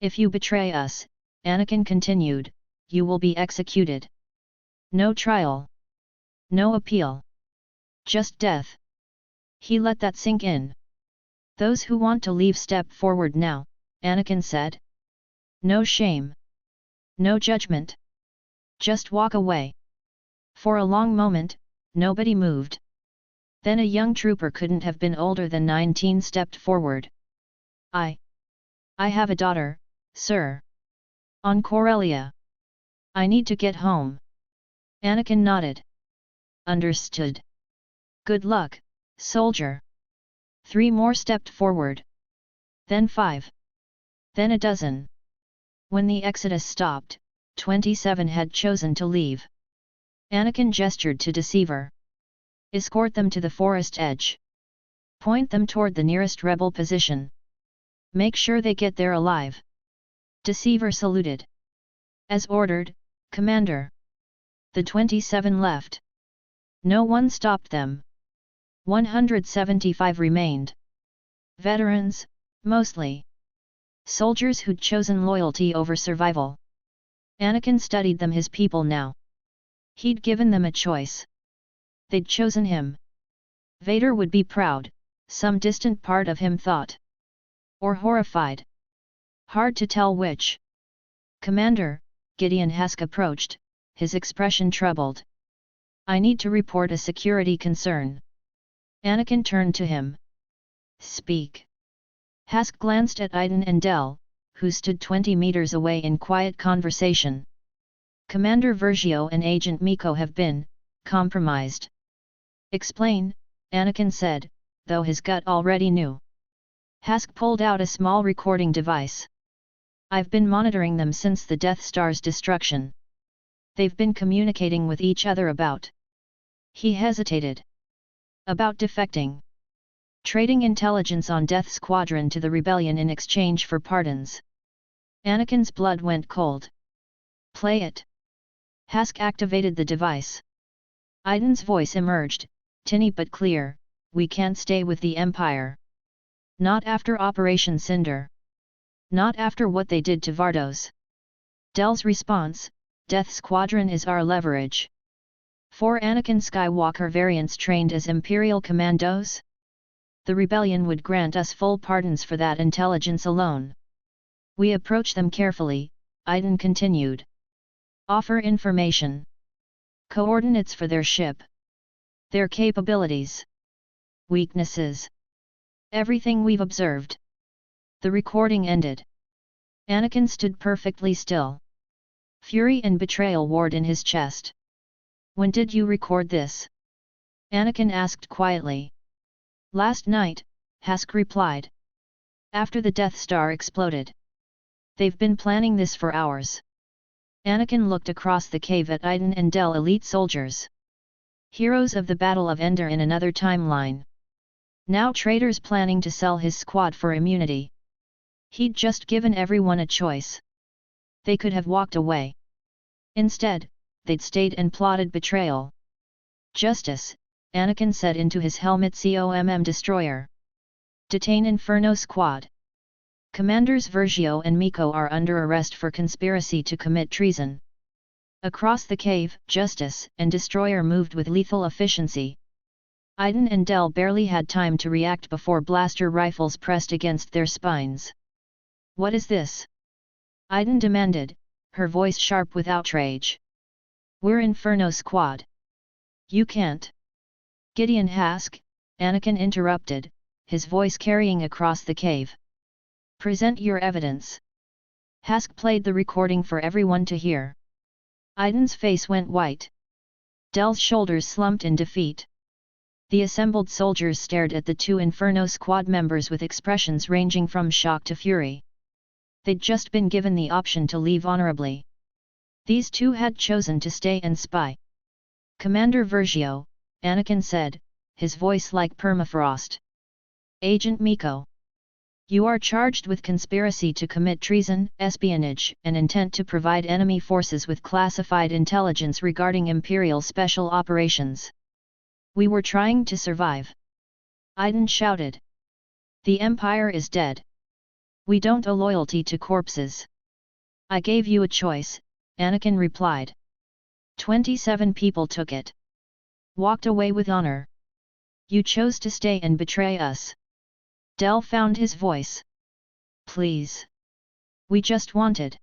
A: If you betray us, Anakin continued, you will be executed. No trial. No appeal. Just death. He let that sink in. Those who want to leave step forward now, Anakin said. No shame. No judgment. Just walk away. For a long moment, nobody moved. Then a young trooper, couldn't have been older than 19, stepped forward. I have a daughter, sir. On Corellia. I need to get home. Anakin nodded. Understood. Good luck, soldier. 3 more stepped forward. Then 5. Then a dozen. When the exodus stopped, 27 had chosen to leave. Anakin gestured to Deceiver. Escort them to the forest edge. Point them toward the nearest rebel position. Make sure they get there alive. Deceiver saluted. As ordered, Commander. The 27 left. No one stopped them. 175 remained. Veterans, mostly. Soldiers who'd chosen loyalty over survival. Anakin studied them, his people now. He'd given them a choice. They'd chosen him. Vader would be proud, some distant part of him thought. Or horrified. Hard to tell which. Commander, Gideon Hask approached, his expression troubled. I need to report a security concern. Anakin turned to him. Speak. Hask glanced at Iden and Del, who stood 20 meters away in quiet conversation. Commander Versio and Agent Meeko have been compromised. Explain, Anakin said, though his gut already knew. Hask pulled out a small recording device. I've been monitoring them since the Death Star's destruction. They've been communicating with each other about. He hesitated. About defecting. Trading intelligence on Death Squadron to the rebellion in exchange for pardons. Anakin's blood went cold. Play it. Hask activated the device. Iden's voice emerged, tinny but clear, we can't stay with the Empire. Not after Operation Cinder. Not after what they did to Vardos. Del's response, Death Squadron is our leverage. 4 Anakin Skywalker variants trained as Imperial commandos? The rebellion would grant us full pardons for that intelligence alone. We approach them carefully, Iden continued. Offer information. Coordinates for their ship. Their capabilities. Weaknesses. Everything we've observed. The recording ended. Anakin stood perfectly still. Fury and betrayal warred in his chest. When did you record this? Anakin asked quietly. Last night, Hask replied. After the Death Star exploded. They've been planning this for hours. Anakin looked across the cave at Iden and Del, elite soldiers. Heroes of the Battle of Endor in another timeline. Now traitors planning to sell his squad for immunity. He'd just given everyone a choice. They could have walked away. Instead, they'd stayed and plotted betrayal. Justice, Anakin said into his helmet COMM destroyer. Detain Inferno Squad. Commanders Vergio and Miko are under arrest for conspiracy to commit treason. Across the cave, Justice and Destroyer moved with lethal efficiency. Iden and Del barely had time to react before blaster rifles pressed against their spines. What is this? Iden demanded, her voice sharp with outrage. We're Inferno Squad. You can't. Gideon Hask, Anakin interrupted, his voice carrying across the cave. Present your evidence. Hask played the recording for everyone to hear. Iden's face went white. Del's shoulders slumped in defeat. The assembled soldiers stared at the two Inferno Squad members with expressions ranging from shock to fury. They'd just been given the option to leave honorably. These two had chosen to stay and spy. Commander Vergio, Anakin said, his voice like permafrost. Agent Miko. You are charged with conspiracy to commit treason, espionage, and intent to provide enemy forces with classified intelligence regarding Imperial Special Operations. We were trying to survive. Iden shouted. The Empire is dead. We don't owe loyalty to corpses. I gave you a choice, Anakin replied. 27 people took it. Walked away with honor. You chose to stay and betray us. Del found his voice. Please. We just wanted.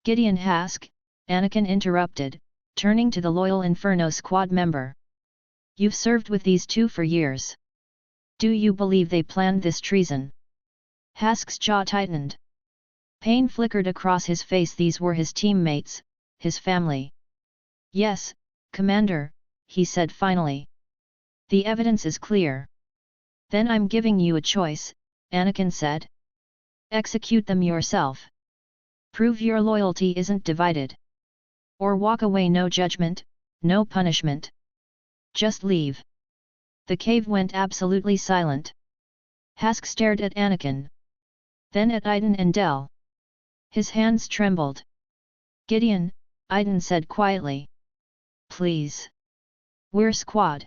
A: Gideon Hask, Anakin interrupted, turning to the loyal Inferno Squad member. You've served with these two for years. Do you believe they planned this treason? Hask's jaw tightened. Pain flickered across his face. These were his teammates, his family. Yes, Commander, he said finally. The evidence is clear. Then I'm giving you a choice, Anakin said. Execute them yourself. Prove your loyalty isn't divided. Or walk away, no judgment, no punishment. Just leave. The cave went absolutely silent. Hask stared at Anakin. Then at Iden and Del. His hands trembled. Gideon, Iden said quietly. Please. We're squad.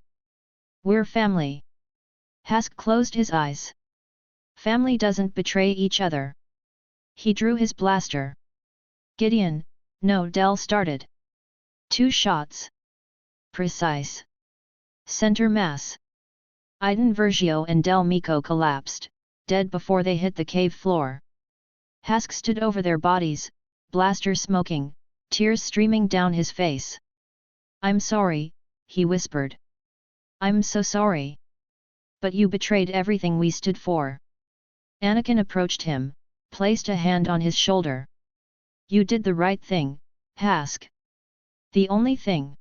A: We're family. Hask closed his eyes. Family doesn't betray each other. He drew his blaster. Gideon, no, Del started. 2 shots. Precise. Center mass. Iden Vergio and Del Miko collapsed, dead before they hit the cave floor. Hask stood over their bodies, blaster smoking, tears streaming down his face. I'm sorry, he whispered. I'm so sorry. But you betrayed everything we stood for. Anakin approached him, placed a hand on his shoulder. You did the right thing, Hask. The only thing.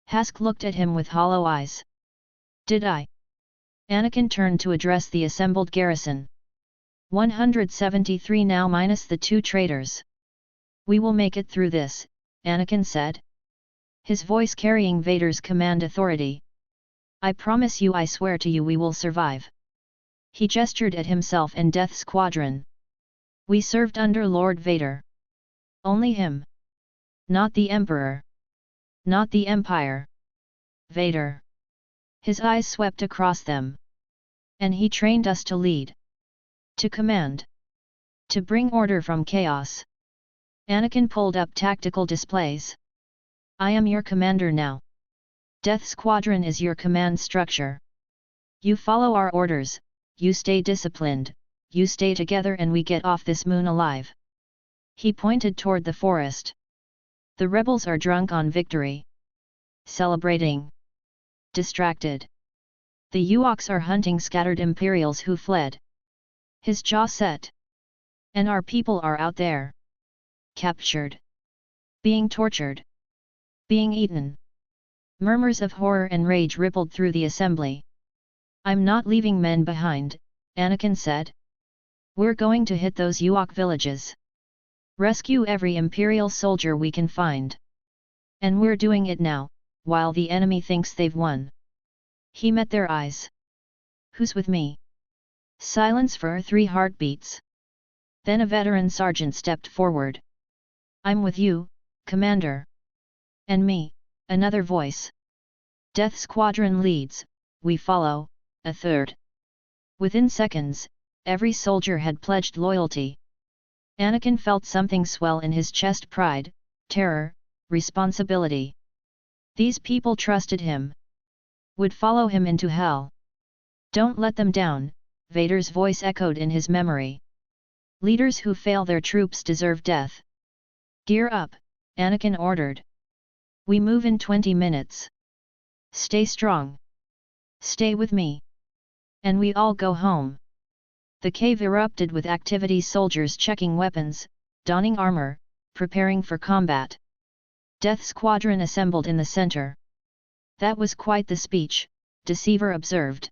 A: Hask looked at him with hollow eyes. Did I? Anakin turned to address the assembled garrison. 173 now minus the 2 traitors. We will make it through this, Anakin said. His voice carrying Vader's command authority. I promise you, I swear to you, we will survive. He gestured at himself and Death Squadron. We served under Lord Vader. Only him. Not the Emperor. Not the Empire. Vader. His eyes swept across them. And he trained us to lead. To command. To bring order from chaos. Anakin pulled up tactical displays. I am your commander now. Death Squadron is your command structure. You follow our orders, you stay disciplined, you stay together, and we get off this moon alive. He pointed toward the forest. The rebels are drunk on victory. Celebrating. Distracted. The Ewoks are hunting scattered Imperials who fled. His jaw set. And our people are out there. Captured. Being tortured. Being eaten. Murmurs of horror and rage rippled through the assembly. I'm not leaving men behind, Anakin said. We're going to hit those Ewok villages. Rescue every Imperial soldier we can find. And we're doing it now, while the enemy thinks they've won. He met their eyes. Who's with me? Silence for 3 heartbeats. Then a veteran sergeant stepped forward. I'm with you, Commander. And me, another voice. Death Squadron leads, we follow, a third. Within seconds, every soldier had pledged loyalty. Anakin felt something swell in his chest: pride, terror, responsibility. These people trusted him. Would follow him into hell. Don't let them down, Vader's voice echoed in his memory. Leaders who fail their troops deserve death. Gear up, Anakin ordered. We move in 20 minutes. Stay strong. Stay with me. And we all go home. The cave erupted with activity: soldiers checking weapons, donning armor, preparing for combat. Death Squadron assembled in the center. That was quite the speech, Deceiver observed.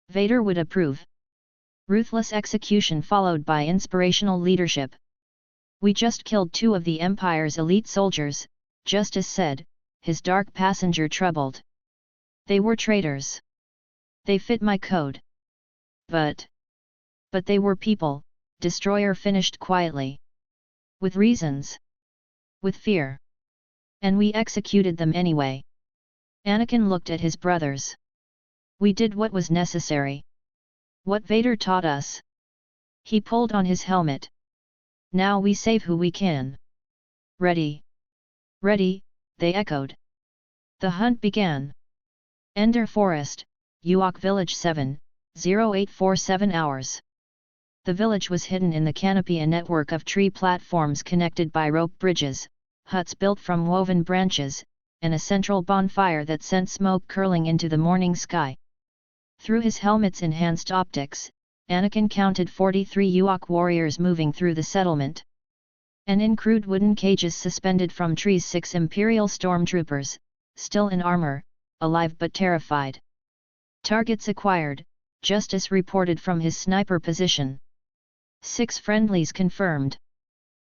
A: Vader would approve. Ruthless execution followed by inspirational leadership. We just killed 2 of the Empire's elite soldiers, Justice said, his dark passenger troubled. They were traitors. They fit my code. But they were people, Destroyer finished quietly. With reasons. With fear. And we executed them anyway. Anakin looked at his brothers. We did what was necessary. What Vader taught us. He pulled on his helmet. Now we save who we can. Ready. Ready, they echoed. The hunt began. Ender Forest, Ewok Village 7:0847 hours. The village was hidden in the canopy, a network of tree platforms connected by rope bridges, huts built from woven branches, and a central bonfire that sent smoke curling into the morning sky. Through his helmet's enhanced optics, Anakin counted 43 Ewok warriors moving through the settlement. And in crude wooden cages suspended from trees 6 Imperial stormtroopers, still in armor, alive but terrified. Targets acquired, Justice reported from his sniper position. 6 friendlies confirmed.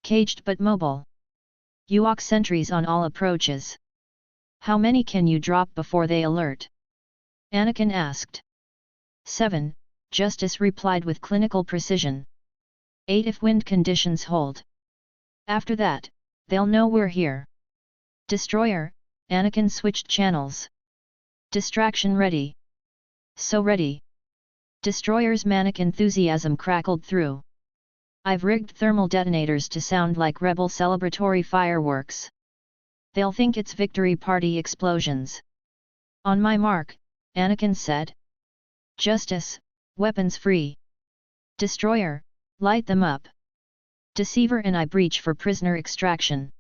A: Caged but mobile. Ewok sentries on all approaches. How many can you drop before they alert? Anakin asked. 7, Justice replied with clinical precision. 8 if wind conditions hold. After that, they'll know we're here. Destroyer, Anakin switched channels. Distraction ready. So ready. Destroyer's manic enthusiasm crackled through. I've rigged thermal detonators to sound like rebel celebratory fireworks. They'll think it's victory party explosions. On my mark, Anakin said. Justice, weapons free. Destroyer, light them up. Deceiver and I breach for prisoner extraction.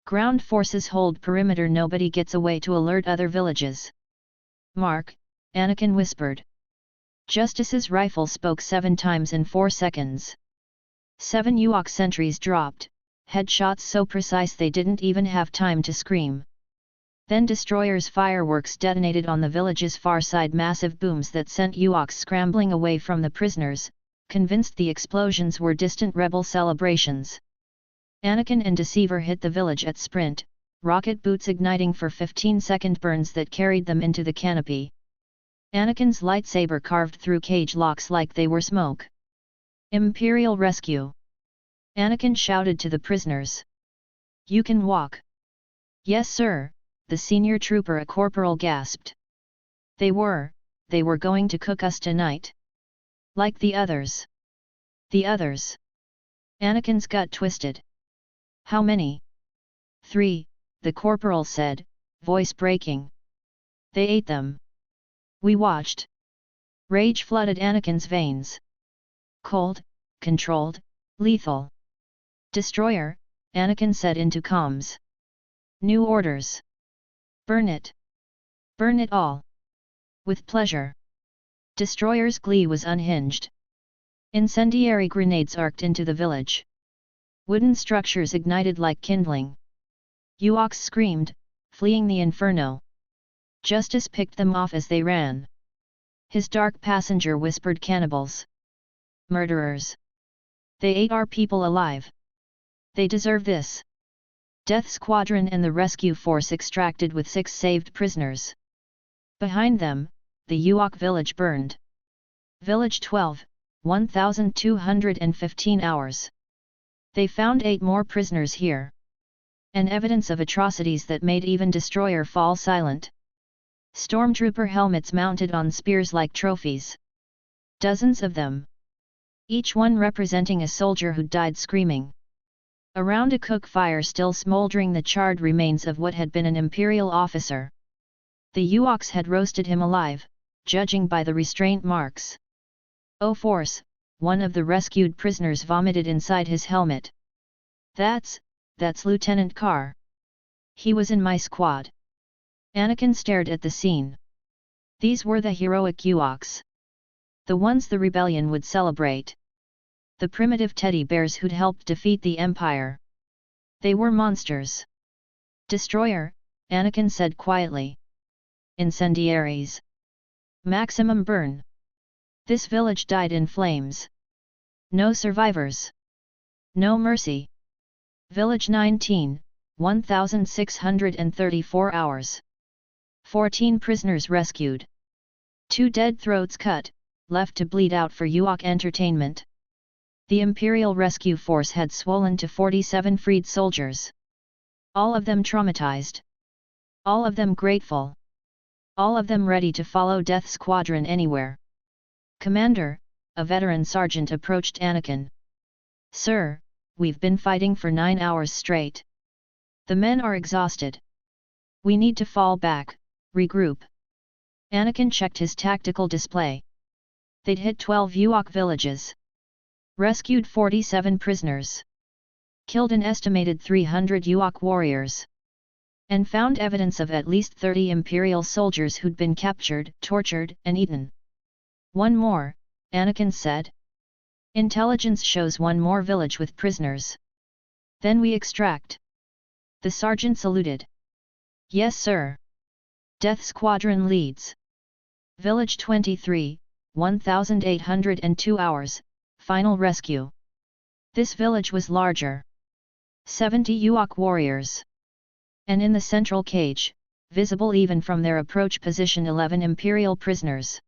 A: Ground forces hold perimeter, nobody gets away to alert other villages. Mark, Anakin whispered. Justice's rifle spoke 7 times in 4 seconds. 7 Ewok sentries dropped, headshots so precise they didn't even have time to scream. Then Destroyer's fireworks detonated on the village's far side, massive booms that sent Ewoks scrambling away from the prisoners, convinced the explosions were distant rebel celebrations. Anakin and Deceiver hit the village at sprint, rocket boots igniting for 15-second burns that carried them into the canopy. Anakin's lightsaber carved through cage locks like they were smoke. Imperial rescue! Anakin shouted to the prisoners. You can walk. Yes sir, the senior trooper, a corporal, gasped. They were going to cook us tonight. Like the others. The others. Anakin's gut twisted. How many? 3, the corporal said, voice breaking. They ate them. We watched. Rage flooded Anakin's veins. Cold, controlled, lethal. Destroyer, Anakin said into comms. New orders. Burn it. Burn it all. With pleasure. Destroyer's glee was unhinged. Incendiary grenades arced into the village. Wooden structures ignited like kindling. Ewoks screamed, fleeing the inferno. Justice picked them off as they ran. His dark passenger whispered, cannibals. Murderers. They ate our people alive. They deserve this. Death Squadron and the rescue force extracted with 6 saved prisoners. Behind them, the Ewok village burned. Village 12, 1215 hours. They found 8 more prisoners here. An evidence of atrocities that made even Destroyer fall silent. Stormtrooper helmets mounted on spears like trophies. Dozens of them. Each one representing a soldier who died screaming. Around a cook fire still smoldering the charred remains of what had been an Imperial officer. The Ewoks had roasted him alive, judging by the restraint marks. "Oh Force," one of the rescued prisoners vomited inside his helmet. That's Lieutenant Carr. He was in my squad." Anakin stared at the scene. These were the heroic Ewoks. The ones the rebellion would celebrate. The primitive teddy bears who'd helped defeat the Empire. They were monsters. "Destroyer," Anakin said quietly. "Incendiaries. Maximum burn. This village died in flames. No survivors. No mercy." Village 19, 1634 hours. 14 prisoners rescued. 2 dead throats cut, left to bleed out for Ewok entertainment. The Imperial Rescue Force had swollen to 47 freed soldiers. All of them traumatized. All of them grateful. All of them ready to follow Death Squadron anywhere. "Commander," a veteran sergeant approached Anakin. "Sir, we've been fighting for 9 hours straight. The men are exhausted. We need to fall back, regroup." Anakin checked his tactical display. They'd hit 12 Ewok villages. Rescued 47 prisoners. Killed an estimated 300 Ewok warriors. And found evidence of at least 30 Imperial soldiers who'd been captured, tortured, and eaten. "One more," Anakin said. "Intelligence shows one more village with prisoners. Then we extract." The sergeant saluted. "Yes sir. Death Squadron leads." Village 23, 1802 hours, final rescue. This village was larger. 70 Ewok warriors. And in the central cage, visible even from their approach position, 11 Imperial prisoners.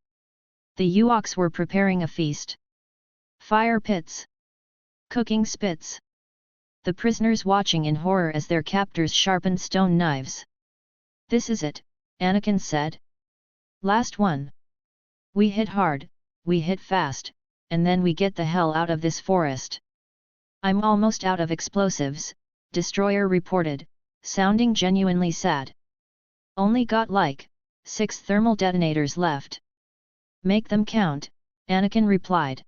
A: The Ewoks were preparing a feast. Fire pits. Cooking spits. The prisoners watching in horror as their captors sharpened stone knives. "This is it," Anakin said. "Last one. We hit hard, we hit fast, and then we get the hell out of this forest." "I'm almost out of explosives," Destroyer reported, sounding genuinely sad. "Only got like 6 thermal detonators left." "Make them count," Anakin replied.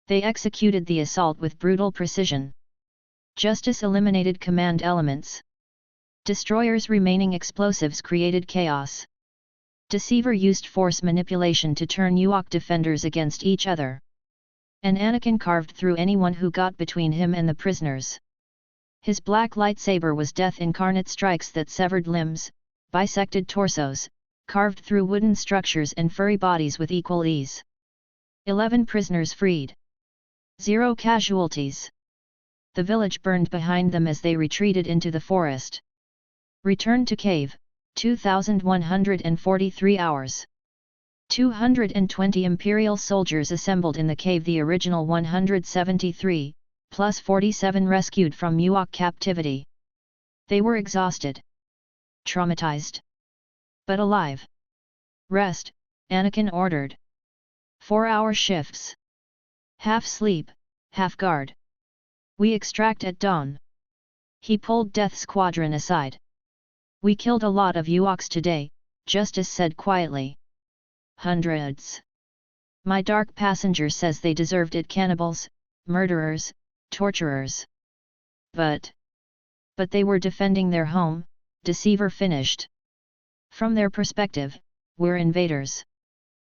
A: They executed the assault with brutal precision. Justice eliminated command elements. Destroyer's remaining explosives created chaos. Deceiver used force manipulation to turn Ewok defenders against each other. And Anakin carved through anyone who got between him and the prisoners. His black lightsaber was death incarnate, strikes that severed limbs, bisected torsos, carved through wooden structures and furry bodies with equal ease. 11 prisoners freed. 0 casualties. The village burned behind them as they retreated into the forest. Return to cave, 2143 hours. 220 Imperial soldiers assembled in the cave, the original 173, plus 47 rescued from Ewok captivity. They were exhausted. Traumatized. But alive. "Rest," Anakin ordered. 4-hour shifts. Half sleep, half guard. "We extract at dawn." He pulled Death Squadron aside. "We killed a lot of Ewoks today," Justice said quietly. "Hundreds. My dark passenger says they deserved it, cannibals, murderers, torturers. But they were defending their home," Deceiver finished. "From their perspective, we're invaders.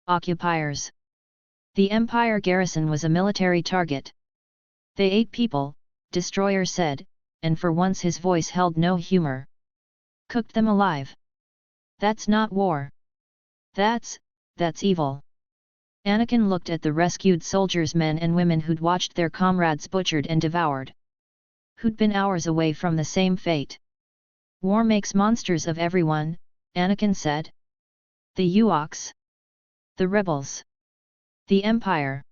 A: Occupiers. The Empire garrison was a military target. They ate people," Destroyer said, and for once his voice held no humor. "Cooked them alive. That's not war. That's evil." Anakin looked at the rescued soldiers, men and women who'd watched their comrades butchered and devoured. Who'd been hours away from the same fate. "War makes monsters of everyone," Anakin said. "The Ewoks. The rebels. The Empire.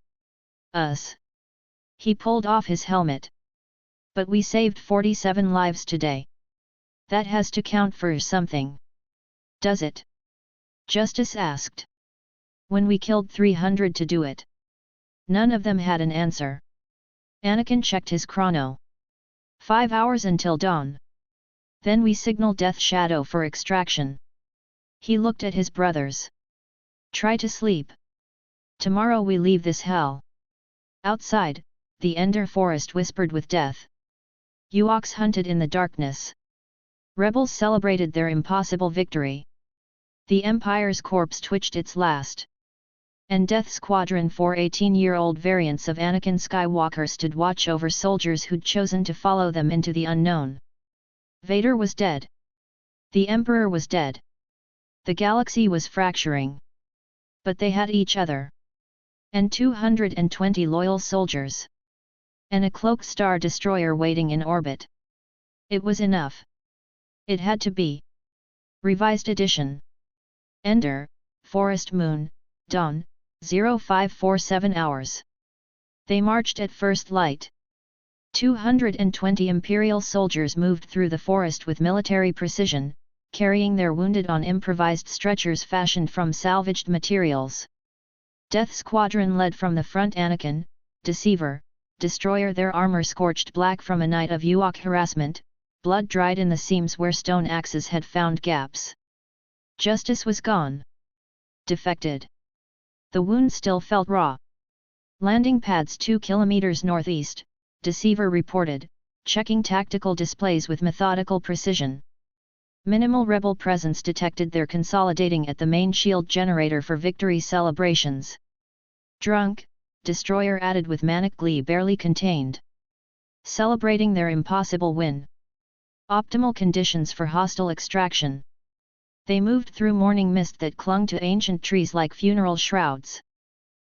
A: Us. He pulled off his helmet. But we saved 47 lives today. That has to count for something. Does it? Justice asked. When we killed 300 to do it. None of them had an answer. Anakin checked his chrono. 5 hours until dawn. Then we signal Death Shadow for extraction. He looked at his brothers. Try to sleep. Tomorrow we leave this hell. Outside, the Ender Forest whispered with death. Ewoks hunted in the darkness. Rebels celebrated their impossible victory. The Empire's corpse twitched its last. And Death Squadron 4 18-year-old variants of Anakin Skywalker stood watch over soldiers who'd chosen to follow them into the unknown. Vader was dead. The Emperor was dead. The galaxy was fracturing. But they had each other. And 220 loyal soldiers. And a cloaked star destroyer waiting in orbit. It was enough. It had to be. Revised edition. Ender, Forest Moon, Dawn, 0547 hours. They marched at first light. 220 Imperial soldiers moved through the forest with military precision, carrying their wounded on improvised stretchers fashioned from salvaged materials. Death Squadron led from the front Anakin, Deceiver, Destroyer, their armor scorched black from a night of Ewok harassment, blood dried in the seams where stone axes had found gaps. Justice was gone. Defected. The wound still felt raw. Landing pads 2 kilometers northeast, Deceiver reported, checking tactical displays with methodical precision. Minimal rebel presence detected. They're consolidating at the main shield generator for victory celebrations. Drunk, Destroyer added with manic glee barely contained. Celebrating their impossible win. Optimal conditions for hostile extraction. They moved through morning mist that clung to ancient trees like funeral shrouds.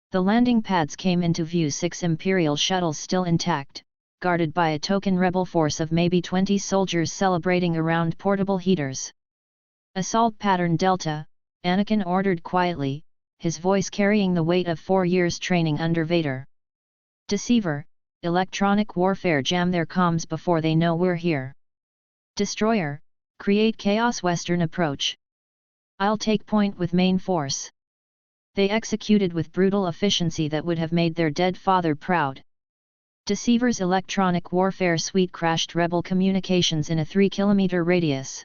A: The landing pads came into view, 6 Imperial shuttles still intact, guarded by a token rebel force of maybe 20 soldiers celebrating around portable heaters. Assault Pattern Delta, Anakin ordered quietly, his voice carrying the weight of 4 years training under Vader. Deceiver, electronic warfare, jam their comms before they know we're here. Destroyer, create chaos, Western approach. I'll take point with main force. They executed with brutal efficiency that would have made their dead father proud. Deceiver's electronic warfare suite crashed rebel communications in a 3-kilometer radius.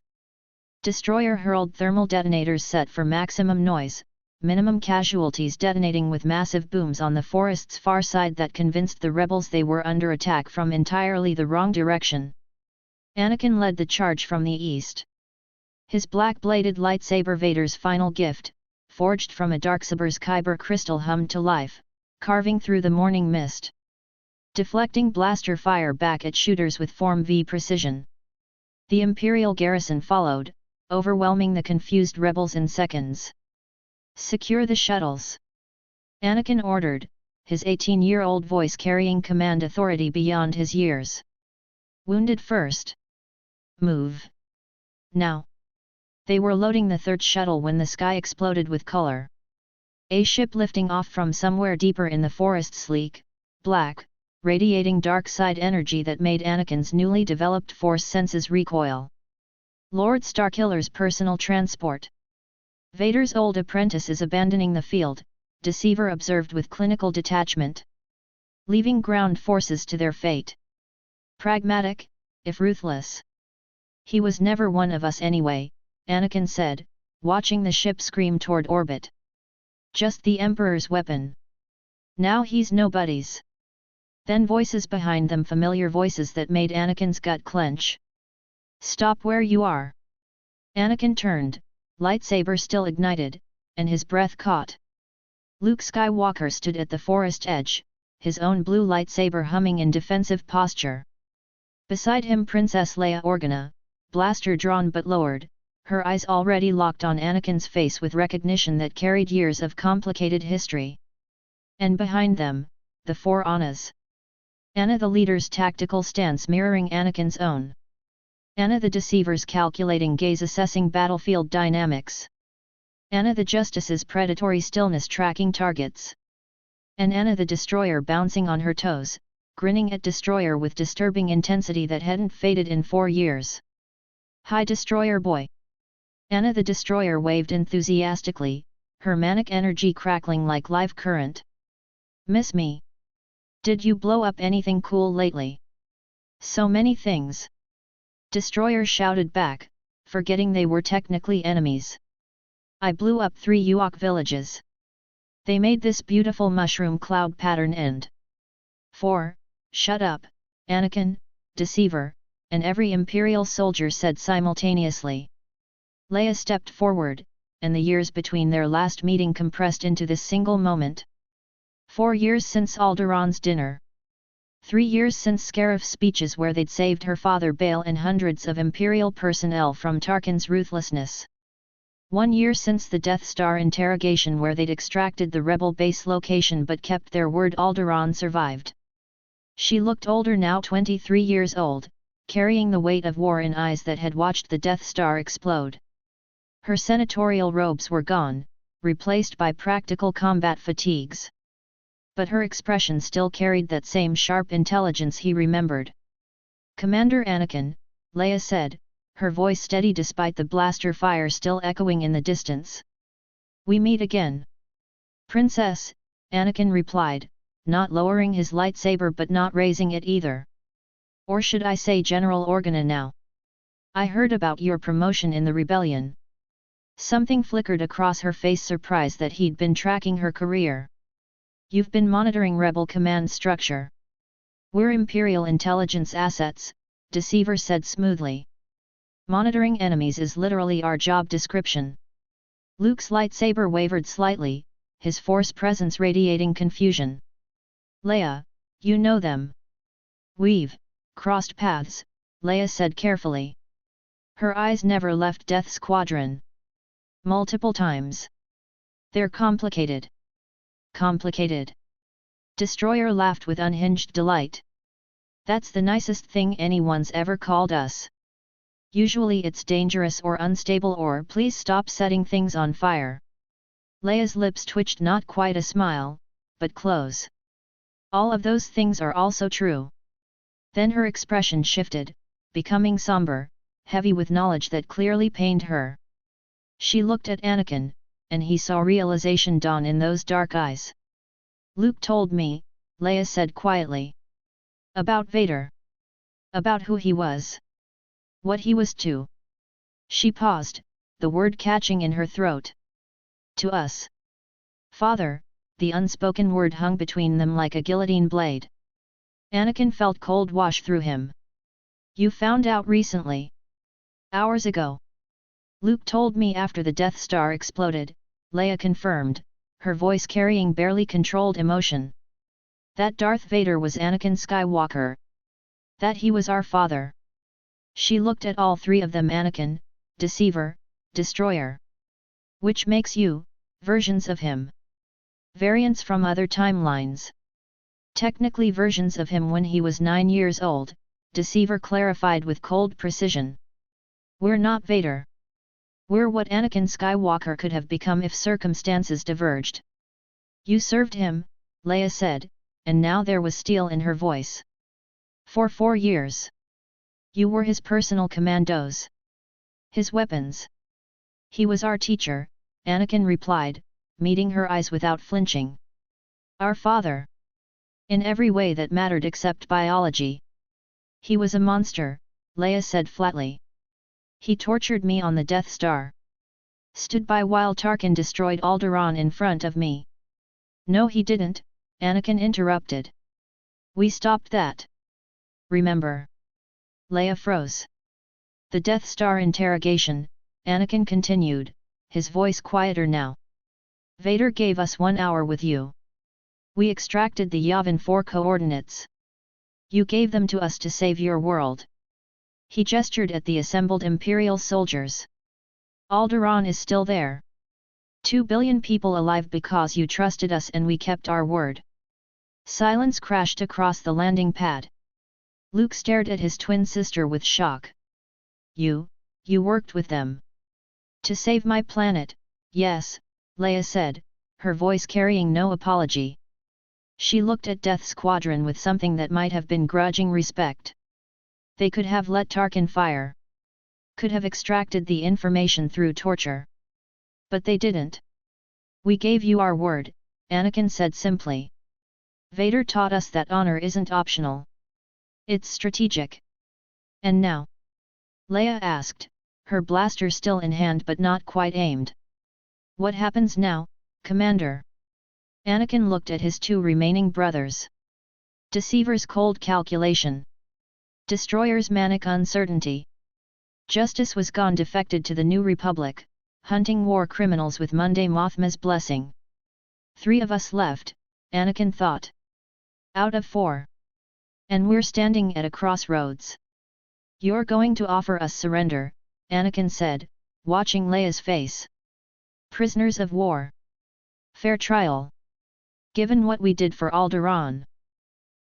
A: Destroyer hurled thermal detonators set for maximum noise, minimum casualties, detonating with massive booms on the forest's far side that convinced the rebels they were under attack from entirely the wrong direction. Anakin led the charge from the east. His black-bladed lightsaber, Vader's final gift, forged from a darksaber's kyber crystal, hummed to life, carving through the morning mist. Deflecting blaster fire back at shooters with Form V precision. The Imperial garrison followed, overwhelming the confused rebels in seconds. Secure the shuttles. Anakin ordered, his 18-year-old voice carrying command authority beyond his years. Wounded first. Move. Now. They were loading the third shuttle when the sky exploded with color. A ship lifting off from somewhere deeper in the forest, sleek, black, radiating dark side energy that made Anakin's newly developed force senses recoil. Lord Starkiller's personal transport. Vader's old apprentice is abandoning the field, Deceiver observed with clinical detachment. Leaving ground forces to their fate. Pragmatic, if ruthless. He was never one of us anyway, Anakin said, watching the ship scream toward orbit. Just the Emperor's weapon. Now he's nobody's. Then voices behind them, familiar voices that made Anakin's gut clench. Stop where you are. Anakin turned, lightsaber still ignited, and his breath caught. Luke Skywalker stood at the forest edge, his own blue lightsaber humming in defensive posture. Beside him Princess Leia Organa, blaster drawn but lowered, her eyes already locked on Anakin's face with recognition that carried years of complicated history. And behind them, the 4 Annas. Anna the leader's tactical stance mirroring Anakin's own. Anna the deceiver's calculating gaze assessing battlefield dynamics. Anna the justice's predatory stillness tracking targets. and Anna the Destroyer bouncing on her toes, grinning at Destroyer with disturbing intensity that hadn't faded in 4 years. "Hi Destroyer boy!" Anna the Destroyer waved enthusiastically, her manic energy crackling like live current. "Miss me? Did you blow up anything cool lately?" "So many things!" Destroyer shouted back, forgetting they were technically enemies. "I blew up 3 Ewok villages. They made this beautiful mushroom cloud pattern and 4, shut up, Anakin, Deceiver," and every Imperial soldier said simultaneously. Leia stepped forward, and the years between their last meeting compressed into this single moment. 4 years since Alderaan's dinner. 3 years since Scarif's speeches where they'd saved her father Bail and hundreds of Imperial personnel from Tarkin's ruthlessness. 1 year since the Death Star interrogation where they'd extracted the rebel base location but kept their word. Alderaan survived. She looked older now, 23 years old, carrying the weight of war in eyes that had watched the Death Star explode. Her senatorial robes were gone, replaced by practical combat fatigues. But her expression still carried that same sharp intelligence he remembered. "Commander Anakin," Leia said, her voice steady despite the blaster fire still echoing in the distance. "We meet again." "Princess," Anakin replied, not lowering his lightsaber but not raising it either. "Or should I say General Organa now? I heard about your promotion in the rebellion." Something flickered across her face, surprise that he'd been tracking her career. "You've been monitoring rebel command structure." "We're Imperial intelligence assets," Deceiver said smoothly. "Monitoring enemies is literally our job description." Luke's lightsaber wavered slightly, his force presence radiating confusion. "Leia, you know them." "We've crossed paths," Leia said carefully. Her eyes never left Death Squadron. "Multiple times." "They're complicated." "Complicated?" Destroyer laughed with unhinged delight. "That's the nicest thing anyone's ever called us. Usually it's dangerous or unstable or please stop setting things on fire." Leia's lips twitched, not quite a smile, but close. "All of those things are also true." Then her expression shifted, becoming somber, heavy with knowledge that clearly pained her. She looked at Anakin, and he saw realization dawn in those dark eyes. "Luke told me," Leia said quietly. "About Vader. About who he was. What he was to." She paused, the word catching in her throat. "To us." "Father," the unspoken word hung between them like a guillotine blade. Anakin felt cold wash through him. "You found out recently?" "Hours ago. Luke told me after the Death Star exploded," Leia confirmed, her voice carrying barely controlled emotion. "That Darth Vader was Anakin Skywalker. That he was our father." She looked at all three of them. "Anakin, Deceiver, Destroyer. Which makes you, versions of him?" "Variants from other timelines. Technically versions of him when he was 9 years old," Deceiver clarified with cold precision. "We're not Vader. We're what Anakin Skywalker could have become if circumstances diverged." "You served him," Leia said, and now there was steel in her voice. "For 4 years. You were his personal commandos. His weapons." "He was our teacher," Anakin replied, meeting her eyes without flinching. "Our father. In every way that mattered except biology." "He was a monster," Leia said flatly. "He tortured me on the Death Star. Stood by while Tarkin destroyed Alderaan in front of me." "No he didn't," Anakin interrupted. "We stopped that. Remember?" Leia froze. "The Death Star interrogation," Anakin continued, his voice quieter now. "Vader gave us 1 hour with you. We extracted the Yavin 4 coordinates. You gave them to us to save your world." He gestured at the assembled Imperial soldiers. "Alderaan is still there. 2 billion people alive because you trusted us and we kept our word." Silence crashed across the landing pad. Luke stared at his twin sister with shock. You worked with them." "To save my planet, yes," Leia said, her voice carrying no apology. She looked at Death Squadron with something that might have been grudging respect. They could have let Tarkin fire. Could have extracted the information through torture. But they didn't. We gave you our word, Anakin said simply. Vader taught us that honor isn't optional. It's strategic. And now? Leia asked, her blaster still in hand but not quite aimed. What happens now, Commander? Anakin looked at his two remaining brothers. Deceiver's cold calculation. Destroyer's manic uncertainty. Justice was gone, defected to the New Republic, hunting war criminals with Monday Mothma's blessing. 3 of us left, Anakin thought. Out of 4. And we're standing at a crossroads. You're going to offer us surrender, Anakin said, watching Leia's face. Prisoners of war. Fair trial. Given what we did for Alderaan.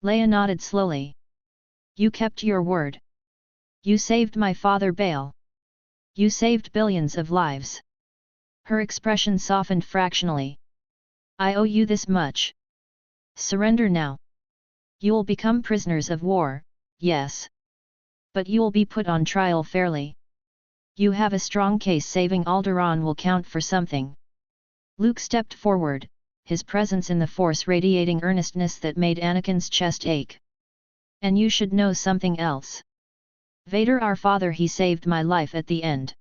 A: Leia nodded slowly. You kept your word. You saved my father Bail. You saved billions of lives. Her expression softened fractionally. I owe you this much. Surrender now. You'll become prisoners of war, yes. But you'll be put on trial fairly. You have a strong case. Saving Alderaan will count for something. Luke stepped forward, his presence in the Force radiating earnestness that made Anakin's chest ache. And you should know something else. Vader, our father, he saved my life at the end.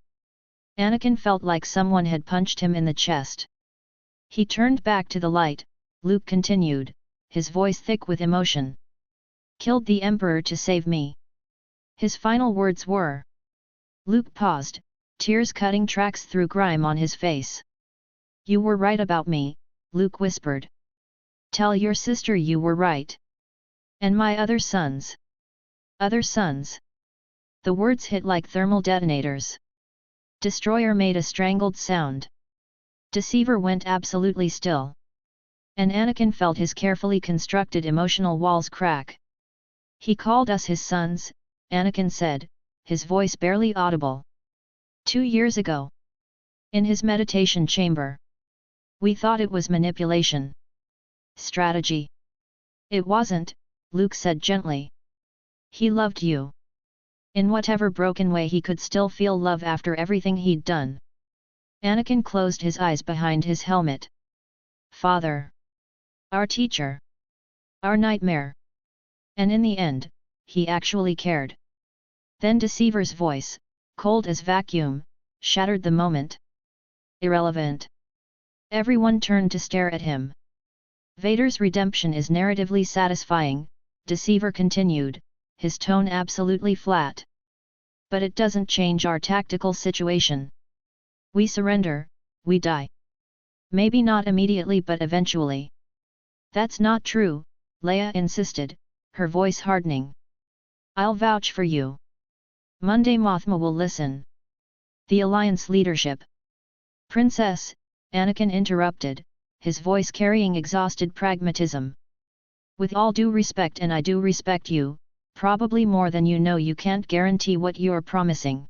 A: Anakin felt like someone had punched him in the chest. He turned back to the light. Luke continued, his voice thick with emotion. Killed the Emperor to save me. His final words were. Luke paused, tears cutting tracks through grime on his face. You were right about me, Luke whispered. Tell your sister you were right. And my other sons. Other sons. The words hit like thermal detonators. Destroyer made a strangled sound. Deceiver went absolutely still. And Anakin felt his carefully constructed emotional walls crack. He called us his sons, Anakin said, his voice barely audible. 2 years ago. In his meditation chamber. We thought it was manipulation. Strategy. It wasn't, Luke said gently. He loved you. In whatever broken way he could still feel love after everything he'd done. Anakin closed his eyes behind his helmet. Father. Our teacher. Our nightmare. And in the end, he actually cared. Then Deceiver's voice, cold as vacuum, shattered the moment. Irrelevant. Everyone turned to stare at him. Vader's redemption is narratively satisfying, Deceiver continued, his tone absolutely flat. But it doesn't change our tactical situation. We surrender, we die. Maybe not immediately but eventually. That's not true, Leia insisted, her voice hardening. I'll vouch for you. Monday Mothma will listen. The Alliance leadership. Princess, Anakin interrupted, his voice carrying exhausted pragmatism. With all due respect, and I do respect you, probably more than you know, you can't guarantee what you're promising.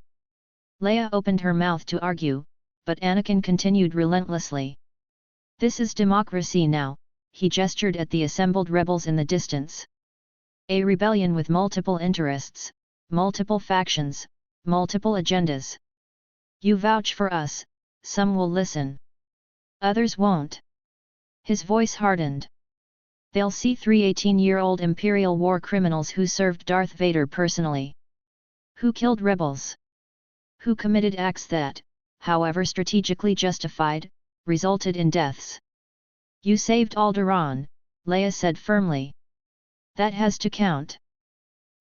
A: Leia opened her mouth to argue, but Anakin continued relentlessly. This is democracy now, he gestured at the assembled rebels in the distance. A rebellion with multiple interests, multiple factions, multiple agendas. You vouch for us, some will listen. Others won't. His voice hardened. They'll see 3 18-year-old Imperial war criminals who served Darth Vader personally. Who killed rebels. Who committed acts that, however strategically justified, resulted in deaths. You saved Alderaan, Leia said firmly. That has to count.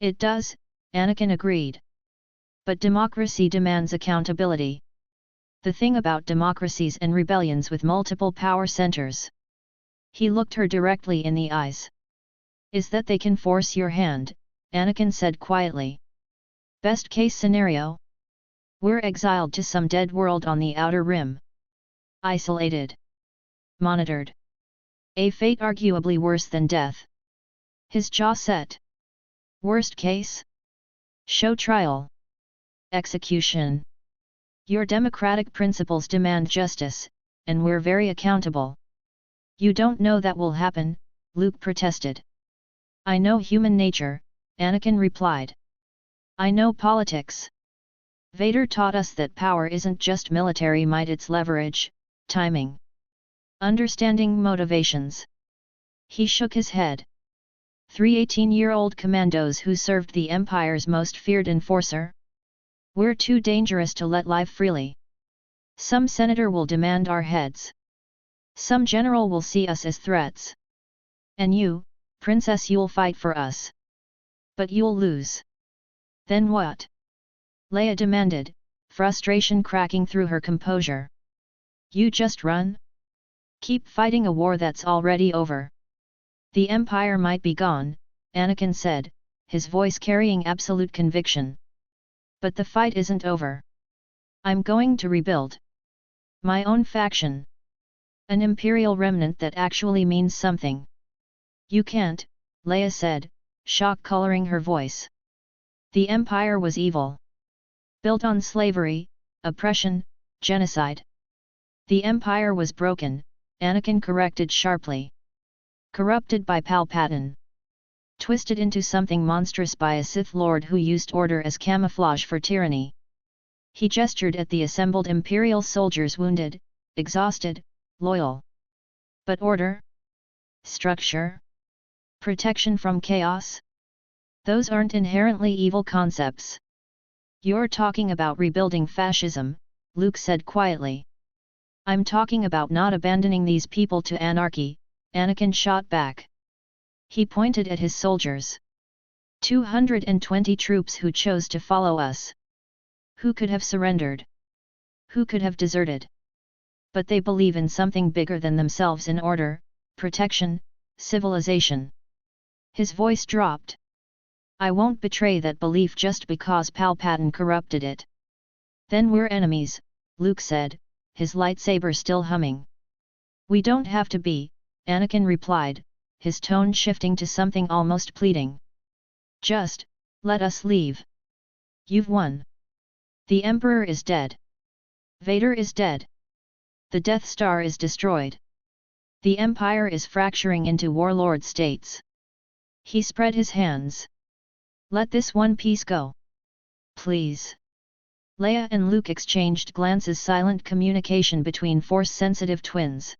A: It does, Anakin agreed. But democracy demands accountability. The thing about democracies and rebellions with multiple power centers. He looked her directly in the eyes. Is that they can force your hand, Anakin said quietly. Best case scenario? We're exiled to some dead world on the Outer Rim. Isolated. Monitored. A fate arguably worse than death. His jaw set. Worst case? Show trial. Execution. Your democratic principles demand justice, and we're very accountable. You don't know that will happen, Luke protested. I know human nature, Anakin replied. I know politics. Vader taught us that power isn't just military might, it's leverage, timing, understanding motivations. He shook his head. 3 18-year-old commandos who served the Empire's most feared enforcer? We're too dangerous to let live freely. Some senator will demand our heads. Some general will see us as threats. And you, princess, you'll fight for us. But you'll lose. Then what? Leia demanded, frustration cracking through her composure. You just run? Keep fighting a war that's already over. The Empire might be gone, Anakin said, his voice carrying absolute conviction. But the fight isn't over. I'm going to rebuild my own faction. An Imperial remnant that actually means something. You can't, Leia said, shock coloring her voice. The Empire was evil. Built on slavery, oppression, genocide. The Empire was broken, Anakin corrected sharply. Corrupted by Palpatine. Twisted into something monstrous by a Sith Lord who used order as camouflage for tyranny. He gestured at the assembled Imperial soldiers, wounded, exhausted, loyal. But order? Structure? Protection from chaos? Those aren't inherently evil concepts. You're talking about rebuilding fascism, Luke said quietly. I'm talking about not abandoning these people to anarchy, Anakin shot back. He pointed at his soldiers. 220 troops who chose to follow us. Who could have surrendered? Who could have deserted? But they believe in something bigger than themselves, in order, protection, civilization. His voice dropped. I won't betray that belief just because Palpatine corrupted it. Then we're enemies, Luke said, his lightsaber still humming. We don't have to be, Anakin replied, his tone shifting to something almost pleading. Just, let us leave. You've won. The Emperor is dead. Vader is dead. The Death Star is destroyed. The Empire is fracturing into warlord states. He spread his hands. Let this one piece go. Please. Leia and Luke exchanged glances, silent communication between Force-sensitive twins.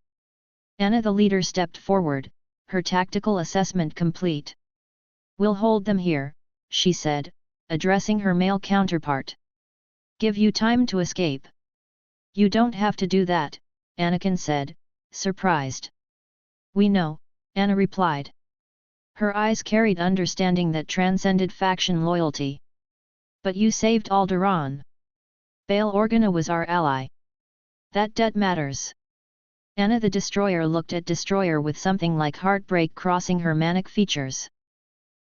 A: Anna the leader stepped forward, her tactical assessment complete. We'll hold them here, she said, addressing her male counterpart. Give you time to escape. You don't have to do that, Anakin said, surprised. We know, Anna replied. Her eyes carried understanding that transcended faction loyalty. But you saved Alderaan. Bail Organa was our ally. That debt matters. Anna the Destroyer looked at Destroyer with something like heartbreak crossing her manic features.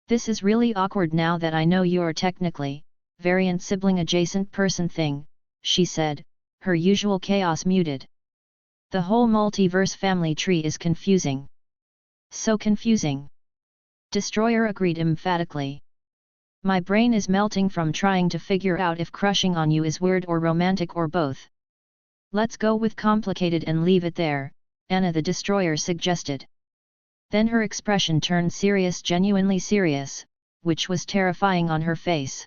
A: This is really awkward now that I know you're technically, variant sibling adjacent person thing, she said, her usual chaos muted. The whole multiverse family tree is confusing. So confusing. Destroyer agreed emphatically. My brain is melting from trying to figure out if crushing on you is weird or romantic or both. Let's go with complicated and leave it there, Anna the Destroyer suggested. Then her expression turned serious, genuinely serious, which was terrifying on her face.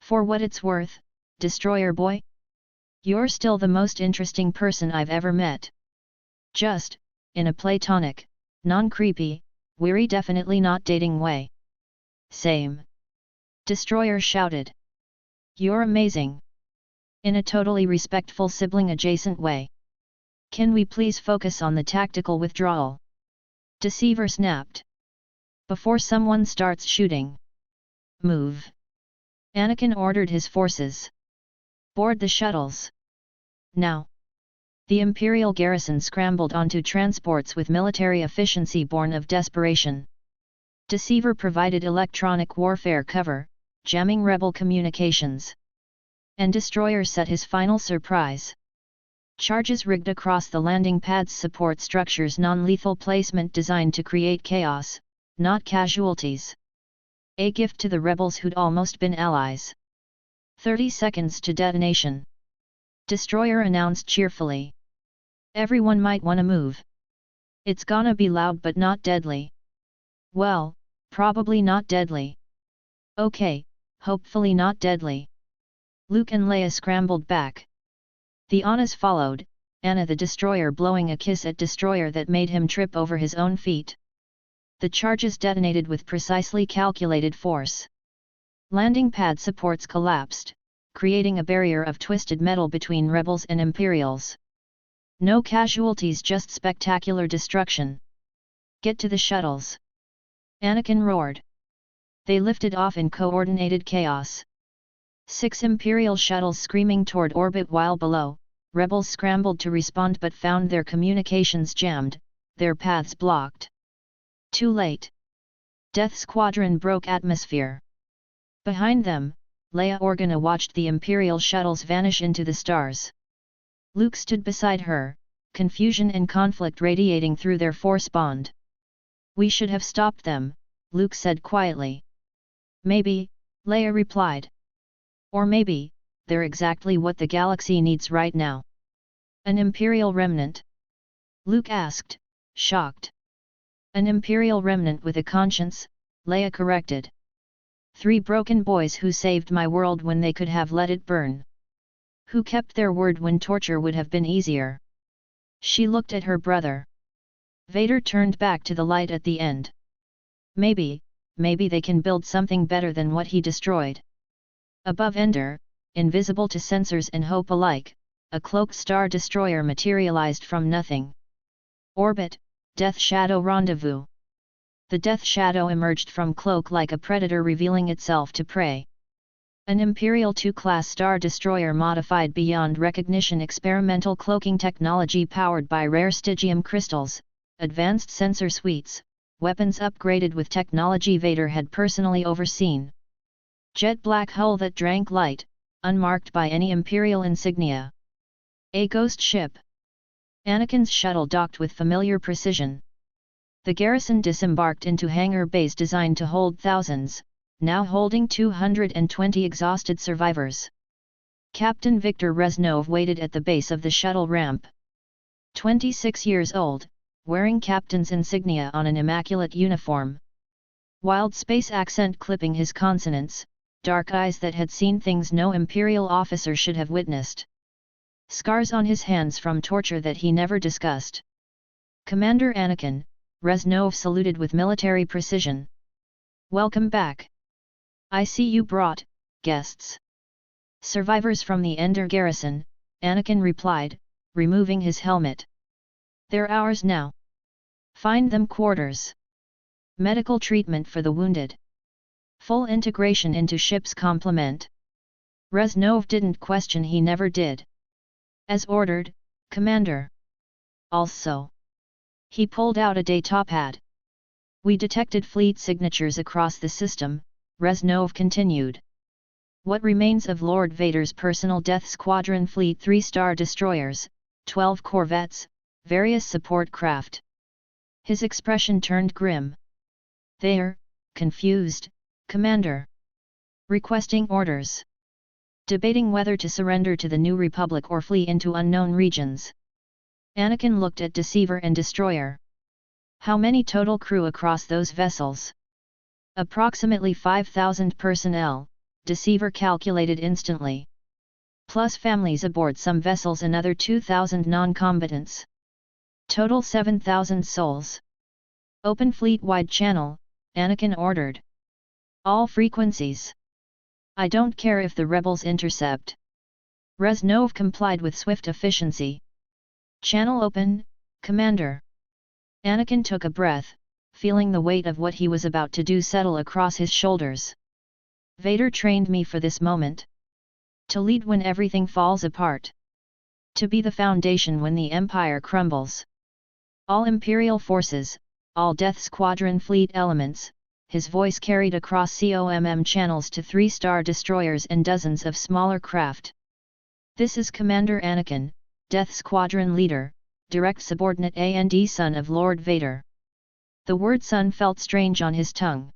A: For what it's worth, Destroyer boy? You're still the most interesting person I've ever met. Just, in a platonic, non-creepy, weary, definitely not dating way. Same. Destroyer shouted. You're amazing. In a totally respectful sibling-adjacent way. Can we please focus on the tactical withdrawal? Deceiver snapped. Before someone starts shooting. Move. Anakin ordered his forces. Board the shuttles. Now. The Imperial garrison scrambled onto transports with military efficiency born of desperation. Deceiver provided electronic warfare cover, jamming rebel communications. And Destroyer set his final surprise. Charges rigged across the landing pad's support structures, non-lethal placement designed to create chaos, not casualties. A gift to the rebels who'd almost been allies. 30 seconds to detonation. Destroyer announced cheerfully. Everyone might want to move. It's gonna be loud but not deadly. Well, probably not deadly. Okay, hopefully not deadly. Luke and Leia scrambled back. The Annas followed, Anna the destroyer blowing a kiss at destroyer that made him trip over his own feet. The charges detonated with precisely calculated force. Landing pad supports collapsed, creating a barrier of twisted metal between rebels and Imperials. No casualties, just spectacular destruction. Get to the shuttles! Anakin roared. They lifted off in coordinated chaos. 6 Imperial shuttles screaming toward orbit while below, rebels scrambled to respond but found their communications jammed, their paths blocked. Too late. Death Squadron broke atmosphere. Behind them, Leia Organa watched the Imperial shuttles vanish into the stars. Luke stood beside her, confusion and conflict radiating through their force bond. We should have stopped them, Luke said quietly. Maybe, Leia replied. Or maybe, they're exactly what the galaxy needs right now. An Imperial remnant? Luke asked, shocked. An Imperial remnant with a conscience, Leia corrected. 3 broken boys who saved my world when they could have let it burn. Who kept their word when torture would have been easier. She looked at her brother. Vader turned back to the light at the end. Maybe they can build something better than what he destroyed. Above Endor, invisible to sensors and hope alike, a cloaked star destroyer materialized from nothing. Orbit, Death Shadow Rendezvous. The Death Shadow emerged from cloak like a predator revealing itself to prey. An Imperial II-class star destroyer modified beyond recognition, experimental cloaking technology powered by rare Stygium crystals, advanced sensor suites, weapons upgraded with technology Vader had personally overseen. Jet black hull that drank light, unmarked by any Imperial insignia. A ghost ship. Anakin's shuttle docked with familiar precision. The garrison disembarked into hangar bays designed to hold thousands, now holding 220 exhausted survivors. Captain Viktor Reznov waited at the base of the shuttle ramp. 26 years old, wearing captain's insignia on an immaculate uniform. Wild space accent clipping his consonants, dark eyes that had seen things no Imperial officer should have witnessed. Scars on his hands from torture that he never discussed. Commander Anakin, Reznov saluted with military precision. Welcome back. I see you brought guests. Survivors from the Endor garrison, Anakin replied, removing his helmet. They're ours now. Find them quarters. Medical treatment for the wounded. Full integration into ship's complement. Reznov didn't question, he never did. As ordered, Commander. Also. He pulled out a datapad. We detected fleet signatures across the system, Reznov continued. What remains of Lord Vader's personal Death Squadron fleet: 3-star destroyers, 12 corvettes, various support craft. His expression turned grim. They're confused, Commander. Requesting orders. Debating whether to surrender to the New Republic or flee into unknown regions. Anakin looked at Deceiver and Destroyer. How many total crew across those vessels? Approximately 5,000 personnel, Deceiver calculated instantly. Plus families aboard some vessels, another 2,000 non-combatants. Total 7,000 souls. Open fleet-wide channel, Anakin ordered. All frequencies. I don't care if the rebels intercept. Reznov complied with swift efficiency. Channel open, Commander. Anakin took a breath, feeling the weight of what he was about to do settle across his shoulders. Vader trained me for this moment. To lead when everything falls apart. To be the foundation when the Empire crumbles. All Imperial forces, all Death Squadron fleet elements, his voice carried across COMM channels to 3-star destroyers and dozens of smaller craft. This is Commander Anakin, Death Squadron leader, direct subordinate and son of Lord Vader. The word son felt strange on his tongue.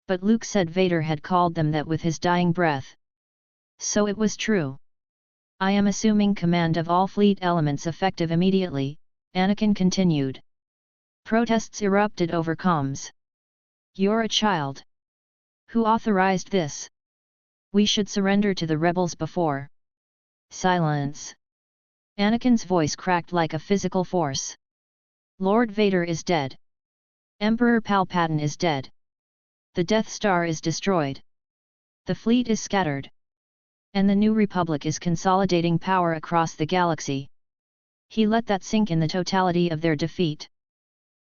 A: But Luke said Vader had called them that with his dying breath. So it was true. I am assuming command of all fleet elements effective immediately, Anakin continued. Protests erupted over comms. You're a child. Who authorized this? We should surrender to the rebels before. Silence. Anakin's voice cracked like a physical force. Lord Vader is dead. Emperor Palpatine is dead. The Death Star is destroyed. The fleet is scattered. And the New Republic is consolidating power across the galaxy. He let that sink in the totality of their defeat.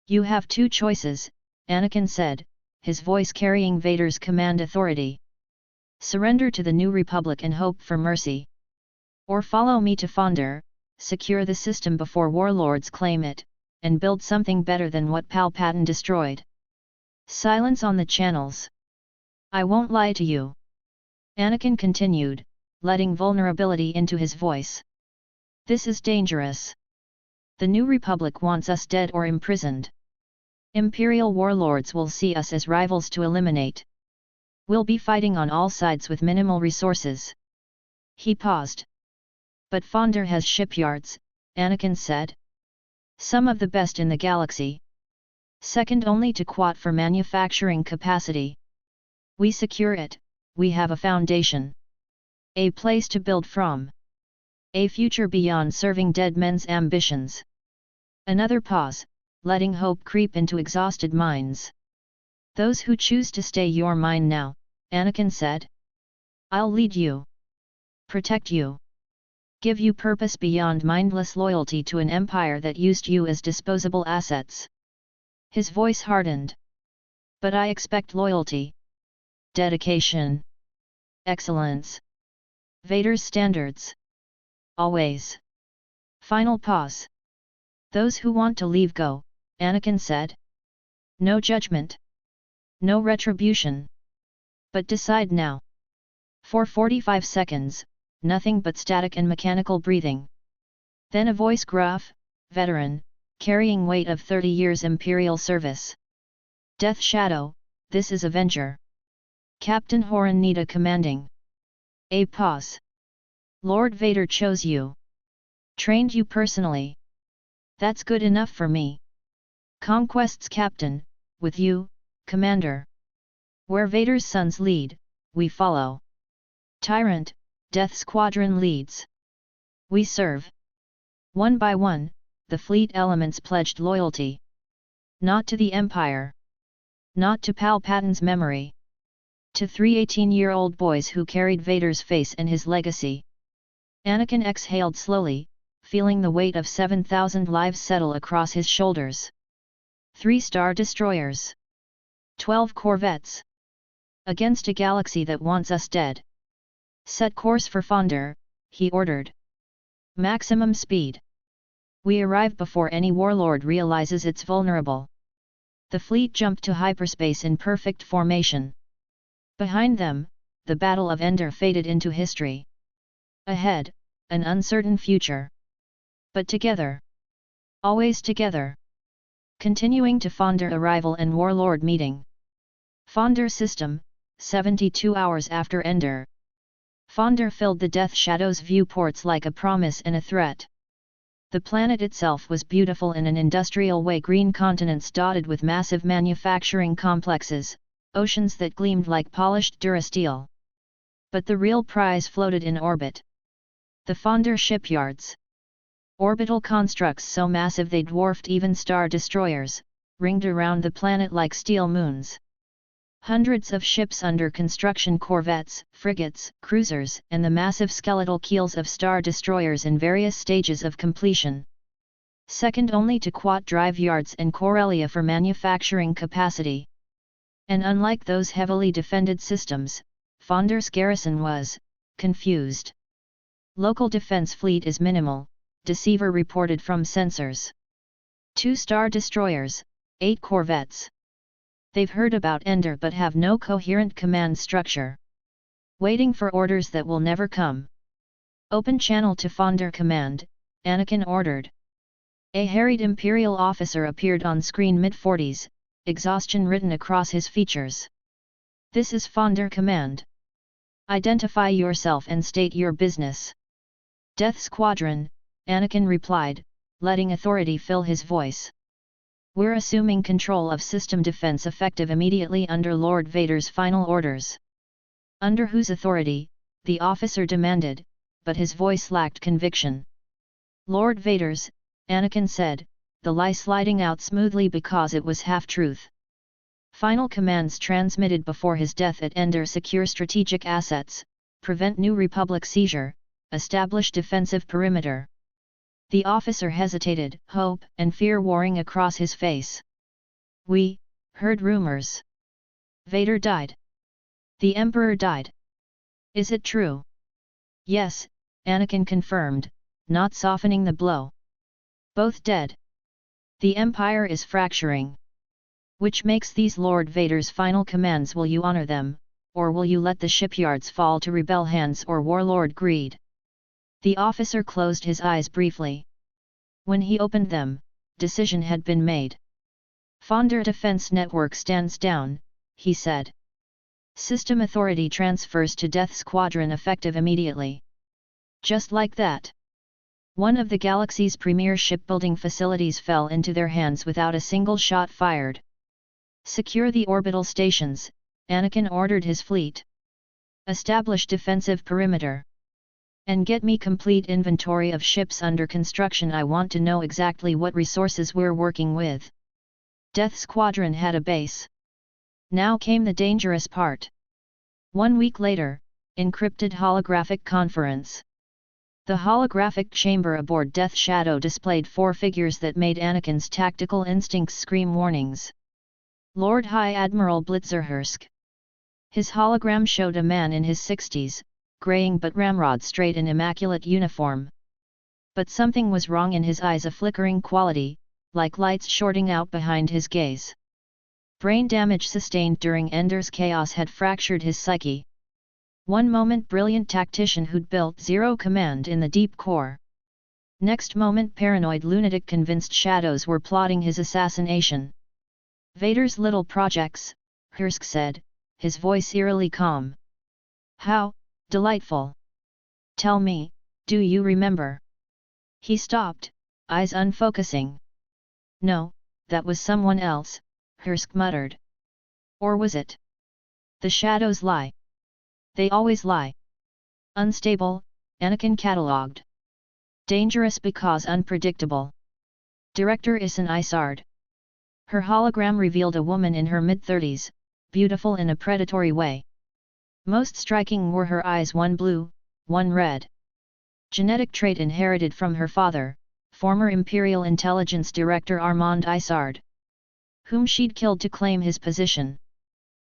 A: You have two choices, Anakin said, his voice carrying Vader's command authority. Surrender to the New Republic and hope for mercy. Or follow me to Fondor, secure the system before warlords claim it, and build something better than what Palpatine destroyed. Silence on the channels. I won't lie to you. Anakin continued, letting vulnerability into his voice. This is dangerous. The New Republic wants us dead or imprisoned. Imperial warlords will see us as rivals to eliminate. We'll be fighting on all sides with minimal resources. He paused. But Fondor has shipyards, Anakin said. Some of the best in the galaxy. Second only to Quat for manufacturing capacity. We secure it, we have a foundation. A place to build from. A future beyond serving dead men's ambitions. Another pause, letting hope creep into exhausted minds. Those who choose to stay your mine now, Anakin said. I'll lead you. Protect you. Give you purpose beyond mindless loyalty to an empire that used you as disposable assets. His voice hardened. But I expect loyalty. Dedication. Excellence. Vader's standards. Always. Final pause. Those who want to leave go, Anakin said. No judgment. No retribution. But decide now. For 45 seconds, nothing but static and mechanical breathing. Then a voice gruff, veteran, carrying weight of 30 years Imperial service. Death Shadow, this is Avenger. Captain Horan Nita commanding. A pause. Lord Vader chose you. Trained you personally. That's good enough for me. Conquest's captain, with you, Commander. Where Vader's sons lead, we follow. Tyrant, Death Squadron leads. We serve. One by one, the fleet elements pledged loyalty. Not to the Empire. Not to Palpatine's memory. To 3 18-year-old boys who carried Vader's face and his legacy. Anakin exhaled slowly, feeling the weight of 7,000 lives settle across his shoulders. 3 Star Destroyers. 12 corvettes. Against a galaxy that wants us dead. Set course for Fondor, he ordered. Maximum speed. We arrive before any warlord realizes it's vulnerable. The fleet jumped to hyperspace in perfect formation. Behind them, the Battle of Endor faded into history. Ahead, an uncertain future. But together. Always together. Continuing to Fondor arrival and warlord meeting. Fondor system, 72 hours after Endor. Fondor filled the Death Shadow's viewports like a promise and a threat. The planet itself was beautiful in an industrial way, green continents dotted with massive manufacturing complexes, oceans that gleamed like polished durasteel. But the real prize floated in orbit. The Fondor shipyards. Orbital constructs so massive they dwarfed even star destroyers, ringed around the planet like steel moons. Hundreds of ships under construction, corvettes, frigates, cruisers, and the massive skeletal keels of star destroyers in various stages of completion. Second only to Quat drive yards and Corellia for manufacturing capacity. And unlike those heavily defended systems, Fondor's garrison was confused. Local defense fleet is minimal, Deceiver reported from sensors. 2 star destroyers, 8 corvettes. They've heard about Endor but have no coherent command structure. Waiting for orders that will never come. Open channel to Fondor command, Anakin ordered. A harried Imperial officer appeared on screen, mid-40s, exhaustion written across his features. This is Fondor command. Identify yourself and state your business. Death Squadron, Anakin replied, letting authority fill his voice. We're assuming control of system defense effective immediately under Lord Vader's final orders. Under whose authority? The officer demanded, but his voice lacked conviction. Lord Vader's, Anakin said, the lie sliding out smoothly because it was half-truth. Final commands transmitted before his death at Endor: secure strategic assets, prevent New Republic seizure, establish defensive perimeter. The officer hesitated, hope and fear warring across his face. We heard rumors. Vader died. The Emperor died. Is it true? Yes, Anakin confirmed, not softening the blow. Both dead. The Empire is fracturing. Which makes these Lord Vader's final commands: will you honor them, or will you let the shipyards fall to rebel hands or warlord greed? The officer closed his eyes briefly. When he opened them, decision had been made. Fonder Defense Network stands down, he said. System authority transfers to Death Squadron effective immediately. Just like that. One of the galaxy's premier shipbuilding facilities fell into their hands without a single shot fired. Secure the orbital stations, Anakin ordered his fleet. Establish defensive perimeter. And get me complete inventory of ships under construction. I want to know exactly what resources we're working with. Death Squadron had a base. Now came the dangerous part. 1 week later, encrypted holographic conference. The holographic chamber aboard Death Shadow displayed 4 figures that made Anakin's tactical instincts scream warnings. Lord High Admiral Blitzerhursk. His hologram showed a man in his 60s, graying but ramrod straight in immaculate uniform. But something was wrong in his eyes, a flickering quality, like lights shorting out behind his gaze. Brain damage sustained during Endor's chaos had fractured his psyche. One moment brilliant tactician who'd built zero command in the deep core. Next moment paranoid lunatic convinced shadows were plotting his assassination. Vader's little projects, Hursk said, his voice eerily calm. How delightful. Tell me, do you remember? He stopped, eyes unfocusing. No, that was someone else, Hursk muttered. Or was it? The shadows lie. They always lie. Unstable, Anakin catalogued. Dangerous because unpredictable. Director Isan Isard. Her hologram revealed a woman in her mid-30s, beautiful in a predatory way. Most striking were her eyes, one blue, one red. Genetic trait inherited from her father, former Imperial Intelligence Director Armand Isard, whom she'd killed to claim his position.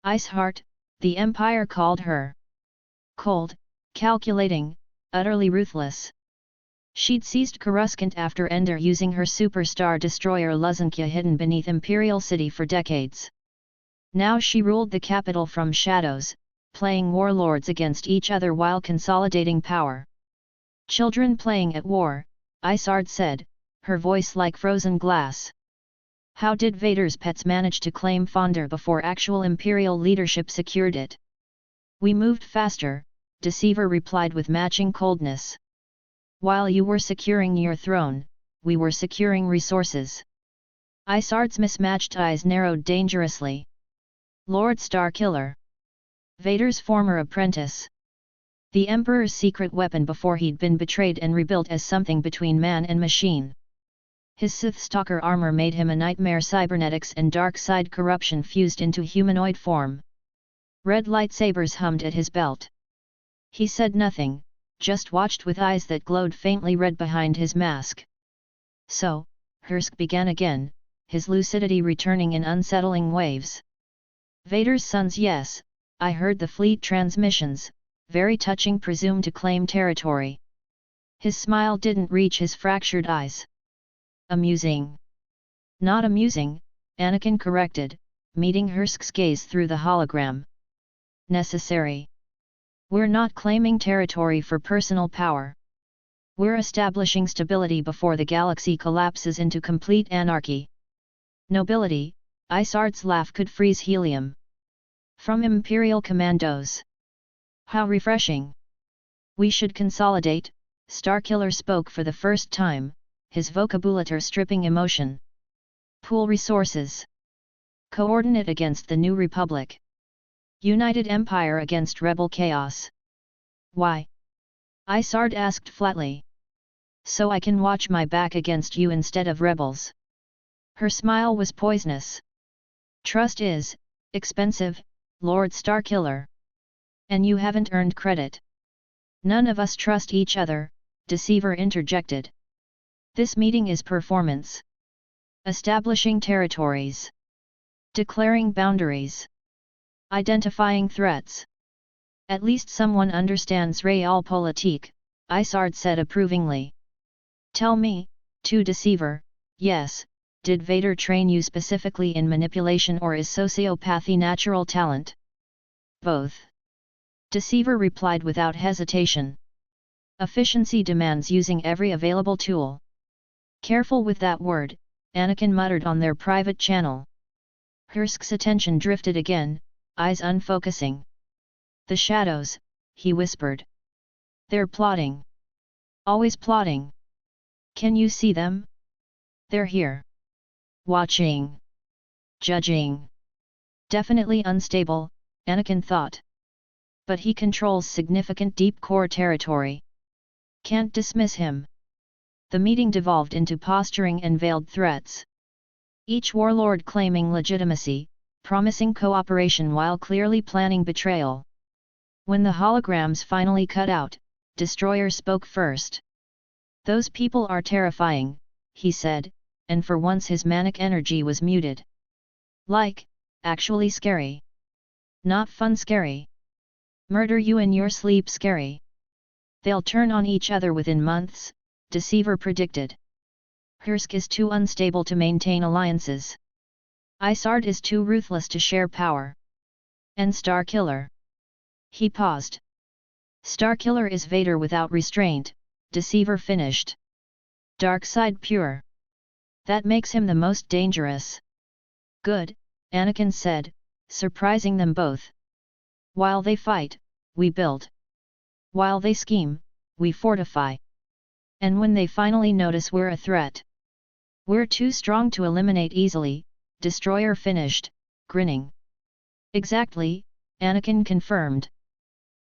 A: Iceheart, the Empire called her. Cold, calculating, utterly ruthless. She'd seized Coruscant after Endor using her superstar destroyer Luznkia hidden beneath Imperial City for decades. Now she ruled the capital from shadows, playing warlords against each other while consolidating power. Children playing at war, Isard said, her voice like frozen glass. How did Vader's pets manage to claim Fonder before actual Imperial leadership secured it? We moved faster, Deceiver replied with matching coldness. While you were securing your throne, we were securing resources. Isard's mismatched eyes narrowed dangerously. Lord Starkiller. Vader's former apprentice. The Emperor's secret weapon before he'd been betrayed and rebuilt as something between man and machine. His Sith Stalker armor made him a nightmare, cybernetics and dark side corruption fused into humanoid form. Red lightsabers hummed at his belt. He said nothing, just watched with eyes that glowed faintly red behind his mask. So, Hursk began again, his lucidity returning in unsettling waves. Vader's sons, yes, I heard the fleet transmissions, very touching, presumed to claim territory. His smile didn't reach his fractured eyes. Amusing. Not amusing, Anakin corrected, meeting Hursk's gaze through the hologram. Necessary. We're not claiming territory for personal power. We're establishing stability before the galaxy collapses into complete anarchy. Nobility, Isard's laugh could freeze helium. From Imperial commandos. How refreshing. We should consolidate, Starkiller spoke for the first time, his vocabulary stripping emotion. Pool resources. Coordinate against the New Republic. United Empire against rebel chaos. Why? Isard asked flatly. So I can watch my back against you instead of rebels. Her smile was poisonous. Trust is expensive, Lord Starkiller. And you haven't earned credit. None of us trust each other, Deceiver interjected. This meeting is performance. Establishing territories. Declaring boundaries. Identifying threats. At least someone understands realpolitik, Isard said approvingly. Tell me, to Deceiver, yes, did Vader train you specifically in manipulation or is sociopathy natural talent? Both. Deceiver replied without hesitation. Efficiency demands using every available tool. Careful with that word, Anakin muttered on their private channel. Hursk's attention drifted again, eyes unfocusing. The shadows, he whispered. They're plotting. Always plotting. Can you see them? They're here. Watching. Judging. Definitely unstable, Anakin thought. But he controls significant deep core territory. Can't dismiss him. The meeting devolved into posturing and veiled threats. Each warlord claiming legitimacy, promising cooperation while clearly planning betrayal. When the holograms finally cut out, Destroyer spoke first. Those people are terrifying, he said, and for once his manic energy was muted. Like, actually scary. Not fun scary. Murder you in your sleep scary. They'll turn on each other within months, Deceiver predicted. Hursk is too unstable to maintain alliances. Isard is too ruthless to share power. And Starkiller. He paused. Starkiller is Vader without restraint, Deceiver finished. Dark side pure. That makes him the most dangerous. Good, Anakin said, surprising them both. While they fight, we build. While they scheme, we fortify. And when they finally notice we're a threat, we're too strong to eliminate easily, Destroyer finished, grinning. Exactly, Anakin confirmed.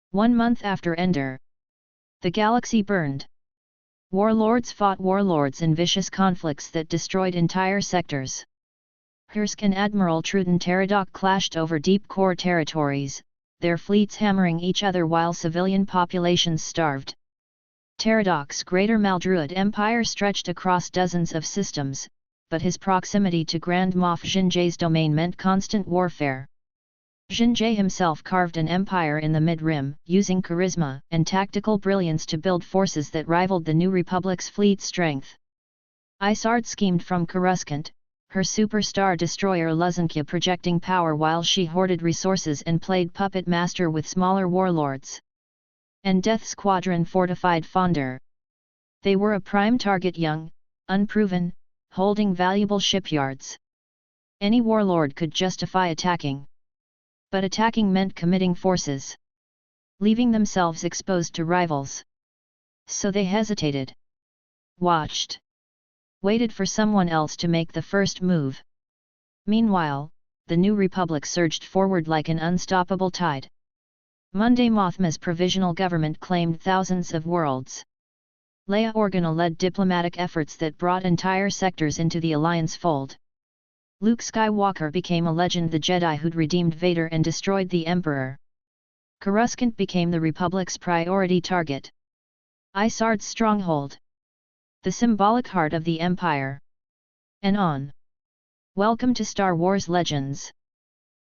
A: 1 month after Ender. The galaxy burned. Warlords fought warlords in vicious conflicts that destroyed entire sectors. Hursk and Admiral Truden Teradok clashed over deep core territories, their fleets hammering each other while civilian populations starved. Teradok's Greater Maldruid Empire stretched across dozens of systems, but his proximity to Grand Moff Jinjae's domain meant constant warfare. Jinjae himself carved an empire in the Mid-Rim, using charisma and tactical brilliance to build forces that rivaled the New Republic's fleet strength. Isard schemed from Coruscant, her superstar destroyer Luzankya projecting power while she hoarded resources and played puppet master with smaller warlords. And Death Squadron fortified Fonder. They were a prime target, young, unproven, holding valuable shipyards. Any warlord could justify attacking. But attacking meant committing forces, leaving themselves exposed to rivals. So they hesitated. Watched. Waited for someone else to make the first move. Meanwhile, the New Republic surged forward like an unstoppable tide. Monday Mothma's provisional government claimed thousands of worlds. Leia Organa led diplomatic efforts that brought entire sectors into the Alliance fold. Luke Skywalker became a legend, the Jedi who'd redeemed Vader and destroyed the Emperor. Coruscant became the Republic's priority target. Isard's stronghold. The symbolic heart of the Empire. And on. Welcome to Star Wars Legends.